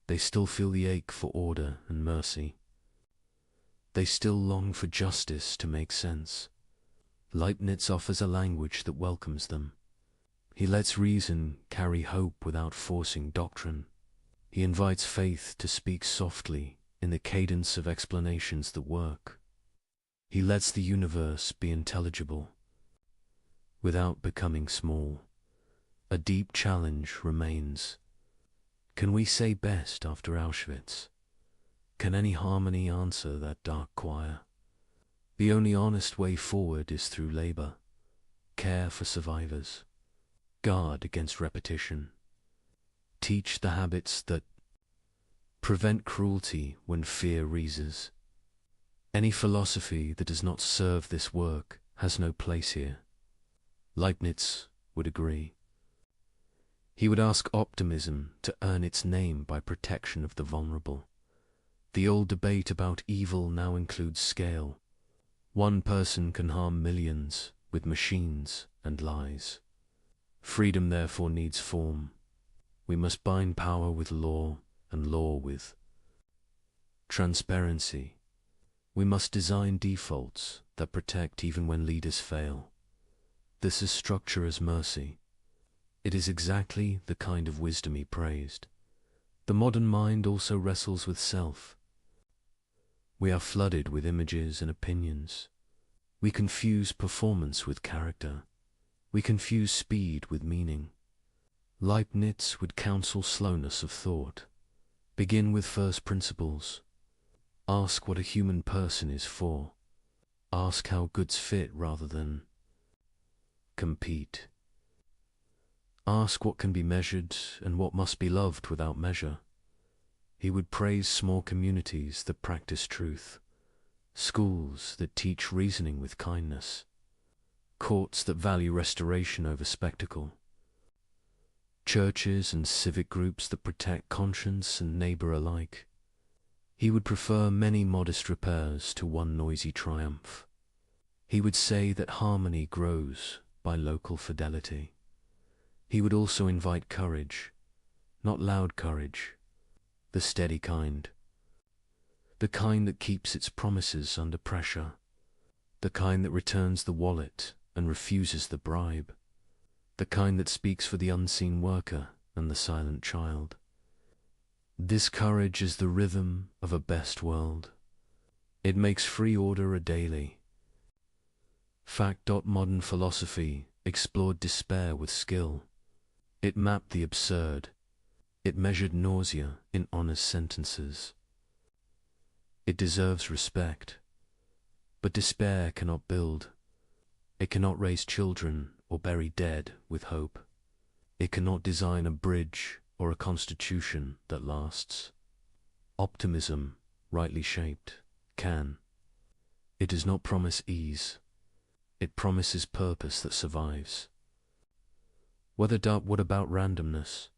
S2: They still feel the ache for order and mercy. They still long for justice to make sense. Leibniz offers a language that welcomes them. He lets reason carry hope without forcing doctrine. He invites faith to speak softly in the cadence of explanations that work. He lets the universe be intelligible without becoming small. A deep challenge remains. Can we say best after Auschwitz? Can any harmony answer that dark choir? The only honest way forward is through labor, care for survivors, guard against repetition, teach the habits that prevent cruelty when fear reases. Any philosophy that does not serve this work has no place here. Leibniz would agree. He would ask optimism to earn its name by protection of the vulnerable. The old debate about evil now includes scale. One person can harm millions with machines and lies. Freedom therefore needs form. We must bind power with law and law with transparency. We must design defaults that protect even when leaders fail. This is structure as mercy. It is exactly the kind of wisdom he praised. The modern mind also wrestles with self. We are flooded with images and opinions. We confuse performance with character. We confuse speed with meaning. Leibniz would counsel slowness of thought. Begin with first principles. Ask what a human person is for. Ask how goods fit rather than compete. Ask what can be measured and what must be loved without measure. He would praise small communities that practice truth, schools that teach reasoning with kindness, courts that value restoration over spectacle, churches and civic groups that protect conscience and neighbor alike. He would prefer many modest repairs to one noisy triumph. He would say that harmony grows by local fidelity. He would also invite courage, not loud courage, the steady kind, the kind that keeps its promises under pressure, the kind that returns the wallet and refuses the bribe, the kind that speaks for the unseen worker and the silent child. This courage is the rhythm of a best world. It makes free order a daily. Fact. Modern philosophy explored despair with skill. It mapped the absurd. It measured nausea in honest sentences. It deserves respect. But despair cannot build. It cannot raise children or bury dead with hope. It cannot design a bridge or a constitution that lasts. Optimism, rightly shaped, can. It does not promise ease. It promises purpose that survives. What about randomness?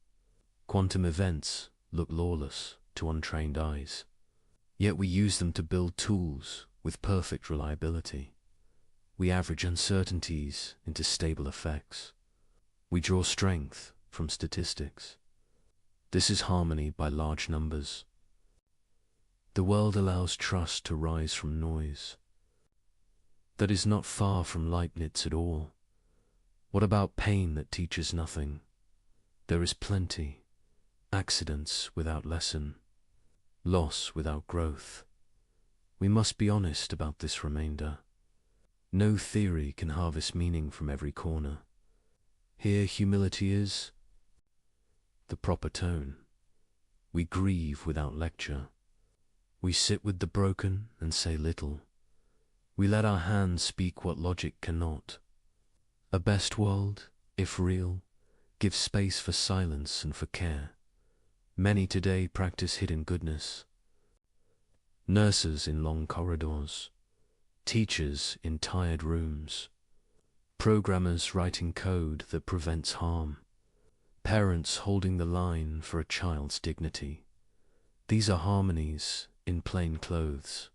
S2: Quantum events look lawless to untrained eyes. Yet we use them to build tools with perfect reliability. We average uncertainties into stable effects. We draw strength from statistics. This is harmony by large numbers. The world allows trust to rise from noise. That is not far from Leibniz at all. What about pain that teaches nothing? There is plenty. Accidents without lesson. Loss without growth. We must be honest about this remainder. No theory can harvest meaning from every corner. Here humility is the proper tone. We grieve without lecture. We sit with the broken and say little. We let our hands speak what logic cannot. A best world, if real, gives space for silence and for care. Many today practice hidden goodness. Nurses in long corridors, teachers in tired rooms, programmers writing code that prevents harm, parents holding the line for a child's dignity. These are harmonies in plain clothes.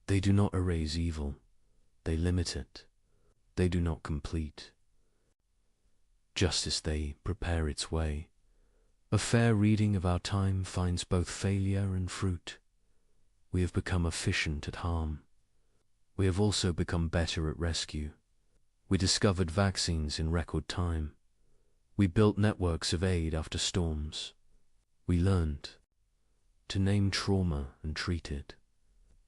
S2: They do not erase evil. They limit it. They do not complete. Just as they prepare its way, a fair reading of our time finds both failure and fruit. We have become efficient at harm. We have also become better at rescue. We discovered vaccines in record time. We built networks of aid after storms. We learned to name trauma and treat it.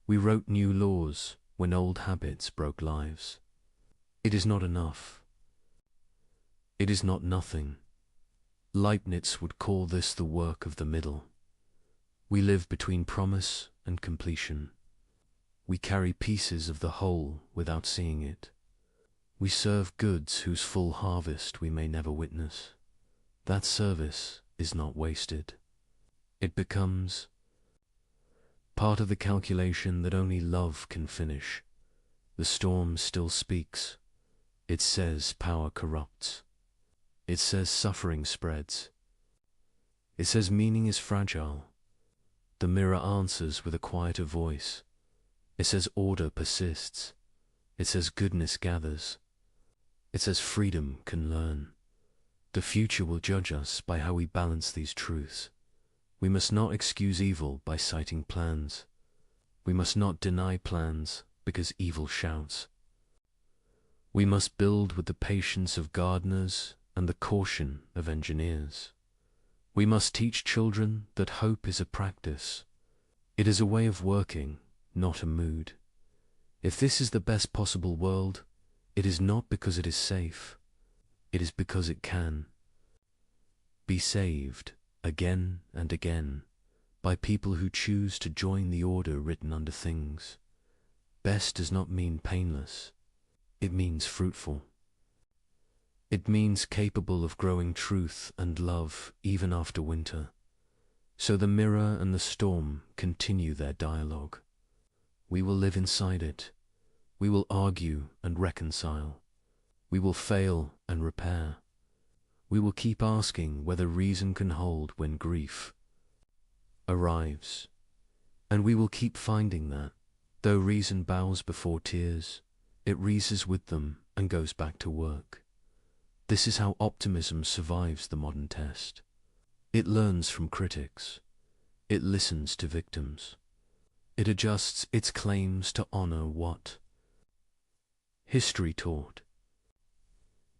S2: We wrote new laws when old habits broke lives. It is not enough. It is not nothing. Leibniz would call this the work of the middle. We live between promise and completion. We carry pieces of the whole without seeing it. We serve goods whose full harvest we may never witness. That service is not wasted. It becomes part of the calculation that only love can finish. The storm still speaks. It says power corrupts. It says suffering spreads. It says meaning is fragile. The mirror answers with a quieter voice. It says order persists. It says goodness gathers. It says freedom can learn. The future will judge us by how we balance these truths. We must not excuse evil by citing plans. We must not deny plans because evil shouts. We must build with the patience of gardeners and the caution of engineers. We must teach children that hope is a practice. It is a way of working, not a mood. If this is the best possible world, it is not because it is safe. It is because it can be saved again and again by people who choose to join the order written under things. Best does not mean painless. It means fruitful. It means capable of growing truth and love even after winter. So the mirror and the storm continue their dialogue. We will live inside it. We will argue and reconcile. We will fail and repair. We will keep asking whether reason can hold when grief arrives. And we will keep finding that, though reason bows before tears, it reases with them and goes back to work. This is how optimism survives the modern test. It learns from critics. It listens to victims. It adjusts its claims to honor what history taught.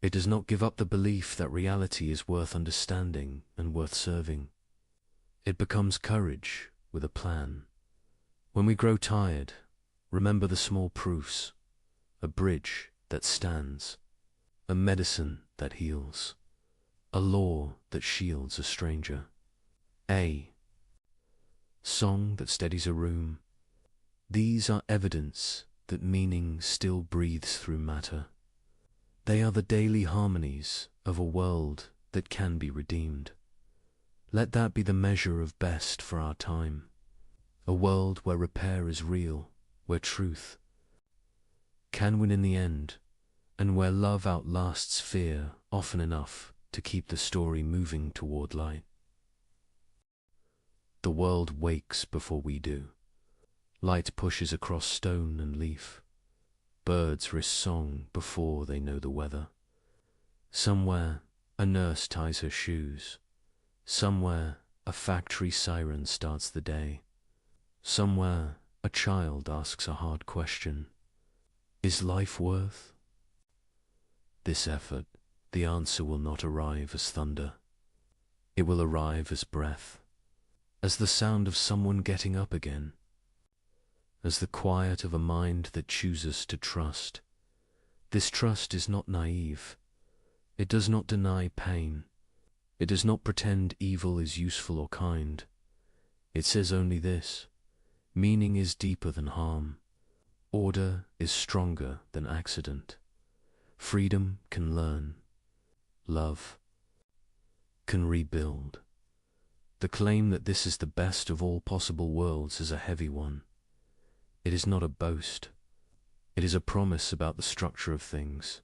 S2: It does not give up the belief that reality is worth understanding and worth serving. It becomes courage with a plan. When we grow tired, remember the small proofs: a bridge that stands, a medicine that heals, a law that shields a stranger, a song that steadies a room. These are evidence that meaning still breathes through matter. They are the daily harmonies of a world that can be redeemed. Let that be the measure of best for our time. A world where repair is real, where truth can win in the end, and where love outlasts fear often enough to keep the story moving toward light. The world wakes before we do. Light pushes across stone and leaf. Birds risk song before they know the weather. Somewhere a nurse ties her shoes. Somewhere a factory siren starts the day. Somewhere a child asks a hard question: is life worth this effort? The answer will not arrive as thunder. It will arrive as breath, as the sound of someone getting up again, as the quiet of a mind that chooses to trust. This trust is not naive. It does not deny pain. It does not pretend evil is useful or kind. It says only this: meaning is deeper than harm. Order is stronger than accident. Freedom can learn. Love can rebuild. The claim that this is the best of all possible worlds is a heavy one. It is not a boast. It is a promise about the structure of things.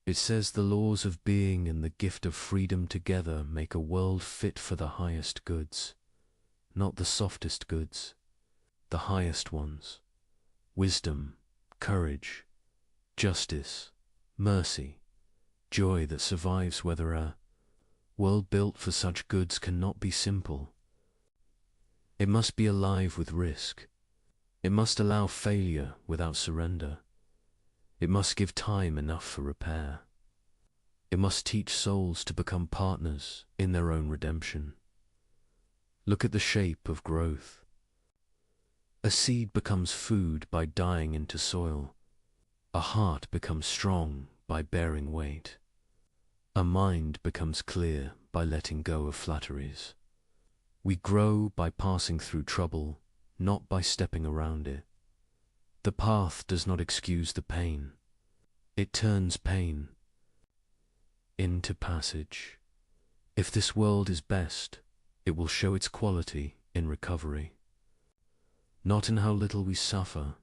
S2: It says the laws of being and the gift of freedom together make a world fit for the highest goods, not the softest goods, the highest ones: wisdom, courage, justice, mercy, joy that survives whether a world built for such goods cannot be simple. It must be alive with risk. It must allow failure without surrender. It must give time enough for repair. It must teach souls to become partners in their own redemption. Look at the shape of growth. A seed becomes food by dying into soil. A heart becomes strong by bearing weight. A mind becomes clear by letting go of flatteries. We grow by passing through trouble, not by stepping around it. The path does not excuse the pain. It turns pain into passage. If this world is best, it will show its quality in recovery. Not in how little we suffer,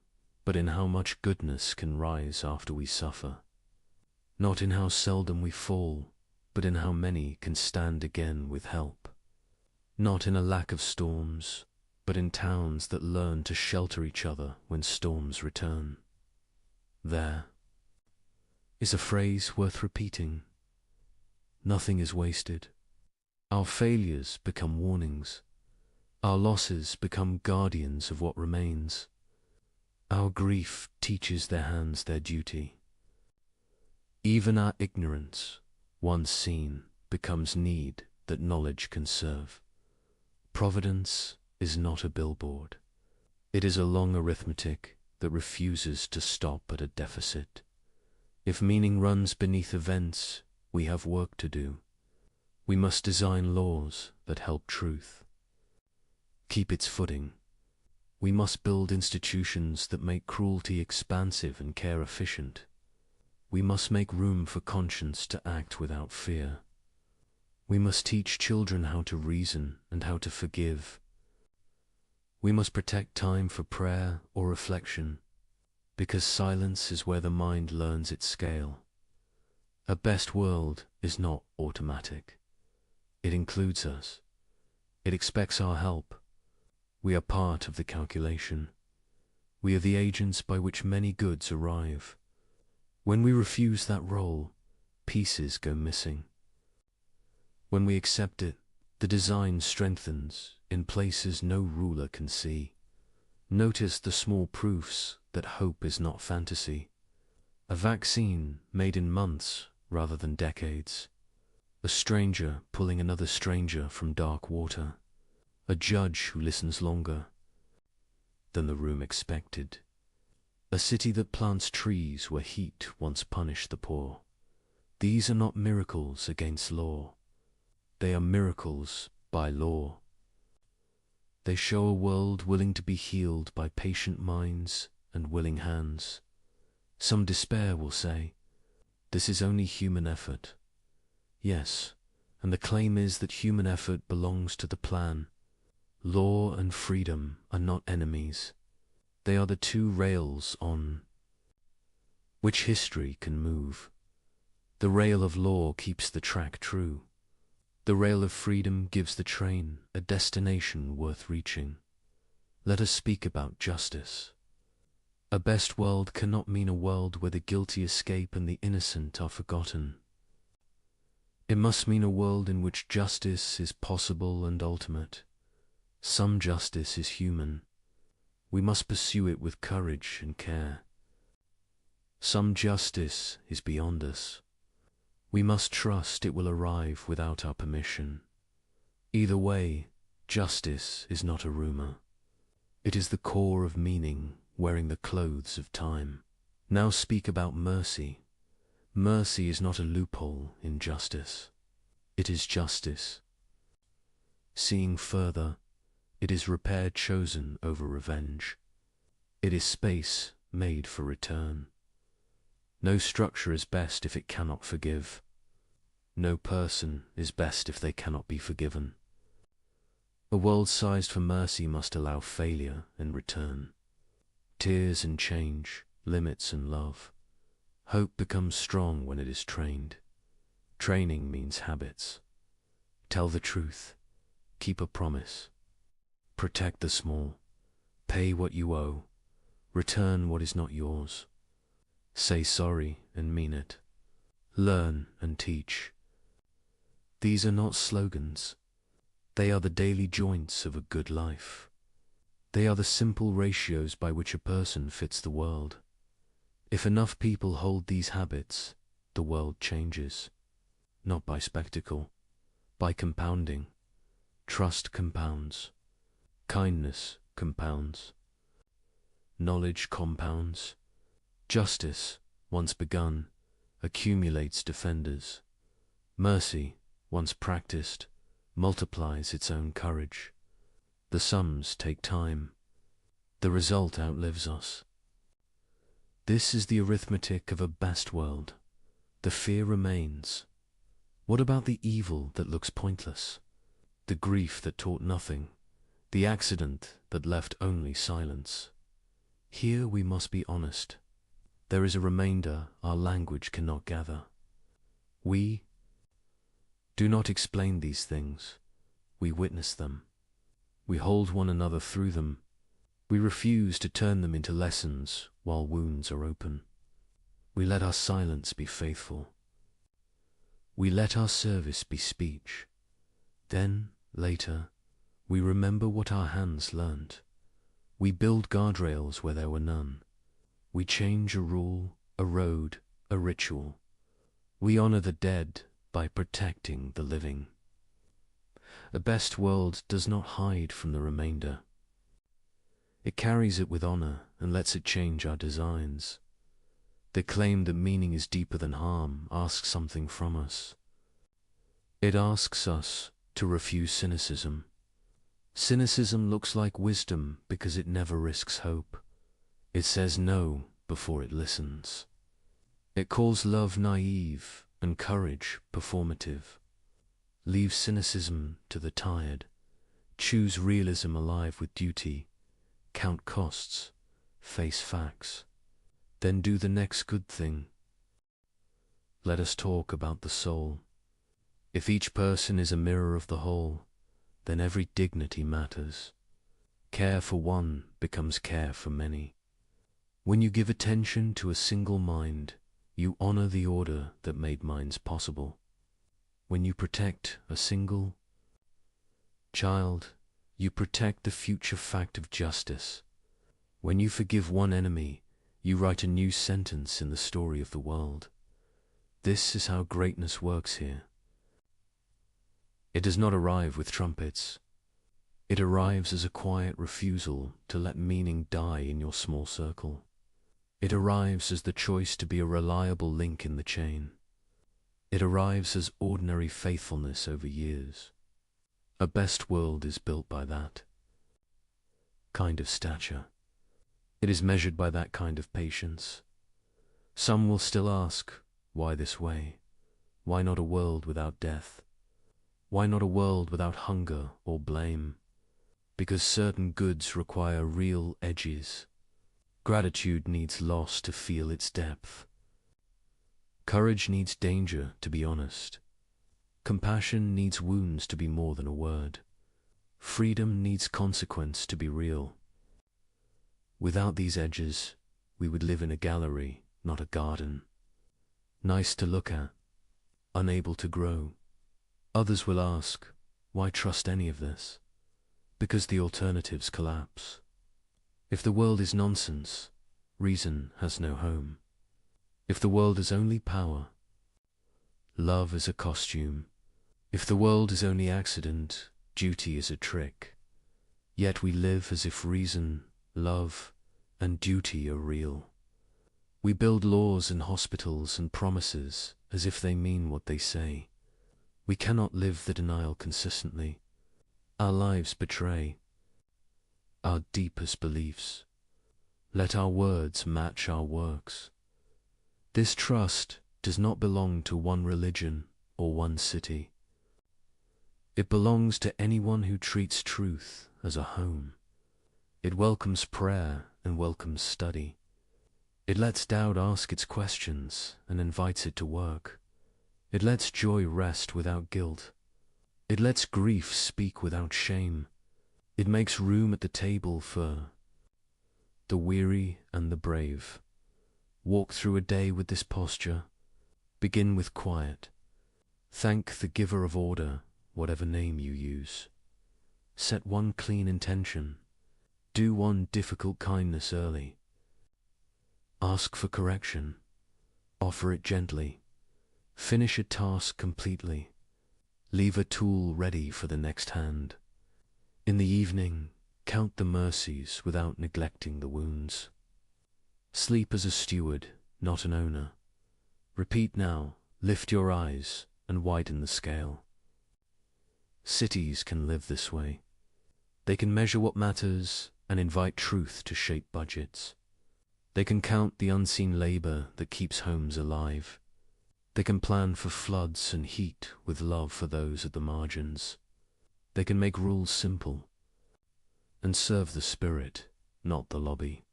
S2: but in how much goodness can rise after we suffer. Not in how seldom we fall, but in how many can stand again with help. Not in a lack of storms, but in towns that learn to shelter each other when storms return. There is a phrase worth repeating. Nothing is wasted. Our failures become warnings. Our losses become guardians of what remains. Our grief teaches their hands their duty. Even our ignorance, once seen, becomes need that knowledge can serve. Providence is not a billboard. It is a long arithmetic that refuses to stop at a deficit. If meaning runs beneath events, we have work to do. We must design laws that help truth keep its footing. We must build institutions that make cruelty expansive and care efficient. We must make room for conscience to act without fear. We must teach children how to reason and how to forgive. We must protect time for prayer or reflection, because silence is where the mind learns its scale. A best world is not automatic. It includes us. It expects our help. We are part of the calculation. We are the agents by which many goods arrive. When we refuse that role, pieces go missing. When we accept it, the design strengthens in places no ruler can see. Notice the small proofs that hope is not fantasy. A vaccine made in months rather than decades. A stranger pulling another stranger from dark water. A judge who listens longer than the room expected. A city that plants trees where heat once punished the poor. These are not miracles against law. They are miracles by law. They show a world willing to be healed by patient minds and willing hands. Some despair will say, this is only human effort. Yes, and the claim is that human effort belongs to the plan. Law and freedom are not enemies. They are the two rails on which history can move. The rail of law keeps the track true. The rail of freedom gives the train a destination worth reaching. Let us speak about justice. A best world cannot mean a world where the guilty escape and the innocent are forgotten. It must mean a world in which justice is possible and ultimate. Some justice is human. We must pursue it with courage and care. Some justice is beyond us. We must trust it will arrive without our permission. Either way, justice is not a rumor. It is the core of meaning wearing the clothes of time. Now speak about mercy. Mercy is not a loophole in justice. It is justice. Seeing further, it is repair chosen over revenge. It is space made for return. No structure is best if it cannot forgive. No person is best if they cannot be forgiven. A world sized for mercy must allow failure and return. Tears and change, limits and love. Hope becomes strong when it is trained. Training means habits. Tell the truth. Keep a promise. Protect the small. Pay what you owe. Return what is not yours. Say sorry and mean it. Learn and teach. These are not slogans. They are the daily joints of a good life. They are the simple ratios by which a person fits the world. If enough people hold these habits, the world changes. Not by spectacle, by compounding. Trust compounds. Kindness compounds. Knowledge compounds. Justice, once begun, accumulates defenders. Mercy, once practiced, multiplies its own courage. The sums take time. The result outlives us. This is the arithmetic of a best world. The fear remains. What about the evil that looks pointless? The grief that taught nothing? The accident that left only silence? Here we must be honest. There is a remainder our language cannot gather. We do not explain these things. We witness them. We hold one another through them. We refuse to turn them into lessons while wounds are open. We let our silence be faithful. We let our service be speech. Then, later, we remember what our hands learned. We build guardrails where there were none. We change a rule, a road, a ritual. We honor the dead by protecting the living. A best world does not hide from the remainder. It carries it with honor and lets it change our designs. The claim that meaning is deeper than harm asks something from us. It asks us to refuse cynicism. Cynicism looks like wisdom because it never risks hope. It says no before it listens. It calls love naive and courage performative. Leave cynicism to the tired. Choose realism alive with duty. Count costs. Face facts. Then do the next good thing. Let us talk about the soul. If each person is a mirror of the whole, then every dignity matters. Care for one becomes care for many. When you give attention to a single mind, you honor the order that made minds possible. When you protect a single child, you protect the future fact of justice. When you forgive one enemy, you write a new sentence in the story of the world. This is how greatness works here. It does not arrive with trumpets. It arrives as a quiet refusal to let meaning die in your small circle. It arrives as the choice to be a reliable link in the chain. It arrives as ordinary faithfulness over years. A best world is built by that kind of stature. It is measured by that kind of patience. Some will still ask, why this way? Why not a world without death? Why not a world without hunger or blame? Because certain goods require real edges. Gratitude needs loss to feel its depth. Courage needs danger to be honest. Compassion needs wounds to be more than a word. Freedom needs consequence to be real. Without these edges, we would live in a gallery, not a garden. Nice to look at, unable to grow. Others will ask, why trust any of this? Because the alternatives collapse. If the world is nonsense, reason has no home. If the world is only power, love is a costume. If the world is only accident, duty is a trick. Yet we live as if reason, love, and duty are real. We build laws and hospitals and promises as if they mean what they say. We cannot live the denial consistently. Our lives betray our deepest beliefs. Let our words match our works. This trust does not belong to one religion or one city. It belongs to anyone who treats truth as a home. It welcomes prayer and welcomes study. It lets doubt ask its questions and invites it to work. It lets joy rest without guilt. It lets grief speak without shame. It makes room at the table for the weary and the brave. Walk through a day with this posture. Begin with quiet. Thank the giver of order, whatever name you use. Set one clean intention. Do one difficult kindness early. Ask for correction. Offer it gently. Finish a task completely. Leave a tool ready for the next hand. In the evening, count the mercies without neglecting the wounds. Sleep as a steward, not an owner. Repeat now, lift your eyes and widen the scale. Cities can live this way. They can measure what matters and invite truth to shape budgets. They can count the unseen labor that keeps homes alive. They can plan for floods and heat with love for those at the margins. They can make rules simple and serve the spirit, not the lobby.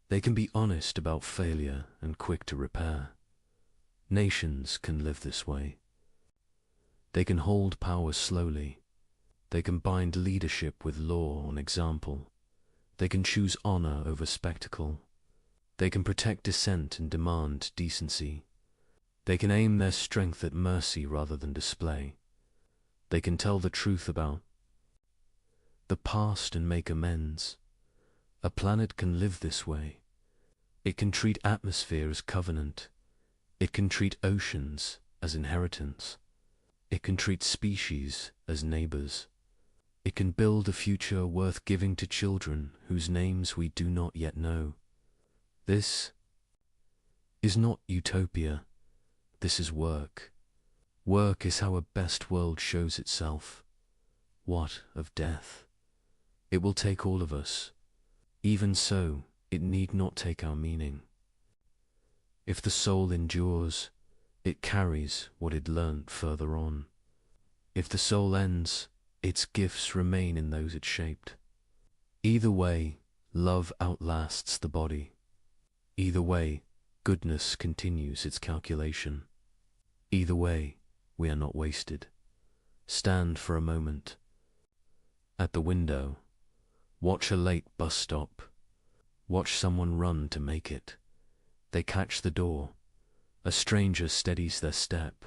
S2: They can be honest about failure and quick to repair. Nations can live this way. They can hold power slowly. They can bind leadership with law on example. They can choose honor over spectacle. They can protect dissent and demand decency. They can aim their strength at mercy rather than display. They can tell the truth about the past and make amends. A planet can live this way. It can treat atmosphere as covenant. It can treat oceans as inheritance. It can treat species as neighbors. It can build a future worth giving to children whose names we do not yet know. This is not utopia. This is work. Work is how a best world shows itself. What of death? It will take all of us. Even so, it need not take our meaning. If the soul endures, it carries what it learnt further on. If the soul ends, its gifts remain in those it shaped. Either way, love outlasts the body. Either way, goodness continues its calculation. Either way, we are not wasted. Stand for a moment. At the window, watch a late bus stop. Watch someone run to make it. They catch the door. A stranger steadies their step.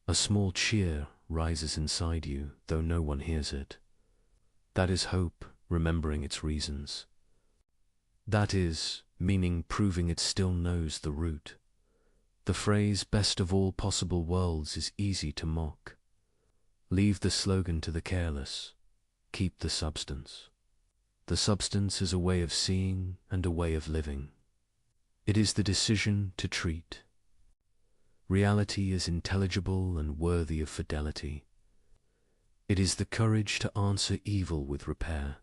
S2: A small cheer rises inside you, though no one hears it. That is hope, remembering its reasons. That is meaning proving it still knows the route. The phrase best of all possible worlds is easy to mock. Leave the slogan to the careless. Keep the substance. The substance is a way of seeing and a way of living. It is the decision to treat. Reality is intelligible and worthy of fidelity. It is the courage to answer evil with repair.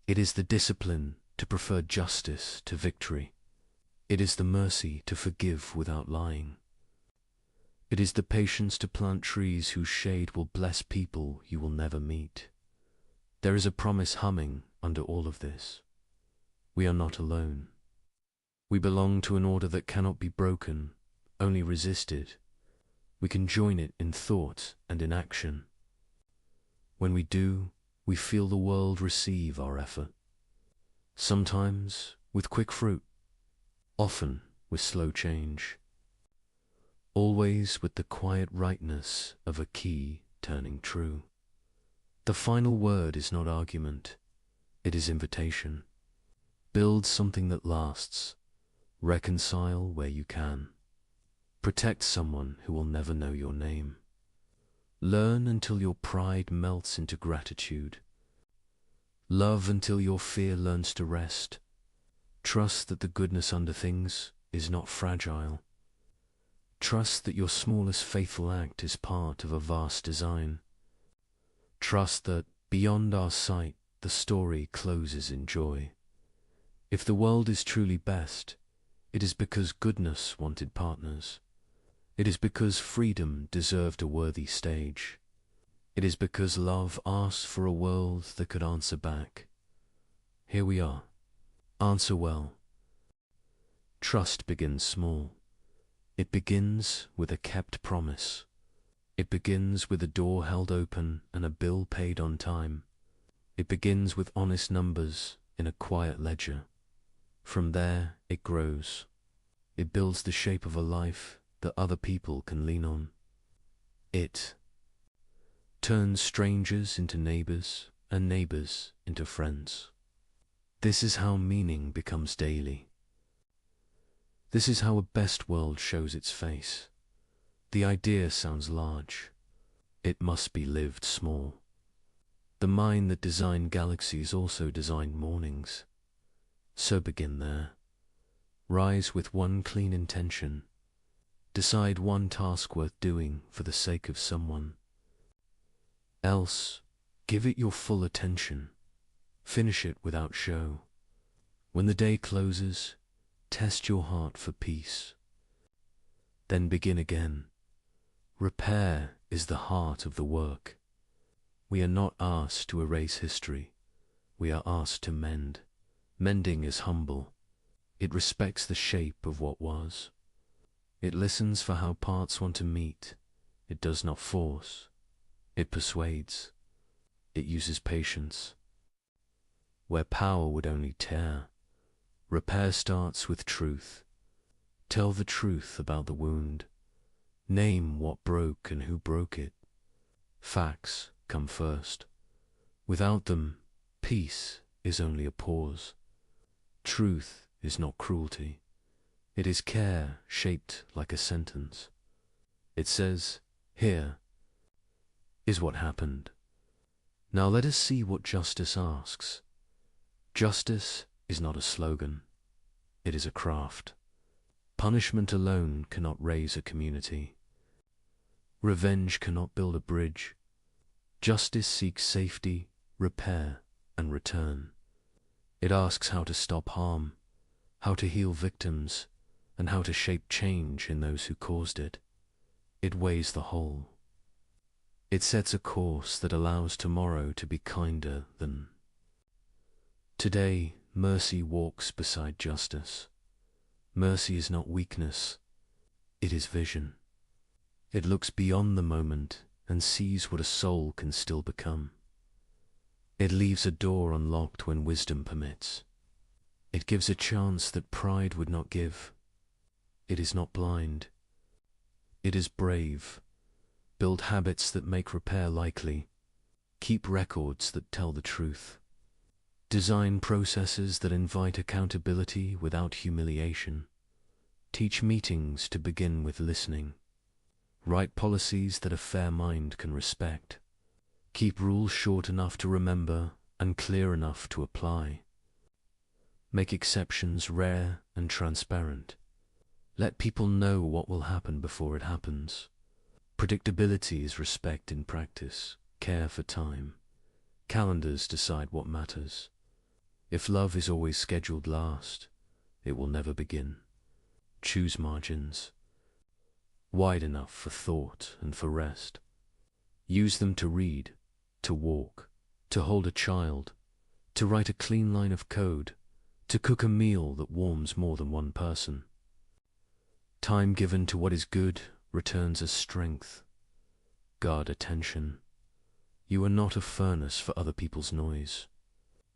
S2: It is the discipline to prefer justice to victory. It is the mercy to forgive without lying. It is the patience to plant trees whose shade will bless people you will never meet. There is a promise humming under all of this. We are not alone. We belong to an order that cannot be broken, only resisted. We can join it in thought and in action. When we do, we feel the world receive our effort. Sometimes with quick fruit, often with slow change. Always with the quiet rightness of a key turning true. The final word is not argument, it is invitation. Build something that lasts. Reconcile where you can. Protect someone who will never know your name. Learn until your pride melts into gratitude. Love until your fear learns to rest. Trust that the goodness under things is not fragile. Trust that your smallest faithful act is part of a vast design. Trust that, beyond our sight, the story closes in joy. If the world is truly best, it is because goodness wanted partners. It is because freedom deserved a worthy stage. It is because love asked for a world that could answer back. Here we are. Answer well. Trust begins small. It begins with a kept promise. It begins with a door held open and a bill paid on time. It begins with honest numbers in a quiet ledger. From there, it grows. It builds the shape of a life that other people can lean on. It turns strangers into neighbors and neighbors into friends. This is how meaning becomes daily. This is how a best world shows its face. The idea sounds large. It must be lived small. The mind that designed galaxies also designed mornings. So begin there. Rise with one clean intention. Decide one task worth doing for the sake of someone. Else, give it your full attention. Finish it without show. When the day closes, test your heart for peace. Then begin again. Repair is the heart of the work. We are not asked to erase history. We are asked to mend. Mending is humble. It respects the shape of what was. It listens for how parts want to meet. It does not force. It persuades. It uses patience. Where power would only tear, Repair starts with truth. Tell the truth about the wound. Name what broke and who broke it. Facts come first. Without them, peace is only a pause. Truth is not cruelty. It is care shaped like a sentence. It says, "Here is what happened. Now let us see what justice asks." Justice is not a slogan. It is a craft. Punishment alone cannot raise a community. Revenge cannot build a bridge. Justice seeks safety, repair, and return. It asks how to stop harm, how to heal victims, and how to shape change in those who caused it. It weighs the whole. It sets a course that allows tomorrow to be kinder than. Today, mercy walks beside justice. Mercy is not weakness, it is vision. It looks beyond the moment and sees what a soul can still become. It leaves a door unlocked when wisdom permits. It gives a chance that pride would not give. It is not blind. It is brave. Build habits that make repair likely. Keep records that tell the truth. Design processes that invite accountability without humiliation. Teach meetings to begin with listening. Write policies that a fair mind can respect. Keep rules short enough to remember and clear enough to apply. Make exceptions rare and transparent. Let people know what will happen before it happens. Predictability is respect in practice, care for time. Calendars decide what matters. If love is always scheduled last, it will never begin. Choose margins, wide enough for thought and for rest. Use them to read, to walk, to hold a child, to write a clean line of code, to cook a meal that warms more than one person. Time given to what is good returns as strength. Guard attention. You are not a furnace for other people's noise.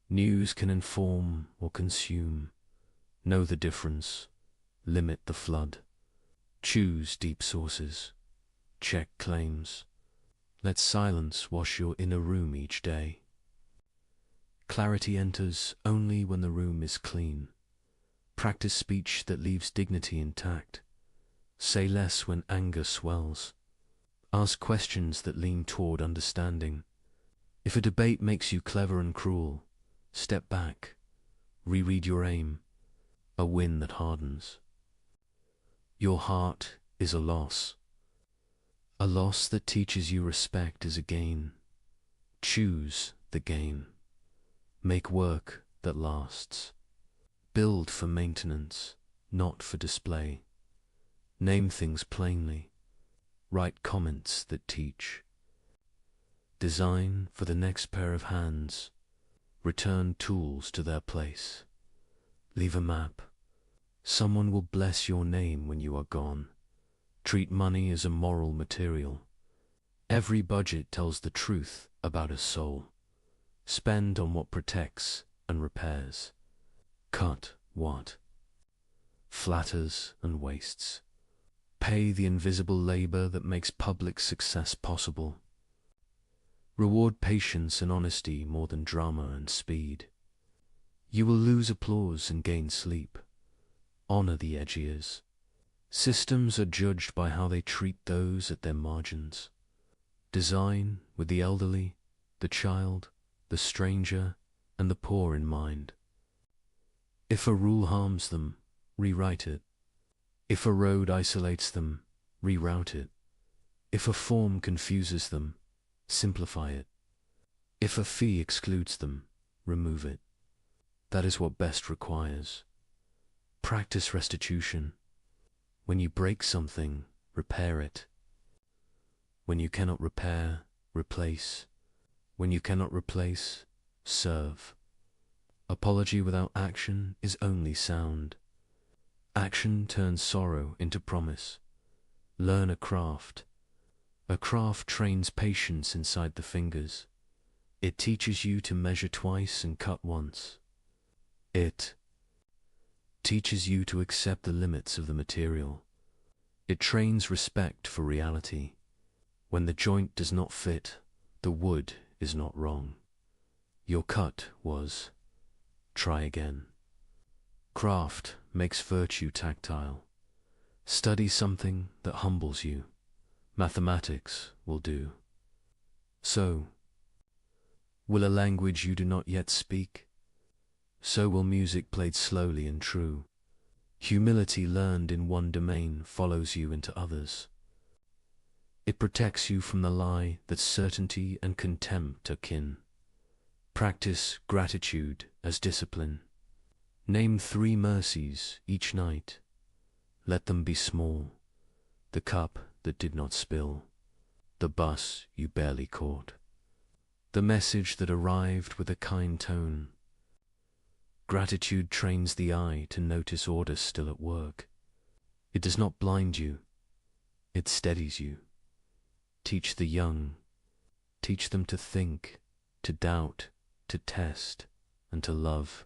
S2: News can inform or consume. Know the difference. Limit the flood. Choose deep sources. Check claims. Let silence wash your inner room each day. Clarity enters only when the room is clean. Practice speech that leaves dignity intact. Say less when anger swells. Ask questions that lean toward understanding. If a debate makes you clever and cruel, step back. Reread your aim. A win that hardens. Your heart is a loss. A loss that teaches you respect is a gain. Choose the gain. Make work that lasts. Build for maintenance, not for display. Name things plainly. Write comments that teach. Design for the next pair of hands. Return tools to their place. Leave a map. Someone will bless your name when you are gone. Treat money as a moral material. Every budget tells the truth about a soul. Spend on what protects and repairs. Cut what flatters and wastes. Pay the invisible labor that makes public success possible. Reward patience and honesty more than drama and speed. You will lose applause and gain sleep. Honor the edgiers. Systems are judged by how they treat those at their margins. Design with the elderly, the child, the stranger, and the poor in mind. If a rule harms them, rewrite it. If a road isolates them, reroute it. If a form confuses them, simplify it. If a fee excludes them, remove it. That is what best requires. Practice restitution. When you break something, repair it. When you cannot repair, replace. When you cannot replace, serve. Apology without action is only sound. Action turns sorrow into promise. Learn a craft. A craft trains patience inside the fingers. It teaches you to measure twice and cut once. It teaches you to accept the limits of the material. It trains respect for reality. When the joint does not fit, the wood is not wrong. Your cut was, try again. Craft makes virtue tactile. Study something that humbles you. Mathematics will do. So, will a language you do not yet speak? So will music played slowly and true. Humility learned in one domain follows you into others. It protects you from the lie that certainty and contempt are kin. Practice gratitude as discipline. Name 3 mercies each night. Let them be small. The cup that did not spill. The bus you barely caught. The message that arrived with a kind tone. Gratitude trains the eye to notice order still at work. It does not blind you. It steadies you. Teach the young. Teach them to think, to doubt, to test, and to love.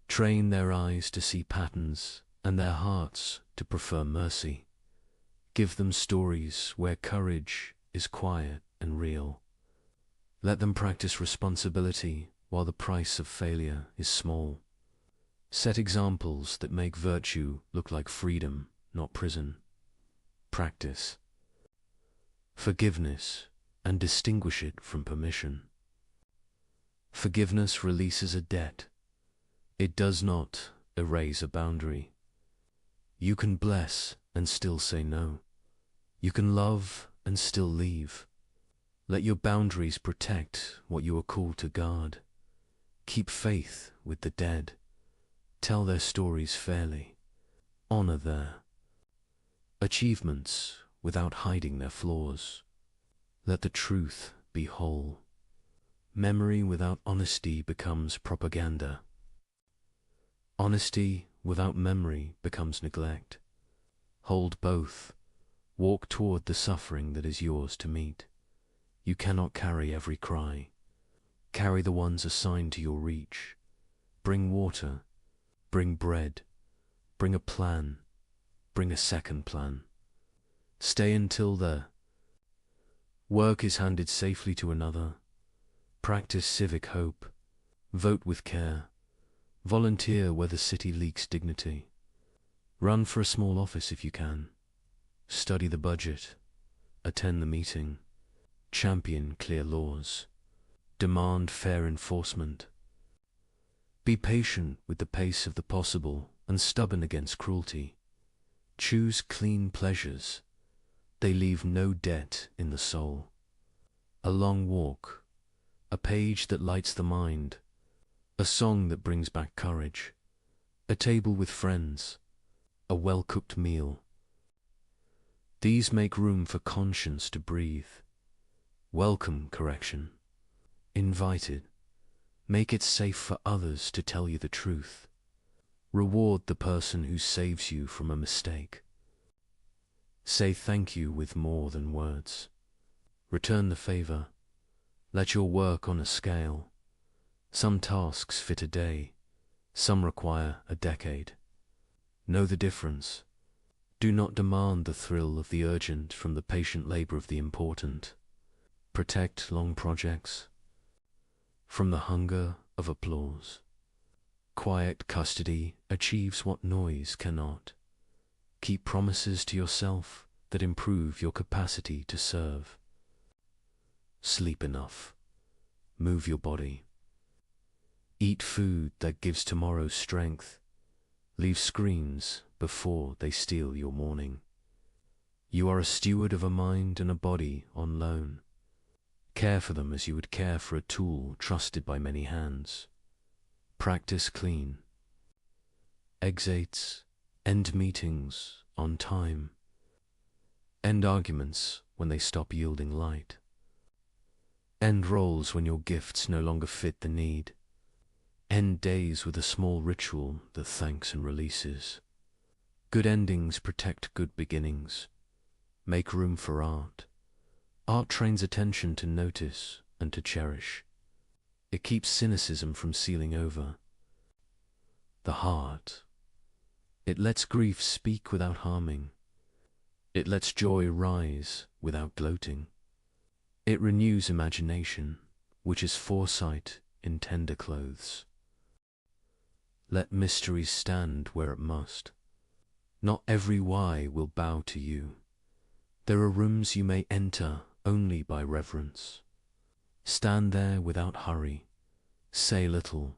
S2: Train their eyes to see patterns and their hearts to prefer mercy. Give them stories where courage is quiet and real. Let them practice responsibility while the price of failure is small. Set examples that make virtue look like freedom, not prison. Practice forgiveness and distinguish it from permission. Forgiveness releases a debt. It does not erase a boundary. You can bless and still say no. You can love and still leave. Let your boundaries protect what you are called to guard. Keep faith with the dead. Tell their stories fairly. Honor their achievements without hiding their flaws. Let the truth be whole. Memory without honesty becomes propaganda. Honesty without memory becomes neglect. Hold both. Walk toward the suffering that is yours to meet. You cannot carry every cry. Carry the ones assigned to your reach. Bring water. Bring bread. Bring a plan. Bring a second plan. Stay until the work is handed safely to another. Practice civic hope. Vote with care. Volunteer where the city leaks dignity. Run for a small office if you can. Study the budget. Attend the meeting. Champion clear laws. Demand fair enforcement. Be patient with the pace of the possible and stubborn against cruelty. Choose clean pleasures. They leave no debt in the soul. A long walk. A page that lights the mind. A song that brings back courage. A table with friends. A well-cooked meal. These make room for conscience to breathe. Welcome correction. Invite it. Make it safe for others to tell you the truth. Reward the person who saves you from a mistake. Say thank you with more than words. Return the favor. Let your work on a scale. Some tasks fit a day. Some require a decade. Know the difference. Do not demand the thrill of the urgent from the patient labor of the important. Protect long projects from the hunger of applause. Quiet custody achieves what noise cannot. Keep promises to yourself that improve your capacity to serve. Sleep enough. Move your body. Eat food that gives tomorrow strength. Leave screens before they steal your morning. You are a steward of a mind and a body on loan. Care for them as you would care for a tool trusted by many hands. Practice clean. Exates, end meetings on time. End arguments when they stop yielding light. End roles when your gifts no longer fit the need. End days with a small ritual that thanks and releases. Good endings protect good beginnings. Make room for art. Art trains attention to notice and to cherish. It keeps cynicism from sealing over. The heart It lets grief speak without harming. It lets joy rise without gloating. It renews imagination, which is foresight in tender clothes. Let mystery stand where it must. Not every why will bow to you. There are rooms you may enter only by reverence. Stand there without hurry. Say little.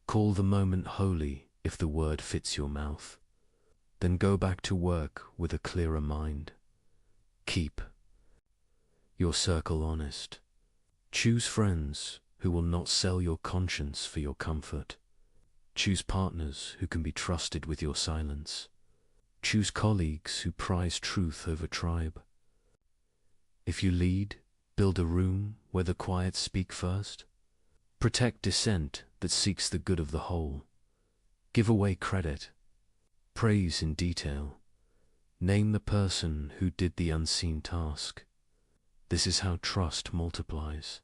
S2: Call the moment holy if the word fits your mouth. Then go back to work with a clearer mind. Keep your circle honest. Choose friends who will not sell your conscience for your comfort. Choose partners who can be trusted with your silence. Choose colleagues who prize truth over tribe. If you lead, build a room where the quiet speak first. Protect dissent that seeks the good of the whole. Give away credit. Praise in detail. Name the person who did the unseen task. This is how trust multiplies.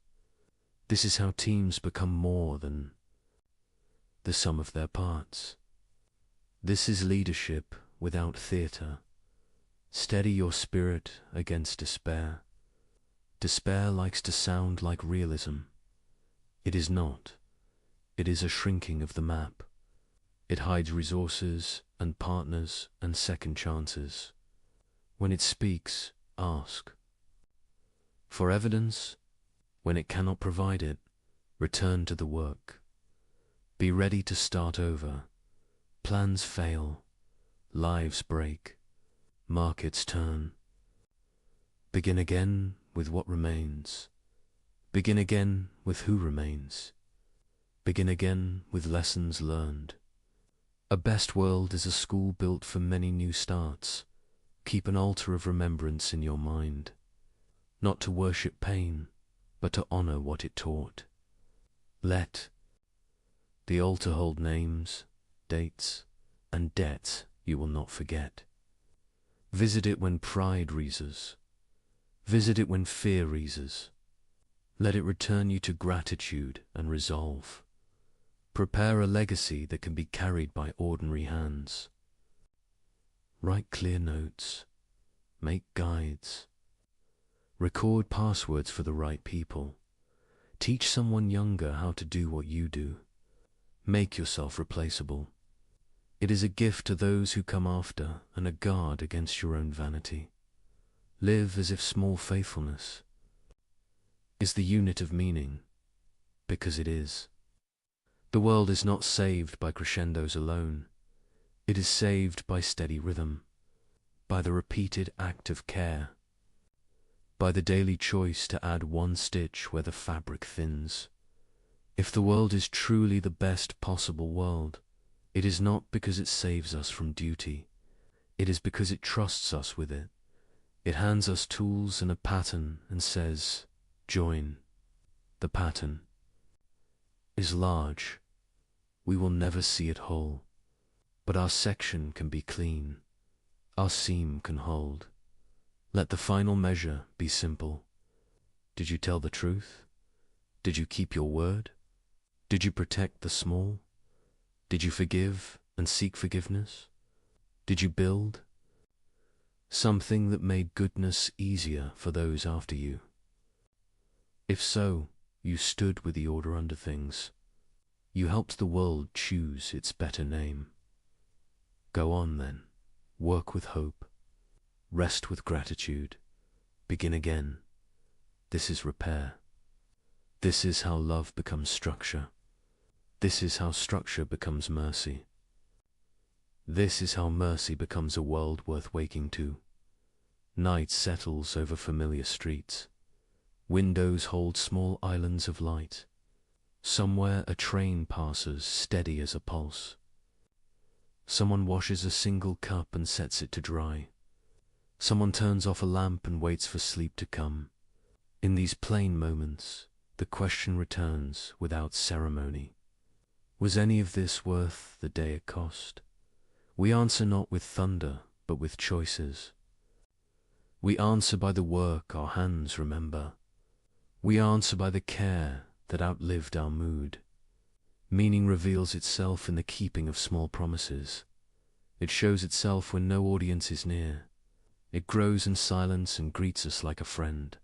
S2: This is how teams become more than the sum of their parts. This is leadership without theatre. Steady your spirit against despair. Despair likes to sound like realism. It is not. It is a shrinking of the map. It hides resources and partners and second chances. When it speaks, ask for evidence. When it cannot provide it, return to the work. Be ready to start over. Plans fail. Lives break. Markets turn. Begin again with what remains. Begin again with who remains. Begin again with lessons learned. A best world is a school built for many new starts. Keep an altar of remembrance in your mind. Not to worship pain, but to honor what it taught. Let the altar hold names, dates, and debts you will not forget. Visit it when pride reases. Visit it when fear reases. Let it return you to gratitude and resolve. Prepare a legacy that can be carried by ordinary hands. Write clear notes. Make guides. Record passwords for the right people. Teach someone younger how to do what you do. Make yourself replaceable. It is a gift to those who come after and a guard against your own vanity. Live as if small faithfulness is the unit of meaning, because it is. The world is not saved by crescendos alone. It is saved by steady rhythm, by the repeated act of care, by the daily choice to add one stitch where the fabric thins. If the world is truly the best possible world, it is not because it saves us from duty. It is because it trusts us with it. It hands us tools and a pattern and says, join. The pattern is large. We will never see it whole, but our section can be clean. Our seam can hold. Let the final measure be simple. Did you tell the truth? Did you keep your word? Did you protect the small? Did you forgive and seek forgiveness? Did you build something that made goodness easier for those after you? If so, you stood with the order under things. You helped the world choose its better name. Go on then, work with hope, rest with gratitude, begin again. This is repair. This is how love becomes structure. This is how structure becomes mercy. This is how mercy becomes a world worth waking to. Night settles over familiar streets. Windows hold small islands of light. Somewhere a train passes, steady as a pulse. Someone washes a single cup and sets it to dry. Someone turns off a lamp and waits for sleep to come. In these plain moments, the question returns without ceremony. Was any of this worth the day it cost? We answer not with thunder, but with choices. We answer by the work our hands remember. We answer by the care that outlived our mood. Meaning reveals itself in the keeping of small promises. It shows itself when no audience is near. It grows in silence and greets us like a friend.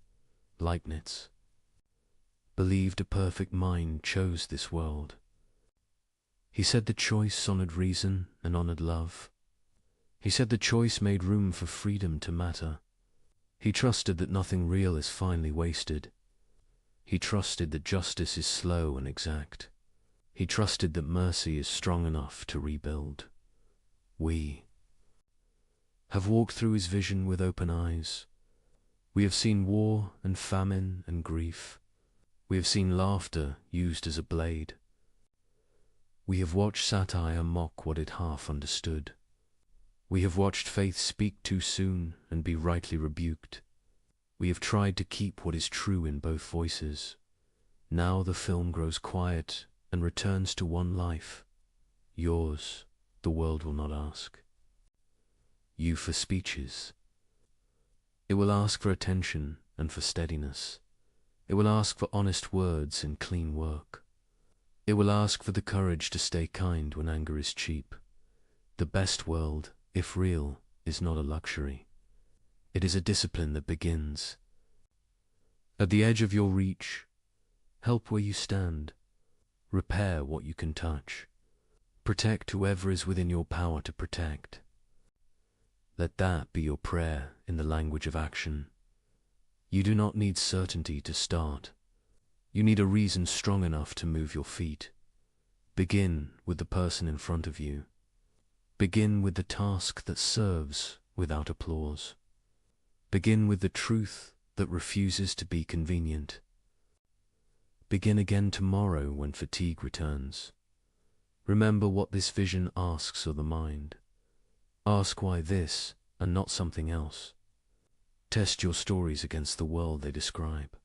S2: Leibniz believed a perfect mind chose this world. He said the choice honored reason and honored love. He said the choice made room for freedom to matter. He trusted that nothing real is finally wasted. He trusted that justice is slow and exact. He trusted that mercy is strong enough to rebuild. We have walked through his vision with open eyes. We have seen war and famine and grief. We have seen laughter used as a blade. We have watched satire mock what it half understood. We have watched faith speak too soon and be rightly rebuked. We have tried to keep what is true in both voices. Now the film grows quiet and returns to one life. Yours, the world will not ask. You for speeches. It will ask for attention and for steadiness. It will ask for honest words and clean work. It will ask for the courage to stay kind when anger is cheap. The best world, if real, is not a luxury. It is a discipline that begins. At the edge of your reach, help where you stand. Repair what you can touch. Protect whoever is within your power to protect. Let that be your prayer in the language of action. You do not need certainty to start. You need a reason strong enough to move your feet. Begin with the person in front of you. Begin with the task that serves without applause. Begin with the truth that refuses to be convenient. Begin again tomorrow when fatigue returns. Remember what this vision asks of the mind. Ask why this and not something else. Test your stories against the world they describe.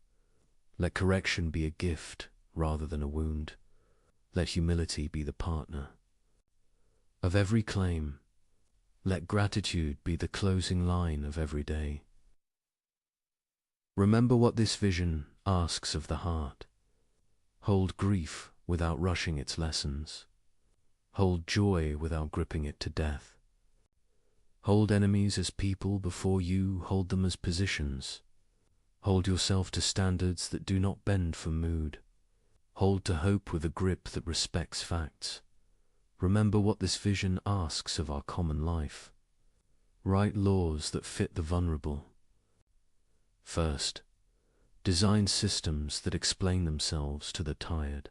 S2: Let correction be a gift rather than a wound. Let humility be the partner of every claim. Let gratitude be the closing line of every day. Remember what this vision asks of the heart. Hold grief without rushing its lessons. Hold joy without gripping it to death. Hold enemies as people before you hold them as positions. Hold yourself to standards that do not bend for mood. Hold to hope with a grip that respects facts. Remember what this vision asks of our common life. Write laws that fit the vulnerable. First, design systems that explain themselves to the tired.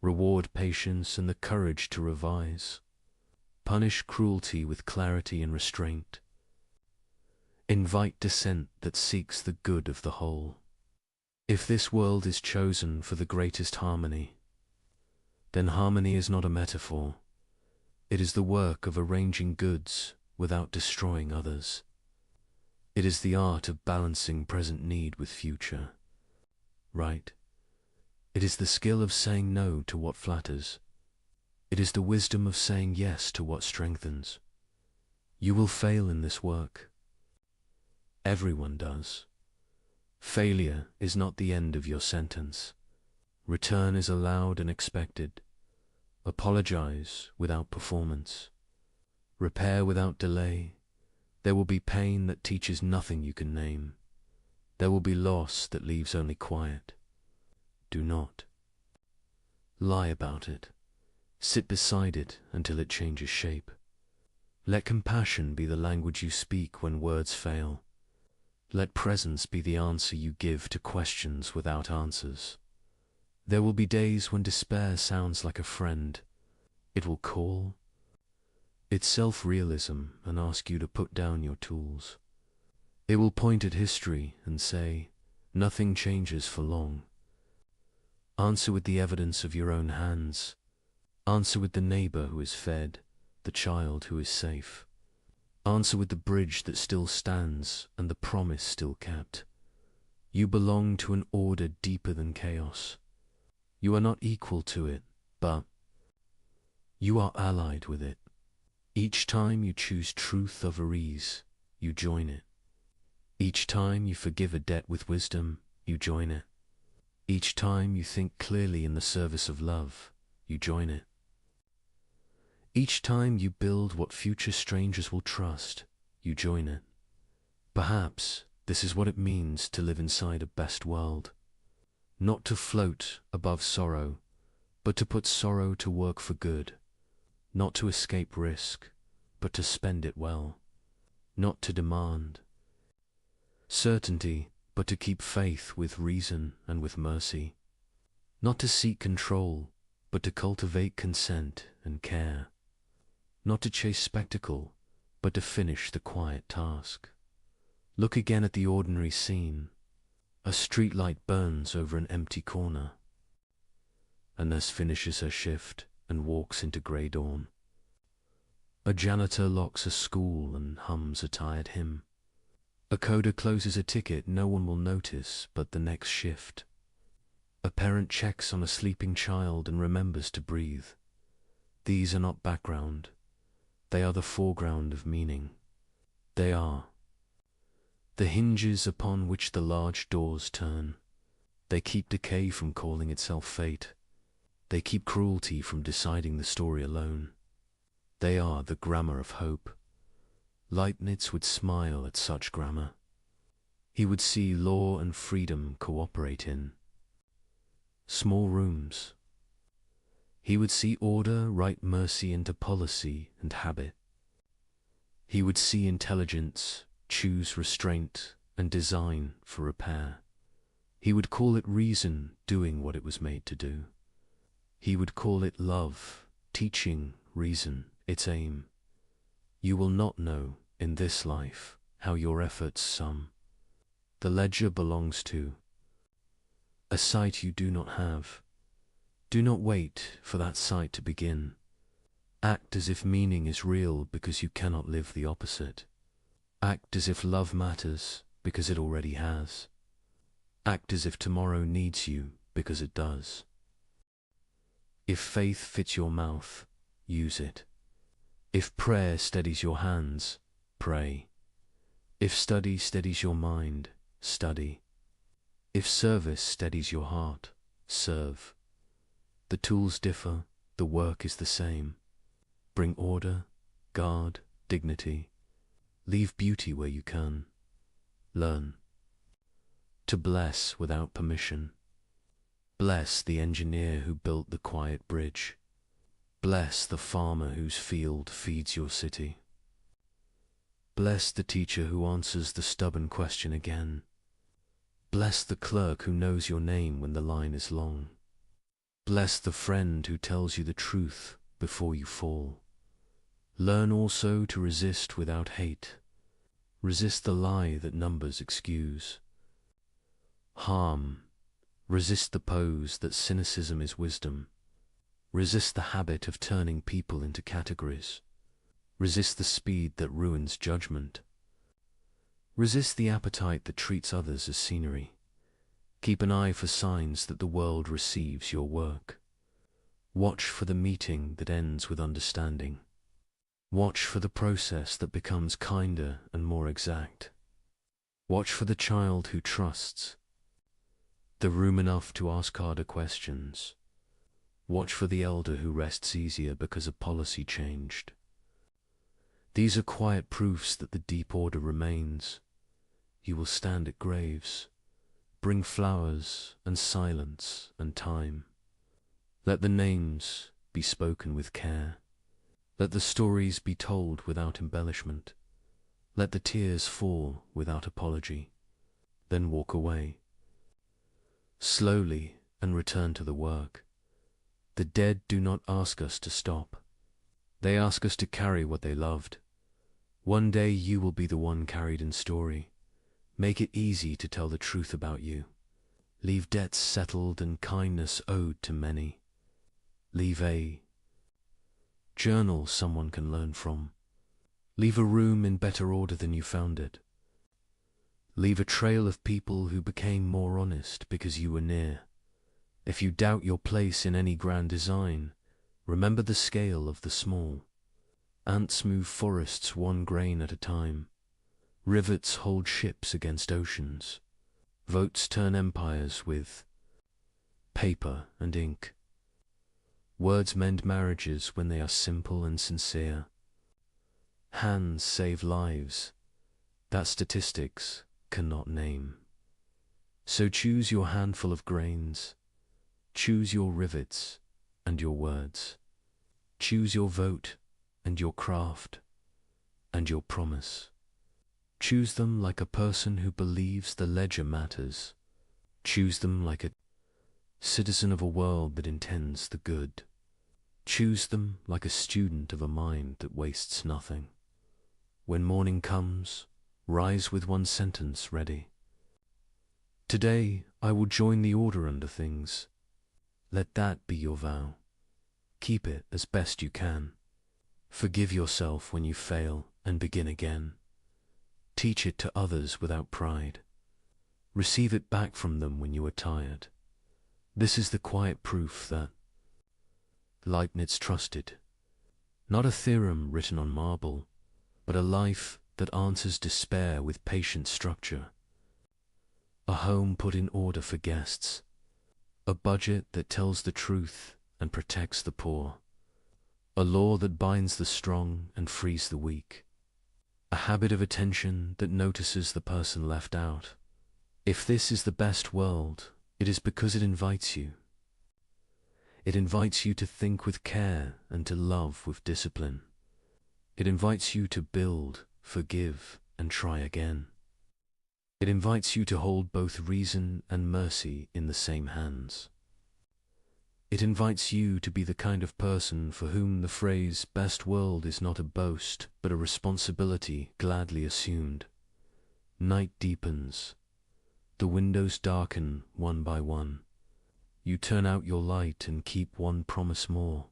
S2: Reward patience and the courage to revise. Punish cruelty with clarity and restraint. Invite dissent that seeks the good of the whole. If this world is chosen for the greatest harmony, then harmony is not a metaphor. It is the work of arranging goods without destroying others. It is the art of balancing present need with future. Right? It is the skill of saying no to what flatters. It is the wisdom of saying yes to what strengthens. You will fail in this work. Everyone does. Failure is not the end of your sentence. Return is allowed and expected. Apologize without performance. Repair without delay. There will be pain that teaches nothing you can name. There will be loss that leaves only quiet. Do not lie about it. Sit beside it until it changes shape. Let compassion be the language you speak when words fail. Let presence be the answer you give to questions without answers. There will be days when despair sounds like a friend. It will call its self-realism and ask you to put down your tools. It will point at history and say, nothing changes for long. Answer with the evidence of your own hands. Answer with the neighbor who is fed, the child who is safe. Answer with the bridge that still stands and the promise still kept. You belong to an order deeper than chaos. You are not equal to it, but you are allied with it. Each time you choose truth over ease, you join it. Each time you forgive a debt with wisdom, you join it. Each time you think clearly in the service of love, you join it. Each time you build what future strangers will trust, you join it. Perhaps this is what it means to live inside a best world. Not to float above sorrow, but to put sorrow to work for good. Not to escape risk, but to spend it well. Not to demand certainty, but to keep faith with reason and with mercy. Not to seek control, but to cultivate consent and care. Not to chase spectacle, but to finish the quiet task. Look again at the ordinary scene. A streetlight burns over an empty corner. A nurse finishes her shift and walks into grey dawn. A janitor locks a school and hums a tired hymn. A coder closes a ticket no one will notice but the next shift. A parent checks on a sleeping child and remembers to breathe. These are not background. They are the foreground of meaning. They are the hinges upon which the large doors turn. They keep decay from calling itself fate. They keep cruelty from deciding the story alone. They are the grammar of hope. Leibniz would smile at such grammar. He would see law and freedom cooperate in small rooms. He would see order write mercy into policy and habit. He would see intelligence choose restraint and design for repair. He would call it reason doing what it was made to do. He would call it love teaching reason its aim. You will not know in this life how your efforts sum. The ledger belongs to a sight you do not have. Do not wait for that sight to begin. Act as if meaning is real because you cannot live the opposite. Act as if love matters because it already has. Act as if tomorrow needs you because it does. If faith fits your mouth, use it. If prayer steadies your hands, pray. If study steadies your mind, study. If service steadies your heart, serve. The tools differ, the work is the same. Bring order, guard, dignity. Leave beauty where you can. Learn to bless without permission. Bless the engineer who built the quiet bridge. Bless the farmer whose field feeds your city. Bless the teacher who answers the stubborn question again. Bless the clerk who knows your name when the line is long. Bless the friend who tells you the truth before you fall. Learn also to resist without hate. Resist the lie that numbers excuse. Harm. Resist the pose that cynicism is wisdom. Resist the habit of turning people into categories. Resist the speed that ruins judgment. Resist the appetite that treats others as scenery. Keep an eye for signs that the world receives your work. Watch for the meeting that ends with understanding. Watch for the process that becomes kinder and more exact. Watch for the child who trusts. The room enough to ask harder questions. Watch for the elder who rests easier because a policy changed. These are quiet proofs that the deep order remains. You will stand at graves. Bring flowers and silence and time. Let the names be spoken with care. Let the stories be told without embellishment. Let the tears fall without apology. Then walk away. Slowly and return to the work. The dead do not ask us to stop. They ask us to carry what they loved. One day you will be the one carried in story. Make it easy to tell the truth about you. Leave debts settled and kindness owed to many. Leave a journal someone can learn from. Leave a room in better order than you found it. Leave a trail of people who became more honest because you were near. If you doubt your place in any grand design, remember the scale of the small. Ants move forests one grain at a time. Rivets hold ships against oceans. Votes turn empires with paper and ink. Words mend marriages when they are simple and sincere. Hands save lives that statistics cannot name. So choose your handful of grains, choose your rivets and your words, choose your vote and your craft and your promise. Choose them like a person who believes the ledger matters. Choose them like a citizen of a world that intends the good. Choose them like a student of a mind that wastes nothing. When morning comes, rise with one sentence ready. Today I will join the order under things. Let that be your vow. Keep it as best you can. Forgive yourself when you fail and begin again. Teach it to others without pride. Receive it back from them when you are tired. This is the quiet proof that Leibniz trusted. Not a theorem written on marble, but a life that answers despair with patient structure. A home put in order for guests. A budget that tells the truth and protects the poor. A law that binds the strong and frees the weak. A habit of attention that notices the person left out. If this is the best world, it is because it invites you. It invites you to think with care and to love with discipline. It invites you to build, forgive, and try again. It invites you to hold both reason and mercy in the same hands. It invites you to be the kind of person for whom the phrase best world is not a boast, but a responsibility gladly assumed. Night deepens. The windows darken one by one. You turn out your light and keep one promise more.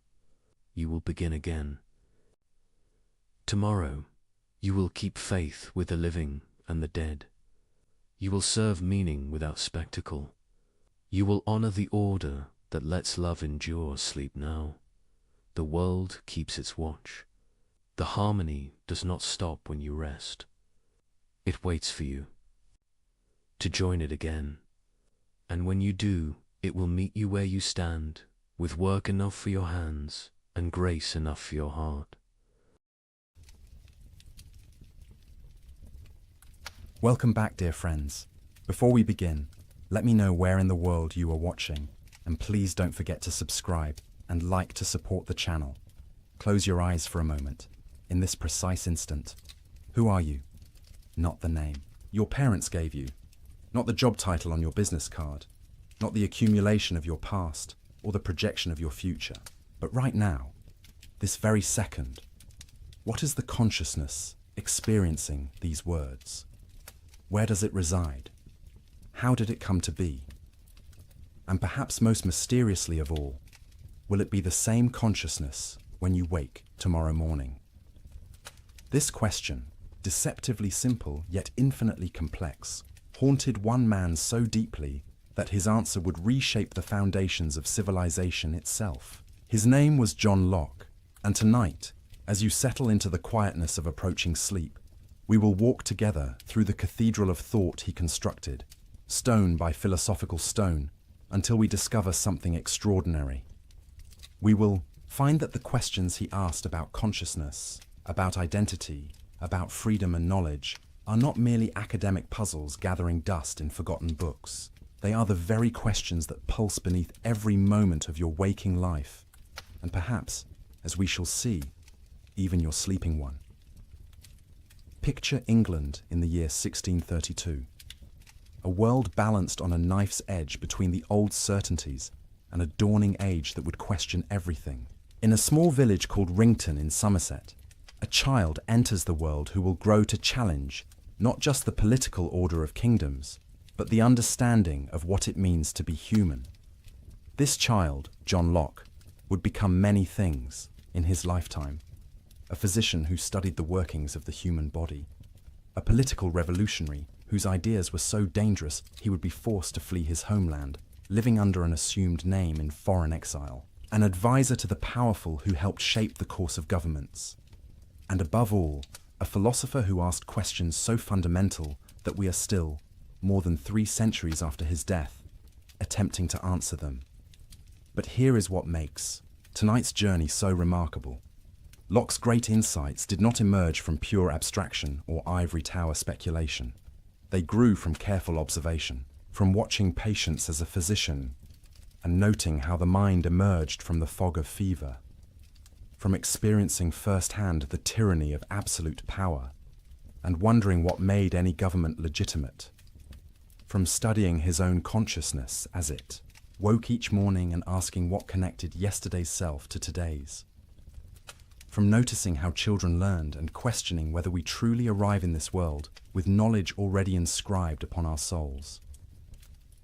S2: You will begin again. Tomorrow, you will keep faith with the living and the dead. You will serve meaning without spectacle. You will honor the order that lets love endure. Sleep now. The world keeps its watch. The harmony does not stop when you rest. It waits for you to join it again. And when you do, it will meet you where you stand, with work enough for your hands and grace enough for your heart.
S1: Welcome back, dear friends. Before we begin, let me know where in the world you are watching, and please don't forget to subscribe and like to support the channel. Close your eyes for a moment. In this precise instant, who are you? Not the name your parents gave you, not the job title on your business card, not the accumulation of your past or the projection of your future, but right now, this very second, what is the consciousness experiencing these words? Where does it reside? How did it come to be? And perhaps most mysteriously of all, will it be the same consciousness when you wake tomorrow morning? This question, deceptively simple yet infinitely complex, haunted one man so deeply that his answer would reshape the foundations of civilization itself. His name was John Locke, and tonight, as you settle into the quietness of approaching sleep, we will walk together through the cathedral of thought he constructed, stone by philosophical stone, until we discover something extraordinary. We will find that the questions he asked about consciousness, about identity, about freedom and knowledge, are not merely academic puzzles gathering dust in forgotten books. They are the very questions that pulse beneath every moment of your waking life, and perhaps, as we shall see, even your sleeping one. Picture England in the year 1632. A world balanced on a knife's edge between the old certainties and a dawning age that would question everything. In a small village called Rington in Somerset, a child enters the world who will grow to challenge not just the political order of kingdoms, but the understanding of what it means to be human. This child, John Locke, would become many things in his lifetime. A physician who studied the workings of the human body, a political revolutionary whose ideas were so dangerous he would be forced to flee his homeland, living under an assumed name in foreign exile, an advisor to the powerful who helped shape the course of governments, and above all, a philosopher who asked questions so fundamental that we are still, more than 3 centuries after his death, attempting to answer them. But here is what makes tonight's journey so remarkable. Locke's great insights did not emerge from pure abstraction or ivory tower speculation. They grew from careful observation, from watching patients as a physician and noting how the mind emerged from the fog of fever, from experiencing firsthand the tyranny of absolute power and wondering what made any government legitimate, from studying his own consciousness as it woke each morning and asking what connected yesterday's self to today's, from noticing how children learned and questioning whether we truly arrive in this world with knowledge already inscribed upon our souls.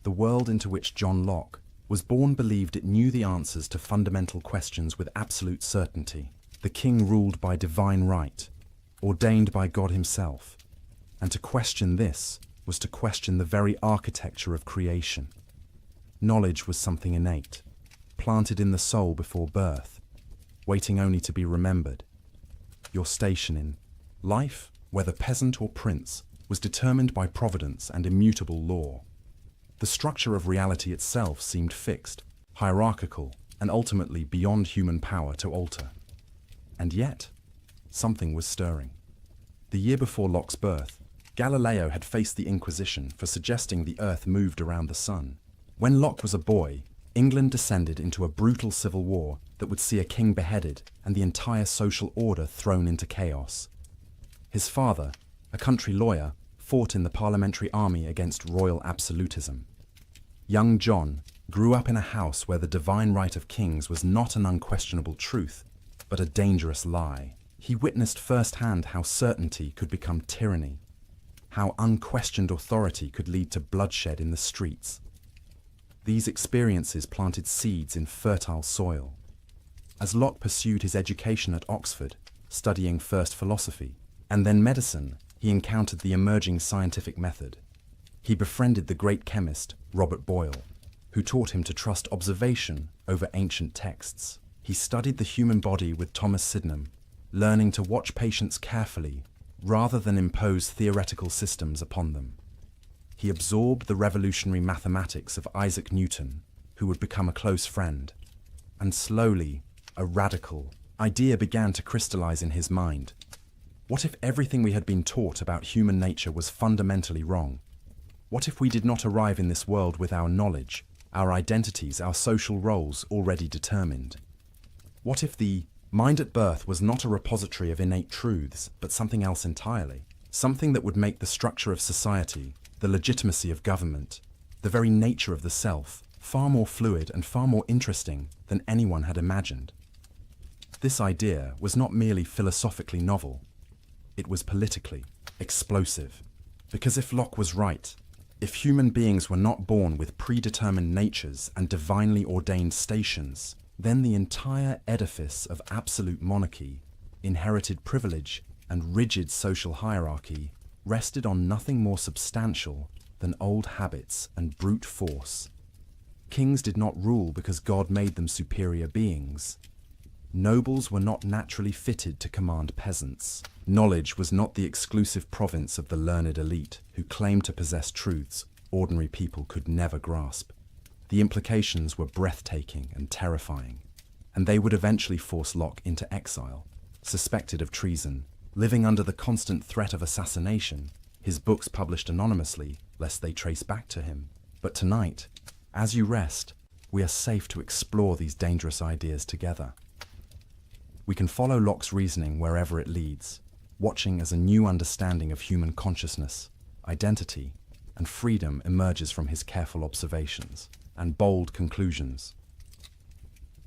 S1: The world into which John Locke was born believed it knew the answers to fundamental questions with absolute certainty. The king ruled by divine right, ordained by God himself, and to question this was to question the very architecture of creation. Knowledge was something innate, planted in the soul before birth, waiting only to be remembered. Your station in life, whether peasant or prince, was determined by providence and immutable law. The structure of reality itself seemed fixed, hierarchical, and ultimately beyond human power to alter. And yet, something was stirring. The year before Locke's birth, Galileo had faced the Inquisition for suggesting the Earth moved around the sun. When Locke was a boy, England descended into a brutal civil war that would see a king beheaded and the entire social order thrown into chaos. His father, a country lawyer, fought in the parliamentary army against royal absolutism. Young John grew up in a house where the divine right of kings was not an unquestionable truth, but a dangerous lie. He witnessed firsthand how certainty could become tyranny, how unquestioned authority could lead to bloodshed in the streets. These experiences planted seeds in fertile soil. As Locke pursued his education at Oxford, studying first philosophy and then medicine, he encountered the emerging scientific method. He befriended the great chemist Robert Boyle, who taught him to trust observation over ancient texts. He studied the human body with Thomas Sydenham, learning to watch patients carefully rather than impose theoretical systems upon them. He absorbed the revolutionary mathematics of Isaac Newton, who would become a close friend. And slowly, a radical idea began to crystallize in his mind. What if everything we had been taught about human nature was fundamentally wrong? What if we did not arrive in this world with our knowledge, our identities, our social roles already determined? What if the mind at birth was not a repository of innate truths, but something else entirely? Something that would make the structure of society, the legitimacy of government, the very nature of the self, far more fluid and far more interesting than anyone had imagined. This idea was not merely philosophically novel, it was politically explosive. Because if Locke was right, if human beings were not born with predetermined natures and divinely ordained stations, then the entire edifice of absolute monarchy, inherited privilege, and rigid social hierarchy rested on nothing more substantial than old habits and brute force. Kings did not rule because God made them superior beings. Nobles were not naturally fitted to command peasants. Knowledge was not the exclusive province of the learned elite who claimed to possess truths ordinary people could never grasp. The implications were breathtaking and terrifying, and they would eventually force Locke into exile, suspected of treason, living under the constant threat of assassination, his books published anonymously lest they trace back to him. But tonight, as you rest, we are safe to explore these dangerous ideas together. We can follow Locke's reasoning wherever it leads, watching as a new understanding of human consciousness, identity, and freedom emerges from his careful observations and bold conclusions.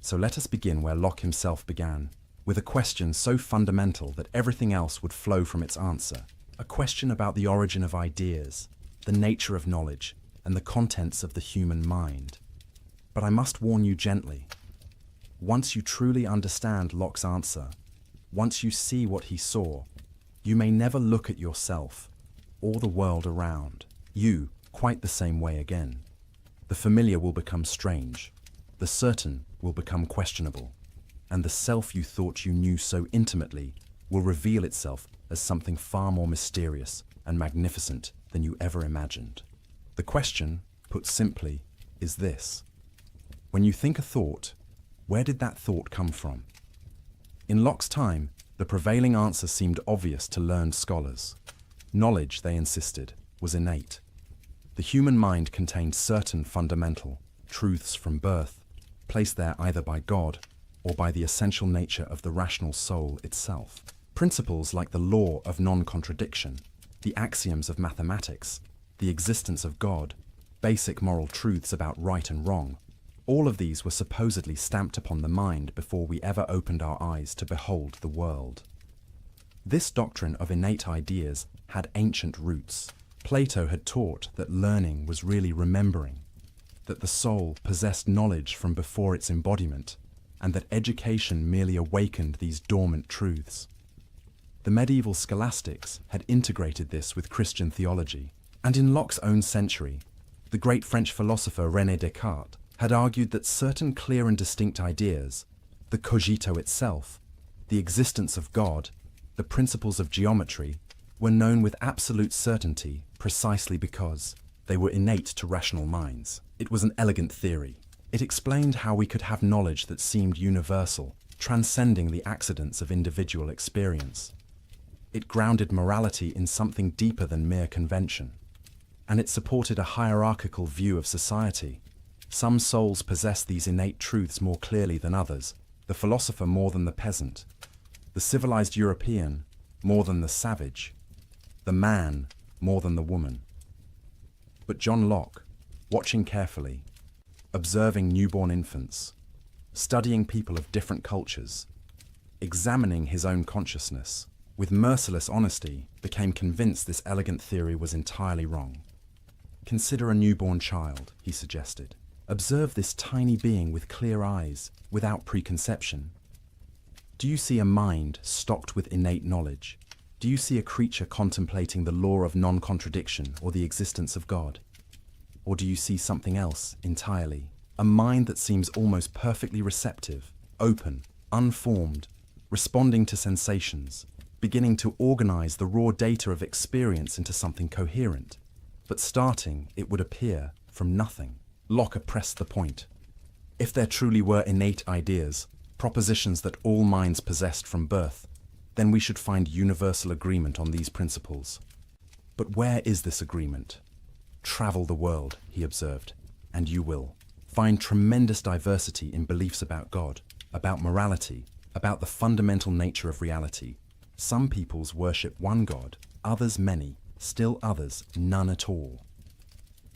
S1: So let us begin where Locke himself began, with a question so fundamental that everything else would flow from its answer, a question about the origin of ideas, the nature of knowledge, and the contents of the human mind. But I must warn you gently. Once you truly understand Locke's answer, once you see what he saw, you may never look at yourself or the world around you quite the same way again. The familiar will become strange, the certain will become questionable, and the self you thought you knew so intimately will reveal itself as something far more mysterious and magnificent than you ever imagined. The question, put simply, is this: when you think a thought, Where did that thought come from? In Locke's time, the prevailing answer seemed obvious to learned scholars. Knowledge, they insisted, was innate. The human mind contained certain fundamental truths from birth, placed there either by God or by the essential nature of the rational soul itself. Principles like the law of non-contradiction, the axioms of mathematics, the existence of God, basic moral truths about right and wrong, all of these were supposedly stamped upon the mind before we ever opened our eyes to behold the world. This doctrine of innate ideas had ancient roots. Plato had taught that learning was really remembering, that the soul possessed knowledge from before its embodiment, and that education merely awakened these dormant truths. The medieval scholastics had integrated this with Christian theology, and in Locke's own century, the great French philosopher René Descartes had argued that certain clear and distinct ideas, the cogito itself, the existence of God, the principles of geometry, were known with absolute certainty precisely because they were innate to rational minds. It was an elegant theory. It explained how we could have knowledge that seemed universal, transcending the accidents of individual experience. It grounded morality in something deeper than mere convention. And it supported a hierarchical view of society. Some souls possess these innate truths more clearly than others, the philosopher more than the peasant, the civilized European more than the savage, the man more than the woman. But John Locke, watching carefully, observing newborn infants, studying people of different cultures, examining his own consciousness, with merciless honesty, became convinced this elegant theory was entirely wrong. Consider a newborn child, he suggested. Observe this tiny being with clear eyes, without preconception. Do you see a mind stocked with innate knowledge? Do you see a creature contemplating the law of non-contradiction or the existence of God? Or do you see something else entirely? A mind that seems almost perfectly receptive, open, unformed, responding to sensations, beginning to organize the raw data of experience into something coherent, but starting, it would appear, from nothing. Locke pressed the point. If there truly were innate ideas, propositions that all minds possessed from birth, then we should find universal agreement on these principles. But where is this agreement? Travel the world, he observed, and you will find tremendous diversity in beliefs about God, about morality, about the fundamental nature of reality. Some peoples worship one God, others many, still others none at all.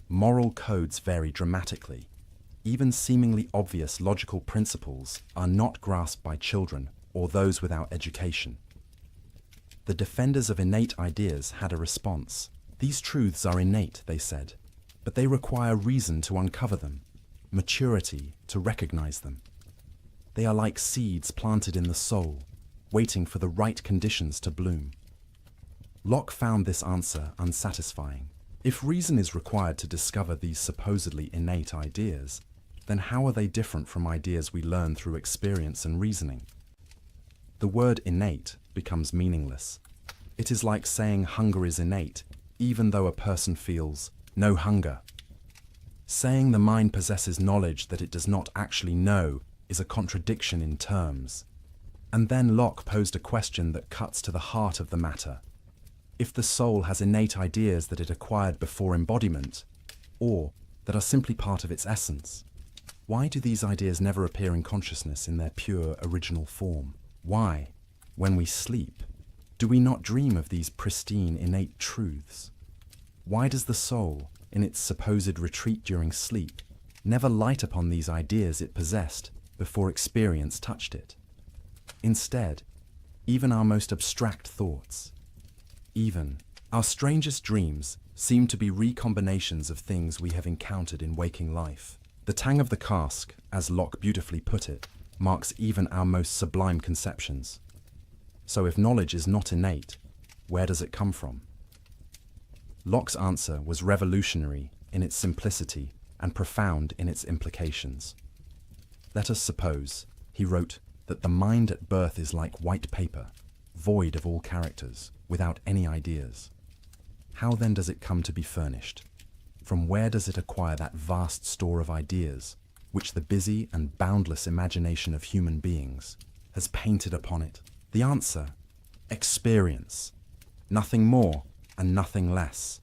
S1: Moral codes vary dramatically. Even seemingly obvious logical principles are not grasped by children or those without education. The defenders of innate ideas had a response. These truths are innate, they said, but they require reason to uncover them, maturity to recognize them. They are like seeds planted in the soul, waiting for the right conditions to bloom. Locke found this answer unsatisfying. If reason is required to discover these supposedly innate ideas, then how are they different from ideas we learn through experience and reasoning? The word innate becomes meaningless. It is like saying hunger is innate, even though a person feels no hunger. Saying the mind possesses knowledge that it does not actually know is a contradiction in terms. And then Locke posed a question that cuts to the heart of the matter. If the soul has innate ideas that it acquired before embodiment, or that are simply part of its essence, why do these ideas never appear in consciousness in their pure original form? Why, when we sleep, do we not dream of these pristine innate truths? Why does the soul, in its supposed retreat during sleep, never light upon these ideas it possessed before experience touched it? Instead, even our most abstract thoughts, even our strangest dreams, seem to be recombinations of things we have encountered in waking life. The tang of the cask, as Locke beautifully put it, marks even our most sublime conceptions. So if knowledge is not innate, where does it come from? Locke's answer was revolutionary in its simplicity and profound in its implications. Let us suppose, he wrote, that the mind at birth is like white paper, void of all characters, without any ideas. How then does it come to be furnished? From where does it acquire that vast store of ideas, which the busy and boundless imagination of human beings has painted upon it? The answer: experience. Nothing more and nothing less.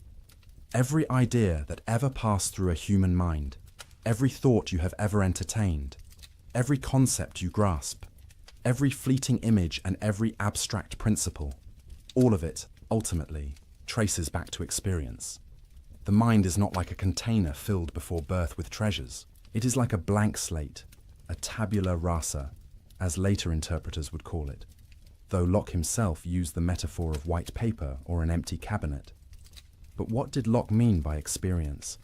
S1: Every idea that ever passed through a human mind, every thought you have ever entertained, every concept you grasp, every fleeting image and every abstract principle, all of it, ultimately, traces back to experience. The mind is not like a container filled before birth with treasures. It is like a blank slate, a tabula rasa, as later interpreters would call it, though Locke himself used the metaphor of white paper or an empty cabinet. But what did Locke mean by experience?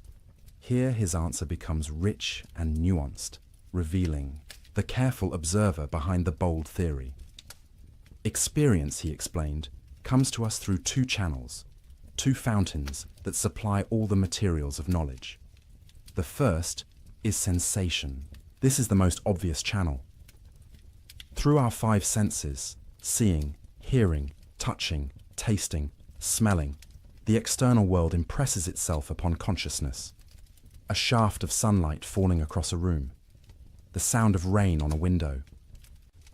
S1: Here his answer becomes rich and nuanced, revealing the careful observer behind the bold theory. Experience, he explained, comes to us through two channels, two fountains that supply all the materials of knowledge. The first is sensation. This is the most obvious channel. Through our five senses, seeing, hearing, touching, tasting, smelling, the external world impresses itself upon consciousness. A shaft of sunlight falling across a room, the sound of rain on a window,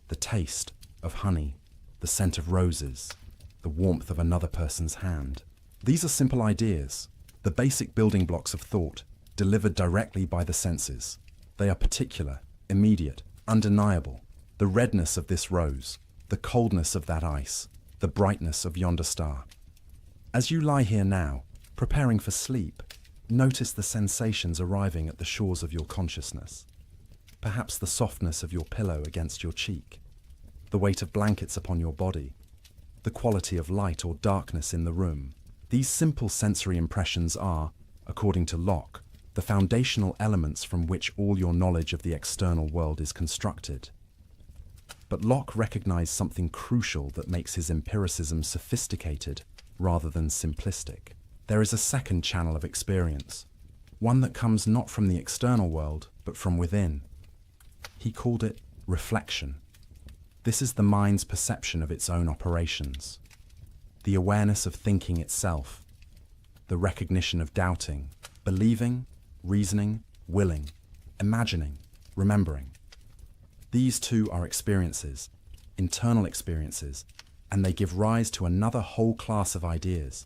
S1: the taste of honey, the scent of roses, the warmth of another person's hand. These are simple ideas, the basic building blocks of thought, delivered directly by the senses. They are particular, immediate, undeniable. The redness of this rose, the coldness of that ice, the brightness of yonder star. As you lie here now, preparing for sleep, notice the sensations arriving at the shores of your consciousness. Perhaps the softness of your pillow against your cheek, the weight of blankets upon your body, the quality of light or darkness in the room. These simple sensory impressions are, according to Locke, the foundational elements from which all your knowledge of the external world is constructed. But Locke recognized something crucial that makes his empiricism sophisticated rather than simplistic. There is a second channel of experience, one that comes not from the external world, but from within. He called it reflection. This is the mind's perception of its own operations, the awareness of thinking itself, the recognition of doubting, believing, reasoning, willing, imagining, remembering. These two are experiences, internal experiences, and they give rise to another whole class of ideas.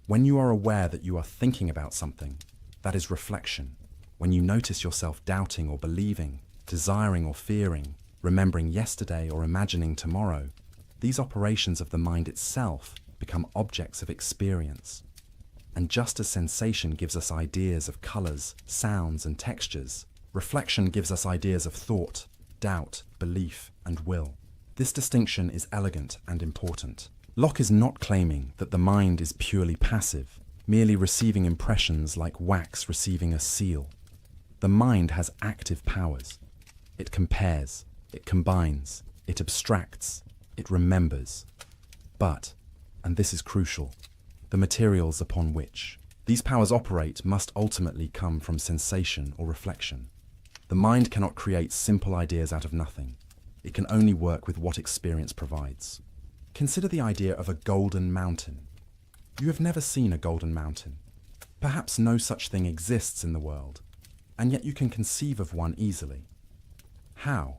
S1: When you are aware that you are thinking about something, that is reflection. When you notice yourself doubting or believing, desiring or fearing, remembering yesterday or imagining tomorrow, these operations of the mind itself become objects of experience. And just as sensation gives us ideas of colors, sounds, and textures, reflection gives us ideas of thought, doubt, belief, and will. This distinction is elegant and important. Locke is not claiming that the mind is purely passive, merely receiving impressions like wax receiving a seal. The mind has active powers. It compares, it combines, it abstracts, it remembers. But, and this is crucial, the materials upon which these powers operate must ultimately come from sensation or reflection. The mind cannot create simple ideas out of nothing. It can only work with what experience provides. Consider the idea of a golden mountain. You have never seen a golden mountain. Perhaps no such thing exists in the world, and yet you can conceive of one easily. How?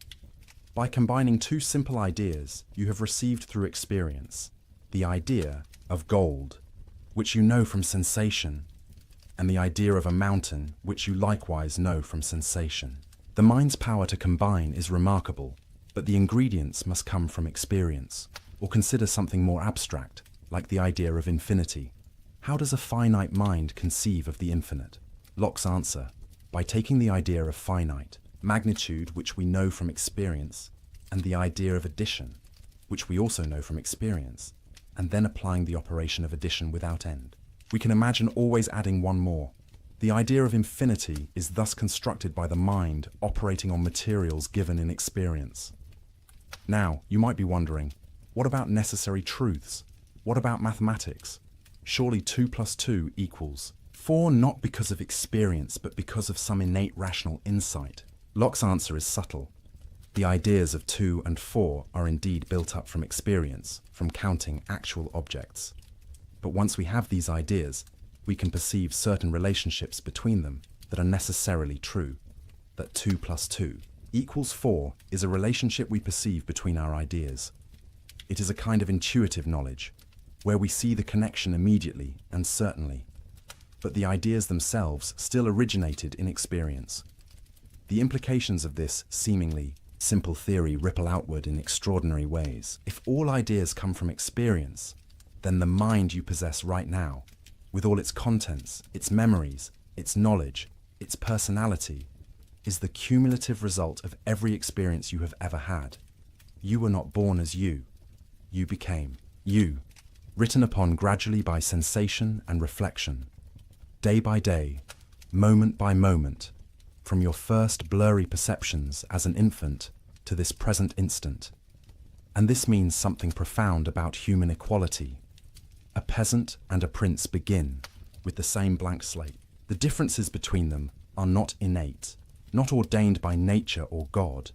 S1: By combining two simple ideas you have received through experience, the idea of gold, which you know from sensation, and the idea of a mountain, which you likewise know from sensation. The mind's power to combine is remarkable, but the ingredients must come from experience. Or consider something more abstract, like the idea of infinity. How does a finite mind conceive of the infinite? Locke's answer: by taking the idea of finite, magnitude, which we know from experience, and the idea of addition, which we also know from experience, and then applying the operation of addition without end. We can imagine always adding one more. The idea of infinity is thus constructed by the mind operating on materials given in experience. Now, you might be wondering, what about necessary truths? What about mathematics? Surely 2 + 2 = 4, not because of experience, but because of some innate rational insight. Locke's answer is subtle. The ideas of 2 and 4 are indeed built up from experience, from counting actual objects. But once we have these ideas, we can perceive certain relationships between them that are necessarily true. that 2 plus 2 equals 4 is a relationship we perceive between our ideas. It is a kind of intuitive knowledge, where we see the connection immediately and certainly, but the ideas themselves still originated in experience. The implications of this seemingly simple theory ripple outward in extraordinary ways. If all ideas come from experience, then the mind you possess right now, with all its contents, its memories, its knowledge, its personality, is the cumulative result of every experience you have ever had. You were not born as you. You became you, written upon gradually by sensation and reflection, day by day, moment by moment, from your first blurry perceptions as an infant to this present instant. And this means something profound about human equality. A peasant and a prince begin with the same blank slate. The differences between them are not innate, not ordained by nature or God,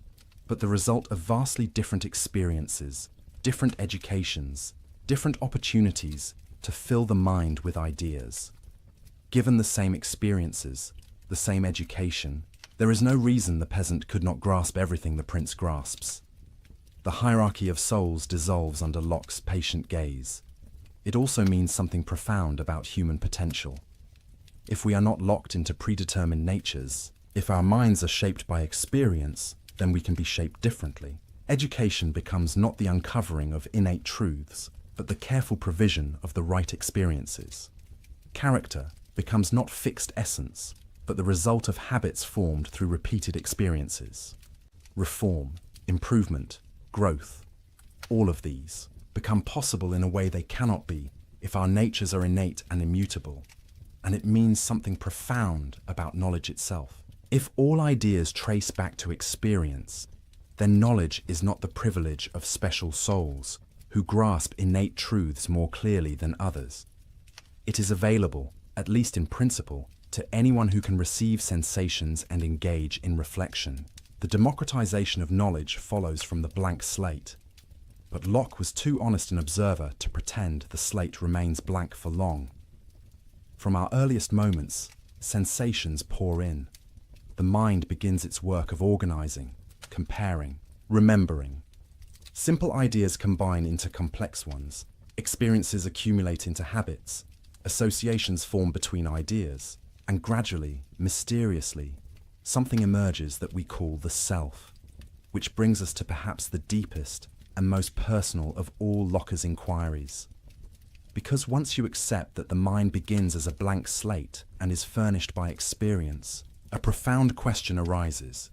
S1: but the result of vastly different experiences, different educations, different opportunities to fill the mind with ideas. Given the same experiences, the same education, there is no reason the peasant could not grasp everything the prince grasps. The hierarchy of souls dissolves under Locke's patient gaze. It also means something profound about human potential. If we are not locked into predetermined natures, if our minds are shaped by experience, then we can be shaped differently. Education becomes not the uncovering of innate truths, but the careful provision of the right experiences. Character becomes not fixed essence, but the result of habits formed through repeated experiences. Reform, improvement, growth, all of these become possible in a way they cannot be if our natures are innate and immutable, and it means something profound about knowledge itself. If all ideas trace back to experience, then knowledge is not the privilege of special souls who grasp innate truths more clearly than others. It is available, at least in principle, to anyone who can receive sensations and engage in reflection. The democratization of knowledge follows from the blank slate. But Locke was too honest an observer to pretend the slate remains blank for long. From our earliest moments, sensations pour in. The mind begins its work of organizing, comparing, remembering. Simple ideas combine into complex ones. Experiences accumulate into habits. Associations form between ideas. And gradually, mysteriously, something emerges that we call the self, which brings us to perhaps the deepest and most personal of all Locke's inquiries. Because once you accept that the mind begins as a blank slate and is furnished by experience, a profound question arises.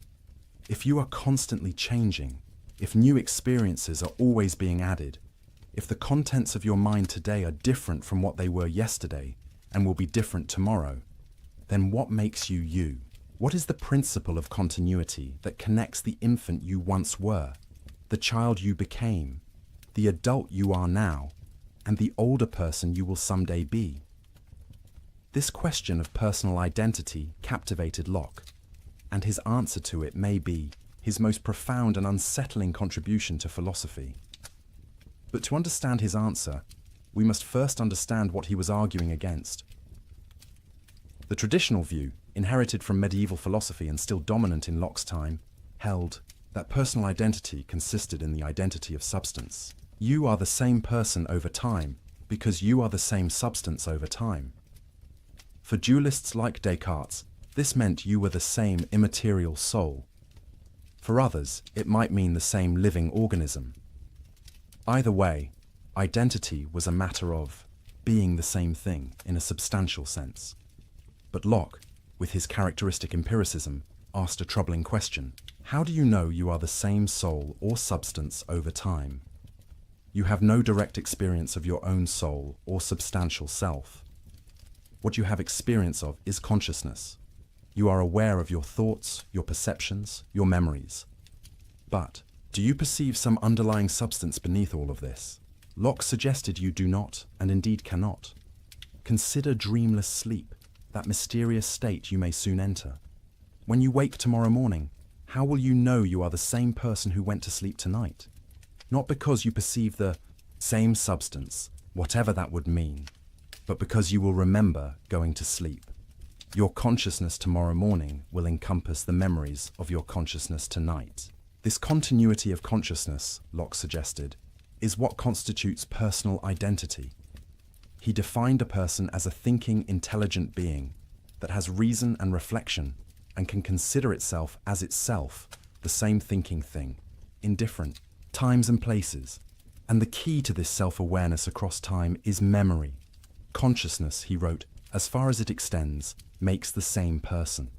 S1: If you are constantly changing, if new experiences are always being added, if the contents of your mind today are different from what they were yesterday and will be different tomorrow, then what makes you you? What is the principle of continuity that connects the infant you once were, the child you became, the adult you are now, and the older person you will someday be? This question of personal identity captivated Locke, and his answer to it may be his most profound and unsettling contribution to philosophy. But to understand his answer, we must first understand what he was arguing against. The traditional view, inherited from medieval philosophy and still dominant in Locke's time, held that personal identity consisted in the identity of substance. You are the same person over time because you are the same substance over time. For dualists like Descartes, this meant you were the same immaterial soul. For others, it might mean the same living organism. Either way, identity was a matter of being the same thing in a substantial sense. But Locke, with his characteristic empiricism, asked a troubling question. How do you know you are the same soul or substance over time? You have no direct experience of your own soul or substantial self. What you have experience of is consciousness. You are aware of your thoughts, your perceptions, your memories. But do you perceive some underlying substance beneath all of this? Locke suggested you do not, and indeed cannot. Consider dreamless sleep, that mysterious state you may soon enter. When you wake tomorrow morning, how will you know you are the same person who went to sleep tonight? Not because you perceive the same substance, whatever that would mean, but because you will remember going to sleep. Your consciousness tomorrow morning will encompass the memories of your consciousness tonight. This continuity of consciousness, Locke suggested, is what constitutes personal identity. He defined a person as a thinking, intelligent being that has reason and reflection and can consider itself as itself, the same thinking thing, in different times and places. And the key to this self-awareness across time is memory. Consciousness, he wrote, as far as it extends, makes the same person.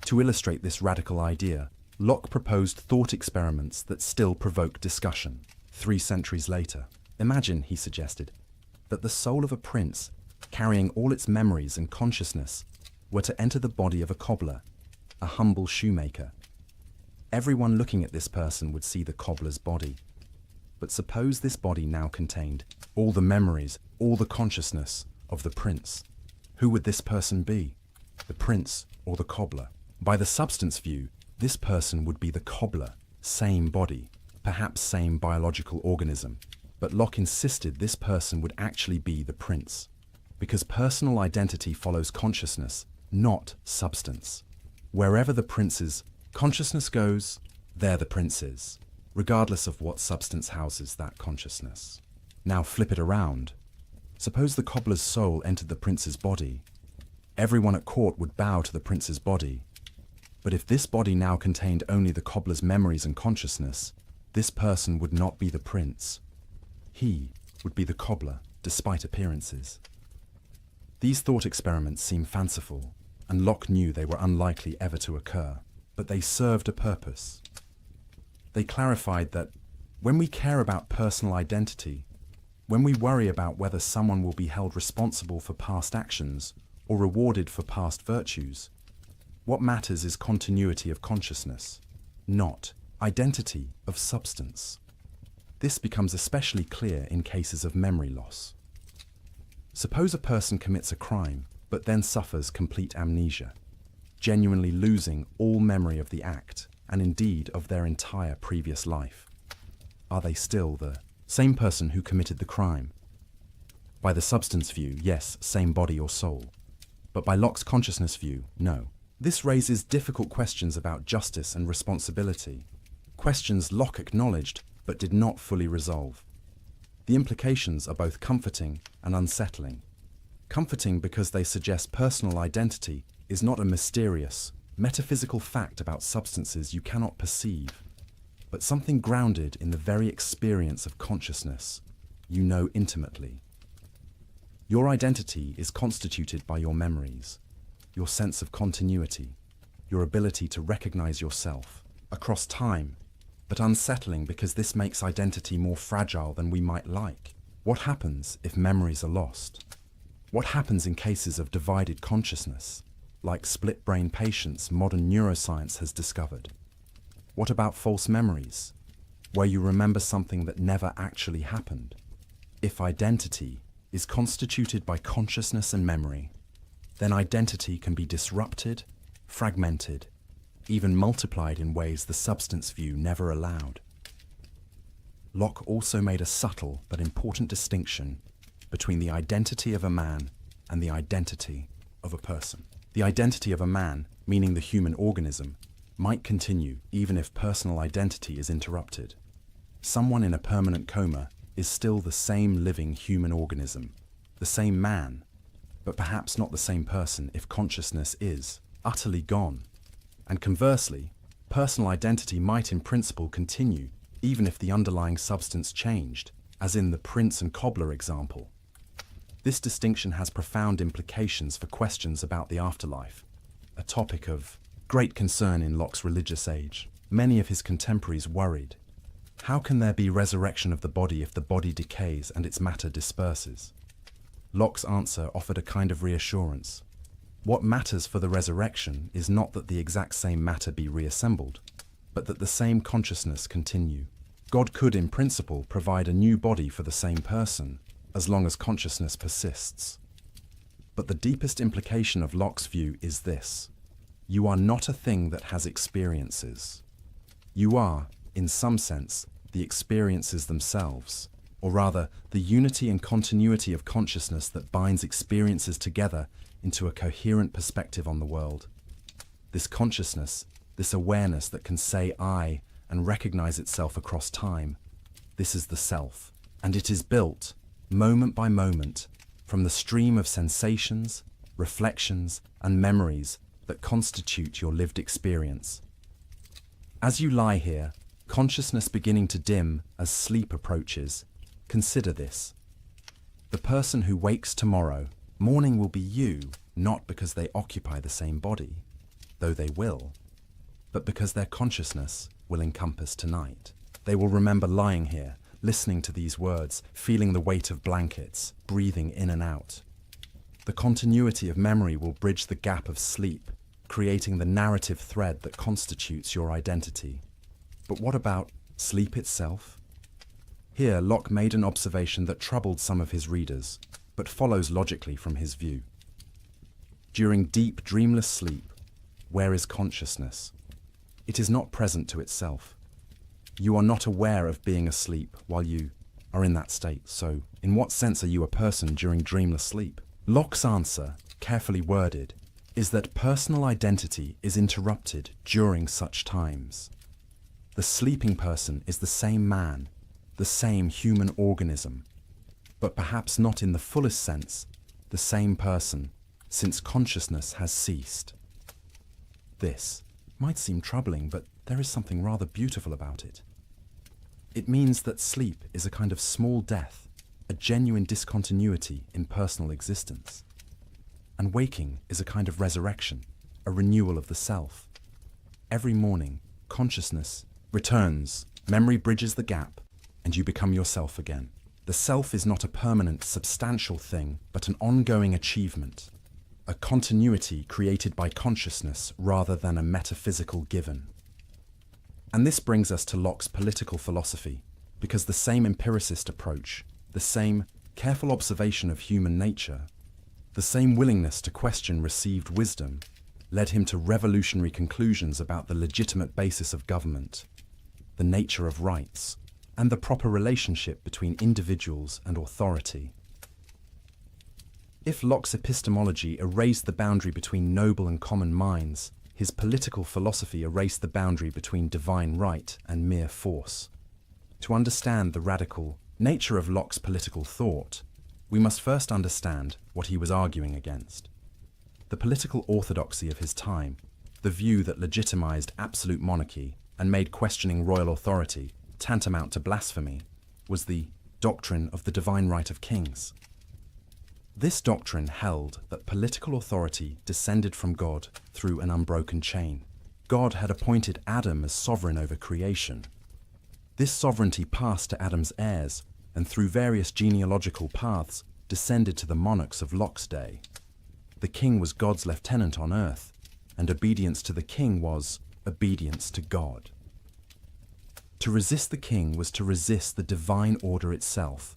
S1: To illustrate this radical idea, Locke proposed thought experiments that still provoke discussion 3 centuries later. Imagine, he suggested, that the soul of a prince, carrying all its memories and consciousness, were to enter the body of a cobbler, a humble shoemaker. Everyone looking at this person would see the cobbler's body. But suppose this body now contained all the memories, all the consciousness of the prince. Who would this person be? The prince or the cobbler? By the substance view, this person would be the cobbler, same body, perhaps same biological organism. But Locke insisted this person would actually be the prince, because personal identity follows consciousness, not substance. Wherever the prince's consciousness goes, there the prince is, regardless of what substance houses that consciousness. Now flip it around. Suppose the cobbler's soul entered the prince's body. Everyone at court would bow to the prince's body. But if this body now contained only the cobbler's memories and consciousness, this person would not be the prince. He would be the cobbler, despite appearances. These thought experiments seem fanciful, and Locke knew they were unlikely ever to occur, but they served a purpose. They clarified that when we care about personal identity, when we worry about whether someone will be held responsible for past actions or rewarded for past virtues, what matters is continuity of consciousness, not identity of substance. This becomes especially clear in cases of memory loss. Suppose a person commits a crime, but then suffers complete amnesia, genuinely losing all memory of the act, and indeed of their entire previous life. Are they still the same person who committed the crime? By the substance view, yes, same body or soul. But by Locke's consciousness view, no. This raises difficult questions about justice and responsibility, questions Locke acknowledged but did not fully resolve. The implications are both comforting and unsettling. Comforting because they suggest personal identity is not a mysterious, metaphysical fact about substances you cannot perceive, but something grounded in the very experience of consciousness you know intimately. Your identity is constituted by your memories, your sense of continuity, your ability to recognize yourself across time, but unsettling because this makes identity more fragile than we might like. What happens if memories are lost? What happens in cases of divided consciousness, like split-brain patients modern neuroscience has discovered? What about false memories, where you remember something that never actually happened? If identity is constituted by consciousness and memory, then identity can be disrupted, fragmented, even multiplied in ways the substance view never allowed. Locke also made a subtle but important distinction between the identity of a man and the identity of a person. The identity of a man, meaning the human organism, might continue even if personal identity is interrupted. Someone in a permanent coma is still the same living human organism, the same man, but perhaps not the same person if consciousness is utterly gone. And conversely, personal identity might in principle continue even if the underlying substance changed, as in the prince and cobbler example. This distinction has profound implications for questions about the afterlife, a topic of great concern in Locke's religious age. Many of his contemporaries worried, how can there be resurrection of the body if the body decays and its matter disperses? Locke's answer offered a kind of reassurance. What matters for the resurrection is not that the exact same matter be reassembled, but that the same consciousness continue. God could, in principle, provide a new body for the same person, as long as consciousness persists. But the deepest implication of Locke's view is this: you are not a thing that has experiences. You are, in some sense, the experiences themselves. or rather, the unity and continuity of consciousness that binds experiences together into a coherent perspective on the world. This consciousness, this awareness that can say I and recognize itself across time, this is the self, and it is built, moment by moment, from the stream of sensations, reflections, and memories that constitute your lived experience. As you lie here, consciousness beginning to dim as sleep approaches, consider this. The person who wakes tomorrow, morning will be you, not because they occupy the same body, though they will, but because their consciousness will encompass tonight. They will remember lying here, listening to these words, feeling the weight of blankets, breathing in and out. The continuity of memory will bridge the gap of sleep, creating the narrative thread that constitutes your identity. But what about sleep itself? Here, Locke made an observation that troubled some of his readers, but follows logically from his view. During deep, dreamless sleep, where is consciousness? It is not present to itself. You are not aware of being asleep while you are in that state, so in what sense are you a person during dreamless sleep? Locke's answer, carefully worded, is that personal identity is interrupted during such times. The sleeping person is the same man, the same human organism, but perhaps not in the fullest sense, the same person, since consciousness has ceased. This might seem troubling, but there is something rather beautiful about it. It means that sleep is a kind of small death, a genuine discontinuity in personal existence. And waking is a kind of resurrection, a renewal of the self. Every morning, consciousness returns, memory bridges the gap, and you become yourself again. The self is not a permanent, substantial thing, but an ongoing achievement, a continuity created by consciousness rather than a metaphysical given. And this brings us to Locke's political philosophy, because the same empiricist approach, the same careful observation of human nature, the same willingness to question received wisdom, led him to revolutionary conclusions about the legitimate basis of government, the nature of rights, and the proper relationship between individuals and authority. If Locke's epistemology erased the boundary between noble and common minds, his political philosophy erased the boundary between divine right and mere force. To understand the radical nature of Locke's political thought, we must first understand what he was arguing against. The political orthodoxy of his time, the view that legitimized absolute monarchy and made questioning royal authority tantamount to blasphemy, was the doctrine of the divine right of kings. This doctrine held that political authority descended from God through an unbroken chain. God had appointed Adam as sovereign over creation. This sovereignty passed to Adam's heirs, and through various genealogical paths descended to the monarchs of Locke's day. The king was God's lieutenant on earth, and obedience to the king was obedience to God. To resist the king was to resist the divine order itself.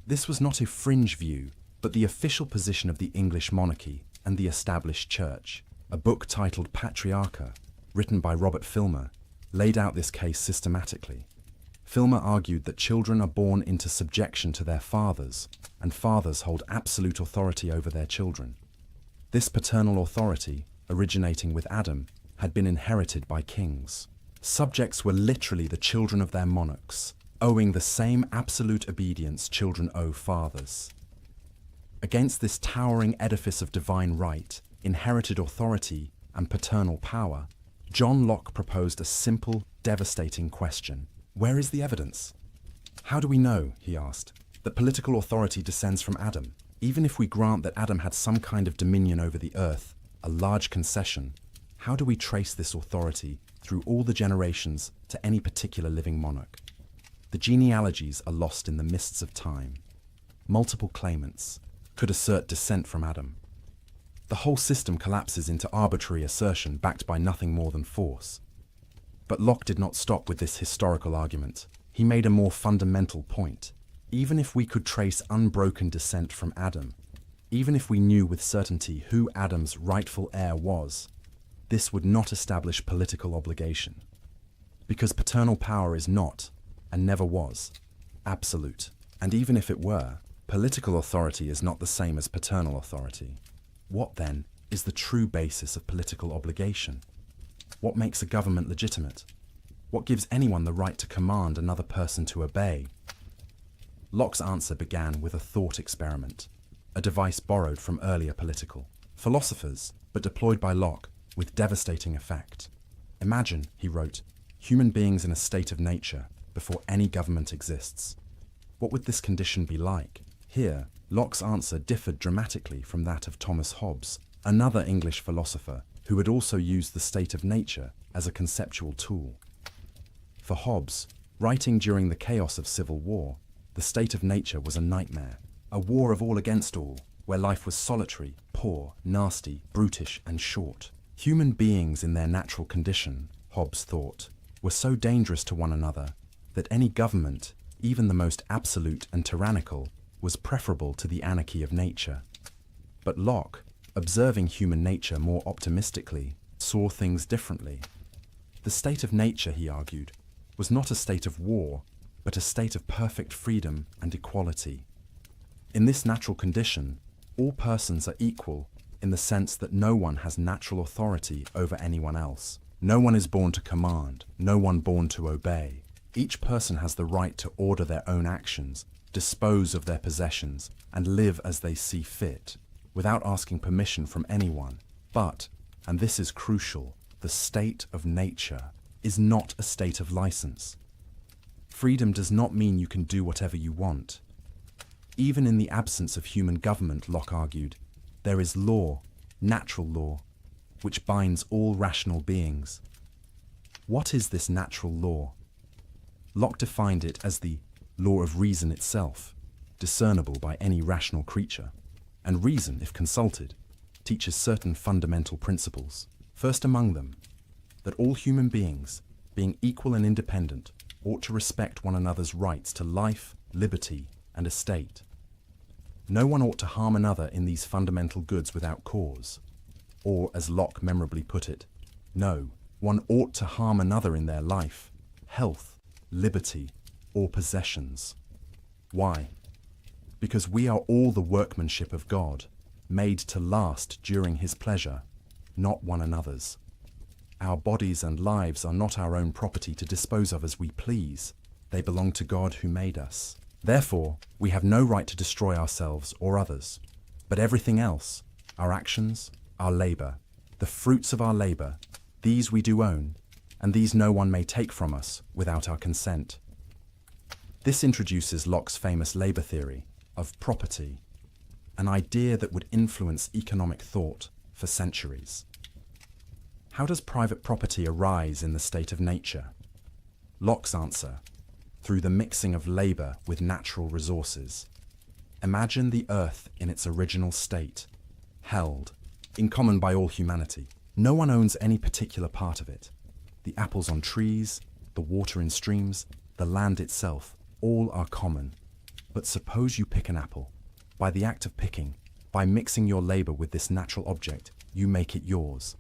S1: This was not a fringe view, but the official position of the English monarchy and the established church. A book titled Patriarcha, written by Robert Filmer, laid out this case systematically. Filmer argued that children are born into subjection to their fathers, and fathers hold absolute authority over their children. This paternal authority, originating with Adam, had been inherited by kings. Subjects were literally the children of their monarchs, owing the same absolute obedience children owe fathers. Against this towering edifice of divine right, inherited authority, and paternal power, John Locke proposed a simple, devastating question. Where is the evidence? How do we know, he asked, that political authority descends from Adam? Even if we grant that Adam had some kind of dominion over the earth, a large concession, how do we trace this authority through all the generations to any particular living monarch? The genealogies are lost in the mists of time. Multiple claimants could assert descent from Adam. The whole system collapses into arbitrary assertion backed by nothing more than force. But Locke did not stop with this historical argument. He made a more fundamental point. Even if we could trace unbroken descent from Adam, even if we knew with certainty who Adam's rightful heir was, this would not establish political obligation. Because paternal power is not, and never was, absolute. And even if it were, political authority is not the same as paternal authority. What, then, is the true basis of political obligation? What makes a government legitimate? What gives anyone the right to command another person to obey? Locke's answer began with a thought experiment, a device borrowed from earlier political philosophers, but deployed by Locke with devastating effect. Imagine, he wrote, human beings in a state of nature before any government exists. What would this condition be like? Here, Locke's answer differed dramatically from that of Thomas Hobbes, another English philosopher who had also used the state of nature as a conceptual tool. For Hobbes, writing during the chaos of civil war, the state of nature was a nightmare, a war of all against all, where life was solitary, poor, nasty, brutish, and short. Human beings in their natural condition, Hobbes thought, were so dangerous to one another that any government, even the most absolute and tyrannical, was preferable to the anarchy of nature. But Locke, observing human nature more optimistically, saw things differently. The state of nature, he argued, was not a state of war, but a state of perfect freedom and equality. In this natural condition, all persons are equal in the sense that no one has natural authority over anyone else. No one is born to command, no one born to obey. Each person has the right to order their own actions, dispose of their possessions, and live as they see fit, without asking permission from anyone. But, and this is crucial, the state of nature is not a state of license. Freedom does not mean you can do whatever you want. Even in the absence of human government, Locke argued, there is law, natural law, which binds all rational beings. What is this natural law? Locke defined it as the law of reason itself, discernible by any rational creature. And reason, if consulted, teaches certain fundamental principles. First among them, that all human beings, being equal and independent, ought to respect one another's rights to life, liberty, and estate. No one ought to harm another in these fundamental goods without cause. Or, as Locke memorably put it, no, one ought to harm another in their life, health, liberty, or possessions. Why? Because we are all the workmanship of God, made to last during His pleasure, not one another's. Our bodies and lives are not our own property to dispose of as we please. They belong to God who made us. Therefore, we have no right to destroy ourselves or others. But everything else, our actions, our labor, the fruits of our labor, these we do own, and these no one may take from us without our consent. This introduces Locke's famous labor theory of property, an idea that would influence economic thought for centuries. How does private property arise in the state of nature? Locke's answer, through the mixing of labor with natural resources. Imagine the earth in its original state, held, in common by all humanity. No one owns any particular part of it. The apples on trees, the water in streams, the land itself, all are common. But suppose you pick an apple. By the act of picking, by mixing your labor with this natural object, you make it yours.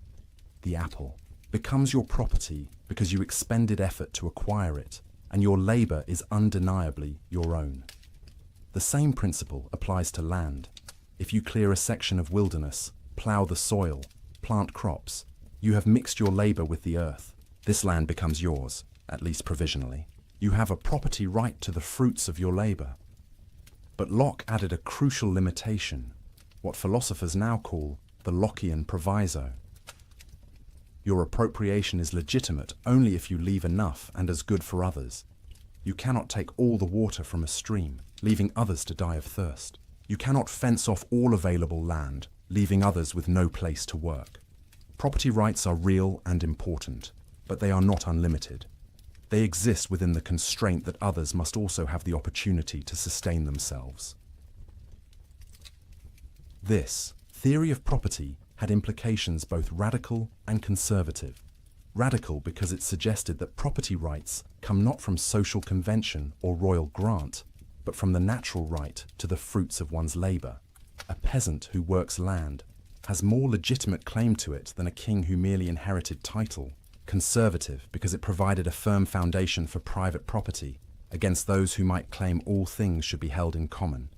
S1: The apple becomes your property because you expended effort to acquire it, and your labor is undeniably your own. The same principle applies to land. If you clear a section of wilderness, plow the soil, plant crops, you have mixed your labor with the earth. This land becomes yours, at least provisionally. You have a property right to the fruits of your labor. But Locke added a crucial limitation, what philosophers now call the Lockean proviso. Your appropriation is legitimate only if you leave enough and as good for others. You cannot take all the water from a stream, leaving others to die of thirst. You cannot fence off all available land, leaving others with no place to work. Property rights are real and important, but they are not unlimited. They exist within the constraint that others must also have the opportunity to sustain themselves. This theory of property had implications both radical and conservative. Radical because it suggested that property rights come not from social convention or royal grant, but from the natural right to the fruits of one's labor. A peasant who works land has more legitimate claim to it than a king who merely inherited title. Conservative because it provided a firm foundation for private property against those who might claim all things should be held in common.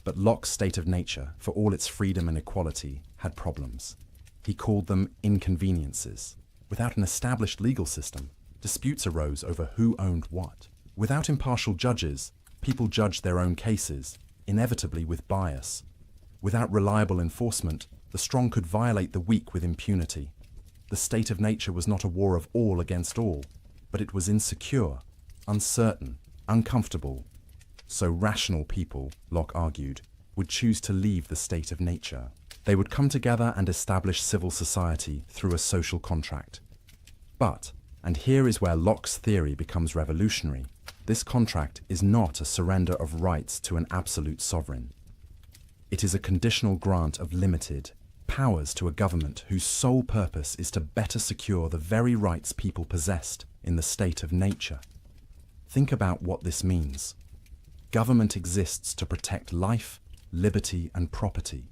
S1: But Locke's state of nature, for all its freedom and equality, had problems. He called them inconveniences. Without an established legal system, disputes arose over who owned what. Without impartial judges, people judged their own cases, inevitably with bias. Without reliable enforcement, the strong could violate the weak with impunity. The state of nature was not a war of all against all, but it was insecure, uncertain, uncomfortable. So rational people, Locke argued, would choose to leave the state of nature. They would come together and establish civil society through a social contract. But, and here is where Locke's theory becomes revolutionary, this contract is not a surrender of rights to an absolute sovereign. It is a conditional grant of limited powers to a government whose sole purpose is to better secure the very rights people possessed in the state of nature. Think about what this means. Government exists to protect life, liberty, and property.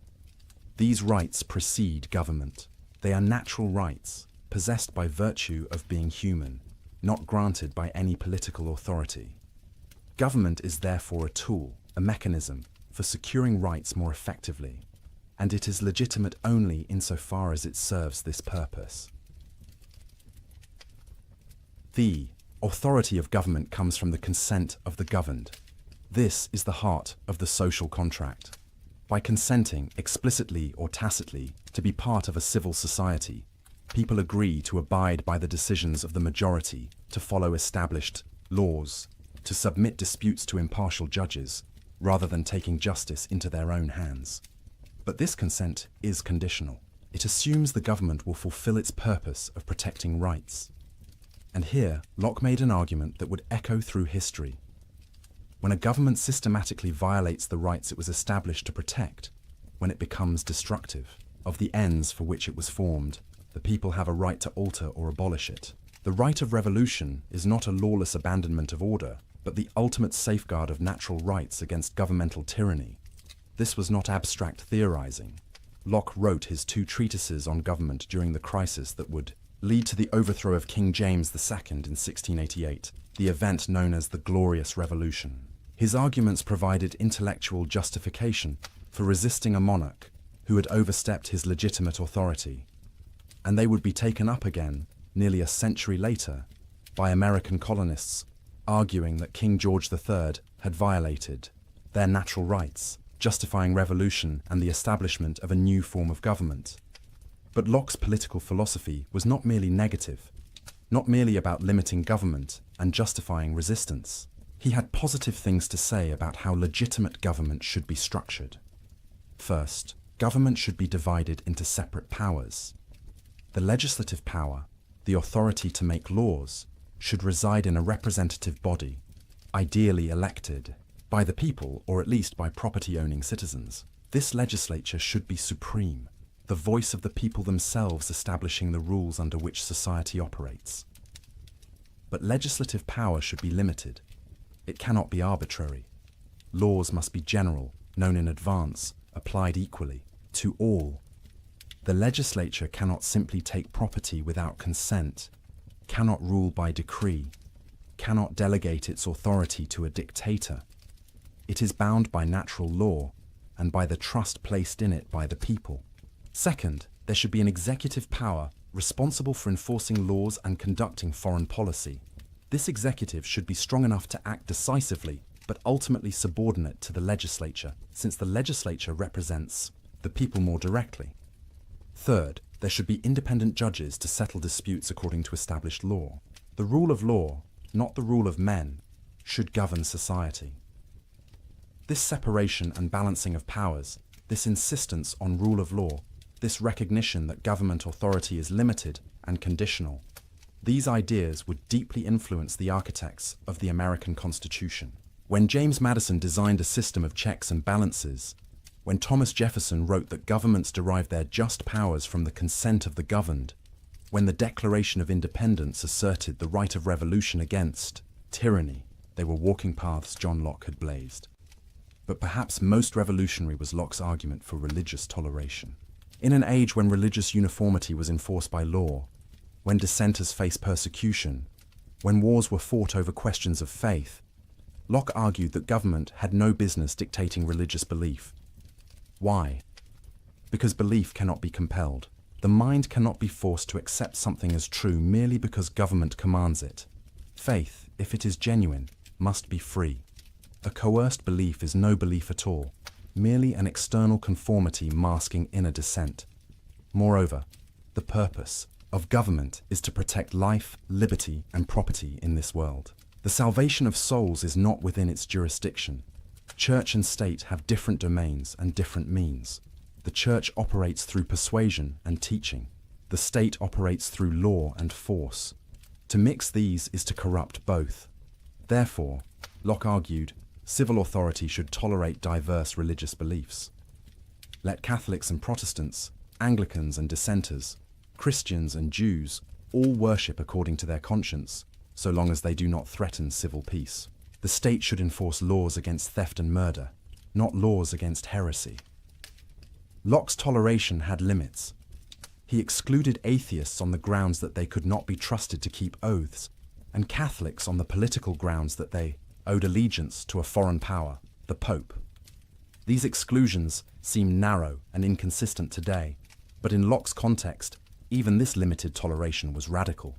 S1: These rights precede government. They are natural rights, possessed by virtue of being human, not granted by any political authority. Government is therefore a tool, a mechanism, for securing rights more effectively, and it is legitimate only insofar as it serves this purpose. The authority of government comes from the consent of the governed. This is the heart of the social contract. By consenting, explicitly or tacitly, to be part of a civil society, people agree to abide by the decisions of the majority, to follow established laws, to submit disputes to impartial judges, rather than taking justice into their own hands. But this consent is conditional. It assumes the government will fulfill its purpose of protecting rights. And here, Locke made an argument that would echo through history. When a government systematically violates the rights it was established to protect, when it becomes destructive of the ends for which it was formed, the people have a right to alter or abolish it. The right of revolution is not a lawless abandonment of order, but the ultimate safeguard of natural rights against governmental tyranny. This was not abstract theorizing. Locke wrote his 2 treatises on government during the crisis that would lead to the overthrow of King James II in 1688, the event known as the Glorious Revolution. His arguments provided intellectual justification for resisting a monarch who had overstepped his legitimate authority, and they would be taken up again, nearly a century later, by American colonists arguing that King George III had violated their natural rights, justifying revolution and the establishment of a new form of government. But Locke's political philosophy was not merely negative, not merely about limiting government and justifying resistance. He had positive things to say about how legitimate government should be structured. First, government should be divided into separate powers. The legislative power, the authority to make laws, should reside in a representative body, ideally elected by the people or at least by property-owning citizens. This legislature should be supreme, the voice of the people themselves establishing the rules under which society operates. But legislative power should be limited. It cannot be arbitrary. Laws must be general, known in advance, applied equally, to all. The legislature cannot simply take property without consent, cannot rule by decree, cannot delegate its authority to a dictator. It is bound by natural law and by the trust placed in it by the people. Second, there should be an executive power responsible for enforcing laws and conducting foreign policy. This executive should be strong enough to act decisively, but ultimately subordinate to the legislature, since the legislature represents the people more directly. Third, there should be independent judges to settle disputes according to established law. The rule of law, not the rule of men, should govern society. This separation and balancing of powers, this insistence on rule of law, this recognition that government authority is limited and conditional, these ideas would deeply influence the architects of the American Constitution. When James Madison designed a system of checks and balances, when Thomas Jefferson wrote that governments derive their just powers from the consent of the governed, when the Declaration of Independence asserted the right of revolution against tyranny, they were walking paths John Locke had blazed. But perhaps most revolutionary was Locke's argument for religious toleration. In an age when religious uniformity was enforced by law, when dissenters faced persecution, when wars were fought over questions of faith, Locke argued that government had no business dictating religious belief. Why? Because belief cannot be compelled. The mind cannot be forced to accept something as true merely because government commands it. Faith, if it is genuine, must be free. A coerced belief is no belief at all, merely an external conformity masking inner dissent. Moreover, the purpose of government is to protect life, liberty, and property in this world. The salvation of souls is not within its jurisdiction. Church and state have different domains and different means. The church operates through persuasion and teaching. The state operates through law and force. To mix these is to corrupt both. Therefore, Locke argued, civil authority should tolerate diverse religious beliefs. Let Catholics and Protestants, Anglicans and dissenters, Christians and Jews all worship according to their conscience, so long as they do not threaten civil peace. The state should enforce laws against theft and murder, not laws against heresy. Locke's toleration had limits. He excluded atheists on the grounds that they could not be trusted to keep oaths, and Catholics on the political grounds that they owed allegiance to a foreign power, the Pope. These exclusions seem narrow and inconsistent today, but in Locke's context, even this limited toleration was radical.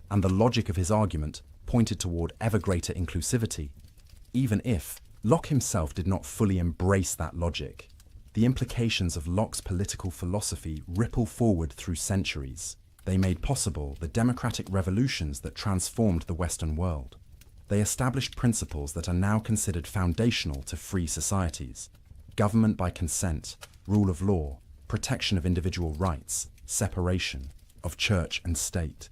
S1: And the logic of his argument pointed toward ever greater inclusivity, even if Locke himself did not fully embrace that logic. The implications of Locke's political philosophy ripple forward through centuries. They made possible the democratic revolutions that transformed the Western world. They established principles that are now considered foundational to free societies: government by consent, rule of law, protection of individual rights, separation of church and state,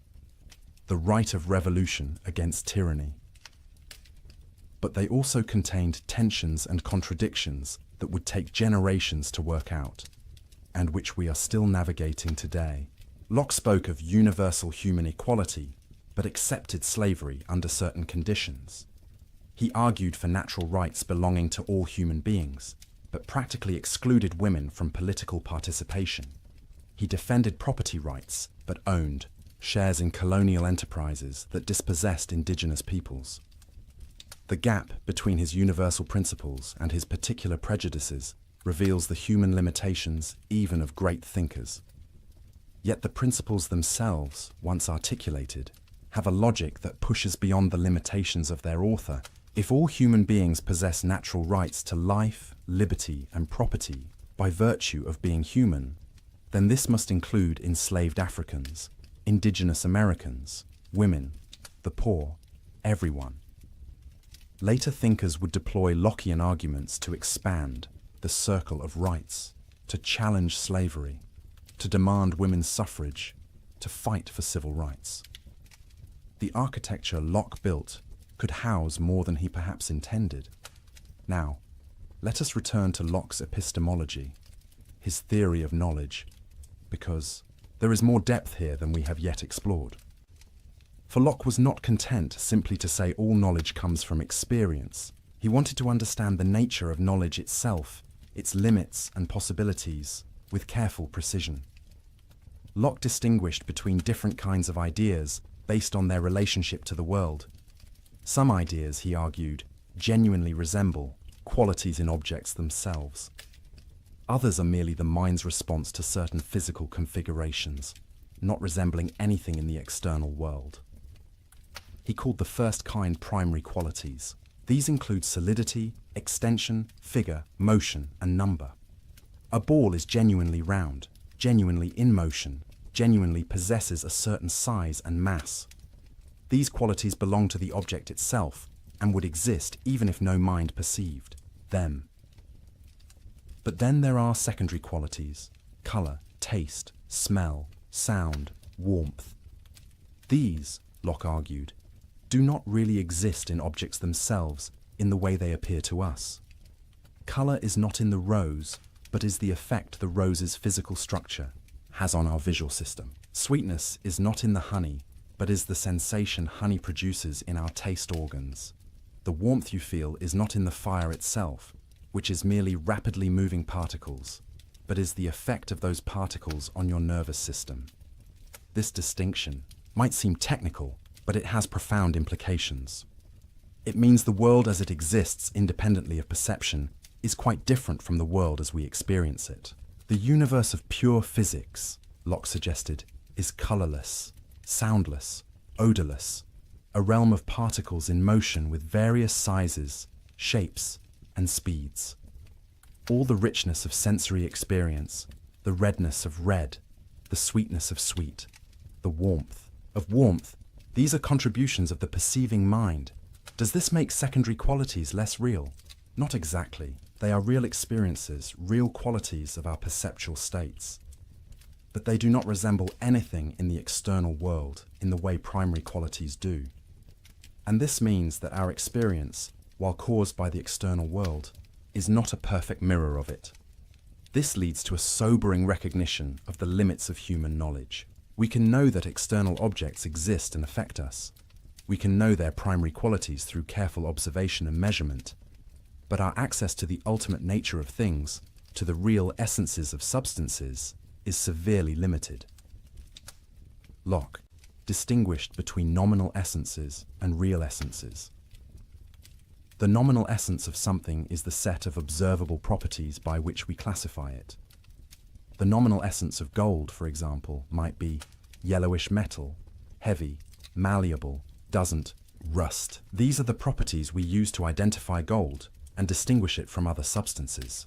S1: the right of revolution against tyranny. But they also contained tensions and contradictions that would take generations to work out, and which we are still navigating today. Locke spoke of universal human equality, but accepted slavery under certain conditions. He argued for natural rights belonging to all human beings, but practically excluded women from political participation. He defended property rights, but owned shares in colonial enterprises that dispossessed indigenous peoples. The gap between his universal principles and his particular prejudices reveals the human limitations even of great thinkers. Yet the principles themselves, once articulated, have a logic that pushes beyond the limitations of their author. If all human beings possess natural rights to life, liberty, and property by virtue of being human, then this must include enslaved Africans, indigenous Americans, women, the poor, everyone. Later thinkers would deploy Lockean arguments to expand the circle of rights, to challenge slavery, to demand women's suffrage, to fight for civil rights. The architecture Locke built could house more than he perhaps intended. Now, let us return to Locke's epistemology, his theory of knowledge, because there is more depth here than we have yet explored. For Locke was not content simply to say all knowledge comes from experience. He wanted to understand the nature of knowledge itself, its limits and possibilities, with careful precision. Locke distinguished between different kinds of ideas based on their relationship to the world. Some ideas, he argued, genuinely resemble qualities in objects themselves. Others are merely the mind's response to certain physical configurations, not resembling anything in the external world. He called the first kind primary qualities. These include solidity, extension, figure, motion, and number. A ball is genuinely round, genuinely in motion, genuinely possesses a certain size and mass. These qualities belong to the object itself and would exist even if no mind perceived them. But then there are secondary qualities: color, taste, smell, sound, warmth. These, Locke argued, do not really exist in objects themselves in the way they appear to us. Color is not in the rose, but is the effect the rose's physical structure has on our visual system. Sweetness is not in the honey, but is the sensation honey produces in our taste organs. The warmth you feel is not in the fire itself, which is merely rapidly moving particles, but is the effect of those particles on your nervous system. This distinction might seem technical, but it has profound implications. It means the world as it exists independently of perception is quite different from the world as we experience it. The universe of pure physics, Locke suggested, is colorless, soundless, odorless, a realm of particles in motion with various sizes, shapes, and speeds. All the richness of sensory experience, the redness of red, the sweetness of sweet, the warmth of warmth, these are contributions of the perceiving mind. Does this make secondary qualities less real? Not exactly. They are real experiences, real qualities of our perceptual states. But they do not resemble anything in the external world in the way primary qualities do. And this means that our experience, while caused by the external world, is not a perfect mirror of it. This leads to a sobering recognition of the limits of human knowledge. We can know that external objects exist and affect us. We can know their primary qualities through careful observation and measurement. But our access to the ultimate nature of things, to the real essences of substances, is severely limited. Locke distinguished between nominal essences and real essences. The nominal essence of something is the set of observable properties by which we classify it. The nominal essence of gold, for example, might be yellowish metal, heavy, malleable, doesn't rust. These are the properties we use to identify gold and distinguish it from other substances.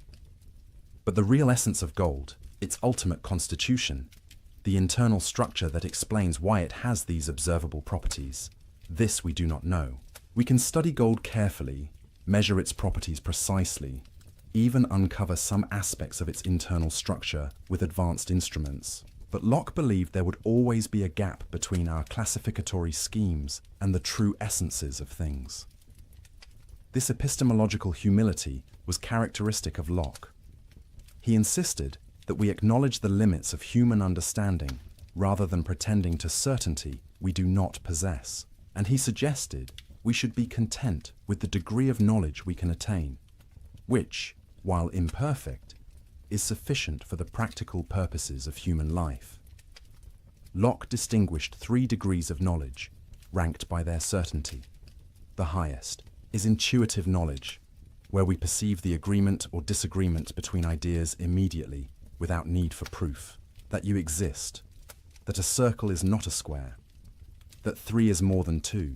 S1: But the real essence of gold, its ultimate constitution, the internal structure that explains why it has these observable properties, this we do not know. We can study gold carefully, measure its properties precisely, even uncover some aspects of its internal structure with advanced instruments. But Locke believed there would always be a gap between our classificatory schemes and the true essences of things. This epistemological humility was characteristic of Locke. He insisted that we acknowledge the limits of human understanding rather than pretending to certainty we do not possess. And he suggested we should be content with the degree of knowledge we can attain, which, while imperfect, is sufficient for the practical purposes of human life. Locke distinguished 3 degrees of knowledge, ranked by their certainty. The highest is intuitive knowledge, where we perceive the agreement or disagreement between ideas immediately, without need for proof, that you exist, that a circle is not a square, that 3 is more than 2.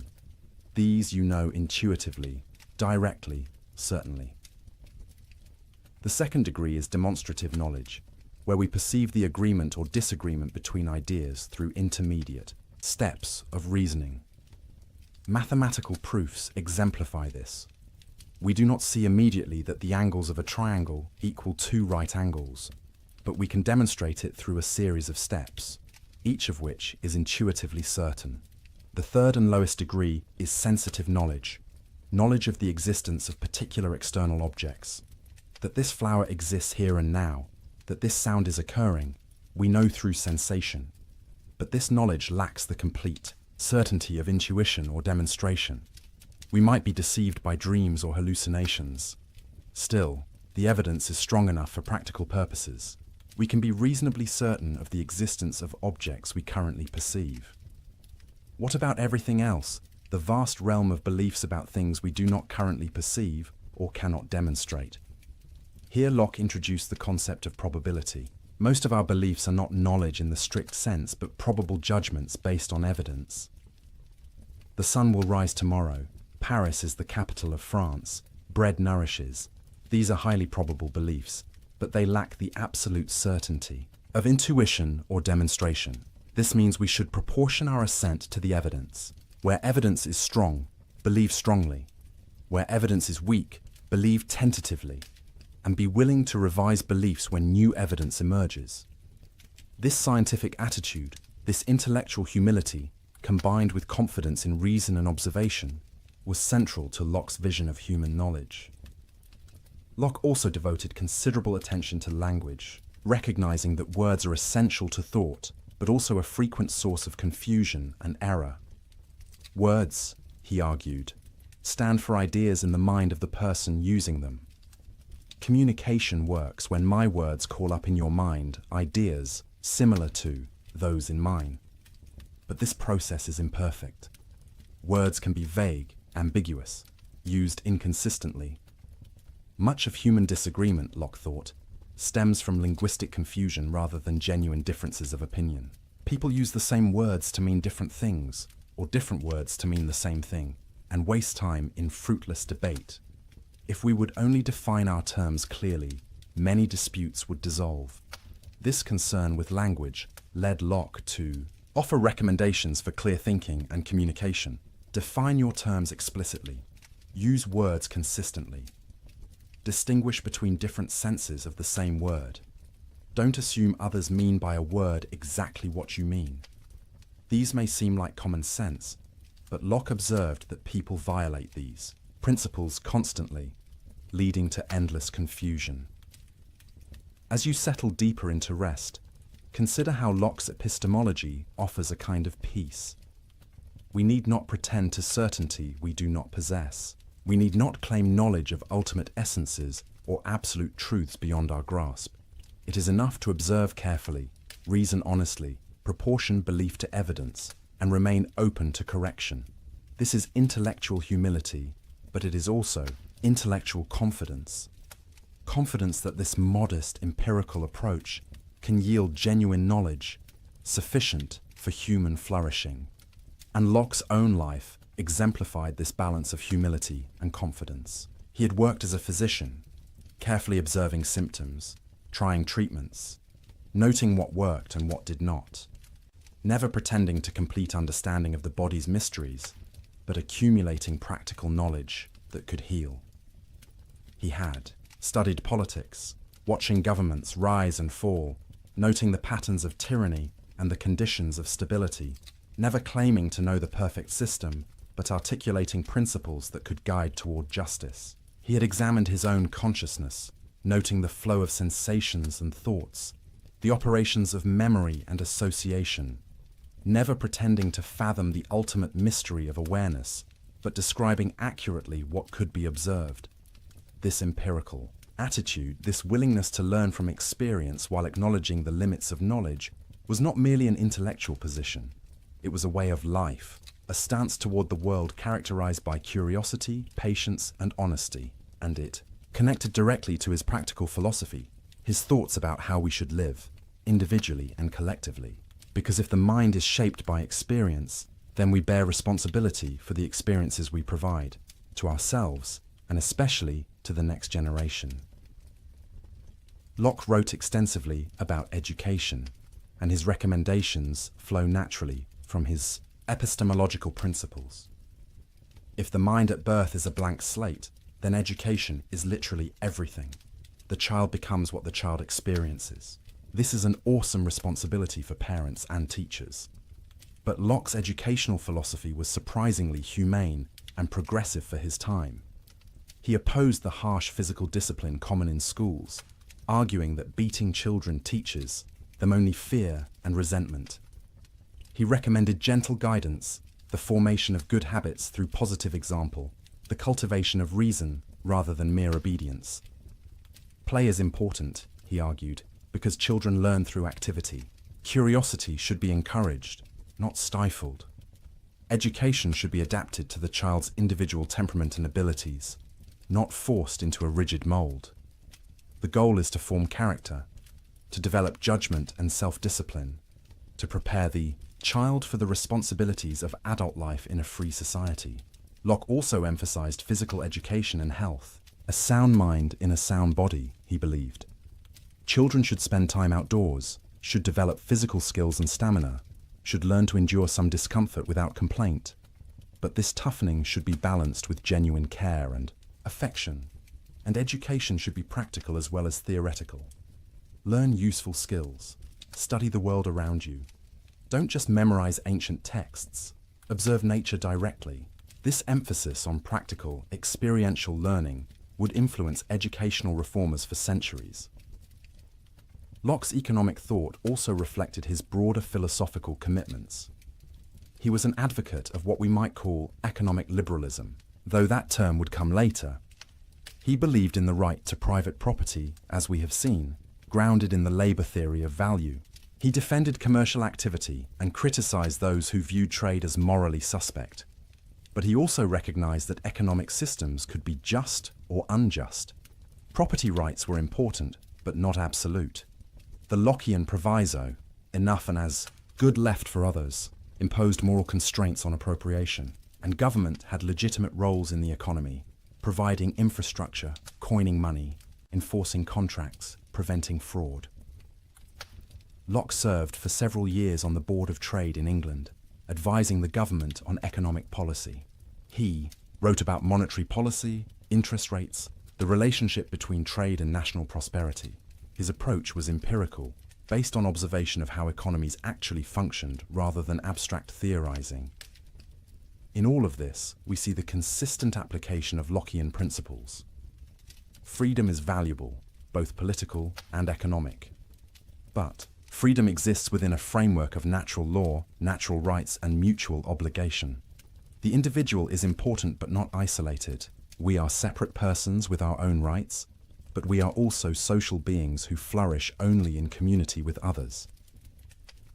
S1: These you know intuitively, directly, certainly. The second degree is demonstrative knowledge, where we perceive the agreement or disagreement between ideas through intermediate steps of reasoning. Mathematical proofs exemplify this. We do not see immediately that the angles of a triangle equal 2 right angles, but we can demonstrate it through a series of steps, each of which is intuitively certain. The third and lowest degree is sensitive knowledge, knowledge of the existence of particular external objects. That this flower exists here and now, that this sound is occurring, we know through sensation. But this knowledge lacks the complete certainty of intuition or demonstration. We might be deceived by dreams or hallucinations. Still, the evidence is strong enough for practical purposes. We can be reasonably certain of the existence of objects we currently perceive. What about everything else, the vast realm of beliefs about things we do not currently perceive or cannot demonstrate? Here Locke introduced the concept of probability. Most of our beliefs are not knowledge in the strict sense, but probable judgments based on evidence. The sun will rise tomorrow. Paris is the capital of France. Bread nourishes. These are highly probable beliefs, but they lack the absolute certainty of intuition or demonstration. This means we should proportion our assent to the evidence. Where evidence is strong, believe strongly. Where evidence is weak, believe tentatively, and be willing to revise beliefs when new evidence emerges. This scientific attitude, this intellectual humility, combined with confidence in reason and observation, was central to Locke's vision of human knowledge. Locke also devoted considerable attention to language, recognizing that words are essential to thought, but also a frequent source of confusion and error. Words, he argued, stand for ideas in the mind of the person using them. Communication works when my words call up in your mind ideas similar to those in mine. But this process is imperfect. Words can be vague, ambiguous. used inconsistently. Much of human disagreement, Locke thought, stems from linguistic confusion rather than genuine differences of opinion. People use the same words to mean different things, or different words to mean the same thing, and waste time in fruitless debate. If we would only define our terms clearly, many disputes would dissolve. This concern with language led Locke to offer recommendations for clear thinking and communication. Define your terms explicitly. Use words consistently. Distinguish between different senses of the same word. Don't assume others mean by a word exactly what you mean. These may seem like common sense, but Locke observed that people violate these principles constantly, leading to endless confusion. As you settle deeper into rest, consider how Locke's epistemology offers a kind of peace. We need not pretend to certainty we do not possess. We need not claim knowledge of ultimate essences or absolute truths beyond our grasp. It is enough to observe carefully, reason honestly, proportion belief to evidence, and remain open to correction. This is intellectual humility, but it is also intellectual confidence. Confidence that this modest empirical approach can yield genuine knowledge, sufficient for human flourishing. And Locke's own life exemplified this balance of humility and confidence. He had worked as a physician, carefully observing symptoms, trying treatments, noting what worked and what did not, never pretending to complete understanding of the body's mysteries, but accumulating practical knowledge that could heal. He had studied politics, watching governments rise and fall, noting the patterns of tyranny and the conditions of stability, never claiming to know the perfect system, but articulating principles that could guide toward justice. He had examined his own consciousness, noting the flow of sensations and thoughts, the operations of memory and association, never pretending to fathom the ultimate mystery of awareness, but describing accurately what could be observed. This empirical attitude, this willingness to learn from experience while acknowledging the limits of knowledge, was not merely an intellectual position. It was a way of life, a stance toward the world characterized by curiosity, patience, and honesty, and it connected directly to his practical philosophy, his thoughts about how we should live, individually and collectively. Because if the mind is shaped by experience, then we bear responsibility for the experiences we provide, to ourselves, and especially to the next generation. Locke wrote extensively about education, and his recommendations flow naturally from his epistemological principles. If the mind at birth is a blank slate, then education is literally everything. The child becomes what the child experiences. This is an awesome responsibility for parents and teachers. But Locke's educational philosophy was surprisingly humane and progressive for his time. He opposed the harsh physical discipline common in schools, arguing that beating children teaches them only fear and resentment. He recommended gentle guidance, the formation of good habits through positive example, the cultivation of reason rather than mere obedience. Play is important, he argued, because children learn through activity. Curiosity should be encouraged, not stifled. Education should be adapted to the child's individual temperament and abilities, not forced into a rigid mold. The goal is to form character, to develop judgment and self-discipline, to prepare the child for the responsibilities of adult life in a free society. Locke also emphasized physical education and health. A sound mind in a sound body, he believed. Children should spend time outdoors, should develop physical skills and stamina, should learn to endure some discomfort without complaint. But this toughening should be balanced with genuine care and affection. And education should be practical as well as theoretical. Learn useful skills. Study the world around you. Don't just memorize ancient texts. Observe nature directly. This emphasis on practical, experiential learning would influence educational reformers for centuries. Locke's economic thought also reflected his broader philosophical commitments. He was an advocate of what we might call economic liberalism, though that term would come later. He believed in the right to private property, as we have seen, grounded in the labor theory of value. He defended commercial activity and criticized those who viewed trade as morally suspect. But he also recognized that economic systems could be just or unjust. Property rights were important, but not absolute. The Lockean proviso, enough and as good left for others, imposed moral constraints on appropriation, and government had legitimate roles in the economy, providing infrastructure, coining money, enforcing contracts, preventing fraud. Locke served for several years on the Board of Trade in England, advising the government on economic policy. He wrote about monetary policy, interest rates, the relationship between trade and national prosperity. His approach was empirical, based on observation of how economies actually functioned rather than abstract theorizing. In all of this, we see the consistent application of Lockean principles. Freedom is valuable, both political and economic. But freedom exists within a framework of natural law, natural rights, and mutual obligation. The individual is important but not isolated. We are separate persons with our own rights, but we are also social beings who flourish only in community with others.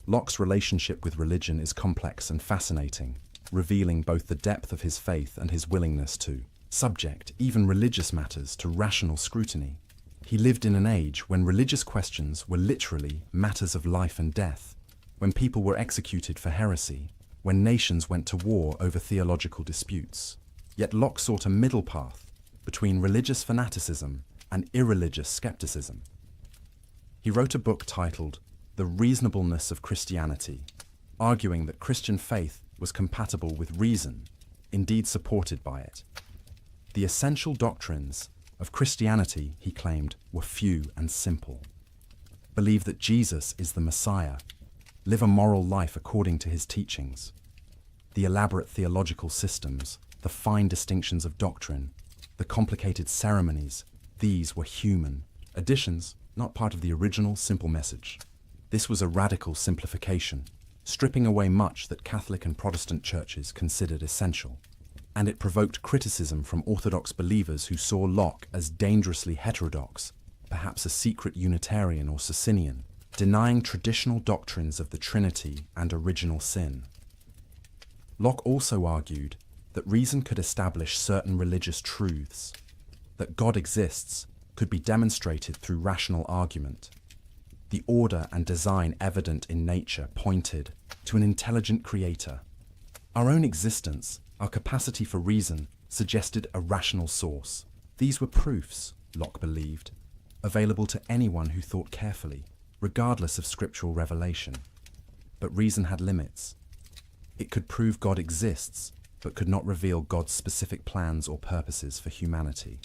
S1: Locke's relationship with religion is complex and fascinating, revealing both the depth of his faith and his willingness to subject even religious matters to rational scrutiny. He lived in an age when religious questions were literally matters of life and death, when people were executed for heresy, when nations went to war over theological disputes. Yet Locke sought a middle path between religious fanaticism and irreligious skepticism. He wrote a book titled The Reasonableness of Christianity, arguing that Christian faith was compatible with reason, indeed supported by it. The essential doctrines of Christianity, he claimed, were few and simple. Believe that Jesus is the Messiah. Live a moral life according to his teachings. The elaborate theological systems, the fine distinctions of doctrine, the complicated ceremonies, these were human additions, not part of the original simple message. This was a radical simplification, stripping away much that Catholic and Protestant churches considered essential. And it provoked criticism from Orthodox believers who saw Locke as dangerously heterodox, perhaps a secret Unitarian or Socinian, denying traditional doctrines of the Trinity and original sin. Locke also argued that reason could establish certain religious truths, that God exists could be demonstrated through rational argument. The order and design evident in nature pointed to an intelligent creator. Our own existence, our capacity for reason, suggested a rational source. These were proofs, Locke believed, available to anyone who thought carefully, regardless of scriptural revelation. But reason had limits. It could prove God exists, but could not reveal God's specific plans or purposes for humanity.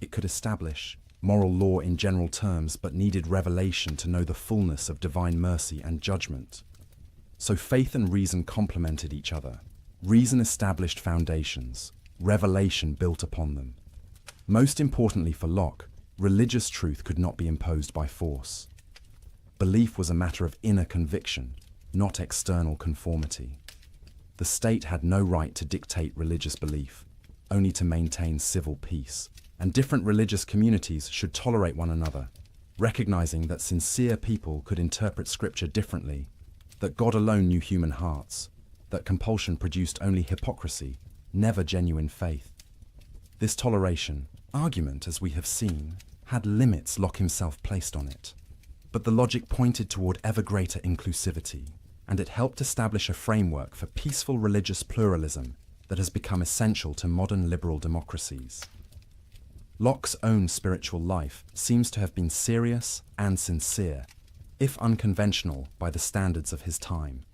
S1: It could establish moral law in general terms, but needed revelation to know the fullness of divine mercy and judgment. So faith and reason complemented each other. Reason established foundations, revelation built upon them. Most importantly for Locke, religious truth could not be imposed by force. Belief was a matter of inner conviction, not external conformity. The state had no right to dictate religious belief, only to maintain civil peace. And different religious communities should tolerate one another, recognizing that sincere people could interpret Scripture differently, that God alone knew human hearts, that compulsion produced only hypocrisy, never genuine faith. This toleration, argument as we have seen, had limits Locke himself placed on it. But the logic pointed toward ever greater inclusivity, and it helped establish a framework for peaceful religious pluralism that has become essential to modern liberal democracies. Locke's own spiritual life seems to have been serious and sincere, if unconventional by the standards of his time.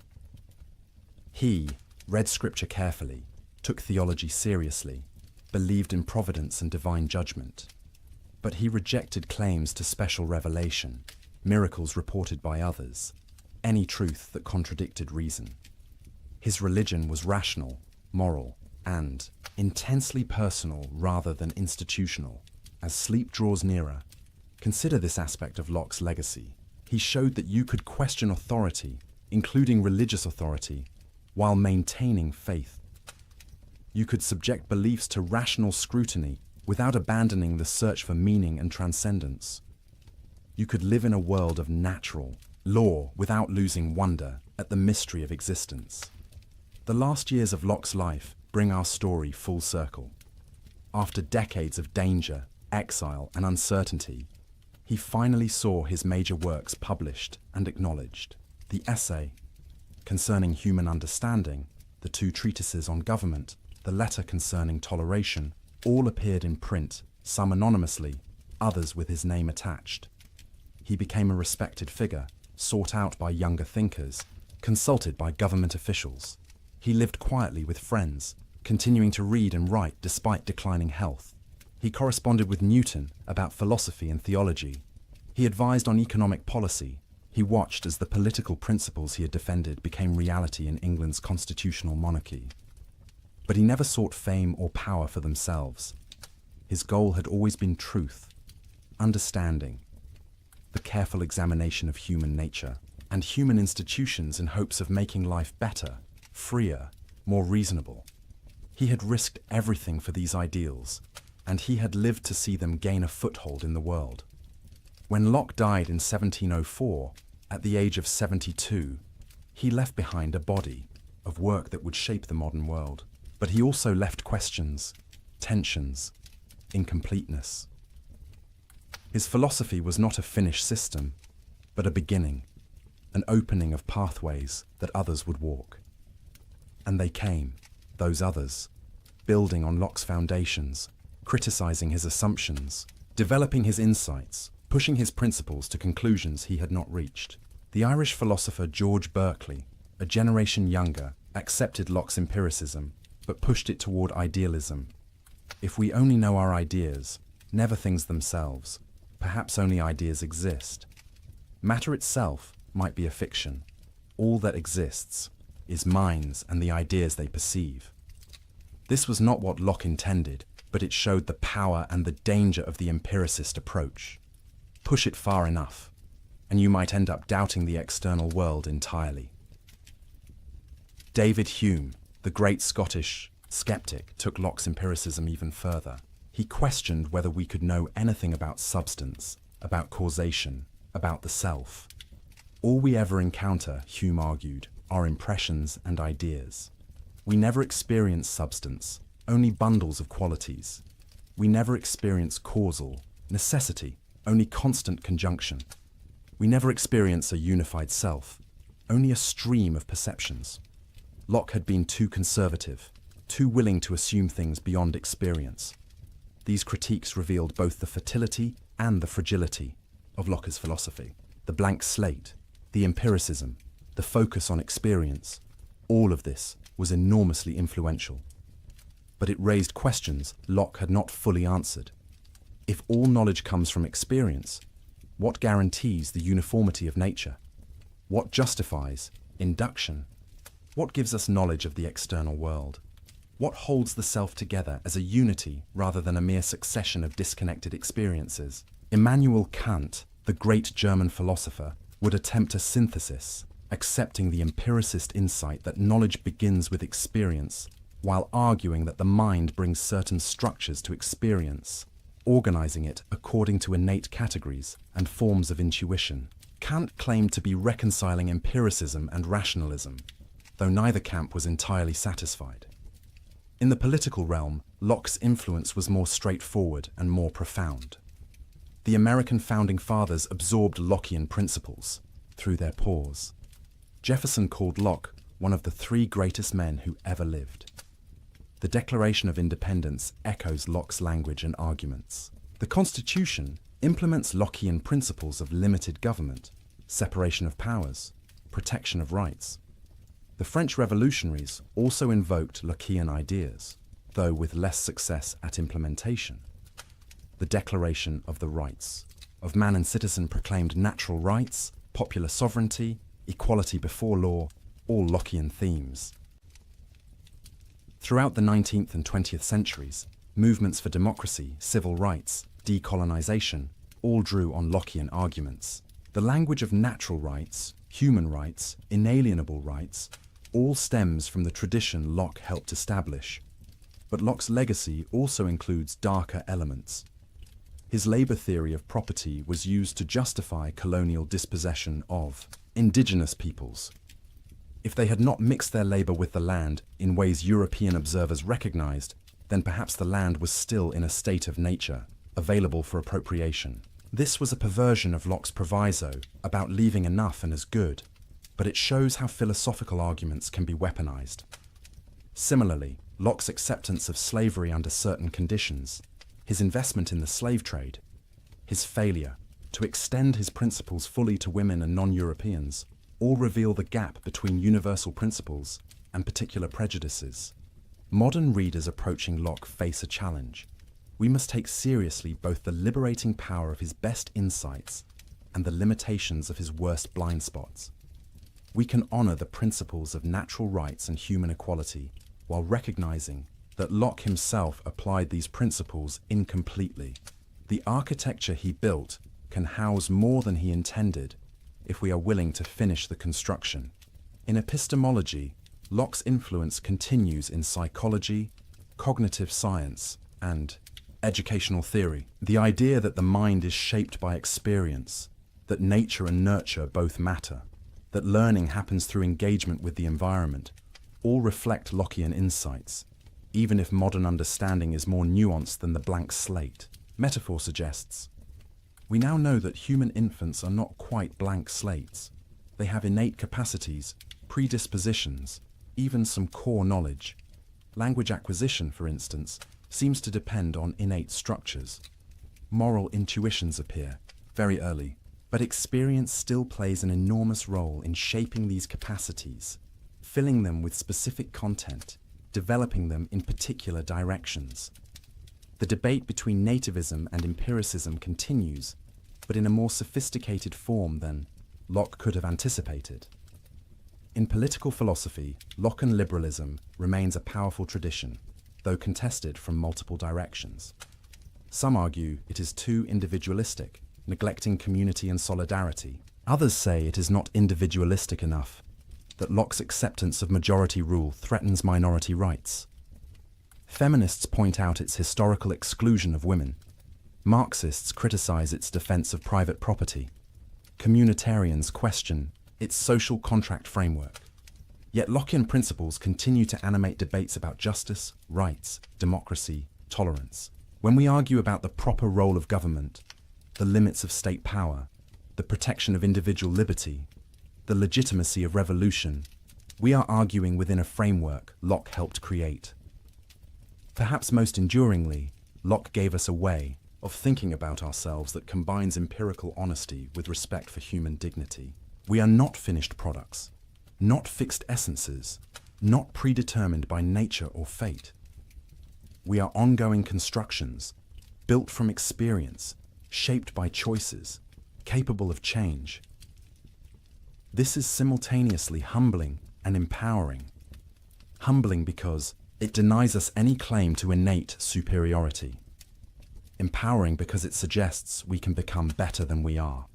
S1: He read Scripture carefully, took theology seriously, believed in providence and divine judgment. But he rejected claims to special revelation, miracles reported by others, any truth that contradicted reason. His religion was rational, moral, and intensely personal rather than institutional. As sleep draws nearer, consider this aspect of Locke's legacy. He showed that you could question authority, including religious authority, while maintaining faith. You could subject beliefs to rational scrutiny without abandoning the search for meaning and transcendence. You could live in a world of natural law without losing wonder at the mystery of existence. The last years of Locke's life bring our story full circle. After decades of danger, exile, and uncertainty, he finally saw his major works published and acknowledged. The essay concerning human understanding, the two treatises on government, the letter concerning toleration, all appeared in print, some anonymously, others with his name attached. He became a respected figure, sought out by younger thinkers, consulted by government officials. He lived quietly with friends, continuing to read and write despite declining health. He corresponded with Newton about philosophy and theology. He advised on economic policy. He watched as the political principles he had defended became reality in England's constitutional monarchy. But he never sought fame or power for themselves. His goal had always been truth, understanding, the careful examination of human nature and human institutions in hopes of making life better, freer, more reasonable. He had risked everything for these ideals, and he had lived to see them gain a foothold in the world. When Locke died in 1704, at the age of 72, he left behind a body of work that would shape the modern world. But he also left questions, tensions, incompleteness. His philosophy was not a finished system, but a beginning, an opening of pathways that others would walk. And they came, those others, building on Locke's foundations, criticizing his assumptions, developing his insights, pushing his principles to conclusions he had not reached. The Irish philosopher George Berkeley, a generation younger, accepted Locke's empiricism, but pushed it toward idealism. If we only know our ideas, never things themselves, perhaps only ideas exist. Matter itself might be a fiction. All that exists is minds and the ideas they perceive. This was not what Locke intended, but it showed the power and the danger of the empiricist approach. Push it far enough, and you might end up doubting the external world entirely. David Hume, the great Scottish skeptic, took Locke's empiricism even further. He questioned whether we could know anything about substance, about causation, about the self. All we ever encounter, Hume argued, are impressions and ideas. We never experience substance, only bundles of qualities. We never experience causal, necessity, only constant conjunction. We never experience a unified self, only a stream of perceptions. Locke had been too conservative, too willing to assume things beyond experience. These critiques revealed both the fertility and the fragility of Locke's philosophy. The blank slate, the empiricism, the focus on experience, all of this was enormously influential. But it raised questions Locke had not fully answered. If all knowledge comes from experience, what guarantees the uniformity of nature? What justifies induction? What gives us knowledge of the external world? What holds the self together as a unity rather than a mere succession of disconnected experiences? Immanuel Kant, the great German philosopher, would attempt a synthesis, accepting the empiricist insight that knowledge begins with experience, while arguing that the mind brings certain structures to experience, organizing it according to innate categories and forms of intuition. Kant claimed to be reconciling empiricism and rationalism, though neither camp was entirely satisfied. In the political realm, Locke's influence was more straightforward and more profound. The American founding fathers absorbed Lockean principles through their pores. Jefferson called Locke one of the three greatest men who ever lived. The Declaration of Independence echoes Locke's language and arguments. The Constitution implements Lockean principles of limited government, separation of powers, protection of rights. The French revolutionaries also invoked Lockean ideas, though with less success at implementation. The Declaration of the Rights of Man and Citizen proclaimed natural rights, popular sovereignty, equality before law, all Lockean themes. Throughout the 19th and 20th centuries, movements for democracy, civil rights, decolonization, all drew on Lockean arguments. The language of natural rights, human rights, inalienable rights, all stems from the tradition Locke helped establish. But Locke's legacy also includes darker elements. His labor theory of property was used to justify colonial dispossession of indigenous peoples. If they had not mixed their labor with the land in ways European observers recognized, then perhaps the land was still in a state of nature, available for appropriation. This was a perversion of Locke's proviso about leaving enough and as good, but it shows how philosophical arguments can be weaponized. Similarly, Locke's acceptance of slavery under certain conditions, his investment in the slave trade, his failure to extend his principles fully to women and non-Europeans, all reveal the gap between universal principles and particular prejudices. Modern readers approaching Locke face a challenge. We must take seriously both the liberating power of his best insights and the limitations of his worst blind spots. We can honor the principles of natural rights and human equality while recognizing that Locke himself applied these principles incompletely. The architecture he built can house more than he intended if we are willing to finish the construction. In epistemology, Locke's influence continues in psychology, cognitive science, and educational theory. The idea that the mind is shaped by experience, that nature and nurture both matter, that learning happens through engagement with the environment, all reflect Lockean insights, even if modern understanding is more nuanced than the blank slate. Metaphor suggests, we now know that human infants are not quite blank slates. They have innate capacities, predispositions, even some core knowledge. Language acquisition, for instance, seems to depend on innate structures. Moral intuitions appear very early, but experience still plays an enormous role in shaping these capacities, filling them with specific content, developing them in particular directions. The debate between nativism and empiricism continues, but in a more sophisticated form than Locke could have anticipated. In political philosophy, Lockean liberalism remains a powerful tradition, though contested from multiple directions. Some argue it is too individualistic, neglecting community and solidarity. Others say it is not individualistic enough, that Locke's acceptance of majority rule threatens minority rights. Feminists point out its historical exclusion of women. Marxists criticize its defense of private property. Communitarians question its social contract framework. Yet Lockean principles continue to animate debates about justice, rights, democracy, tolerance. When we argue about the proper role of government, the limits of state power, the protection of individual liberty, the legitimacy of revolution, we are arguing within a framework Locke helped create. Perhaps most enduringly, Locke gave us a way of thinking about ourselves that combines empirical honesty with respect for human dignity. We are not finished products, not fixed essences, not predetermined by nature or fate. We are ongoing constructions, built from experience, shaped by choices, capable of change. This is simultaneously humbling and empowering. Humbling because it denies us any claim to innate superiority. Empowering because it suggests we can become better than we are.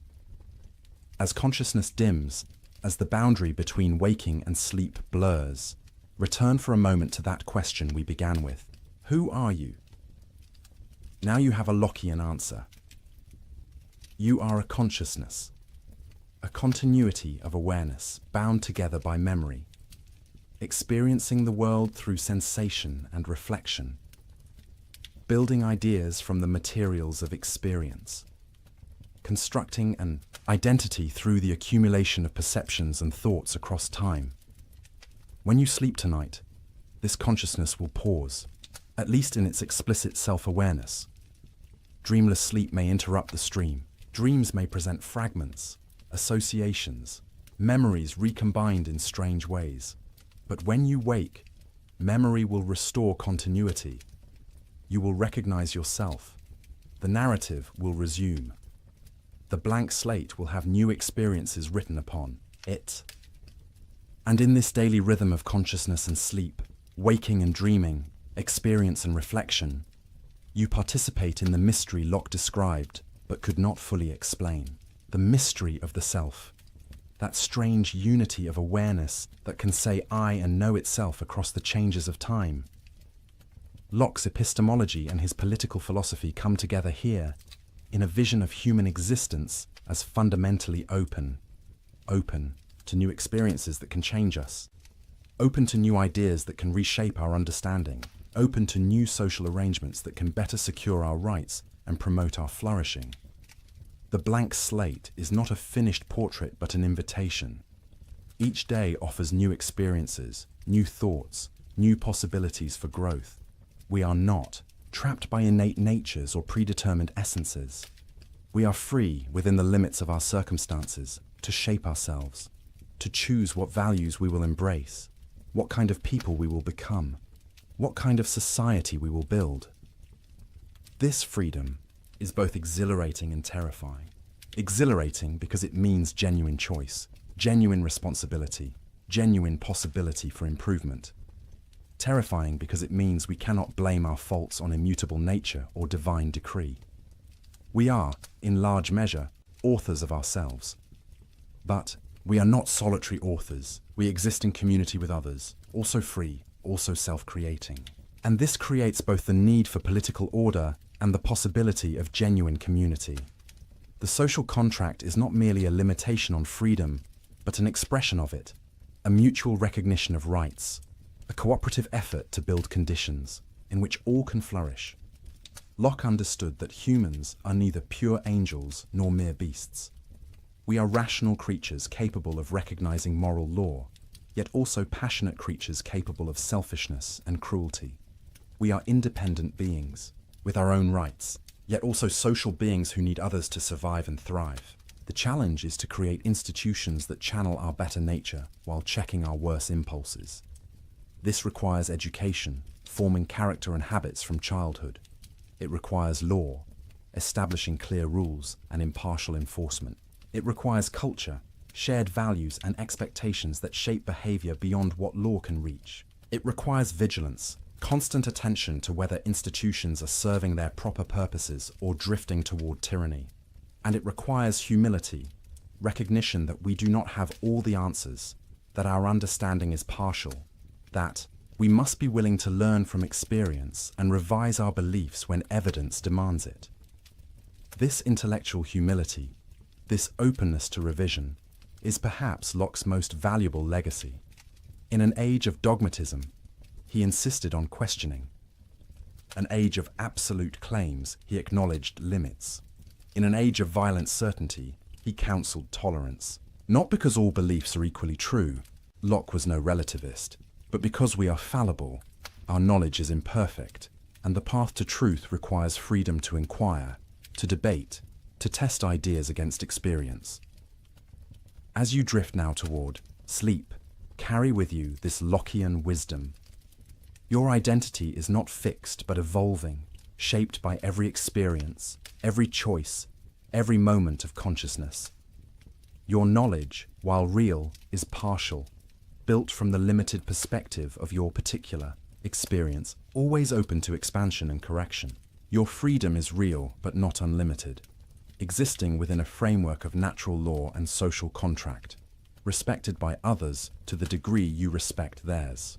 S1: As consciousness dims, as the boundary between waking and sleep blurs, return for a moment to that question we began with. Who are you? Now you have a Lockean answer. You are a consciousness, a continuity of awareness bound together by memory, experiencing the world through sensation and reflection, building ideas from the materials of experience, constructing an identity through the accumulation of perceptions and thoughts across time. When you sleep tonight, this consciousness will pause, at least in its explicit self-awareness. Dreamless sleep may interrupt the stream. Dreams may present fragments, associations, memories recombined in strange ways. But when you wake, memory will restore continuity. You will recognize yourself. The narrative will resume. The blank slate will have new experiences written upon it. And in this daily rhythm of consciousness and sleep, waking and dreaming, experience and reflection, you participate in the mystery Locke described but could not fully explain. The mystery of the self. That strange unity of awareness that can say I and know itself across the changes of time. Locke's epistemology and his political philosophy come together here in a vision of human existence as fundamentally open to new experiences that can change us, open to new ideas that can reshape our understanding, open to new social arrangements that can better secure our rights and promote our flourishing. The blank slate is not a finished portrait but an invitation. Each day offers new experiences, new thoughts, new possibilities for growth. We are not trapped by innate natures or predetermined essences. We are free within the limits of our circumstances to shape ourselves, to choose what values we will embrace, what kind of people we will become, what kind of society we will build. This freedom is both exhilarating and terrifying. Exhilarating because it means genuine choice, genuine responsibility, genuine possibility for improvement. Terrifying because it means we cannot blame our faults on immutable nature or divine decree. We are, in large measure, authors of ourselves. But we are not solitary authors. We exist in community with others, also free, also self-creating. And this creates both the need for political order and the possibility of genuine community. The social contract is not merely a limitation on freedom, but an expression of it, a mutual recognition of rights, a cooperative effort to build conditions in which all can flourish. Locke understood that humans are neither pure angels nor mere beasts. We are rational creatures capable of recognizing moral law, yet also passionate creatures capable of selfishness and cruelty. We are independent beings, with our own rights, yet also social beings who need others to survive and thrive. The challenge is to create institutions that channel our better nature while checking our worse impulses. This requires education, forming character and habits from childhood. It requires law, establishing clear rules and impartial enforcement. It requires culture, shared values and expectations that shape behavior beyond what law can reach. It requires vigilance, constant attention to whether institutions are serving their proper purposes or drifting toward tyranny. And it requires humility, recognition that we do not have all the answers, that our understanding is partial, that we must be willing to learn from experience and revise our beliefs when evidence demands it. This intellectual humility, this openness to revision, is perhaps Locke's most valuable legacy. In an age of dogmatism, he insisted on questioning. An age of absolute claims, he acknowledged limits. In an age of violent certainty, he counseled tolerance. Not because all beliefs are equally true, Locke was no relativist, but because we are fallible, our knowledge is imperfect, and the path to truth requires freedom to inquire, to debate, to test ideas against experience. As you drift now toward sleep, carry with you this Lockean wisdom. Your identity is not fixed but evolving, shaped by every experience, every choice, every moment of consciousness. Your knowledge, while real, is partial, built from the limited perspective of your particular experience, always open to expansion and correction. Your freedom is real but not unlimited, existing within a framework of natural law and social contract, respected by others to the degree you respect theirs.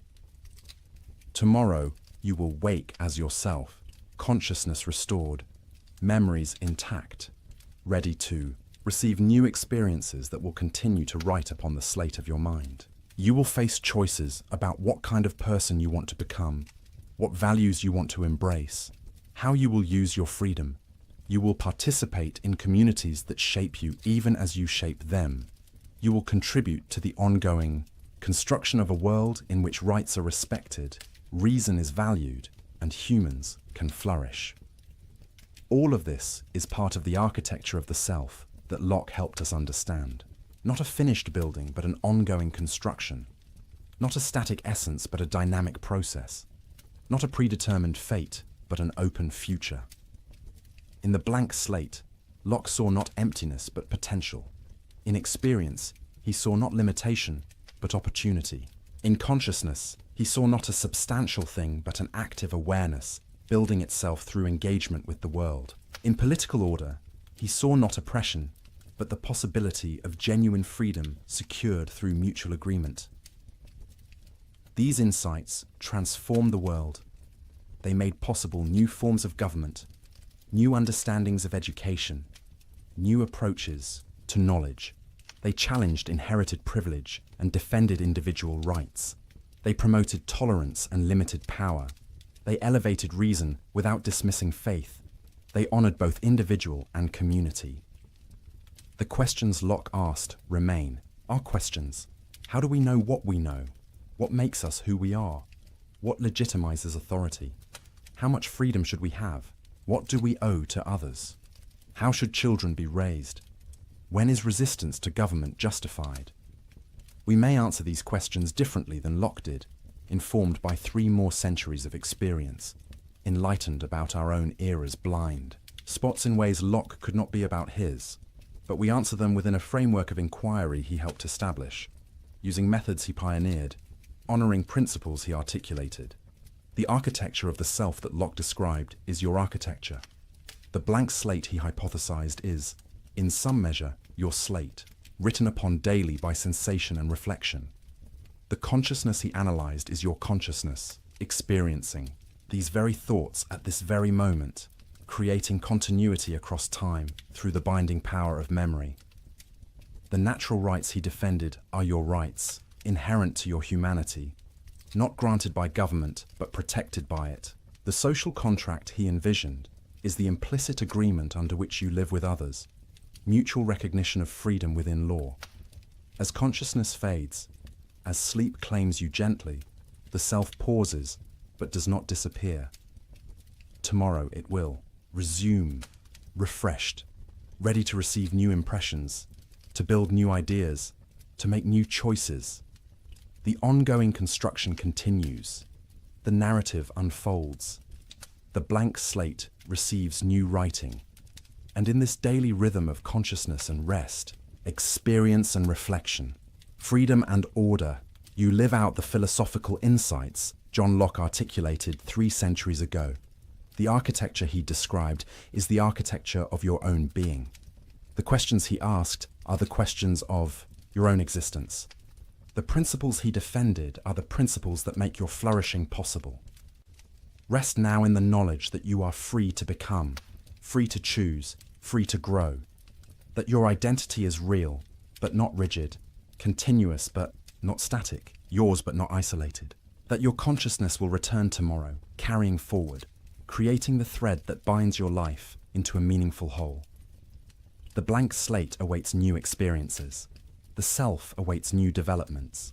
S1: Tomorrow, you will wake as yourself, consciousness restored, memories intact, ready to receive new experiences that will continue to write upon the slate of your mind. You will face choices about what kind of person you want to become, what values you want to embrace, how you will use your freedom. You will participate in communities that shape you even as you shape them. You will contribute to the ongoing construction of a world in which rights are respected, reason is valued, and humans can flourish. All of this is part of the architecture of the self that Locke helped us understand. Not a finished building, but an ongoing construction. Not a static essence, but a dynamic process. Not a predetermined fate, but an open future. In the blank slate, Locke saw not emptiness, but potential. In experience, he saw not limitation, but opportunity. In consciousness, he saw not a substantial thing, but an active awareness, building itself through engagement with the world. In political order, he saw not oppression, but the possibility of genuine freedom secured through mutual agreement. These insights transformed the world. They made possible new forms of government, new understandings of education, new approaches to knowledge. They challenged inherited privilege and defended individual rights. They promoted tolerance and limited power. They elevated reason without dismissing faith. They honored both individual and community. The questions Locke asked remain our questions. How do we know what we know? What makes us who we are? What legitimizes authority? How much freedom should we have? What do we owe to others? How should children be raised? When is resistance to government justified? We may answer these questions differently than Locke did, informed by 3 more centuries of experience, enlightened about our own era's blind spots in ways Locke could not be about his, but we answer them within a framework of inquiry he helped establish, using methods he pioneered, honoring principles he articulated. The architecture of the self that Locke described is your architecture. The blank slate he hypothesized is, in some measure, your slate, written upon daily by sensation and reflection. The consciousness he analyzed is your consciousness, experiencing these very thoughts at this very moment, creating continuity across time through the binding power of memory. The natural rights he defended are your rights, inherent to your humanity, not granted by government but protected by it. The social contract he envisioned is the implicit agreement under which you live with others, mutual recognition of freedom within law. As consciousness fades, as sleep claims you gently, the self pauses but does not disappear. Tomorrow it will resume, refreshed, ready to receive new impressions, to build new ideas, to make new choices. The ongoing construction continues. The narrative unfolds. The blank slate receives new writing. And in this daily rhythm of consciousness and rest, experience and reflection, freedom and order, you live out the philosophical insights John Locke articulated 3 centuries ago. The architecture he described is the architecture of your own being. The questions he asked are the questions of your own existence. The principles he defended are the principles that make your flourishing possible. Rest now in the knowledge that you are free to become, free to choose, free to grow. That your identity is real, but not rigid, continuous but not static, yours but not isolated. That your consciousness will return tomorrow, carrying forward, creating the thread that binds your life into a meaningful whole. The blank slate awaits new experiences. The self awaits new developments.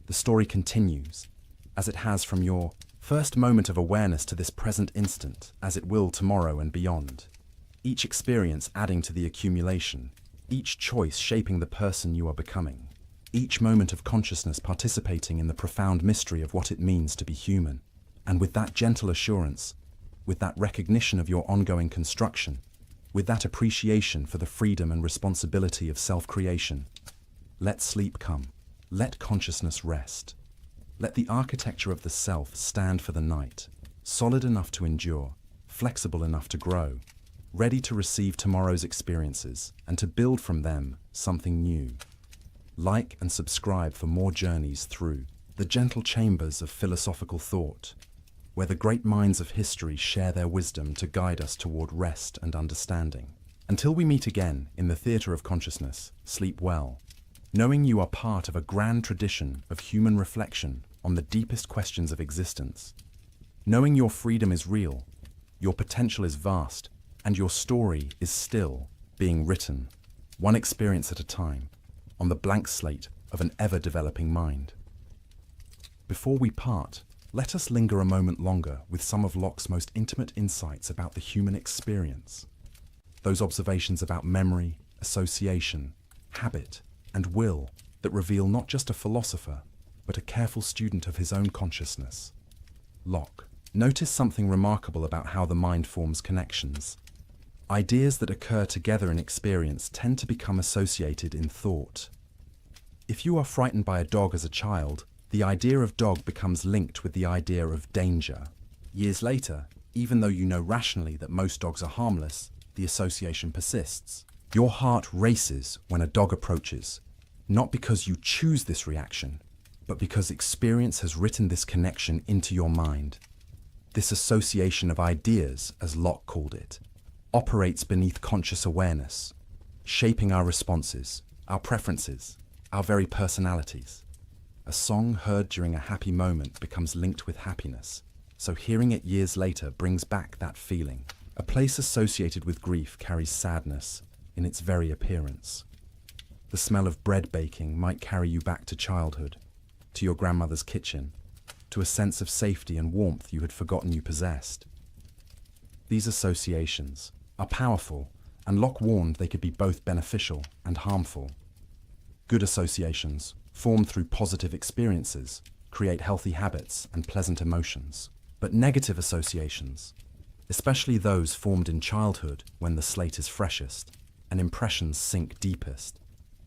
S1: The story continues, as it has from your first moment of awareness to this present instant, as it will tomorrow and beyond. Each experience adding to the accumulation, each choice shaping the person you are becoming, each moment of consciousness participating in the profound mystery of what it means to be human. And with that gentle assurance, with that recognition of your ongoing construction, with that appreciation for the freedom and responsibility of self-creation, let sleep come, let consciousness rest. Let the architecture of the self stand for the night, solid enough to endure, flexible enough to grow, ready to receive tomorrow's experiences and to build from them something new. Like and subscribe for more journeys through the gentle chambers of philosophical thought, where the great minds of history share their wisdom to guide us toward rest and understanding. Until we meet again in the theatre of consciousness, sleep well, knowing you are part of a grand tradition of human reflection on the deepest questions of existence. Knowing your freedom is real, your potential is vast, and your story is still being written, one experience at a time, on the blank slate of an ever-developing mind. Before we part, let us linger a moment longer with some of Locke's most intimate insights about the human experience. Those observations about memory, association, habit, and will that reveal not just a philosopher, but a careful student of his own consciousness. Locke. Notice something remarkable about how the mind forms connections. Ideas that occur together in experience tend to become associated in thought. If you are frightened by a dog as a child, the idea of dog becomes linked with the idea of danger. Years later, even though you know rationally that most dogs are harmless, the association persists. Your heart races when a dog approaches, not because you choose this reaction, but because experience has written this connection into your mind. This association of ideas, as Locke called it, operates beneath conscious awareness, shaping our responses, our preferences, our very personalities. A song heard during a happy moment becomes linked with happiness, so hearing it years later brings back that feeling. A place associated with grief carries sadness in its very appearance. The smell of bread baking might carry you back to childhood, to your grandmother's kitchen, to a sense of safety and warmth you had forgotten you possessed. These associations are powerful, and Locke warned they could be both beneficial and harmful. Good associations, formed through positive experiences, create healthy habits and pleasant emotions. But negative associations, especially those formed in childhood when the slate is freshest and impressions sink deepest,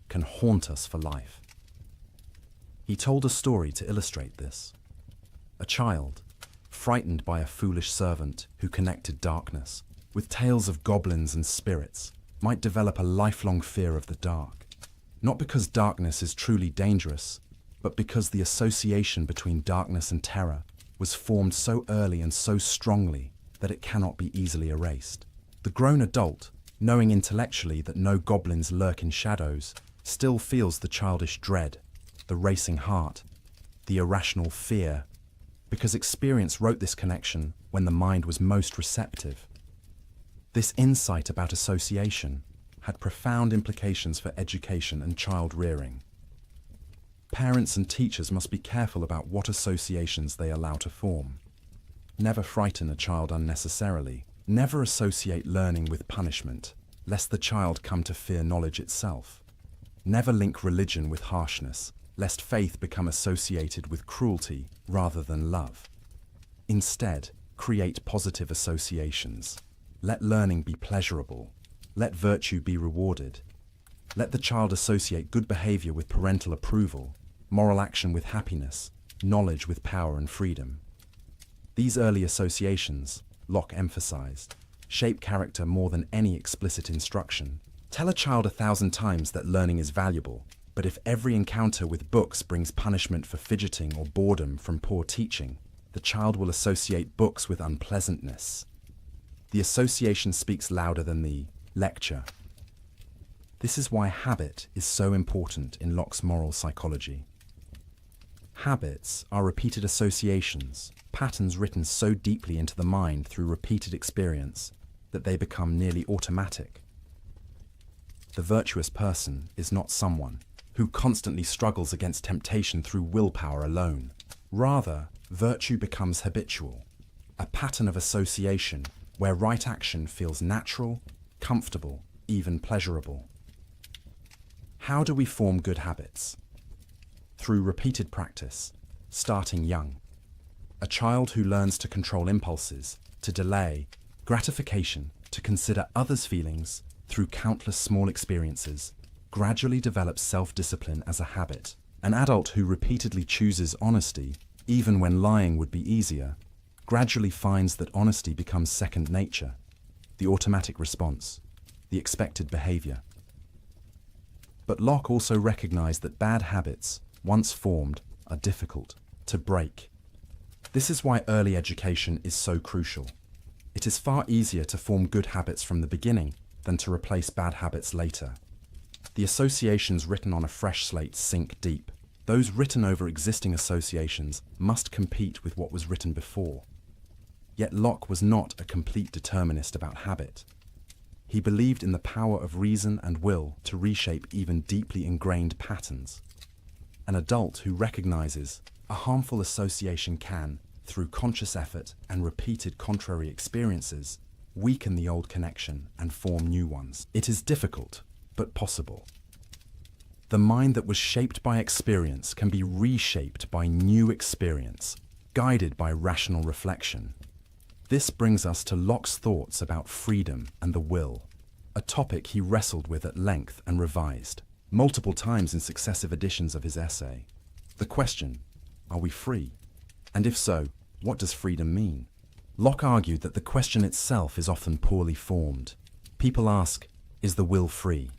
S1: can haunt us for life. He told a story to illustrate this. A child, frightened by a foolish servant who connected darkness with tales of goblins and spirits, might develop a lifelong fear of the dark. Not because darkness is truly dangerous, but because the association between darkness and terror was formed so early and so strongly that it cannot be easily erased. The grown adult, knowing intellectually that no goblins lurk in shadows, still feels the childish dread, the racing heart, the irrational fear, because experience wrote this connection when the mind was most receptive. This insight about association had profound implications for education and child rearing. Parents and teachers must be careful about what associations they allow to form. Never frighten a child unnecessarily. Never associate learning with punishment, lest the child come to fear knowledge itself. Never link religion with harshness, lest faith become associated with cruelty rather than love. Instead, create positive associations. Let learning be pleasurable. Let virtue be rewarded. Let the child associate good behavior with parental approval, moral action with happiness, knowledge with power and freedom. These early associations, Locke emphasized, shape character more than any explicit instruction. Tell a child 1,000 times that learning is valuable, but if every encounter with books brings punishment for fidgeting or boredom from poor teaching, the child will associate books with unpleasantness. The association speaks louder than the lecture. This is why habit is so important in Locke's moral psychology. Habits are repeated associations, patterns written so deeply into the mind through repeated experience that they become nearly automatic. The virtuous person is not someone who constantly struggles against temptation through willpower alone. Rather, virtue becomes habitual, a pattern of association where right action feels natural, comfortable, even pleasurable. How do we form good habits? Through repeated practice, starting young. A child who learns to control impulses, to delay gratification, to consider others' feelings through countless small experiences, gradually develops self-discipline as a habit. An adult who repeatedly chooses honesty, even when lying would be easier, gradually finds that honesty becomes second nature, the automatic response, the expected behavior. But Locke also recognized that bad habits, once formed, are difficult to break. This is why early education is so crucial. It is far easier to form good habits from the beginning than to replace bad habits later. The associations written on a fresh slate sink deep. Those written over existing associations must compete with what was written before. Yet Locke was not a complete determinist about habit. He believed in the power of reason and will to reshape even deeply ingrained patterns. An adult who recognizes a harmful association can, through conscious effort and repeated contrary experiences, weaken the old connection and form new ones. It is difficult, but possible. The mind that was shaped by experience can be reshaped by new experience, guided by rational reflection. This brings us to Locke's thoughts about freedom and the will, a topic he wrestled with at length and revised multiple times in successive editions of his essay. The question, are we free? And if so, what does freedom mean? Locke argued that the question itself is often poorly formed. People ask, is the will free?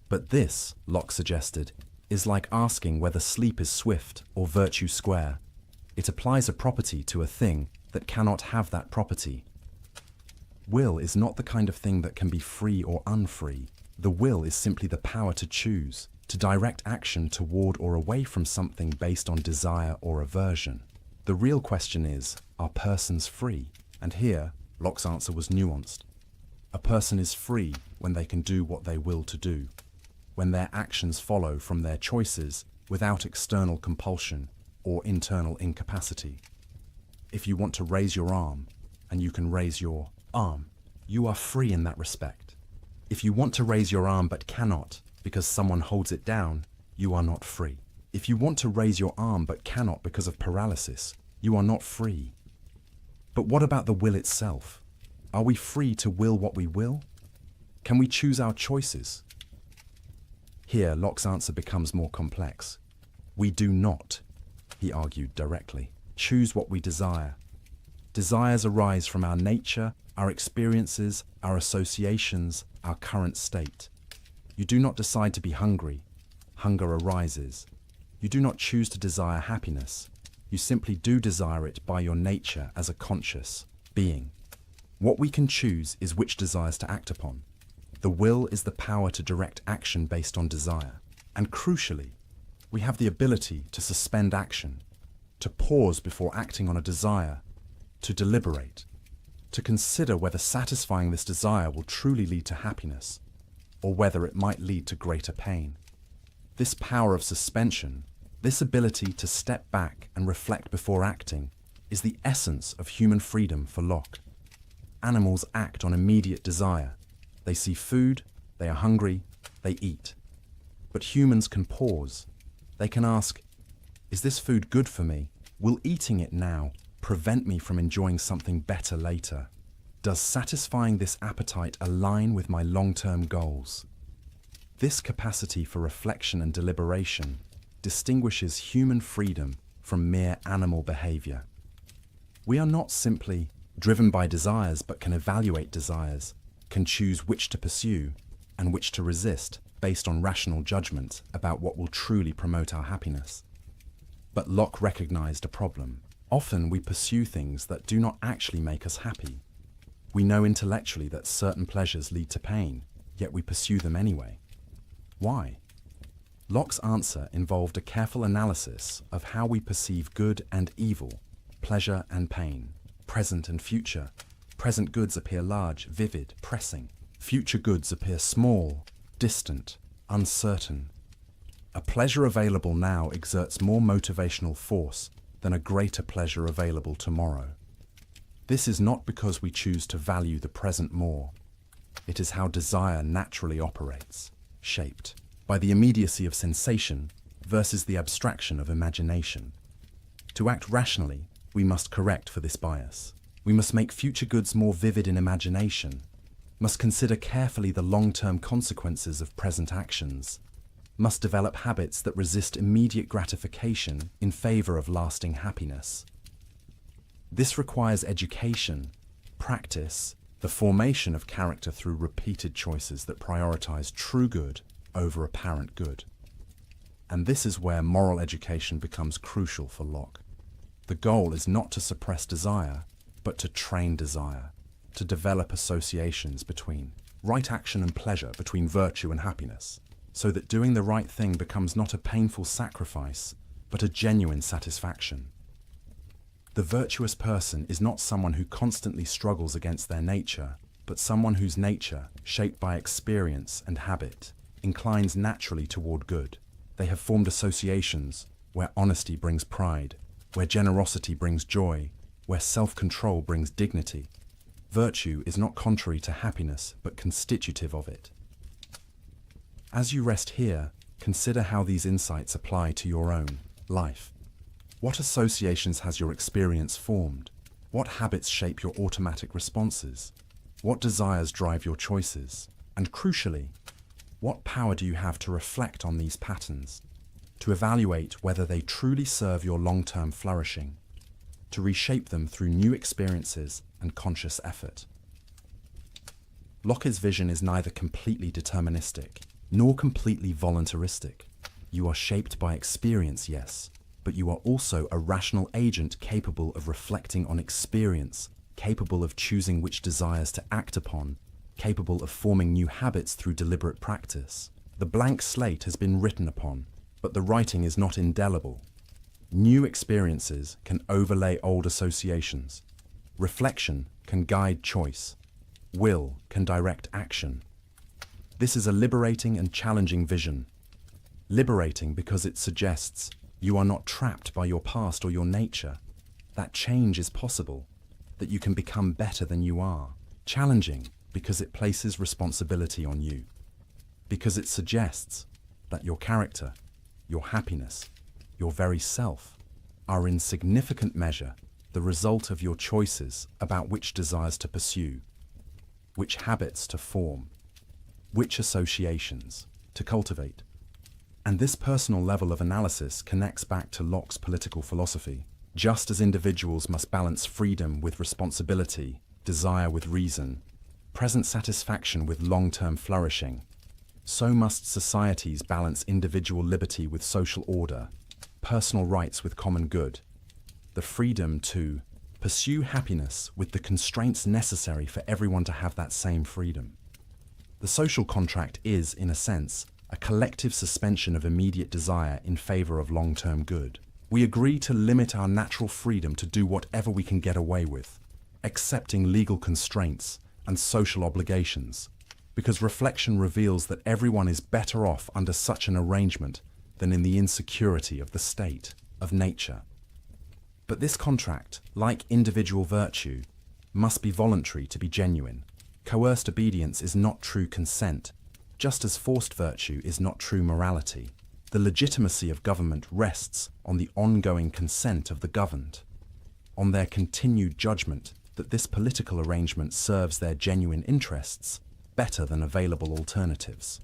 S1: But this, Locke suggested, is like asking whether sleep is swift or virtue square. It applies a property to a thing that cannot have that property. Will is not the kind of thing that can be free or unfree. The will is simply the power to choose, to direct action toward or away from something based on desire or aversion. The real question is, are persons free? And here, Locke's answer was nuanced. A person is free when they can do what they will to do, when their actions follow from their choices without external compulsion or internal incapacity. If you want to raise your arm, and you can raise your arm, you are free in that respect. If you want to raise your arm but cannot because someone holds it down, you are not free. If you want to raise your arm but cannot because of paralysis, you are not free. But what about the will itself? Are we free to will what we will? Can we choose our choices? Here, Locke's answer becomes more complex. We do not, he argued directly, choose what we desire. Desires arise from our nature, our experiences, our associations, our current state. You do not decide to be hungry. Hunger arises. You do not choose to desire happiness. You simply do desire it by your nature as a conscious being. What we can choose is which desires to act upon. The will is the power to direct action based on desire. And crucially, we have the ability to suspend action, to pause before acting on a desire, to deliberate, to consider whether satisfying this desire will truly lead to happiness, or whether it might lead to greater pain. This power of suspension, this ability to step back and reflect before acting, is the essence of human freedom for Locke. Animals act on immediate desire. They see food, they are hungry, they eat. But humans can pause. They can ask, is this food good for me? Will eating it now prevent me from enjoying something better later? Does satisfying this appetite align with my long-term goals? This capacity for reflection and deliberation distinguishes human freedom from mere animal behavior. We are not simply driven by desires, but can evaluate desires, can choose which to pursue and which to resist based on rational judgment about what will truly promote our happiness. But Locke recognized a problem. Often we pursue things that do not actually make us happy. We know intellectually that certain pleasures lead to pain, yet we pursue them anyway. Why? Locke's answer involved a careful analysis of how we perceive good and evil, pleasure and pain, present and future. Present goods appear large, vivid, pressing. Future goods appear small, distant, uncertain. A pleasure available now exerts more motivational force than a greater pleasure available tomorrow. This is not because we choose to value the present more. It is how desire naturally operates, shaped by the immediacy of sensation versus the abstraction of imagination. To act rationally, we must correct for this bias. We must make future goods more vivid in imagination, must consider carefully the long-term consequences of present actions, must develop habits that resist immediate gratification in favor of lasting happiness. This requires education, practice, the formation of character through repeated choices that prioritize true good over apparent good. And this is where moral education becomes crucial for Locke. The goal is not to suppress desire, but to train desire, to develop associations between right action and pleasure, between virtue and happiness, so that doing the right thing becomes not a painful sacrifice, but a genuine satisfaction. The virtuous person is not someone who constantly struggles against their nature, but someone whose nature, shaped by experience and habit, inclines naturally toward good. They have formed associations where honesty brings pride, where generosity brings joy, where self-control brings dignity. Virtue is not contrary to happiness, but constitutive of it. As you rest here, consider how these insights apply to your own life. What associations has your experience formed? What habits shape your automatic responses? What desires drive your choices? And crucially, what power do you have to reflect on these patterns, to evaluate whether they truly serve your long-term flourishing, to reshape them through new experiences and conscious effort? Locke's vision is neither completely deterministic, nor completely voluntaristic. You are shaped by experience, yes, but you are also a rational agent capable of reflecting on experience, capable of choosing which desires to act upon, capable of forming new habits through deliberate practice. The blank slate has been written upon, but the writing is not indelible. New experiences can overlay old associations. Reflection can guide choice. Will can direct action. This is a liberating and challenging vision. Liberating because it suggests you are not trapped by your past or your nature, that change is possible, that you can become better than you are. Challenging because it places responsibility on you, because it suggests that your character, your happiness, your very self, are in significant measure the result of your choices about which desires to pursue, which habits to form, which associations to cultivate. And this personal level of analysis connects back to Locke's political philosophy. Just as individuals must balance freedom with responsibility, desire with reason, present satisfaction with long-term flourishing, so must societies balance individual liberty with social order, personal rights with common good, the freedom to pursue happiness with the constraints necessary for everyone to have that same freedom. The social contract is, in a sense, a collective suspension of immediate desire in favor of long-term good. We agree to limit our natural freedom to do whatever we can get away with, accepting legal constraints and social obligations, because reflection reveals that everyone is better off under such an arrangement than in the insecurity of the state, of nature. But this contract, like individual virtue, must be voluntary to be genuine. Coerced obedience is not true consent, just as forced virtue is not true morality. The legitimacy of government rests on the ongoing consent of the governed, on their continued judgment that this political arrangement serves their genuine interests better than available alternatives.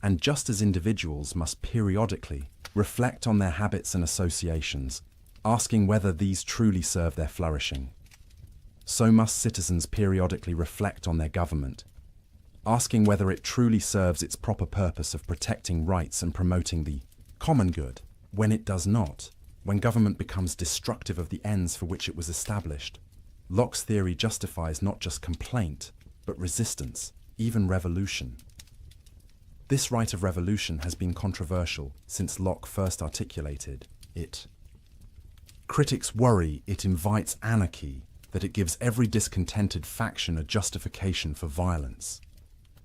S1: And just as individuals must periodically reflect on their habits and associations, asking whether these truly serve their flourishing, so must citizens periodically reflect on their government, asking whether it truly serves its proper purpose of protecting rights and promoting the common good. When it does not, when government becomes destructive of the ends for which it was established, Locke's theory justifies not just complaint, but resistance, even revolution. This right of revolution has been controversial since Locke first articulated it. Critics worry it invites anarchy, that it gives every discontented faction a justification for violence.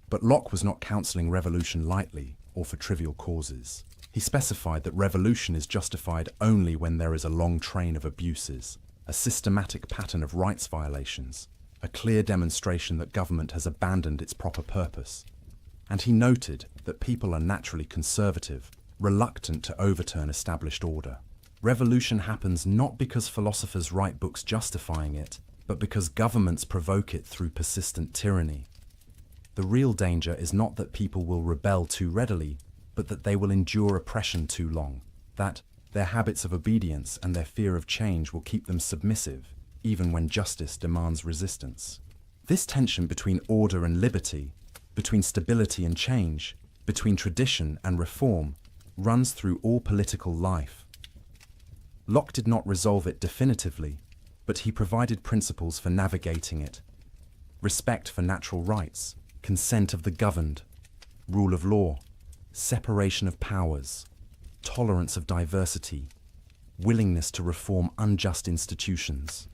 S1: But Locke was not counselling revolution lightly or for trivial causes. He specified that revolution is justified only when there is a long train of abuses, a systematic pattern of rights violations, a clear demonstration that government has abandoned its proper purpose. And he noted that people are naturally conservative, reluctant to overturn established order. Revolution happens not because philosophers write books justifying it, but because governments provoke it through persistent tyranny. The real danger is not that people will rebel too readily, but that they will endure oppression too long, that their habits of obedience and their fear of change will keep them submissive, even when justice demands resistance. This tension between order and liberty, between stability and change, between tradition and reform, runs through all political life. Locke did not resolve it definitively, but he provided principles for navigating it. Respect for natural rights, consent of the governed, rule of law, separation of powers, tolerance of diversity, willingness to reform unjust institutions.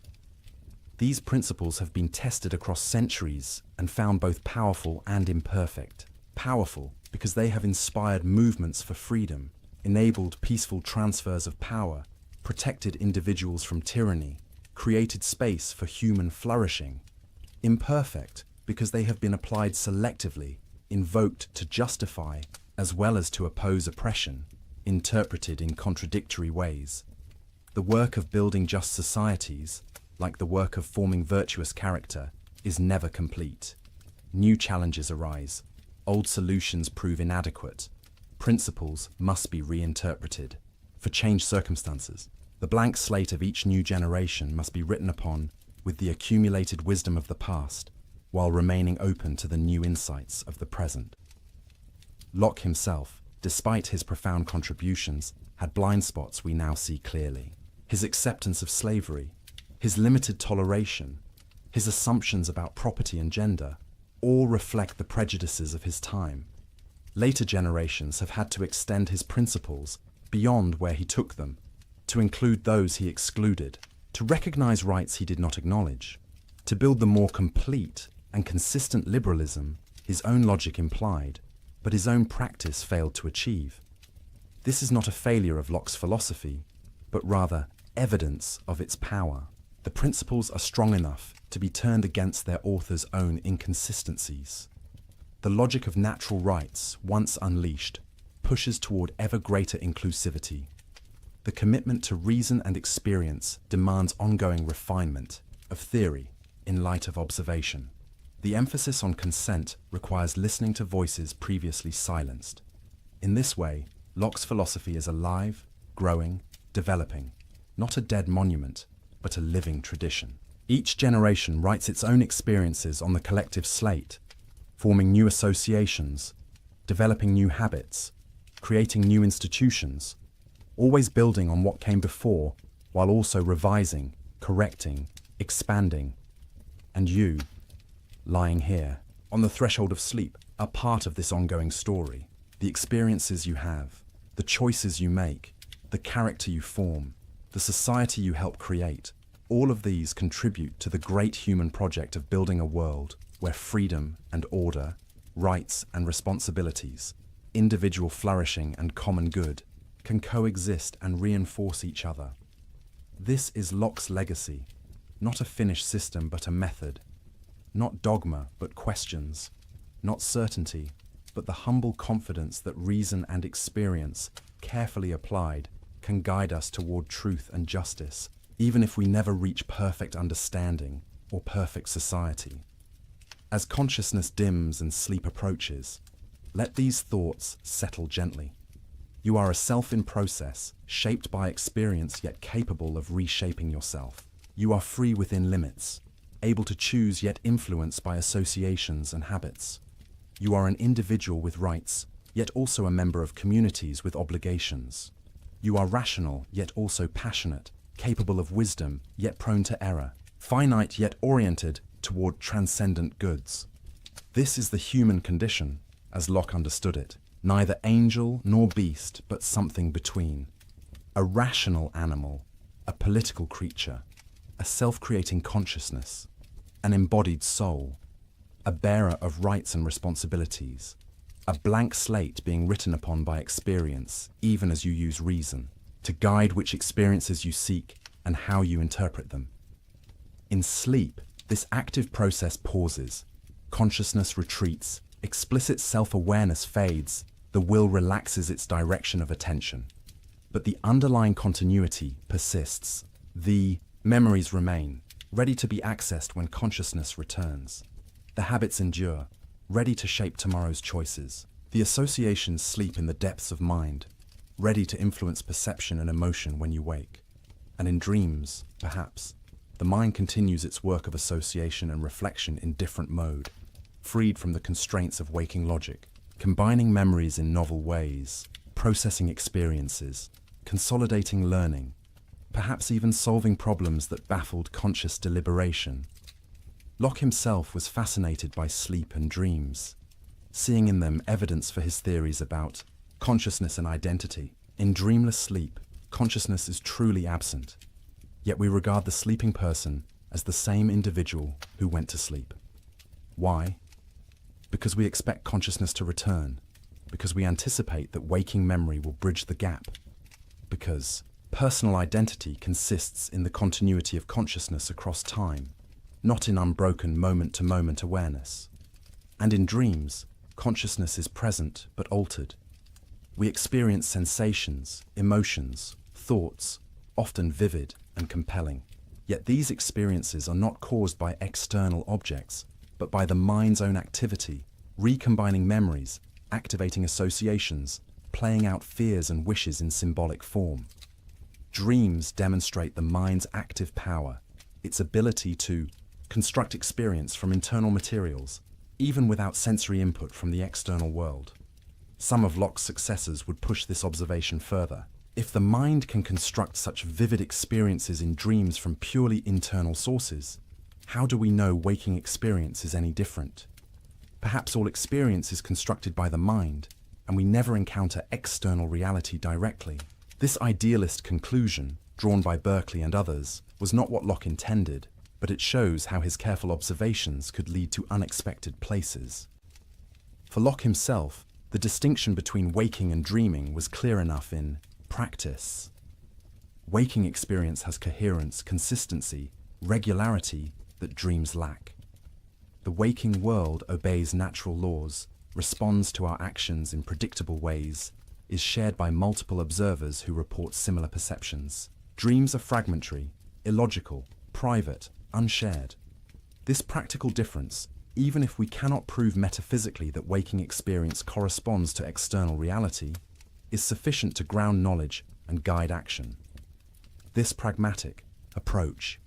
S1: These principles have been tested across centuries and found both powerful and imperfect. Powerful because they have inspired movements for freedom, enabled peaceful transfers of power, protected individuals from tyranny, created space for human flourishing. Imperfect because they have been applied selectively, invoked to justify as well as to oppose oppression, interpreted in contradictory ways. The work of building just societies, like the work of forming virtuous character, is never complete. New challenges arise, old solutions prove inadequate, principles must be reinterpreted. For changed circumstances, the blank slate of each new generation must be written upon with the accumulated wisdom of the past, while remaining open to the new insights of the present. Locke himself, despite his profound contributions, had blind spots we now see clearly. His acceptance of slavery, his limited toleration, his assumptions about property and gender, all reflect the prejudices of his time. Later generations have had to extend his principles beyond where he took them, to include those he excluded, to recognize rights he did not acknowledge, to build the more complete and consistent liberalism his own logic implied, but his own practice failed to achieve. This is not a failure of Locke's philosophy, but rather evidence of its power. The principles are strong enough to be turned against their author's own inconsistencies. The logic of natural rights, once unleashed, pushes toward ever greater inclusivity. The commitment to reason and experience demands ongoing refinement of theory in light of observation. The emphasis on consent requires listening to voices previously silenced. In this way, Locke's philosophy is alive, growing, developing, not a dead monument, but a living tradition. Each generation writes its own experiences on the collective slate, forming new associations, developing new habits, creating new institutions, always building on what came before, while also revising, correcting, expanding. And you, lying here, on the threshold of sleep, are part of this ongoing story. The experiences you have, the choices you make, the character you form, the society you help create, all of these contribute to the great human project of building a world where freedom and order, rights and responsibilities, individual flourishing and common good can coexist and reinforce each other. This is Locke's legacy, not a finished system but a method, not dogma but questions, not certainty but the humble confidence that reason and experience, carefully applied, can guide us toward truth and justice, even if we never reach perfect understanding or perfect society. As consciousness dims and sleep approaches, let these thoughts settle gently. You are a self in process, shaped by experience yet capable of reshaping yourself. You are free within limits, able to choose yet influenced by associations and habits. You are an individual with rights, yet also a member of communities with obligations. You are rational yet also passionate, capable of wisdom yet prone to error, finite yet oriented toward transcendent goods. This is the human condition, as Locke understood it, neither angel nor beast, but something between. A rational animal, a political creature, a self-creating consciousness, an embodied soul, a bearer of rights and responsibilities, a blank slate being written upon by experience, even as you use reason, to guide which experiences you seek and how you interpret them. In sleep, this active process pauses, consciousness retreats, explicit self-awareness fades, the will relaxes its direction of attention. But the underlying continuity persists. The memories remain, ready to be accessed when consciousness returns. The habits endure, ready to shape tomorrow's choices. The associations sleep in the depths of mind, ready to influence perception and emotion when you wake. And in dreams, perhaps, the mind continues its work of association and reflection in different mode, freed from the constraints of waking logic, combining memories in novel ways, processing experiences, consolidating learning, perhaps even solving problems that baffled conscious deliberation. Locke himself was fascinated by sleep and dreams, seeing in them evidence for his theories about consciousness and identity. In dreamless sleep, consciousness is truly absent, yet we regard the sleeping person as the same individual who went to sleep. Why? Because we expect consciousness to return, because we anticipate that waking memory will bridge the gap, because personal identity consists in the continuity of consciousness across time, not in unbroken moment-to-moment awareness. And in dreams, consciousness is present but altered. We experience sensations, emotions, thoughts, often vivid and compelling. Yet these experiences are not caused by external objects, but by the mind's own activity, recombining memories, activating associations, playing out fears and wishes in symbolic form. Dreams demonstrate the mind's active power, its ability to construct experience from internal materials, even without sensory input from the external world. Some of Locke's successors would push this observation further. If the mind can construct such vivid experiences in dreams from purely internal sources, how do we know waking experience is any different? Perhaps all experience is constructed by the mind, and we never encounter external reality directly. This idealist conclusion, drawn by Berkeley and others, was not what Locke intended, but it shows how his careful observations could lead to unexpected places. For Locke himself, the distinction between waking and dreaming was clear enough in practice. Waking experience has coherence, consistency, regularity that dreams lack. The waking world obeys natural laws, responds to our actions in predictable ways, is shared by multiple observers who report similar perceptions. Dreams are fragmentary, illogical, private, unshared. This practical difference, even if we cannot prove metaphysically that waking experience corresponds to external reality, is sufficient to ground knowledge and guide action. This pragmatic approach,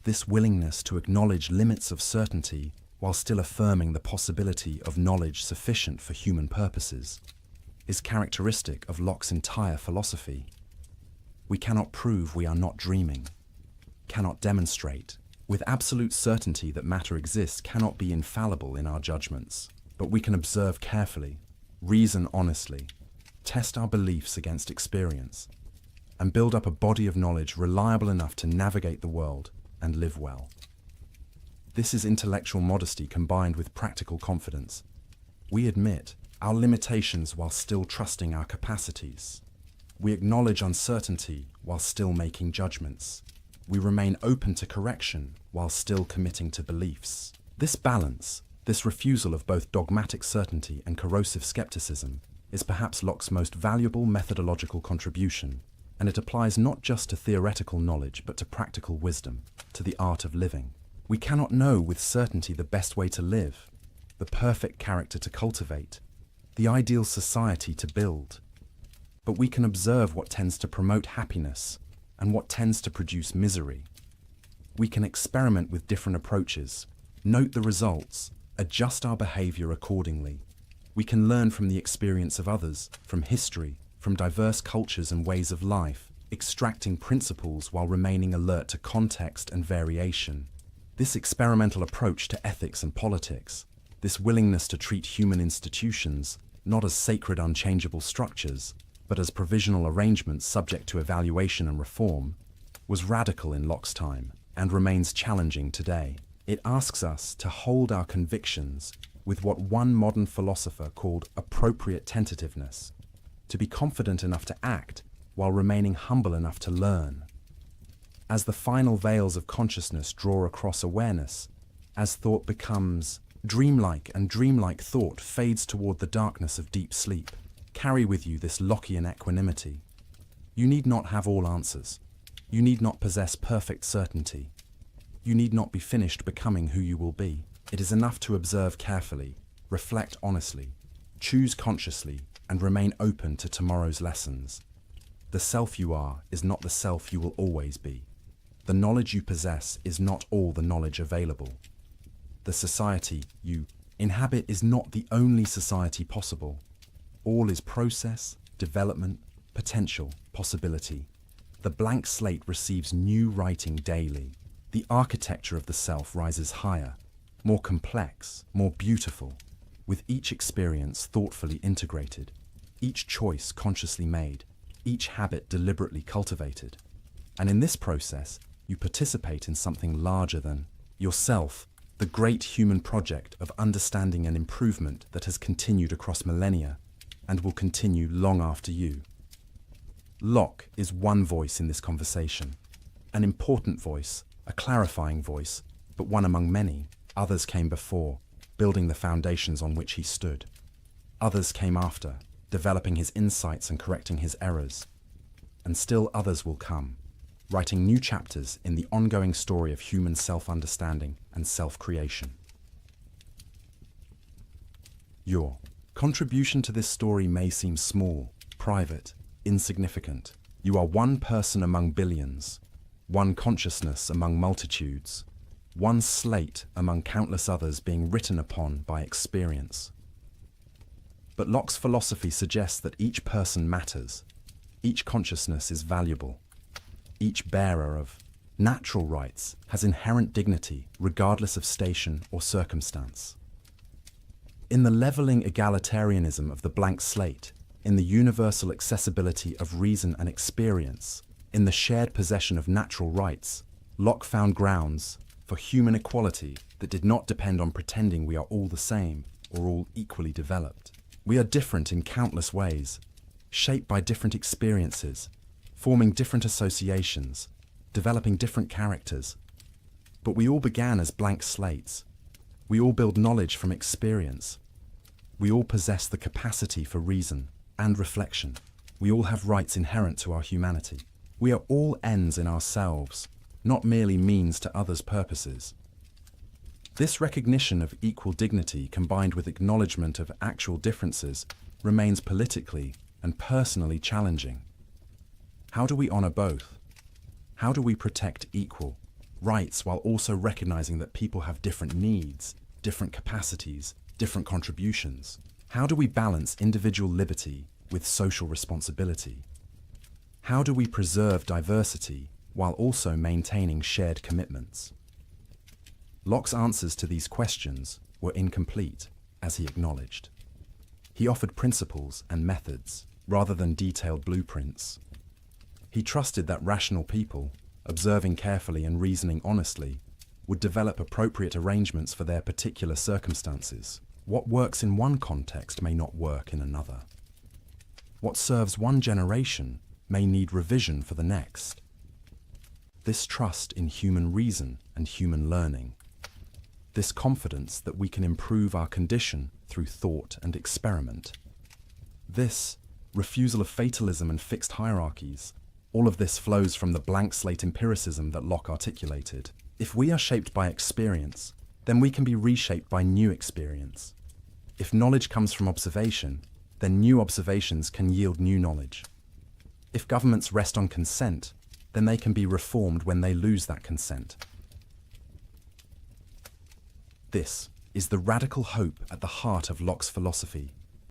S1: this willingness to acknowledge limits of certainty while still affirming the possibility of knowledge sufficient for human purposes, is characteristic of Locke's entire philosophy. We cannot prove we are not dreaming, cannot demonstrate with absolute certainty that matter exists, cannot be infallible in our judgments, but we can observe carefully, reason honestly, test our beliefs against experience, and build up a body of knowledge reliable enough to navigate the world and live well. This is intellectual modesty combined with practical confidence. We admit our limitations while still trusting our capacities. We acknowledge uncertainty while still making judgments. We remain open to correction while still committing to beliefs. This balance, this refusal of both dogmatic certainty and corrosive skepticism, is perhaps Locke's most valuable methodological contribution, and it applies not just to theoretical knowledge but to practical wisdom, to the art of living. We cannot know with certainty the best way to live, the perfect character to cultivate, the ideal society to build, but we can observe what tends to promote happiness and what tends to produce misery. We can experiment with different approaches, note the results, adjust our behavior accordingly. We can learn from the experience of others, from history, from diverse cultures and ways of life, extracting principles while remaining alert to context and variation. This experimental approach to ethics and politics, this willingness to treat human institutions not as sacred unchangeable structures, but as provisional arrangements subject to evaluation and reform, was radical in Locke's time and remains challenging today. It asks us to hold our convictions with what one modern philosopher called appropriate tentativeness, to be confident enough to act while remaining humble enough to learn. As the final veils of consciousness draw across awareness, as thought becomes dreamlike and dreamlike thought fades toward the darkness of deep sleep, carry with you this Lockean equanimity. You need not have all answers. You need not possess perfect certainty. You need not be finished becoming who you will be. It is enough to observe carefully, reflect honestly, choose consciously, and remain open to tomorrow's lessons. The self you are is not the self you will always be. The knowledge you possess is not all the knowledge available. The society you inhabit is not the only society possible. All is process, development, potential, possibility. The blank slate receives new writing daily. The architecture of the self rises higher, more complex, more beautiful, with each experience thoughtfully integrated, each choice consciously made, each habit deliberately cultivated. And in this process, you participate in something larger than yourself, the great human project of understanding and improvement that has continued across millennia and will continue long after you. Locke is one voice in this conversation, an important voice, a clarifying voice, but one among many. Others came before, building the foundations on which he stood. Others came after, developing his insights and correcting his errors. And still others will come, writing new chapters in the ongoing story of human self-understanding and self-creation. Your contribution to this story may seem small, private, insignificant. You are one person among billions, one consciousness among multitudes, one slate among countless others being written upon by experience. But Locke's philosophy suggests that each person matters, each consciousness is valuable, each bearer of natural rights has inherent dignity regardless of station or circumstance. In the leveling egalitarianism of the blank slate, in the universal accessibility of reason and experience, in the shared possession of natural rights, Locke found grounds for human equality that did not depend on pretending we are all the same or all equally developed. We are different in countless ways, shaped by different experiences, forming different associations, developing different characters. But we all began as blank slates. We all build knowledge from experience. We all possess the capacity for reason and reflection. We all have rights inherent to our humanity. We are all ends in ourselves, not merely means to others' purposes. This recognition of equal dignity combined with acknowledgement of actual differences remains politically and personally challenging. How do we honor both? How do we protect equal rights while also recognizing that people have different needs, different capacities, different contributions? How do we balance individual liberty with social responsibility? How do we preserve diversity while also maintaining shared commitments? Locke's answers to these questions were incomplete, as he acknowledged. He offered principles and methods rather than detailed blueprints. He trusted that rational people, observing carefully and reasoning honestly, would develop appropriate arrangements for their particular circumstances. What works in one context may not work in another. What serves one generation may need revision for the next. This trust in human reason and human learning, this confidence that we can improve our condition through thought and experiment, this refusal of fatalism and fixed hierarchies, all of this flows from the blank slate empiricism that Locke articulated. If we are shaped by experience, then we can be reshaped by new experience. If knowledge comes from observation, then new observations can yield new knowledge. If governments rest on consent, then they can be reformed when they lose that consent. This is the radical hope at the heart of Locke's philosophy.